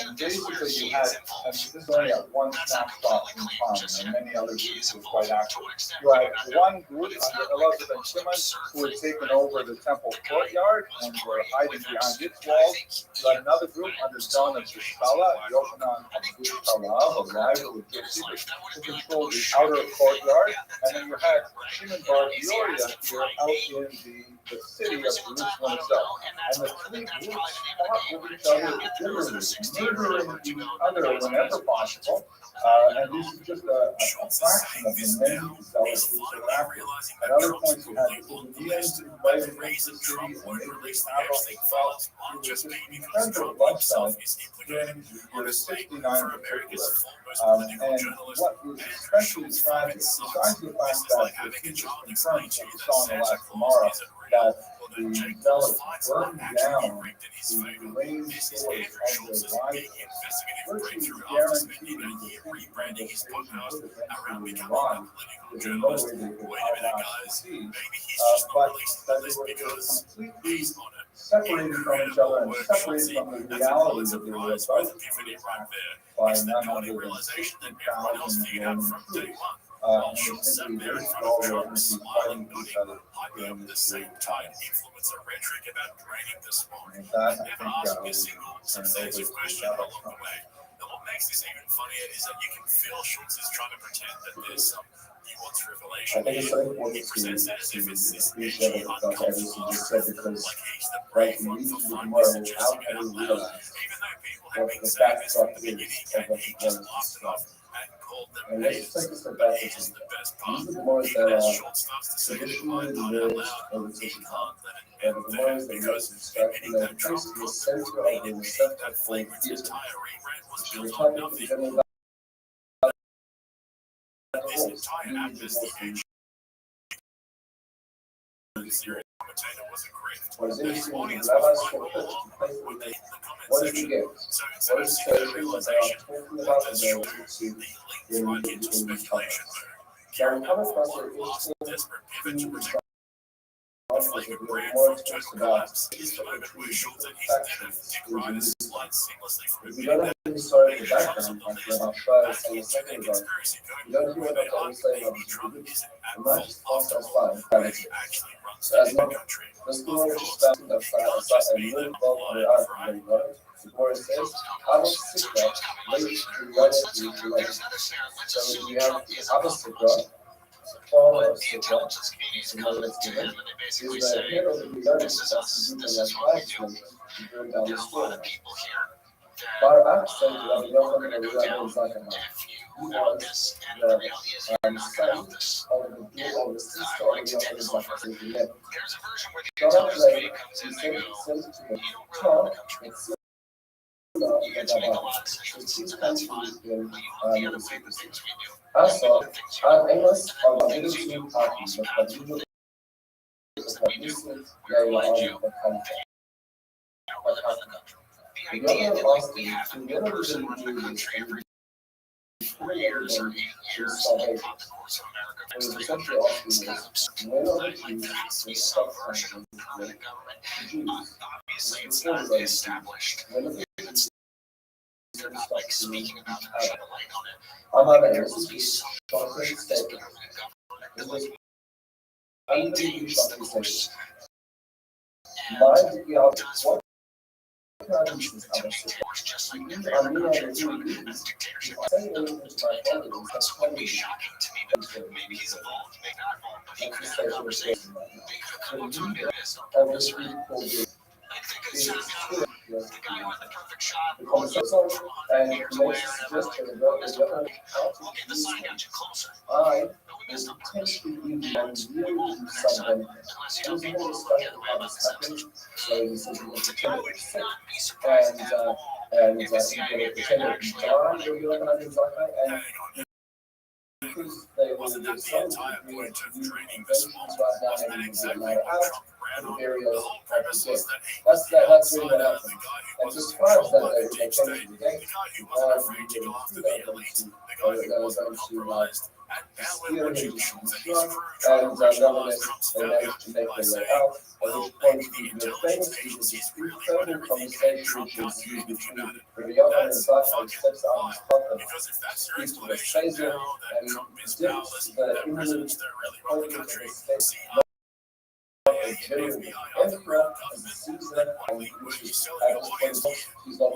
And basically you had, and this is only at one snapshot in time, and many other groups were quite active. You had one group under Elazar ben Shimon who had taken over the temple courtyard and were hiding behind its walls. You had another group under John of Shishkala, Yochanan of Shishkala, a rival of Josephus, who controlled the outer courtyard. And then you had Shimon Bar-Giora here out in the city of Jerusalem itself. And the three groups fought with each other bitterly, murdering each other whenever possible. And this is just a fraction of the many zealous groups that were active. At other points, you had the Idumeans the reason Trump won't release the Epstein files might just be because Trump himself is implicated in a statement for America's foremost political journalist Andrew Schultz filing suits. This is like having a child explain to you that Santa Claus isn't real, or that Jake Paul's fights might actually be rigged in his favor. This is Andrew Schultz's big investigative breakthrough after spending a year rebranding his podcast around becoming a political journalist. Wait a minute, guys. Maybe he's just not releasing the list because he's on it. Separated from each other and separated from the reality that they were both It's the dawning realization that everyone else figured out from day one. While Schultz sat there in front of Trump, smiling, nodding, hyping up the same tide influencer rhetoric about draining the swamp, and never asking a single substantive question along the way. And what makes this even funnier is that you can feel Schultz is trying to pretend that there's some nuanced revelation here. He presents it as if it's this edgy, uncomfortable truth, like he's the brave one for finally suggesting it out loud, even though people have been saying this from the beginning, and he just laughed it off and called them names. But here's the best part. Even as Schultz starts to say the line out loud, he can't let it end there, because admitting that Trump could remain admitting that Flagrant's entire rebrand was built on nothing. This entire investigation serious commentator was a grift. His audience was right all along when they hit the comment section. So instead of seeing the realization, what does Schultz do? He leaped right into speculation mode. Gearing up for one last desperate pivot to protect the Flagrant brand from total collapse is the moment where Schultz and his den of dick riders slide seamlessly from admitting that being Trump's on the list back into the conspiracy code, where they argue maybe Trump isn't at fault after all, that he actually runs the country. Of course, you can't just be them alive, right? The chorus says, I was Sikra, late to reality to life. So we have Abba Sikra, father of Sikra, is the head of the rebellion that's to do the tribesmen to burn down the store. Barak said to Rabbi Yochanan and Rabbi Zakana, you are the son of the sister of Yochanan Zakana. Barak said, he said to him, come and see. You get to make a lot of decisions, and that's fine. But you won't be able to make the things we do. Also, Amos are the things you do, but you things that we do, we remind you that we're living in the country. The idea that we have a new person running the country every 4 years or 8 years throughout the course of America next 300 is kind of absurd. Like there has to be some version of permanent government. Obviously, it's not established. They're not like speaking about it or shedding light on it. Like, there must be some version of this permanent government that like maintains the course and does what country to maintain course, just like every other country throughout as a dictatorship. So it would be shocking to me that maybe he's evolved, maybe not evolved, but he could have had a conversation. They could have come up to him and this on purpose, right? Like they could send him the guy who had the perfect shot, from 100 meters away or whatever, like, missed on purpose. Look at the sign got you closer. No, we missed on purpose. And we won't the next time, unless you know people will look the other way about this episode. I would not be surprised at all if the CIA actually wasn't that the entire point of training the swamp? Wasn't that exactly what Trump ran on? The whole premise was that he was the outsider, the guy who wasn't controlled by the deep state, the guy who wasn't afraid to go after the elite, the guy who wasn't compromised. And now we're watching Schultz and his crew try to rationalize Trump's failure by saying, well, maybe the intelligence agencies really wanted everything and Trump can't do anything about it. That's fucking wild. Because if that's your explanation now, that Trump is powerless, that presidents don't really run the country, CIA and FBI are the real government, then why were you selling your audience here? What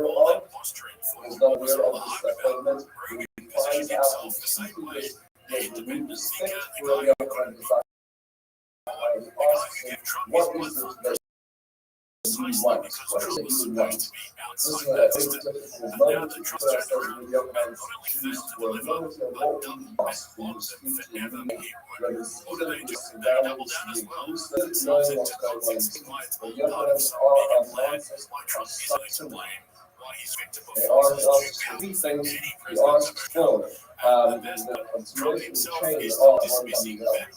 all that posturing for? What was all the hype about? Ruby positioned himself the same way. The independent thinker, the guy who couldn't the guy who gave Trump his 1 vote. you want? What is it you want? This is a very difficult moment to put ourselves in the young man's shoes for a moment of what we lost when you speak to me, whether it's even just surroundings to you, useless knowing what's going on in the streets. The young man's are our mindsets are stuck to them. They ask us to do things, we ask for the continuation of change are one coming out.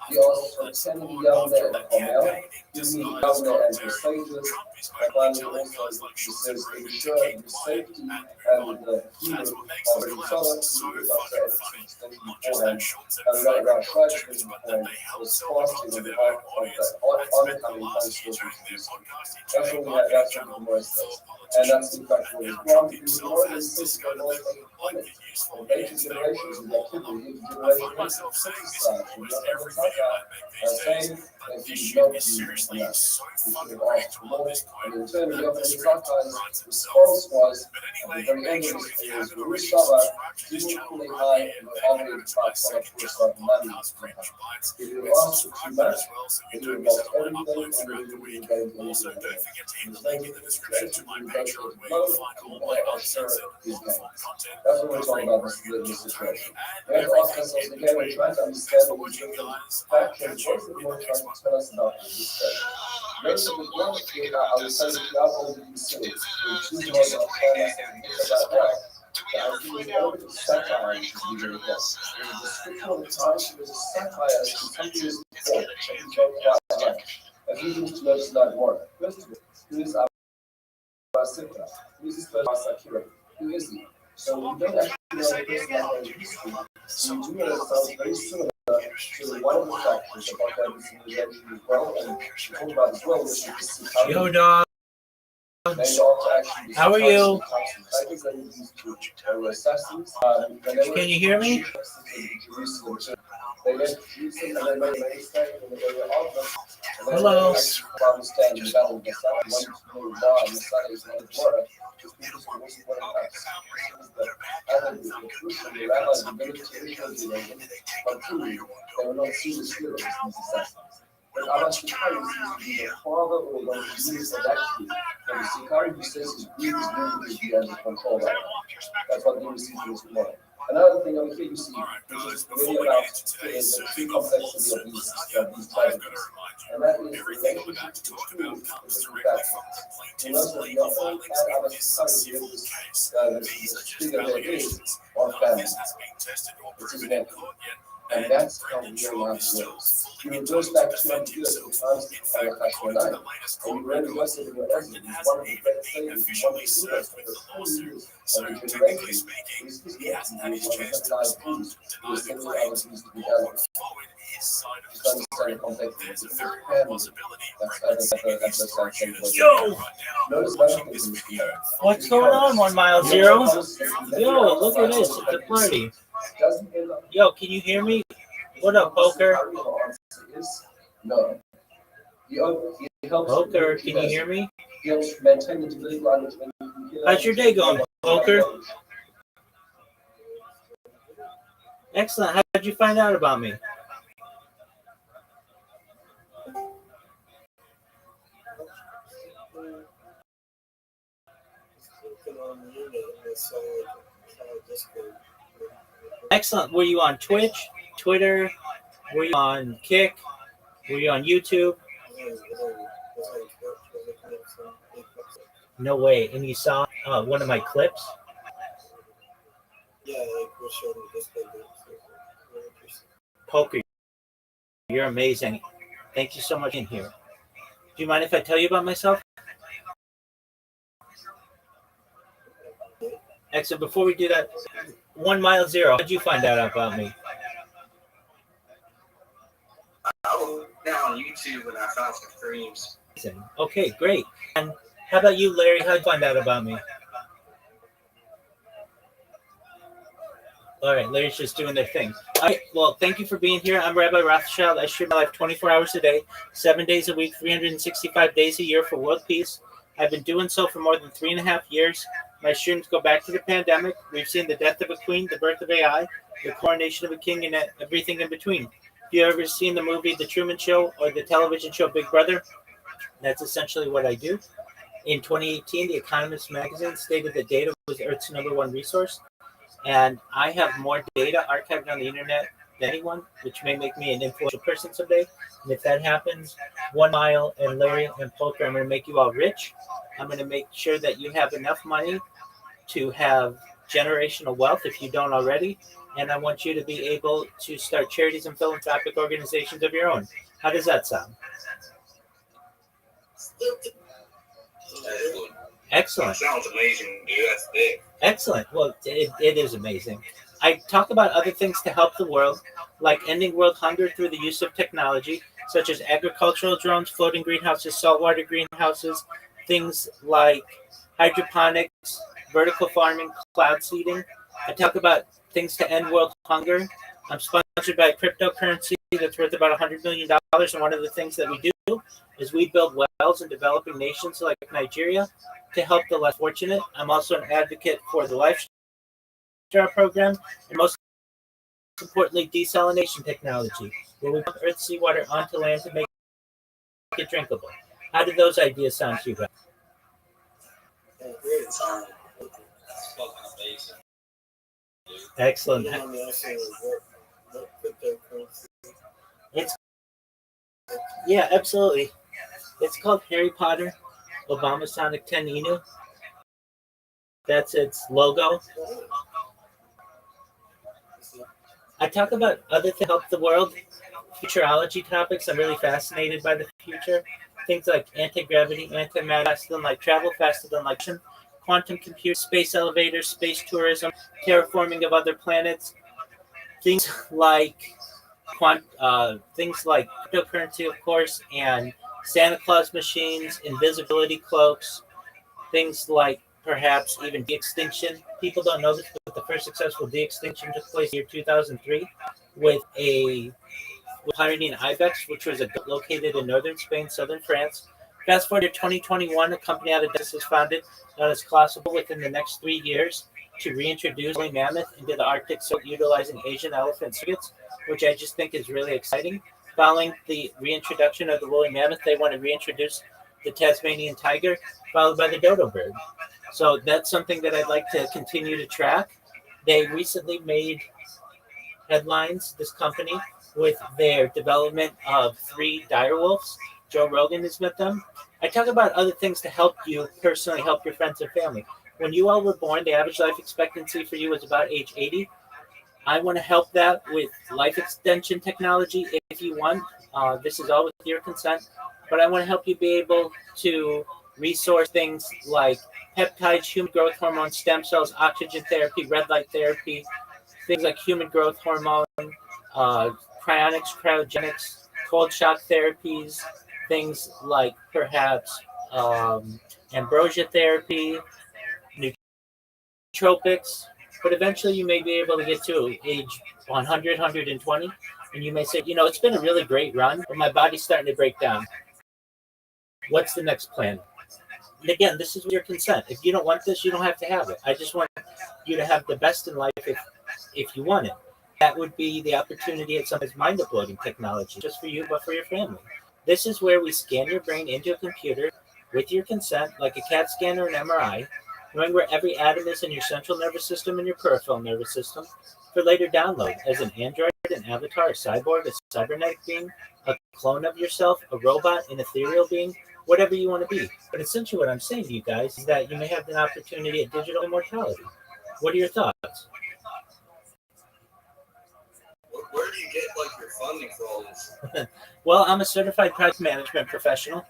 He asks for 10 young men to come out, give me young men as your sages, and finally also he says ensure the safety and the healing of each other through Dr. Edison's study beforehand. And right now, try to do beforehand was fasting on behalf of the oncoming Thanksgiving season. That's what we have, that's what the Lord says. And that's in fact what is wrong. The Lord is this for Lord and for ancient generations of activity, the generation of exercise, and not every saying that if you love me seriously, you should have asked more. And in turn, the other Rothschild's response was, at the very end of his Rothschild, equally high and only by for money. If you ask for too much, if you lost everything, and you will gain also don't forget to hit the link in the description to my Patreon where you'll find all my uncensored long-form content. That's what we're talking about this situation. We have to ask ourselves again, we're trying to understand what we're doing. Factions, what is the Lord trying to tell us about this study? Most of the one thing I would say that y'all will be considered in 2 months of plans and things like that. I think there's an element of satire which is usually yes. There's a description of the times, there's a satire as to something is important, that you don't quite like. A few things to notice about one. First of all, who is our Sikha? Who is this person Sakira? Who is he? So we don't actually know the person about their history. So we do know that sounds very similar to one of the factors about that civilization as well, and we talk about as well, which is the Sikha. Yo, dog. How are you? Can you hear me? Hello. But I'm actually trying to be the father or the leaders of that group. And the Sikari who says his group is going to be under control right now. That's what the receiver is for. Another thing over here you see, which is really about the true complexity of these tragedies. And that is the relationship to truth is the facts. You know, so the other and other society the figure there is on family. This is an and that's how the real life works. You reverse back 200 years times by a factor of 9. And you really reverse it in your essence. It's one of the great things, one of the students for the whole years of the generation. This is what you want to recognize who's things that others used to be done. Just understand the complexity. It's a very possibility. That's Yo! Notice one thing in this video. What's going on, 1 mile 0? Yo, look at this. It's a party. Yo, can you hear me? What up, Poker? No. Poker, can you hear me? How's How's your day going, Poker? Excellent. How did you find out about me? Excellent. Were you on Twitch, Twitter? Were you on Kick? Were you on YouTube? No way. And you saw one of my clips? Yeah, like we're showing the display. Poker, you're amazing. Thank you so much in here. Do you mind if I tell you about myself? Excellent. Before we do that, 1 mile 0, how did you find out about me? I was down on YouTube and I found some streams. Okay, great. And how about you, Larry? How did you find out about me? All right, Larry's just doing their thing. All right, well, thank you for being here. I'm Rabbi Rothschild. I stream my life 24 hours a day, 7 days a week, 365 days a year for world peace. I've been doing so for more than 3.5 years. My streams go back to the pandemic. We've seen the death of a queen, the birth of AI, the coronation of a king, and everything in between. If you've ever seen the movie The Truman Show or the television show Big Brother, That's essentially what I do. In 2018, The Economist magazine stated that data was Earth's #1 resource, and I have more data archived on the internet than anyone, which may make me an influential person someday. And if that happens, 1Mile and Larry and Polker, I'm going to make you all rich. I'm going to make sure that you have enough money to have generational wealth if you don't already. And I want you to be able to start charities and philanthropic organizations of your own. How does that sound? Excellent. Sounds amazing, dude. That's big. Excellent. Well, it is amazing. I talk about other things to help the world, like ending world hunger through the use of technology, such as agricultural drones, floating greenhouses, saltwater greenhouses, things like hydroponics, vertical farming, cloud seeding. I talk about things to end world hunger. I'm sponsored by a cryptocurrency that's worth about $100 million. And one of the things that we do is we build wells in developing nations like Nigeria to help the less fortunate. I'm also an advocate for the Lifestar program, and most importantly, desalination technology, where we pump Earth's seawater onto land to make it drinkable. How do those ideas sound to you guys? Excellent. It's yeah, absolutely. It's called Harry Potter Obama Sonic 10 Inu. That's its logo. I talk about other things to help the world, futurology topics. I'm really fascinated by the future. Things like anti-gravity, antimatter, faster than light, travel faster than light, quantum computers, space elevators, space tourism, terraforming of other planets. Things like cryptocurrency, of course, and Santa Claus machines, invisibility cloaks, things like perhaps even de-extinction. People don't know this, but the first successful de-extinction took place in the year 2003 with pioneering ibex, which was a goat located in northern Spain, southern France. Fast forward to 2021, a company out of Dallas was founded, known as Colossal, within the next 3 years to reintroduce woolly mammoth into the Arctic, so utilizing Asian elephant surrogates, which I just think is really exciting. Following the reintroduction of the woolly mammoth, they want to reintroduce the Tasmanian tiger, followed by the dodo bird. So that's something that I'd like to continue to track. They recently made headlines, this company, with their development of 3 direwolves. Joe Rogan has met them. I talk about other things to help you personally, help your friends and family. When you all were born, the average life expectancy for you was about age 80. I want to help that with life extension technology if you want. This is all with your consent. But I want to help you be able to resource things like peptides, human growth hormone, stem cells, oxygen therapy, red light therapy, things like human growth hormone, cryonics, cryogenics, cold shock therapies, things like perhaps ambrosia therapy, nootropics. But eventually you may be able to get to age 100, 120, and you may say, it's been a really great run, but my body's starting to break down. What's the next plan? And again, this is with your consent. If you don't want this, you don't have to have it. I just want you to have the best in life if you want it. That would be the opportunity at some mind uploading technology, just for you, but for your family. This is where we scan your brain into a computer with your consent, like a CAT scan or an MRI, knowing where every atom is in your central nervous system and your peripheral nervous system, for later download as an android, an avatar, a cyborg, a cybernetic being, a clone of yourself, a robot, an ethereal being, whatever you want to be. But essentially what I'm saying to you guys is that you may have an opportunity at digital immortality. What are your thoughts? Where do you get your funding for all this? Well, I'm a certified project management professional.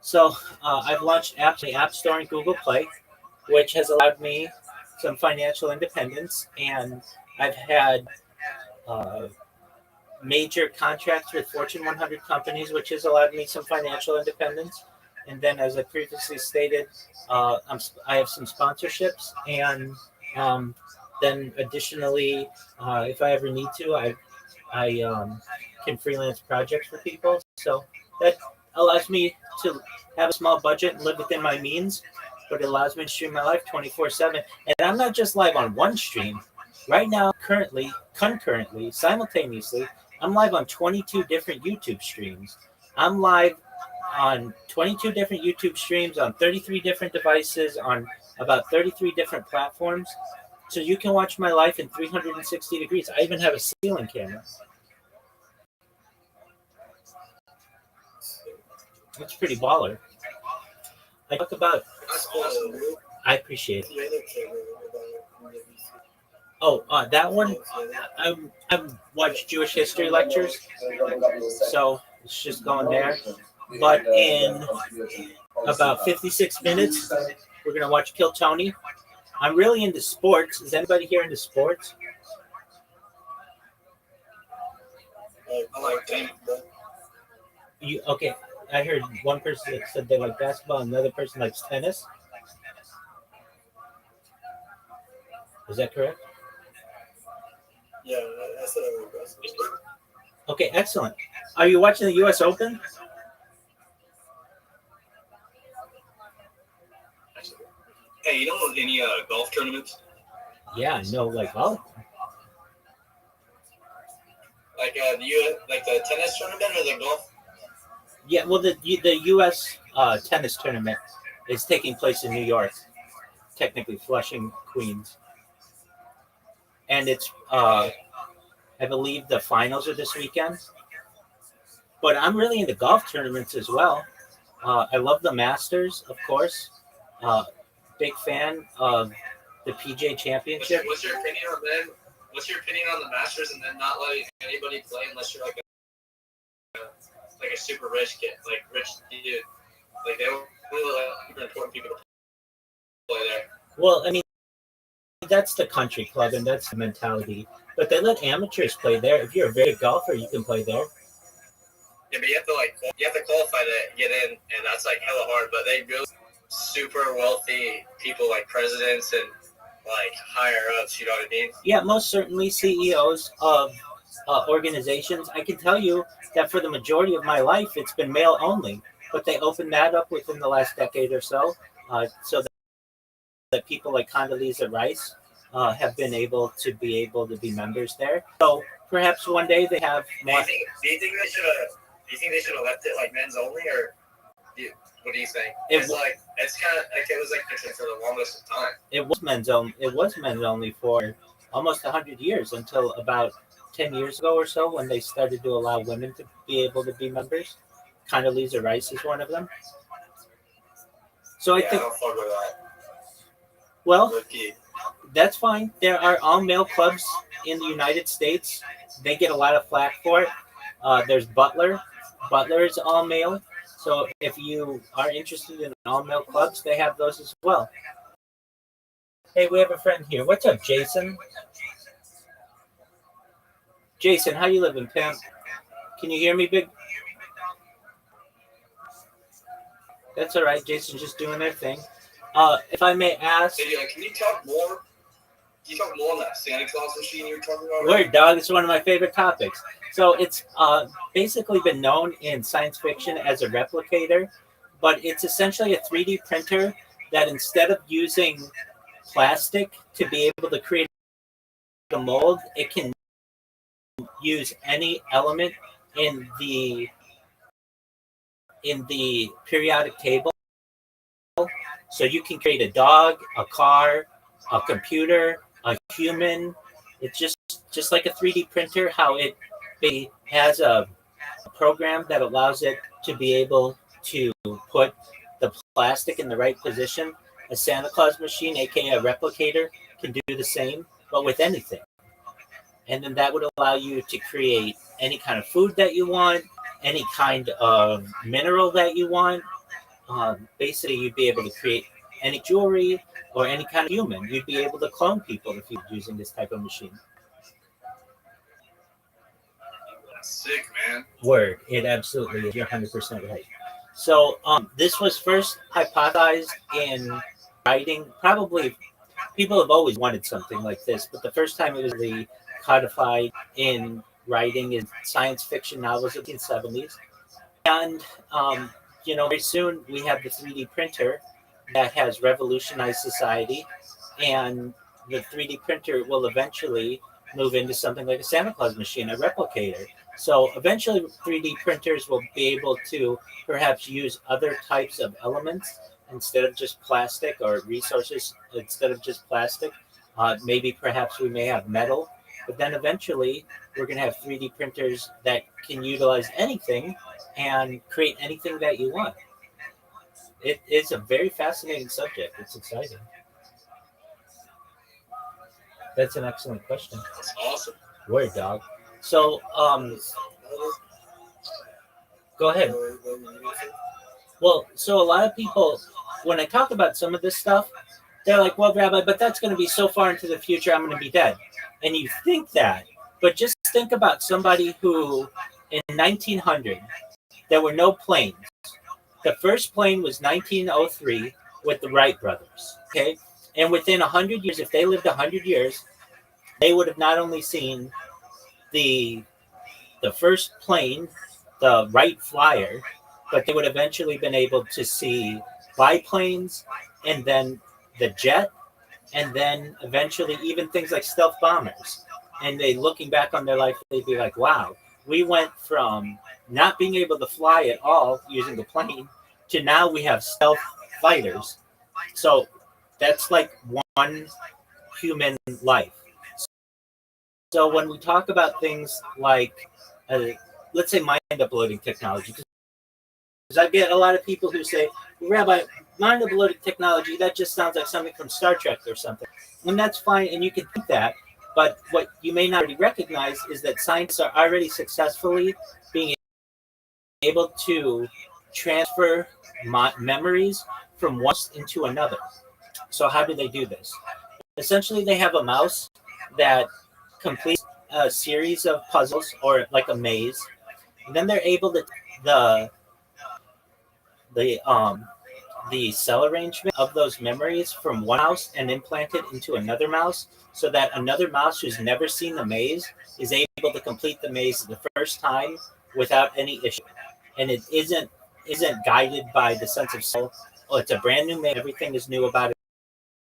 So I've launched apps in the App Store and Google Play, which has allowed me some financial independence. And I've had major contracts with Fortune 100 companies, which has allowed me some financial independence. And then, as I previously stated, I have some sponsorships. And then additionally, if I ever need to, I can freelance projects for people. So that allows me to have a small budget and live within my means, but it allows me to stream my life 24/7. And I'm not just live on one stream. Right now, concurrently, simultaneously, I'm live on 22 different YouTube streams. I'm live on 22 different YouTube streams, on 33 different devices, on about 33 different platforms. So you can watch my life in 360 degrees. I even have a ceiling camera. It's pretty baller. I talk about. I appreciate it. Oh, that one. I watch Jewish history lectures, so it's just going there. But in about 56 minutes, we're gonna watch Kill Tony. I'm really into sports. Is anybody here into sports? I like tennis. You okay? I heard one person that said they like basketball, and another person likes tennis. Is that correct? Yeah, I said I like basketball. Okay, excellent. Are you watching the U.S. Open? Hey, you know any golf tournaments? Yeah, no, like golf. Like the tennis tournament or the golf? Yeah, well, the U.S. Tennis tournament is taking place in New York, technically Flushing, Queens, and it's I believe the finals are this weekend. But I'm really into golf tournaments as well. I love the Masters, of course. Big fan of the PJ Championship. What's your opinion on them? What's your opinion on the Masters and then not letting anybody play unless you're like a super rich kid, like rich dude? Like they don't really let super important people to play there. Well, I mean, that's the country club and that's the mentality. But they let amateurs play there. If you're a very good golfer, you can play there. Yeah, but you have to qualify to get in, and that's like hella hard. But they really super wealthy people, like presidents and like higher ups. You know what I mean? Yeah, most certainly CEOs of organizations. I can tell you that for the majority of my life, it's been male only. But they opened that up within the last decade or so, so that people like Condoleezza Rice have been able to be members there. So perhaps one day they have. Do you think they should have left it like men's only, or what do you think? It's like it's kind of like it was like for the longest of time. It was men's only. It was men's only for almost 100 years until about 10 years ago or so when they started to allow women to be able to be members. Condoleezza Rice is one of them. So I think. I don't fuck with that. Well, that's fine. There are all male clubs in the United States. They get a lot of flack for it. There's Butler. Butler is all male. So if you are interested in all male clubs, they have those as well. Hey, we have a friend here. What's up, Jason? Jason, how you living, pimp? Can you hear me, big? That's all right. Jason's just doing their thing. If I may ask, Hey, can you talk more? Can you talk more on that Santa Claus machine you were talking about? word dog. It's one of my favorite topics. So it's basically been known in science fiction as a replicator, but it's essentially a 3D printer that instead of using plastic to be able to create a mold, it can use any element in the periodic table. So you can create a dog, a car, a computer, a human. It's just like a 3D printer, how it has a program that allows it to be able to put the plastic in the right position. A Santa Claus machine, aka a replicator, can do the same, but with anything. And then that would allow you to create any kind of food that you want, any kind of mineral that you want. Basically, you'd be able to create any jewelry or any kind of human. You'd be able to clone people if you're using this type of machine. That's sick, man. Word. It absolutely is. You're 100% right. So this was first hypothesized in writing. Probably people have always wanted something like this, but the first time it was really codified in writing in science fiction novels of the 1970s. And, very soon we have the 3D printer that has revolutionized society, and the 3D printer will eventually move into something like a Santa Claus machine, a replicator. So eventually 3D printers will be able to perhaps use other types of elements instead of just plastic, or resources instead of just plastic. Maybe perhaps we may have metal, but then eventually we're going to have 3D printers that can utilize anything and create anything that you want. It is a very fascinating subject. It's exciting. That's an excellent question. That's awesome. Word, dog. So, go ahead. Well, so a lot of people, when I talk about some of this stuff, they're like, well, Rabbi, but that's going to be so far into the future, I'm going to be dead. And you think that, but just think about somebody who, in 1900, there were no planes. The first plane was 1903 with the Wright brothers, okay? And within 100 years, if they lived 100 years, they would have not only seen the first plane, the Wright Flyer, but they would eventually been able to see biplanes, and then the jet, and then eventually even things like stealth bombers. And they, looking back on their life, they'd be like, wow, we went from not being able to fly at all using the plane to now we have stealth fighters. So that's like one human life. So when we talk about things like, let's say, mind uploading technology, because I get a lot of people who say, Rabbi, mind uploading technology, that just sounds like something from Star Trek or something. And that's fine, and you can think that. But what you may not already recognize is that scientists are already successfully being able to transfer memories from one into another. So how do they do this? Essentially, they have a mouse that completes a series of puzzles, or like a maze. And then they're able to the cell arrangement of those memories from one mouse and implant it into another mouse, so that another mouse who's never seen the maze is able to complete the maze the first time without any issue. And it isn't guided by the sense of self. Oh, it's a brand new maze. Everything is new about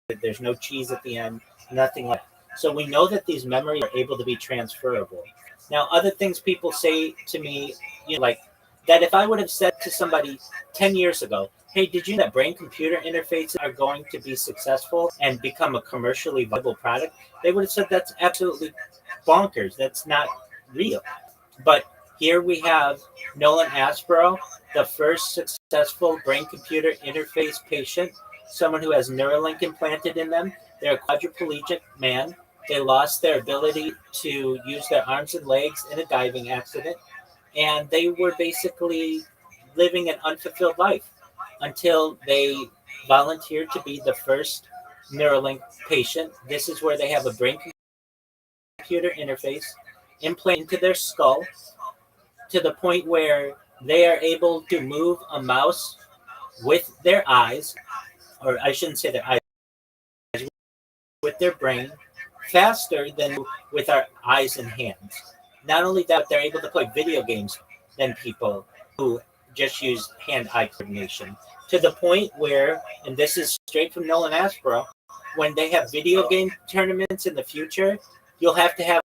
it. There's no cheese at the end. Nothing like that. So we know that these memories are able to be transferable. Now, other things people say to me, like that if I would have said to somebody 10 years ago, hey, did you know that brain-computer interfaces are going to be successful and become a commercially viable product? They would have said that's absolutely bonkers. That's not real. But here we have Nolan Aspro, the first successful brain-computer interface patient, someone who has Neuralink implanted in them. They're a quadriplegic man. They lost their ability to use their arms and legs in a diving accident. And they were basically living an unfulfilled life until they volunteered to be the first Neuralink patient. This is where they have a brain-computer interface implanted into their skull to the point where they are able to move a mouse with their eyes, or I shouldn't say their eyes, with their brain, faster than with our eyes and hands. Not only that, they're able to play video games than people who just use hand-eye coordination. To the point where, and this is straight from Nolan Aspro, when they have video game tournaments in the future, you'll have to have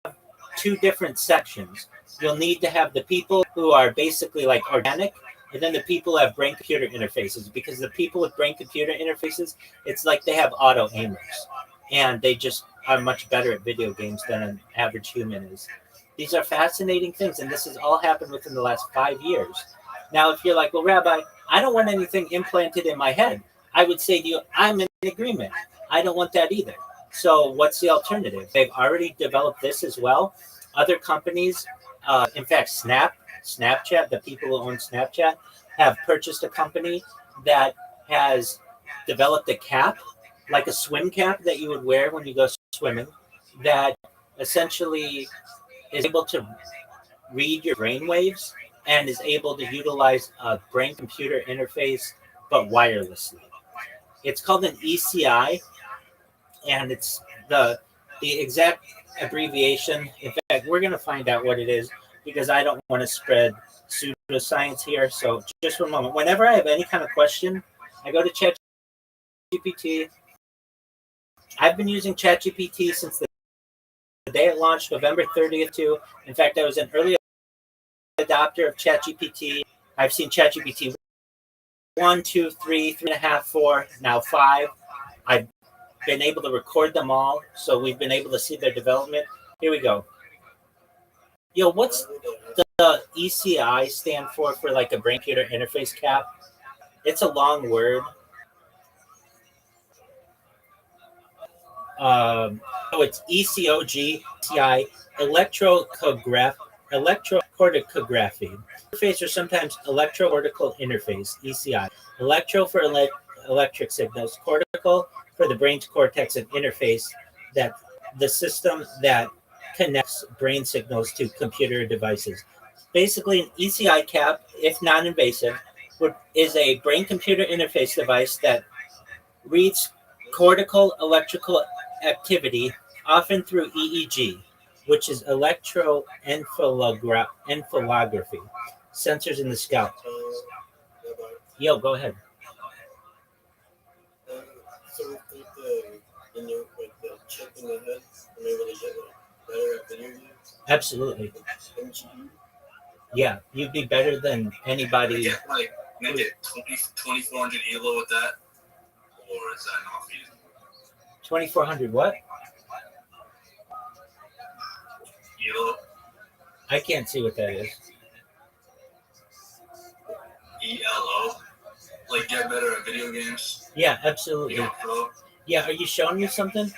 two different sections. You'll need to have the people who are basically like organic, and then the people who have brain-computer interfaces, because the people with brain-computer interfaces, it's like they have auto-aimers, and they just are much better at video games than an average human is. These are fascinating things, and this has all happened within the last 5 years. Now, if you're like, well, Rabbi, I don't want anything implanted in my head, I would say to you, I'm in agreement. I don't want that either. So what's the alternative? They've already developed this as well. Other companies, in fact, Snapchat, the people who own Snapchat, have purchased a company that has developed a cap, like a swim cap that you would wear when you go swimming, that essentially is able to read your brain waves and is able to utilize a brain-computer interface, but wirelessly. It's called an ECI, and it's the exact abbreviation. In fact, we're going to find out what it is, because I don't want to spread pseudoscience here. So just for a moment, whenever I have any kind of question, I go to ChatGPT. I've been using ChatGPT since the day it launched, November 30th too. In fact, I was an early adopter of ChatGPT. I've seen ChatGPT 1, 2, 3, 3.5, 4, now 5. I've been able to record them all, so we've been able to see their development. Here we go. Yo, what's the ECI stand for like a brain computer interface cap? It's a long word. So it's ECOG, ECI, electrocorticography. Interface or sometimes electrocortical interface, ECI. Electro for electric signals, cortical for the brain's cortex and interface, that the system that connects brain signals to computer devices. Basically, an ECI cap, if non-invasive, is a brain-computer interface device that reads cortical electrical activity, often through EEG, which is electroencephalography, sensors in the scalp. Yo, go ahead. So with the chip in the head, I'm able to get better at video games. Absolutely. Yeah, you'd be better than anybody. Can I get 2,400 ELO with that? Or is that not feasible? 2,400 what? ELO. I can't see what that is. ELO. Like get better at video games? Yeah, absolutely. Yeah, are you showing me something? Does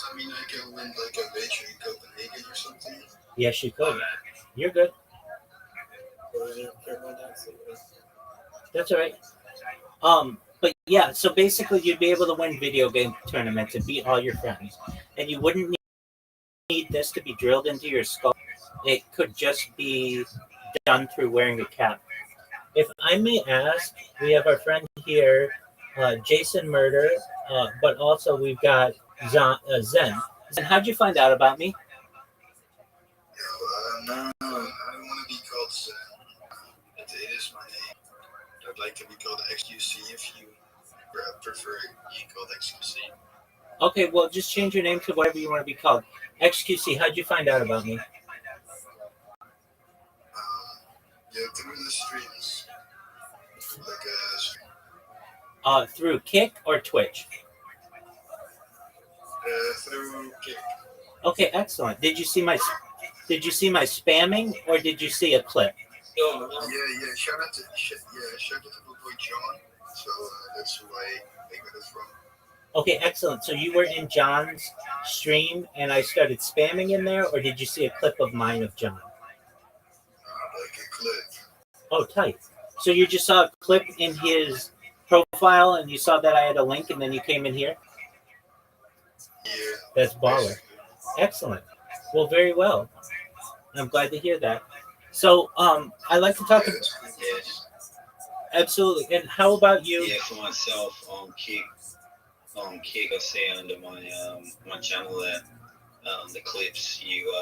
that mean I can win like a major in Copenhagen or something? Yes, you could. You're good. That's all right. But yeah, so basically you'd be able to win video game tournaments and beat all your friends. And you wouldn't need this to be drilled into your skull. It could just be done through wearing a cap. If I may ask, we have our friend here, Jason Murder, but also we've got Zen. Zen, how'd you find out about me? No, I don't want to be called Zen. It is my name. I'd like to be called XQC if you prefer being called XQC. Okay, well, just change your name to whatever you want to be called. XQC, how'd you find out about me? Yeah, through the streams. Through Kick or Twitch? Through Kick. Okay, excellent. Did you see my spamming, or did you see a clip? Yeah. Shout out to my boy John. So that's who I got this from. Okay, excellent. So you were in John's stream, and I started spamming in there, or did you see a clip of mine of John? Like a clip. Oh, tight. So you just saw a clip in his profile, and you saw that I had a link, and then you came in here? Yeah. That's baller. Excellent. Well, very well. I'm glad to hear that. So, I like to talk. Yes. Absolutely. And how about you? Yeah, for myself, Kick, I say under my channel that the clips you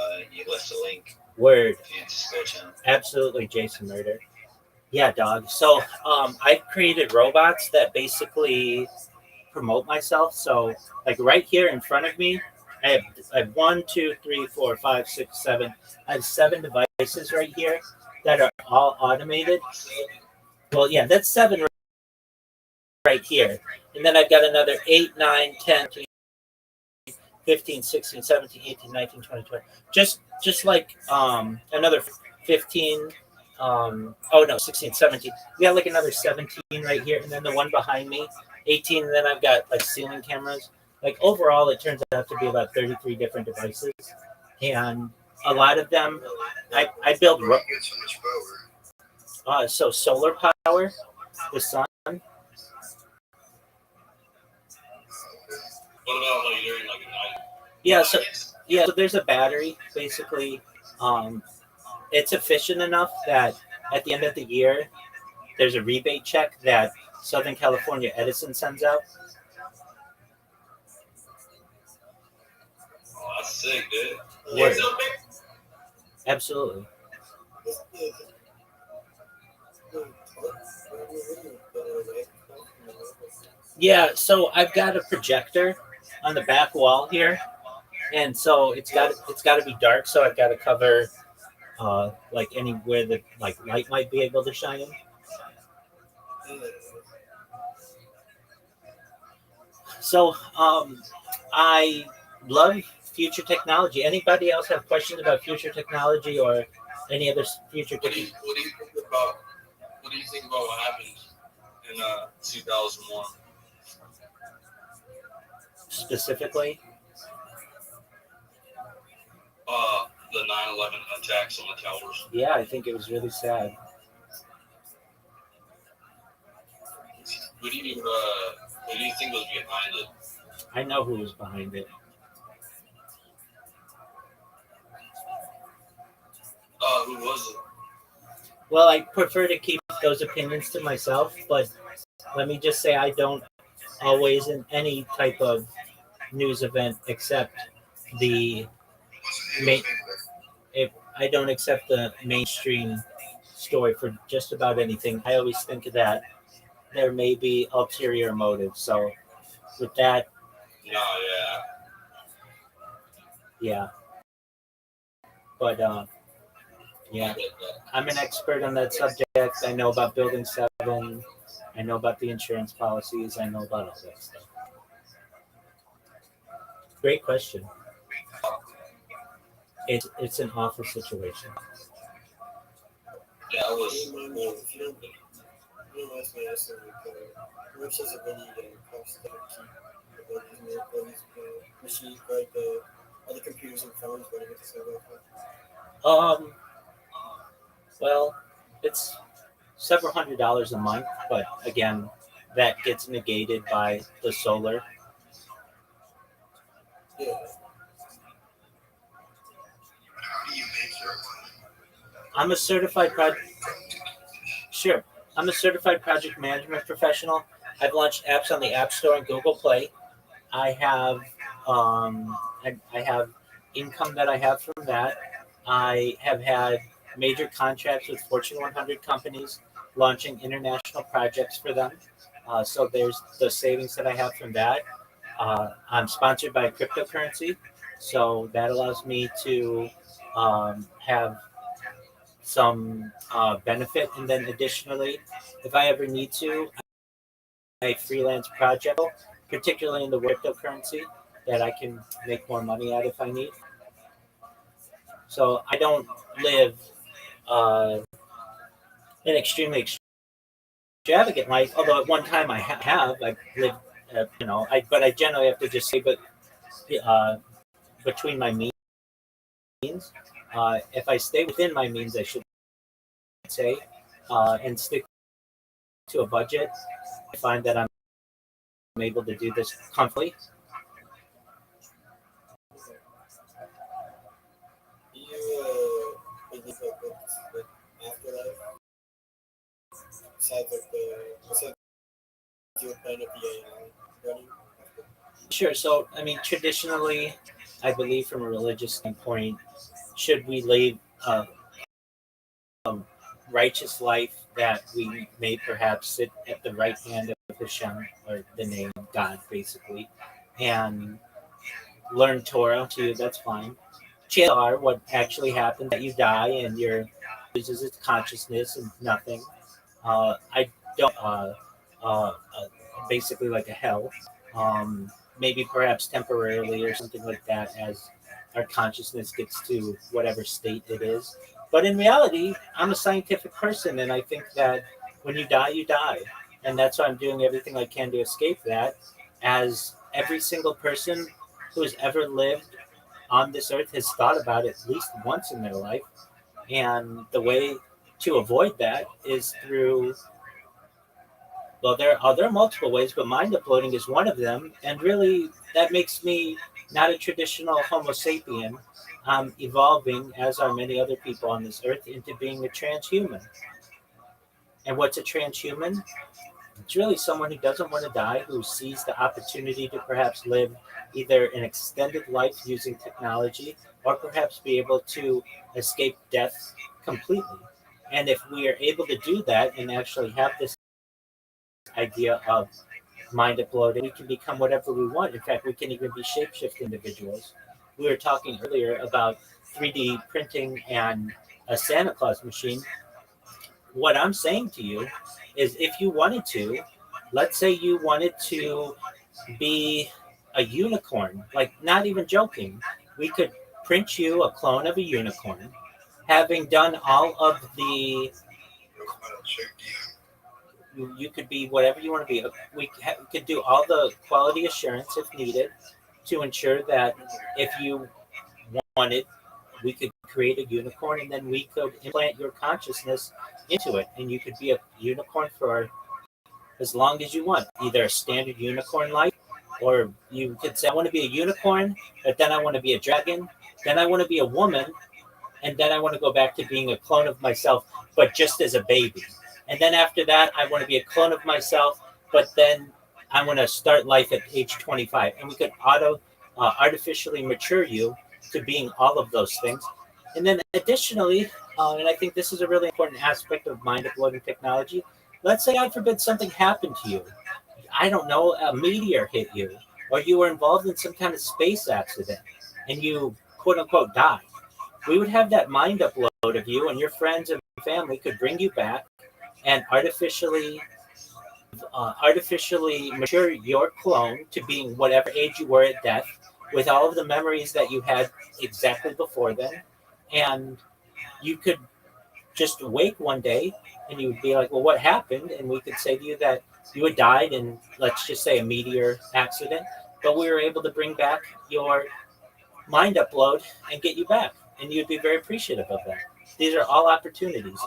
left a link. Word. To Discord channel. Absolutely, Jason Murder. Yeah, dog. So, I've created robots that basically promote myself. So, like right here in front of me, I have 1, 2, 3, 4, 5, 6, 7. I have 7 devices right here that are all automated. Well, yeah, that's 7 right here. And then I've got another 8, 9, 10, 15, 16, 17, 18, 19, 20, 20. Just like another 15. 16, 17. We got like another 17 right here. And then the one behind me, 18. And then I've got like ceiling cameras. Like overall, it turns out to be about 33 different devices. And a lot of them, I build. So solar power, the sun. What about like during like a night? Yeah, so there's a battery basically. It's efficient enough that at the end of the year, there's a rebate check that Southern California Edison sends out. Oh, that's sick, dude. Yeah. Absolutely. Yeah, so I've got a projector on the back wall here, and so it's got to be dark. So I've got to cover like anywhere that like light might be able to shine in. So I love future technology. Anybody else have questions about future technology or any other future technology? What do you think about what happened in 2001? Specifically? The 9/11 attacks on the towers. Yeah, I think it was really sad. What do you think was behind it? I know who was behind it. Who was it? Well, I prefer to keep those opinions to myself, but let me just say I don't always in any type of news event accept the main. If I don't accept the mainstream story for just about anything, I always think that there may be ulterior motives. So with that, No, yeah. But yeah, I'm an expert on that subject. I know about Building 7. I know about the insurance policies. I know about all that stuff. Great question. It's an awful situation. Yeah, I was. Well, it's several $100s a month, but again, that gets negated by the solar. I'm a certified project. Sure, I'm a certified project management professional. I've launched apps on the App Store and Google Play. I have I have income that I have from that. I have had major contracts with Fortune 100 companies, launching international projects for them. So there's the savings that I have from that. I'm sponsored by a cryptocurrency, so that allows me to have some benefit. And then additionally, if I ever need to, I freelance project, particularly in the cryptocurrency, that I can make more money at if I need. So I don't live an extremely extravagant life. Although at one time I lived, but I generally have to just say, but uh, between my means, if I stay within my means, I should say, and stick to a budget, I find that I'm able to do this comfortably. Sure. So, I mean, traditionally, I believe from a religious standpoint, should we live a righteous life that we may perhaps sit at the right hand of Hashem, or the name God, basically, and learn Torah too. That's fine. Chances are, what actually happens that you die and your loses its consciousness and nothing. I don't. Basically like a hell. Maybe perhaps temporarily or something like that, as our consciousness gets to whatever state it is. But in reality, I'm a scientific person, and I think that when you die, you die. And that's why I'm doing everything I can to escape that, as every single person who has ever lived on this earth has thought about it at least once in their life. And the way to avoid that is through, well, there are multiple ways, but mind uploading is one of them. And really, that makes me not a traditional Homo sapien. I'm evolving, as are many other people on this earth, into being a transhuman. And what's a transhuman? It's really someone who doesn't want to die, who sees the opportunity to perhaps live either an extended life using technology, or perhaps be able to escape death completely. And if we are able to do that and actually have this idea of mind uploaded. We can become whatever we want. In fact, we can even be shapeshifting individuals. We were talking earlier about 3D printing and a Santa Claus machine. What I'm saying to you is if you wanted to, let's say you wanted to be a unicorn, like not even joking, we could print you a clone of a unicorn, having done all of the, you could be whatever you want to be. We could do all the quality assurance if needed to ensure that if you wanted, we could create a unicorn and then we could implant your consciousness into it. And you could be a unicorn for as long as you want, either a standard unicorn life, or you could say, I want to be a unicorn, but then I want to be a dragon, then I want to be a woman, and then I want to go back to being a clone of myself, but just as a baby. And then after that, I want to be a clone of myself, but then I want to start life at age 25. And we could artificially mature you to being all of those things. And then additionally, and I think this is a really important aspect of mind uploading technology, let's say, God forbid, something happened to you. I don't know, a meteor hit you, or you were involved in some kind of space accident, and you, quote unquote, died. We would have that mind upload of you, and your friends and family could bring you back and artificially mature your clone to being whatever age you were at death, with all of the memories that you had exactly before then. And you could just wake one day and you would be like, well, what happened? And we could say to you that you had died in, let's just say, a meteor accident, but we were able to bring back your mind upload and get you back. And you'd be very appreciative of that. These are all opportunities.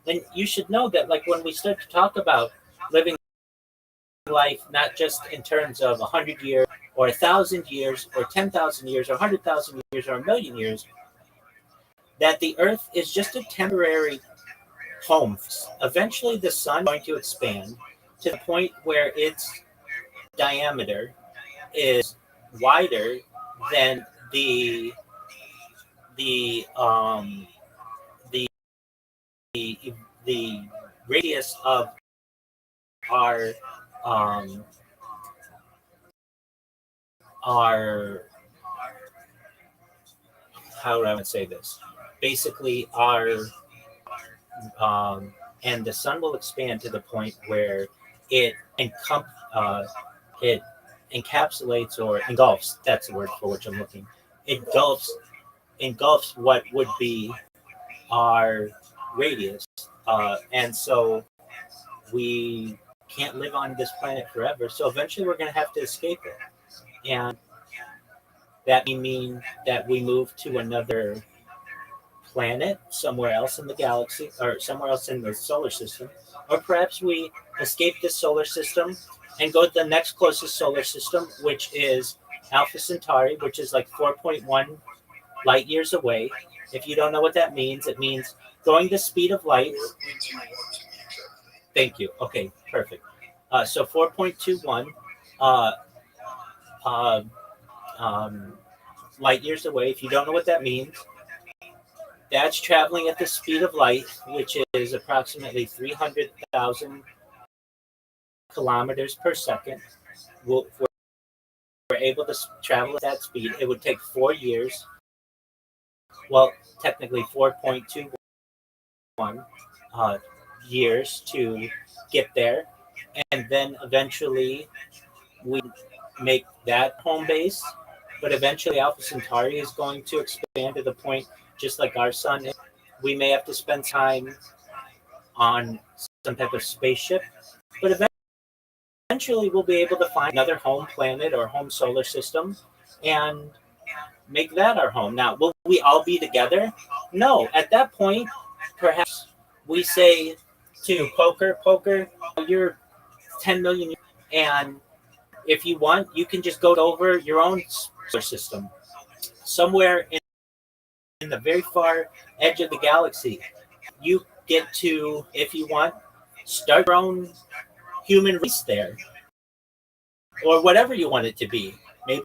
And you should know that, like, when we start to talk about living life, not just in terms of 100 years or 1,000 years or 10,000 years or 100,000 years or a million years, that the earth is just a temporary home. Eventually the sun is going to expand to the point where its diameter is wider than the radius of our how do I want to say this? Basically, and the sun will expand to the point where it it encapsulates or engulfs. That's the word for which I'm looking. Engulfs what would be our radius, and so we can't live on this planet forever. So eventually, we're going to have to escape it, and that may mean that we move to another planet somewhere else in the galaxy or somewhere else in the solar system, or perhaps we escape this solar system and go to the next closest solar system, which is Alpha Centauri, which is like 4.1 light years away. If you don't know what that means, it means going the speed of light. Thank you. Okay, perfect. So 4.21 light years away. If you don't know what that means, that's traveling at the speed of light, which is approximately 300,000 kilometers per second. We're able to travel at that speed. It would take 4 years. Well, technically 4.21 years to get there. And then eventually we make that home base. But eventually Alpha Centauri is going to expand to the point, just like our sun is. We may have to spend time on some type of spaceship, but eventually we'll be able to find another home planet or home solar system and make that our home. Now, will we all be together? No. At that point, perhaps we say to Poker, you're 10 million, and if you want, you can just go over your own solar system somewhere in the very far edge of the galaxy. You get to, if you want, start your own human race there, or whatever you want it to be. Maybe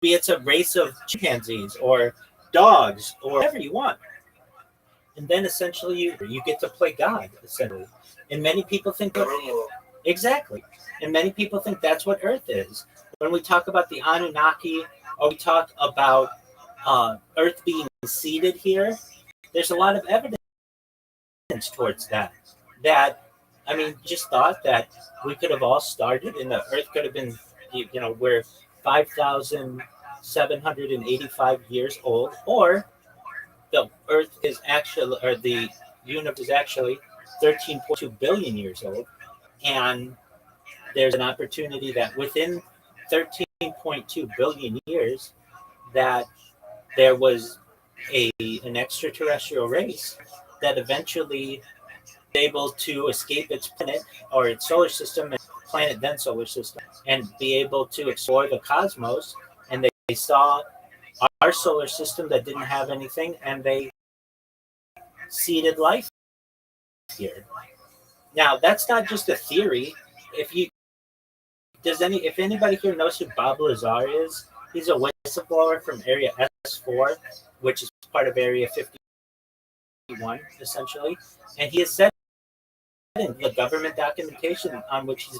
it's a race of chimpanzees or dogs or whatever you want. And then essentially you get to play God, essentially. And many people think Exactly. And many people think that's what Earth is. When we talk about the Anunnaki, or we talk about Earth being seeded here, there's a lot of evidence towards that. That, I mean, just thought that we could have all started, and the Earth could have been, we're 5,785 years old, or the Earth is actually, or the universe is actually 13.2 billion years old, and there's an opportunity that within 13.2 billion years that there was an extraterrestrial race that eventually was able to escape its planet or its solar system, planet then solar system, and be able to explore the cosmos. And they saw our solar system that didn't have anything, and they seeded life here. Now, that's not just a theory. If anybody here knows who Bob Lazar is, he's a whistleblower from Area S4, which is part of Area 51, essentially. And he has said in the government documentation on which he's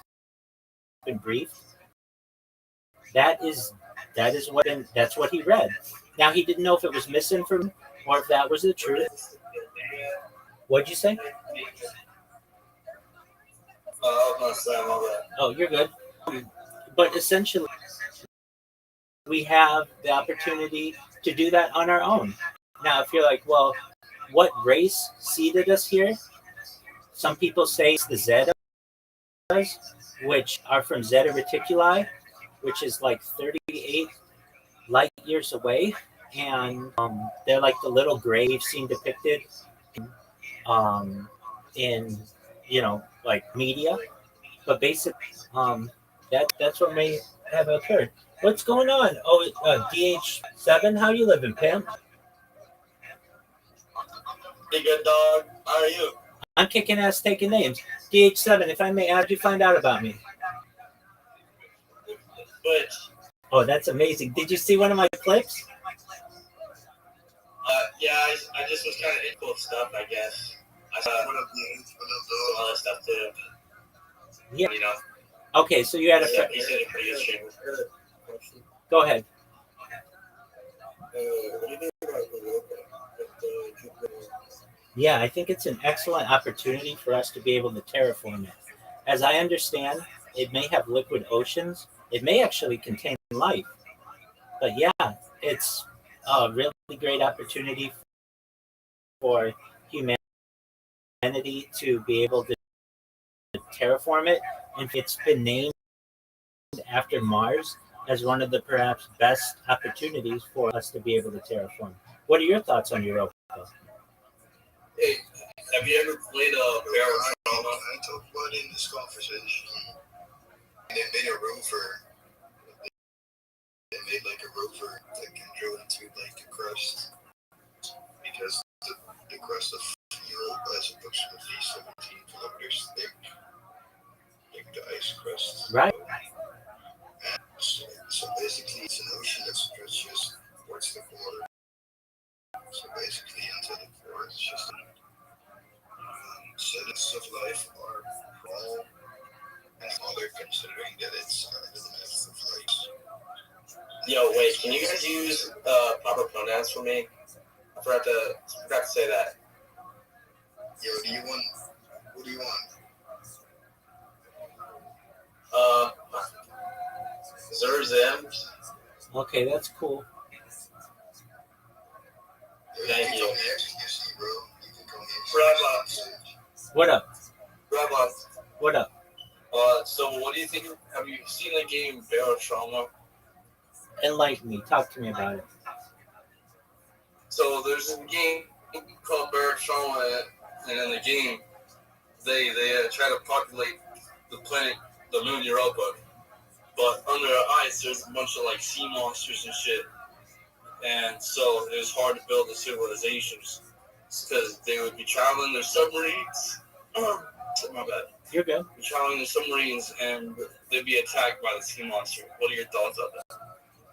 been briefed, that's what he read. Now, he didn't know if it was misinformation or if that was the truth. What'd you say? Oh, you're good. But essentially, we have the opportunity to do that on our own. Now, if you're like, well, what race seeded us here? Some people say it's the Zetas, which are from Zeta Reticuli, which is like 38 light years away. And they're like the little graves seen depicted in like media. But basically, that's what may have occurred. What's going on? Oh, DH7, how you living, Pam? Hey, good dog. How are you? I'm kicking ass, taking names. DH7, if I may, how did you find out about me? Which? Oh, that's amazing. Did you see one of my clips? Yeah, I just was kind of into cool stuff, I guess. I saw some other stuff too. Yeah. You know. Okay, so you had a. He said a pretty good stream. Go ahead. Yeah, I think it's an excellent opportunity for us to be able to terraform it. As I understand, it may have liquid oceans. It may actually contain life. But yeah, it's a really great opportunity for humanity to be able to terraform it. And it's been named after Mars as one of the perhaps best opportunities for us to be able to terraform. What are your thoughts on Europa? Hey, have you ever played Barrel Trauma? I took blood in this conversation. They made a rover. They made like a rover that can drill into like the crust because the crust of Europa is approximately 17 kilometers thick, like the ice crust. Right. And so basically, it's an ocean that stretches towards the core. So basically, until the core, it's just citizens of life are all and other considering that it's the mass of life. Yo, wait, can you guys use proper pronouns for me? I forgot to say that. Yo, what do you want? Zerzem. Okay, that's cool. Thank you. What up? Rabbi. What up? So what do you think? Have you seen the game Barrel Trauma? Enlighten me. Talk to me about it. So there's a game called Barrel Trauma, and in the game, they try to populate the planet, the moon Europa. But under ice, there's a bunch of like sea monsters and shit. And so it was hard to build the civilizations because they would be traveling their submarines. My bad. You're good. Be traveling their submarines and they'd be attacked by the sea monster. What are your thoughts on that?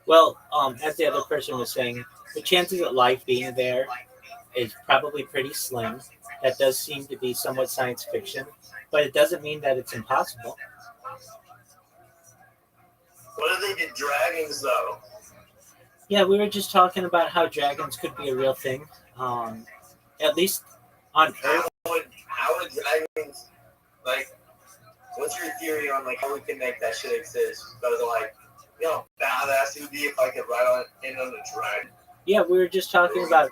Well, as the other person was saying, the chances of life being there is probably pretty slim. that does seem to be somewhat science fiction, but it doesn't mean that it's impossible. What if they did dragons though? Yeah, we were just talking about how dragons could be a real thing, at least on Earth. How would dragons, like, what's your theory on, like, how we can make that shit exist? Because, like, you know, badass it would be if I could ride on a dragon. Yeah, we were just talking about.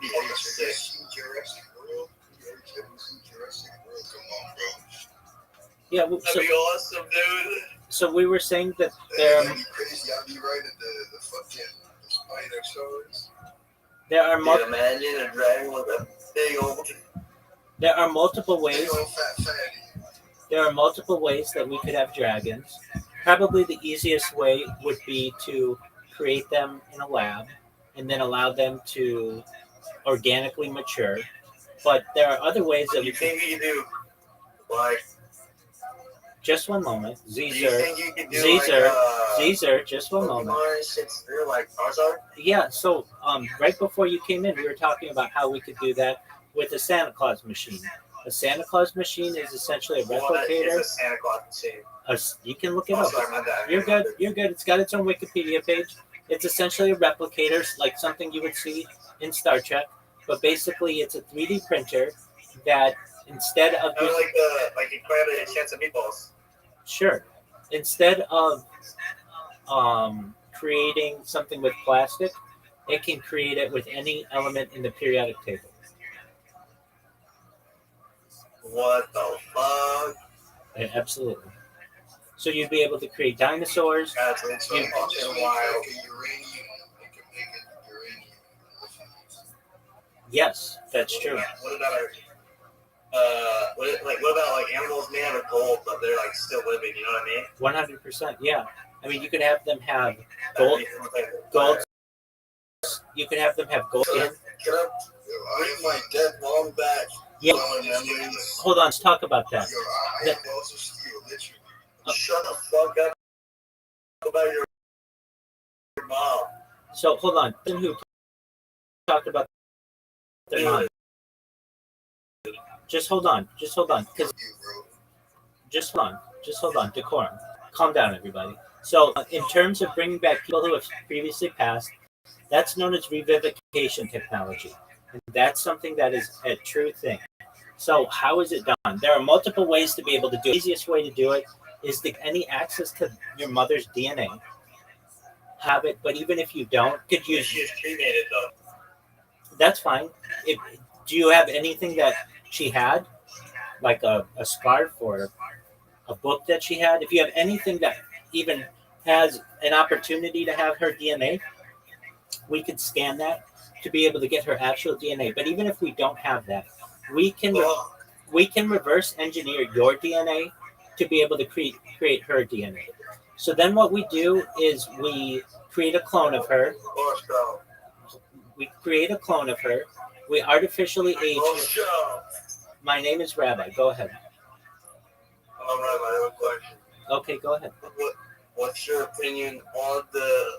Yeah, That'd be awesome, dude. So we were saying that That'd be crazy. I'd be riding the fucking Spinosaurus. there are imagine a dragon with a big old. There are multiple ways. Big old fat fatty. There are multiple ways that we could have dragons. Probably the easiest way would be to create them in a lab and then allow them to organically mature. But there are other ways that You think you could do, like, just one moment. do you Caesar, think you could do Caesar, just one moment. Like Tarzan? Yeah, so right before you came in, we were talking about how we could do that with a Santa Claus machine. A Santa Claus machine is essentially a replicator. What is a Santa Claus machine? You can look it Oh, up. sorry, my bad. You're good. You're good. It's got its own Wikipedia page. It's essentially a replicator, like something you would see in Star Trek. But basically, it's a 3D printer that instead of Kind of like you created a chance of meatballs. Sure. Instead of creating something with plastic, it can create it with any element in the periodic table. What the fuck? Yeah, absolutely. So you'd be able to create dinosaurs. That's You- fucking wild. Yes, that's true. What about what about animals made out of gold, but they're like still living? You know what I mean? 100%. Yeah. I mean, you could have them have gold. Gold. You could have them have gold. Can I bring my dead mom back? Yeah. Memories? Hold on. Let's talk about that. Shut the fuck up about your mom. So hold on. Who talked about their mom? Just hold on. Just hold on. Just hold on. Decorum. Calm down, everybody. So, in terms of bringing back people who have previously passed, that's known as revivification technology. And that's something that is a true thing. So, how is it done? There are multiple ways to be able to do it. The easiest way to do it is to get any access to your mother's DNA. Have it, but even if you don't, could use. She's cremated though. That's fine. Do you have anything that she had, like a scarf or a book that she had? If you have anything that even has an opportunity to have her DNA, we could scan that to be able to get her actual DNA. But even if we don't have that, we can reverse engineer your DNA to be able to create her DNA. So then what we do is we create a clone of her. We create a clone of her. We artificially age her. My name is Rabbi. Go ahead. All right, I have a question. Okay, go ahead. What's your opinion on the?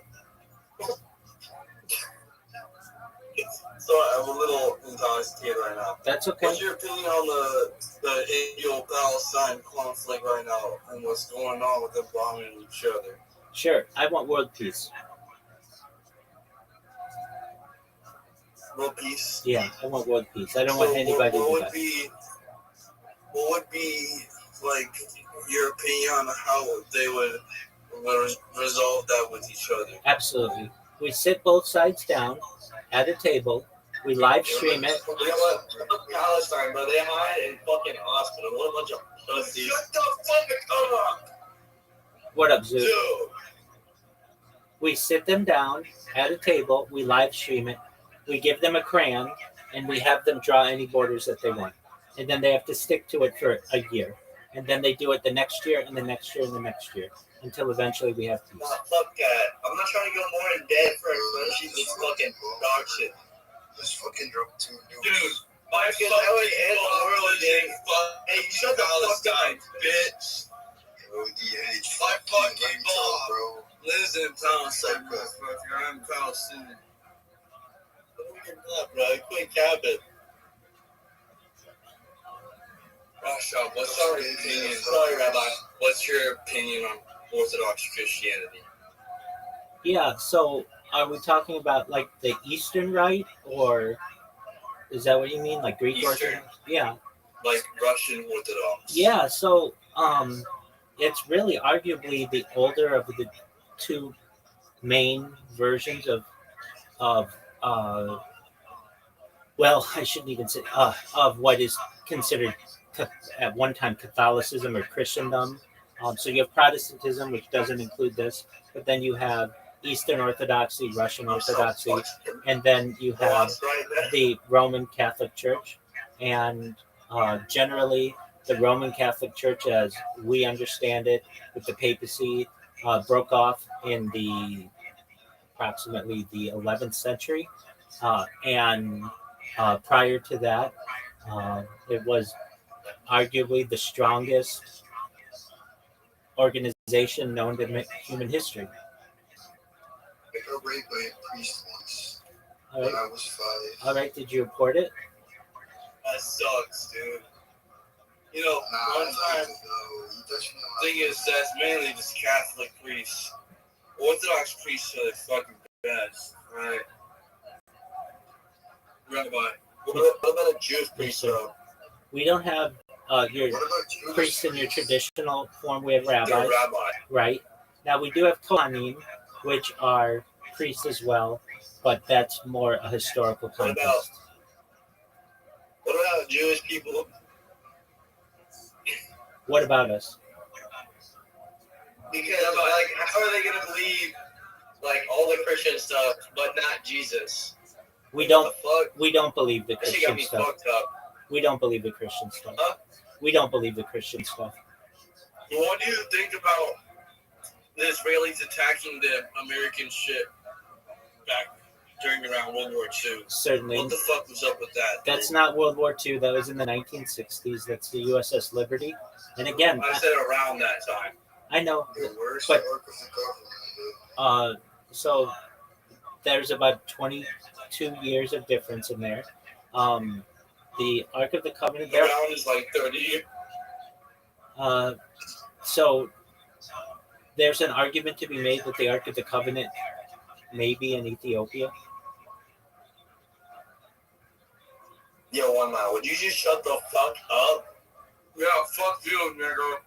Sorry, I'm a little intoxicated right now. That's okay. What's your opinion on the Israel-Palestine conflict right now and what's going on with them bombing each other? Sure, I want world peace. World peace? Yeah, I want world peace. I don't want anybody to die. What would be like your opinion on how they would resolve that with each other? Absolutely. We sit both sides down at a table. We live stream it. You know what? Palestine, bro, they hide in fucking hospital. What a bunch of pussies. Shut the fuck up! What up, Zoo? Dude. We sit them down at a table. We live stream it. We give them a crayon, and we have them draw any borders that they want. And then they have to stick to it for a year. And then they do it the next year, and the next year, and the next year, until eventually we have peace. Nah, fuck that. I'm not trying to go more in debt for expensive. It's fucking dog shit. Just fucking drop 2 nukes. Dude, I feel like I would end the world again. Hey, shut the fuck up, bitch. I fucking Bob lives in Palestine, motherfucker. I'm Palestinian. Bro, quit capping. What's your opinion? Sorry, Rabbi. What's your opinion on Orthodox Christianity? Yeah, so are we talking about like the Eastern Rite, or is that what you mean, like Greek Eastern. Orthodox? Yeah, Like Russian Orthodox. yeah. So it's really arguably the older of the two main versions of well, I shouldn't even say of what is considered at one time Catholicism or Christendom. So you have Protestantism, which doesn't include this, but then you have Eastern Orthodoxy, Russian Orthodoxy, and then you have the Roman Catholic Church. And generally, the Roman Catholic Church, as we understand it, with the papacy, broke off in the approximately the 11th century, and prior to that, it was arguably the strongest organization known to human history. I got raped by a priest once All when right. I was 5. All right. Did you report it? That sucks, dude. You know, one time, thing is, that's mainly just Catholic priests. Orthodox priests are the fucking best, right? Rabbi, what about a Jewish priest? We don't have your priests in your traditional form. We have rabbis, rabbi. right? Now we do have kohanim, which are priests as well, but that's more a historical context. What about Jewish people? What about us? Because, like, how are they going to believe, like, all the Christian stuff, but not Jesus? We don't believe the Christian stuff. We don't believe the Christian stuff. Huh? We don't believe the Christian stuff. What do you think about the Israelis attacking the American ship back during around World War II? Certainly. What the fuck was up with that? That's not World War II. That was in the 1960s. That's the USS Liberty. And again, I said around that time. I know, but so there's about 22 years of difference in there. The Ark of the Covenant. Around is like 30. So there's an argument to be made that the Ark of the Covenant may be in Ethiopia. Yo, one mile. Would you just shut the fuck up? Yeah, fuck you, nigga.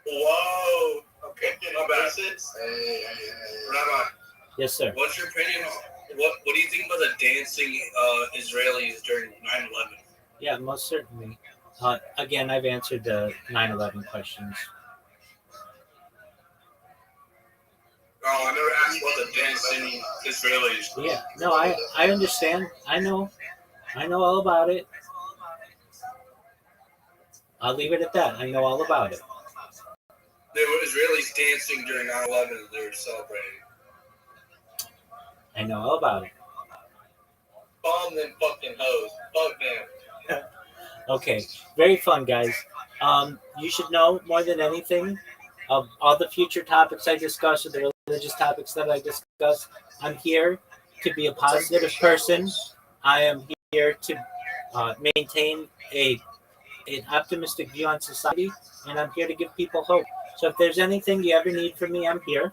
Whoa. Okay, my bad. Rabbi. Yes, sir. What's your opinion? What do you think about the dancing Israelis during 9/11? Yeah, most certainly. Again, I've answered the 9/11 questions. Oh, I never asked about the dancing Israelis. Yeah, no, I understand. I know all about it. I'll leave it at that. I know all about it. There were Israelis dancing during 9/11 and they were celebrating. I know all about it. Bomb them fucking hoes. Fuck them. Okay, very fun, guys. You should know more than anything of all the future topics I discuss or the religious topics that I discuss. I'm here to be a positive person. I am here to maintain an optimistic view on society, and I'm here to give people hope. So if there's anything you ever need from me, I'm here.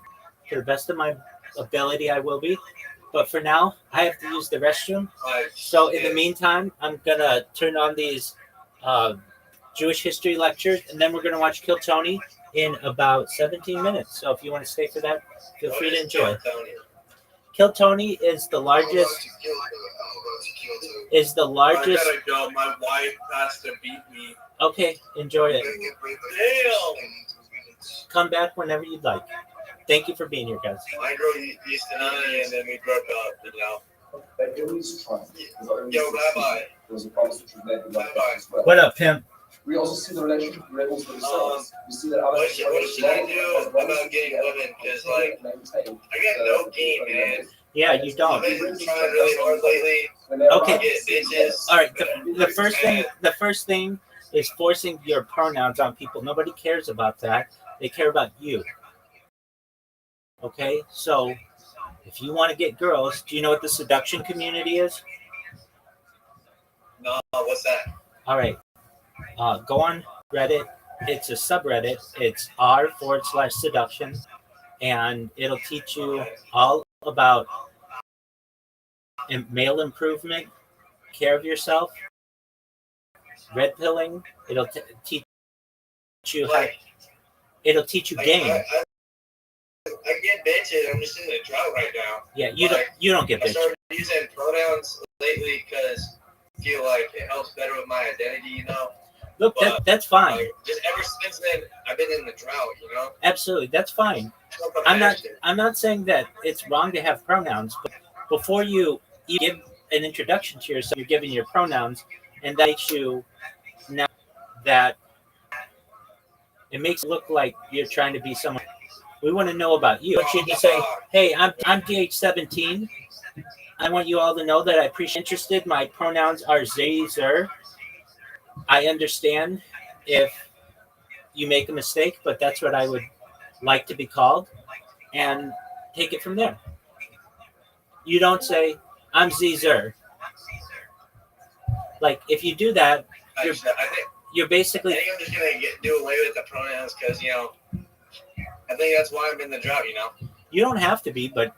To the best of my ability, I will be. But for now, I have to use the restroom. So in the meantime, I'm going to turn on these Jewish history lectures, and then we're going to watch Kill Tony in about 17 minutes. So if you want to stay for that, feel free to enjoy. Kill Tony is the largest. Is the largest. I gotta go. My wife has to beat me. Okay, enjoy it. Damn. Come back whenever you'd like. Thank you for being here, guys. My girl used to know me, and then we broke up. You know. Yo, Rabbi. What up, pimp? We also see the relationship with rebels themselves. We see that what should I do about getting women? Because, like, I got no game, man. Yeah, you don't. I've been trying really hard lately. Okay. Get bitches. All right. The first thing is forcing your pronouns on people. Nobody cares about that. They care about you. Okay, so if you want to get girls, do you know what the seduction community is? No, what's that? All right. Go on Reddit. It's a subreddit. It's r/seduction, and it'll teach you all about male improvement, care of yourself, red pilling. It'll teach you how. It'll teach you game. I get bitched. I'm just in a drought right now. Yeah, you don't get I bitched. started using pronouns lately because I feel like it helps better with my identity, you know. Look, that's fine. Like, just ever since then, I've been in the drought, you know. Absolutely, that's fine. I'm not saying that it's wrong to have pronouns, but before you give an introduction to yourself, you're giving your pronouns, and that makes you now that it makes it look like you're trying to be someone. We want to know about you. I want you to say, "Hey, I'm DH17. I want you all to know that I appreciate interested. My pronouns are they, zer. I understand if you make a mistake, but that's what I would like to be called," and take it from there. You don't say, "I'm Zer." Like, if you do that, you're basically. I think I'm just gonna do away with the pronouns because I think that's why I'm in the drought. You don't have to be, but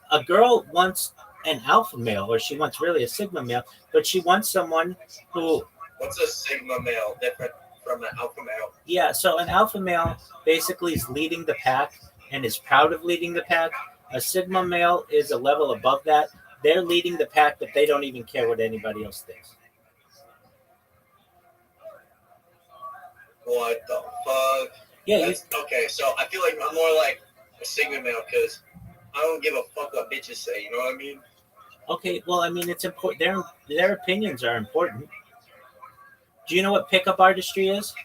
a girl wants an alpha male, or she wants really a sigma male, but she wants someone who. What's a sigma male different from an alpha male? Yeah, so an alpha male basically is leading the pack and is proud of leading the pack. A sigma male is a level above that. They're leading the pack, but they don't even care what anybody else thinks. What the fuck? Yeah. Okay, so I feel like I'm more like a sigma male because I don't give a fuck what bitches say. You know what I mean? Okay, well, I mean, it's important. Their opinions are important. Do you know what pickup artistry is?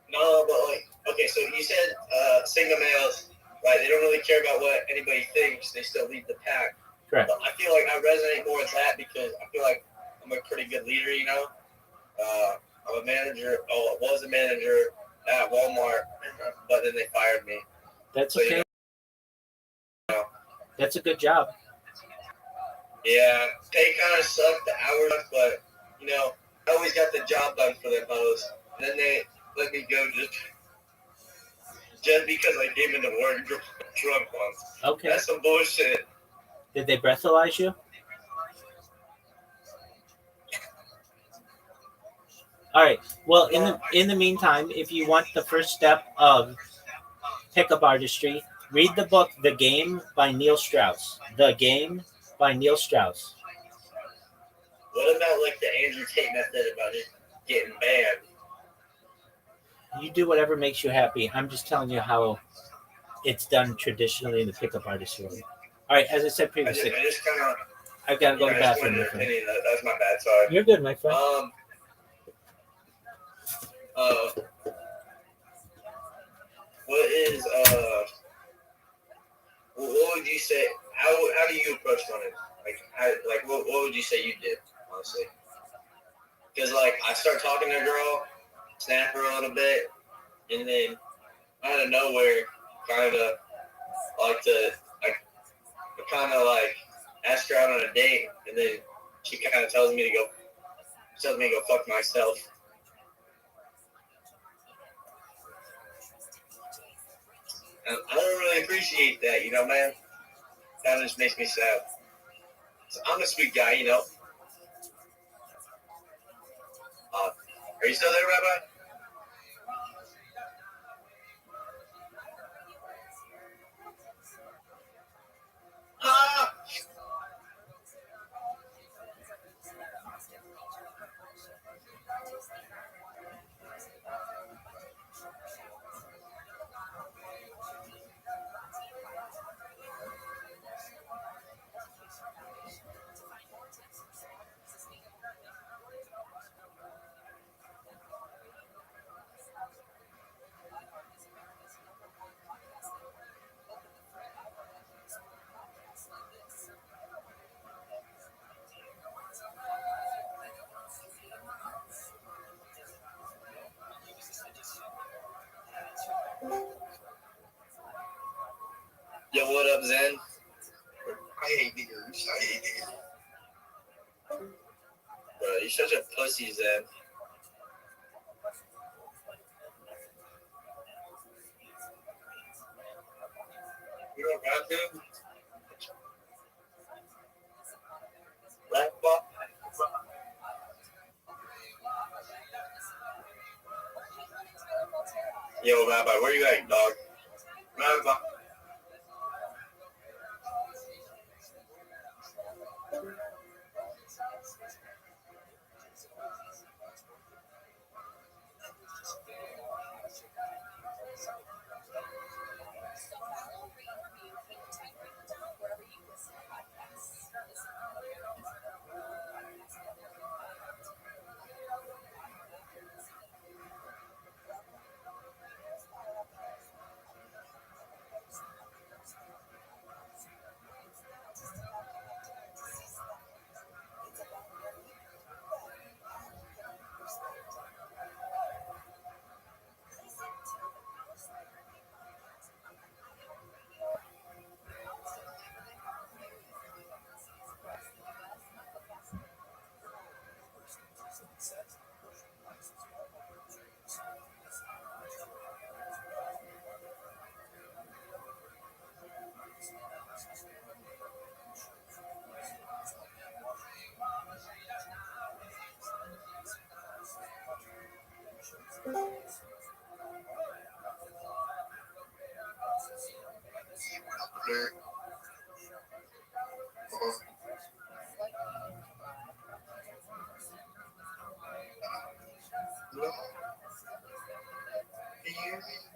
No, but okay, so you said sigma males, right? They don't really care about what anybody thinks. They still lead the pack. Correct. But I feel like I resonate more with that because I feel like I'm a pretty good leader, I'm a manager. I was a manager at Walmart, but then they fired me. That's okay. That's a good job. Yeah, they kind of sucked the hours, but I always got the job done for them hoes. And then they let me go just because I came into work drunk once. Okay. That's some bullshit. Did they breathalyze you? All right. Well, in the meantime, if you want the first step of pickup artistry, read the book The Game by Neil Strauss. The Game by Neil Strauss. What about the Andrew Tate method about just getting banned? You do whatever makes you happy. I'm just telling you how it's done traditionally in the pickup artist world. All right, as I said previously, I just kind of. I've got to go to the bathroom. That's my bad. Sorry. You're good, my friend. What is what would you say? How do you approach running? What would you say you did, honestly? Because I start talking to a girl, snap her a little bit, and then out of nowhere, kind of ask her out on a date, and then she kind of tells me to go fuck myself. And I don't really appreciate that, man. That just makes me sad. So I'm a sweet guy, Are you still there, Rabbi? Yo, what up, Zen? I hate niggas. Bro, you're such a pussy, Zen. Yo, Rabbi, where you at, dog? Rabbi. Hello? Can you hear me?